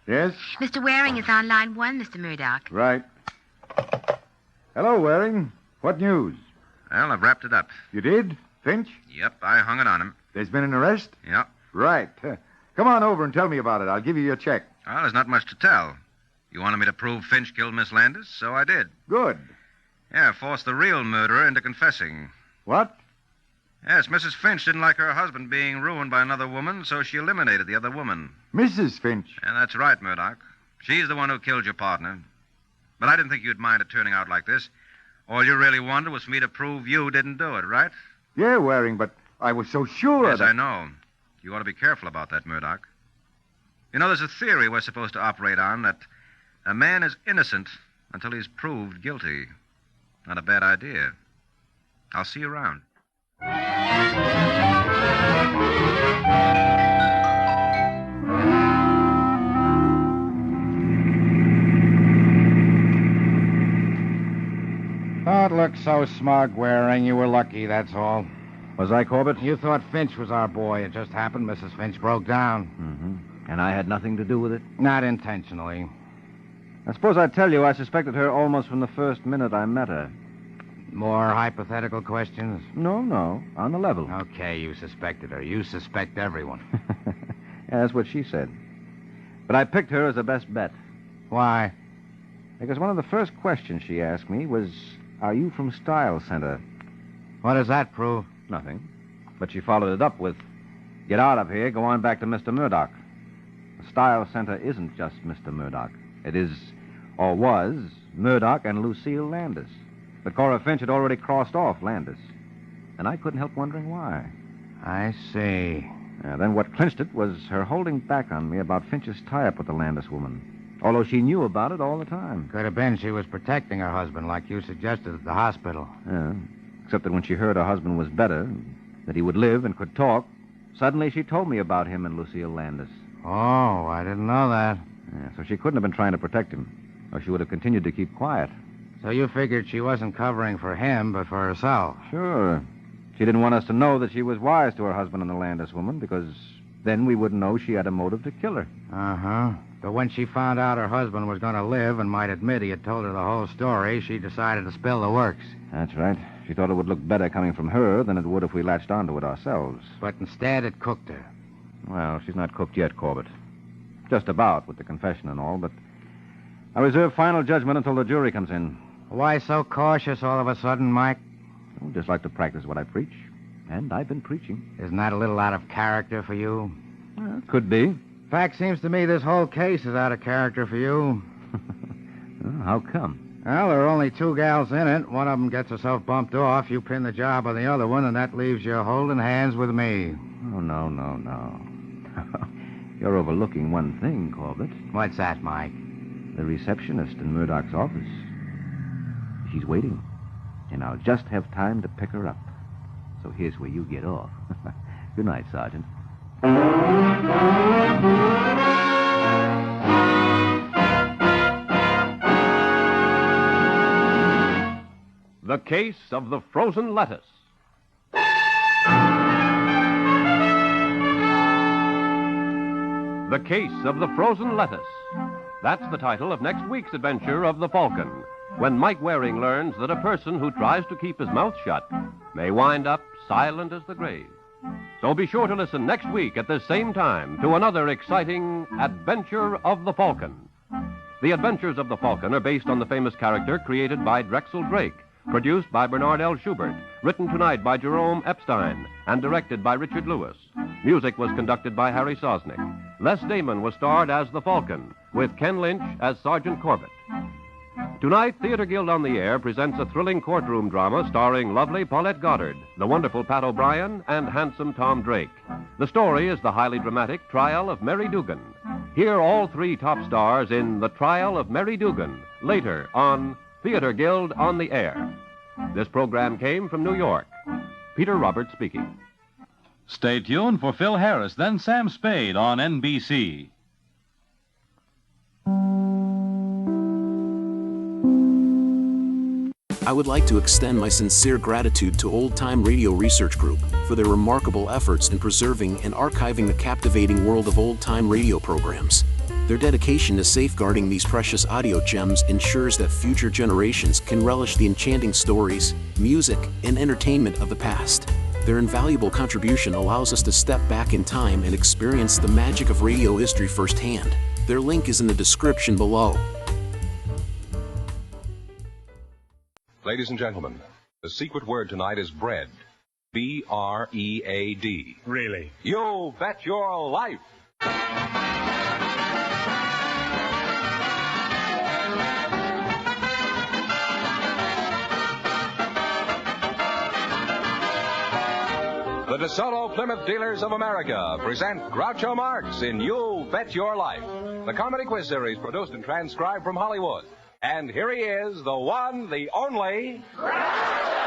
Yes? Mr. Waring is on line 1, Mr. Murdoch. Right. Hello, Waring. What news? Well, I've wrapped it up. You did? Finch? Yep, I hung it on him. There's been an arrest? Yep. Right. Come on over and tell me about it. I'll give you your check. Well, there's not much to tell. You wanted me to prove Finch killed Miss Landis, so I did. Good. Yeah, forced the real murderer into confessing. What? Yes, Mrs. Finch didn't like her husband being ruined by another woman, so she eliminated the other woman. Mrs. Finch? And that's right, Murdoch. She's the one who killed your partner. But I didn't think you'd mind it turning out like this. All you really wanted was for me to prove you didn't do it, right? Yeah, Waring, but I was so sure Yes, that... I know. You ought to be careful about that, Murdoch. You know, there's a theory we're supposed to operate on that a man is innocent until he's proved guilty. Not a bad idea. I'll see you around. Don't look so smug, Waring. You were lucky, that's all. Was I, Corbett? You thought Finch was our boy. It just happened Mrs. Finch broke down. Mm-hmm. And I had nothing to do with it? Not intentionally. I suppose I tell you I suspected her almost from the first minute I met her. More hypothetical questions? No, on the level. Okay, you suspected her. You suspect everyone. Yeah, that's what she said. But I picked her as the best bet. Why? Because one of the first questions she asked me was, are you from Style Center? What does that prove? Nothing. But she followed it up with, get out of here, go on back to Mr. Murdoch. The Style Center isn't just Mr. Murdoch. It is, or was, Murdoch and Lucille Landis. But Cora Finch had already crossed off Landis. And I couldn't help wondering why. I see. Then what clinched it was her holding back on me about Finch's tie-up with the Landis woman. Although she knew about it all the time. Could have been she was protecting her husband, like you suggested at the hospital. Yeah, except that when she heard her husband was better, that he would live and could talk, suddenly she told me about him and Lucille Landis. Oh, I didn't know that. Yeah, so she couldn't have been trying to protect him, or she would have continued to keep quiet. So you figured she wasn't covering for him, but for herself? Sure. She didn't want us to know that she was wise to her husband and the Landis woman, because then we wouldn't know she had a motive to kill her. Uh-huh. But when she found out her husband was going to live and might admit he had told her the whole story, she decided to spill the works. That's right. She thought it would look better coming from her than it would if we latched onto it ourselves. But instead, it cooked her. Well, she's not cooked yet, Corbett. Just about, with the confession and all, but I reserve final judgment until the jury comes in. Why so cautious all of a sudden, Mike? I just like to practice what I preach, and I've been preaching. Isn't that a little out of character for you? Well, could be. Fact seems to me this whole case is out of character for you. Well, how come? Well, there are only two gals in it. One of them gets herself bumped off. You pin the job on the other one, and that leaves you holding hands with me. Oh, no. You're overlooking one thing, Corbett. What's that, Mike? The receptionist in Murdoch's office. She's waiting, and I'll just have time to pick her up. So here's where you get off. Good night, Sergeant. The Case of the Frozen Lettuce. The Case of the Frozen Lettuce. That's the title of next week's adventure of the Falcon, when Mike Waring learns that a person who tries to keep his mouth shut may wind up silent as the grave. So be sure to listen next week at this same time to another exciting Adventure of the Falcon. The Adventures of the Falcon are based on the famous character created by Drexel Drake, produced by Bernard L. Schubert, written tonight by Jerome Epstein, and directed by Richard Lewis. Music was conducted by Harry Sosnick. Les Damon was starred as the Falcon, with Ken Lynch as Sergeant Corbett. Tonight, Theater Guild on the Air presents a thrilling courtroom drama starring lovely Paulette Goddard, the wonderful Pat O'Brien, and handsome Tom Drake. The story is the highly dramatic Trial of Mary Dugan. Hear all three top stars in The Trial of Mary Dugan, later on Theater Guild on the Air. This program came from New York. Peter Roberts speaking. Stay tuned for Phil Harris, then Sam Spade on NBC. I would like to extend my sincere gratitude to Old Time Radio Research Group for their remarkable efforts in preserving and archiving the captivating world of old-time radio programs. Their dedication to safeguarding these precious audio gems ensures that future generations can relish the enchanting stories, music, and entertainment of the past. Their invaluable contribution allows us to step back in time and experience the magic of radio history firsthand. Their link is in the description below. Ladies and gentlemen, the secret word tonight is bread. B-R-E-A-D. Really? You Bet Your Life. The DeSoto Plymouth Dealers of America present Groucho Marx in You Bet Your Life, the comedy quiz series produced and transcribed from Hollywood. And here he is, the one, the only... Groucho!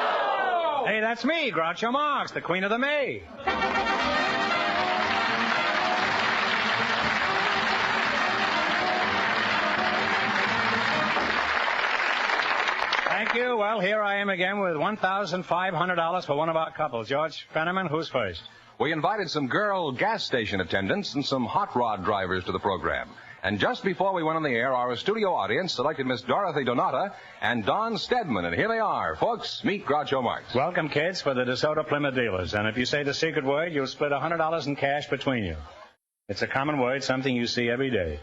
Hey, that's me, Groucho Marx, the Queen of the May. Thank you. Well, here I am again with $1,500 for one of our couples. George Fenneman, who's first? We invited some girl gas station attendants and some hot rod drivers to the program. And just before we went on the air, our studio audience selected Miss Dorothy Donata and Don Stedman. And here they are. Folks, meet Groucho Marx. Welcome, kids, for the DeSoto Plymouth Dealers. And if you say the secret word, you'll split $100 in cash between you. It's a common word, something you see every day.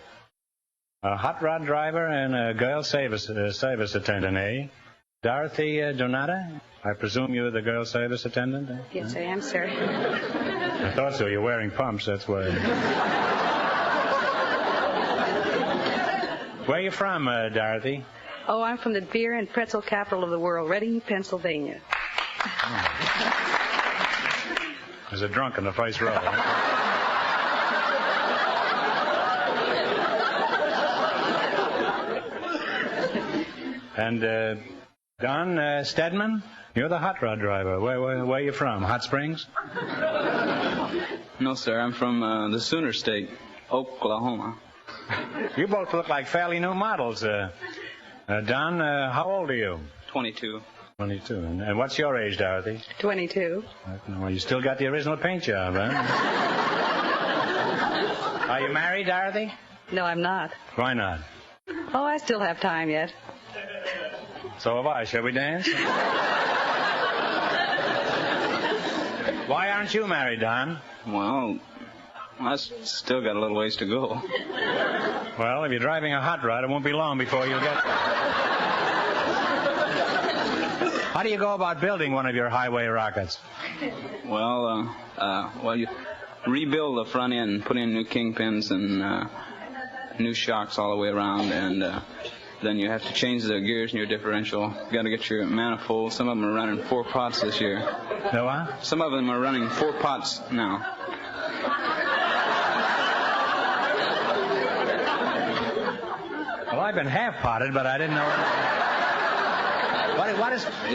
A hot rod driver and a girl service attendant, eh? Dorothy Donata? I presume you're the girl service attendant? Eh? Yes, I am, sir. I thought so. You're wearing pumps, that's why. Where are you from, Dorothy? Oh, I'm from the beer and pretzel capital of the world, Reading, Pennsylvania. There's a drunk in the first row. And, Don Stedman, you're the hot rod driver. Where are you from? Hot Springs? No, sir. I'm from the Sooner State, Oklahoma. You both look like fairly new models. Don, how old are you? 22. 22. And what's your age, Dorothy? 22. Well, you still got the original paint job, huh? Are you married, Dorothy? No, I'm not. Why not? Oh, I still have time yet. So have I. Shall we dance? Why aren't you married, Don? Well, I still got a little ways to go. Well, if you're driving a hot rod, it won't be long before you'll get there. How do you go about building one of your highway rockets? Well, you rebuild the front end, put in new kingpins and new shocks all the way around, and then you have to change the gears in your differential. You got to get your manifold. Some of them are running 4 pots this year. The what? Some of them are running 4 pots now. Well, I've been half-potted, but I didn't know.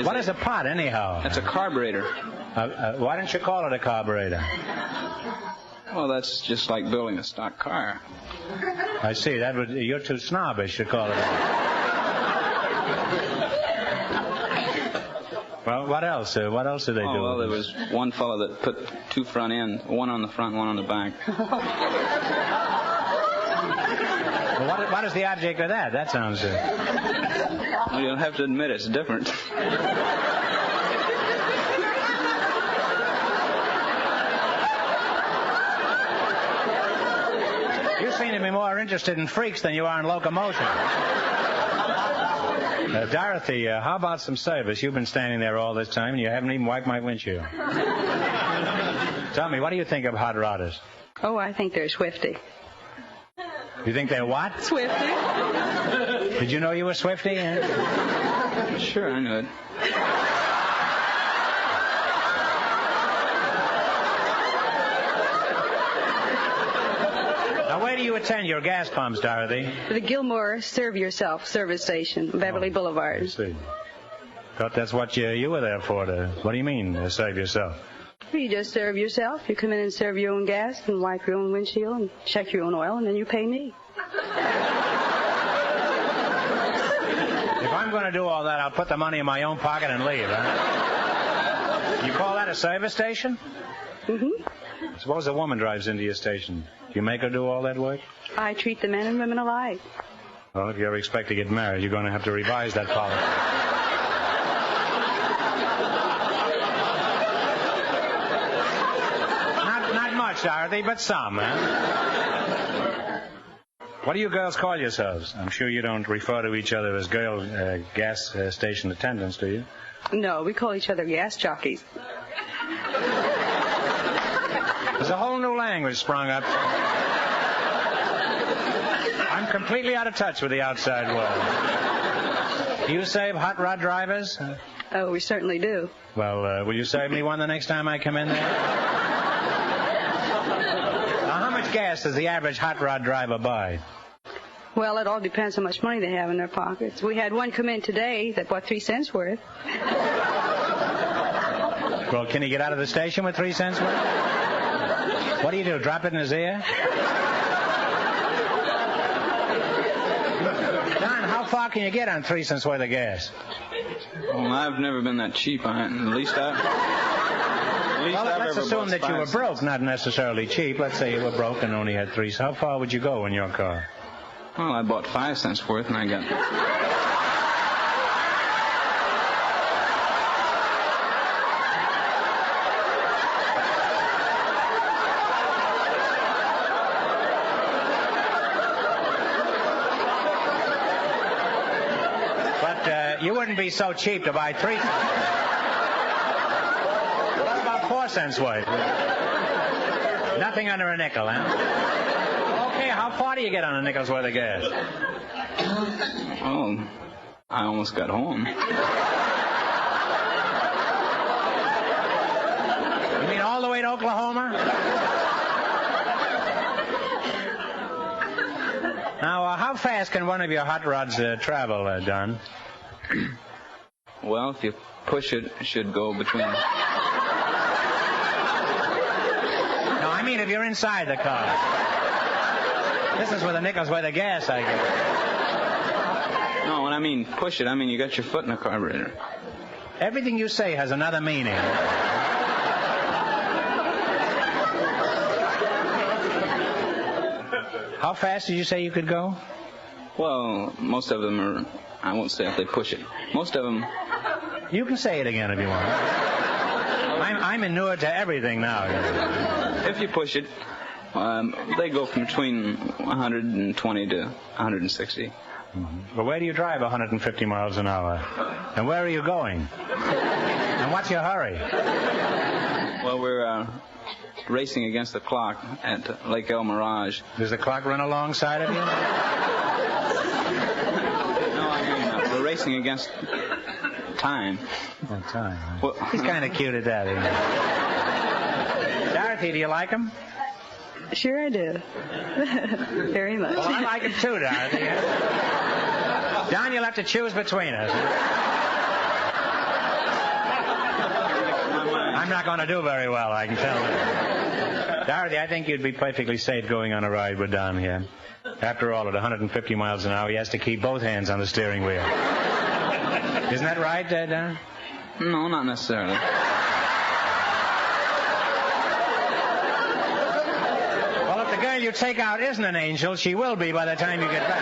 What is a pot, anyhow? That's a carburetor. Why don't you call it a carburetor? Well, that's just like building a stock car. I see. You're too snobbish to call it Well, what else? What else did they do? Well, there was one fellow that put 2 front ends, one on the front, one on the back. Well, what is the object of that? That sounds... Well, you'll have to admit it's different. You seem to be more interested in freaks than you are in locomotion. Dorothy, how about some service? You've been standing there all this time, and you haven't even wiped my windshield. Tell me, what do you think of hot rodders? Oh, I think they're swifty. You think they're what? Swifty. Did you know you were swifty? Sure, I knew it. Now, where do you attend your gas pumps, Dorothy? The Gilmore Serve Yourself service station, Beverly Boulevard. I see. Thought that's what you were there for. What do you mean, serve yourself? You just serve yourself. You come in and serve your own gas and wipe your own windshield and check your own oil, and then you pay me. If I'm going to do all that, I'll put the money in my own pocket and leave, huh? You call that a service station? Mm-hmm. Suppose a woman drives into your station. Do you make her do all that work? I treat the men and women alike. Well, if you ever expect to get married, you're going to have to revise that policy. Not much, Dorothy, but some, huh? What do you girls call yourselves? I'm sure you don't refer to each other as gas station attendants, do you? No, we call each other gas jockeys. There's a whole new language sprung up. I'm completely out of touch with the outside world. Do you save hot rod drivers? Oh, we certainly do. Well, will you save me one the next time I come in there? Now, how much gas does the average hot rod driver buy? Well, it all depends how much money they have in their pockets. We had one come in today that bought 3 cents worth. Well, can he get out of the station with 3 cents worth? What do? Drop it in his ear? Don, how far can you get on 3 cents worth of gas? Well, I've never been that cheap on it. Let's assume that you were broke, not necessarily cheap. Let's say you were broke and only had 3 cents. How far would you go in your car? Well, I bought 5 cents worth, and I got... But you wouldn't be so cheap to buy 3 cents. What about 4 cents worth? Nothing under a nickel, huh? Okay, how far do you get on a nickel's worth of gas? Oh, I almost got home. You mean all the way to Oklahoma? Now, how fast can one of your hot rods travel, Don? Well, if you push it, it should go between... No, I mean if you're inside the car. This is with a nickel's worth of gas, I guess. No, when I mean push it, I mean you got your foot in the carburetor. Everything you say has another meaning. How fast did you say you could go? Well, most of them are... I won't say if they push it. Most of them... You can say it again if you want. I'm inured to everything now. If you push it, they go from between 120 to 160. Mm-hmm. Well, where do you drive 150 miles an hour? And where are you going? And what's your hurry? Well, we're racing against the clock at Lake El Mirage. Does the clock run alongside of you? No, I mean, we're racing against time. Oh, time. Well, he's kind of cute at that, isn't he? Dorothy, do you like him? Sure I do. Very much. Well, I like him too, Dorothy. Don, you'll have to choose between us. I'm not going to do very well, I can tell you. Dorothy, I think you'd be perfectly safe going on a ride with Don here. After all, at 150 miles an hour, he has to keep both hands on the steering wheel. Isn't that right, Don? No, not necessarily. Well, if the girl you take out isn't an angel, she will be by the time you get back.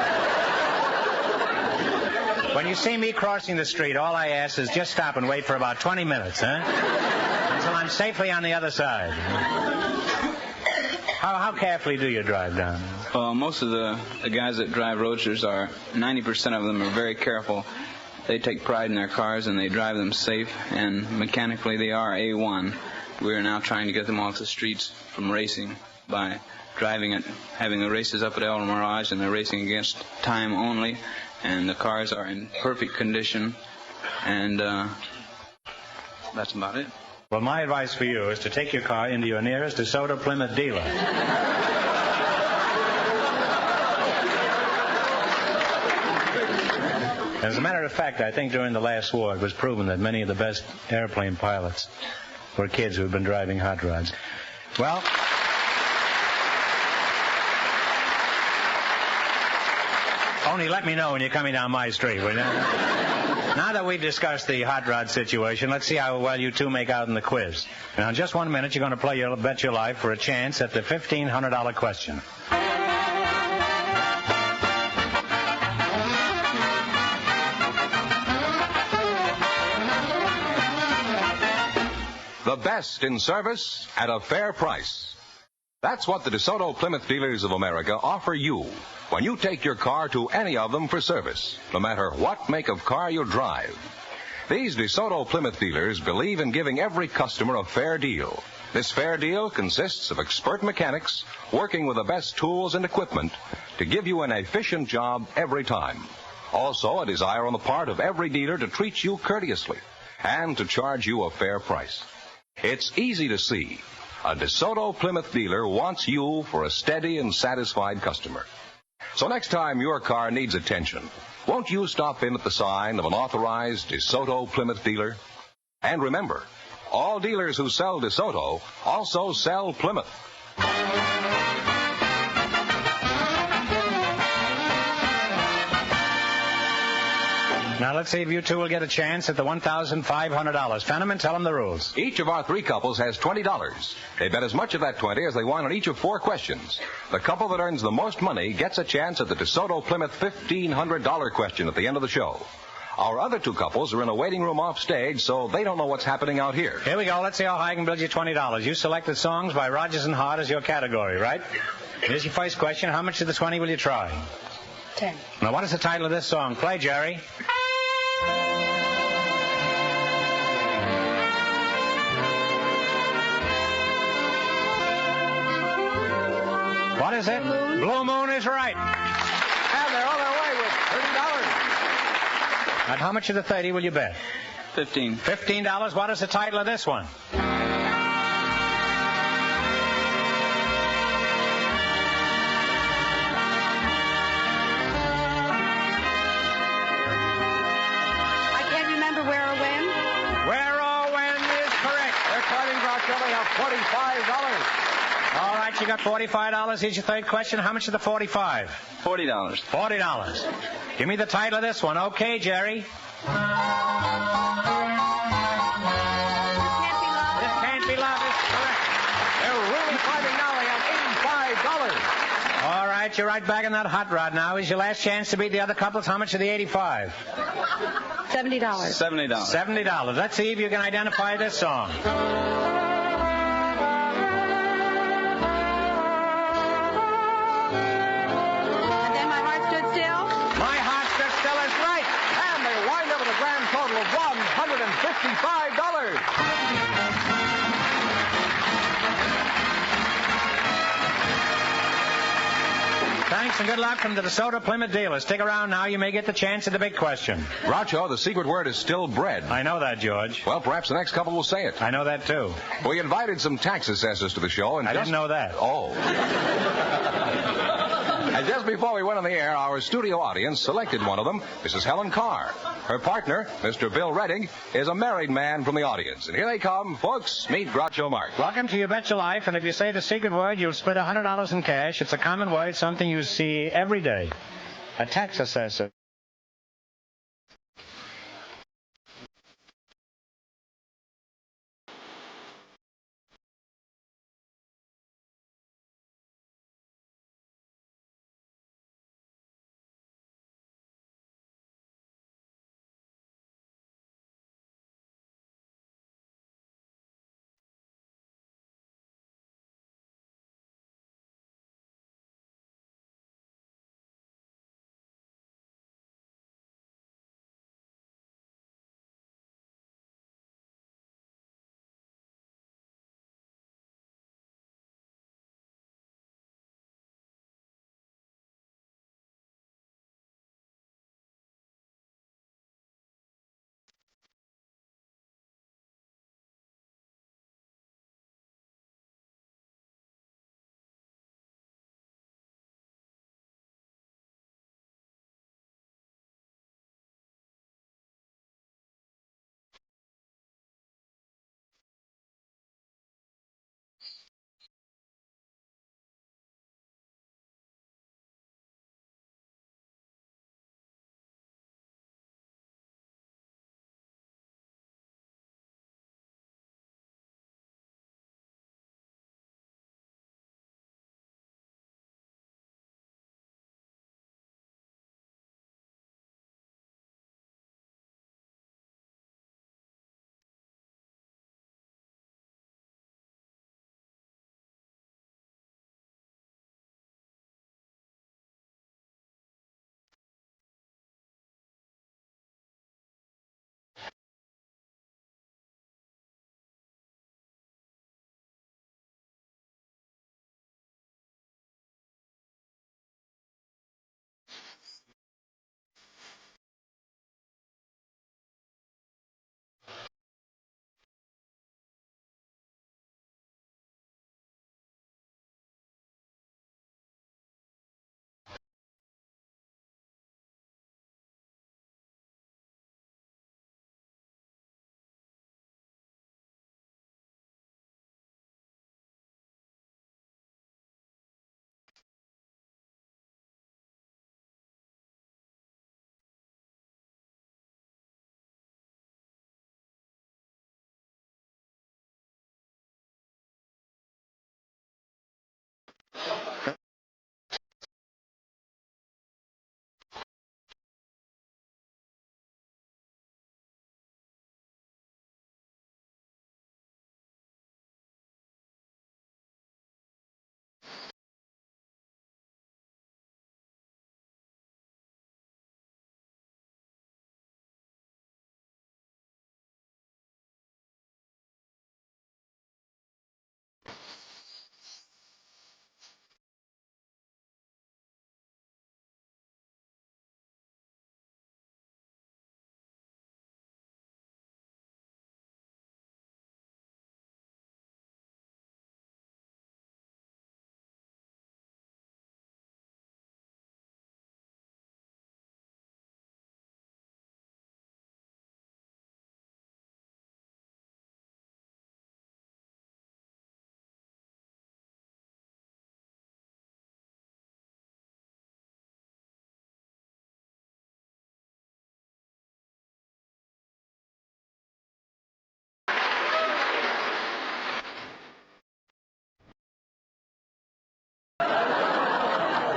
When you see me crossing the street, all I ask is just stop and wait for about 20 minutes, huh? Until I'm safely on the other side. How carefully do you drive, Don? Well, most of the guys that drive roadsters 90% of them are very careful. They take pride in their cars and they drive them safe, and mechanically they are A1. We're now trying to get them off the streets from racing by driving it, having the races up at El Mirage, and they're racing against time only, and the cars are in perfect condition, and that's about it. Well, my advice for you is to take your car into your nearest DeSoto Plymouth dealer. As a matter of fact, I think during the last war it was proven that many of the best airplane pilots were kids who had been driving hot rods. Well, only let me know when you're coming down my street, will you? Now that we've discussed the hot rod situation, let's see how well you two make out in the quiz. Now, in just 1 minute, you're going to play your Bet Your Life for a chance at the $1,500 question. The best in service at a fair price. That's what the DeSoto Plymouth Dealers of America offer you when you take your car to any of them for service, no matter what make of car you drive. These DeSoto Plymouth dealers believe in giving every customer a fair deal. This fair deal consists of expert mechanics working with the best tools and equipment to give you an efficient job every time. Also, a desire on the part of every dealer to treat you courteously and to charge you a fair price. It's easy to see. A DeSoto Plymouth dealer wants you for a steady and satisfied customer. So next time your car needs attention, won't you stop in at the sign of an authorized DeSoto Plymouth dealer? And remember, all dealers who sell DeSoto also sell Plymouth. Now, let's see if you two will get a chance at the $1,500. Fenneman, tell them the rules. Each of our three couples has $20. They bet as much of that 20 as they want on each of 4 questions. The couple that earns the most money gets a chance at the DeSoto Plymouth $1,500 question at the end of the show. Our other 2 couples are in a waiting room off stage, so they don't know what's happening out here. Here we go. Let's see how high I can build you $20. You selected songs by Rodgers and Hart as your category, right? Here's your first question. How much of the 20 will you try? 10. Now, what is the title of this song? Play, Jerry. What is it? Blue Moon is right. And they're on their way with $30. And how much of the 30 will you bet? 15. $15. What is the title of this one? I can't remember where or when. Where or when is correct. They're climbing Groucho. They have $45. All right, you got $45. Here's your third question. How much of the 45? $40. $40. Give me the title of this one. Okay, Jerry. This Can't Be Love is correct. They're really fighting now. They have $85. All right, you're right back in that hot rod now. Is your last chance to beat the other couples. How much of the 85? $70. $70. $70. Let's see if you can identify this song. And then My Heart Stood Still. My Heart Stood Still is right. And they wind up with a grand total of $155. Thanks and good luck from the DeSoto Plymouth dealer. Stick around now. You may get the chance at the big question. Groucho, the secret word is still bread. I know that, George. Well, perhaps the next couple will say it. I know that, too. We invited some tax assessors to the show, and I didn't know that. Oh. And just before we went on the air, our studio audience selected one of them, Mrs. Helen Carr. Her partner, Mr. Bill Redding, is a married man from the audience. And here they come. Folks, meet Groucho Marx. Welcome to You Bet Your Life, and if you say the secret word, you'll split $100 in cash. It's a common word, something you see every day. A tax assessor.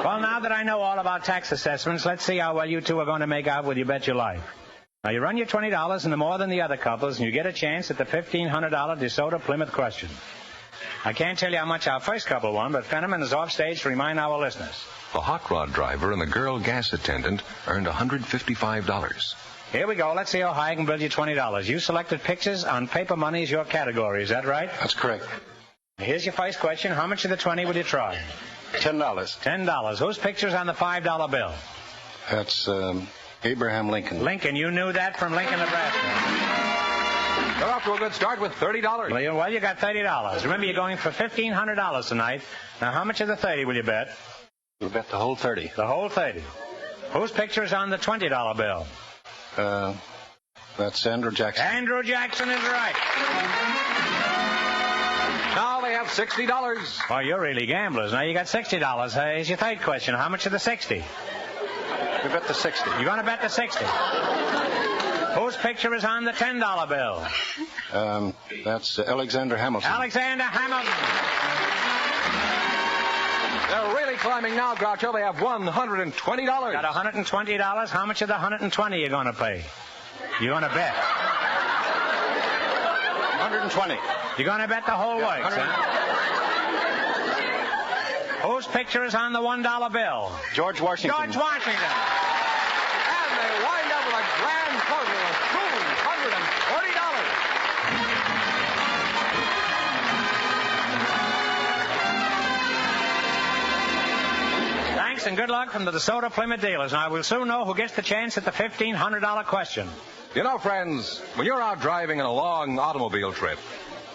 Well, now that I know all about tax assessments, let's see how well you two are going to make out with You Bet Your Life. Now, you run your $20 into more than the other couples, and you get a chance at the $1,500 DeSoto Plymouth question. I can't tell you how much our first couple won, but Fenneman is off stage to remind our listeners. The hot rod driver and the girl gas attendant earned $155. Here we go. Let's see how high I can build you $20. You selected pictures on paper money as your category. Is that right? That's correct. Here's your first question. How much of the 20 will you try? $10. $10. Whose picture's on the $5 bill? That's Abraham Lincoln. Lincoln. You knew that from Lincoln, Nebraska. You're off to a good start with $30. Well, you got $30. Remember, you're going for $1,500 tonight. Now, how much of the 30 will you bet? We'll bet the whole 30. The whole 30. Whose picture is on the $20 bill? That's Andrew Jackson. Andrew Jackson is right. Now they have $60. Oh, you're really gamblers. Now you got $60. Here's your third question. How much of the 60? We bet the 60. You're going to bet the 60. Whose picture is on the $10 bill? That's Alexander Hamilton. Alexander Hamilton. They're really climbing now, Groucho. They have $120. Got $120. How much of the 120 you going to pay? You're going to bet. 120. You're going to bet the whole works, huh? Whose picture is on the $1 bill? George Washington. George Washington. And they wind up with a grand total of $240. Thanks and good luck from the DeSoto Plymouth dealers. Now, we'll soon know who gets the chance at the $1,500 question. You know, friends, when you're out driving in a long automobile trip,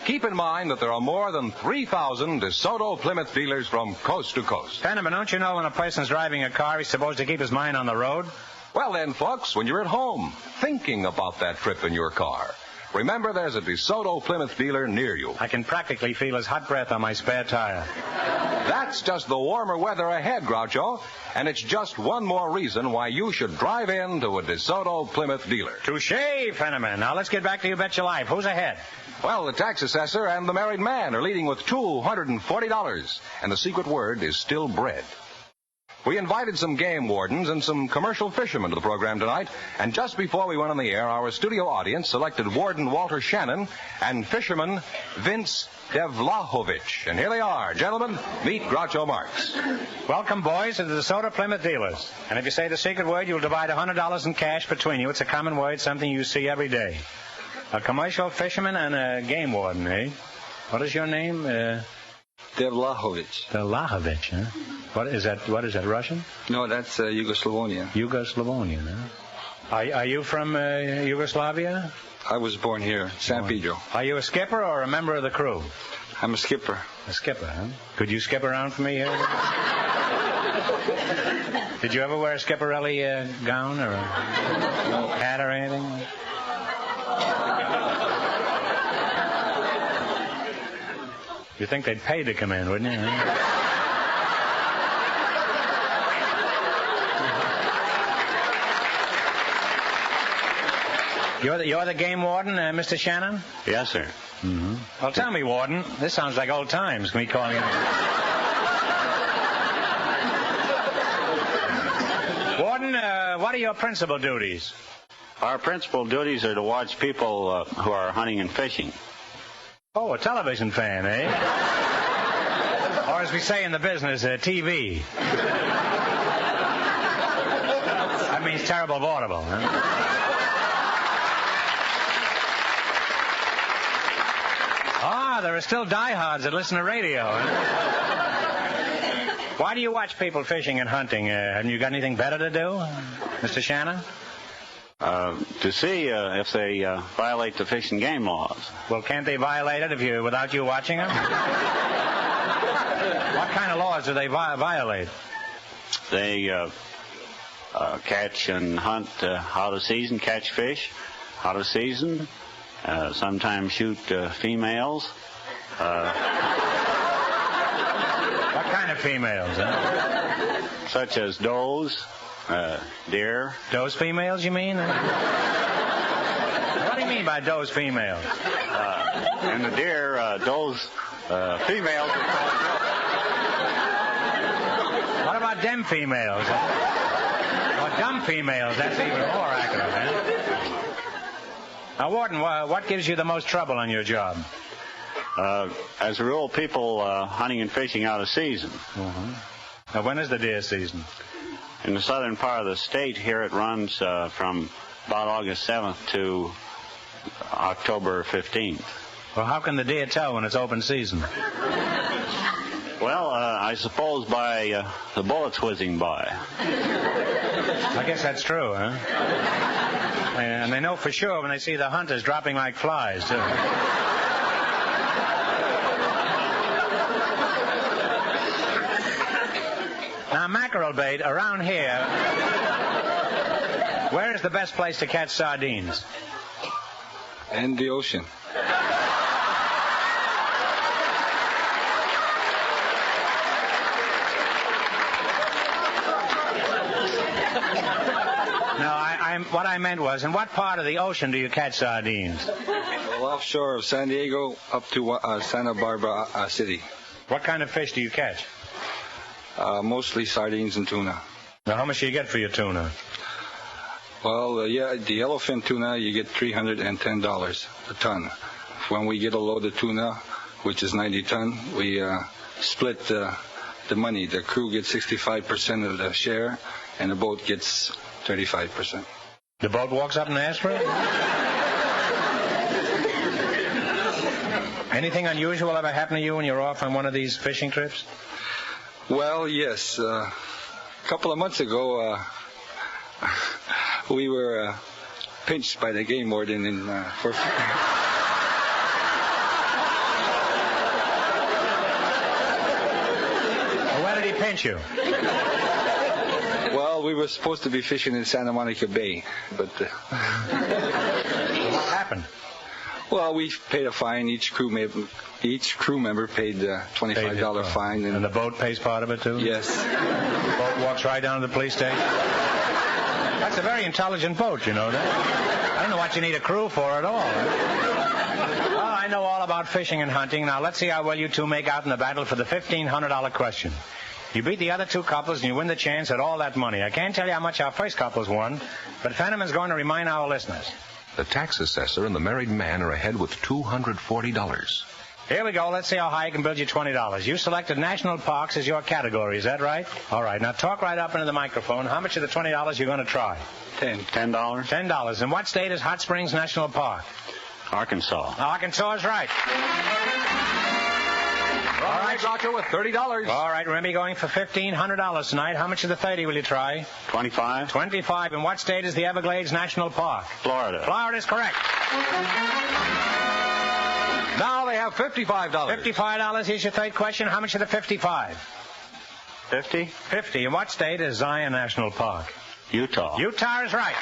keep in mind that there are more than 3,000 DeSoto Plymouth dealers from coast to coast. Fenneman, don't you know when a person's driving a car, he's supposed to keep his mind on the road? Well then, folks, when you're at home, thinking about that trip in your car, remember there's a DeSoto Plymouth dealer near you. I can practically feel his hot breath on my spare tire. That's just the warmer weather ahead, Groucho, and it's just one more reason why you should drive in to a DeSoto Plymouth dealer. Touché, Fenneman. Now let's get back to You Bet Your Life. Who's ahead? Well, the tax assessor and the married man are leading with $240, and the secret word is still bread. We invited some game wardens and some commercial fishermen to the program tonight, and just before we went on the air, our studio audience selected Warden Walter Shannon and fisherman Vince Devlahovich. And here they are. Gentlemen, meet Groucho Marx. Welcome, boys, to the DeSoto Plymouth dealers. And if you say the secret word, you'll divide $100 in cash between you. It's a common word, something you see every day. A commercial fisherman and a game warden, eh? What is your name? Devlahovich. Devlahovich, huh? What is that, Russian? No, that's Yugoslavia. Yugoslavia, huh? Are you from Yugoslavia? I was born here, San Pedro. Are you a skipper or a member of the crew? I'm a skipper. A skipper, huh? Could you skip around for me here? Did you ever wear a Skipperelli gown or a hat or anything? You'd think they'd pay to come in, wouldn't you? You're the game warden, Mr. Shannon? Yes, sir. Mm-hmm. Well, tell me, Warden, this sounds like old times. Can we call you? Warden, what are your principal duties? Our principal duties are to watch people who are hunting and fishing. Oh, a television fan, eh? Or as we say in the business, TV. That means terrible vaudeville, huh? Ah, there are still diehards that listen to radio, huh? Why do you watch people fishing and hunting? Haven't you got anything better to do, Mr. Shanna? To see if they violate the fish and game laws. Well, can't they violate it without you watching them? What kind of laws do they violate? They catch and hunt out of season, catch fish out of season, sometimes shoot females. What kind of females? Huh? Such as does, deer. Does females, you mean? What do you mean by does females? And the deer, does females. What about them females? Or dumb females? That's even more accurate, huh? Now, Warden, what gives you the most trouble on your job? As a rule, people hunting and fishing out of season. Mm-hmm. Now, when is the deer season? In the southern part of the state here, it runs from about August 7th to October 15th. Well, how can the deer tell when it's open season? Well, I suppose by the bullets whizzing by. I guess that's true, huh? And they know for sure when they see the hunters dropping like flies, too. Now, mackerel bait, around here, where is the best place to catch sardines? In the ocean. No, what I meant was, in what part of the ocean do you catch sardines? Well, offshore of San Diego up to Santa Barbara City. What kind of fish do you catch? Mostly sardines and tuna. Now, how much do you get for your tuna? Well, the yellowfin tuna, you get $310 a ton. When we get a load of tuna, which is 90 ton, we split the money. The crew gets 65% of the share, and the boat gets 35%. The boat walks up and asks for it? Anything unusual ever happen to you when you're off on one of these fishing trips? Well, yes. A couple of months ago, we were pinched by the game warden for... Where did he pinch you? Well, we were supposed to be fishing in Santa Monica Bay, but... What happened? Well, we paid a fine. Each crew member paid a $25 fine. And the boat pays part of it, too? Yes. The boat walks right down to the police station? That's a very intelligent boat, you know that? I don't know what you need a crew for at all. Well, I know all about fishing and hunting. Now, let's see how well you two make out in the battle for the $1,500 question. You beat the other two couples, and you win the chance at all that money. I can't tell you how much our first couple's won, but Fenneman's going to remind our listeners. The tax assessor and the married man are ahead with $240. Here we go. Let's see how high I can build you $20. You selected national parks as your category. Is that right? All right. Now talk right up into the microphone. How much of the $20 you're going to try? $10. $10. In what state is Hot Springs National Park? Arkansas. Arkansas is right. All right, Doctor, with $30. All right, remember, you're going for $1,500 tonight. How much of the 30 will you try? 25. 25. In what state is the Everglades National Park? Florida. Florida is correct. Now they have $55. $55. Here's your third question. How much of the 55? 50. 50. In what state is Zion National Park? Utah. Utah is right.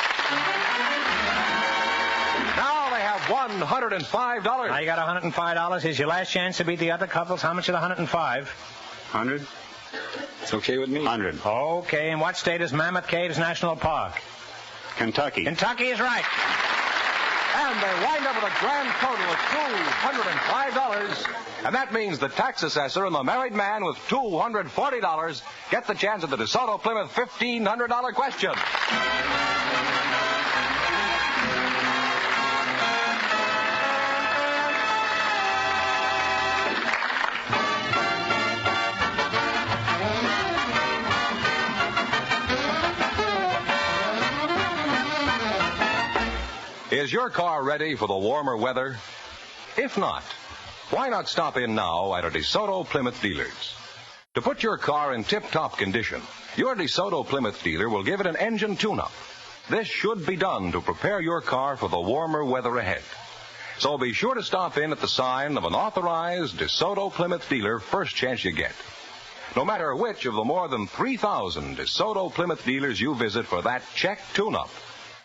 Now they have $105. Now you got $105. Here's your last chance to beat the other couples. How much of the 105? 100. It's okay with me. 100. Okay. In what state is Mammoth Caves National Park? Kentucky. Kentucky is right. And they wind up with a grand total of $205. And that means the tax assessor and the married man with $240 get the chance at the DeSoto Plymouth $1,500 question. Is your car ready for the warmer weather? If not, why not stop in now at a DeSoto Plymouth dealer's? To put your car in tip-top condition, your DeSoto Plymouth dealer will give it an engine tune-up. This should be done to prepare your car for the warmer weather ahead. So be sure to stop in at the sign of an authorized DeSoto Plymouth dealer first chance you get. No matter which of the more than 3,000 DeSoto Plymouth dealers you visit for that check tune-up,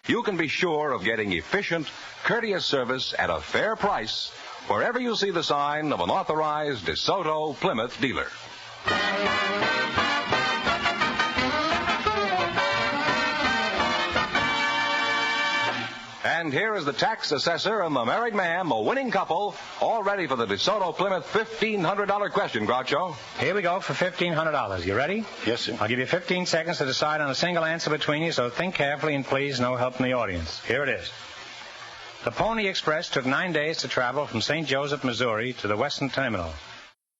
you can be sure of getting efficient, courteous service at a fair price wherever you see the sign of an authorized DeSoto Plymouth dealer. And here is the tax assessor and the married man, the winning couple, all ready for the DeSoto Plymouth $1,500 question, Groucho. Here we go for $1,500. You ready? Yes, sir. I'll give you 15 seconds to decide on a single answer between you, so think carefully and please no help from the audience. Here it is. The Pony Express took 9 days to travel from St. Joseph, Missouri to the Western Terminal.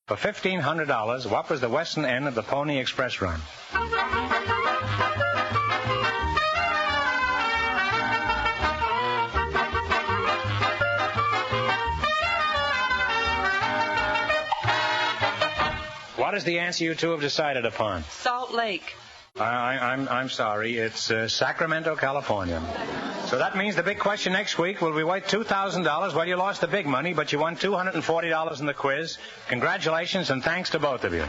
For $1,500, what was the western end of the Pony Express run? What is the answer you two have decided upon? Salt Lake. I'm sorry. It's Sacramento, California. So that means the big question next week will be worth $2,000. Well, you lost the big money, but you won $240 in the quiz. Congratulations and thanks to both of you.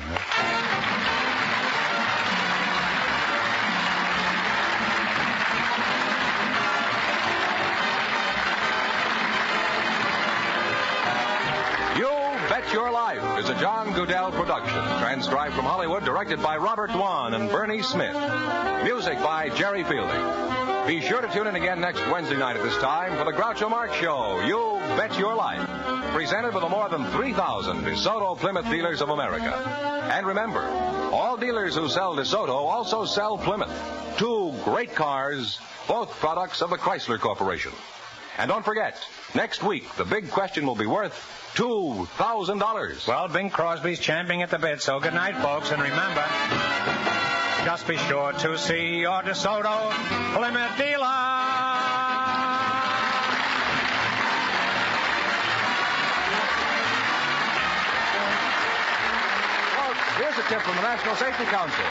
Bet Your Life is a John Goodell production, transcribed from Hollywood, directed by Robert Dwan and Bernie Smith. Music by Jerry Fielding. Be sure to tune in again next Wednesday night at this time for the Groucho Marx Show, You Bet Your Life, presented by the more than 3,000 DeSoto Plymouth dealers of America. And remember, all dealers who sell DeSoto also sell Plymouth. Two great cars, both products of the Chrysler Corporation. And don't forget, next week, the big question will be worth $2,000. Well, Bing Crosby's champing at the bit, so good night, folks. And remember, just be sure to see your DeSoto Plymouth dealer. Folks, here's a tip from the National Safety Council.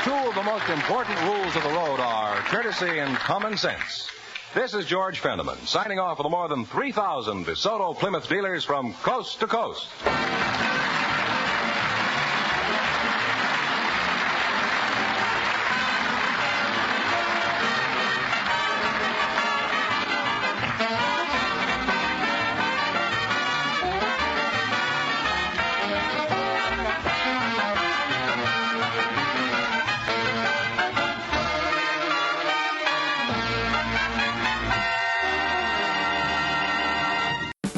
Two of the most important rules of the road are courtesy and common sense. This is George Fenneman, signing off for the more than 3,000 DeSoto Plymouth dealers from coast to coast.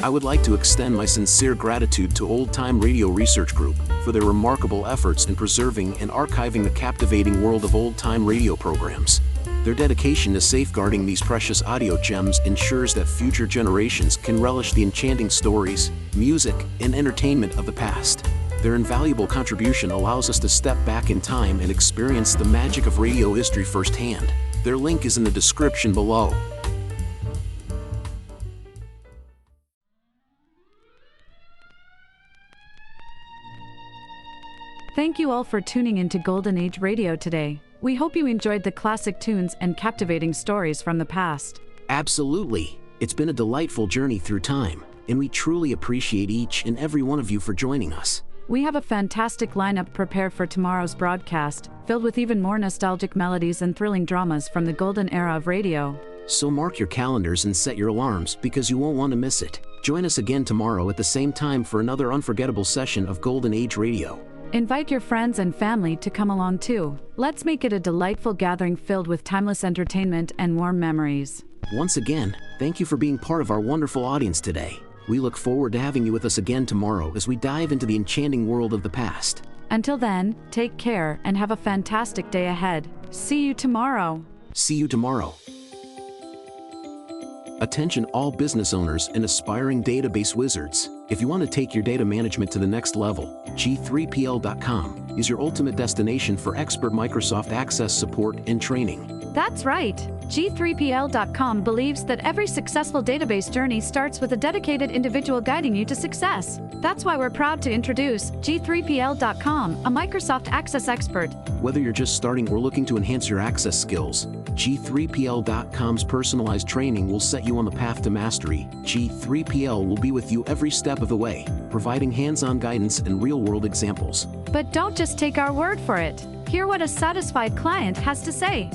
I would like to extend my sincere gratitude to Old Time Radio Research Group for their remarkable efforts in preserving and archiving the captivating world of old-time radio programs. Their dedication to safeguarding these precious audio gems ensures that future generations can relish the enchanting stories, music, and entertainment of the past. Their invaluable contribution allows us to step back in time and experience the magic of radio history firsthand. Their link is in the description below. Thank you all for tuning into Golden Age Radio today. We hope you enjoyed the classic tunes and captivating stories from the past. Absolutely. It's been a delightful journey through time, and we truly appreciate each and every one of you for joining us. We have a fantastic lineup prepared for tomorrow's broadcast, filled with even more nostalgic melodies and thrilling dramas from the golden era of radio. So mark your calendars and set your alarms because you won't want to miss it. Join us again tomorrow at the same time for another unforgettable session of Golden Age Radio. Invite your friends and family to come along too. Let's make it a delightful gathering filled with timeless entertainment and warm memories. Once again, thank you for being part of our wonderful audience today. We look forward to having you with us again tomorrow as we dive into the enchanting world of the past. Until then, take care and have a fantastic day ahead. See you tomorrow. See you tomorrow. Attention all business owners and aspiring database wizards. If you want to take your data management to the next level, G3PL.com is your ultimate destination for expert Microsoft Access support and training. That's right. G3PL.com believes that every successful database journey starts with a dedicated individual guiding you to success. That's why we're proud to introduce G3PL.com, a Microsoft Access expert. Whether you're just starting or looking to enhance your access skills, G3PL.com's personalized training will set you on the path to mastery. G3PL will be with you every step of the way, providing hands-on guidance and real-world examples. But don't just take our word for it. Hear what a satisfied client has to say.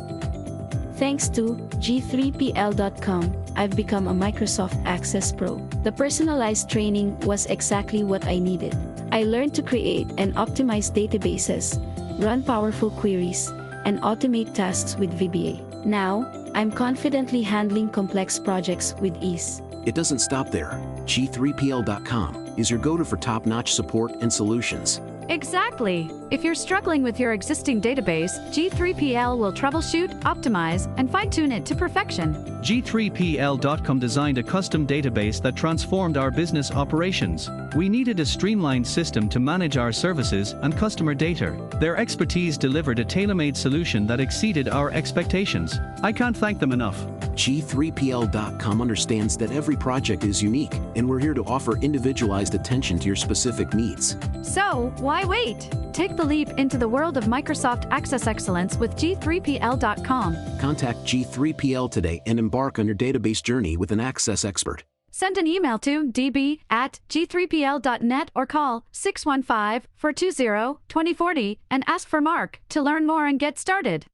Thanks to G3PL.com, I've become a Microsoft Access Pro. The personalized training was exactly what I needed. I learned to create and optimize databases, run powerful queries, and automate tasks with VBA. Now, I'm confidently handling complex projects with ease. It doesn't stop there. G3PL.com is your go-to for top-notch support and solutions. Exactly. If you're struggling with your existing database, G3PL will troubleshoot, optimize, and fine-tune it to perfection. G3PL.com designed a custom database that transformed our business operations. We needed a streamlined system to manage our services and customer data. Their expertise delivered a tailor-made solution that exceeded our expectations. I can't thank them enough. G3PL.com understands that every project is unique, and we're here to offer individualized attention to your specific needs. So, why wait? Take the leap into the world of Microsoft Access Excellence with G3PL.com. Contact G3PL today and embark on your database journey with an Access expert. Send an email to db@g3pl.net or call 615-420-2040 and ask for Mark to learn more and get started.